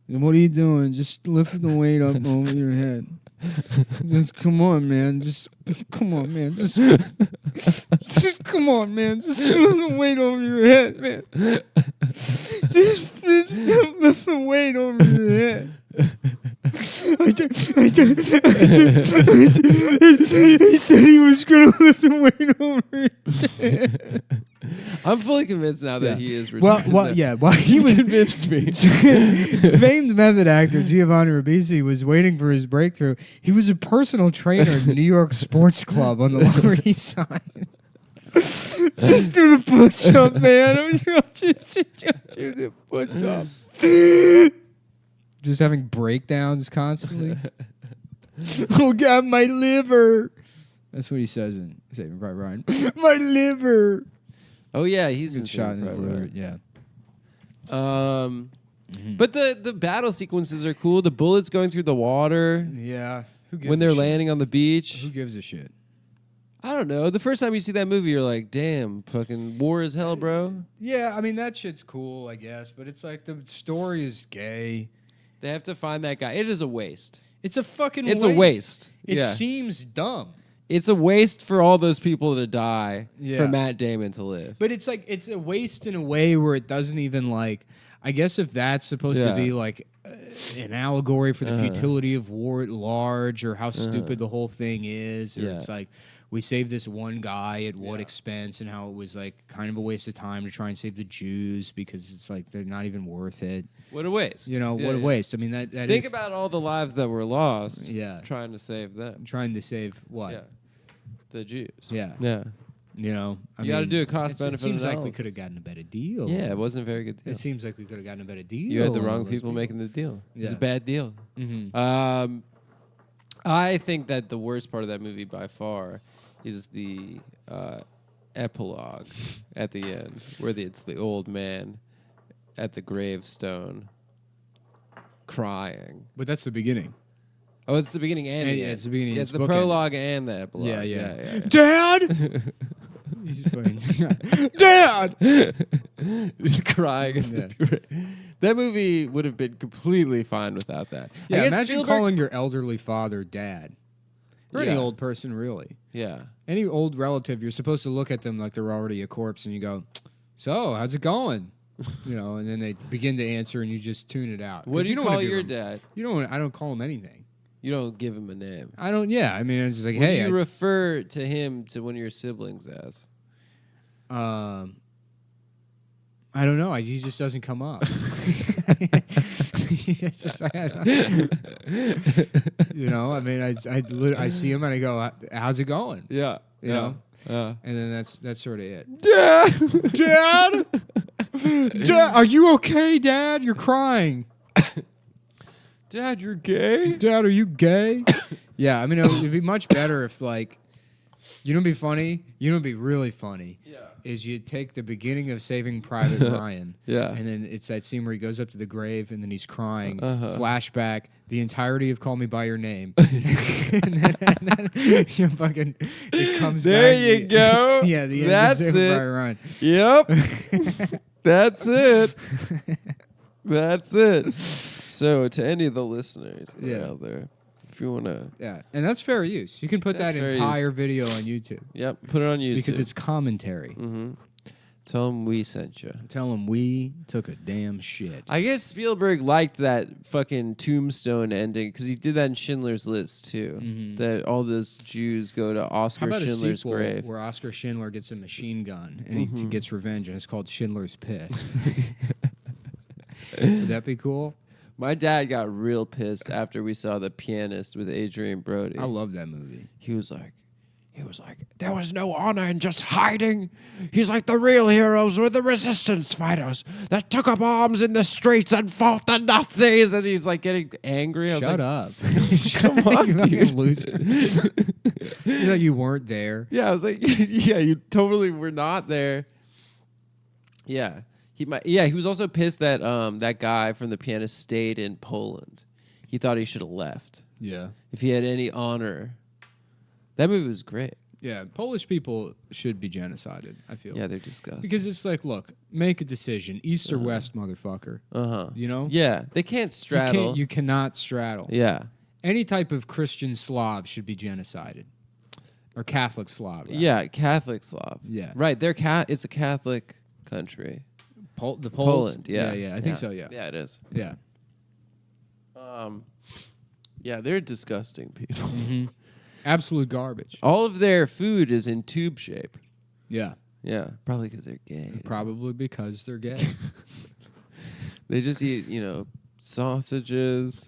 And what are you doing? Just lift the weight up over your head. Just come on, man. Just come on, man. Just come on, man. Just lift the weight over your head, man. Just lift the weight over your head. He said he was going to lift the weight over his head. I'm fully convinced now that he is retarded. Well, he was convinced me. Famed method actor Giovanni Ribisi was waiting for his breakthrough. He was a personal trainer at the New York Sports Club on the Lower East Side. Just do the push-up, man. Just do the push-up. Just having breakdowns constantly. Oh, God, my liver. That's what he says in Saving Private Ryan. My liver. Oh, yeah, he's in shot in his liver. Yeah. But the battle sequences are cool. The bullets going through the water. Yeah. Who gives when they're landing on the beach. Who gives a shit? I don't know. The first time you see that movie, you're like, damn, fucking war is hell, bro. Yeah, I mean, that shit's cool, I guess. But it's like the story is gay. They have to find that guy. It is a waste. It's a fucking waste. It's a waste. It seems dumb. It's a waste for all those people to die for Matt Damon to live. But it's like, it's a waste in a way where it doesn't even like, I guess if that's supposed to be like an allegory for the futility of war at large or how stupid the whole thing is, or it's like, we saved this one guy at what expense, and how it was like kind of a waste of time to try and save the Jews because it's like they're not even worth it. What a waste. You know, what a waste. I mean, that Think about all the lives that were lost trying to save them. Trying to save what? Yeah. The Jews. Yeah. Yeah. You know, you got to do a cost-benefit It seems analysis. like we could have gotten a better deal. Yeah, it wasn't a very good deal. It seems like we could have gotten a better deal. You had the wrong people making the deal. It was a bad deal. Mm-hmm. I think that the worst part of that movie by far is the epilogue at the end, where it's the old man at the gravestone crying. But that's the beginning. Oh, it's the beginning and the end. It's the beginning. Yeah, it's the prologue and the epilogue. Yeah. Dad! He's Dad! Just crying. That movie would have been completely fine without that. Yeah, imagine calling your elderly father Dad. Or any old person, really. Yeah. Any old relative, you're supposed to look at them like they're already a corpse, and you go, "So, how's it going?" You know, and then they begin to answer, and you just tune it out. What do you call your dad? You don't. I don't call him anything. You don't give him a name. I don't. Yeah, I mean, it's just like, what hey. do you refer to him to one of your siblings as? I don't know. He just doesn't come up. It's just, you know, I mean, I see him and I go, "How's it going?" Yeah, you know, and then that's sort of it. Dad, Dad, are you okay, Dad? You're crying. Dad, you're gay. Dad, are you gay? Yeah, I mean, it'd be much better if like, you know, what'd be funny. You know, what'd be really funny. Yeah. Is you take the beginning of Saving Private Ryan, and then it's that scene where he goes up to the grave and then he's crying. Flashback, the entirety of Call Me by Your Name, and then you fucking it comes. There back. you go. Yeah, the end That's of Saving it. Private Ryan. Yep, that's it. That's it. So, to any of the listeners out there, if you want to... and that's fair use. You can put that entire video on YouTube. Yep, put it on YouTube. Because it's commentary. Mm-hmm. Tell them we sent you. Tell them we took a damn shit. I guess Spielberg liked that fucking tombstone ending, because he did that in Schindler's List, too. Mm-hmm. That all those Jews go to Oscar Schindler's grave. Where Oscar Schindler gets a machine gun, and he gets revenge, and it's called Schindler's Pissed. Would that be cool? My dad got real pissed after we saw The Pianist with Adrian Brody. I love that movie. He was like, He was like, there was no honor in just hiding. He's like, the real heroes were the resistance fighters that took up arms in the streets and fought the Nazis. And he's like getting angry. Shut up. Come on, dude. Loser. You know, you weren't there. Yeah, I was like, yeah, you totally were not there. Yeah. He was also pissed that that guy from The Pianist stayed in Poland. He thought he should have left. Yeah. If he had any honor. That movie was great. Yeah, Polish people should be genocided, I feel. Yeah, they're disgusting. Because it's like, look, make a decision. East or West, motherfucker. You know? Yeah, they can't straddle. You cannot straddle. Yeah. Any type of Christian Slav should be genocided. Or Catholic Slav. Rather. Yeah, Catholic Slav. Yeah. Right, it's a Catholic country. The Poles? Poland, yeah. Yeah, I think so, yeah. Yeah, it is. Yeah. Yeah, they're disgusting people. Mm-hmm. Absolute garbage. All of their food is in tube shape. Yeah. Yeah, probably because they're gay. Probably because they're gay. They just eat, sausages,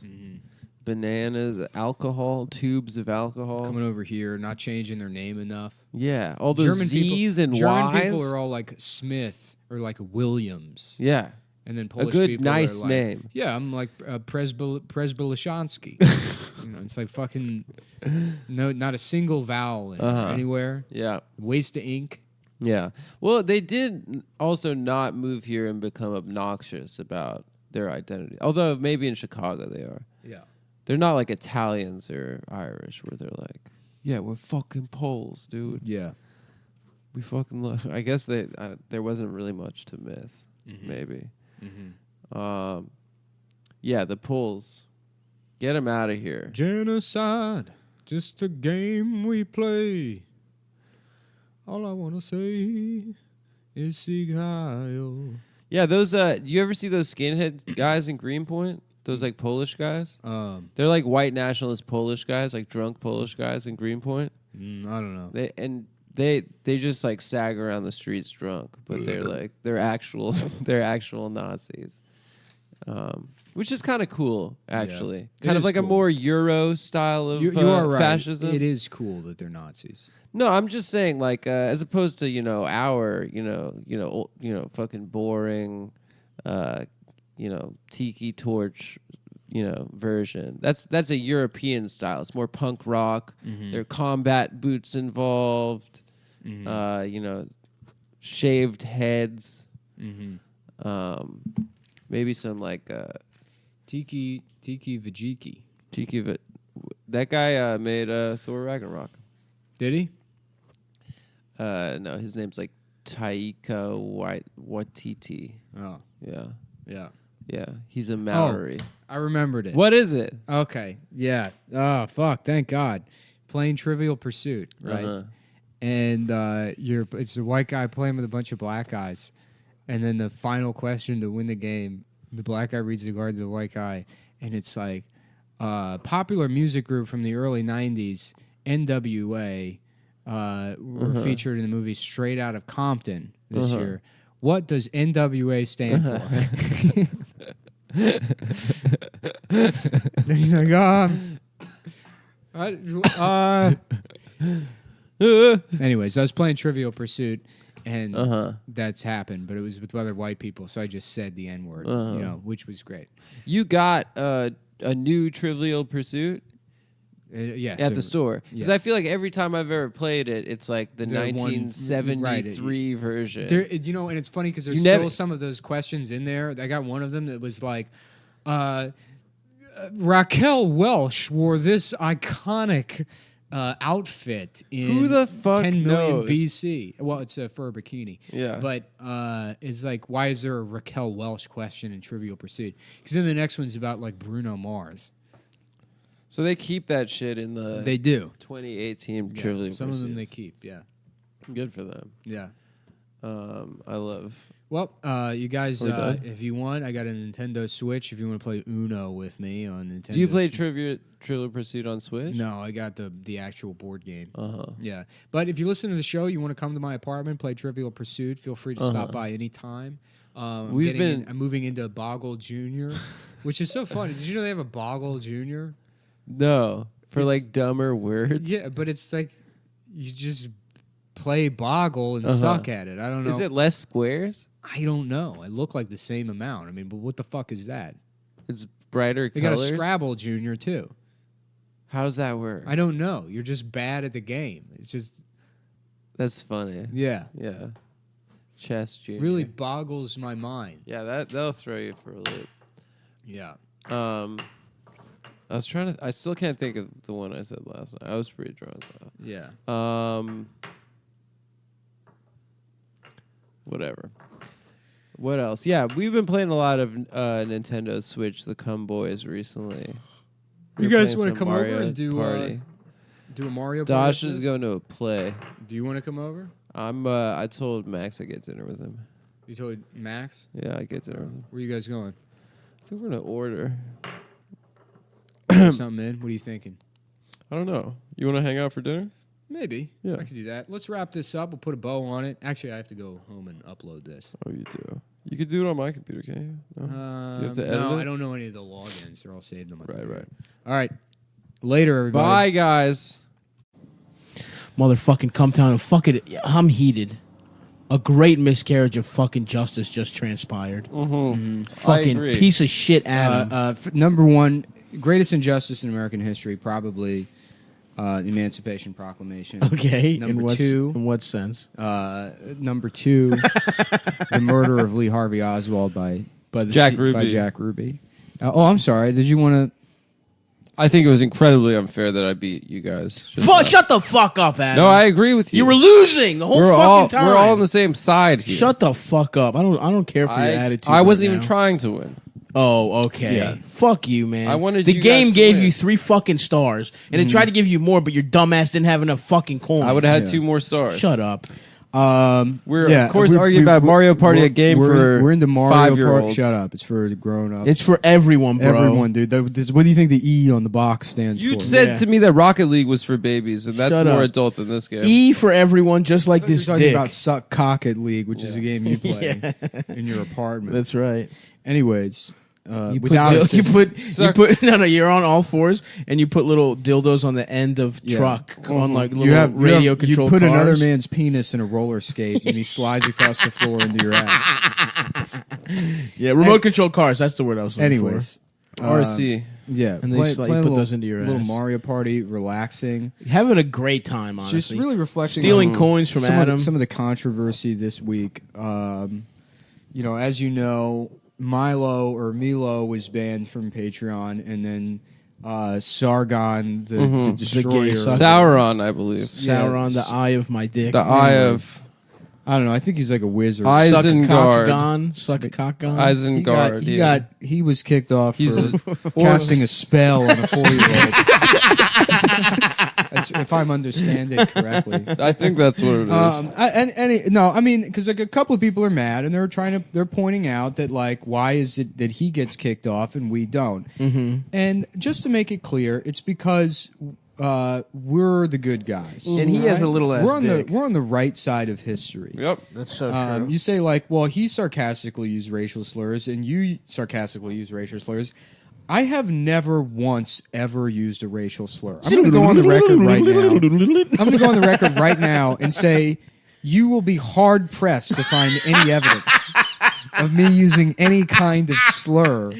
bananas, alcohol, tubes of alcohol. Coming over here, not changing their name enough. Yeah, all those German Z's people, and German Y's. people are all like Smith or like Williams. Yeah. And then Polish a good, people nice are like, name. Yeah, I'm like Presbylishansky. It's like fucking not a single vowel in anywhere. Yeah. Waste of ink. Yeah. Well, they did also not move here and become obnoxious about their identity. Although maybe in Chicago they are. Yeah. They're not like Italians or Irish where they're like, yeah, we're fucking Poles, dude. Yeah. We fucking love. I guess there wasn't really much to miss. Maybe. Yeah, the Poles. Get them out of here. Genocide, just a game we play. All I want to say is Sieg Heil. Yeah, those. Do you ever see those skinhead guys in Greenpoint? Those like Polish guys. They're like white nationalist Polish guys, like drunk Polish guys in Greenpoint. I don't know. They just like stagger around the streets drunk, but they're actual Nazis. Which is kind of cool, actually. Yeah. Kind of like cool. A more Euro style of you are right. fascism. It is cool that they're Nazis. No, I'm just saying, like, as opposed to our fucking boring, tiki torch, version. That's a European style. It's more punk rock. There are combat boots involved. Shaved heads. Maybe some like Tiki Vajiki. That guy made Thor Ragnarok. Did he? No, his name's like Taika Waititi. Oh. Yeah. He's a Maori. Oh, I remembered it. What is it? Okay. Yeah. Oh, fuck. Thank God. Playing Trivial Pursuit, right? And it's a white guy playing with a bunch of black guys. And then the final question to win the game, the black guy reads the card to the white guy, and it's like, popular music group from the early 90s, NWA, were featured in the movie Straight Outta Compton this year. What does NWA stand for? And he's like, anyways, I was playing Trivial Pursuit, and that's happened, but it was with other white people, so I just said the N-word, which was great. You got a new Trivial Pursuit? Yes. At the store. Because I feel like every time I've ever played it, it's like the 1973 version. And it's funny because there's still some of those questions in there. I got one of them that was like, Raquel Welch wore this iconic outfit in Who the fuck 10 million knows? BC. Well, it's a fur bikini. Yeah. But it's like, why is there a Raquel Welch question in Trivial Pursuit? Because then the next one's about like Bruno Mars. So they keep that shit in the They do. 2018 Trivial Some Pursuits. of them they keep, yeah. Good for them. Yeah. I love. Well, you guys, if you want, I got a Nintendo Switch. If you want to play Uno with me on Nintendo. Do you play Trivial Pursuit on Switch? No, I got the actual board game. Yeah, but if you listen to the show, you want to come to my apartment, play Trivial Pursuit. Feel free to stop by anytime. I'm moving into Boggle Junior, which is so funny. Did you know they have a Boggle Junior? No, for like dumber words. Yeah, but it's like, you just play Boggle and suck at it. I don't know. Is it less squares? I don't know. I look like the same amount. I mean, but what the fuck is that? It's brighter They colors. got a Scrabble Junior too. How does that work? I don't know. You're just bad at the game. It's just That's funny. yeah. Chess Junior Really boggles my mind. Yeah, that'll throw you for a loop. Yeah. I was trying to. I still can't think of the one I said last night. I was pretty drunk though. Yeah. Whatever. What else? Yeah, we've been playing a lot of Nintendo Switch, the Cum Boys recently. You guys want to come over and do a Mario Party? Dosh is going to a play. Do you want to come over? I told Max I'd get dinner with him. You told Max? Yeah, I'd get dinner with him. Where you guys going? I think we're going to order. Something in? What are you thinking? I don't know. You want to hang out for dinner? Maybe. Yeah. I could do that. Let's wrap this up. We'll put a bow on it. Actually, I have to go home and upload this. Oh, you do? You could do it on my computer, can't you? No? You have to edit no, it? I don't know any of the logins. They're all saved on my computer. Right. All right. Later, everybody. Bye, guys. Motherfucking Cumtown. Fuck it. I'm heated. A great miscarriage of fucking justice just transpired. Fucking piece of shit Adam. Number one, greatest injustice in American history, probably the Emancipation Proclamation. Okay. Number two. In what sense? Number two, the murder of Lee Harvey Oswald by Jack Ruby. By Jack Ruby. I'm sorry. Did you want to? I think it was incredibly unfair that I beat you guys. Shut the fuck up, Adam. No, I agree with you. You were losing the whole fucking time. We're all on the same side here. Shut the fuck up. I don't care for your attitude. I wasn't even trying to win. Oh, okay. Yeah. Fuck you, man. I wanted the you game guys to gave win. you 3 fucking stars, and it tried to give you more, but your dumbass didn't have enough fucking coins. I would have had 2 more stars. Shut up. We're of course arguing about Mario Party, a game for we're into Mario 5-year-olds. Party. Shut up! It's for the grown-ups. It's for everyone, bro. Everyone, dude. What do you think the E on the box stands for? You said to me that Rocket League was for babies, and that's Shut more up. adult than this game. E for everyone, just like this You're talking dick. about Suck Cocket League, which is a game you play in your apartment. That's right. Anyways, You without put you're on all fours and you put little dildos on the end of truck on like little radio controlled You put cars. another man's penis in a roller skate and he slides across the floor into your ass. Yeah, remote controlled cars. That's the word I was looking Anyways, for. RC. Yeah, and they just let you put those into your little ass. Mario Party, relaxing, having a great time. Honestly, just really reflecting, stealing coins from Adam. Some of the controversy this week. As you know, Milo was banned from Patreon, and then Sargon, the Destroyer, Sauron, I believe. Sauron, the eye of my dick. The eye of. I don't know. I think he's like a wizard. Isengard. Suck a cock gun. Isengard. He was kicked off for casting a spell on a 4-year-old. If I'm understanding correctly. I think that's what it is. Because like a couple of people are mad and they're pointing out that like why is it that he gets kicked off and we don't? Mm-hmm. And just to make it clear, it's because we're the good guys, and he has a little ass dick. We're on the right side of history. Yep, that's so true. You say like, well, he sarcastically used racial slurs, and you sarcastically use racial slurs. I have never once ever used a racial slur. I'm going to go on the record right now. I'm going to go on the record right now and say you will be hard pressed to find any evidence of me using any kind of slur.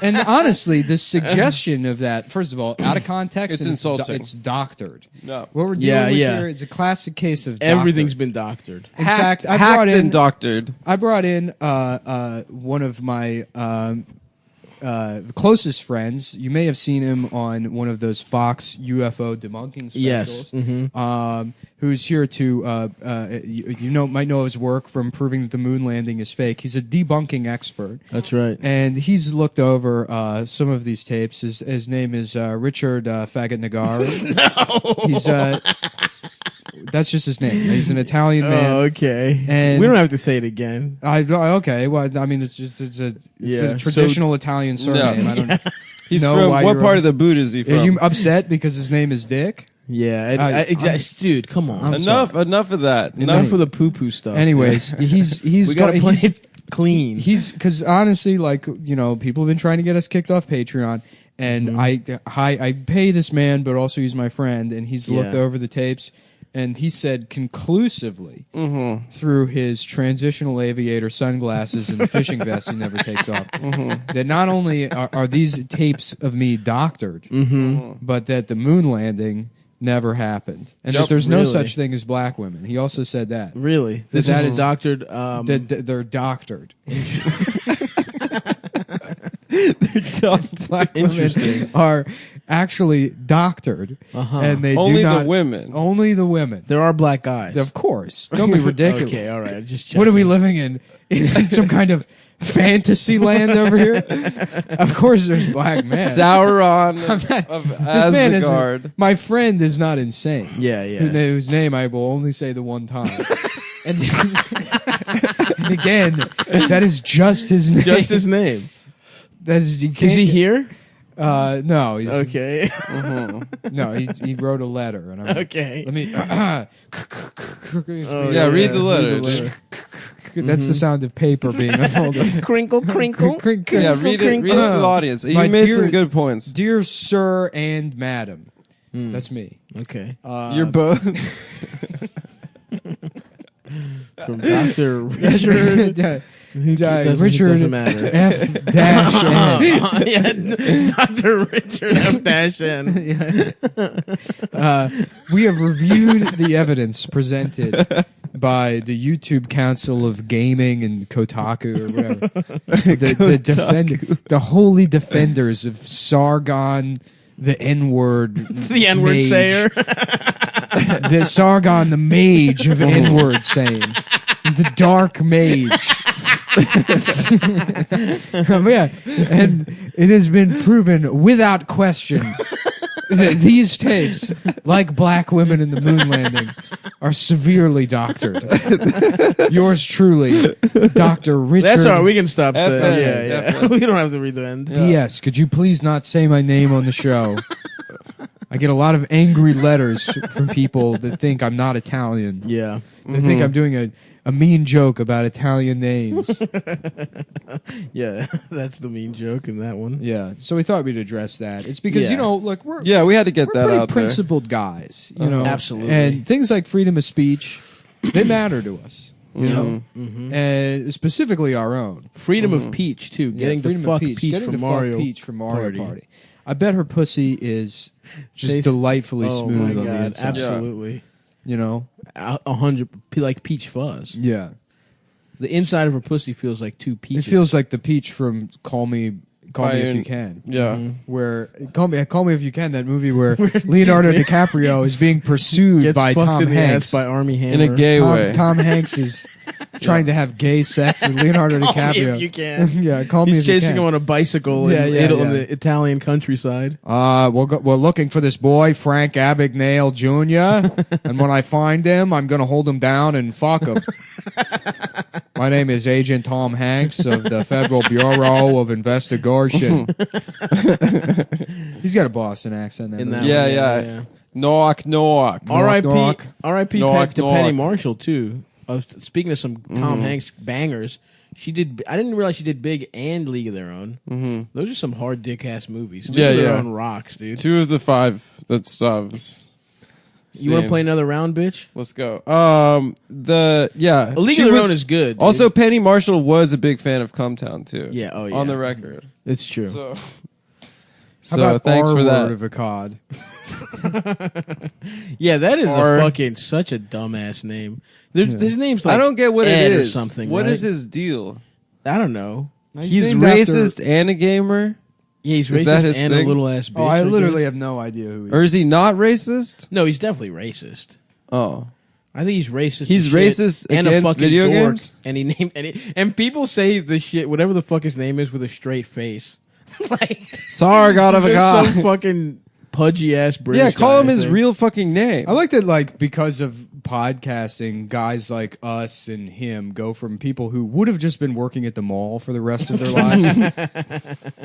And honestly, the suggestion of that, first of all, out of context, it's insulting. It's doctored. No. What we're dealing with here is a classic case of everything's been doctored. In fact, I brought in one of my closest friends. You may have seen him on one of those Fox UFO debunking specials. Yes. Who's here to might know his work from proving that the moon landing is fake. He's a debunking expert. That's right. And he's looked over some of these tapes. His name is Richard Faggot Nagar. No. He's that's just his name. He's an Italian man. Oh, okay. And we don't have to say it again. Okay. Well, I mean, it's a traditional Italian surname. No. I don't. He's from what part of the boot is he from? Are you upset because his name is Dick? Yeah, dude, come on. Enough of that. Enough of the poo-poo stuff. Anyways, he's we gotta play it clean. He's because honestly, like people have been trying to get us kicked off Patreon, and I pay this man, but also he's my friend, and he's looked over the tapes. And he said conclusively, through his transitional aviator sunglasses and the fishing vest he never takes off, that not only are these tapes of me doctored, but that the moon landing never happened, and that there's no such thing as black women. He also said that. Really? That is doctored. They're doctored. Black women are actually doctored, and they only do not, the women. Only the women. There are black guys, of course. Don't be ridiculous. Okay, all right. Just checking. What are we living in some kind of fantasy land over here? Of course, there's black men. Sauron of Asgard. My friend is not insane. Yeah. Whose name I will only say the one time. And again, that is just his name. Just his name. Is he here? No. He's, okay. No, he wrote a letter. And okay. Let me. Read the letter. That's the sound of paper being unfolded. Crinkle, crinkle. Crinkle. Yeah, read it to the audience. You made some good points. Dear Sir and Madam. That's me. Okay. You're both. From Dr. Richard. Richard doesn't matter. F dash N. Dr. Richard F dash N. We have reviewed the evidence presented by the YouTube Council of Gaming and Kotaku or whatever. The holy defenders of Sargon, the N-word, the N-word mage. sayer. The Sargon, the mage of N-word saying, the dark mage. Yeah, and it has been proven without question that these tapes, like black women in the moon landing, are severely doctored. Yours truly, Dr. Richard. That's all right. We can stop saying. Yeah. We don't have to read the end. P.S. Could you please not say my name on the show? I get a lot of angry letters from people that think I'm not Italian. Yeah. They think I'm doing a mean joke about Italian names. Yeah, that's the mean joke in that one. Yeah, so we thought we'd address that. It's because, look, we had to get that pretty out principled guys, you know. Absolutely. And things like freedom of speech, they matter to us, you know, and specifically our own. Freedom of Peach, too. Getting to fuck Peach from Mario Party. I bet her pussy is just delightfully smooth on the inside. Absolutely. Yeah. You know? 100, like peach fuzz. Yeah. The inside of her pussy feels like two peaches. It feels like the peach from Call Me If You Can. Yeah. Where Call Me If You Can, that movie where Leonardo DiCaprio is being pursued by Tom Hanks by Army Hammer. In a gay way. Tom Hanks is trying to have gay sex with Leonardo DiCaprio. Call me if you can. Yeah, call me if you can. He's chasing him on a bicycle in the Italian countryside. We're looking for this boy, Frank Abagnale Jr., and when I find him, I'm going to hold him down and fuck him. My name is Agent Tom Hanks of the Federal Bureau of Investigation. He's got a Boston accent. Yeah. Knock. R.I.P. to Penny Marshall, too. Speaking of some Tom Hanks bangers, I didn't realize she did Big and League of Their Own. Those are some hard dick ass movies. League of Their Own rocks, dude. 2 of the 5 that stubs. You want to play another round, bitch? Let's go. League of Their Own is good. Dude. Also, Penny Marshall was a big fan of Cumtown too. Yeah. Oh yeah. On the record, it's true. How about thanks R for that. Word of a cod? Yeah, that is a fucking such a dumbass name. His name's like I don't get what Ed it or is. something. What right? is his deal? I don't know. He's racist and a gamer. Yeah, he's Is that racist his and thing? a little ass bitch. Oh, I literally have no idea who he is. Or is he not racist? No, he's definitely racist. Oh. I think he's racist. He's as shit racist and a against fucking video dork, games? And he named and people say the shit whatever the fuck his name is with a straight face. Like Sargon of a god. Some fucking pudgy ass British. Yeah, call guy, him his real fucking name. I like that, like, because of podcasting, guys like us and him go from people who would have just been working at the mall for the rest of their lives.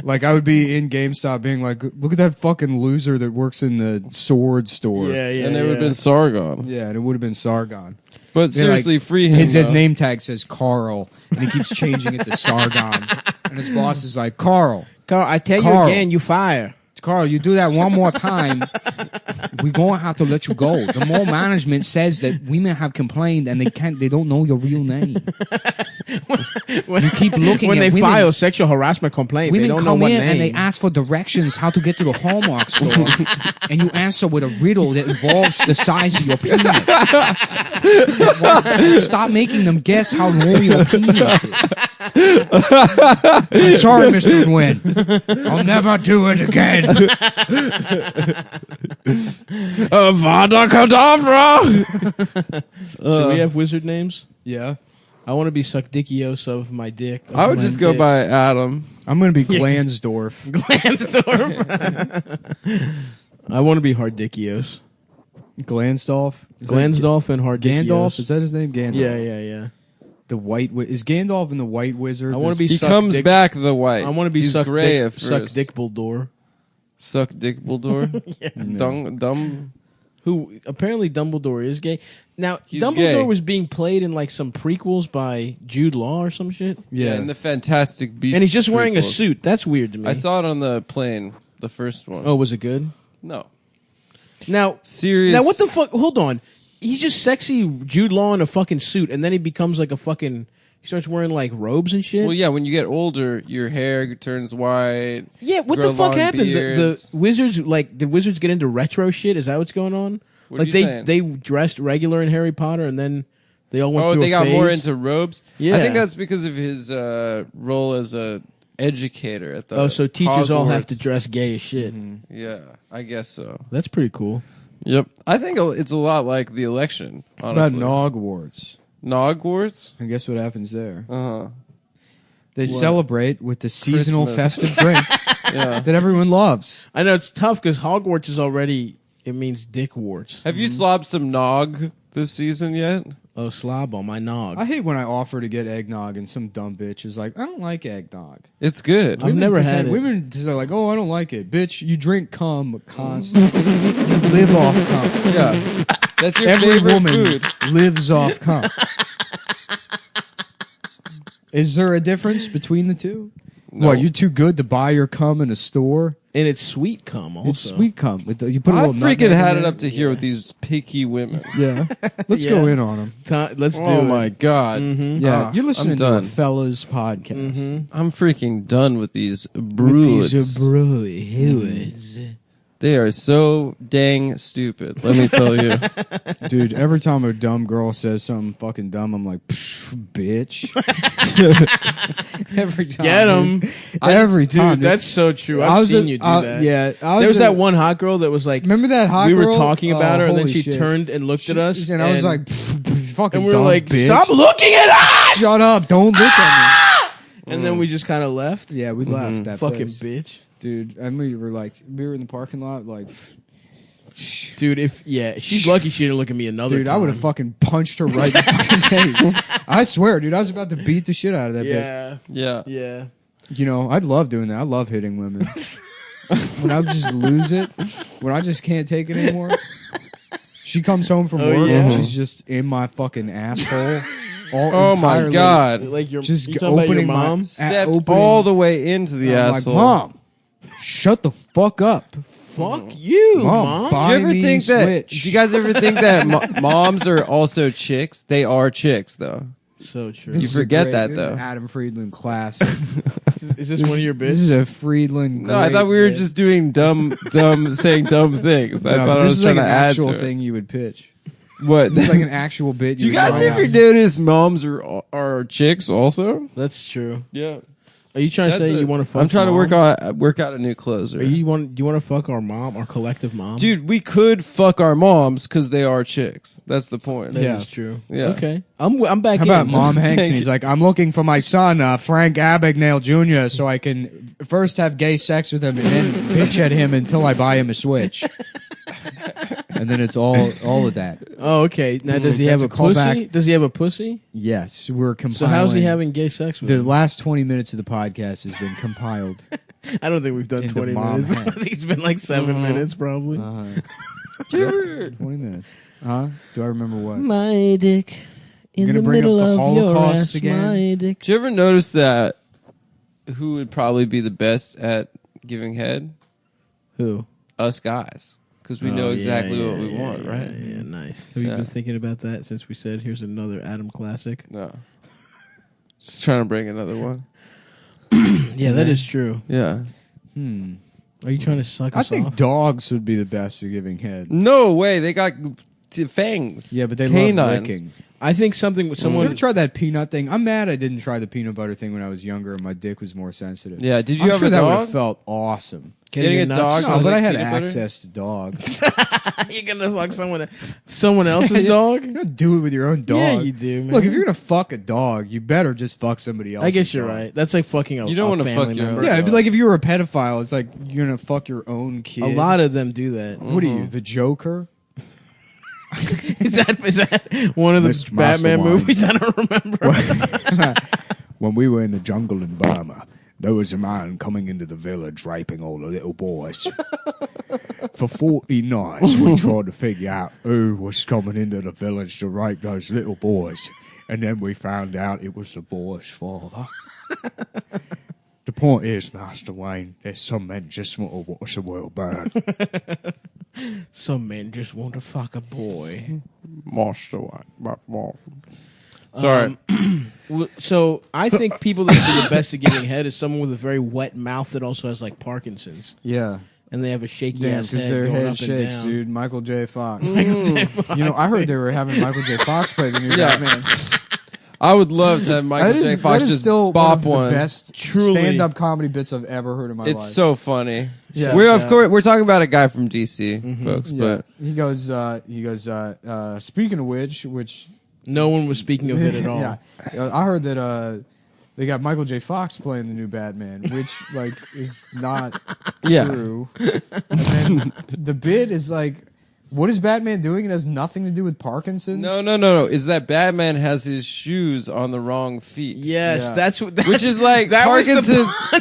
Like, I would be in GameStop being like, look at that fucking loser that works in the sword store. Yeah. And it would have been Sargon. Yeah, and it would have been Sargon. But seriously, free him. His name tag says Carl, and he keeps changing it to Sargon. And his boss is like, Carl, I tell you again, you fire. Carl, you do that one more time, we're going to have to let you go. The mall management says that women have complained and they don't know your real name. You keep looking when at they women, file sexual harassment complaint, women they don't come know what in name. and they ask for directions how to get to the Hallmark store, and you answer with a riddle that involves the size of your penis. Stop making them guess how long your penis is. I'm sorry, Mr. Nguyen. I'll never do it again. Avada Kedavra! Should we have wizard names? Yeah. I want to be Suckdickios of my dick. I would just go by Adam. I'm going to be Glansdorf. Glansdorf. I want to be Hardickios. Glansdorf? Glansdorf and Hardickios. Gandalf? Is that his name? Gandalf. Yeah. The White Is Gandalf in the White Wizard? I want to be He comes back the white. I want to be He's gray at first. Suckdickbaldor. Suckdickbaldor? Dumb. Who apparently Dumbledore is gay. Now, He's Dumbledore gay. was being played in like some prequels by Jude Law or some shit. Yeah, in the Fantastic Beasts. And he's just wearing a prequels. suit. That's weird to me. I saw it on the plane, the first one. Oh, was it good? No. Now, Serious. Now, what the fuck? Hold on. He's just sexy Jude Law in a fucking suit, and then he becomes like a fucking... He starts wearing like robes and shit. Well, yeah, when you get older, your hair turns white. Yeah, what the fuck happened? The wizards, like, did wizards get into retro shit? Is that what's going on? What like are you saying? they dressed regular in Harry Potter, and then they all went through they a got phase? more into robes? Yeah. I think that's because of his role as a educator at the so teachers all have to Hogwarts. dress gay as shit. Yeah, I guess so. That's pretty cool. Yep. I think it's a lot like the election, honestly. About Nogwarts. Nogwarts? And guess what happens there? Uh-huh. They celebrate with the seasonal Christmas. festive drink that everyone loves. I know it's tough because Hogwarts is already... It means dick warts. Have you slobbed some nog this season yet? Oh, slob on my nog. I hate when I offer to get eggnog and some dumb bitch is like, I don't like eggnog. It's good. I've never had it. Women just are like, oh, I don't like it. Bitch, you drink cum constantly. You live off cum. Yeah. That's your Every favorite woman food. lives off cum. Is there a difference between the two? No. What, you too good to buy your cum in a store? And it's sweet cum also. It's sweet cum. You put a I little freaking nutmeg in had it there. up to here with these picky women. Yeah. Let's go in on them. Let's do it. Oh my god. Yeah, you're listening I'm to a done. fellas podcast. I'm freaking done with these bruids. They are so dang stupid. Let me tell you. Dude, every time a dumb girl says something fucking dumb, I'm like, bitch. Every time. Get 'em. dude. Every time. Dude, that's so true. I I've was seen a- you do I- that. yeah, I There was was that a- one hot girl that was like... Remember that hot we girl? were talking about her, and then holy she shit. turned and looked at us. And I was like, fucking and we were dumb like, bitch. stop looking at us! Shut up. Don't look at And then we just kind of left. me. Yeah, we left that Fucking place. bitch. Dude, and we were in the parking lot, like... Dude, she's lucky she didn't look at me another Dude, time. I would have fucking punched her right in the fucking face. I swear, dude, I was about to beat the shit out of that bitch. Yeah. Yeah. Yeah. You know, I'd love doing that. I love hitting women. When I just lose it, when I just can't take it anymore. She comes home from work yeah. and she's just in my fucking asshole. Oh my entirely. god. Like your, Just you talking about your opening my mom? Stepped opening- all the way into the I'm like, asshole. Mom, shut the fuck up. Fuck you, Mom, Mom. buy Do you ever me think that? Switch. Do you guys ever think that moms are also chicks? They are chicks, though. So true. This You is a forget great- that, though. Adam Friedland class. Is this one of your This bits? is a Friedland. No, I great thought we were bit. just doing saying dumb things. I No, thought I this was is trying like an to add actual to it. thing you would pitch. What? This is like an actual bit. Do you would guys try ever out. notice moms are chicks also? That's true. Yeah. Are you trying to say you want to fuck I'm trying mom? to work out a new closer. Do you want to fuck our mom, our collective mom? Dude, we could fuck our moms because they are chicks. That's the point. That Yeah. is true. Yeah. Okay. I'm back How about in. Mom Hanks? Thank And he's you. like, I'm looking for my son, Frank Abagnale Jr., so I can first have gay sex with him and then bitch at him until I buy him a Switch. And then it's all of that. Oh, okay. Now, does he have That's a a pussy? callback. Does he have a pussy? Yes, we're compiling. So how's he having gay sex with The him? last 20 minutes of the podcast has been compiled. I don't think we've done into 20 Mom minutes. I Hanks. think it's been like 7 minutes, probably. 20 minutes. Huh? Do I remember what? My dick in gonna the bring up middle the of your Holocaust ass. again? My dick. Did you ever notice that who would probably be the best at giving head? Who? Us guys. because we know exactly what we want, right? Yeah, nice. Have you been thinking about that since we said here's another Adam classic? No. Just trying to bring another one. Yeah, that is true. Yeah. Are you trying to suck us I think off? dogs would be the best at giving head. No way. They got fangs. Yeah, but they Canines. love licking. I think something with someone. You ever tried that peanut thing? I'm mad I didn't try the peanut butter thing when I was younger and my dick was more sensitive. Yeah, did you I'm have sure a that would dog? have felt awesome. Getting a dog? No, but I had peanut butter? access to dogs. You're gonna fuck someone else's dog? You don't do it with your own dog. Yeah, you do, man. Look, if you're gonna fuck a dog, you better just fuck somebody else. I guess you're right. That's like fucking a You don't a wanna family fuck your member. own Yeah, it'd be like if you were a pedophile, it's like you're gonna fuck your own kid. A lot of them do that. What are you, the Joker? Is that one of the Mr. Batman Mastermind. movies? I don't remember. When we were in the jungle in Burma, there was a man coming into the village raping all the little boys. For 40 nights, we tried to figure out who was coming into the village to rape those little boys. And then we found out it was the boy's father. The point is, Master Wayne, that some men just want to watch the world burn. Some men just want to fuck a boy. Master Wayne. Sorry. So I think people that do the best at giving head is someone with a very wet mouth that also has like Parkinson's. Yeah. And they have a shaky Damn, ass because head their going head up and shakes, down. dude. Michael J. Fox. You know, I heard they were having Michael J. Fox play the new Batman. I would love to have Michael J. Fox that is just still bop one of one. the best Truly. stand-up comedy bits I've ever heard in my life. It's so funny. Yeah. Of course we're talking about a guy from DC, folks, but he goes, speaking of which No one was speaking of it at all. Yeah, I heard that they got Michael J. Fox playing the new Batman, which like is not true. And then the bit is like, what is Batman doing? It has nothing to do with Parkinson's. No. Is that Batman has his shoes on the wrong feet? Yes, Yeah. that's what. Which is like that was the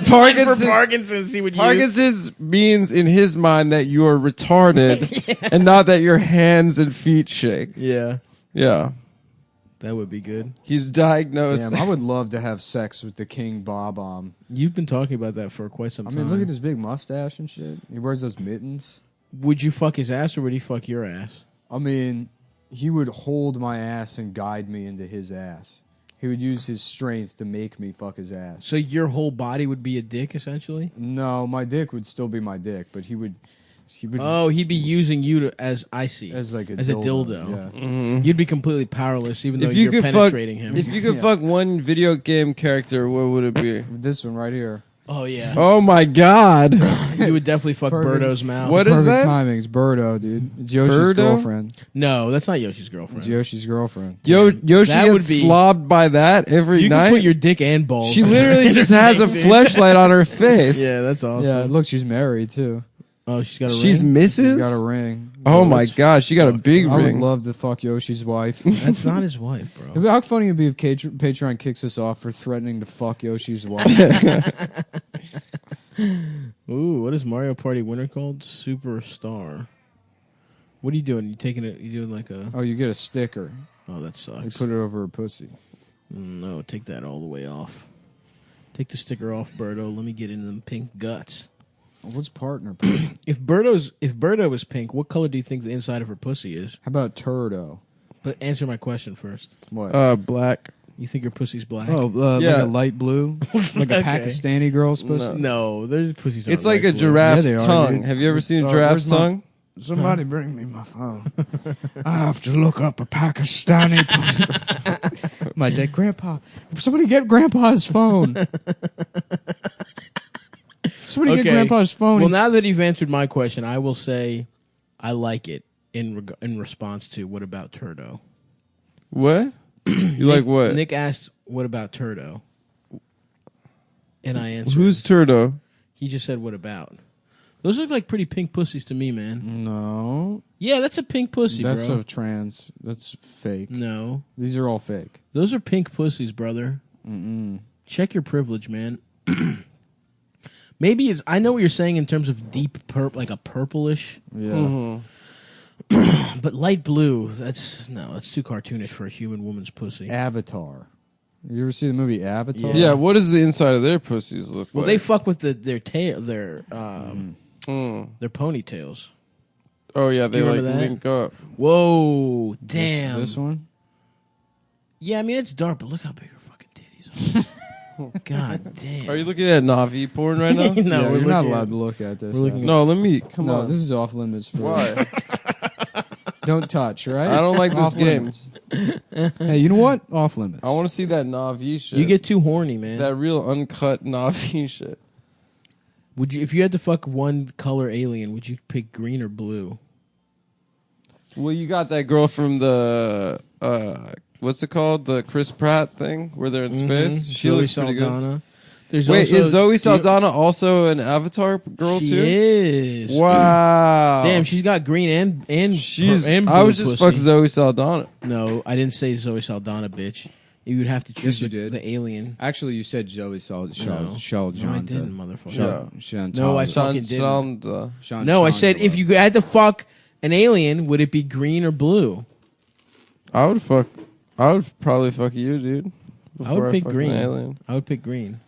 Parkinson's. for Parkinson's. He would use. Parkinson's means in his mind that you are retarded, and not that your hands and feet shake. Yeah, Yeah, that would be good. he's diagnosed. Damn, I would love to have sex with the King Bob-omb. You've been talking about that for quite some I time. mean, look at his big mustache and shit. He wears those mittens. Would you fuck his ass or would he fuck your ass? I mean, he would hold my ass and guide me into his ass. He would use his strength to make me fuck his ass. So your whole body would be a dick, essentially? No, my dick would still be my dick, but he would. Oh, he'd be using you as icy, as like a dildo. Yeah. You'd be completely powerless, even though If you you're could penetrating him. If you could fuck one video game character, what would it be? This one right here. Oh yeah. Oh my god! You would definitely fuck Perfect. Birdo's mouth. What is Perfect that? timing. It's Birdo, dude. It's Yoshi's Birdo? girlfriend. No, that's not Yoshi's girlfriend. It's Yoshi's girlfriend. Yoshi That gets would be- slobbed by that every You night. can put your dick and balls. She in literally the just has a thing, dude. fleshlight on her face. Yeah, that's awesome. Yeah, look, she's married too. Oh, she's got a She's ring? Mrs. She's got a ring. Oh my gosh, she got a big I would ring. love to fuck Yoshi's wife. That's not his wife, bro. How funny it'd be if Patreon kicks us off for threatening to fuck Yoshi's wife. Ooh, what is Mario Party winner called? Superstar. What are you doing? You taking it? You doing like a? Oh, you get a sticker. Oh, that sucks. You put it over her pussy. No, take that all the way off. Take the sticker off, Birdo. Let me get into them pink guts. What's partner? If Birdo is pink, what color do you think the inside of her pussy is? How about Turdo? But answer my question first. What? Black. You think your pussy's black? Oh, Yeah. like a light blue, like a Pakistani girl's pussy. No, there's pussies. It's aren't like a light blue. giraffe's Yeah, they are, tongue. dude. Have you ever seen a Where's giraffe's my- tongue? Somebody bring me my phone. I have to look up a Pakistani pussy. My dead grandpa. Somebody get Grandpa's phone. Somebody get Grandpa's phone. Well, He's- now that you've answered my question, I will say I like it in response to what about Turdo? What? You like what? Nick asked, "What about Turdo?" And I answered, Who's Turdo? He just said, "What about?" Those look like pretty pink pussies to me, man. No, Yeah, that's a pink pussy, that's bro. a trans. That's fake. No, These are all fake. those are pink pussies, brother. Check your privilege, man. Maybe it's. I know what you're saying in terms of deep like a purplish, Yeah. but light blue. That's too cartoonish for a human woman's pussy. Avatar. You ever see the movie Avatar? Yeah. Yeah, what does the inside of their pussies look Well, like? they fuck with their tail, their ponytails. Oh yeah, they like that? link up. Whoa, damn. This one? Yeah, I mean it's dark, but look how big her fucking titties are. God damn. Are you looking at Navi porn right now? No, yeah, we're you're not looking allowed to look at this. No, let me. Come no, on. this is off limits for. Why? Don't touch, right? I don't like this game. Hey, you know what? Off limits. I want to see that Navi shit. You get too horny, man. that real uncut Navi shit. Would you, if you had to fuck one color alien, would you pick green or blue? Well, you got that girl from the what's it called? The Chris Pratt thing where they're in space. She Zoe looks pretty Saldana. good. There's Wait, also, is Zoe Saldana also an Avatar girl she too? is. Wow. Damn, she's got green and She's. and I blue would just pussy. fuck Zoe Saldana. No, I didn't say Zoe Saldana, bitch. You would have to choose Yes, you did. the alien. Actually, you said Joey Shell No, I Jonta. didn't, motherfucker. No, I fucking didn't. Shanta. No, I said if you had to fuck an alien, would it be green or blue? I would probably fuck you, dude. I would pick fuck green. an alien. I would pick green.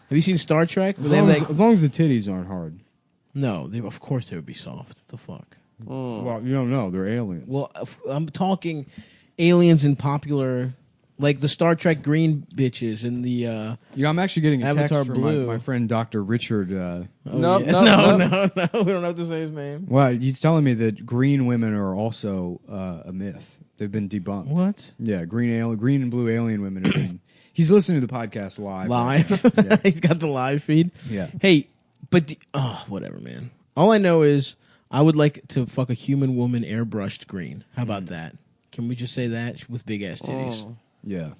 Have you seen Star Trek? As long as the titties aren't hard. No, of course they would be soft. What the fuck? Well, you don't know. They're aliens. Well, I'm talking aliens in popular, like the Star Trek green bitches and the. I'm actually getting a Avatar text from Blue. my friend Dr. Richard. No, we don't have to say his name. Well, he's telling me that green women are also a myth. They've been debunked. What? Yeah, green and blue alien women have been. He's listening to the podcast live. Yeah. He's got the live feed. Yeah. Hey, but whatever, man. All I know is I would like to fuck a human woman airbrushed green. How about that? Can we just say that with big ass titties? Yeah.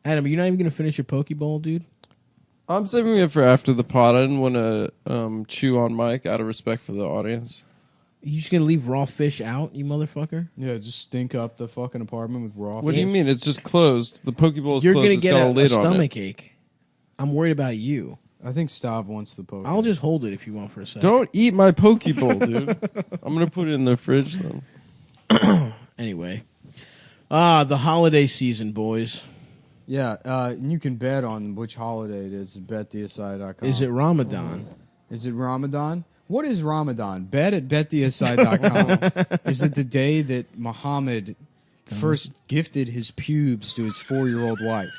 Adam, you're not even gonna finish your Pokeball, dude? I'm saving it for after the pod. I didn't want to chew on Mike out of respect for the audience. You just gonna leave raw fish out, you motherfucker? Yeah, just stink up the fucking apartment with raw What fish. do you mean? It's just closed. The Pokeball is You're closed. gonna It's get got a lid on it. stomach ache. I'm worried about you. I think Stav wants the Pokeball. I'll just hold it if you want for a second. Don't eat my Pokeball, dude. I'm gonna put it in the fridge then. Anyway, the holiday season, boys. Yeah, and you can bet on which holiday it is at betdsi.com. Is it Ramadan? Is it Ramadan? What is Ramadan? Bet at betdsi.com. Is it the day that Muhammad first gifted his pubes to his 4-year-old wife?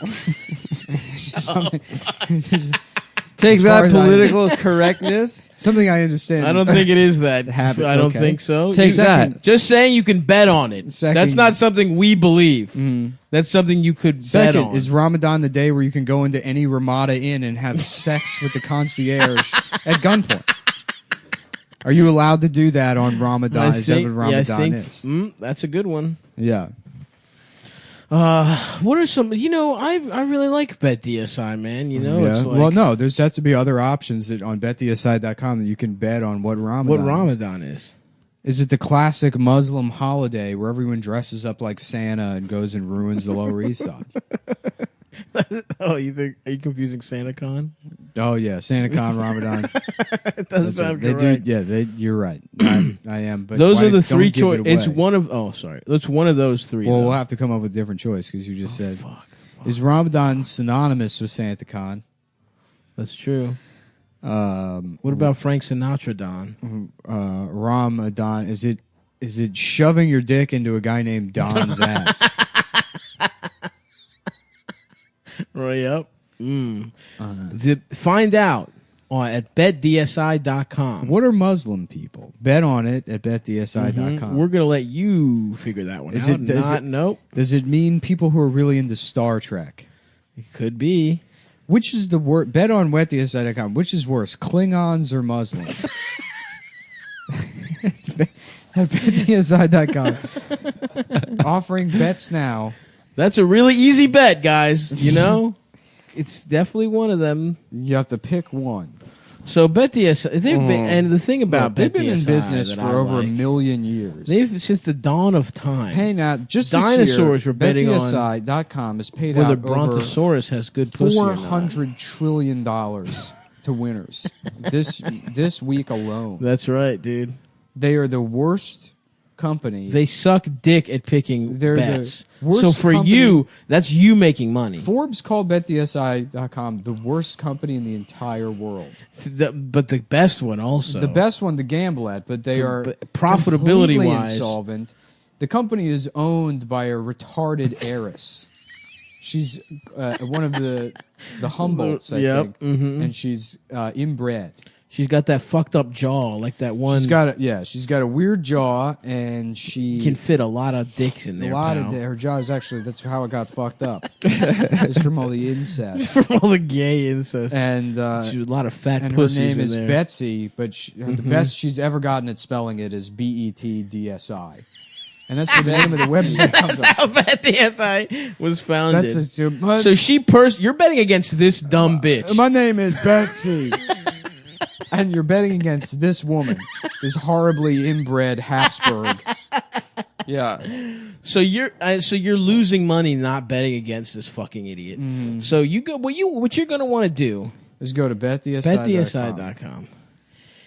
Take that political correctness. Something I understand. I don't think it is that. Habit, I don't okay. think so. Take that. Just saying you can bet on it. That's not something we believe. That's something you could bet on. Is Ramadan the day where you can go into any Ramada Inn and have sex with the concierge at gunpoint? Are you allowed to do that on Ramadan? Is that what Ramadan is? That's a good one. Yeah. What are some? I really like BetDSI, man. It's like, well, no, there's has to be other options that on betdsi.com that you can bet on what Ramadan is. Is it the classic Muslim holiday where everyone dresses up like Santa and goes and ruins the Lower East Side? Oh, you think? Are you confusing SantaCon? Oh yeah, SantaCon, Ramadan. It doesn't sound they correct. do. Yeah, you're right. I am. But those are the don't three give it choices. It's away. one of. Oh, sorry. It's one of those three. Well, though. we'll have to come up with a different choice because you just said. Fuck. Is Ramadan synonymous with SantaCon? That's true. What about Frank Sinatra, Don? Ramadan. Is it shoving your dick into a guy named Don's ass? Right up. Find out at betdsi.com. What are Muslim people? Bet on it at betdsi.com. We're going to let you figure that one out. Nope. Does it mean people who are really into Star Trek? It could be. Which is the word? Bet on betdsi.com. Which is worse, Klingons or Muslims? At betdsi.com. Offering bets now. That's a really easy bet, guys. It's definitely one of them. You have to pick one. So BetDSI, they've been, and the thing about they've been BetDSI in business that for I over like, a million years. They've since the dawn of time. Hey, now just dinosaurs were betting on BetDSI.com has paid whether out Brontosaurus has good pussy or not. $400 trillion to winners this week alone. That's right, dude. They are the worst company. They suck dick at picking They're bets. the worst So for company. you, that's you making money. Forbes called BetDSI.com the worst company in the entire world. But the best one also. The best one to gamble at, but they are profitability completely wise insolvent. The company is owned by a retarded heiress. She's one of the Humboldts, I think, and she's inbred. She's got that fucked up jaw, like that one. She's got a weird jaw, and she can fit a lot of dicks in there. Her jaw is actually, that's how it got fucked up. It's from all the incest, from all the gay incest, and she's a lot of fat. And her name is Betsy, but the best she's ever gotten at spelling it is BETDSI. And that's where the name of the website comes That's how BetDSI was founded. That's so you're betting against this dumb bitch. My name is Betsy. And you're betting against this woman, this horribly inbred Habsburg. Yeah. So you're losing money not betting against this fucking idiot. Mm-hmm. So you go. What you're gonna want to do is go to BetDSI.com. BetDSI.com.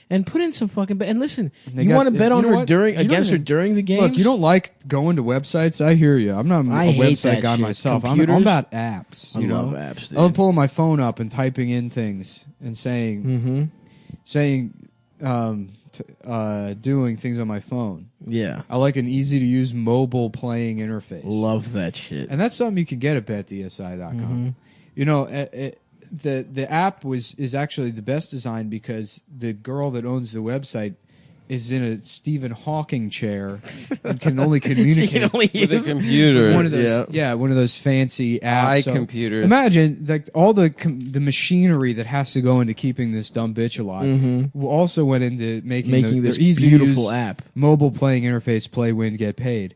And put in some fucking bet. And listen, you want to bet on her against her during the game. Look, you don't like going to websites. I hear you. I'm not a website guy myself. I'm about apps. I love apps. Dude. I'm pulling my phone up and typing in things and saying, doing things on my phone. Yeah, I like an easy to use mobile playing interface. Love that shit. And that's something you can get at BetDSI.com. You know, the app is actually the best design because the girl that owns the website is in a Stephen Hawking chair and can only communicate with a computer. With one of those, one of those fancy apps. Computers. Imagine like all the machinery that has to go into keeping this dumb bitch alive. Also went into making this easy beautiful to use app, mobile playing interface, play, win, get paid.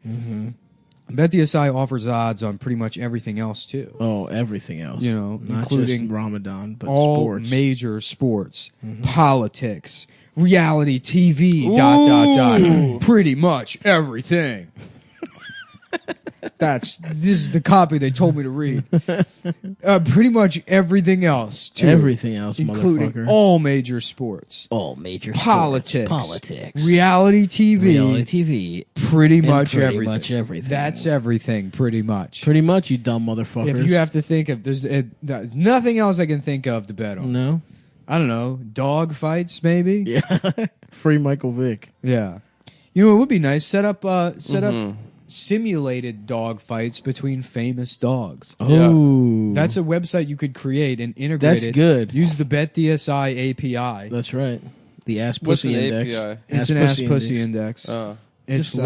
BetDSI offers odds on pretty much everything else too. Oh, everything else. You know, not including just Ramadan, but all sports. major sports, politics, reality TV, ... Pretty much everything. This is the copy they told me to read. Pretty much everything else too. Everything else, including all major sports, politics, reality TV, pretty much everything. Everything. That's everything, pretty much. Pretty much, you dumb motherfuckers. If you have to think of, there's nothing else I can think of to bet on. No, I don't know, dog fights maybe. Yeah, free Michael Vick. Yeah, you know it would be nice. Set up simulated dog fights between famous dogs. Oh, that's a website you could create and integrate. That's good. Use the BetDSI API. That's right. The ass pussy index. API? It's an ass pussy index. It's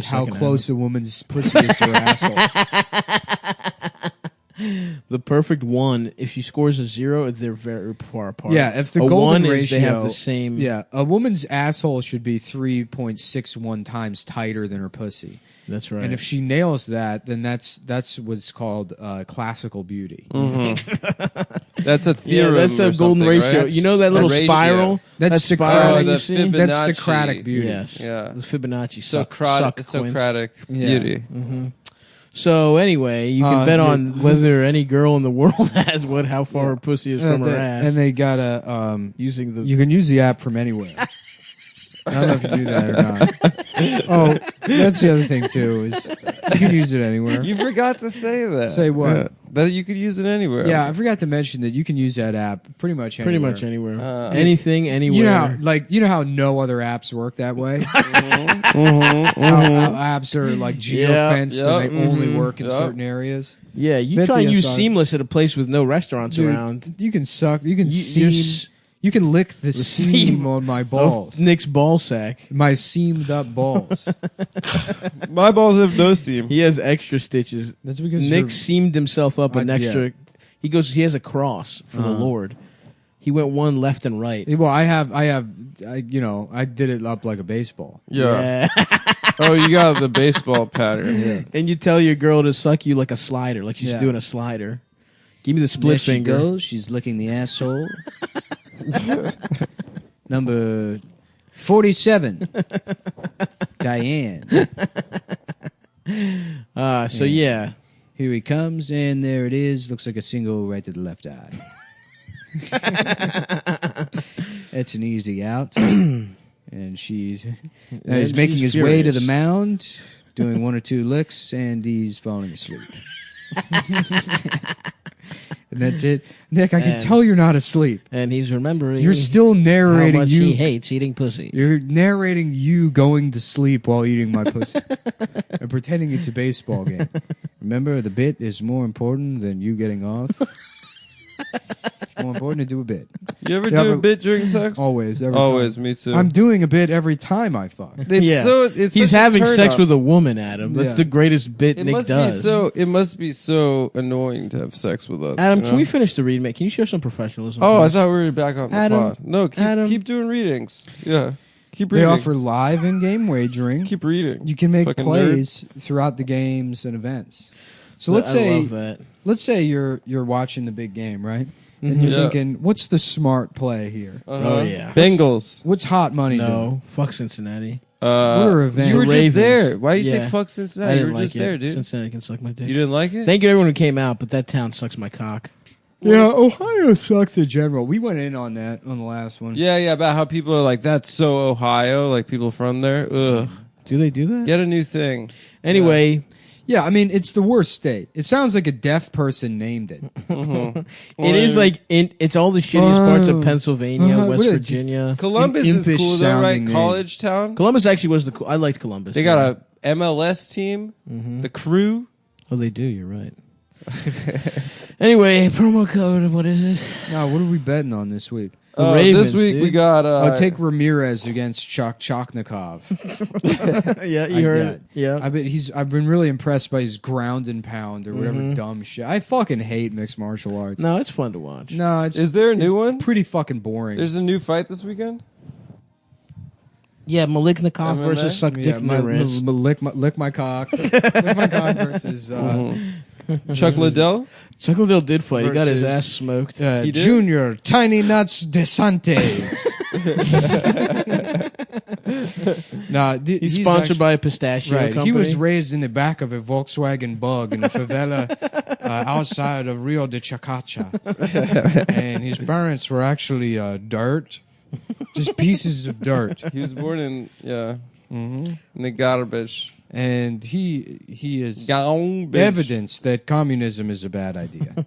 how close a woman's pussy is to her asshole. The perfect one. If she scores a 0, they're very far apart. Yeah, if the a golden 1 is ratio, they have the same. Yeah, a woman's asshole should be 3.61 times tighter than her pussy. That's right. And if she nails that, then that's what's called classical beauty. That's a theorem. Yeah, that's a golden ratio. Right? You know that little spiral? That's spiral. That's Socratic beauty. Yes. Yeah. The Fibonacci. Socratic beauty. Mm-hmm. So anyway, you can bet on whether any girl in the world has how far her pussy is from her ass. And they gotta you can use the app from anywhere. I don't know if you do that or not. Oh, that's the other thing too, is you can use it anywhere. You forgot to say that. Say what? Yeah, that you could use it anywhere. Yeah, I forgot to mention that you can use that app pretty much anywhere. Pretty much anywhere. Anything, anywhere. You know how no other apps work that way? How apps are like geo-fenced and they only work in certain areas. Yeah, you try and use Seamless at a place with no restaurants around. You can suck. You can seam. You can lick the seam on my balls. Nick's ball sack. My seamed up balls. My balls have no seam. He has extra stitches. That's because Nick seamed himself up an extra. Yeah. He has a cross for the Lord. He went one left and right. Well, I did it up like a baseball. Yeah. Oh, you got the baseball pattern. Yeah. And you tell your girl to suck you like a slider, like she's doing a slider. Give me the split finger. There she goes. She's licking the asshole. Number 47, Diane. So yeah. Here he comes, and there it is. Looks like a single right to the left eye. That's an easy out. and he's making his way to the mound, doing 1 or 2 licks, and he's falling asleep. And that's it. Nick, I can tell you're not asleep. And he's remembering. You're still narrating how much he hates eating pussy. You're narrating you going to sleep while eating my pussy. And pretending it's a baseball game. Remember, the bit is more important than you getting off. It's more important to do a bit. You ever do a bit during sex? Always. Always, time. Me too. I'm doing a bit every time I fuck. He's having sex with a woman, Adam. That's the greatest bit Nick does. It must be so annoying to have sex with us. Adam, can we finish the read, mate? Can you show some professionalism? Oh, I thought we were back on the pod. No, keep doing readings. Yeah. Keep reading. They offer live in-game wagering. Keep reading. You can make plays throughout the games and events. So let's say you're watching the big game, right? And you're thinking, what's the smart play here? Oh yeah, Bengals. What's hot money? No, fuck Cincinnati. What are events? You were just there. Why do you say fuck Cincinnati? You were just there, dude. Cincinnati can suck my dick. You didn't like it? Thank you to everyone who came out, but that town sucks my cock. Yeah, Ohio sucks in general. We went in on that on the last one. Yeah, about how people are like, that's so Ohio, like people from there. Ugh. Do they do that? Get a new thing. Anyway. Yeah, I mean, it's the worst state. It sounds like a deaf person named it. It is like, it's all the shittiest parts of Pennsylvania, West Virginia. Columbus is cool though, right? College town? Columbus actually was I liked Columbus. They got a MLS team, the Crew. Oh, they do, you're right. Anyway, promo code, what is it? No, what are we betting on this week? Ravens, this week we got... take Ramirez against Choknikov. Yeah, you heard it. Yeah. I've been really impressed by his ground and pound or whatever dumb shit. I fucking hate mixed martial arts. No, it's fun to watch. No, is there a new one? Pretty fucking boring. There's a new fight this weekend? Yeah, Maliknikov versus Suck Dick Ramirez. Lick my cock. Lick my cock versus... Chuck Liddell? Chuck Liddell did fight. He got his ass smoked. He Junior Tiny Nuts DeSantis. He's sponsored by a pistachio company. He was raised in the back of a Volkswagen Bug in a favela outside of Rio de Chacacha. And his parents were actually dirt. Just pieces of dirt. He was born in, in the garbage. And he is evidence that communism is a bad idea.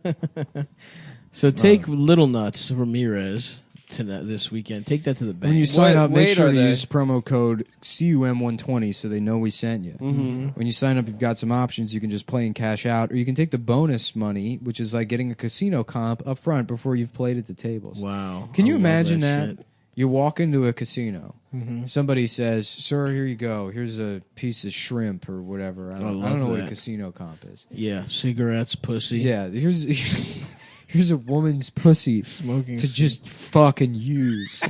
So take Little Nuts Ramirez this weekend. Take that to the bank. When you sign up, make sure to use promo code CUM120 so they know we sent you. When you sign up, you've got some options. You can just play and cash out, or you can take the bonus money, which is like getting a casino comp up front before you've played at the tables. Wow. Can you imagine that? You walk into a casino. Somebody says, "Sir, here you go. Here's a piece of shrimp or whatever." I don't know what a casino comp is. Yeah, cigarettes, pussy. Yeah, here's a woman's pussy smoking to just fucking use.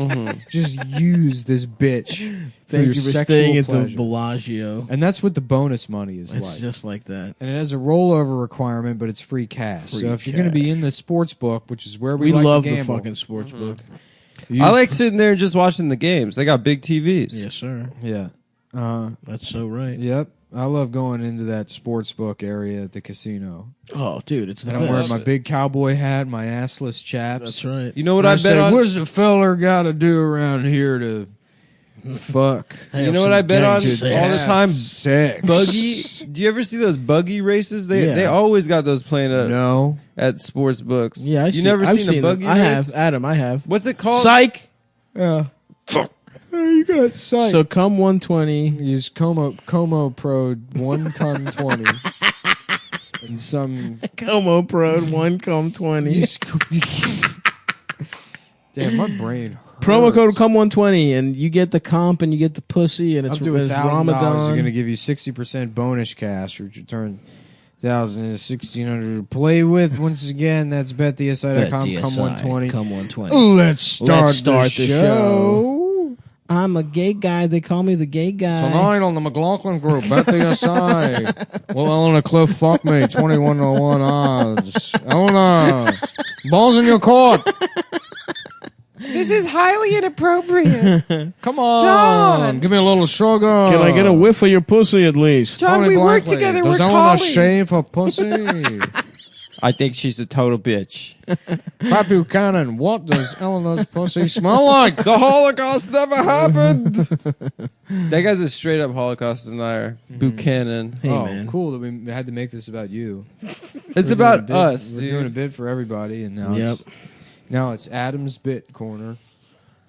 Just use this bitch. Thank you for staying at pleasure. the Bellagio. And that's what the bonus money is like. It's just like that. And it has a rollover requirement, but it's free cash. So if you're going to be in the sports book, which is where we like love to gamble, the fucking sports book. I like sitting there and just watching the games. They got big TVs. Yes, sir. Yeah. That's so right. Yep. I love going into that sports book area at the casino. Oh, dude, it's the best. I'm wearing my big cowboy hat, my assless chaps. That's right. You know what I bet on? What's a feller got to do around here to fuck? You know what I bet on all the time? Sex. Buggy. Do you ever see those buggy races? They always got those playing at sports books. Yeah, I've seen a buggy race? I have, Adam. I have. What's it called? Psych. Yeah. You got psych. So come 120. Use Como Pro 1 cum 20. And some Como Pro 1 cum 20. Damn, my brain hurts. Promo code come 120 and you get the comp and you get the pussy and it's up to $1,000. Ramadan. You're gonna give you 60% bonus cash, which you turn 1,000 into 1,600 to play with. Once again, that's betdsi.com. Come 120. Come 120. Let's start the show. I'm a gay guy. They call me the gay guy. Tonight on the McLaughlin Group, bet the SI. Will Eleanor Cliff fuck me? 21-1 odds. Eleanor, balls in your court. This is highly inappropriate. Come on, John. Give me a little sugar. Can I get a whiff of your pussy at least? John, we work together. Does We're Eleanor colleagues. shave her pussy? I think she's a total bitch. Pat Buchanan, what does Eleanor's pussy smell like? The Holocaust never happened. That guy's a straight up Holocaust denier. Buchanan. Hey, man. Cool that we had to make this about you. It's about us. We're doing a bit for everybody, and now it's Adam's bit corner.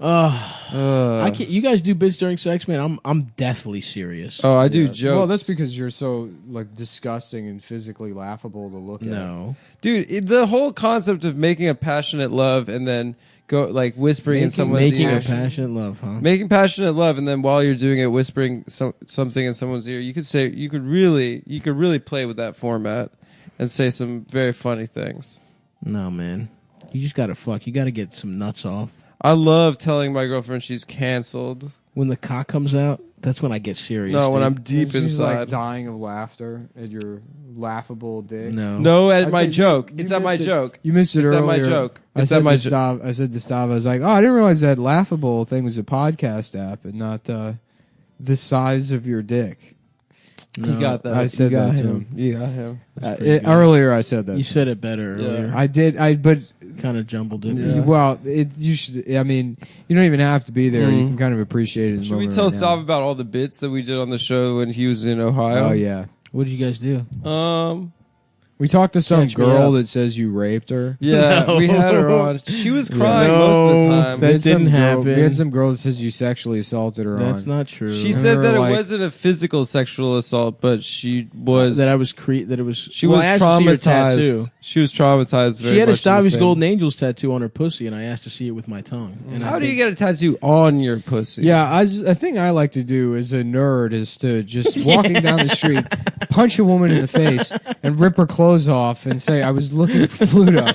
I can't. You guys do bits during sex, man. I'm deathly serious. Oh, I do jokes. Well, that's because you're so like disgusting and physically laughable to look at. No, dude, the whole concept of making a passionate love and then go like whispering in someone's ear. Making a passionate love, huh? Making passionate love, and then while you're doing it, whispering something in someone's ear. You could really play with that format and say some very funny things. No, man, you just gotta fuck. You gotta get some nuts off. I love telling my girlfriend she's canceled. When the cock comes out, that's when I get serious. No, dude. when I'm deep She's inside. like dying of laughter at your laughable dick. No, at my joke. It's at my joke. You missed it earlier. It's at my joke. I said to Stav, I was like, oh, I didn't realize that laughable thing was a podcast app and not the size of your dick. No, he got that. I said that to him. You got him. Earlier, I said that. You said it better earlier. I did. But kind of jumbled it. Yeah. Well, you should. I mean, you don't even have to be there. You can kind of appreciate it. Should we tell Stav about all the bits that we did on the show when he was in Ohio? Oh yeah. What did you guys do? We talked to some girl that says you raped her. Yeah, no. We had her on. She was crying most of the time. That didn't happen. We had some girl that says you sexually assaulted her. That's not true. She said that it wasn't a physical sexual assault, but she was that I was that it was. She was traumatized. She was traumatized. She had a Stavi's Golden Angels tattoo on her pussy, and I asked to see it with my tongue. And how do you get a tattoo on your pussy? Yeah, a thing I like to do as a nerd is to just walking down the street, punch a woman in the face, and rip her clothes off, and say I was looking for Pluto.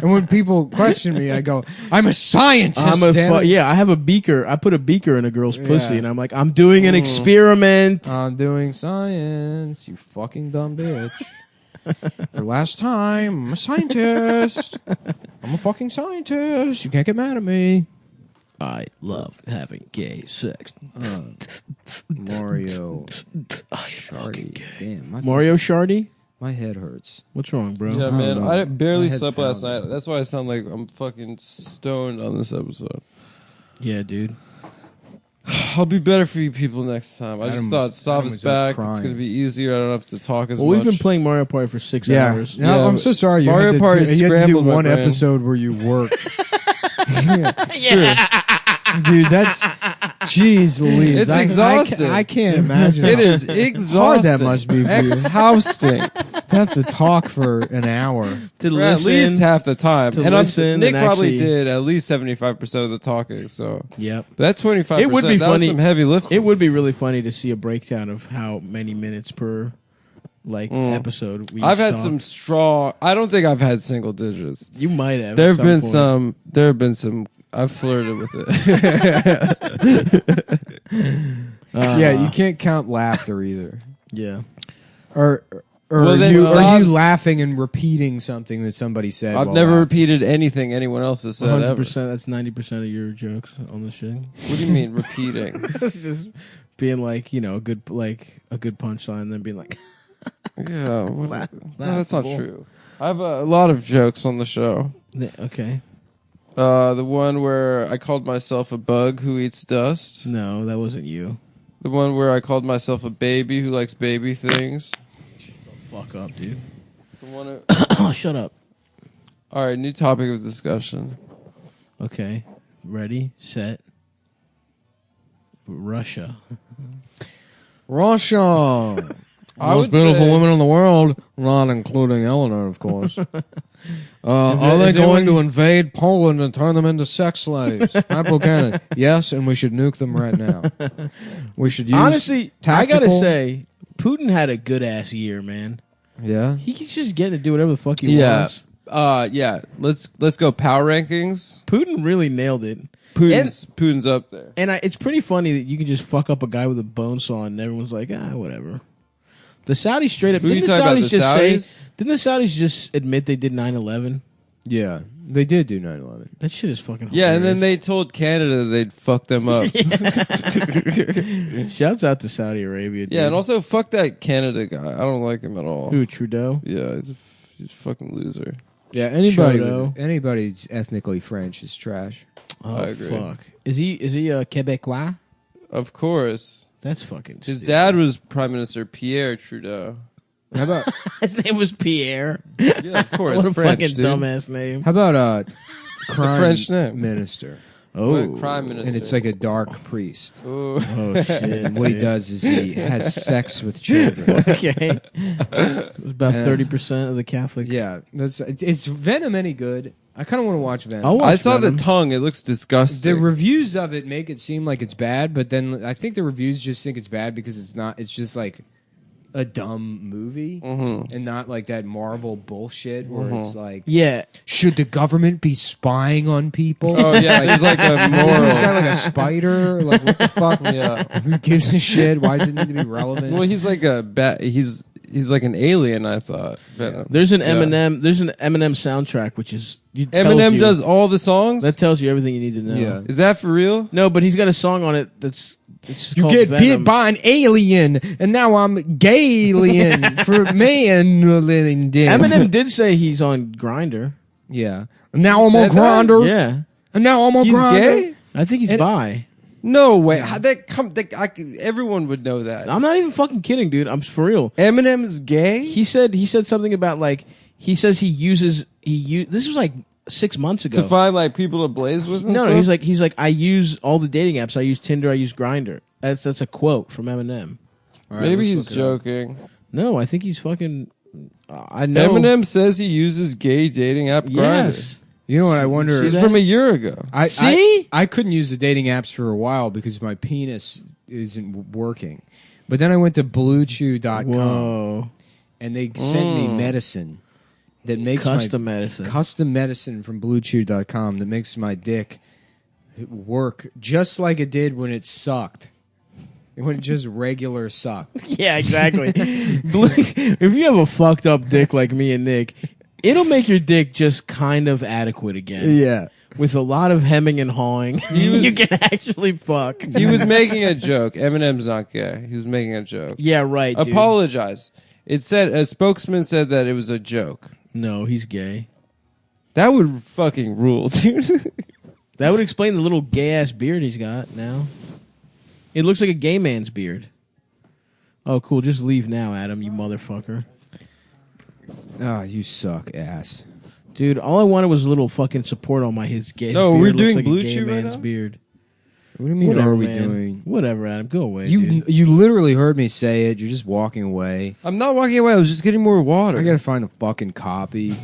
And when people question me, I go, I'm a scientist. I have a beaker. I put a beaker in a girl's pussy, and I'm like, I'm doing an experiment. I'm doing science, you fucking dumb bitch. For last time, I'm a scientist. I'm a fucking scientist. You can't get mad at me. I love having gay sex. Mario Shardy. Damn, Mario Shardy? My head hurts. What's wrong, bro? Yeah, man. I barely slept last night. That's why I sound like I'm fucking stoned on this episode. Yeah, dude. I'll be better for you people next time. I just thought Stav is back. It's going to be easier. I don't have to talk as much. Well, we've been playing Mario Party for 6 hours. Yeah, I'm so sorry. You Mario Party you had to do one brain. episode where you worked. Dude, that's... Jeez Louise. It's exhausting. I can't imagine. It is exhausting. Hard that must be for you. Exhausting. You have to talk for an hour. At least half the time. And Nick probably did at least 75% of the talking. So yep. But that 25%, it would be that funny. was some heavy lifting. It would be really funny to see a breakdown of how many minutes per episode we I've had some strong... I don't think I've had single digits. You might have. There have been some... I've flirted with it. Yeah, you can't count laughter either. Yeah. Or are you laughing and repeating something that somebody said? I've never repeated anything anyone else has said 100%. ever. That's 90% of your jokes on the show. What do you mean repeating? Just being like, a good punchline, and then being like, yeah, no, that's not true. I have a lot of jokes on the show. Okay. The one where I called myself a bug who eats dust. No, that wasn't you. The one where I called myself a baby who likes baby things. Fuck up, dude. The one Shut up. All right, new topic of discussion. Okay. Ready, set. Russia. Most beautiful women in the world, not including Eleanor, of course. Are they going to invade Poland and turn them into sex slaves? Pat Buchanan. Yes, and we should nuke them right now. We should use honestly, tactical... I gotta say, Putin had a good ass year, man. Yeah, he's just getting to do whatever the fuck he wants. Yeah. Let's go power rankings. Putin really nailed it. Putin's up there, and it's pretty funny that you can just fuck up a guy with a bone saw, and everyone's like, whatever. The Saudis straight up. Didn't the Saudis just admit they did 9/11? Yeah. They did do 9/11. That shit is fucking Yeah, hilarious. and then they told Canada they'd fuck them up. Shouts out to Saudi Arabia. Dude. Yeah, and also fuck that Canada guy. I don't like him at all. Who, Trudeau? Yeah, he's a fucking loser. Yeah, anybody's ethnically French is trash. Oh, I agree. fuck. Is he Quebecois? Of course. That's fucking His stupid. dad was Prime Minister Pierre Trudeau. How about His name was Pierre. Yeah, of course. What a French, fucking dude. dumbass name. how about crime French name. minister? What, Prime Minister. And it's like a dark priest. Ooh. Oh, shit. And what he does is he has sex with children. Okay. It was about And 30% of the Catholics. Yeah, is Venom any good? I kind of want to watch Venom. I'll watch I saw Venom. the tongue. It looks disgusting. The reviews of it make it seem like it's bad, but then I think the reviews just think it's bad because it's not. It's just like a dumb movie and not like that Marvel bullshit where it's like, Yeah. should the government be spying on people? Oh yeah, he's like a moral. This guy like a spider? Like what the fuck? Yeah, who gives a shit? Why does it need to be relevant? Well, he's like a bat. He's like an alien. I thought. Venom. There's an Eminem. There's an Eminem soundtrack, which is Eminem does all the songs. That tells you everything you need to know. Yeah. Is that for real? No, but he's got a song on it that's. It's You called get Venom. bit by an alien, and now I'm gay-alien for man. Eminem did say he's on Grindr. Yeah. And now I'm on said that? Grindr. Yeah, And now I'm on He's Grindr. gay? I think he's And- bi. No way. How everyone would know that. I'm not even fucking kidding, dude. I'm for real. Eminem's gay. He said something about like he says this was like 6 months ago. To find like people to blaze with. And No, stuff? he's like I use all the dating apps. I use Tinder. I use Grindr. That's a quote from Eminem. All right, Maybe let's he's look it up. joking. No, I think he's fucking. I know. Eminem says he uses gay dating app Grindr. Yes. You know what? I wonder. It's from a year ago. I couldn't use the dating apps for a while because my penis isn't working. But then I went to BlueChew.com Whoa. and they sent me medicine that makes Custom my medicine. custom medicine from BlueChew.com that makes my dick work just like it did when it sucked. When it just regular sucked. Yeah, exactly. If you have a fucked up dick like me and Nick, it'll make your dick just kind of adequate again. Yeah. With a lot of hemming and hawing, you can actually fuck. He was making a joke. Eminem's not gay. He was making a joke. Yeah, right. Dude. Apologize. It said a spokesman said that it was a joke. No, he's gay. That would fucking rule, dude. That would explain the little gay ass beard he's got now. It looks like a gay man's beard. Oh, cool. Just leave now, Adam, you motherfucker. Oh, you suck, ass. Dude, all I wanted was a little fucking support on his gay No, beard. we're Looks doing like Blue a gay Chew right man's now? beard. What do you mean? Whatever, are we man. doing? Whatever, Adam. Go away, You dude. you literally heard me say it. You're just walking away. I'm not walking away. I was just getting more water. I gotta find the fucking copy.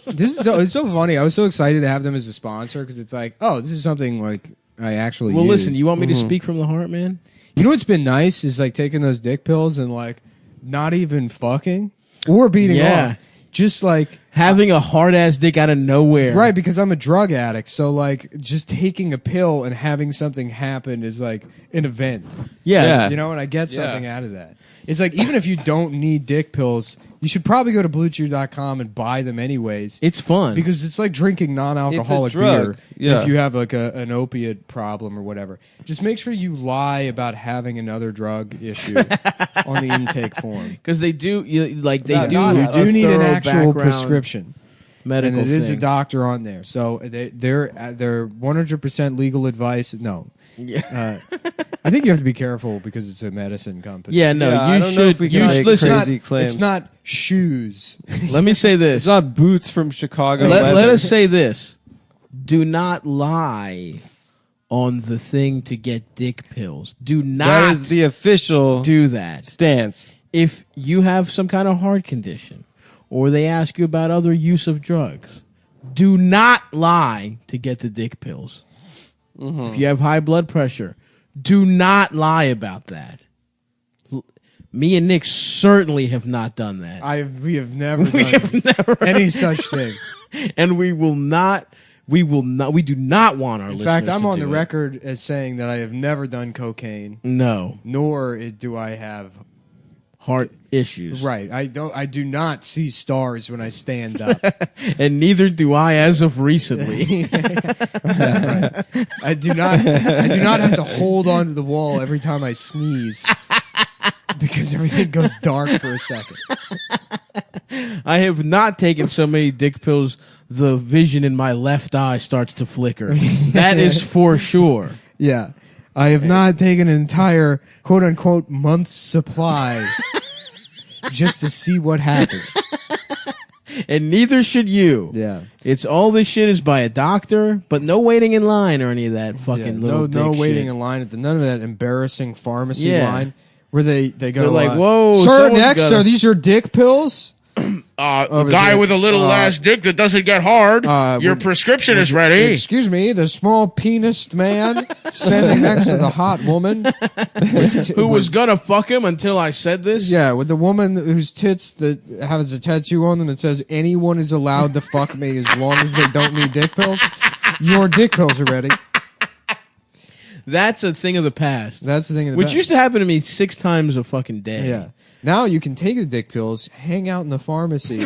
It's so funny. I was so excited to have them as a sponsor because it's like, oh, this is something like I actually. Well, use. listen, you want me to speak from the heart, man? You know what's been nice is like taking those dick pills and like not even fucking or beating Yeah. off. Just like Having a hard ass dick out of nowhere. right, because I'm a drug addict. So like just taking a pill and having something happen is like an event. Yeah. You know, and I get something out of that. It's like even if you don't need dick pills, you should probably go to BlueChew.com and buy them anyways. It's fun. Because it's like drinking non-alcoholic It's a drug. beer Yeah. if you have like an opiate problem or whatever. Just make sure you lie about having another drug issue on the intake form. Because they do, you need an a actual thorough prescription. medical And it is a thing. doctor on there. So they're 100% legal advice. No. Yeah. I think you have to be careful because it's a medicine company. Yeah, no, Yeah, I you don't know should. if we can you make listen. crazy claims. It's not shoes. Let me say this. It's not boots from Chicago. Let leather. us say this. Do not lie on the thing to get dick pills. Do not That is the official do that. stance. If you have some kind of heart condition or they ask you about other use of drugs, do not lie to get the dick pills. If you have high blood pressure, do not lie about that. Me and Nick certainly have not done that. We have never done any such thing. And we do not want our In listeners fact, I'm to on the do it. record as saying that I have never done cocaine, No. nor do I have heart issues. Right. I do not see stars when I stand up. And neither do I as of recently. Right. I do not have to hold onto the wall every time I sneeze because everything goes dark for a second. I have not taken so many dick pills the vision in my left eye starts to flicker. That is for sure. Yeah. I have not taken an entire quote unquote month's supply just to see what happens. And neither should you. Yeah. It's all this shit is by a doctor, but no waiting in line or any of that fucking little dick no waiting shit. in line at none of that embarrassing pharmacy line where they go they're like, whoa, sir, next, are these your dick pills? A guy with a little ass dick that doesn't get hard. Your prescription is ready. Excuse me, the small penised man standing next to the hot woman. Who was gonna fuck him until I said this? Yeah, with the woman whose tits that has a tattoo on them that says anyone is allowed to fuck me as long as they don't need dick pills. Your dick pills are ready. That's a thing of the past. That's the thing of the Which past. used to happen to me 6 times a fucking day. Yeah. Now you can take the dick pills, hang out in the pharmacy,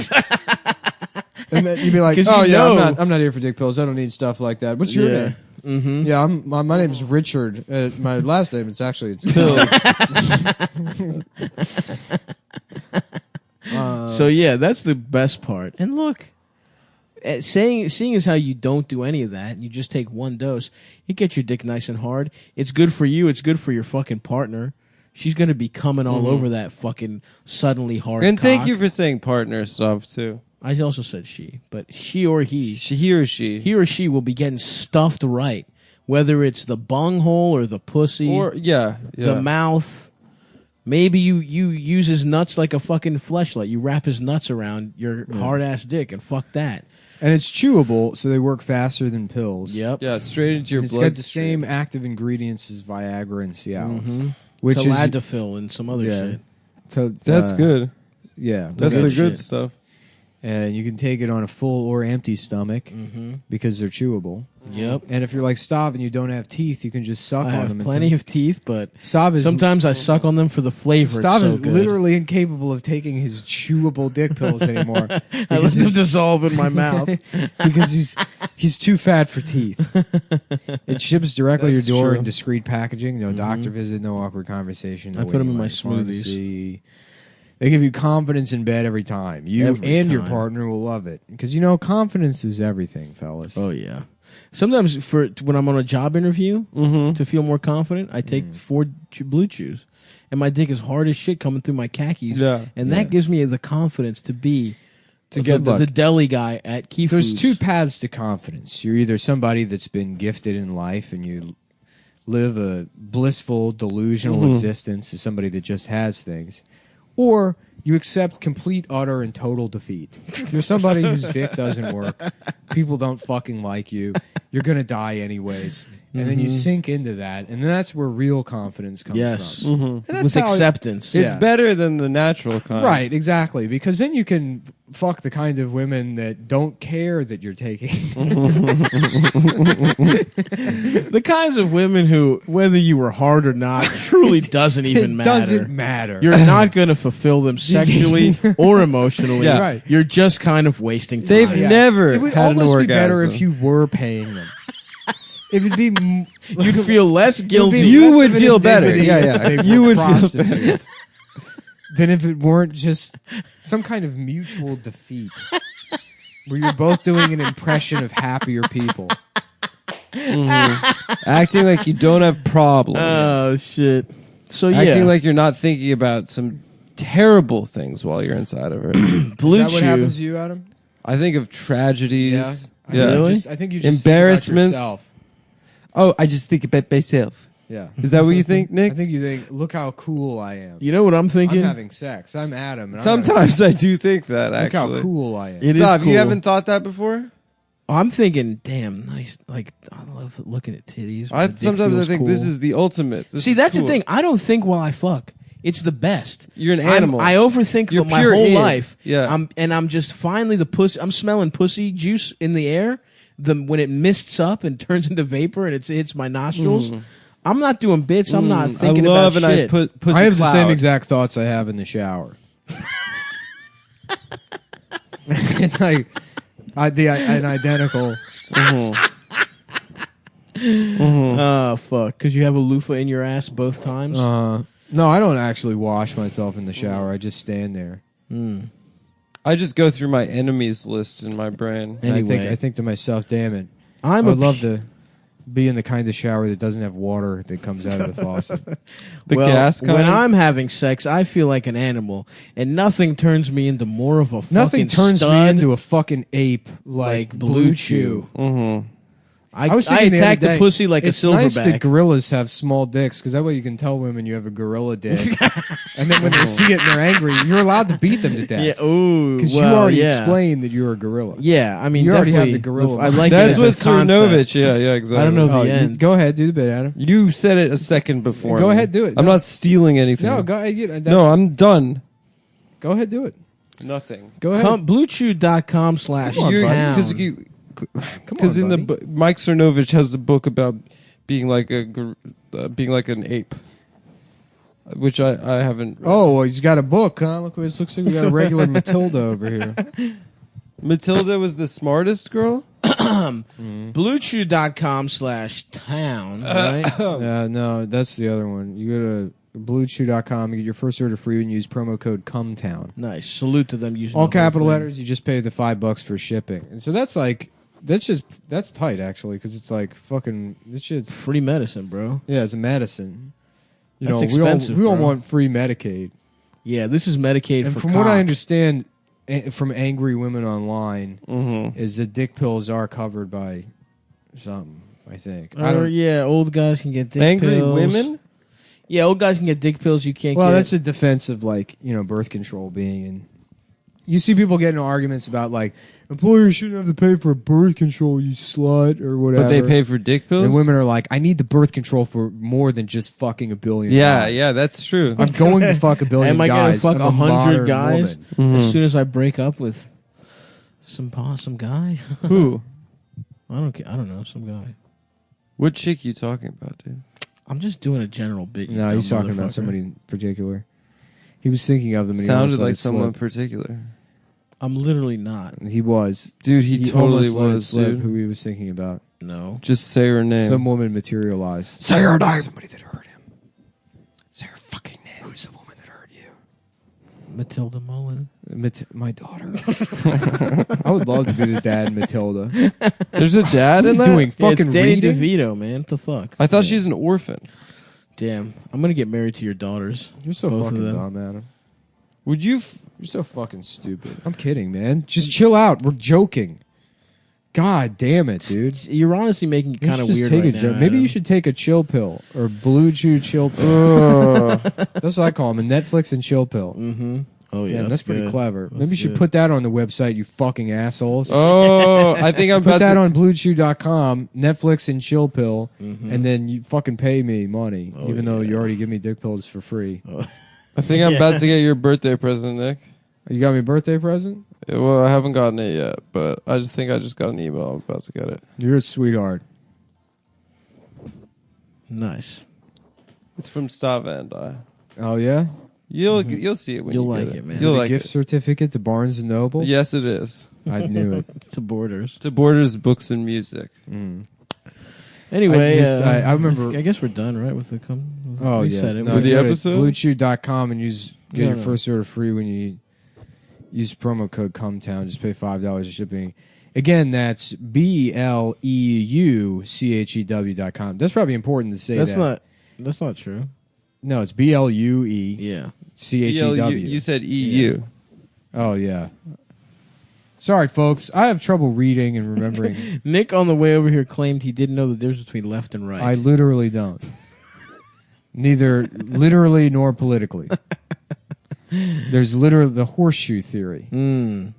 and then you'd be like, "Oh yeah, I'm not here for dick pills. I don't need stuff like that." What's your name? Mm-hmm. Yeah, my name's Richard. My last name is actually pills. So yeah, that's the best part. And look, seeing as how you don't do any of that, and you just take one dose, you get your dick nice and hard. It's good for you. It's good for your fucking partner. She's going to be coming all over that fucking suddenly hard And cock. thank you for saying partner stuff, too. I also said she, but she or he. He or she. He or she will be getting stuffed right. Whether it's the bunghole or the pussy. Or, the mouth. Maybe you use his nuts like a fucking fleshlight. You wrap his nuts around your hard-ass dick and fuck that. And it's chewable, so they work faster than pills. Yep. Yeah, straight into your It's blood. got the same active ingredients as Viagra and Cialis. Mm-hmm. Which is Tadalafil and some other shit. That's good. Yeah. That's the good stuff. And you can take it on a full or empty stomach because they're chewable. Yep. And if you're like Stav and you don't have teeth, you can just suck I on have them. plenty of teeth, but Stav sometimes I suck on them for the flavor. Stav it's is literally incapable of taking his chewable dick pills anymore. I let them dissolve in my mouth. Because he's too fat for teeth. It ships directly to your door in discreet packaging. No doctor visit, no awkward conversation. No I put them in my smoothies. They give you confidence in bed every time. You and your partner will love it. Because, confidence is everything, fellas. Oh, yeah. Sometimes when I'm on a job interview, to feel more confident, I take 4 Blue Chews. And my dick is hard as shit coming through my khakis. Yeah. And that gives me the confidence to get the deli guy at Key There's Foods. 2 paths to confidence. You're either somebody that's been gifted in life and you live a blissful, delusional existence as somebody that just has things. Or you accept complete, utter, and total defeat. You're somebody whose dick doesn't work. People don't fucking like you. You're going to die anyways. And then you sink into that. And that's where real confidence comes from. And with acceptance. It's better than the natural kind. Right, exactly. Because then you can fuck the kind of women that don't care that you're taking. The kinds of women who, whether you were hard or not, truly doesn't even matter. It doesn't matter. You're not going to fulfill them sexually or emotionally. Yeah. Right. You're just kind of wasting time. They've never It would had an almost orgasm. be better if you were paying them. It would be. You'd feel less guilty. You would feel better. Yeah. You would feel better. Than if it weren't just some kind of mutual defeat. Where you're both doing an impression of happier people. Acting like you don't have problems. Oh, shit. So, Acting like you're not thinking about some terrible things while you're inside of it. Blue Is that what Chew. happens to you, Adam? I think of tragedies. Yeah. Really? I think you just Embarrassments. think about yourself. Oh, I just think about myself. Yeah. Is that what you think, Nick? I think you think, look how cool I am. You know what I'm thinking? I'm having sex. I'm Adam. And Sometimes I do think that, look actually. how cool I am. It is Stop, cool. you haven't thought that before? I'm thinking, damn, nice. Like, I love looking at titties. Sometimes I think this is the ultimate. See, that's the thing. I don't think while I fuck. It's the best. You're an animal. I overthink You're my pure whole in. life. Yeah. I'm just finally the pussy. I'm smelling pussy juice in the air. When it mists up and turns into vapor and it hits my nostrils. I'm not doing bits. I'm not I thinking love about a nice shit. pussy I have cloud. the same exact thoughts I have in the shower. It's like an identical. Oh, fuck. Because you have a loofah in your ass both times? No, I don't actually wash myself in the shower. I just stand there. I just go through my enemies list in my brain. And Anyway. I think to myself, damn it. I I would love to be in the kind of shower that doesn't have water that comes out of the faucet. The gas kind? When I'm having sex, I feel like an animal, and nothing turns me into more of a Nothing fucking turns stud me into a fucking ape like Blue Chew. Mm-hmm. I was I thinking attack the the other day, pussy like a it's nice silverback. that gorillas have small dicks because that way you can tell women you have a gorilla dick. And then when they see it and they're angry, you're allowed to beat them to death. Yeah, ooh, Because well, you already yeah. explained that you're a gorilla. Yeah, I mean, You already have definitely the gorilla I like That's it what as a concept. Cernovich. Yeah, exactly. I don't know Oh, the end. go ahead, do the bit, Adam. You said it a second before. Go me. ahead, do it. I'm No. not stealing anything. No, go ahead. No, I'm done. Go ahead, do it. Nothing. Go ahead. BlueChew.com/town. Because in the Mike Cernovich has a book about being like an ape, which I haven't read. Oh, well, he's got a book, huh? Look, it looks like we got a regular Matilda over here. Matilda was the smartest girl. BlueChew.com/town. Right? No, that's the other one. You go to BlueChew.com, you get your first order free when you use promo code Cumtown. Nice. Salute to them using All the whole capital thing. letters. You just pay the $5 for shipping, and so that's tight actually because it's like fucking this shit's Free medicine, bro. yeah, it's a medicine. You That's know, expensive, we all bro. want free Medicaid, Yeah, this is Medicaid and for from what cock. I understand from angry women online, Mm-hmm. is that dick pills are covered by something. I think. I don't. Yeah, old guys can get dick Angry pills. women. Yeah, old guys can get dick pills. You can't Well, get. that's a defense of birth control being in. You see people getting arguments about like employers shouldn't have to pay for birth control, you slut, or whatever. But they pay for dick pills. And women are like, I need the birth control for more than just fucking a billion. Yeah, guys. yeah, that's true. I'm going to fuck a billion Am I gonna guys. fuck I'm a 100 modern guys woman. as soon as I break up with some guy? Who? I don't know. Some guy. What chick you talking about, dude? I'm just doing a general bit. you No, he's dumb talking about motherfucker. somebody in particular. He was thinking of them. And Sounded he like almost let it someone slip. particular. I'm literally not. He was. Dude, he totally almost let it was, slip dude. who he was thinking about. No. Just say her name. Some woman materialized. Say her name. Somebody that hurt him. Say her fucking name. Who's the woman that hurt you? Matilda Mullen. My daughter. I would love to be the dad, Matilda. There's a dad in What that? are you doing? Fucking it's Danny reading? DeVito, man. What the fuck? I thought she's an orphan. Damn. I'm gonna get married to your daughters. You're so Both of fucking them. dumb, Adam. Would you? You're so fucking stupid. I'm kidding, man. Just chill out. We're joking. God damn it, dude. You're honestly making it You kind of should just weird take right a now. Maybe Adam. you should take a chill pill or Blue Chew chill pill. That's what I call them, a Netflix and chill pill. Mm-hmm. Oh yeah, Damn, that's pretty good. clever. That's Maybe you should good. put that on the website, you fucking assholes. Oh, I think I'm Put about that to. on bluechew.com, Netflix and chill pill, and then you fucking pay me money, Oh, even though you yeah. already give me dick pills for free. I think I'm about to get your birthday present, Nick. You got me a birthday present? Yeah, well, I haven't gotten it yet, but I just think I just got an email. I'm about to get it. You're a sweetheart. Nice. It's from Stava and I. Oh, yeah? You'll see it when You'll you like get it, man. You'll The like gift it. certificate to Barnes & Noble? Yes, it is. I knew it. It's to Borders. To Borders Books and Music. Anyway, I remember. I guess we're done, right? With the Oh, we yeah. said it. No, With the you go to episode? BlueChew.com and get your No. first order free when you use promo code Cumtown. Just pay $5 of shipping. Again, that's BLEUCHEW.com. That's probably important to say that. That's not true. No, it's BLUE. Yeah. CHEW. You said EU. Oh, yeah. Sorry, folks. I have trouble reading and remembering. Nick on the way over here claimed he didn't know the difference between left and right. I literally don't. Neither literally nor politically. There's literally the horseshoe theory. Mm.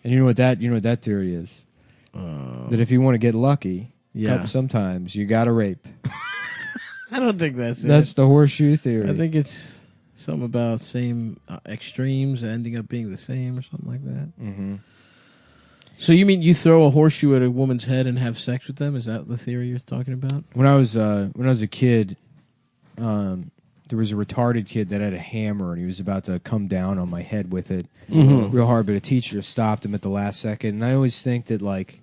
And you know what that theory is? That if you want to get lucky, Yeah. sometimes you got to rape. I don't think that's it. That's the horseshoe theory. I think it's something about same extremes ending up being the same or something like that. Mm-hmm. So you mean you throw a horseshoe at a woman's head and have sex with them? Is that the theory you're talking about? When I was a kid, there was a retarded kid that had a hammer, and he was about to come down on my head with it real hard, but a teacher stopped him at the last second. And I always think that, like,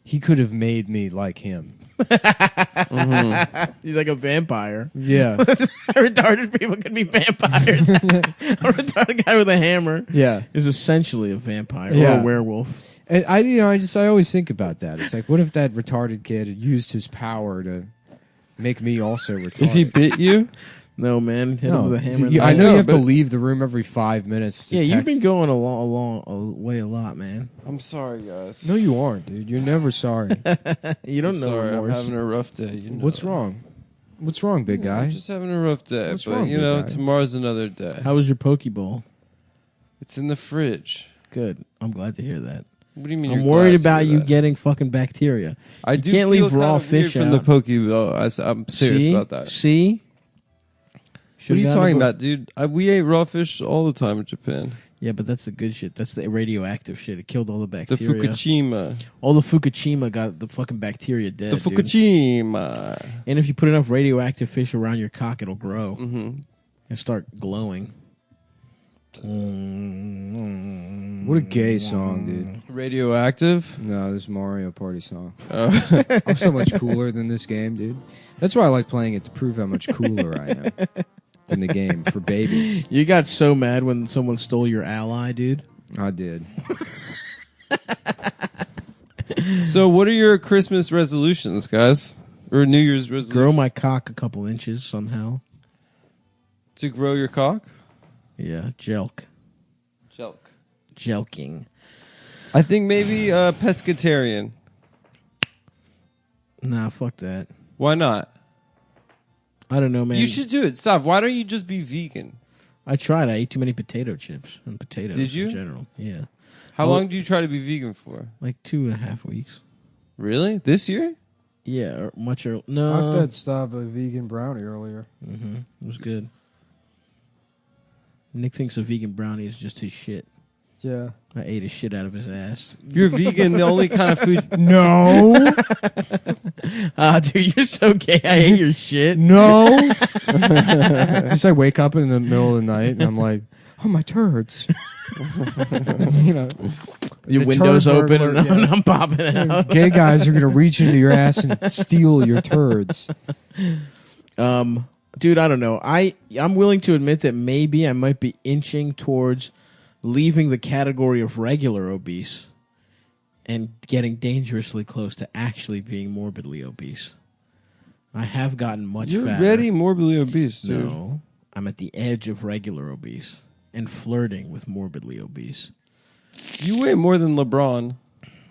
he could have made me like him. He's like a vampire. Yeah. Retarded people can be vampires. A retarded guy with a hammer is essentially a vampire or a werewolf. And I always think about that. It's like, what if that retarded kid had used his power to make me also retarded? If he bit you? No, man. Hit him with a hammer. I know you have to leave the room every 5 minutes. You've been going a lot, man. I'm sorry, guys. No, you aren't, dude. You're never sorry. You don't know. Sorry, I'm having a rough day. What's wrong? What's wrong, big guy? I'm just having a rough day. What's but wrong, you big know, guy? tomorrow's another day. How was your Pokeball? It's in the fridge. Good. I'm glad to hear that. What do you mean? I'm worried about you getting fucking bacteria. I you do can't feel leave raw kind of fish weird from the Pokeball. I'm serious about that. See? What are you talking about, dude? We ate raw fish all the time in Japan. Yeah, but that's the good shit. That's the radioactive shit. It killed all the The bacteria. Fukushima. All the Fukushima got the fucking bacteria dead. The Fukushima. And if you put enough radioactive fish around your cock, it'll grow Mm-hmm. and start glowing. What a gay song, dude. Radioactive? No, this is Mario Party song. Oh. I'm so much cooler than this game, dude. That's why I like playing it, to prove how much cooler I am than the game for babies. You got so mad when someone stole your ally, dude. I did. So what are your Christmas resolutions, guys? Or New Year's resolutions? Grow my cock a couple inches somehow. To grow your cock? Yeah, jelk. Jelking. I think maybe pescatarian. Nah, fuck that. Why not? I don't know, man. You should do it. Stop. Why don't you just be vegan? I tried. I ate too many potato chips and potatoes. Did you? In general. Yeah. How long do you try to be vegan for? Like 2.5 weeks. Really? This year? Yeah, or much earlier. No. I fed Stav a vegan brownie earlier. Mm-hmm. It was good. Nick thinks a vegan brownie is just his shit. Yeah. I ate his shit out of his ass. If you're vegan, the only kind of food... No. Dude, you're so gay. I hate your shit. No. Just I wake up in the middle of the night and I'm like, oh, my turds. You know, your windows open and I'm popping out. Gay guys are going to reach into your ass and steal your turds. Dude, I don't know. I'm willing to admit that maybe I might be inching towards leaving the category of regular obese and getting dangerously close to actually being morbidly obese. I have gotten much fatter. You're already morbidly obese, dude. No, I'm at the edge of regular obese and flirting with morbidly obese. You weigh more than LeBron.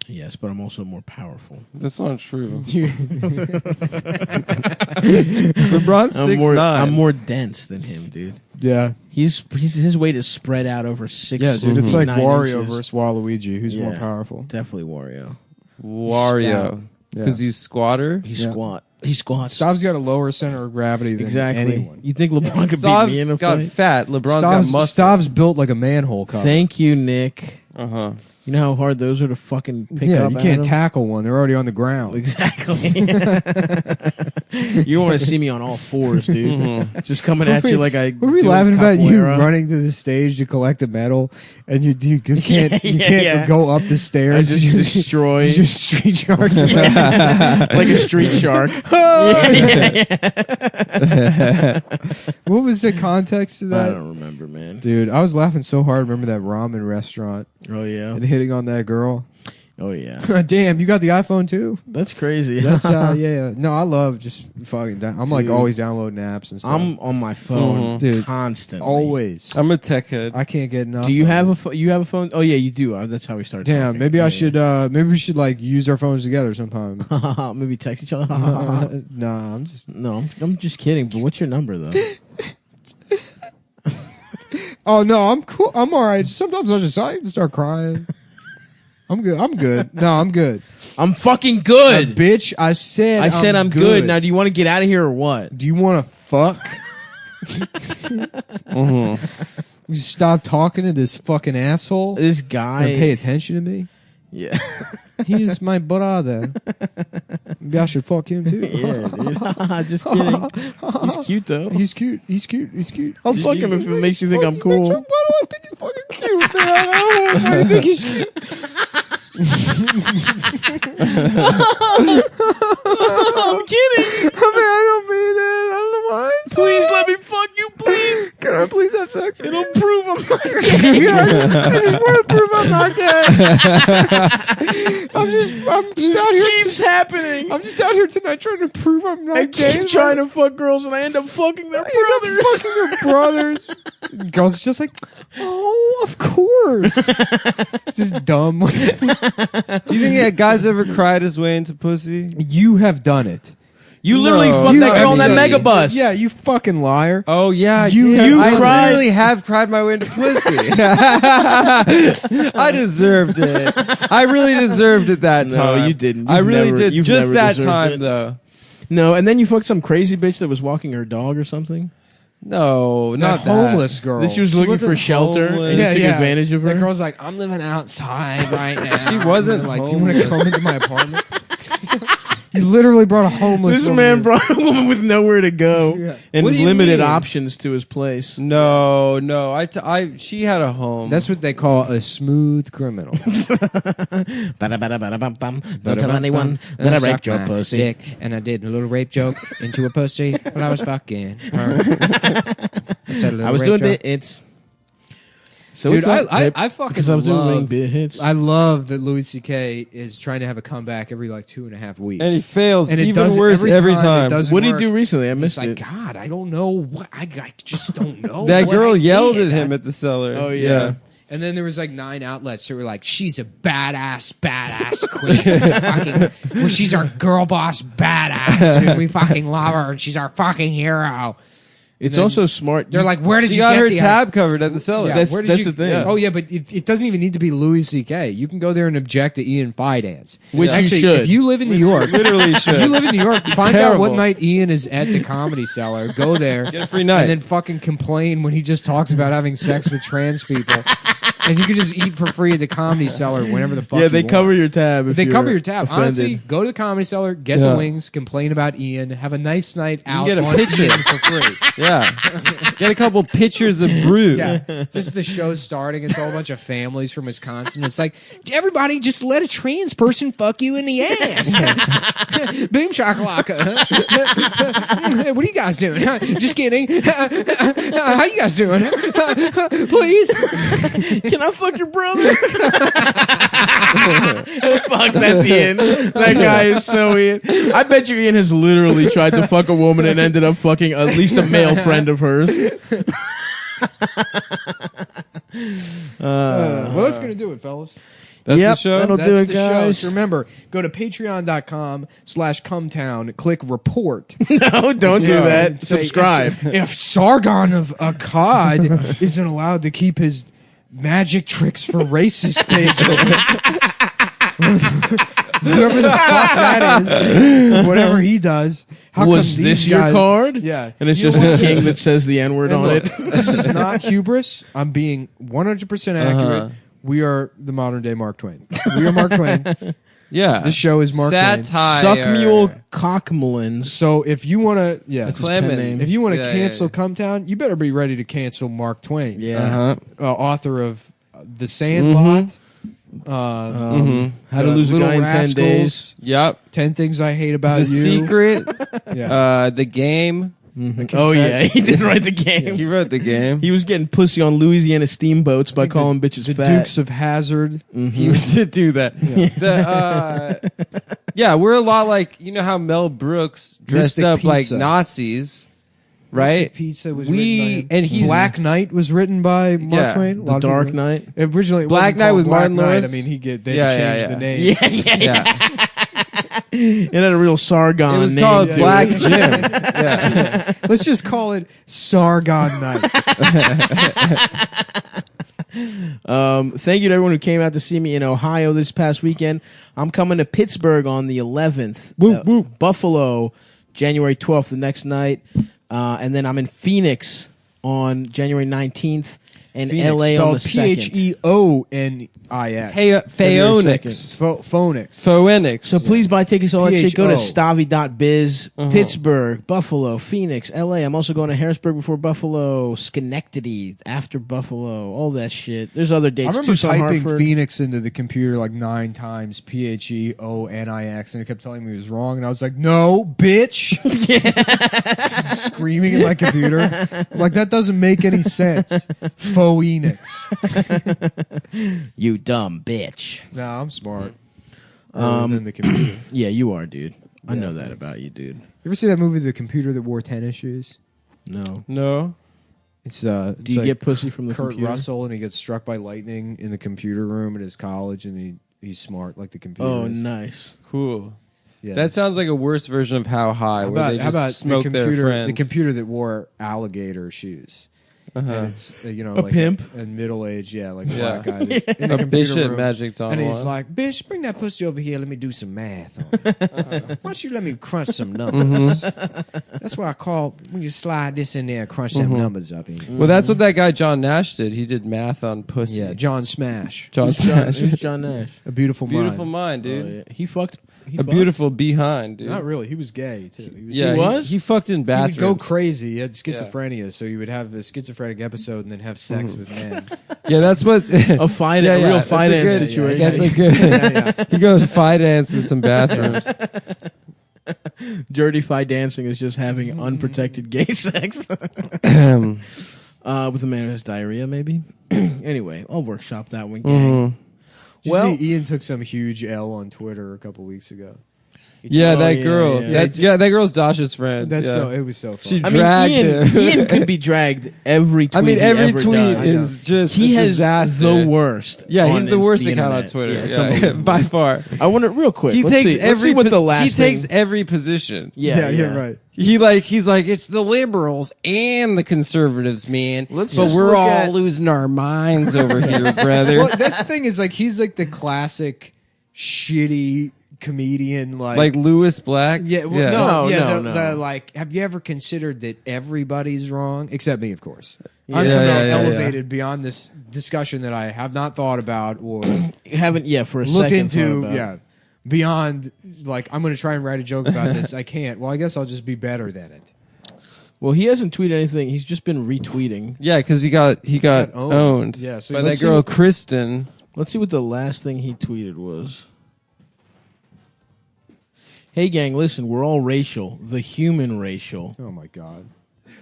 Yes, but I'm also more powerful. That's not true. LeBron's 6'9". I'm more dense than him, dude. Yeah. His weight is spread out over 6. Yeah, dude. It's like 9 Wario inches. versus Waluigi. Who's more powerful? Definitely Wario. Wario. Because he's squatter? He squats. Stav's got a lower center of gravity than anyone. You think LeBron could beat me in a got fight? fat. LeBron's got muscle. Stav's built like a manhole cover. Thank you, Nick. Uh-huh. You know how hard those are to fucking pick up? Yeah, you can't Adam? tackle one. They're already on the ground. Exactly. You don't want to see me on all fours, dude. Just coming at you like I. Were we laughing about you running to the stage to collect a medal, and you can't go up the stairs? I just destroy. You just street shark like a street shark. What was the context of that? I don't remember, man. Dude, I was laughing so hard. Remember that ramen restaurant? Oh yeah, and hitting on that girl. Oh yeah. Damn, you got the iPhone too? That's crazy. That's yeah. No, I love just fucking. I'm like always downloading apps and stuff. I'm on my phone, dude, constantly. Always. I'm a tech head. I can't get enough. Do you have a you have a phone? Oh yeah, you do. That's how we started. Damn, talking. maybe I should. Maybe we should like use our phones together sometime. Maybe text each other. Nah, I'm just. No, I'm just kidding. But what's your number though? Oh no, I'm cool. I'm all right. Sometimes I just start crying. I'm good. I'm good. No, I'm good. I'm fucking good, bitch. I said I'm good. Now, do you want to get out of here or what? Do you want to fuck? You stop talking to this fucking asshole. This guy. And pay attention to me. Yeah. He's my brother. Maybe I should fuck him too. Yeah, dude. Just kidding. He's cute though. He's cute. He's cute. He's cute. I'll fuck him if it makes you think I'm cool. Why do I think he's fucking cute, man? I think he's cute. I'm kidding. I don't mean it. I don't know why. Please let me fuck you, please. Can I please have sex? It'll prove I'm not gay. I just want to prove I'm not gay. I'm just out here. Keeps happening. I'm just out here tonight trying to prove I'm not I gay. keep trying to fuck girls and I end up fucking their brothers. Fucking their brothers. Girls just like, oh, of course. Just dumb. Do you think that guy's ever cried his way into pussy? You have done it. You literally fucked that girl on that mega bus. Yeah, you fucking liar. Oh yeah, I literally have cried my way into pussy. I deserved it. I really deserved it that time. No, you didn't. I really did. Just that time, though. No, and then you fucked some crazy bitch that was walking her dog or something. No, not that homeless girl. That she was looking for shelter and you took advantage of her. That girl's like, I'm living outside right now. She wasn't like, do you want to come into my apartment? You literally brought a homeless This man brought a woman with nowhere to go and What do you limited mean? options to his place. No. She had a home. That's what they call a smooth criminal. Don't tell anyone that I raped your pussy. Dick, and I did a little rape joke into a pussy when I was fucking her. I was doing bits. So dude, I fucking love bit hits. I love that Louis C.K. is trying to have a comeback every like 2.5 weeks, and he fails, and even worse every time. What did he do recently? I missed it. God, I don't know. What I just don't know. That girl yelled at him at the cellar. Oh yeah. And then there was like 9 outlets that were like, she's a badass queen. She's our girl boss badass. And we fucking love her. And she's our fucking hero. It's also smart. They're like, where did she you got get her the tab covered at the cellar? Yeah, that's the thing. Yeah. Oh yeah, but it doesn't even need to be Louis C.K. You can go there and object to Ian Fidance. Which Actually, you should. If you live in New York, literally should. If you live in New York, find out what night Ian is at the Comedy Cellar. Go there, get a free night, and then fucking complain when he just talks about having sex with trans people. And you can just eat for free at the Comedy Cellar whenever the fuck you they want. cover your tab. If they you're cover your tab. offended. Honestly, go to the Comedy Cellar, get the wings, complain about Ian, have a nice night out get a on picture Ian for free. Yeah. Get a couple pictures of brew. Yeah. Just the show starting. It's all a bunch of families from Wisconsin. It's like, everybody just let a trans person fuck you in the ass. Boom shakalaka. What are you guys doing? Just kidding. How you guys doing? Please. Can I fuck your brother? Fuck, that's Ian. That guy is so Ian. I bet you Ian has literally tried to fuck a woman and ended up fucking at least a male friend of hers. Well, that's going to do it, fellas. That's the show? That'll do it, guys. So remember, go to patreon.com/Cumtown, click report. No, don't do that. Subscribe. If Sargon of Akkad isn't allowed to keep his magic tricks for racist page open, whoever the fuck that is, whatever he does. How was come this these your guys, card? Yeah. And it's just a king that says the N-word on look, it. This is not hubris. I'm being 100% accurate. We are the modern day Mark Twain. We are Mark Twain. Yeah. This show is Mark Twain. Satire. Suckmule Cockmullins. So if you want to, Clemens. if you want to Yeah, cancel yeah. Cumtown, you better be ready to cancel Mark Twain. Yeah. Author of The Sandlot. How to Lose a Little Guy in 10 Rascals, Days. Yep. 10 Things I Hate About The You. Secret. Yeah. The Game. Oh yeah, he did write the game. He wrote the game. He was getting pussy on Louisiana steamboats by calling bitches The fat. Dukes of Hazzard. He did do that. Yeah, we're a lot like, you know how Mel Brooks dressed Mystic up like Pizza. Nazis, right? Mystic Pizza was written by and he's Black Knight was written by Mark Yeah. Twain. A lot The of Dark people- Knight. Originally, it Black wasn't Knight called with Black Martin Knight. Lawrence. I mean, they Yeah, changed yeah. the name. Yeah. It had a real Sargon It was name. called too. Black Jim. Yeah. Let's just call it Sargon Night. Thank you to everyone who came out to see me in Ohio this past weekend. I'm coming to Pittsburgh on the 11th. Buffalo, January 12th, the next night. And then I'm in Phoenix on January 19th. and Phoenix, LA on the second. Pheonix. Phoenix. So please buy tickets to all that shit. Go to PHO. stavi.biz. Pittsburgh, Buffalo, Phoenix, LA. I'm also going to Harrisburg before Buffalo, Schenectady after Buffalo, all that shit. There's other dates. I remember Tucson, typing Hartford. Phoenix into the computer like 9 times, Pheonix, and it kept telling me it was wrong, and I was like, no, bitch. Screaming at my computer. I'm like, that doesn't make any sense. Phoenix. You dumb bitch. No, I'm smart. Than the computer. Yeah, you are, dude. I know that about you, dude. You ever see that movie, The Computer That Wore Tennis Shoes? No. It's Do you get pussy from the Kurt computer? Russell, and he gets struck by lightning in the computer room at his college, and he's smart like the computer. Oh, is. nice. Cool. Yeah. That sounds like a worse version of How High, where they just smoke their friend. The computer that wore alligator shoes. And it's like pimp? a middle aged, like a black guy that's in the A computer Bishop room, Magic Tom. and he's like, "Bitch, bring that pussy over here. Let me do some math on it. Why don't you let me crunch some numbers? That's why I call when you slide this in there and crunch them numbers up in. Well, that's what that guy John Nash did. He did math on pussy. Yeah, John Smash, John Nash. Who's John Nash? a beautiful Beautiful mind. mind, dude. Oh, yeah. He fucked. A beautiful behind, dude. Not really. He was gay too. Yeah, He was? He fucked in He would bathrooms. go crazy. He had schizophrenia, so he would have a schizophrenic episode and then have sex with men. Yeah, that's what. A real that's finance a good, situation. That's a good. He goes finance in some bathrooms. Dirty fi dancing is just having unprotected gay sex with a man who has diarrhea, maybe. Anyway, I'll workshop that one, gang. Did you see Ian took some huge L on Twitter a couple weeks ago? Yeah, that girl. yeah. That girl's Dash's friend. That's yeah. it was so fun. She I dragged mean, him. Ian could be dragged every tweet. I mean, he every ever tweet does. is just He a has disaster. the worst. Yeah, on he's the worst the account on internet. Twitter. Yeah, it's Yeah, unbelievable. by far. I wonder, real quick. He let's takes see. Let's every. see what the last he takes thing- every position. Yeah, right. He's like it's the liberals and the conservatives, man. But just we're look all at- losing our minds over here, brother. Well, that's the thing is like he's like the classic shitty comedian, like Lewis Black. Yeah, well, No. the like, have you ever considered that everybody's wrong except me, of course? I'm Yeah, somehow yeah, elevated beyond this discussion that I have not thought about or haven't for a looked second into. thought about. Yeah, beyond like I'm going to try and write a joke about this. I can't. Well, I guess I'll just be better than it. Well, he hasn't tweeted anything. He's just been retweeting. Yeah, because he got owned. Yeah, so by let's that girl see Kristen. Let's see what the last thing he tweeted was. Hey, gang, listen, we're all racial. The human racial. Oh, my God.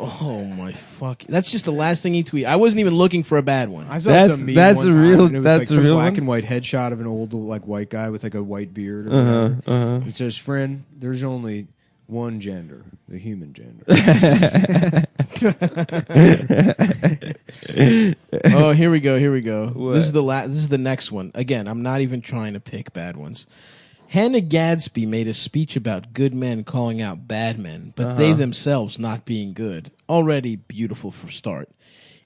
Oh, my fuck. That's just the last thing he tweeted. I wasn't even looking for a bad one. I saw That's- some meme that's one a time, real- and it was that's like a some real black one? and white headshot of an old like white guy with like a white beard. Or whatever. It says, "Friend, there's only one gender, the human gender." Oh, here we go. What? This is this is the next one. Again, I'm not even trying to pick bad ones. Hannah Gadsby made a speech about good men calling out bad men, but they themselves not being good. Already beautiful for start.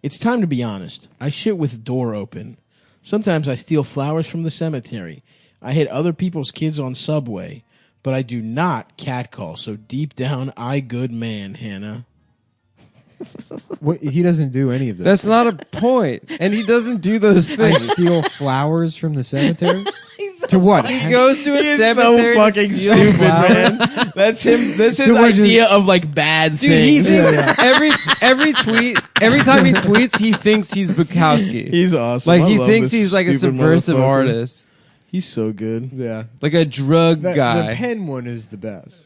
It's time to be honest. I shit with the door open. Sometimes I steal flowers from the cemetery. I hit other people's kids on Subway, but I do not catcall. So deep down, I good man, Hannah. What, he doesn't do any of this. That's not a point, and he doesn't do those I things. steal flowers from the cemetery. To what? He goes to a He's cemetery. so fucking to steal stupid, flowers. man. That's him. That's his Dude, we're just- idea of like bad Dude, he things. thinks every tweet, every time he tweets, he thinks he's Bukowski. He's awesome. Like I he love thinks this he's like a stupid subversive motherfucker. artist, He's so good. Yeah, like a drug guy. The pen one is the best.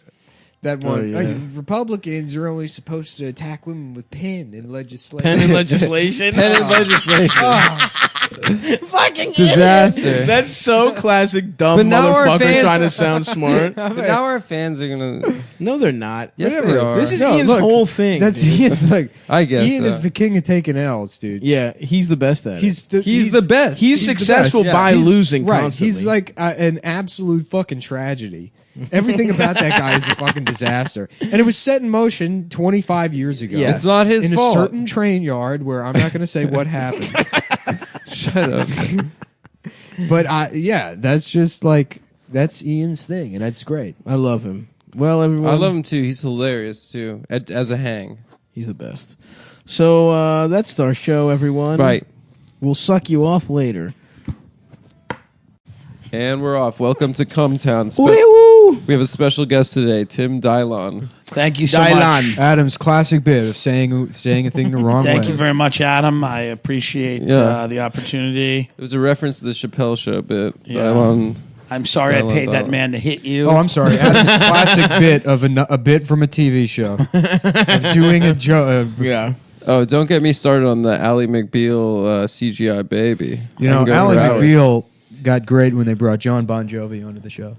That one. yeah. Like, Republicans are only supposed to attack women with pen and legislation. Pen and legislation. Pen and legislation. Fucking Disaster. That's so classic. Dumb But now our motherfucker fans- trying to sound smart. But now our fans are gonna. No, they're not. Yes, Whatever. they are. This is No, Ian's look, whole thing. That's dude. Ian's like. I guess Ian so. is the king of taking L's, dude. Yeah, he's the best at it. He's the best. He's the successful best, yeah. by He's- losing right. constantly. He's like an absolute fucking tragedy. Everything about that guy is a fucking disaster. And it was set in motion 25 years ago. Yes. It's not his in fault. a certain train yard where I'm not going to say what happened. Shut up. But yeah, that's just like that's Ian's thing, and that's great. I love him. Well, everyone. I love him too. He's hilarious too, as a hang. He's the best. So that's our show, everyone. Right. We'll suck you off later. And we're off. Welcome to Cumtown. We have a special guest today, Tim Dylon. Thank you so much. Adam's classic bit of saying a thing the wrong way. Thank you very much, Adam. I appreciate the opportunity. It was a reference to the Chappelle Show bit. Yeah. Dylon. I'm sorry I paid that man to hit you. Oh, I'm sorry. Adam's classic bit of a bit from a TV show. Of doing a joke. Yeah. Oh, don't get me started on the Ally McBeal CGI baby. You know, Ally McBeal got great when they brought John Bon Jovi onto the show.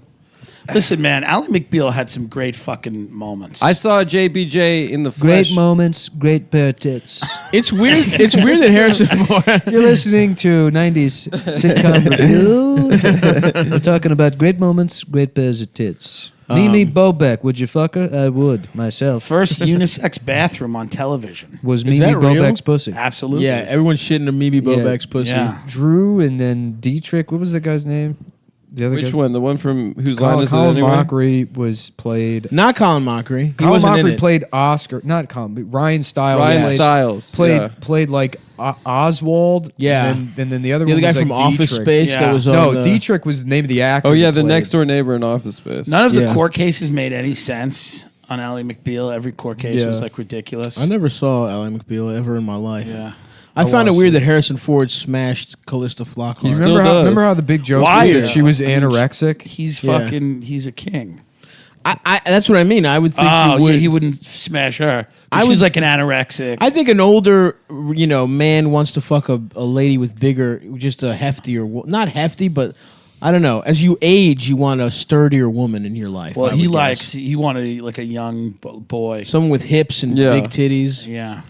Listen, man, Ally McBeal had some great fucking moments. I saw JBJ in the flesh. Great moments, great pair tits. It's weird. It's weird that Harrison Ford. You're listening to 90s sitcom review. We're talking about great moments, great pairs of tits. Mimi Bobek, would you fuck her? I would, myself. First unisex bathroom on television. Was Mimi Bobek's pussy. Absolutely. Yeah, everyone's shitting on Mimi Bobek's pussy. Yeah. Drew and then Dietrich. What was the guy's name? The other Which guy? one? The one from Whose Line Is It Colin Anyway? Mockery was played. Not Colin Mockery. Colin Mockery played Oscar. Not Colin, but Ryan Stiles. Ryan Stiles. Played like Oswald. Yeah. And then the other The one guy was from like Office Dietrich. Space that was on Dietrich was the name of the actor. Oh, yeah, that the played. next door neighbor in Office Space. None of the court cases made any sense on Ally McBeal. Every court case was like ridiculous. I never saw Ally McBeal ever in my life. Yeah. I found it weird that Harrison Ford smashed Callista Flockhart. He still does. Remember how the big joke was that she was anorexic? He's fucking, he's a king. I that's what I mean. I would think he wouldn't smash her. She's like an anorexic. I think an older, man wants to fuck a lady with bigger, just a heftier, not hefty, but I don't know. As you age, you want a sturdier woman in your life. Well, he wanted like a young boy. Someone with hips and big titties. Yeah.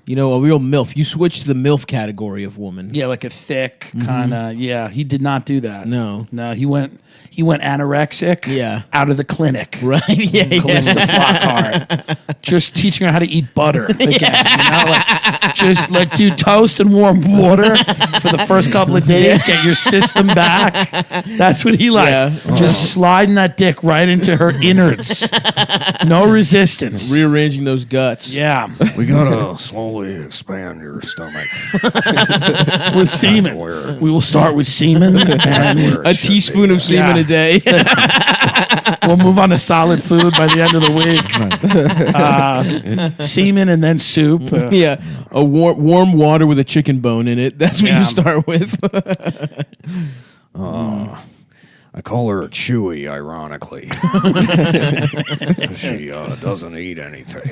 A real MILF. You switch to the MILF category of woman. Yeah, like a thick kind of. Yeah, he did not do that. No. He went anorexic. Yeah. Out of the clinic. Right. Yeah. Callista Flockhart. Just teaching her how to eat butter again. Just like do toast and warm water for the first couple of days. Get your system back. That's what he liked. Yeah. Just sliding that dick right into her innards. No resistance. Rearranging those guts. Yeah. We gotta slowly expand your stomach. With semen. We will start with semen. And a teaspoon of semen a day. We'll move on to solid food by the end of the week. Semen and then soup. Yeah. A warm water with a chicken bone in it. That's what you start with. I call her Chewy, ironically. She doesn't eat anything.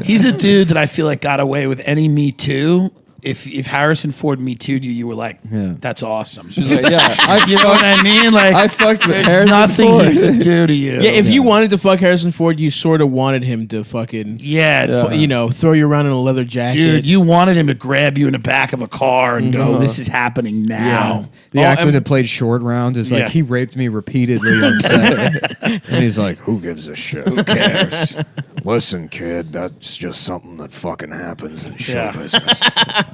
He's a dude that I feel like got away with any Me Too. If Harrison Ford Me Too'd you, you were like, that's awesome. She's like, yeah. You know what I mean? Like, I fucked with there's Harrison nothing Ford. he could do to you. Yeah, if you wanted to fuck Harrison Ford, you sort of wanted him to fucking, throw you around in a leather jacket. Dude, you wanted him to grab you in the back of a car and go, this is happening now. Yeah. The actor that played Short Round is like, he raped me repeatedly on set. And he's like, who gives a shit? Who cares? Listen, kid, that's just something that fucking happens in show business.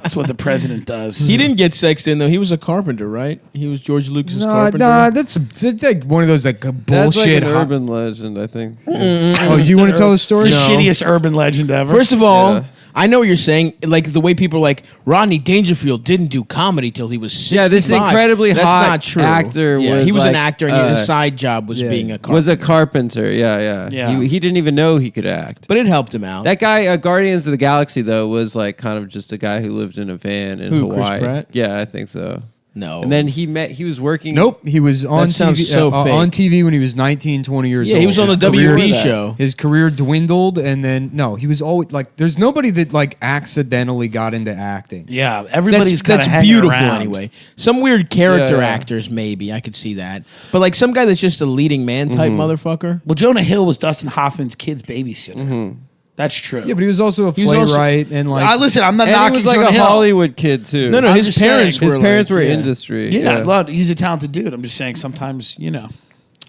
That's what the president does. He didn't get sexed in, though. He was a carpenter, right? He was George Lucas's carpenter. Nah, that's like one of those like bullshit. That's like an urban legend, I think. Oh, you want to tell the story? It's the shittiest urban legend ever. First of all, I know what you're saying. Like the way people are like, Rodney Dangerfield didn't do comedy till he was 65. Yeah, this incredibly That's hot not true. actor he was like, an actor, and his side job was being a carpenter. Was a carpenter, yeah. He didn't even know he could act. But it helped him out. That guy, Guardians of the Galaxy, though, was like kind of just a guy who lived in a van in Hawaii. Chris Pratt? Yeah, I think so. No. And then he was working. Nope, he was on TV, on TV when he was 19, 20 years old. Yeah, he was on the WB show. His career dwindled, and then he was always like. There's nobody that like accidentally got into acting. Yeah, everybody's that's hanging beautiful around. anyway. Some weird character actors, maybe I could see that, but like some guy that's just a leading man type motherfucker. Well, Jonah Hill was Dustin Hoffman's kid's babysitter. That's true. Yeah, but he was also a playwright and like. Listen, I'm not And knocking he was like Jonah a Hill. Hollywood kid too. No, I'm his just parents saying, were His parents like, were industry. Yeah, he's a talented dude. I'm just saying sometimes,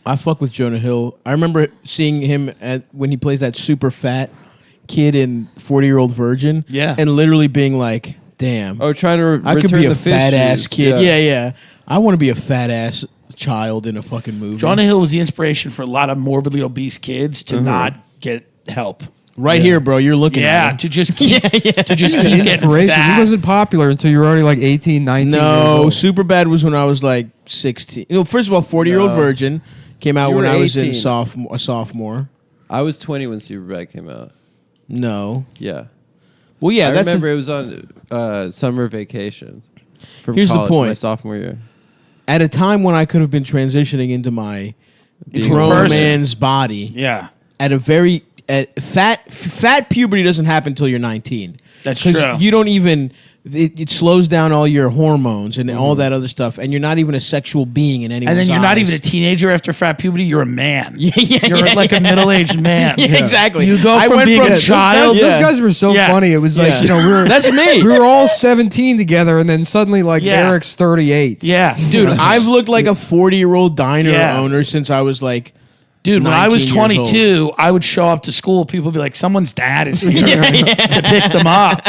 I fuck with Jonah Hill. I remember seeing him when he plays that super fat kid in 40-Year-Old Virgin. Yeah. And literally being like, damn. Oh, trying to I could be a return the fish fat ass juice. kid. Yeah. I want to be a fat ass child in a fucking movie. Jonah Hill was the inspiration for a lot of morbidly obese kids to not get help. Right here, bro. You're looking at him. To just keep, to just keep getting inspiration. fat. He wasn't popular until you were already like 18, 19 years old. Superbad was when I was like 16. First of all, 40-Year-Old Virgin came out when I was in sophomore. I was 20 when Superbad came out. No. Yeah. Well, yeah. I remember it was on summer vacation. Here's the point. My sophomore year. At a time when I could have been transitioning into my grown man's body. Yeah. At a very fat puberty doesn't happen until you're 19. That's true. You don't even it slows down all your hormones and all that other stuff, and you're not even a sexual being in any. And then you're not even a teenager after fat puberty. You're a man. You're like a middle-aged man. Exactly. You go from being a child. Those guys were so funny. It was like that's me. We were all 17 together, and then suddenly Eric's 38. Yeah, dude, I've looked like a 40-year-old diner owner since I was like. Dude, when I was 22, I would show up to school. People would be like, someone's dad is here to pick them up.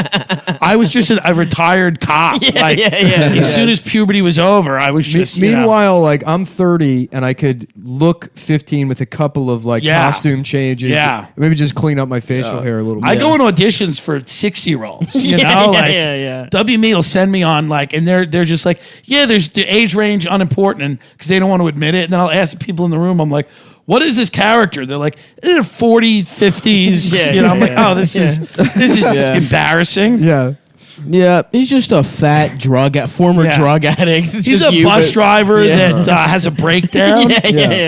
I was just a retired cop. As soon as puberty was over, I was just, Meanwhile, I'm 30, and I could look 15 with a couple of, costume changes. Yeah. Maybe just clean up my facial hair a little bit. I go in auditions for 6-year-olds, WME will send me on, and they're just like, there's the age range unimportant, because they don't want to admit it. And then I'll ask the people in the room, I'm like, what is this character? They're like, 40s, 50s. I'm like, oh, this is embarrassing. Yeah. Yeah, he's just a fat former drug addict. He's a bus driver that has a breakdown.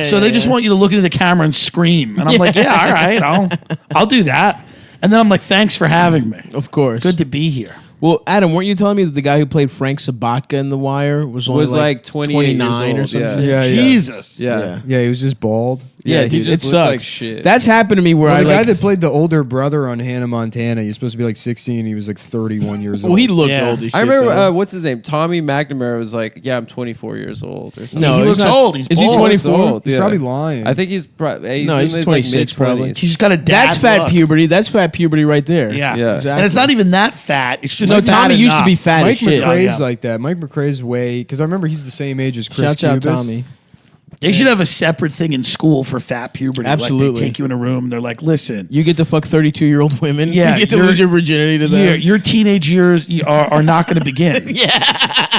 So they just want you to look into the camera and scream. And I'm like, all right, I'll do that. And then I'm like, thanks for having me. Of course. Good to be here. Well, Adam, weren't you telling me that the guy who played Frank Sabatka in The Wire was only like 29 or something? Yeah. Jesus. Yeah, he was just bald. Yeah, he just looked like shit. That's happened to me where the guy that played the older brother on Hannah Montana, he was supposed to be like 16. He was like 31 years old. Well, he looked old as shit. I remember, what's his name? Tommy McNamara was like, I'm 24 years old or something. No, he looks old. Is he 24? He's probably lying. I think he's probably... he's 26 probably. He's just got a dad That's fat puberty. That's fat puberty right there. Yeah. Exactly. And it's not even that fat. It's just Tommy used to be fat Mike as shit. McRae's like that. Mike McRae's way... Because I remember he's the same age as Chris Shout out Cubas. Tommy. They should have a separate thing in school for fat puberty. Absolutely. Like they take you in a room. They're like, listen. You get to fuck 32-year-old women. Yeah, you get to lose your virginity to them. Your teenage years are not going to begin.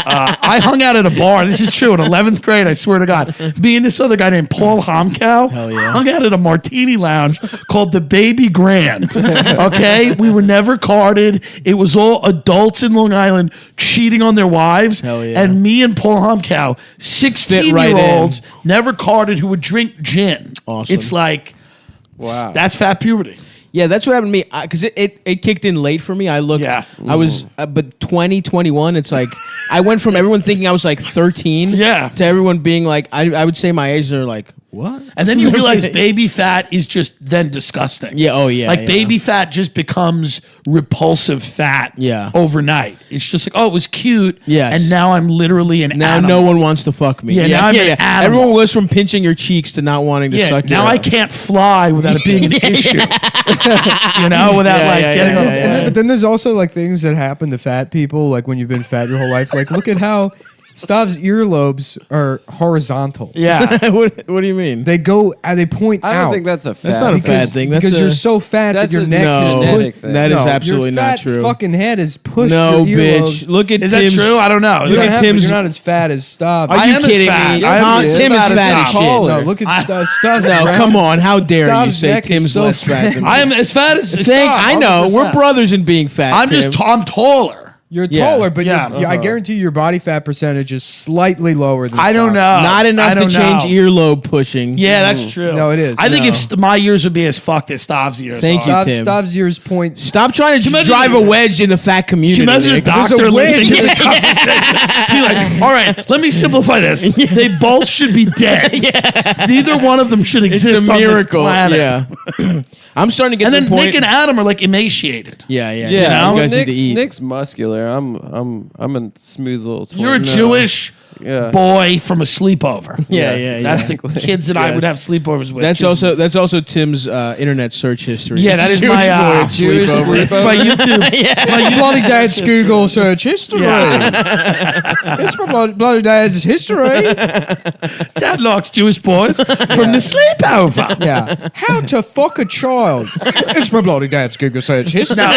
I hung out at a bar. This is true. In 11th grade, I swear to God. Me and this other guy named Paul Homkow hung out at a martini lounge called the Baby Grand. Okay? We were never carded. It was all adults in Long Island cheating on their wives. And me and Paul Homkow, 16-year-olds, never carded, who would drink gin. Awesome. It's like, wow. That's fat puberty. Yeah, that's what happened to me. Because it kicked in late for me. I was, but 20, 21, it's like, I went from everyone thinking I was like 13 to everyone being like, I would say my age, they're like, what? And then you realize baby fat is just then disgusting. Yeah, oh yeah. Like baby fat just becomes repulsive fat overnight. It's just like, oh, it was cute. Yes. And now I'm literally an animal. Now no one wants to fuck me. Now I'm an animal. Everyone goes from pinching your cheeks to not wanting to suck you. Now I can't fly without it being an issue. Without getting But then there's also like things that happen to fat people, like when you've been fat your whole life. Like look at how Stav's earlobes are horizontal. Yeah. What do you mean? They go. They point out. I don't think that's a fat. That's not a fat thing. Because you're so fat that your neck is pushed. That is absolutely your not true. Your fucking head is pushed. No, your bitch. earlobes. Look at Is Tim's. that true? I don't know. Look at Tim's. You're not as fat as Stav. Are you kidding me? Tim is fat as shit. No, look at Stav's. No, come on. How dare you say Tim's so less fat than me? I am as fat as I know. We're brothers in being fat. I'm taller. You're taller, but I guarantee your body fat percentage is slightly lower than I don't know. Not enough to change earlobe pushing. Yeah, that's true. No, it is. I think if my years would be as fucked as Stav's years. Thank you, Tim. Stav's years point. Stop trying to drive a wedge in the fat community. Imagine a doctor listening to this conversation. Be like, all right, let me simplify this. They both should be dead. Neither one of them should exist. It's a miracle. On this planet. Yeah. I'm starting to get to the point. Nick and Adam are like emaciated. Yeah. You guys need to eat. Nick's muscular. I'm a smooth little. You're a Jewish boy from a sleepover. That's the kids that I would have sleepovers with. That's also Tim's internet search history. Yeah, that is my Jewish sleepover. It's my YouTube. It's my bloody dad's Google search history. It's my bloody dad's history. Dad likes Jewish boys from the sleepover. Yeah. How to fuck a child. It's my bloody dad's Google search history. Now,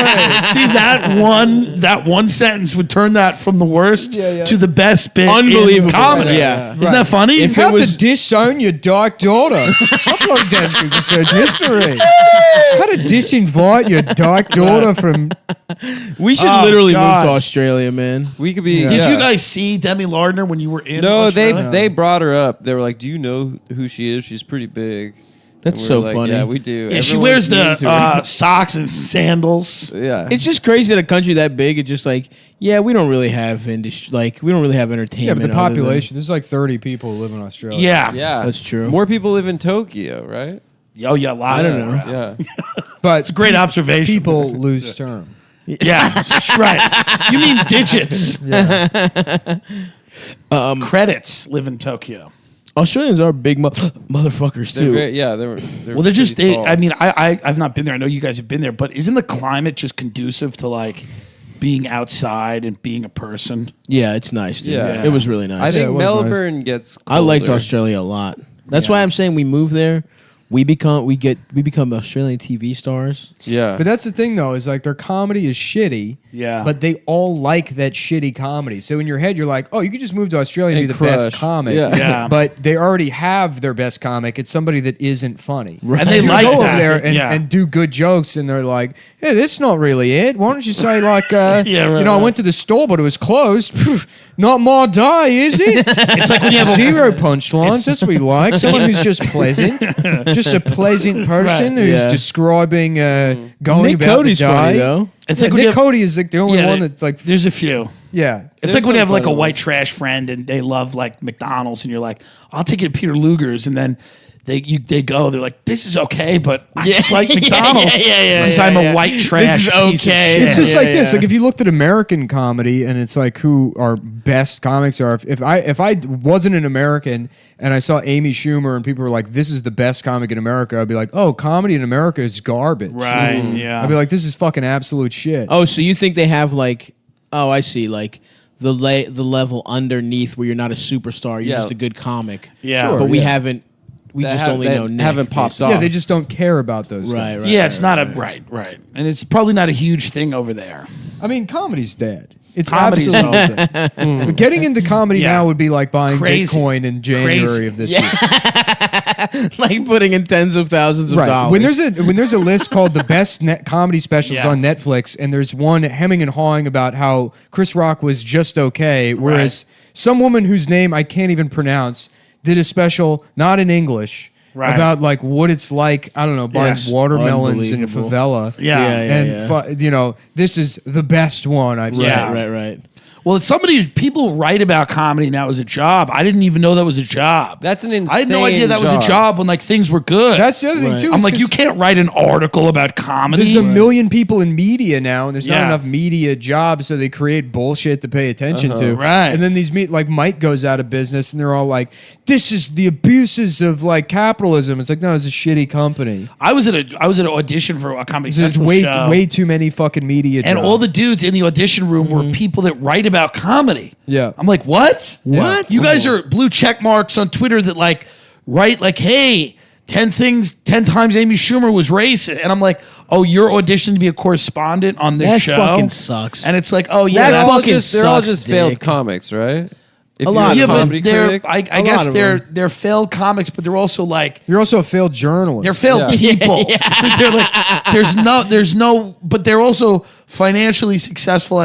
see that one sentence would turn that from the worst to the best bit. Unbelievable. In comedy. Yeah. Isn't that funny? How to disown your dyke daughter. My bloody dad's Google search history. How to disinvite your dyke daughter from... We should literally move to Australia, man. We could be... Did you guys see Demi Lardner when you were in Australia? They brought her up. They were like, do you know who she is? She's pretty big. That's so funny. Yeah, we do. Yeah, she wears the socks and sandals. Yeah, it's just crazy that a country that big, it's just like, we don't really have industry. Like, we don't really have entertainment. Yeah, but the population, there's like 30 people who live in Australia. Yeah, that's true. More people live in Tokyo, right? Oh yeah, a lot. I don't know. Yeah, but it's a great observation. People lose term. Yeah, that's right. You mean digits? Yeah. Credits live in Tokyo. Australians are big motherfuckers too. They're just. I mean, I've not been there. I know you guys have been there, but isn't the climate just conducive to like being outside and being a person? Yeah, it's nice. Dude. Yeah, it was really nice. I think Melbourne gets colder. I liked Australia a lot. That's why I'm saying we move there. We become Australian TV stars. Yeah. But that's the thing though, is like their comedy is shitty. Yeah. But they all like that shitty comedy. So in your head you're like, oh, you could just move to Australia and be the best comic. Yeah. But they already have their best comic. It's somebody that isn't funny. Right. And they you like go that. over there and do good jokes and they're like, hey, this is not really it. Why don't you say like I went to the store but it was closed. Not my day, is it? It's like when you have zero punchlines. That's what we like. Someone who's just pleasant. Just a pleasant person who's describing going Nick about Cody's the day. funny though. It's like Nick Cody is like the only one that's like. There's a few. Yeah. It's like when you have like a white trash friend and they love like McDonald's and you're like, I'll take you to Peter Luger's, and then they go, they're like, this is okay, but I just like McDonald's because I'm a white trash. This is piece of okay. shit. It's just like this. Like if you looked at American comedy and it's like who our best comics are. If I wasn't an American and I saw Amy Schumer and people were like, this is the best comic in America, I'd be like, oh, comedy in America is garbage. Right. Yeah. I'd be like, this is fucking absolute shit. Oh, so you think they have like? Oh, I see. Like the level underneath where you're not a superstar, you're just a good comic. Yeah. Sure, but we haven't. We just only know Nick. Haven't popped off. Yeah, they just don't care about those Right. things. Yeah, it's not a right, and it's probably not a huge thing over there. I mean, comedy's dead. It's Comedy's absolutely dead. Getting into comedy now would be like buying Bitcoin in January of this year. Like putting in tens of thousands of dollars. When there's a list called the best comedy specials on Netflix, and there's one hemming and hawing about how Chris Rock was just okay, whereas some woman whose name I can't even pronounce did a special not in English. Right. About like what it's like, I don't know, buying watermelons in a favela. This is the best one I've seen. Right. Well, it's people write about comedy now as a job. I didn't even know that was a job. That's an insane I had no idea that was a job when like things were good. That's the other thing too. I'm like, you can't write an article about comedy. There's a million people in media now, and there's not enough media jobs, so they create bullshit to pay attention to. Right. And then like Mike goes out of business, and they're all like, "This is the abuses of like capitalism." It's like, no, it's a shitty company. I was at an audition for a Comedy Central There's show. way too many fucking media. And jobs. all the dudes in the audition room were people that write about comedy. Yeah. I'm like, what? What? You guys are blue check marks on Twitter that like write like, hey, 10 times Amy Schumer was racist. And I'm like, oh, you're auditioning to be a correspondent on this show? That fucking sucks. And it's like, oh yeah, that fucking they're all sucks, just Dick. failed comics, right? If A lot you're of a them. comedy critic, I guess they're failed comics, but they're also like You're also a failed journalist. they're failed people. They're like, there's no, but they're also financially successful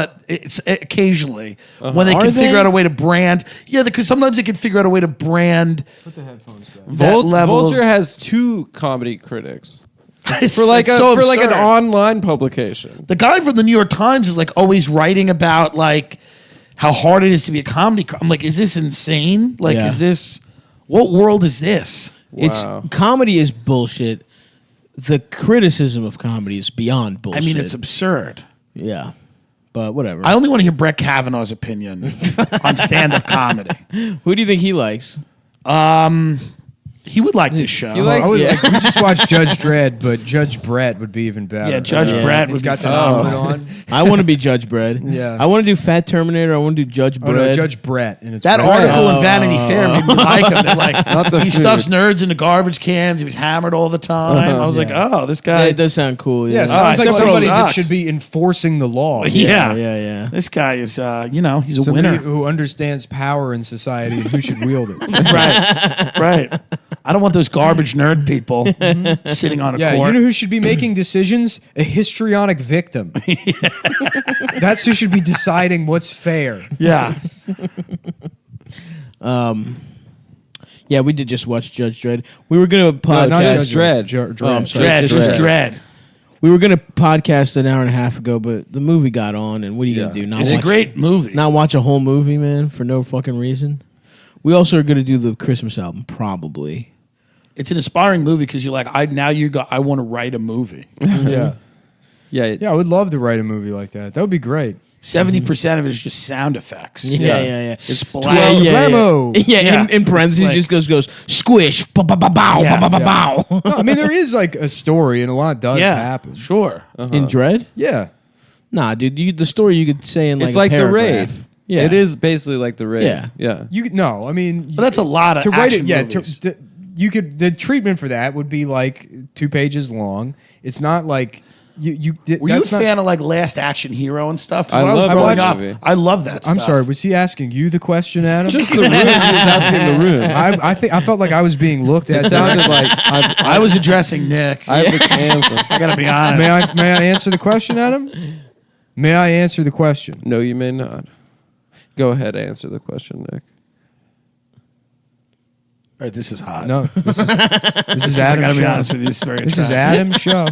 occasionally when they can figure out a way to brand. Yeah, because sometimes they can figure out a way to brand. Put the headphones back. Vulture has 2 comedy critics. For an online publication. The guy from the New York Times is like always writing about like how hard it is to be a comedy. I'm like, is this insane? Like, is this what world is this? Wow. Comedy is bullshit. The criticism of comedy is beyond bullshit. I mean, it's absurd. Yeah. But whatever. I only want to hear Brett Kavanaugh's opinion on stand-up comedy. Who do you think he likes? He would like this show. We just watched Judge Dredd, but Judge Brett would be even better. Yeah, Judge Brett would got be the helmet on. I want to be Judge Brett. Yeah. I want to do Fat Terminator. I want to do Judge Brett. No, Judge Brett. And it's that Brett. article in Vanity Fair made me like him. They're like, he food. stuffs nerds into garbage cans. He was hammered all the time. I was like, oh, this guy. Yeah, it does sound cool. Yeah, sounds like somebody that should be enforcing the law. Yeah. This guy is, he's a somebody winner. who understands power in society and who should wield it. Right. I don't want those garbage nerd people sitting on a court. You know who should be making decisions? A histrionic victim. That's who should be deciding what's fair. Yeah. Yeah, we did just watch Judge Dredd. We were going to podcast. not Judge Dredd. Dredd. We were going to podcast an hour and a half ago, but the movie got on, and what are you going to do? It's a great movie. Not watch a whole movie, man, for no fucking reason? We also are going to do the Christmas album, probably. It's an inspiring movie because you're like, I want to write a movie. Yeah, I would love to write a movie like that. That would be great. 70% of it is just sound effects. Yeah. Splash. Yeah. In parentheses, like, just goes squish, bow, bow, bow, bow, bow, bow. No, I mean, there is like a story, and a lot does happen. Sure. In Dredd? Yeah. Nah, dude, the story you could say in like it's like a paragraph. The Raid. Yeah. It is basically like The Raid. Yeah. But that's a lot of action movies. The treatment for that would be like 2 pages long. It's not like Were you a fan of like Last Action Hero and stuff? I love that movie. I love that stuff. I'm sorry, was he asking you the question, Adam? Just The Room. He was asking The Room. I felt like I was being looked at. It sounded like I was addressing Nick. I have the answer. I gotta be honest. May I answer the question, Adam? May I answer the question? No, you may not. Go ahead, answer the question, Nick. All right, this is hot. No, this is Adam's show. I gotta be honest with you. This is Adam's show.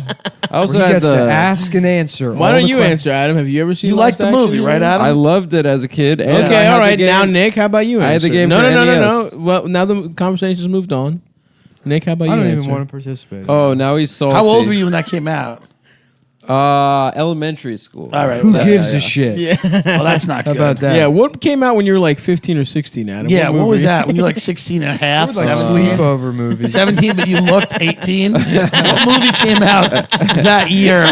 I also had had to ask and answer. Why don't you answer, Adam? Have you ever seen? You liked the movie, right, Adam? I loved it as a kid. And Okay, all right. Now, Nick, how about you? I had the game. No. Well, now the conversation's moved on. Nick, how about you? I don't even want to participate. Oh, now he's salty. How old were you when that came out? Elementary school. All right. Who gives a shit? Yeah. Well, that's not How good. about that? Yeah, what came out when you were like 15 or 16, Adam? Yeah, what was that? When you were like 16 and a half, It was like 17? sleepover movies. 17, but you looked 18? What movie came out that year?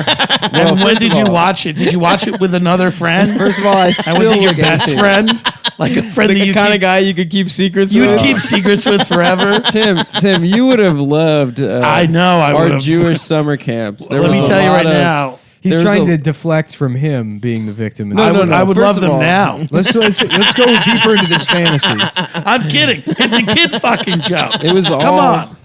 And when did you watch it? Did you watch it with another friend? First of all, I And still was it your look best 18. friend? Like a friend Like that the you kind of keep, guy you could keep secrets you with? would keep secrets with forever? Tim, you would have loved I know I our would've. Jewish summer camps. There Let was me a tell you lot right of- now. He's trying to deflect from him being the victim. No, I would First love of them all- now. Let's go deeper into this fantasy. I'm kidding. It's a kid fucking joke. It was all. Come on.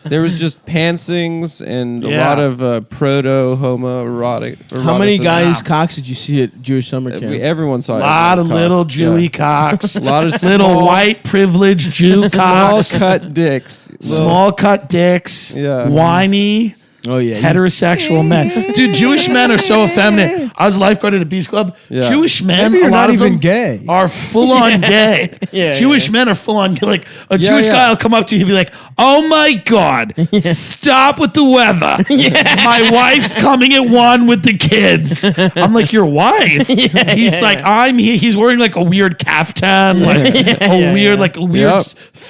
There was just pantsings and a Yeah. lot of proto-homoerotic. How many eroticism. guys' cocks did you see at Jewish summer camp? Everyone saw A lot of everyone's little cock. Jewy Yeah. cocks. A lot of little small- white privileged Jew small cocks. cut dicks. Small cut dicks. Yeah. Whiny. Oh, yeah. Heterosexual men. Dude, Jewish men are so effeminate. I was a lifeguard at a beach club. Yeah. Jewish men, Maybe you're a lot not of even them gay. are full on gay. Jewish men are full on gay. Like a Jewish guy will come up to you and be like, "Oh my God, stop with the weather. My wife's coming at 1 with the kids." I'm like, "Your wife?" He's like, "I'm here." He's wearing like a weird kaftan, like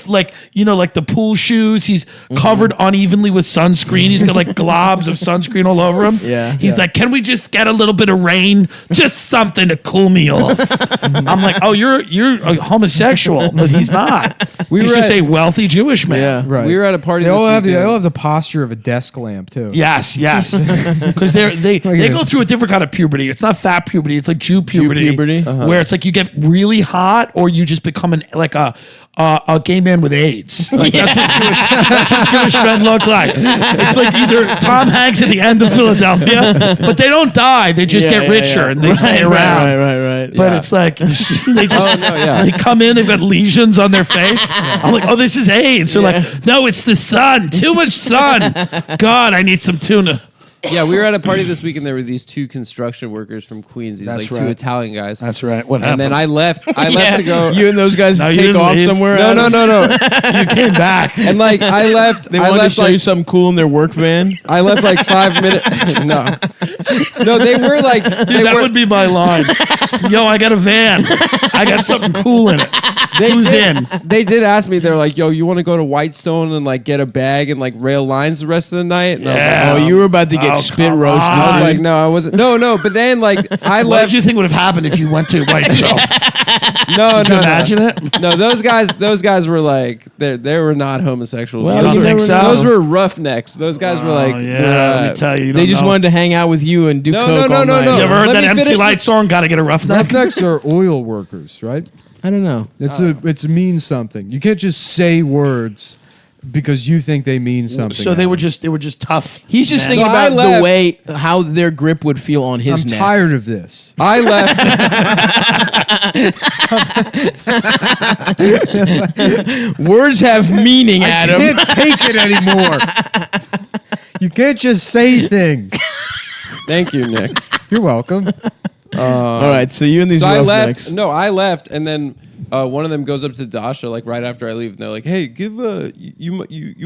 like like the pool shoes. He's covered unevenly with sunscreen. He's got like globs of sunscreen all over him. Yeah. He's like, "Can we just get a little bit of rain? Just something to cool me off." I'm like, "Oh, you're a homosexual," but he's not. He's just a wealthy Jewish man. Yeah. Right. We were at a party. They all this have weekend. the posture of a desk lamp too. Yes, because they go through a different kind of puberty. It's not fat puberty. It's like Jew puberty, where it's like you get really hot or you just become a gay man with AIDS. Like that's what Jewish men look like. It's like either Tom Hanks at the end of Philadelphia, but they don't die. They just get richer and they stay around. Right. But it's like they just they come in. They've got lesions on their face. I'm like, "Oh, this is AIDS." They're like, "No, it's the sun. Too much sun. God, I need some tuna." Yeah, we were at a party this week, and there were these 2 construction workers from Queens. These That's 2 right. Italian guys. That's right. What And happened? then I left. I left to go. You and those guys No, you take didn't off leave. somewhere. No. You came back. And like I left. They I wanted to left show you something cool in their work van. I left like 5 minutes. No, they were like. They That were, would be my line. Yo, I got a van. I got something cool in it. Who's in? They did ask me. They're like, "Yo, you want to go to Whitestone and like get a bag and like rail lines the rest of the night?" And Yeah. I was Oh, you were about to get spit come roasted. on. like, no, I wasn't. No. But then like I What left. did you think would have happened if you went to Whitestone? No, Did you imagine it? No, those guys were like they were not homosexuals. Well, you you think never so? know. Those were roughnecks. Those guys were like, let me tell you. They just wanted to hang out with you and do No, coke no, all no, night. no. You ever heard Let that me MC finish Light song? Gotta get a roughneck. Roughnecks are oil workers, right? I don't know. It means something. You can't just say words because you think they mean something. So they were just tough. He's just men. thinking So I about left. the way how their grip would feel on his I'm neck. tired of this. I left. Words have meaning, Adam. I can't take it anymore. You can't just say things. Thank you, Nick. You're welcome. All right, so you and these So I roughnecks. left. No, I left, and then one of them goes up to Dasha like right after I leave, and they're like, "Hey, give you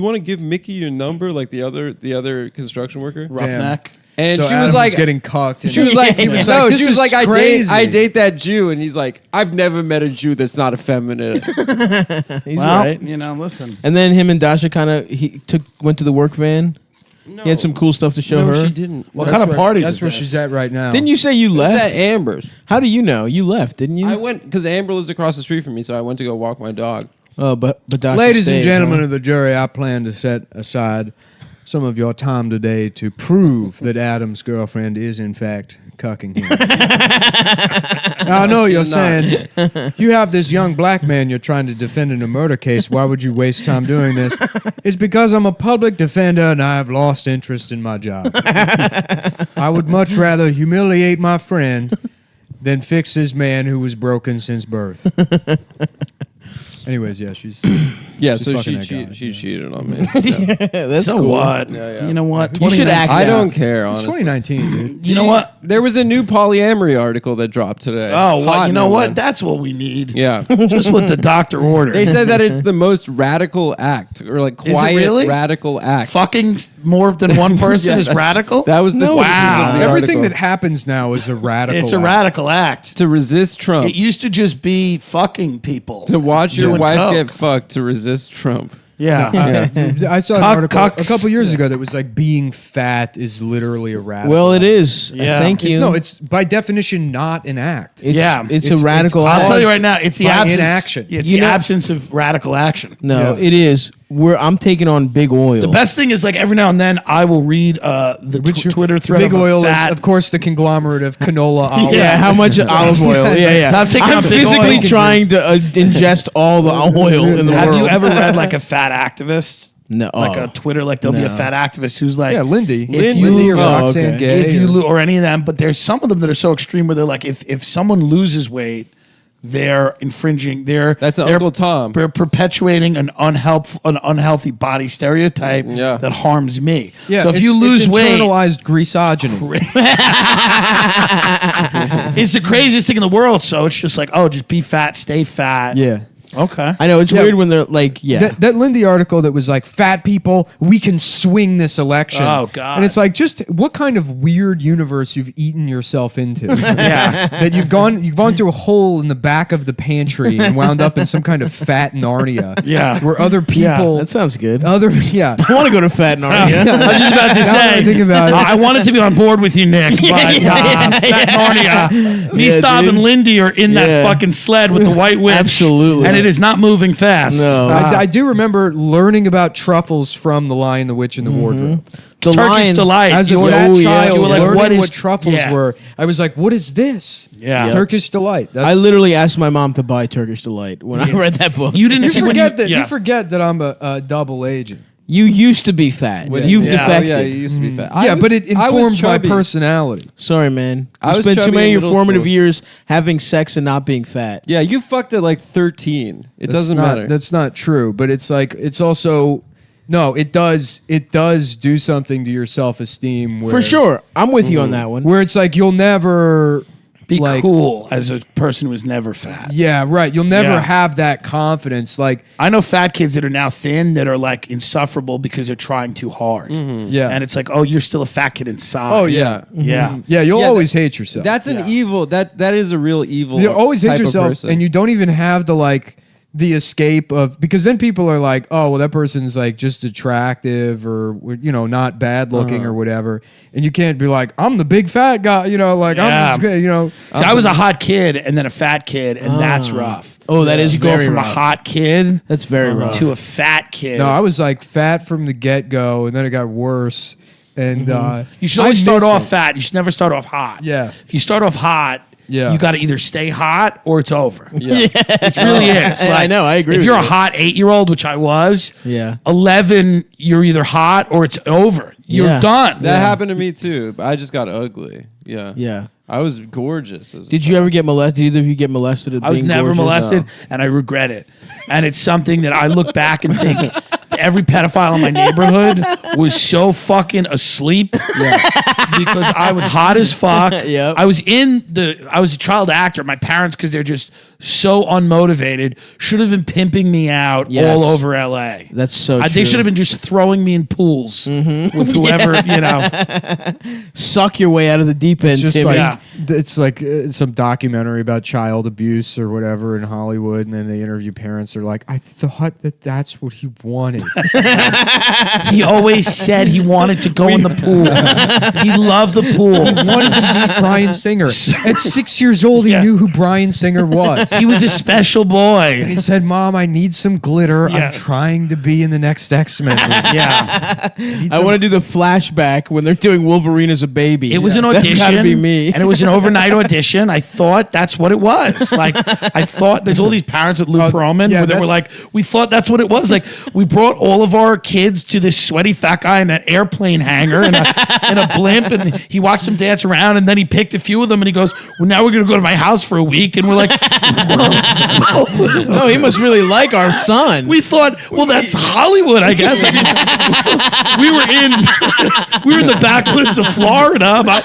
want to give Mickey your number, like the other construction worker." Roughneck. And So she Adam was like, getting cucked. She was like, He was no, like, this she was is like, crazy. I date that Jew, and he's like, I've never met a Jew that's not effeminate. He's Well, right. listen. And then him and Dasha kind of went to the work van. No. He had some cool stuff to show No, her. she didn't. What kind of party That's was where this? she's at right now. Didn't you say you It was at left? Amber's. How do you know? You left, didn't you? I went because Amber lives across the street from me, so I went to go walk my dog. Oh, but Dasha Ladies and stayed, gentlemen huh? of the jury, I plan to set aside some of your time today to prove that Adam's girlfriend is in fact cucking him. Now, I know you're saying you have this young black man you're trying to defend in a murder case. Why would you waste time doing this? It's because I'm a public defender and I have lost interest in my job. I would much rather humiliate my friend than fix his man who was broken since birth. Anyways, yeah, she's Yeah, she's so fucking she that guy, she yeah. cheated on me. Yeah. That's So cool. what? Yeah. You know what? You should act I out. don't care, It's honestly. 2019, dude. You know what? There was a new polyamory article that dropped today. Oh, well, Hot you know new what? one. That's what we need. Yeah. Just what the doctor ordered. They said that it's the most radical act, or like Is it quiet really? radical act. Fucking more than one person Yeah, is that's- radical? That was the No, thesis wow. of the Everything article. that happens now is a radical. It's a act. radical act. To resist Trump. It used to just be fucking people. To watch your doing wife coke. get fucked to resist Trump. Yeah. I saw an Cuck- article cucks. a couple years ago that was like being fat is literally a radical. Well, it act. is. Yeah. Thank you. No, it's by definition not an act. It's, Yeah. it's It's- a radical I'll act. tell you right now, it's the By absence. inaction. It's You the know- absence of radical action. No, Yeah. it is. I'm taking on big oil. The best thing is like every now and then I will read the Twitter thread Big of a oil fat, is, of course, the conglomerate of canola olive. Yeah, how much olive oil? Yeah. Stop taking I'm on big physically oil. trying to ingest all the oil in the Have world. you ever read like a fat activist? No. Like a Twitter, like there'll be a No. fat activist who's like, Yeah, Lindy. If you- Lindy or Oh, Roxanne okay. Gay. if you or- or any of them, but there's some of them that are so extreme where they're like, if someone loses weight, they're infringing. That's they're Uncle Tom. They're perpetuating an unhealthy body stereotype Yeah. that harms me. yeah, so if it- you lose it's weight, internalized greaseogyny. it's the craziest thing in the world. So it's just like, oh, just be fat, stay fat. Yeah. Okay. I know it's Yeah. weird when they're like, yeah. That Lindy article that was like, fat people, we can swing this election. Oh, God. And it's like, just what kind of weird universe you've eaten yourself into. Yeah. That you've gone through a hole in the back of the pantry and wound up in some kind of fat Narnia. Yeah. Where other people, that sounds good. yeah. I want to go to Fat Narnia. I was just about to Now that say. I think about it. I wanted to be on board with you, Nick, but Fat Narnia, me, Yeah, Stav, dude. and Lindy are in that Yeah. fucking sled with the white witch. Absolutely. And it is not moving fast. No. I do remember learning about truffles from The Lion, the Witch, and the Wardrobe. The Turkish lion. delight. As a You were- fat oh, yeah. child, You were like, learning what is- what truffles yeah. were, I was like, "What is this?" Yeah. Turkish delight. That's, I literally asked my mom to buy Turkish Delight when I read that book. You didn't you see when forget that. yeah. You forget that I'm a double agent. You used to be fat. You've Yeah. defected. Oh, yeah, you used to be fat. Yeah, but it I was informed my chubby. personality. Sorry, man. I You was spent too chubby many in of your middle formative school. years having sex and not being fat. Yeah, you fucked at like 13. It That's doesn't not- matter. That's not true. But it's like it's also No, it does. It does do something to your self-esteem. For sure, I'm with you on that one. Where it's like you'll never be cool as a person who was never fat. Yeah, right. You'll never have that confidence. Like I know fat kids that are now thin that are like insufferable because they're trying too hard. Yeah, and it's like, oh, you're still a fat kid inside. Oh yeah, yeah. You'll always hate yourself. That's an evil. That is a real evil. You always hate yourself, person. and you don't even have the escape of, because then people are like, oh well, that person's like just attractive or not bad looking or whatever, and you can't be like, I'm the big fat guy, like I'm just, See, I was a hot kid and then a fat kid, and that's rough. Oh, that is you very go from rough. a hot kid That's very rough. to a fat kid. No, I was like fat from the get go, and then it got worse. And you should always start off fat. You should never start off hot. Yeah. If you start off hot, you got to either stay hot or it's over. Yeah. It really is. Like, I know. I agree. If with you're you. a hot 8-year-old, which I was, 11, you're either hot or it's over. You're done. That happened to me too. But I just got ugly. Yeah. Yeah. I was gorgeous. Did you ever get molested? Did either of you get molested? I was never molested, and I regret it. And it's something that I look back and think every pedophile in my neighborhood was so fucking asleep because I was hot as fuck. I was a child actor. My parents, because they're just so unmotivated, should have been pimping me out all over LA. That's so true. They should have been just throwing me in pools with whoever, Suck your way out of the deep end, It's just Timmy. it's like some documentary about child abuse or whatever in Hollywood, and then they interview parents. They're like, I thought that's what he wanted. He always said he wanted to go in the pool. He loved the pool. He wanted to meet Bryan Singer. At 6 years old, he knew who Bryan Singer was. He was a special boy. And he said, Mom, I need some glitter. Yeah. I'm trying to be in the next X-Men movie. Yeah. I want to do the flashback when they're doing Wolverine as a baby. It was an audition. That's gotta be me. And it was an overnight audition. I thought that's what it was. Like, I thought there's all these parents with Lou Pearlman where they were like, we thought that's what it was. Like, we brought all of our kids to this sweaty fat guy in an airplane hangar in a blimp, and he watched them dance around, and then he picked a few of them, and he goes, well, now we're going to go to my house for a week. And we're like, no, he must really like our son. We thought, well, that's Hollywood, I guess. I mean, we were in the backwoods of Florida, but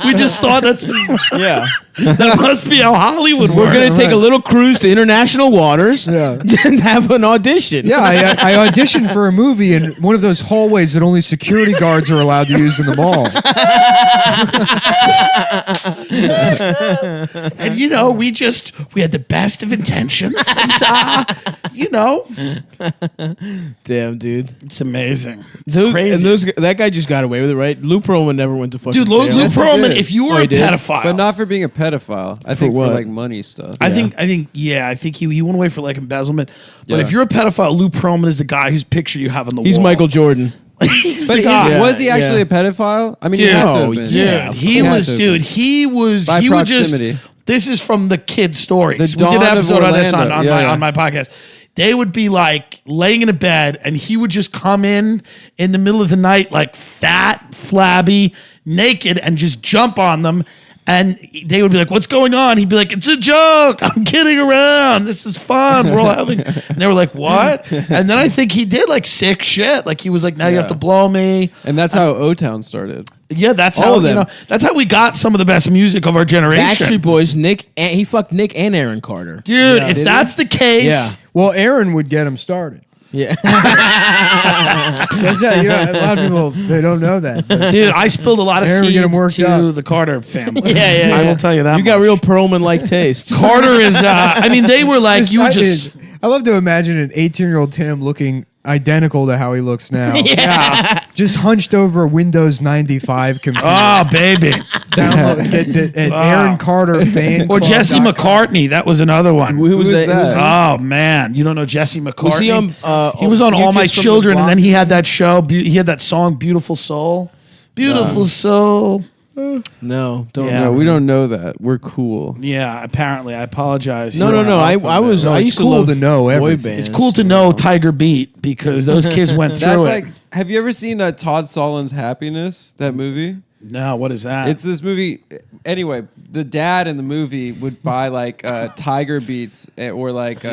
we just thought that must be how Hollywood works. We're going to take a little cruise to international waters and have an audition. Yeah, I auditioned for a movie in one of those hallways that only security guards are allowed to use in the mall. And we had the best of intentions. And, damn, dude, it's amazing. It's crazy. And that guy just got away with it, right? Lou Pearlman never went to fucking jail. Lou Pearlman, if you were a pedophile, but not for being a pedophile. I think for like money stuff. I think he went away for like embezzlement. But if you're a pedophile, Lou Pearlman is the guy whose picture you have on the wall. He's Michael Jordan. Was he actually a pedophile? I mean, he was. By proximity. This is from the kid stories. We did an episode on this on my podcast. They would be like laying in a bed, and he would just come in the middle of the night, like fat, flabby, naked, and just jump on them. And they would be like, what's going on? He'd be like, it's a joke. I'm kidding around. This is fun. We're all having... And they were like, what? And then I think he did like sick shit. Like he was like, now you have to blow me. And that's how O-Town started. Yeah, that's how that's how we got some of the best music of our generation. Backstreet Boys, he fucked Nick and Aaron Carter. Dude, if that's the case... Well, Aaron would get him started. Yeah. That's right. A lot of people, they don't know that. Dude, I spilled a lot of seeds to the Carter family. Yeah. I will tell you that. You got real Pearlman-like tastes. Carter is, they were like, I love to imagine an 18-year-old Tim looking identical to how he looks now. Yeah. Just hunched over a Windows 95 computer. Oh, baby. Download Aaron Carter fan. Or Jesse McCartney. That was another one. Who was that? Oh, man. You don't know Jesse McCartney? Was he on, he was on All My Children, and then he had that show. He had that song, Beautiful Soul. Beautiful Soul. No, we don't know that. We're cool. Yeah, apparently. I apologize. No. I used to love to know boy everything. bands. It's cool to know Tiger Beat because those kids went through That's it. like, have you ever seen Todd Solondz Happiness? That movie? No, what is that? It's this movie. Anyway, the dad in the movie would buy like Tiger Beats or like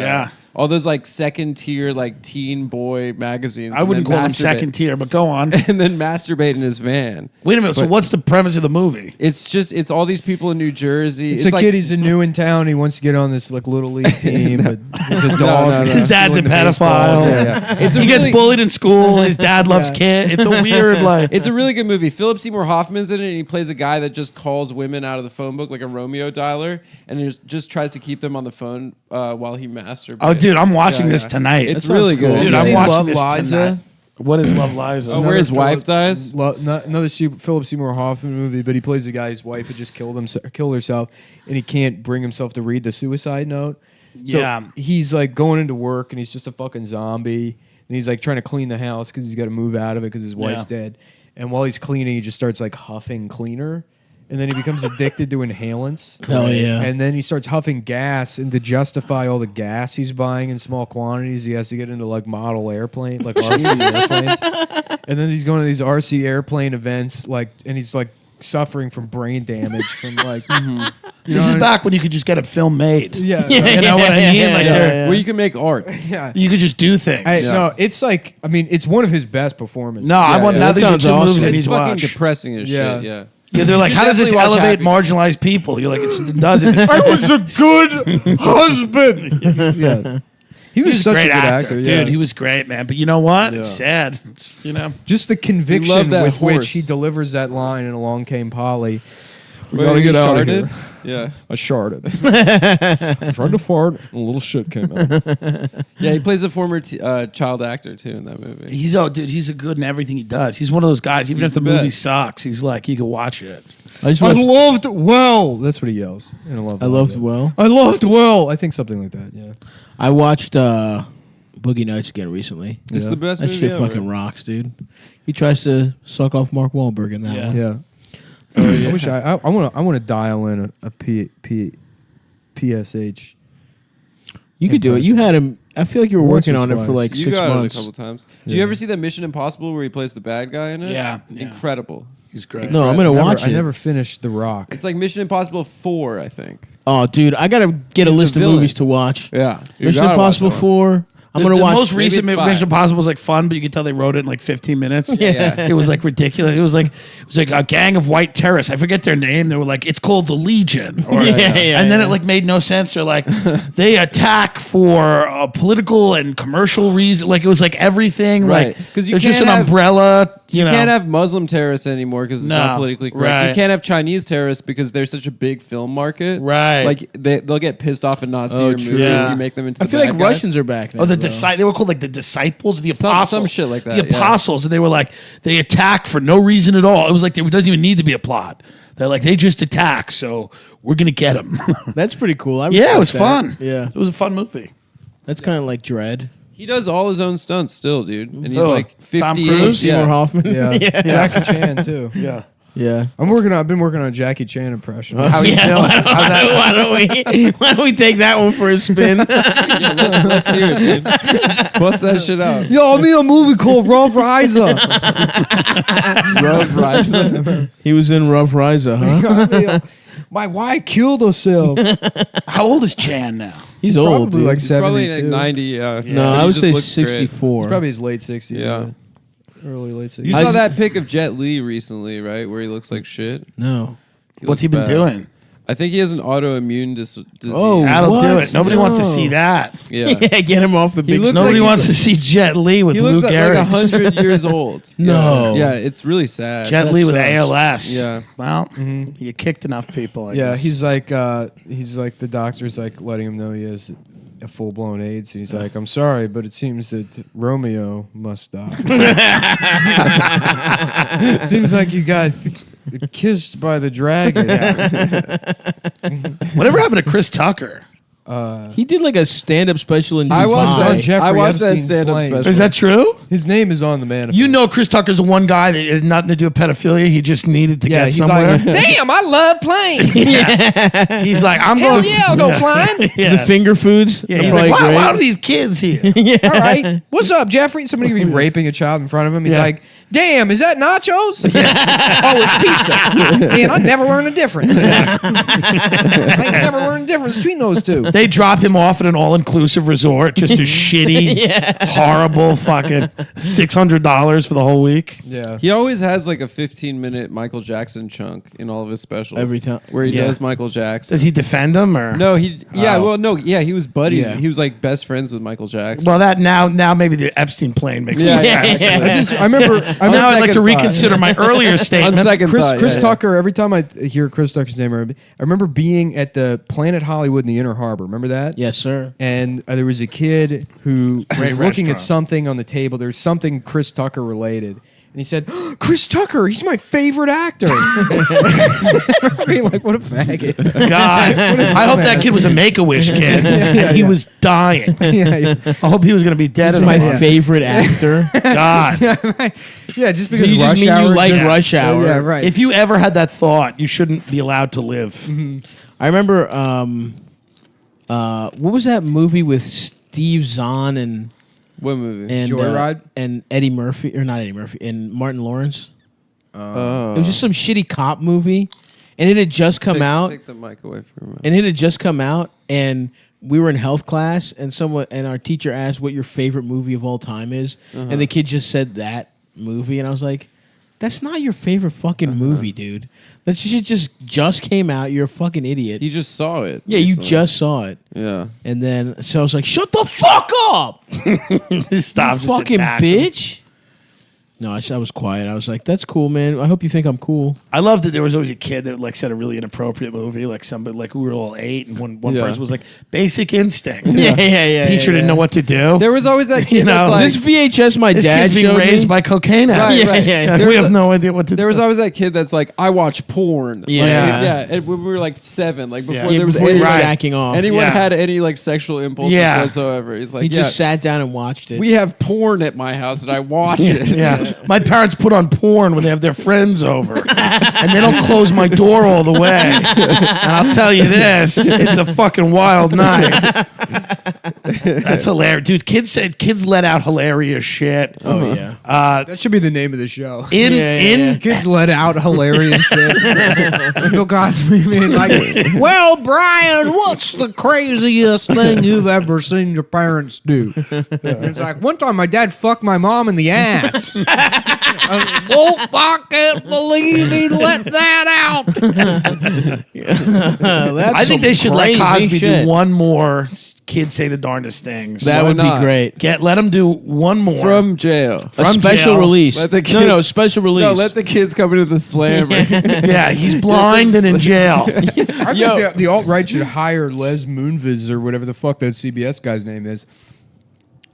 all those like second tier like teen boy magazines. I wouldn't call them second tier, but go on. And then masturbate in his van. Wait a minute. So what's the premise of the movie? It's all these people in New Jersey. It's a kid. He's new in town. He wants to get on this like little league team. But there's a dog. His dad's a pedophile. He gets bullied in school. His dad loves kids. It's a weird like. It's a really good movie. Philip Seymour Hoffman's in it, and he plays a guy that just calls women out of the phone book like a Romeo dialer, and he just tries to keep them on the phone while he masturbates. Oh, dude, I'm watching this tonight. It's really good. Dude, I'm watching this tonight. What is Love Liza? Oh, where his wife dies? Another Philip Seymour Hoffman movie, but he plays a guy whose wife had just killed herself, and he can't bring himself to read the suicide note. So he's like going into work, and he's just a fucking zombie, and he's like trying to clean the house because he's got to move out of it because his wife's dead. And while he's cleaning, he just starts like huffing cleaner. And then he becomes addicted to inhalants. Oh, yeah. And then he starts huffing gas. And to justify all the gas he's buying in small quantities, he has to get into like model airplane, like RC airplanes. And then he's going to these RC airplane events, and he's like suffering from brain damage from like. This is back when you could just get a film made. Yeah. You know what I mean? Where you can make art. Yeah. You could just do things. No, it's like, I mean, it's one of his best performances. No, I want now that sounds two movies I awesome. need It's to fucking watch. depressing as shit. Yeah. Yeah, they're like, how does this definitely watch elevate Happy. marginalized people? You're like, it doesn't. I was a good husband. Yeah. He was such a great good actor, yeah. dude. He was great, man. But you know what? Yeah. It's sad. It's, just the conviction that with horse. which he delivers that line in Along Came Polly. We Wait, gotta you get out of sharded? here. Yeah. I sharded. Tried to fart, and a little shit came out. Yeah, he plays a former child actor too in that movie. he's he's a good in everything he does. He's one of those guys. Even He's if the the movie best. sucks, he's like, you can watch it. I loved well. That's what he yells. I loved well. I loved well. I think something like that. Yeah. I watched Boogie Nights again recently. It's the best That movie shit ever. fucking rocks, dude. He tries to suck off Mark Wahlberg in that one. Yeah. I wish I want to dial in a PSH. You could do it. You had him. I feel like you were Once working or on it twice. for like You 6 got months. it a couple times. Did you ever see that Mission Impossible where he plays the bad guy in it? Yeah. Incredible. He's great. No, I'm gonna watch I it. never finished The Rock. It's like Mission Impossible 4, I think. Oh, dude, I gotta get a He's the list of villain. movies to watch. Yeah. You Mission gotta watch Impossible that one. 4. I'm gonna the watch. most recent it's 5. Mission Impossible was like fun, but you could tell they wrote it in like 15 minutes. Yeah. It was like ridiculous. It was like a gang of white terrorists. I forget their name. They were like, it's called the Legion. Or, and then it like made no sense. They're like, they attack for a political and commercial reason. Like it was like everything. Right. Like 'Cause you there's just an can't have- umbrella. You know. can't have Muslim terrorists anymore because it's No, not politically correct. right. You can't have Chinese terrorists because they're such a big film market. Right. Like they'll get pissed off and not see your movie Yeah. if you make them into. I the feel bad like guys. Russians are back now. Oh, the though. they were called like the disciples, the Some apostles, shit like that, The yeah. apostles, and they were like they attacked for no reason at all. It was like there doesn't even need to be a plot. They're like they just attack, so we're gonna get them. That's pretty cool. Yeah, it was fun. Yeah, It was a fun movie. that's kind of like Dread. He does all his own stunts still, dude, and he's Oh, like Tom 58. Cruise? Seymour Hoffman. Yeah. Jackie Chan too. Yeah. yeah. I've been working on a Jackie Chan impression. How you feeling? Why don't we take that one for a spin? Let's hear it, dude. Bust that shit out. Yo, I'm in a movie called Rough Riser. Rough Rider. He was in Rough Riser, huh? My wife killed herself. How old is Chan now? He's old, Probably dude. like He's probably 72. like 90. Yeah. No, He I would just say looks great. 64. It's probably his late 60s. Yeah. Early late 60s. You saw that pic of Jet Li recently, right? Where he looks like shit. No. What's he looks been bad. doing? I think he has an autoimmune disease. Oh, That'll what? do it. Nobody wants to No. see that. yeah. Yeah, get him off the big. looks Nobody like wants to see Jet Li with He Lou looks like Gehrig's. 100 years old. No. Yeah, it's really sad. Jet Li with sucks. ALS. Yeah. Well, you kicked enough people. I Yeah, guess. he's like the doctor's like letting him know he has a full blown AIDS. And he's like, I'm sorry, but it seems that Romeo must die. Seems like you got kissed by the dragon. Whatever happened to Chris Tucker? He did like a stand-up special in I Dubai. watched Jeffrey I watched that Epstein's stand-up plane. special. Is that true? His name is on the manifest. You know, Chris Tucker's the one guy that had nothing to do with pedophilia. He just needed to Yeah, get he's somewhere. like, damn, I love planes. He's like, I'm Hell going. yeah, I'll go flying. Yeah. The finger foods. Yeah, are he's like, probably wow, great. why are these kids here? All right, what's up, Jeffrey? Somebody could be raping a child in front of him. He's Yeah. like, Damn, is that nachos? Oh, it's pizza. Man, I never learned the difference. I ain't never learned the difference between those two. They drop him off at an all-inclusive resort, just a shitty, horrible fucking $600 for the whole week. Yeah. He always has like a 15-minute Michael Jackson chunk in all of his specials. Every time. Where he does Michael Jackson. Does he defend him or? No, he was buddies. Yeah. He was like best friends with Michael Jackson. Well, that now maybe the Epstein plane makes more sense. I remember now I'd like to reconsider my earlier statement. Chris Tucker, every time I hear Chris Tucker's name, I remember being at the Planet Hollywood in the Inner Harbor. Remember that? Yes, sir. And there was a kid who was looking at something on the table. There's something Chris Tucker related. And he said, Chris Tucker, he's my favorite actor. I mean, like, what a faggot. God. I hope that kid was a Make-A-Wish kid. And he was dying. I hope he was going to be dead. He's my favorite actor. God. Yeah, just because so you just mean you like Rush Hour. Yeah, right. If you ever had that thought, you shouldn't be allowed to live. Mm-hmm. I remember, what was that movie with Steve Zahn and... What movie? And, Joyride? And Eddie Murphy, or not Eddie Murphy, and Martin Lawrence. It was just some shitty cop movie, and it had just come out. Take the mic away from him. And it had just come out, and we were in health class, and our teacher asked what your favorite movie of all time is, and the kid just said that movie, and I was like, that's not your favorite fucking movie, dude. That shit just came out. You're a fucking idiot. You just saw it. Yeah, you just saw it. Yeah. And then, so I was like, shut the fuck up! Stop, you fucking bitch. No, I was quiet. I was like, that's cool, man. I hope you think I'm cool. I loved that there was always a kid that like said a really inappropriate movie, like somebody like we were all 8, and one person was like Basic Instinct. Yeah. Teacher didn't know what to do. There was always that kid that's like, this VHS my this dad kid's being showed raised me. by cocaine addicts. Right. We have no idea what to do. There was always that kid that's like, I watch porn. Yeah. And when we were like 7, like before Yeah, there was before any, you were jacking off. anyone had any like sexual impulses whatsoever. He's like, he just sat down and watched it. We have porn at my house and I watch it. Yeah. My parents put on porn when they have their friends over, and they don't close my door all the way. And I'll tell you this, it's a fucking wild night. That's hilarious. Dude, kids let out hilarious shit. Oh, yeah. That should be the name of the show. Kids let out hilarious shit. Bill Cosby being like, well, Brian, what's the craziest thing you've ever seen your parents do? And it's like, one time my dad fucked my mom in the ass. I can't believe he let that out. I think they should let Cosby do one more Kids Say the Darndest Things. That would be great. Let him do one more. From jail. A special release. Let the kids, no, special release. No, let the kids come into the slammer. Yeah, he's blind and in jail. I think the alt-right should hire Les Moonves or whatever the fuck that CBS guy's name is.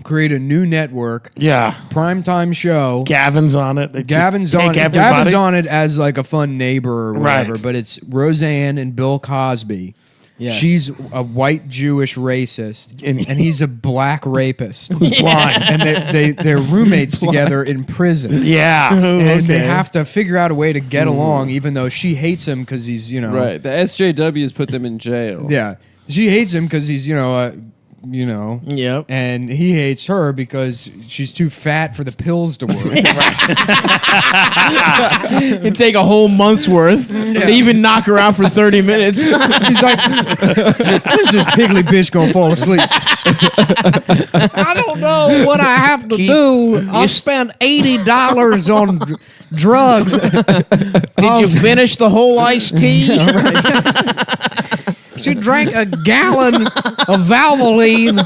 Create a new network. Yeah. Primetime show. Gavin's on it. Gavin's on it. Gavin's on it as like a fun neighbor or whatever, Right. but it's Roseanne and Bill Cosby. Yes. She's a white Jewish racist, and he's a black rapist. Who's blind. And they're roommates together in prison. Yeah. And they have to figure out a way to get along, even though she hates him because he's, Right. The SJWs put them in jail. Yeah. She hates him because he's, Yep. and he hates her because she's too fat for the pills to work. It'd take a whole month's worth to even knock her out for 30 minutes. He's like, when's this piggly bitch gonna fall asleep? I don't know what I have to do. I'll spend $80 on drugs. Did you finish the whole iced tea? She drank a gallon of Valvoline.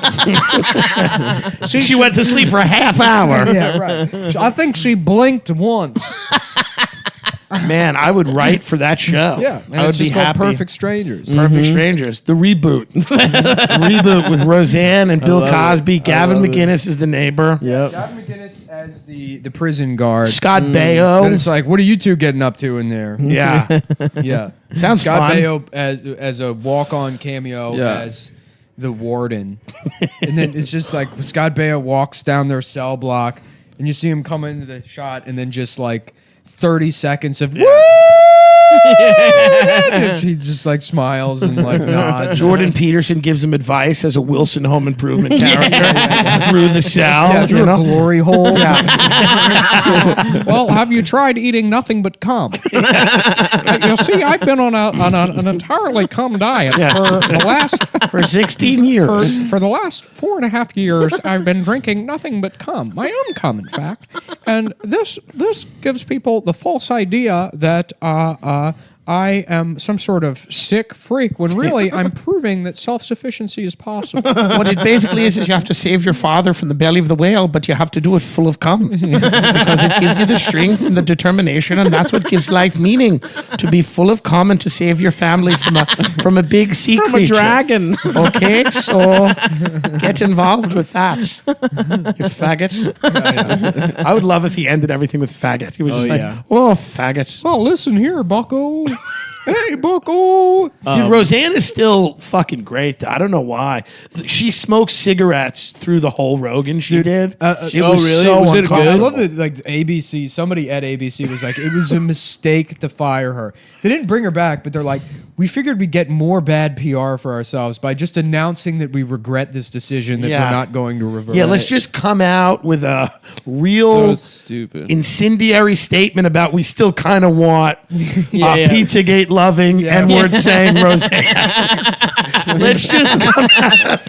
She went to sleep for a half hour. Yeah, right. I think she blinked once. Man, I would write for that show. Yeah, and I would it's be just called happy. Perfect Strangers. Perfect Strangers. The reboot. Reboot with Roseanne and Bill Cosby. Gavin McInnes is the neighbor. Yep. Gavin McInnes as the prison guard. Scott Baio. And it's like, what are you two getting up to in there? Yeah. Yeah. Sounds Scott fun. Baio as a walk-on cameo as the warden. And then it's just like Scott Baio walks down their cell block and you see him come into the shot and then just like 30 seconds of woo! And she just like smiles and like nods. Jordan Peterson gives him advice as a Wilson Home Improvement character through the cell, through a glory hole. Well, have you tried eating nothing but cum? You see, I've been on an entirely cum diet for 16 years. For the last 4.5 years, I've been drinking nothing but cum. My own cum, in fact. And this gives people the false idea that I am some sort of sick freak when really I'm proving that self-sufficiency is possible. What it basically is you have to save your father from the belly of the whale, but you have to do it full of cum. Because it gives you the strength and the determination, and that's what gives life meaning. To be full of cum and to save your family from a big sea creature. From a dragon. Okay, so get involved with that, you faggot. Yeah. I would love if he ended everything with faggot. He was just oh, faggot. Oh, listen here, bucko. Hey, bucko. Dude, Roseanne is still fucking great. I don't know why. She smoked cigarettes through the whole Rogan she did. It was so was it uncomfortable. good? I love that like ABC, somebody at ABC was like, it was a mistake to fire her. They didn't bring her back, but they're like, we figured we'd get more bad PR for ourselves by just announcing that we regret this decision, that we're not going to reverse. Yeah, let's just come out with a real incendiary statement about we still kind of want Pizzagate loving N-word saying Roseanne. Let's just come out.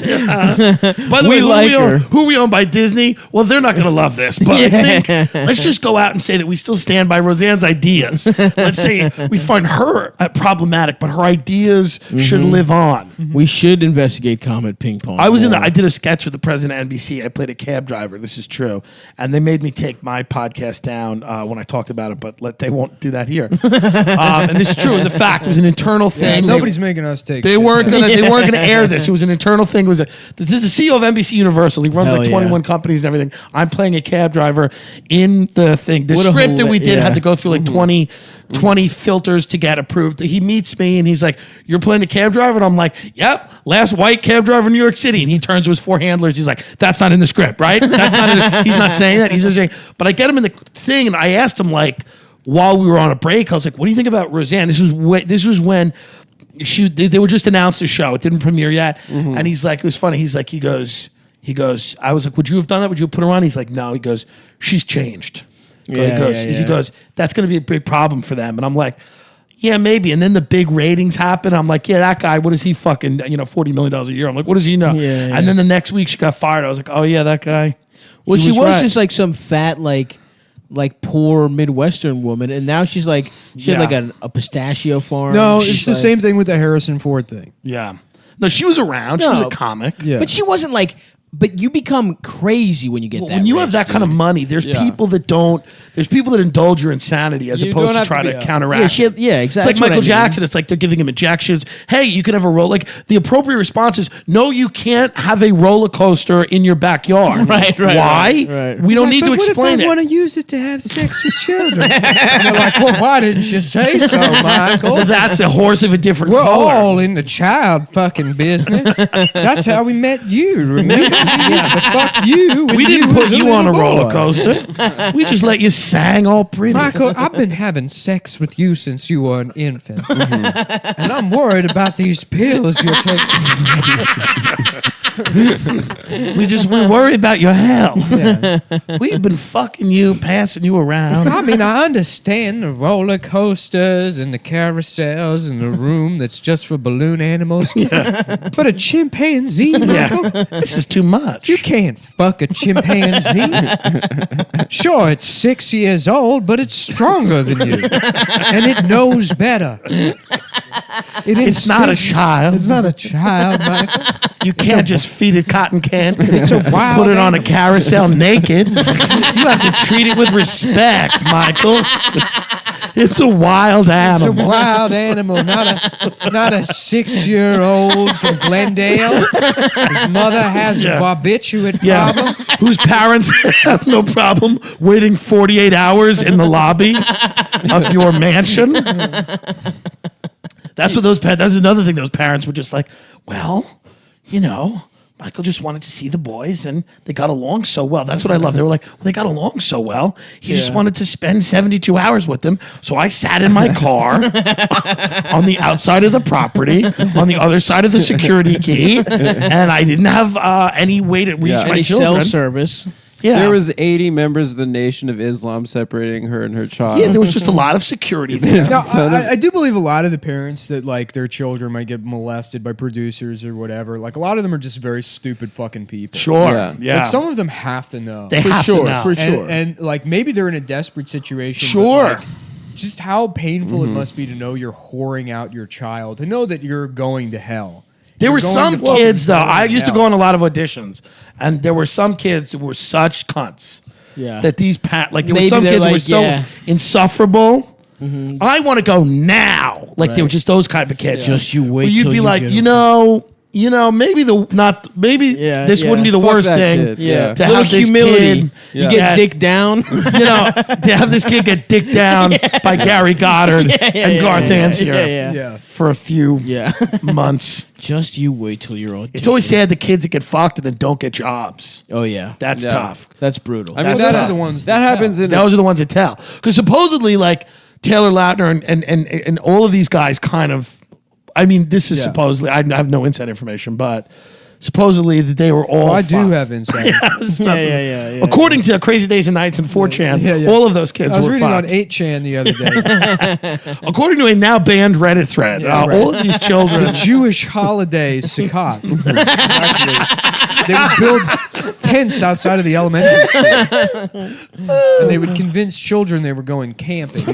By the way, who we own by Disney? Well, they're not going to love this, but I think let's just go out and say that we still stand by Roseanne's ideas. Let's say we find her problematic, but her ideas should live on. We should investigate Comet Ping Pong. I did a sketch with the president of NBC. I played a cab driver. This is true. And they made me take my podcast down when I talked about it, but they won't do that here. And this is true. It was a fact. It was an internal thing. Nobody's making us take They weren't going to air this. It was an internal thing. This is the CEO of NBC Universal. He runs 21 companies and everything. I'm playing a cab driver in the thing. The script that we did had to go through like 20 filters to get approved. He meets me and he's like, you're playing a cab driver? And I'm like, yep, last white cab driver in New York City. And he turns to his 4 handlers. He's like, that's not in the script, right? That's not he's not saying that. He's just saying, but I get him in the thing and I asked him like, while we were on a break, I was like, what do you think about Roseanne? This was when they were just announced the show. It didn't premiere yet. And he's like, it was funny. He's like, he goes, I was like, would you have done that? Would you have put her on? He's like, no. He goes, she's changed. He goes, that's going to be a big problem for them. And I'm like, yeah, maybe. And then the big ratings happen. I'm like, yeah, that guy, what is he fucking, $40 million a year? I'm like, what does he know? And then the next week she got fired. I was like, oh yeah, that guy. Well, she was just like some fat, like poor Midwestern woman, and now she's like she had like a pistachio farm. No, it's the same thing with the Harrison Ford thing. Yeah, no, she was around. She was a comic. Yeah, but she wasn't like. But you become crazy when you get that. When you have that kind of money, there's people that don't. There's people that indulge your insanity as opposed to try to counteract. Yeah, exactly. It's like Michael Jackson. It's like they're giving him injections. Hey, you can have a roll. Like the appropriate response is, no, you can't have a roller coaster in your backyard. Right. Why? Right. We don't need to explain it. I want to use it to have sex with children. And they're like, well, why didn't you say so, Michael? Well, that's a horse of a different color. We're all in the child fucking business. That's how we met you. Remember? Fuck you. We didn't put you on a roller coaster. We just let you sang all pretty. Michael, I've been having sex with you since you were an infant. And I'm worried about these pills you're taking. We worry about your health. Yeah. We've been fucking you, passing you around. I mean, I understand the roller coasters and the carousels and the room that's just for balloon animals. Yeah. But a chimpanzee, Michael? This is too much. You can't fuck a chimpanzee. Sure, it's 6 years old, but it's stronger than you. And it knows better. It's not a child. It's not a child, Michael. You can't just feed it cotton candy. It's a wild Put it on a carousel naked. You have to treat it with respect, Michael. It's a wild animal. It's a wild animal, not a 6-year-old from Glendale. His mother has a barbiturate problem. Whose parents have no problem waiting 48 hours in the lobby of your mansion. That's what that's another thing those parents were just like, well, Michael just wanted to see the boys, and they got along so well. That's what I love. They were like, well, they got along so well. He just wanted to spend 72 hours with them. So I sat in my car on the outside of the property, on the other side of the security gate, and I didn't have any way to reach my children. Cell service. Yeah. There was 80 members of the Nation of Islam separating her and her child. Yeah, there was just a lot of security there. Now, I do believe a lot of the parents that like their children might get molested by producers or whatever. Like a lot of them are just very stupid fucking people. Sure. Yeah. Like some of them have to know. They have to know. For sure. And like maybe they're in a desperate situation. Sure. But, like, just how painful it must be to know you're whoring out your child, to know that you're going to hell. There were some kids, though. I used to go on a lot of auditions, and there were some kids who were such cunts. Yeah. That these like there were some kids who were so insufferable. Mm-hmm. I want to go now. Like they were just those kind of kids. Yeah. Just you wait. You'd be like, maybe this wouldn't be the worst thing. Yeah. To have this humility. kid, You get dick down. to have this kid get dick down by Gary Goddard and Garth Ancier for a few months. Just you wait till you're auditioning. It's always sad the kids that get fucked and then don't get jobs. Oh yeah, that's tough. That's brutal. I mean, those are the ones that happens. Those are the ones that tell. Because supposedly, like Taylor Lautner and all of these guys, kind of. I mean, this is supposedly. I have no inside information, but supposedly that they were all. I do have inside. yeah. According to Crazy Days and Nights and 4chan, all of those kids. I was were reading fucked. on 8chan the other day. According to a now banned Reddit thread, all of these children, the Jewish holiday Sukkot. Actually, they would build tents outside of the elementary school, and they would convince children they were going camping.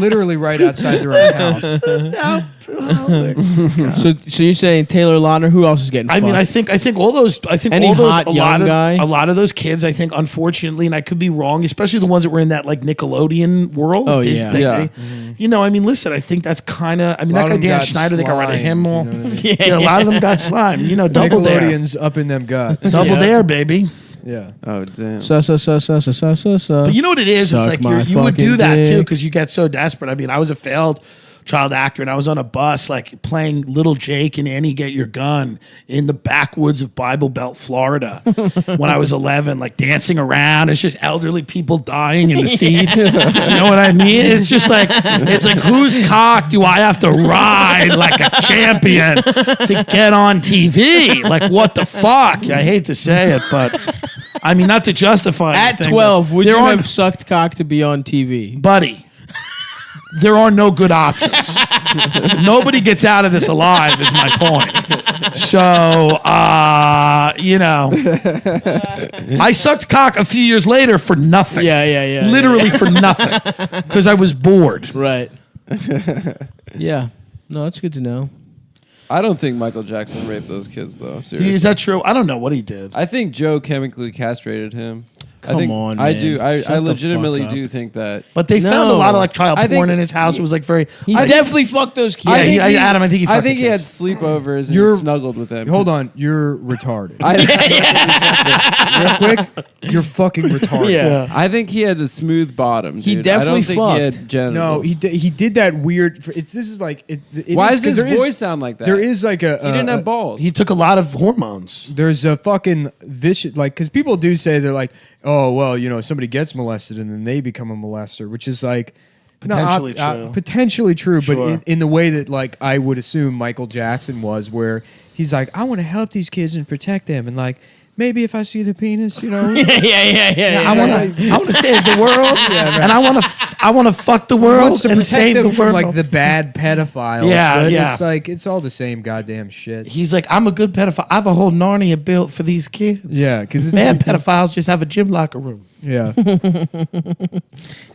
Literally right outside their own house. So you're saying Taylor Lautner? Who else is getting? I mean, I think all those. I think Any all those. hot A young lot guy? of a lot of those kids. I think, unfortunately, and I could be wrong, especially the ones that were in that like Nickelodeon world. Oh, Disney, yeah. You know, I mean, listen. I think that's kind of. I mean, that guy Dan Schneider, they got rid of him. You know what I mean? A lot of them got slime. You know, Double Dare. Nickelodeon's up in them guts. Double Dare, baby. Yeah. Oh damn. But you know what it is? Suck It's my like you would do fucking that too dick. because you get so desperate. I mean, I was a failed child actor, and I was on a bus like playing Little Jake and Annie Get Your Gun in the backwoods of Bible Belt, Florida, when I was 11, like dancing around. It's just elderly people dying in the seats. You know what I mean? It's just like whose cock do I have to ride like a champion to get on TV? Like what the fuck? I hate to say it, but I mean, not to justify At anything, 12, would there you aren't- have sucked cock to be on TV? buddy, there are no good options. Nobody gets out of this alive, is my point. So, I sucked cock a few years later for nothing. Yeah. Literally for nothing. Because I was bored. Right. Yeah. No, that's good to know. I don't think Michael Jackson raped those kids though. Seriously. Is that true? I don't know what he did. I think Joe chemically castrated him. Come on, I man. do. I Shut the legitimately fuck up. do think that. But they found a lot of like child I think- porn in his house. It was like very. He definitely fucked those kids. Adam, I think he fucked I think the he had kids. sleepovers and You're- he snuggled with them. Hold on, you're retarded. I, Real quick, you're fucking retarded. Yeah. I think he had a smooth bottom. He dude. definitely I don't think he fucked. had genitals. No, he did that weird. Why does 'cause his there voice sound like that? There is like a. He didn't have balls. He took a lot of hormones. There's a fucking vicious, like, because people do say they're like, oh well, somebody gets molested and then they become a molester, which is like Potentially true. potentially true, Sure. but in the way that like I would assume Michael Jackson was, where he's like, I want to help these kids and protect them, and like maybe if I see the penis, Yeah. I want to save the world, and I want to fuck the world wants to and protect save them the from world. like the bad pedophiles. Yeah, but yeah. It's like it's all the same goddamn shit. He's like, I'm a good pedophile. I have a whole Narnia built for these kids. Yeah, because Bad pedophiles just have a gym locker room. Yeah.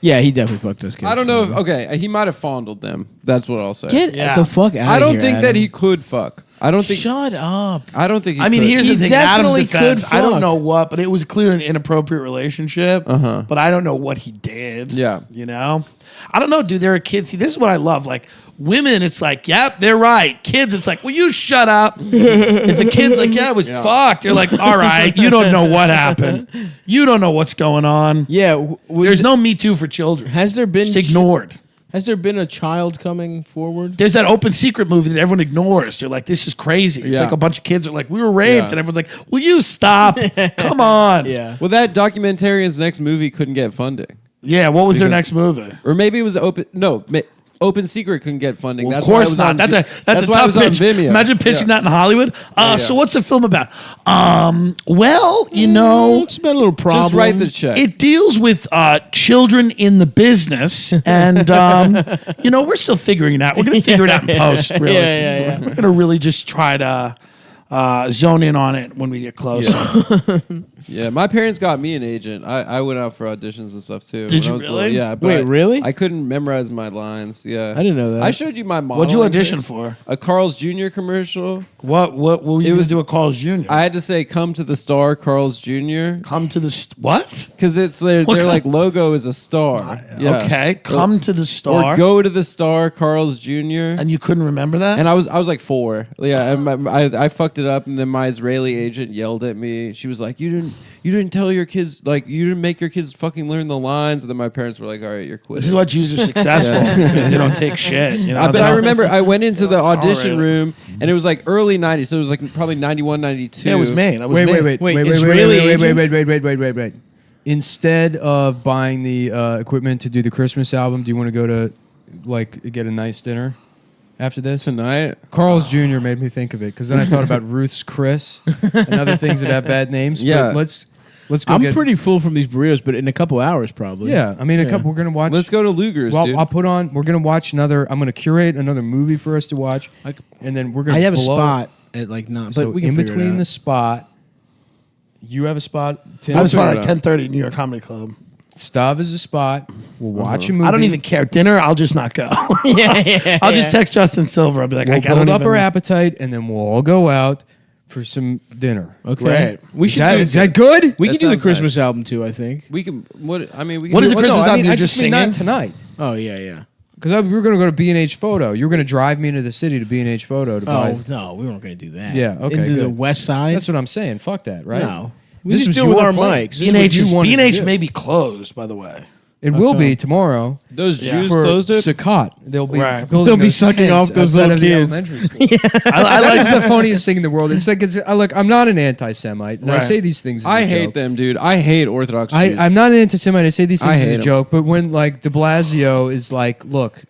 Yeah, he definitely fucked those kids. I don't know. Okay, he might have fondled them. That's what I'll say. Get Yeah. the fuck out I of don't here, think Adam. that he could fuck. I don't think. Shut up. I don't think. He I mean, could. here's He the thing. Adam's definitely defense. could I don't fuck. know what, but it was clearly an inappropriate relationship. Uh-huh. But I don't know what he did. Yeah. You know? I don't know, dude. There are kids. See, this is what I love. Like, women, it's like, yep, they're right. Kids, it's like, well, you shut up. If a kid's like, yeah, it was fucked, you're like, all right, you don't know what happened. You don't know what's going on. Yeah. There's no Me Too for children. Has there been Just ignored. Has there been a child coming forward? There's that Open Secret movie that everyone ignores. They're like, this is crazy. It's like a bunch of kids are like, we were raped. And everyone's like, will you stop? Come on. Yeah. Well, that documentarian's next movie couldn't get funding. Yeah, what was their next movie? Or maybe it was Open Secret couldn't get funding. Well, of course not. That's a tough pitch. Imagine pitching that in Hollywood. So what's the film about? Well, it's been a little problem. Just write the check. It deals with children in the business, and we're still figuring it out. We're going to figure it out in post. Really, Yeah. We're going to really just try to zone in on it when we get closer. Yeah, my parents got me an agent. I went out for auditions and stuff too. Did you really? Yeah. But Wait, really? I couldn't memorize my lines. Yeah. I didn't know that. I showed you my model. What'd you audition for? A Carl's Jr. commercial. What were you going to do at Carl's Jr.? I had to say, "Come to the star, Carl's Jr." Come to the what? Because their like logo is a star. Yeah. Okay, come to the star. Or go to the star, Carl's Jr. And you couldn't remember that? And I was like 4. Yeah, and I fucked it up, and then my Israeli agent yelled at me. She was like, "You didn't tell your kids, like, you didn't make your kids fucking learn the lines." And then my parents were like, "All right, you're quitting." This is why Jews are successful. They don't take shit. But I remember I went into the audition room, and it was like early 90s, so it was like probably 91, 92. Yeah, it was me. Wait. Instead of buying the equipment to do the Christmas album, do you want to go to, like, get a nice dinner after this? Tonight? Carl's Jr. made me think of it, because then I thought about Ruth's Chris and other things that have bad names. Yeah. But let's go. I'm pretty full from these burritos, but in a couple hours probably. Yeah, I mean, we're going to watch. Let's go to Luger's, well, dude. we're going to watch I'm going to curate another movie for us to watch, and then we're going to I have a spot at like not, so but we can in figure it between out. the spot, you have a spot. Tim? I have a spot at 10:30 New York Comedy Club. Stav is a spot. We'll watch a movie. I don't even care. Dinner, I'll just not go. I'll just text Justin Silver. I'll be like, We'll I build up our appetite, and then we'll all go out for some dinner. Okay. Great. We should Is that good? We That can do the sounds Christmas nice. album too, I think. We can. What? I mean, we. Can What is do- a Christmas album? You're I just mean not singing? tonight. Oh yeah. Because we were going to go to B&H Photo. You were going to drive me into the city to B&H Photo to buy. Oh no, we weren't going to do that. Yeah, okay, Into the good. west side. That's what I'm saying. Fuck that, right? No, we This just was do it with your our plan. mics. This is what you wanted to B&H do. may be closed, by the way. It will be tomorrow. Those Jews For closed it. Sukkot. They'll be Right. building They'll be those sucking tents off those outside little of the kids. elementary school. I That like is the funniest thing in the world. It's like I'm not an anti-Semite, and I Right. say these things. As I a hate joke. them, dude. I hate Orthodox Jews. I'm not an anti-Semite. I say these I things as hate a 'em. joke, but when like De Blasio is like, look,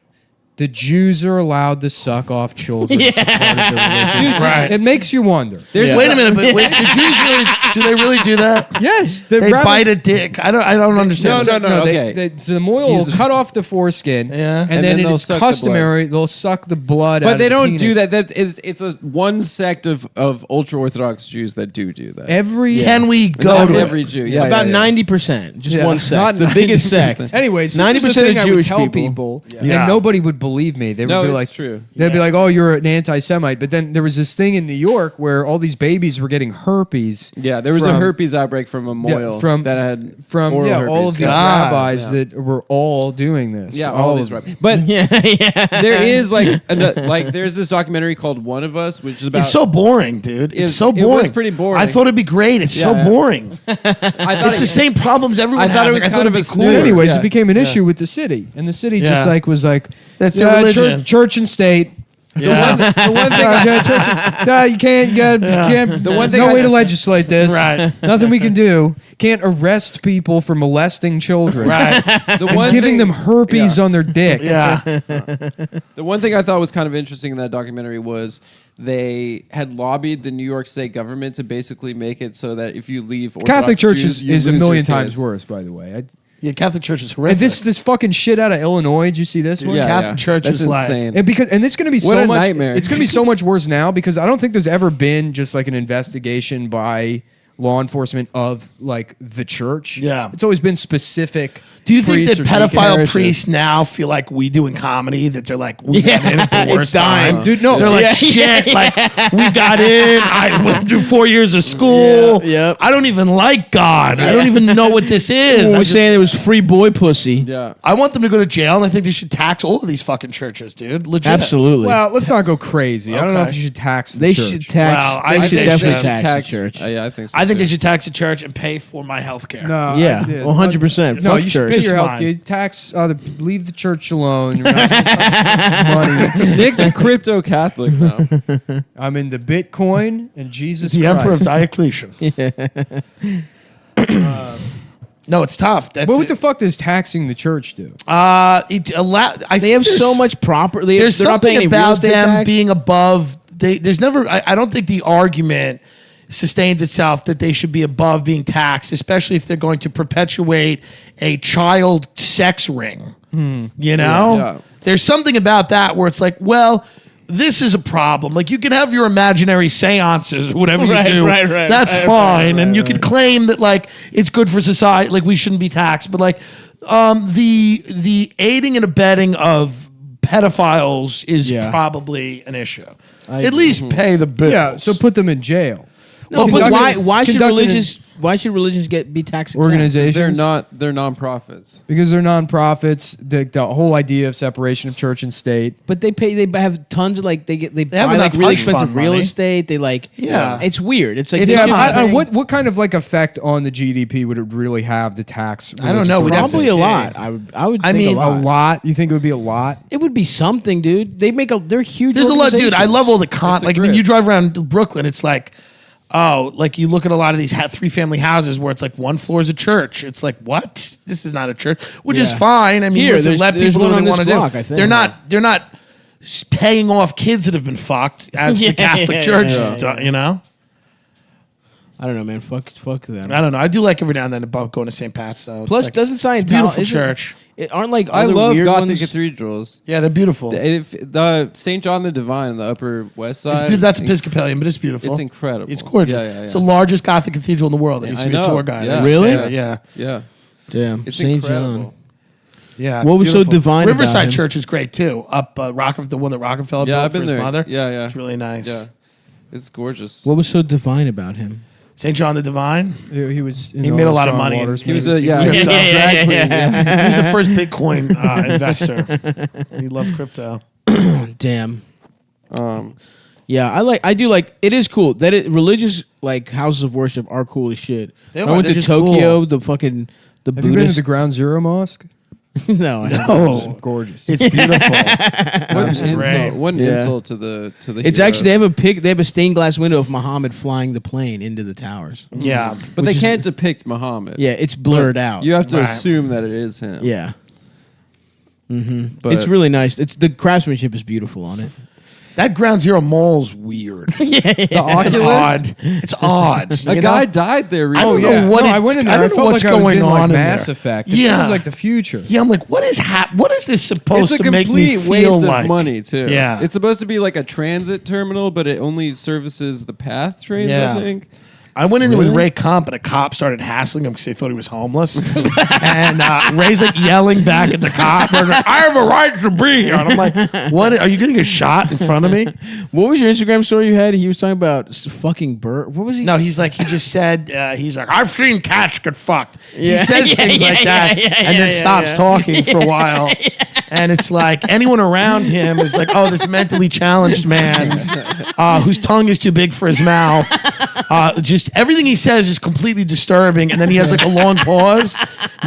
the Jews are allowed to suck off children. It's a part of their religion. Right. It makes you wonder. Wait a minute, but wait, the Jews really do they really do that? Yes, They bite a dick. I don't understand. No, okay. So the Moyle will cut off the foreskin, Yeah. and then it they'll is suck the customary they'll suck the blood. out But of they the don't do penis. that. It's a one sect of ultra Orthodox Jews that do that. Every Can we go Not to every it? Jew. Yeah, About yeah. 90%, just Yeah. one sect, Not the biggest 90%. sect. Anyways, 90% of I would Jewish tell people. Yeah. and nobody would believe me. They would No, be it's like, true. They'd be like, "Oh, you're an anti-Semite." But then there was this thing in New York where all these babies were getting herpes. Yeah, there was a from- herpes outbreak from a moil from that had from oral all herpes. of these God. rabbis Yeah. that were all doing this. Yeah, all these of them. rabbis. But Yeah. there is like there's this documentary called One of Us, which is about. It's so boring, dude. It's so it was boring. pretty boring. I thought it'd be great. It's so Yeah. boring. I thought It's the same problems everyone I thought has. it was Like, kind of it'd a be cool. snooze. Anyways, Yeah. it became an issue with the city, and the city just Yeah. like was like, That's their religion. church and state. Yeah. the one thing. No, you can't. You can't. The one thing no I- way to legislate this. Right. Nothing we can do. Can't arrest people for molesting children. Right. The And one giving thing, them herpes on their dick. Yeah. The one thing I thought was kind of interesting in that documentary was they had lobbied the New York State government to basically make it so that if you leave Orthodox Catholic Church Jews, you is a lose million your times kids. worse, by the way. Yeah, Catholic Church is horrific. And this fucking shit out of Illinois. Did you see this one? Yeah, Catholic Church That's is like- insane. And it's going to be What so a much. nightmare. It's going to be so much worse now because I don't think there's ever been just like an investigation by law enforcement of like the church. Yeah. It's always been specific. Do you think that priests or deacons. pedophile priests now feel like we do in comedy? That they're like, we got in at the it's worst dying. time. Dude, no. They're like, Yeah. shit, like, we got in. I went through 4 years of school. Yeah, yep. I don't even like God. I don't even know what this is. We're saying it was free boy pussy. Yeah. I want them to go to jail, and I think they should tax all of these fucking churches, dude. Legit. Absolutely. Well, let's not go crazy. I don't know Okay. if you should tax the they church. should tax. Well, I they think should they definitely should tax the church. Yeah, I think so. I think think they should tax the church and pay for my health care. No, Yeah, 100%. No, Fuck you should church. pay your It's health. mine. You tax. Leave the church alone. You're not money. Nick's a crypto Catholic now. I'm into Bitcoin and Jesus The Christ. Emperor of Diocletian. No, it's tough. That's What the fuck does taxing the church do? They have so much property. There's They're not paying something any real about estate them tax. being above. There's never. I don't think the argument sustains itself that they should be above being taxed, especially if they're going to perpetuate a child sex ring. You know, Yeah. there's something about that where it's like, well, this is a problem. Like you can have your imaginary seances or whatever you do. Right, That's fine. And you can claim that like it's good for society, like we shouldn't be taxed. But like the aiding and abetting of pedophiles is probably an issue. At least pay the bills. Yeah, so put them in jail. No, but Conducted- why should conducted religions be tax exempt? organizations? They're nonprofits. Because they're nonprofits. The whole idea of separation of church and state. But they have tons of like they have buy enough like really hush fund expensive real money. estate. They it's weird. It's like It's they Yeah, should but pay- what kind of like effect on the GDP would it really have to tax? I don't know. We'd have to probably a see. lot. I would. Think mean, a A lot. lot? You think it would be a lot? It would be something, dude. They're huge. There's a lot, dude. I love all the It's a like. I mean, grid. you drive around Brooklyn, it's like, oh, like you look at a lot of these 3-family houses where it's like one floor is a church. It's like, what? This is not a church, which is Yeah. fine. I mean, Here, listen, let there's people do one what they on want this to block, do. I think. They're not paying off kids that have been fucked as the Catholic Church has done. You know, I don't know, man. Fuck them. I don't know. I do like every now and then about going to St. Pat's though. It's Plus, like, doesn't Scientology? it's a beautiful isn't- church. It aren't like I other love weird Gothic ones? cathedrals. Yeah, they're beautiful. If the St. John the Divine on the Upper West Side. That's Episcopalian, but it's beautiful. It's incredible. It's gorgeous. Yeah. It's the largest Gothic cathedral in the world. I used to be a tour guide. Yeah. Really? Yeah. Yeah. Damn, It's St. incredible. John. Yeah. What was so beautiful. divine about Riverside him? Church is great too. Up the one that Rockefeller Yeah, built I've for been his there. mother. Yeah. It's really nice. Yeah. It's gorgeous. What was so divine about him? St. John the Divine. He was. He made a lot of money. He was a drag queen. He was the first Bitcoin investor. He loved crypto. Damn. Yeah, I do like. It is cool that religious like houses of worship are cool as shit. They I are, went they're to just Tokyo. The fucking the Have you been to Buddhist. the Ground Zero Mosque? No, I haven't. Oh, Gorgeous. it's beautiful. What an Yeah. insult to the It's hero. actually they have a stained glass window of Muhammad flying the plane into the towers. Yeah. But they which is- can't depict Muhammad. Yeah, it's blurred out. You have to Right. assume that it is him. Yeah. But It's really nice. It's the craftsmanship is beautiful on it. That Ground Zero Mall's weird. the Oculus. It's odd. A you guy know? died there I recently. don't know what I went in there. I, don't know felt what's like I was going in like on in Mass there. Effect. It Yeah. feels like the future. Yeah, I'm like, what is what is this supposed It's a to make me complete feel waste like? of money too. Yeah. It's supposed to be like a transit terminal, but it only services the PATH trains. Yeah. I think. I went in there with Ray Kump, and a cop started hassling him because they thought he was homeless. And Ray's like yelling back at the cop, and like, "I have a right to be here." And I'm like, "What? Are you getting a shot in front of me?" What was your Instagram story you had? He was talking about fucking bird. What was he? No, he just said, he's like, "I've seen cats get fucked." Yeah. He says things like that, and then stops talking for a while. And it's like anyone around him is like, "Oh, this mentally challenged man whose tongue is too big for his mouth." Just everything he says is completely disturbing, and then he has like a long pause.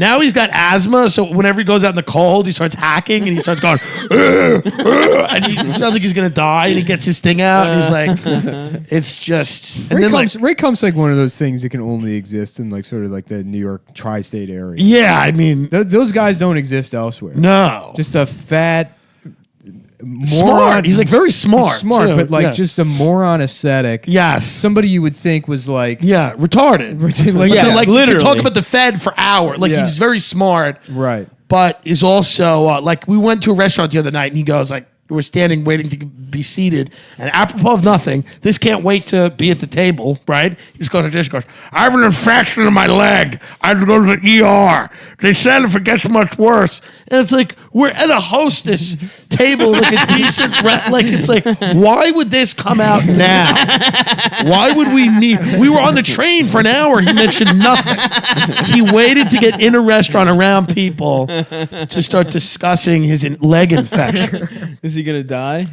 Now he's got asthma, so whenever he goes out in the cold, he starts hacking and he starts going, and he sounds like he's gonna die. And he gets his thing out, and he's like, "It's just." And Ray Kump's like one of those things that can only exist in like sort of like the New York tri-state area. yeah, I mean, Those guys don't exist elsewhere. no, Just a fat moron. smart. He's like very smart, smart, too. but like Yeah. just a moron aesthetic. yes, Somebody you would think was like, yeah, retarded. like, Yeah, like literally. talk about the Fed for hours. Like Yeah. he's very smart, right. but is also like we went to a restaurant the other night, and he goes like. We're standing waiting to be seated, and apropos of nothing, this can't wait to be at the table, right? He just goes like this, goes, I have an infection in my leg. I have to go to the ER. They said if it gets much worse. And it's like, we're at a hostess table, like a decent, like it's like, why would this come out now? Why would we were on the train for an hour, he mentioned nothing. He waited to get in a restaurant around people to start discussing his leg infection. Is he gonna die?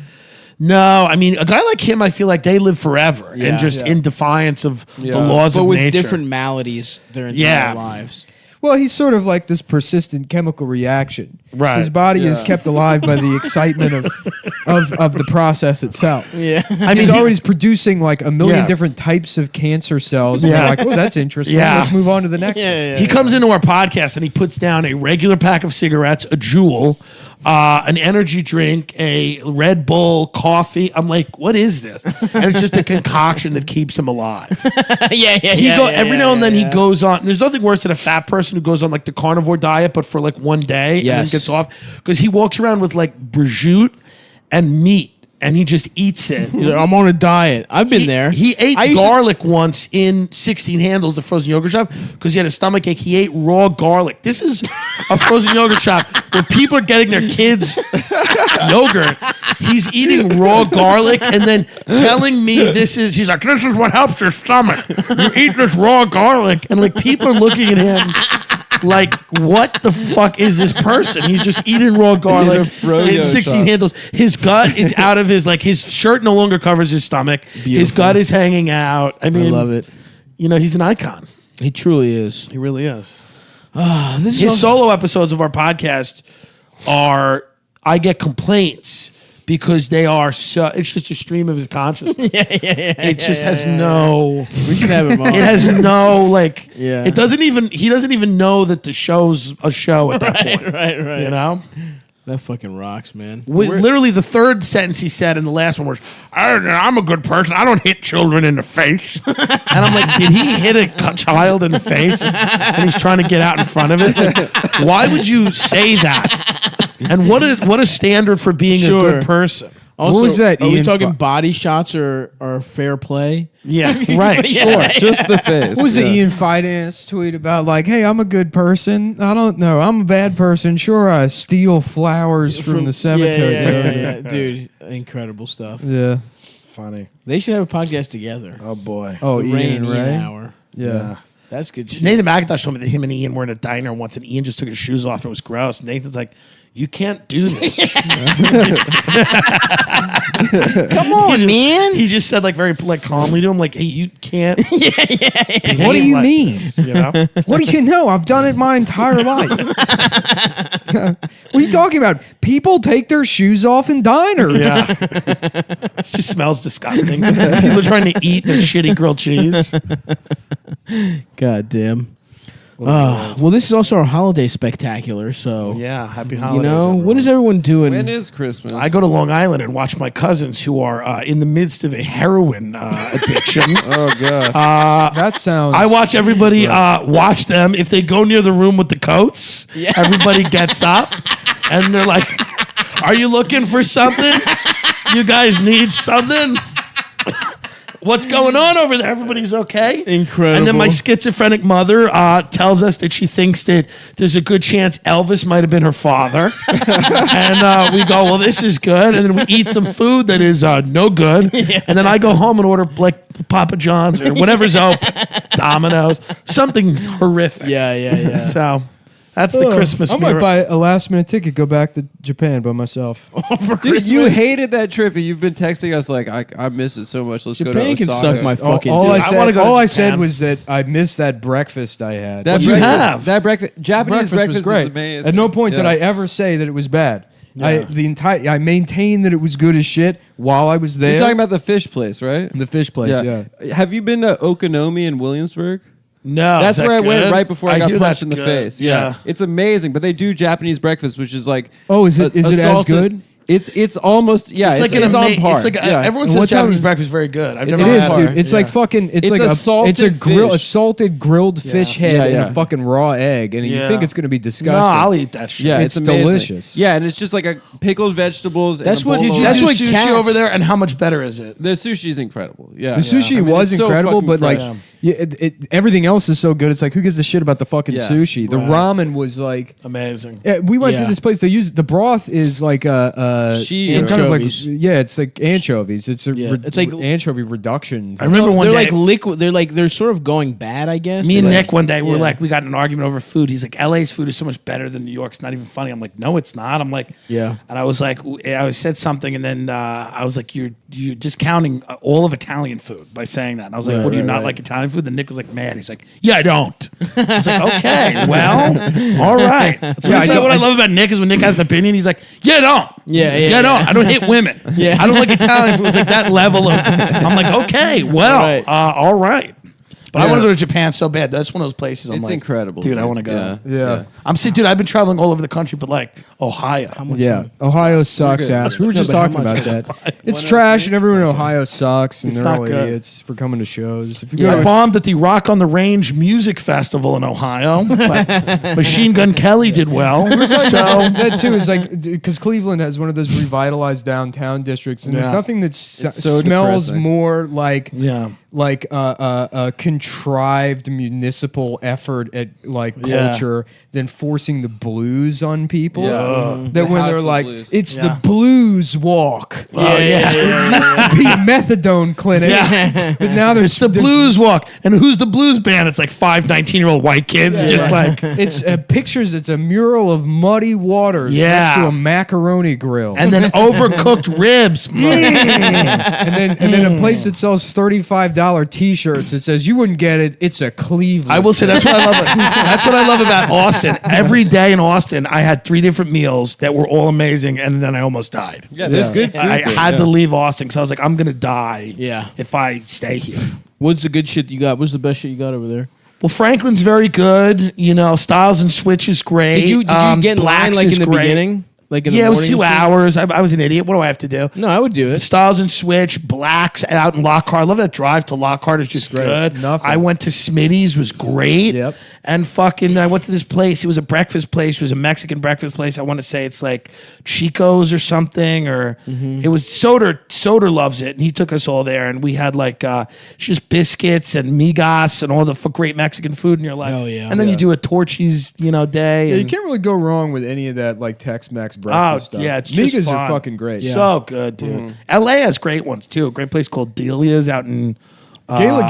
No, I mean, a guy like him, I feel like they live forever and just in defiance of the laws of nature. But with different maladies their entire lives. Well, he's sort of like this persistent chemical reaction. Right. His body is kept alive by the excitement of the process itself. Yeah. I mean, he's always producing like a million different types of cancer cells. And you're like, oh, that's interesting. Yeah. Let's move on to the next one. He comes into our podcast and he puts down a regular pack of cigarettes, a Juul, an energy drink, a Red Bull, coffee. I'm like, what is this? And it's just a concoction that keeps him alive. Every now and then he goes on. There's nothing worse than a fat person who goes on like the carnivore diet, but for like one day and then gets off, because he walks around with like prosciutto and meat. And he just eats it. Like, I'm on a diet. I've been there. He ate garlic once in 16 Handles, the frozen yogurt shop, because he had a stomach ache. He ate raw garlic. This is a frozen yogurt shop where people are getting their kids yogurt. He's eating raw garlic and then telling me he's like, this is what helps your stomach. You eat this raw garlic. And like people are looking at him like, what the fuck is this person? He's just eating raw garlic in 16 Handles. His gut is out of his shirt no longer covers his stomach. Beautiful. His gut is hanging out. I mean, I love it. You know, he's an icon. He truly is. He really is. His solo episodes of our podcast I get complaints because they are it's just a stream of his consciousness. It just has no. We should have him on. It has no It doesn't even. He doesn't even know that the show's a show at that point. Right. You know. That fucking rocks, man. Literally, the third sentence he said in the last one was, I'm a good person. I don't hit children in the face. And I'm like, did he hit a child in the face? And he's trying to get out in front of it? Like, why would you say that? And what a standard for being a good person. Also, what was that? Are we talking body shots or fair play? Yeah, right. Sure. Just the face. What was the Ian Fidance tweet about? Like, hey, I'm a good person. I don't know. I'm a bad person. Sure, I steal flowers from the cemetery. Yeah. Dude, incredible stuff. Yeah. It's funny. They should have a podcast together. Oh, boy. Oh, the Ian and Ray? Hour. Yeah. That's good shit. Nathan McIntosh told me that him and Ian were in a diner once, and Ian just took his shoes off and it was gross. And Nathan's like, you can't do this. Come on, man. He just said like very calmly to him, like, hey, you can't. What do you mean? You know? What do you know? I've done it my entire life. What are you talking about? People take their shoes off in diners. Yeah. It just smells disgusting. People are trying to eat their shitty grilled cheese. God damn. Well, this is also our holiday spectacular, so yeah, happy holidays. You know, everyone. What is everyone doing? When is Christmas? I go to Long Island and watch my cousins who are in the midst of a heroin addiction. Oh god, that sounds. I watch everybody watch them. If they go near the room with the coats, everybody gets up and they're like, "Are you looking for something? You guys need something?" What's going on over there? Everybody's okay? Incredible. And then my schizophrenic mother tells us that she thinks that there's a good chance Elvis might have been her father. And we go, well, this is good. And then we eat some food that is no good. Yeah. And then I go home and order like Papa John's or whatever's open, Domino's, something horrific. Yeah. So that's the Christmas I might buy a last minute ticket, go back to Japan by myself. Dude, you hated that trip, and you've been texting us like, I miss it so much. Let's Japan go to Osaka. can suck my fucking. All I said was that I missed that breakfast I had. What'd you have? That breakfast, Japanese breakfast was great. is amazing. At no point did I ever say that it was bad. Yeah. I maintained that it was good as shit while I was there. You're talking about the fish place, right? The fish place, yeah. Have you been to Okonomi in Williamsburg? No, that's where I went right before I got punched in the good. face. Yeah, it's amazing. But they do Japanese breakfast, which is like is it as good? It's almost it's on par. It's like everyone says Japanese breakfast is very good. It is, dude. It's like fucking. It's like a salted grilled fish head and a fucking raw egg, and you think it's gonna be disgusting. No, I'll eat that shit. Yeah, it's delicious. Yeah, and it's just like a pickled vegetables. That's what did you do sushi over there, and how much better is it? The sushi is incredible. Yeah, the sushi was incredible, but like Yeah, everything else is so good. It's like, who gives a shit about the fucking sushi? The ramen was like amazing. We went to this place. They use the broth is like some kind of like it's like anchovies. It's like anchovy reduction. I remember one day like liquid. They're sort of going bad, I guess. Me and Nick one day we got in an argument over food. He's like, LA's food is so much better than New York's. Not even funny. I'm like, no, it's not. I'm like, yeah. And I was like, I said something, and then I was like, you're discounting all of Italian food by saying that. And I was like, what do you not like Italian food? Then Nick was like, mad. He's like, yeah, I don't. I was like, okay, well, all right. That's what I love about Nick is when Nick has an opinion, he's like, yeah, I don't. I don't. I don't hate women. I don't like Italian food. It was like that level of. I'm like, okay, well, all right. But I want to go to Japan so bad. That's one of those places. It's like, incredible, dude. I want to go. Yeah. I'm saying, dude. I've been traveling all over the country, but like Ohio. Ohio sucks ass. We were just talking about that. It's trash, and everyone in Ohio sucks, and they're all idiots for coming to shows. I bombed at the Rock on the Range Music Festival in Ohio, but Machine Gun Kelly did well. So that too is like because Cleveland has one of those revitalized downtown districts, and there's nothing that smells depressing. More like a contrived municipal effort at like culture than forcing the blues on people. That when they're like, it's the blues walk. It used to be a methadone clinic, but now there's the blues walk. And who's the blues band? It's like 5 19-year-old white kids, like it's pictures. It's a mural of muddy waters next to a macaroni grill, and then overcooked ribs, and then a place that sells $35 T-shirts. It says you wouldn't get it. It's a Cleveland. I will say that's what I love. That's what I love about Austin. Every day in Austin, I had 3 different meals that were all amazing, and then I almost died. Yeah, there's good food. I had to leave Austin because I was like, I'm gonna die. If I stay here. What's the good shit you got? What's the best shit you got over there? Well, Franklin's very good. You know, Styles and Switch is great. Did you get in line like in the beginning? Like in the it was 2 hours. I was an idiot. What do I have to do? No, I would do it. Styles and Switch, Blacks out in Lockhart. I love that drive to Lockhart. Is just good. Nothing. I went to Smitty's, was great. Yep. And fucking, I went to this place. It was a breakfast place. It was a Mexican breakfast place. I want to say it's like Chico's or something, or it was Soder. Soder loves it, and he took us all there, and we had like just biscuits and migas and all the great Mexican food. And you're like, and then you do a Torchy's, day. Yeah, you can't really go wrong with any of that like Tex-Mex breakfast stuff. Yeah, it's just migas fun. are fucking great. So good, dude. LA has great ones too. A great place called Delia's out in Gayla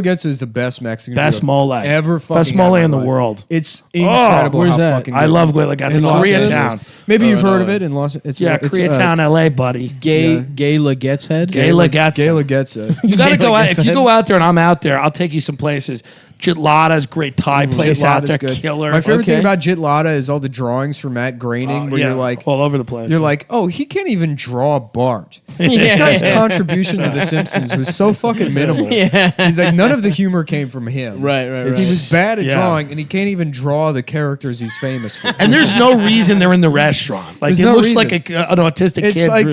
Gets is the best Mexican best mole ever. Best mole in the world. It's incredible. Where's that? I love Gayla Gets in Koreatown. Maybe you've heard of it in Los. Koreatown, LA, buddy. Gayla Gets Head. Gayla Gets. Gayla Gets It. You got to go out. If you go out there and I'm out there, I'll take you some places. Jitlada's great Thai place out there, good. killer. My favorite thing about Jitlada is all the drawings for Matt Groening, where you're like all over the place. You're like, oh, he can't even draw Bart. This guy's contribution to The Simpsons was so fucking minimal. He's like, none of the humor came from him. Right. He was bad at drawing, and he can't even draw the characters he's famous for. And there's no reason they're in the restaurant. Like it looks like an autistic kid. It's like,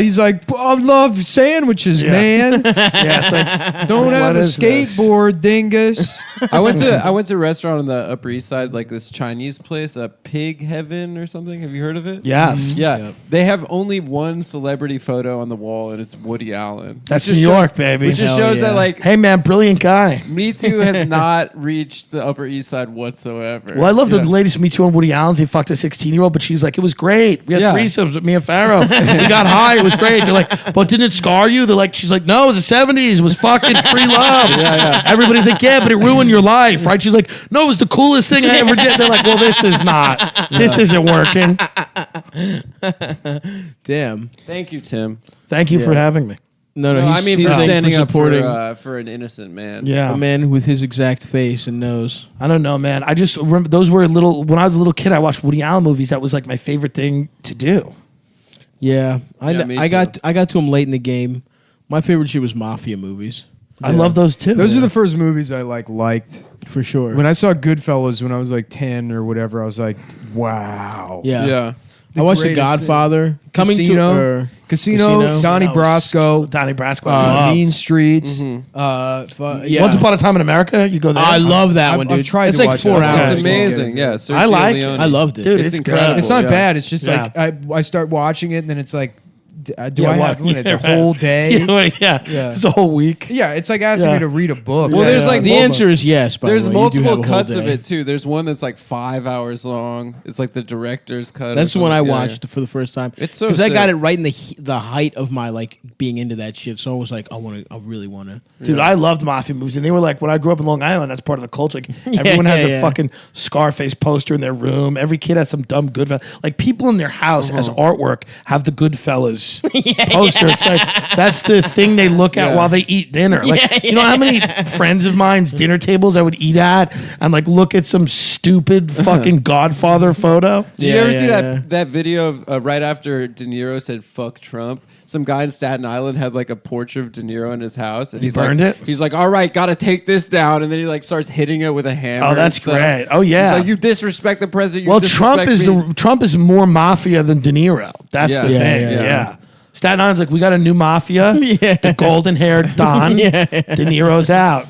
he's like, I love sandwiches, man. It's like, don't have a skateboard, dingus. I went to a restaurant on the Upper East Side, like this Chinese place, a Pig Heaven or something. Have you heard of it? Yes. Yeah. Yep. They have only one celebrity photo on the wall, and it's Woody Allen. That's New York, baby. Which just shows that, like, hey man, brilliant guy. Me Too has not reached the Upper East Side whatsoever. Well, I love the ladies from Me Too and Woody Allen. They fucked a 16-year-old, but she's like, it was great. We had threesomes with me and Farrow. We got high. It was great. They're like, but didn't it scar you? They're like, she's like, no, it was the 70s. It was fucking free love. Everybody's like, yeah, but it ruined your life, right? She's like, no, it was the coolest thing I ever did. They're like, well, this is not. This isn't working. Damn. Thank you, Tim. Thank you for having me. No, I mean for standing up supporting for an innocent man. Yeah, a man with his exact face and nose. I don't know, man. I just remember those were when I was a little kid. I watched Woody Allen movies. That was like my favorite thing to do. Yeah, I got to him late in the game. My favorite shit was mafia movies. I love those too. Those are the first movies I liked. For sure. When I saw Goodfellas when I was like 10 or whatever, I was like, wow. Yeah. I watched The Godfather. Casino, Donnie Brasco, Mean Streets. Once Upon a Time in America, you go there. I love that one, dude. I've tried it's to like watch 4 hours. It's amazing. Yeah, I like it. I loved it. Dude, it's incredible. It's not bad. It's just like I start watching it and then it's like do I have the whole day? It's a whole week. Yeah, it's like asking me to read a book. Well, there's like the answer is yes. By there's the way. multiple cuts of it too. There's one that's like 5 hours long. It's like the director's cut. That's the one I watched for the first time. It's so because I sick. got it right in the height of my like being into that shit. So I was like, I really want to. Dude, I loved mafia movies, and they were like when I grew up in Long Island. That's part of the culture. Like, everyone has a fucking Scarface poster in their room. Every kid has some dumb Goodfellas. Like people in their house as artwork have the Goodfellas poster. It's like that's the thing they look at while they eat dinner. Like you know how many friends of mine's dinner tables I would eat at and like look at some stupid fucking Godfather photo. Did you ever see that video of right after De Niro said "fuck Trump"? Some guy in Staten Island had like a portrait of De Niro in his house, and he burned it. He's like, "All right, got to take this down," and then he like starts hitting it with a hammer. Oh, that's great. Oh yeah. He's like, "You disrespect the president." Well, Trump is more mafia than De Niro. That's the thing. Yeah. Staten Island's like, we got a new mafia. The golden haired Don. De Niro's out.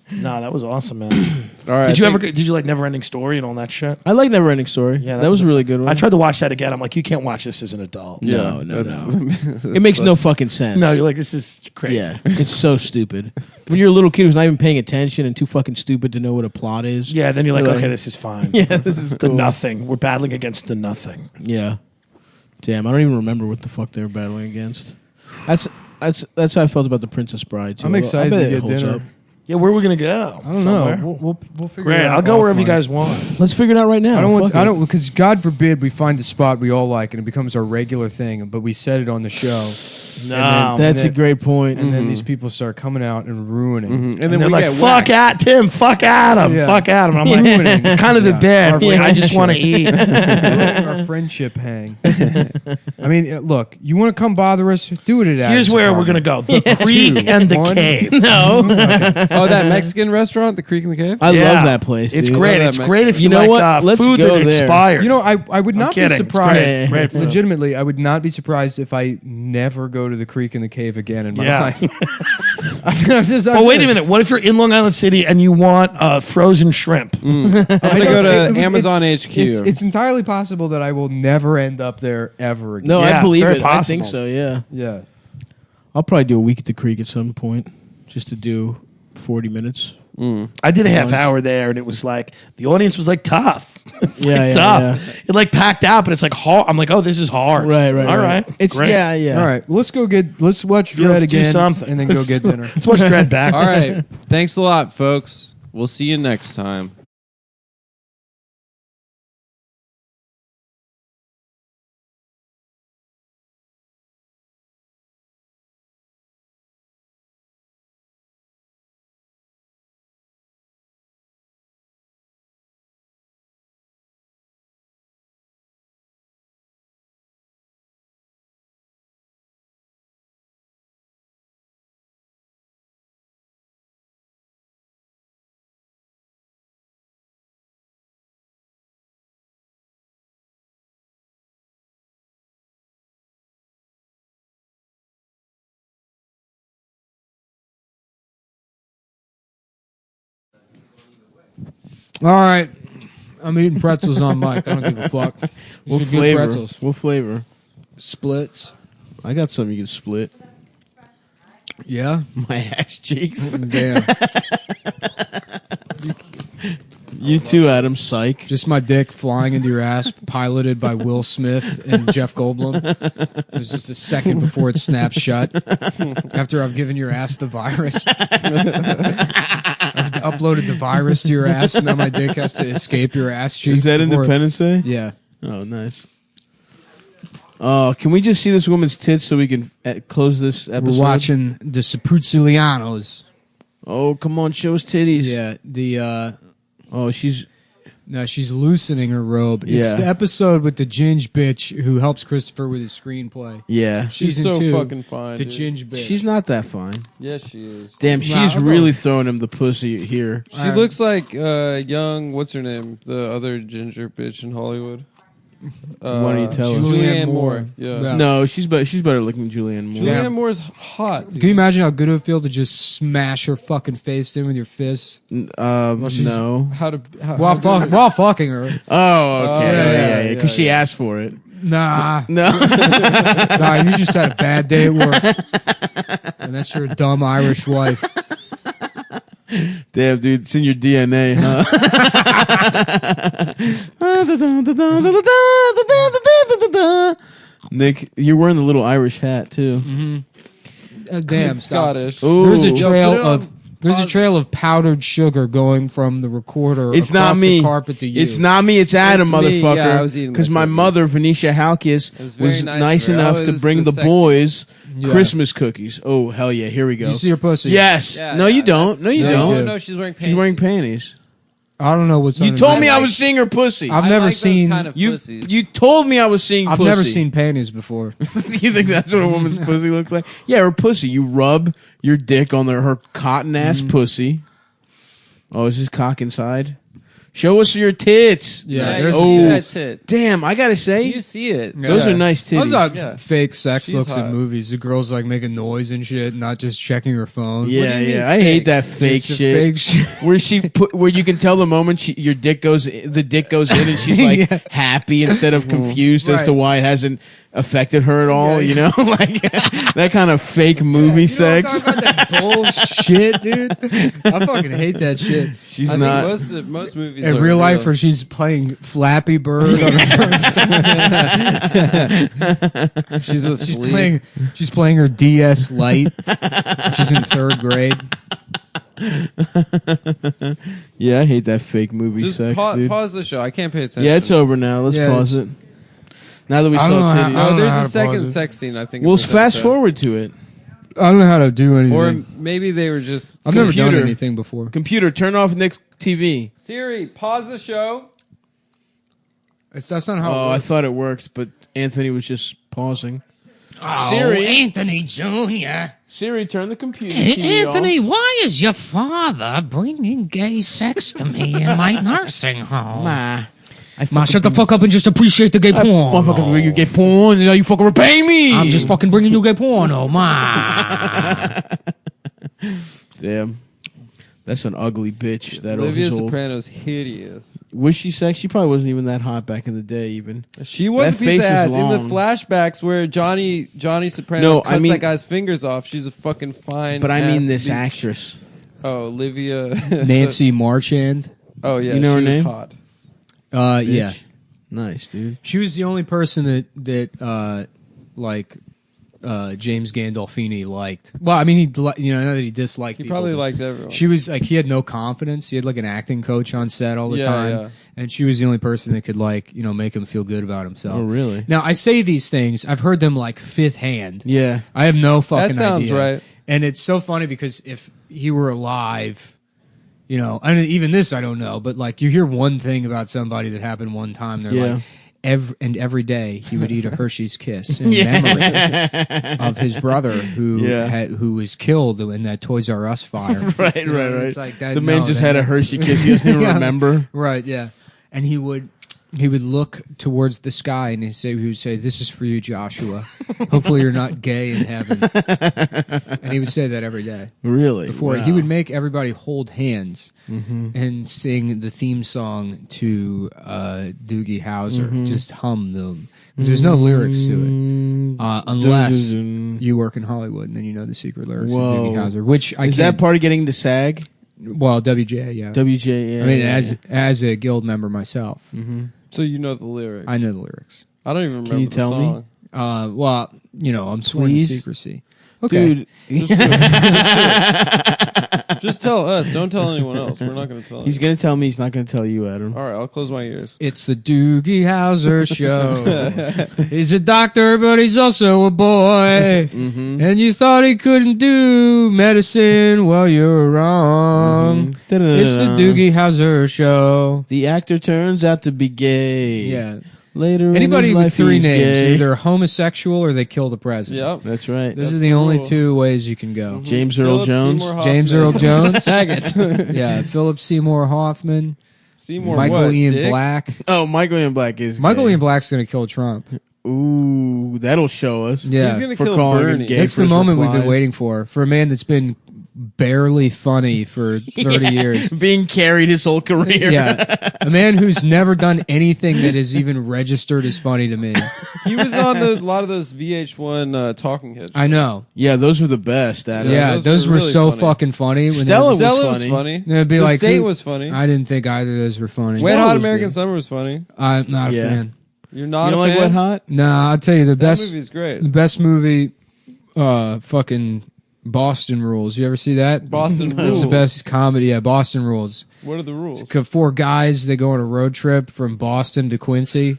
No, that was awesome, man. All right. Did you like Never Ending Story and all that shit? I like Never Ending Story. Yeah, that was a really good one. I tried to watch that again. I'm like, you can't watch this as an adult. No. It makes no fucking sense. No, you're like, this is crazy. Yeah, it's so stupid. When you're a little kid who's not even paying attention and too fucking stupid to know what a plot is. Yeah, then you're like, okay, this is fine. Yeah, this is the nothing. We're battling against the nothing. Yeah. Damn, I don't even remember what the fuck they were battling against. That's how I felt about The Princess Bride too. I'm excited to get dinner. Up. Yeah, where are we gonna go? I don't know. We'll figure it out. I'll go wherever you guys want. Let's figure it out right now. I don't because God forbid we find a spot we all like and it becomes our regular thing, but we said it on the show. No, that's a great point. And then these people start coming out and ruining. And then they're like, "Fuck at Tim, fuck Adam, fuck Adam." I'm like, it's kind of the bed. I just want to eat. Our friendship hang. I mean, look, you want to come bother us? Do it at. Here's where we're gonna go: the Creek and the Cave. No. Oh, that Mexican restaurant, the Creek and the Cave. I love that place. It's dude. great. It's great if you know like what? Let's food go that there. expired. You know, I would not be surprised. Great. Legitimately, I would not be surprised if I never go to the Creek and the Cave again in my life. Wait a minute. What if you're in Long Island City and you want frozen shrimp? I'm gonna go to Amazon HQ. It's entirely possible that I will never end up there ever again. No, I believe it. Possible. I think so. Yeah. Yeah. I'll probably do a week at the Creek at some point, just to do 40 minutes. I did a half hour there, and it was like the audience was like tough. It's tough. Yeah. It like packed out, but it's like hard. I'm like, oh, this is hard. Right. All right. It's great. Yeah. All right. Let's watch Dredd let's again, do something. and then go get dinner. Let's watch Dredd back. All right. Thanks a lot, folks. We'll see you next time. All right. I'm eating pretzels on mic. I don't give a fuck. What flavor? Pretzels. What flavor? Splits. I got some you can split. Yeah? My ass cheeks. Damn. You too, Adam. Psych. Just my dick flying into your ass, piloted by Will Smith and Jeff Goldblum. It was just a second before it snaps shut. After I've given your ass the virus. I've uploaded the virus to your ass, and now my dick has to escape your ass cheeks. Is that Independence Day? Yeah. Oh, nice. Can we just see this woman's tits so we can close this episode? We're watching the Spurzilianos. Oh, come on, show us titties. Yeah, she's loosening her robe. It's the episode with the ginge bitch who helps Christopher with his screenplay. Yeah. She's so fucking fine. The ginge bitch. She's not that fine. Yes, she is. Damn, she's really throwing him the pussy here. She looks like young, what's her name? The other ginger bitch in Hollywood. Why don't you tell us? Julianne Moore. Yeah. No, she's better looking than Julianne Moore. Julianne Moore's hot. Dude. Can you imagine how good it would feel to just smash her fucking face in with your fists? No. While fucking her. Oh, okay. Yeah. Because she asked for it. Nah. No. Nah, you just had a bad day at work. And that's your dumb Irish wife. Damn, dude, it's in your DNA, huh? Nick, you're wearing the little Irish hat too. Mm-hmm. Damn, Scottish. There's a trail of powdered sugar going from the recorder. It's across not me. The carpet to you. It's not me. It's Adam, It's me. motherfucker. Yeah, I was eating Because my my cookies. mother, Venetia Halkias, was very was nice nice of her. enough I to was bring the the sexy- boys Yeah. Christmas cookies. Oh hell yeah! Here we go. You see her pussy? Yes. Yeah, No, yeah, you don't. that's- No, you No, don't. you do. No, she's wearing pants. She's wearing panties. I don't know what's. You told me I like- was seeing her pussy. I've I never like those seen. kind of You pussies. you told me I was seeing I've pussy. never seen panties before. You think that's what a woman's pussy looks like? Yeah, her pussy. You rub your dick on her cotton ass pussy. Oh, is this cock inside? Show us your tits. Yeah, there's oh, that's it. damn! I gotta say, You see it. those Yeah. are nice Those titties. are Yeah. fake sex She's looks in hot. movies. The girl's like making noise and shit, not just checking her phone. Yeah, do you mean yeah. I hate fake? that fake Just a shit. fake shit. Where you can tell the moment your dick goes, the dick goes in, and she's like Yeah. happy instead of confused as to Right. why it hasn't affected her at all. Yeah, You know, like that kind of fake movie sex. Talk about that bullshit, dude. I fucking hate that shit. She's I not. think most movies In are real life, where she's playing Flappy Bird. On her she's asleep. she's playing her DS Lite. She's in 3rd grade. Yeah, I hate that fake movie Just sex, dude. pause the show. I can't pay attention. Yeah, it's over now. Let's Yeah, pause it. Now that we I saw don't know how- titties, I don't Oh, know there's how a to second pause it. sex scene. I think. we'll in this fast episode. forward to it. I don't know how to do anything. Or maybe they were just. I've never done computer. anything before. Computer, turn off Nick's TV. Siri, pause the show. That's not how. Oh, it I works. thought it worked, but Anthony was just pausing. Oh, Siri. Anthony Jr. Siri, turn the computer TV Anthony, off. why is your father bringing gay sex to me in my nursing home? Ma, Shut the fuck up and just appreciate the gay porn. I fucking bring you gay porn. You fucking repay me. I'm just fucking bringing you gay porno, ma. Damn. That's an ugly bitch. That Olivia old. Soprano's hideous. Was she sexy? She probably wasn't even that hot back in the day. Even She was That a piece of face is ass in the long. flashbacks where Johnny Soprano No, cuts I mean- that guy's fingers off. She's a fucking fine. but I mean ass this bitch. actress. Oh, Olivia Nancy Marchand. Oh yeah, You know she her was name? hot. Yeah. Bitch. Nice, dude. She was the only person that James Gandolfini liked. Well, I mean, not that he disliked. He people, probably but liked everyone. She was like, he had no confidence. He had like an acting coach on set all the Yeah, time, yeah. and she was the only person that could make him feel good about himself. Oh, really? Now I say these things. I've heard them like fifth hand. Yeah. I have no fucking That sounds idea. right. And it's so funny because if he were alive, I mean, even this I don't know, but like you hear one thing about somebody that happened one time, they're Yeah. like, every day he would eat a Hershey's Kiss in memory of his brother who was killed in that Toys R Us fire. Right. It's like that, The man just had a Hershey kiss. He doesn't even Yeah. remember. Right, yeah. And he would look towards the sky and he would say, "This is for you, Joshua. Hopefully you're not gay in heaven." And he would say that every day. Really? Before Wow. he would make everybody hold hands and sing the theme song to Doogie Howser. Just hum them because there's no lyrics to it unless you work in Hollywood and then you know the secret lyrics Whoa. of Doogie Howser. Which I Is can't. that part of getting to SAG? Well, WJ, yeah. WJ, yeah. I mean, yeah. as a guild member myself, So you know the lyrics. I know the lyrics. I don't even remember Can you the tell me? song. Well, I'm sworn to Please? secrecy. Okay. Dude, Just tell us. Don't tell anyone else. We're not going to tell. he's anyone. going to tell me. He's not going to tell you, Adam. All right, I'll close my ears. It's the Doogie Howser show. He's a doctor, but he's also a boy. And you thought he couldn't do medicine? Well, you're wrong. It's the Doogie Howser show. The actor turns out to be gay. Yeah. Later Anybody in his with life, three he's names, gay. either homosexual or they kill the president. Yep. That's right. Those are the only two ways you can go. James Earl Philip Jones. Seymour James Hoffman. Earl Jones. Saget. Yeah. Philip Seymour Hoffman. Seymour Michael what, Ian Dick? Black. Oh, Michael Ian Black is Michael gay. Ian Black's going to kill Trump. Ooh, that'll show us. Yeah. He's going to For kill calling him Bernie. gay. That's for the his moment we've been replies. waiting for a man that's been barely funny for 30 years. Being carried his whole career. Yeah. A man who's never done anything that is even registered as funny to me. He was on a lot of those VH1 talking heads. I know. Yeah, those were the best. Adam. Yeah, those were really so funny. fucking funny. Stella was funny. It'd be The like, State was funny. I didn't think either of those were funny. Wet Stella Hot was American good. Summer was funny. I'm not a fan. You're not You don't a like fan? Wet Hot? Nah, I'll tell you the That best. movie's great. The best movie, fucking Boston Rules. You ever see that? Boston It's Rules. the best comedy. Yeah, Boston Rules. What are the rules? It's 4 guys. They go on a road trip from Boston to Quincy.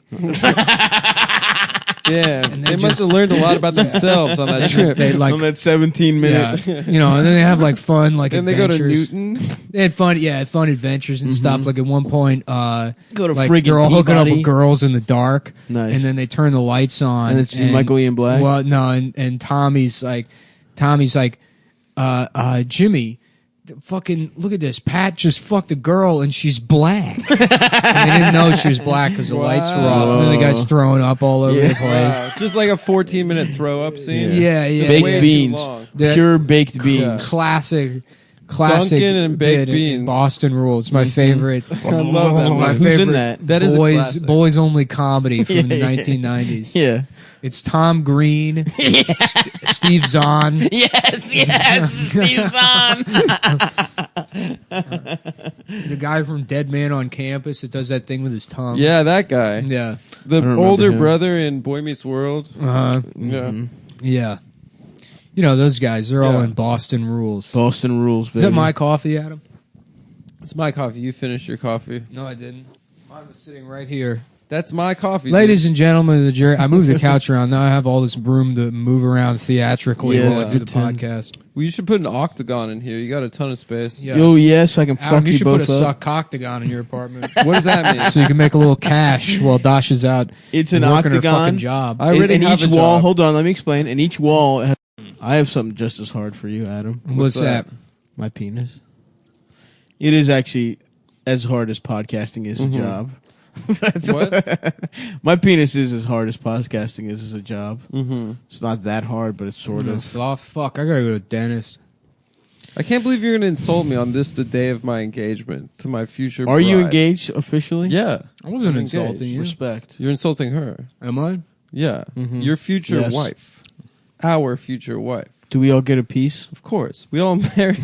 Yeah, they must have learned a lot about themselves on that trip. They like On that 17-minute. yeah, and then they have like fun like Then they go adventures. to Newton. They had fun, fun adventures and stuff. Like at one point, Go to like friggin' they're all hooking up Peabody. with girls in the dark, Nice. and then they turn the lights on, And it's Michael Ian Black? Well, no, and Tommy's like, Jimmy, fucking look at this. Pat just fucked a girl and she's black. And they didn't know she was black because the lights were off. And then the guy's throwing up all over the place. Wow. Just like a 14-minute throw up scene. Yeah. Baked Way too beans. long. Pure baked beans. Classic Dunkin' and baked bit in beans. Boston Rules. My favorite. I love that My movie. Who's in favorite that? That is a boys classic. boys only comedy from the 1990s. Yeah. It's Tom Green, Steve Zahn. Yes, Steve Zahn. The guy from Dead Man on Campus that does that thing with his tongue. Yeah, that guy. Yeah. The remember older him. brother in Boy Meets World. Uh-huh. Yeah. Yeah. You know, those guys, they're all Yeah. in Boston Rules. Boston Rules, baby. Is that my coffee, Adam? It's my coffee. You finished your coffee. No, I didn't. Mine was sitting right here. That's my coffee. Ladies and gentlemen of the jury, I moved the couch around. Now I have all this room to move around theatrically Yeah, while I it's do the good time. podcast. Well, you should put an octagon in here. You got a ton of space. Yeah. Yo, yes, I can Adam, fuck you you should put both a up. suck octagon in your apartment. What does that mean? So you can make a little cash while Dash is out It's an working her octagon. fucking job. I already and have each a wall, job. hold on, let me explain. And each wall, I have something just as hard for you, Adam. What's that? My penis. It is actually as hard as podcasting is a job. That's What? My penis is as hard as podcasting is as a job. Mm-hmm. It's not that hard, but it's sort of. Oh, fuck. I gotta go to the dentist. I can't believe you're going to insult me on this, the day of my engagement, to my future Are you bride. engaged officially? Yeah. I wasn't I'm insulting engaged. you. Respect. You're insulting her. Am I? Yeah. Your future Yes. wife. Our future wife. Do we all get a piece? Of course. We all marry.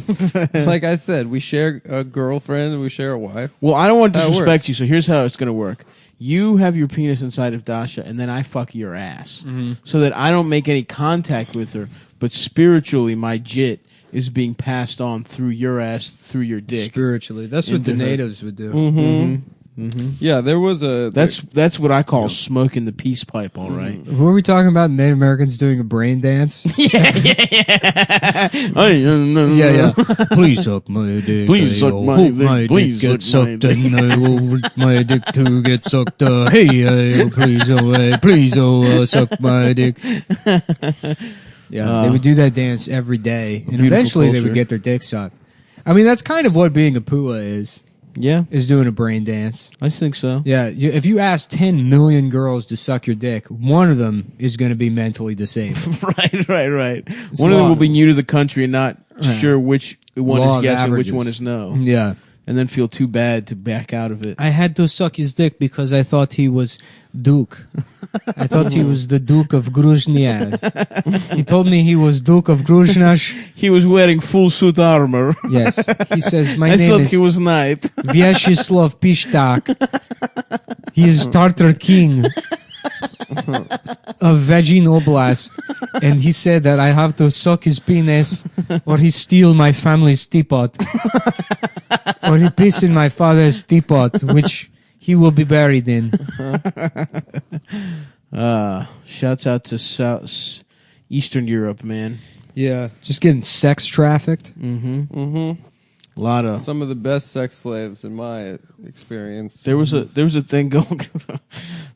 Like I said, we share a girlfriend and we share a wife. Well, I don't want to How it disrespect works. you, so here's how it's going to work. You have your penis inside of Dasha, and then I fuck your ass. So that I don't make any contact with her, but spiritually, my jit is being passed on through your ass, through your dick. Spiritually. That's what the Into her. natives would do. Yeah, there was a... That's what I call smoking the peace pipe, all right? Who are we talking about? Native Americans doing a brain dance? Yeah. Please suck my dick. Please suck my hope dick. my Please dick gets suck my sucked and I will my dick to get sucked. Hey, please, suck my dick. Yeah, they would do that dance every day, and Beautiful eventually they culture. would get their dick sucked. I mean, that's kind of what being a pua is doing a brain dance. I think so. Yeah, if you ask 10 million girls to suck your dick, one of them is going to be mentally disabled. Right. One of them will be new to the country and not sure which one Law is of yes and which averages. one is no. Yeah. And then feel too bad to back out of it. I had to suck his dick because I thought he was Duke. I thought he was the Duke of Gruznia. He told me he was Duke of Gruznia. He was wearing full suit armor. Yes. He says, my I name thought is he was knight. Vyacheslav Pishtak. He is Tartar king of Vagin Oblast. And he said that I have to suck his penis or he steal my family's teapot. Or he piss in my father's teapot, which he will be buried in. Shouts out to Eastern Europe, man. Yeah. Just getting sex trafficked. A lot of. Some of the best sex slaves in my experience. There was a thing going.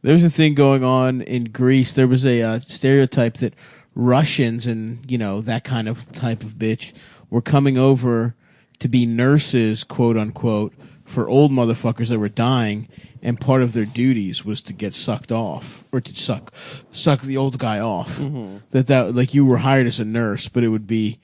There was a thing going on in Greece. There was a stereotype that Russians and that kind of type of bitch were coming over to be nurses, quote unquote, for old motherfuckers that were dying, and part of their duties was to get sucked off or to suck the old guy off. That like you were hired as a nurse, but it would be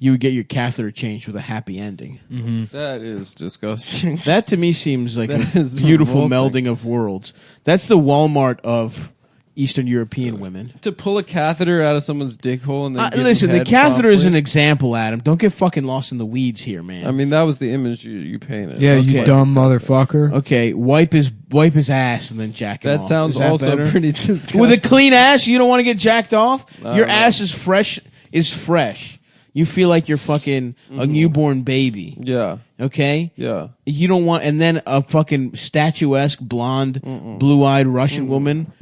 you would get your catheter changed with a happy ending. Mm-hmm. That is disgusting. That to me seems like a beautiful melding of worlds. That's the Walmart of Eastern European women. To pull a catheter out of someone's dick hole and then listen, the catheter is an example, Adam. Don't get fucking lost in the weeds here, man. I mean, that was the image you painted. Yeah, you dumb motherfucker. Okay, wipe his ass and then jack him off. That sounds also pretty disgusting. With a clean ass, you don't want to get jacked off? Your ass is fresh. You feel like you're fucking a newborn baby. Yeah. Okay? Yeah. You don't want, and then a fucking statuesque, blonde, blue-eyed Russian woman,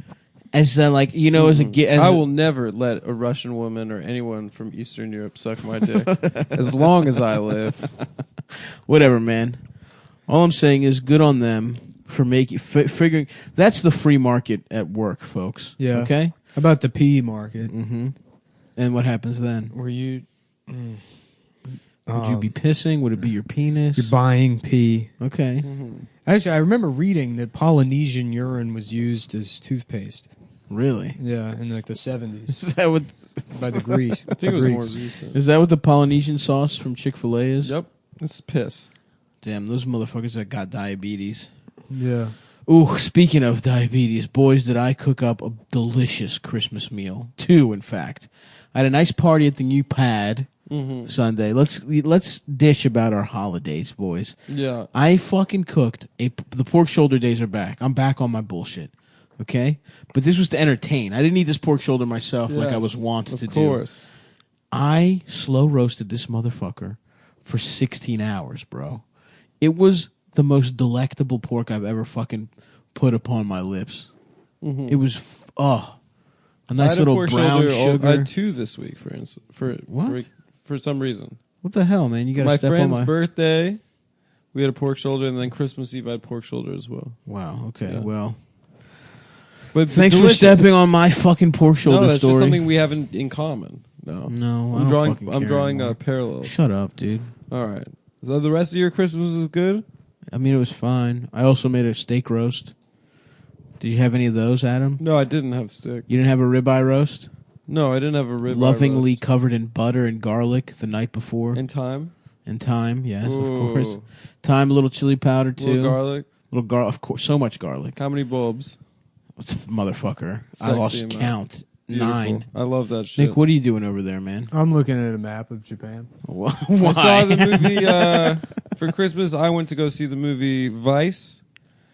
as like, as a I will never let a Russian woman or anyone from Eastern Europe suck my dick as long as I live. Whatever, man. All I'm saying is good on them for figuring. That's the free market at work, folks. Yeah. Okay? How about the pee market? Mm-hmm. And what happens then? Were you... Would you be pissing? Would it be your penis? You're buying pee. Okay. Actually, I remember reading that Polynesian urine was used as toothpaste. Really? Yeah, in like the 70s. Is that what? By the Greeks. I think it was more recent. Is that what the Polynesian sauce from Chick-fil-A is? Yep. It's piss. Damn, those motherfuckers that got diabetes. Yeah. Ooh, speaking of diabetes, boys, did I cook up a delicious Christmas meal. 2, in fact. I had a nice party at the new pad Sunday. Let's dish about our holidays, boys. Yeah. I fucking cooked the pork shoulder days are back. I'm back on my bullshit. Okay? But this was to entertain. I didn't eat this pork shoulder myself like I was wont to do. Of course. I slow roasted this motherfucker for 16 hours, bro. It was the most delectable pork I've ever fucking put upon my lips. It was a nice little brown sugar. I had 2 this week, for instance. For some reason. What the hell, man? You got to step on my friend's birthday. We had a pork shoulder, and then Christmas Eve I had pork shoulder as well. Wow. Okay. Yeah. Well. But thanks for stepping on my fucking pork shoulder that's story. Just something we have in common. No. I'm drawing a parallel. Shut up, dude. All right. So the rest of your Christmas was good? I mean, it was fine. I also made a steak roast. Did you have any of those, Adam? No, I didn't have steak. You didn't have a ribeye roast? No, I didn't have a ribeye Lovingly roast. covered in butter and garlic the night before. And thyme? And thyme, yes, of course. Thyme, a little chili powder, too. Little garlic? Of course, so much garlic. How many bulbs? Motherfucker. Sexy I lost amount. count. Beautiful. 9. I love that shit. Nick, what are you doing over there, man? I'm looking at a map of Japan. Why? I saw the movie for Christmas. I went to go see the movie Vice,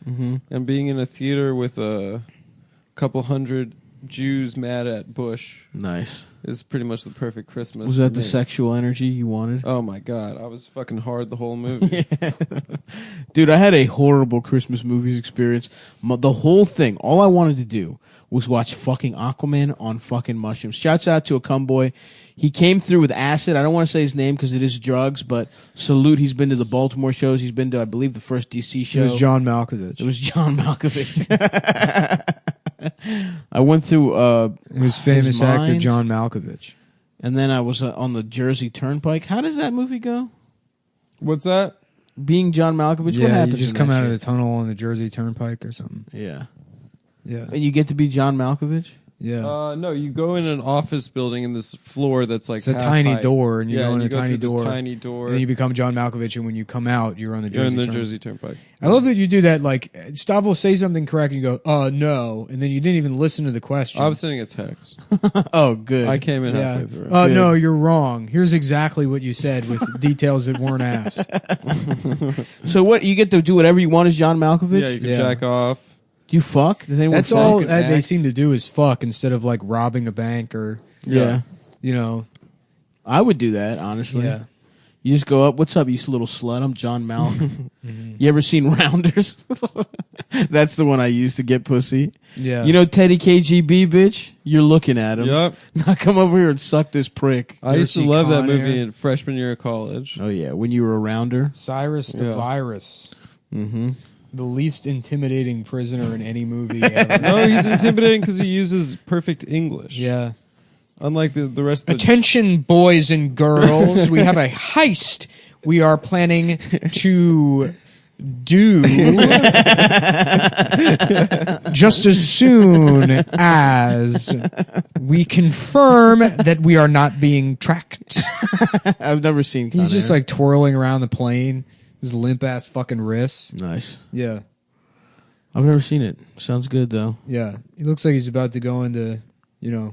and being in a theater with a couple hundred Jews mad at Bush. Nice. Is pretty much the perfect Christmas. Was that the sexual energy you wanted? Oh my god, I was fucking hard the whole movie. Dude, I had a horrible Christmas movies experience. The whole thing, all I wanted to do was watch fucking Aquaman on fucking mushrooms. Shouts out to a cumboy. He came through with acid. I don't want to say his name because it is drugs, but salute. He's been to the Baltimore shows. He's been to, I believe, the first DC show. It was John Malkovich. It was John Malkovich. I went through it was famous actor John Malkovich. And then I was on the Jersey Turnpike. How does that movie go? What's that? Being John Malkovich, yeah, what happens? You just come out of the tunnel on the Jersey Turnpike or something. Yeah. Yeah. And you get to be John Malkovich? Yeah. No, you go in an office building in this floor that's like it's a tiny height. door, and you go in a through tiny this door. tiny door. And then you become John Malkovich, and when you come out, you're on the Jersey Turnpike. I love that you do that. Like, Stav will say something correct, and you go, no, and then you didn't even listen to the question. I was sending a text. Oh, good. I came in halfway through. No, you're wrong. Here's exactly what you said with details that weren't asked. So what, you get to do whatever you want as John Malkovich? Yeah, you can jack off. Do you fuck? Does anyone That's fuck? all they seem to do is fuck instead of like robbing a bank or yeah. You know. I would do that, honestly. Yeah. You just go up, what's up, you little slut? I'm John Mal. You ever seen Rounders? That's the one I use to get pussy. Yeah. You know Teddy KGB, bitch? You're looking at him. Yep. Now come over here and suck this prick. I used to love that movie in freshman year of college. Oh, yeah, when you were a rounder. Cyrus the Virus. Mm-hmm. The least intimidating prisoner in any movie ever. No, he's intimidating because he uses perfect English. Yeah. Unlike the rest of Attention, boys and girls. We have a heist. We are planning to do just as soon as we confirm that we are not being tracked. I've never seen Con He's just Air. like twirling around the plane, his limp ass fucking wrists. Nice. Yeah. I've never seen it. Sounds good though. Yeah. He looks like he's about to go into, you know,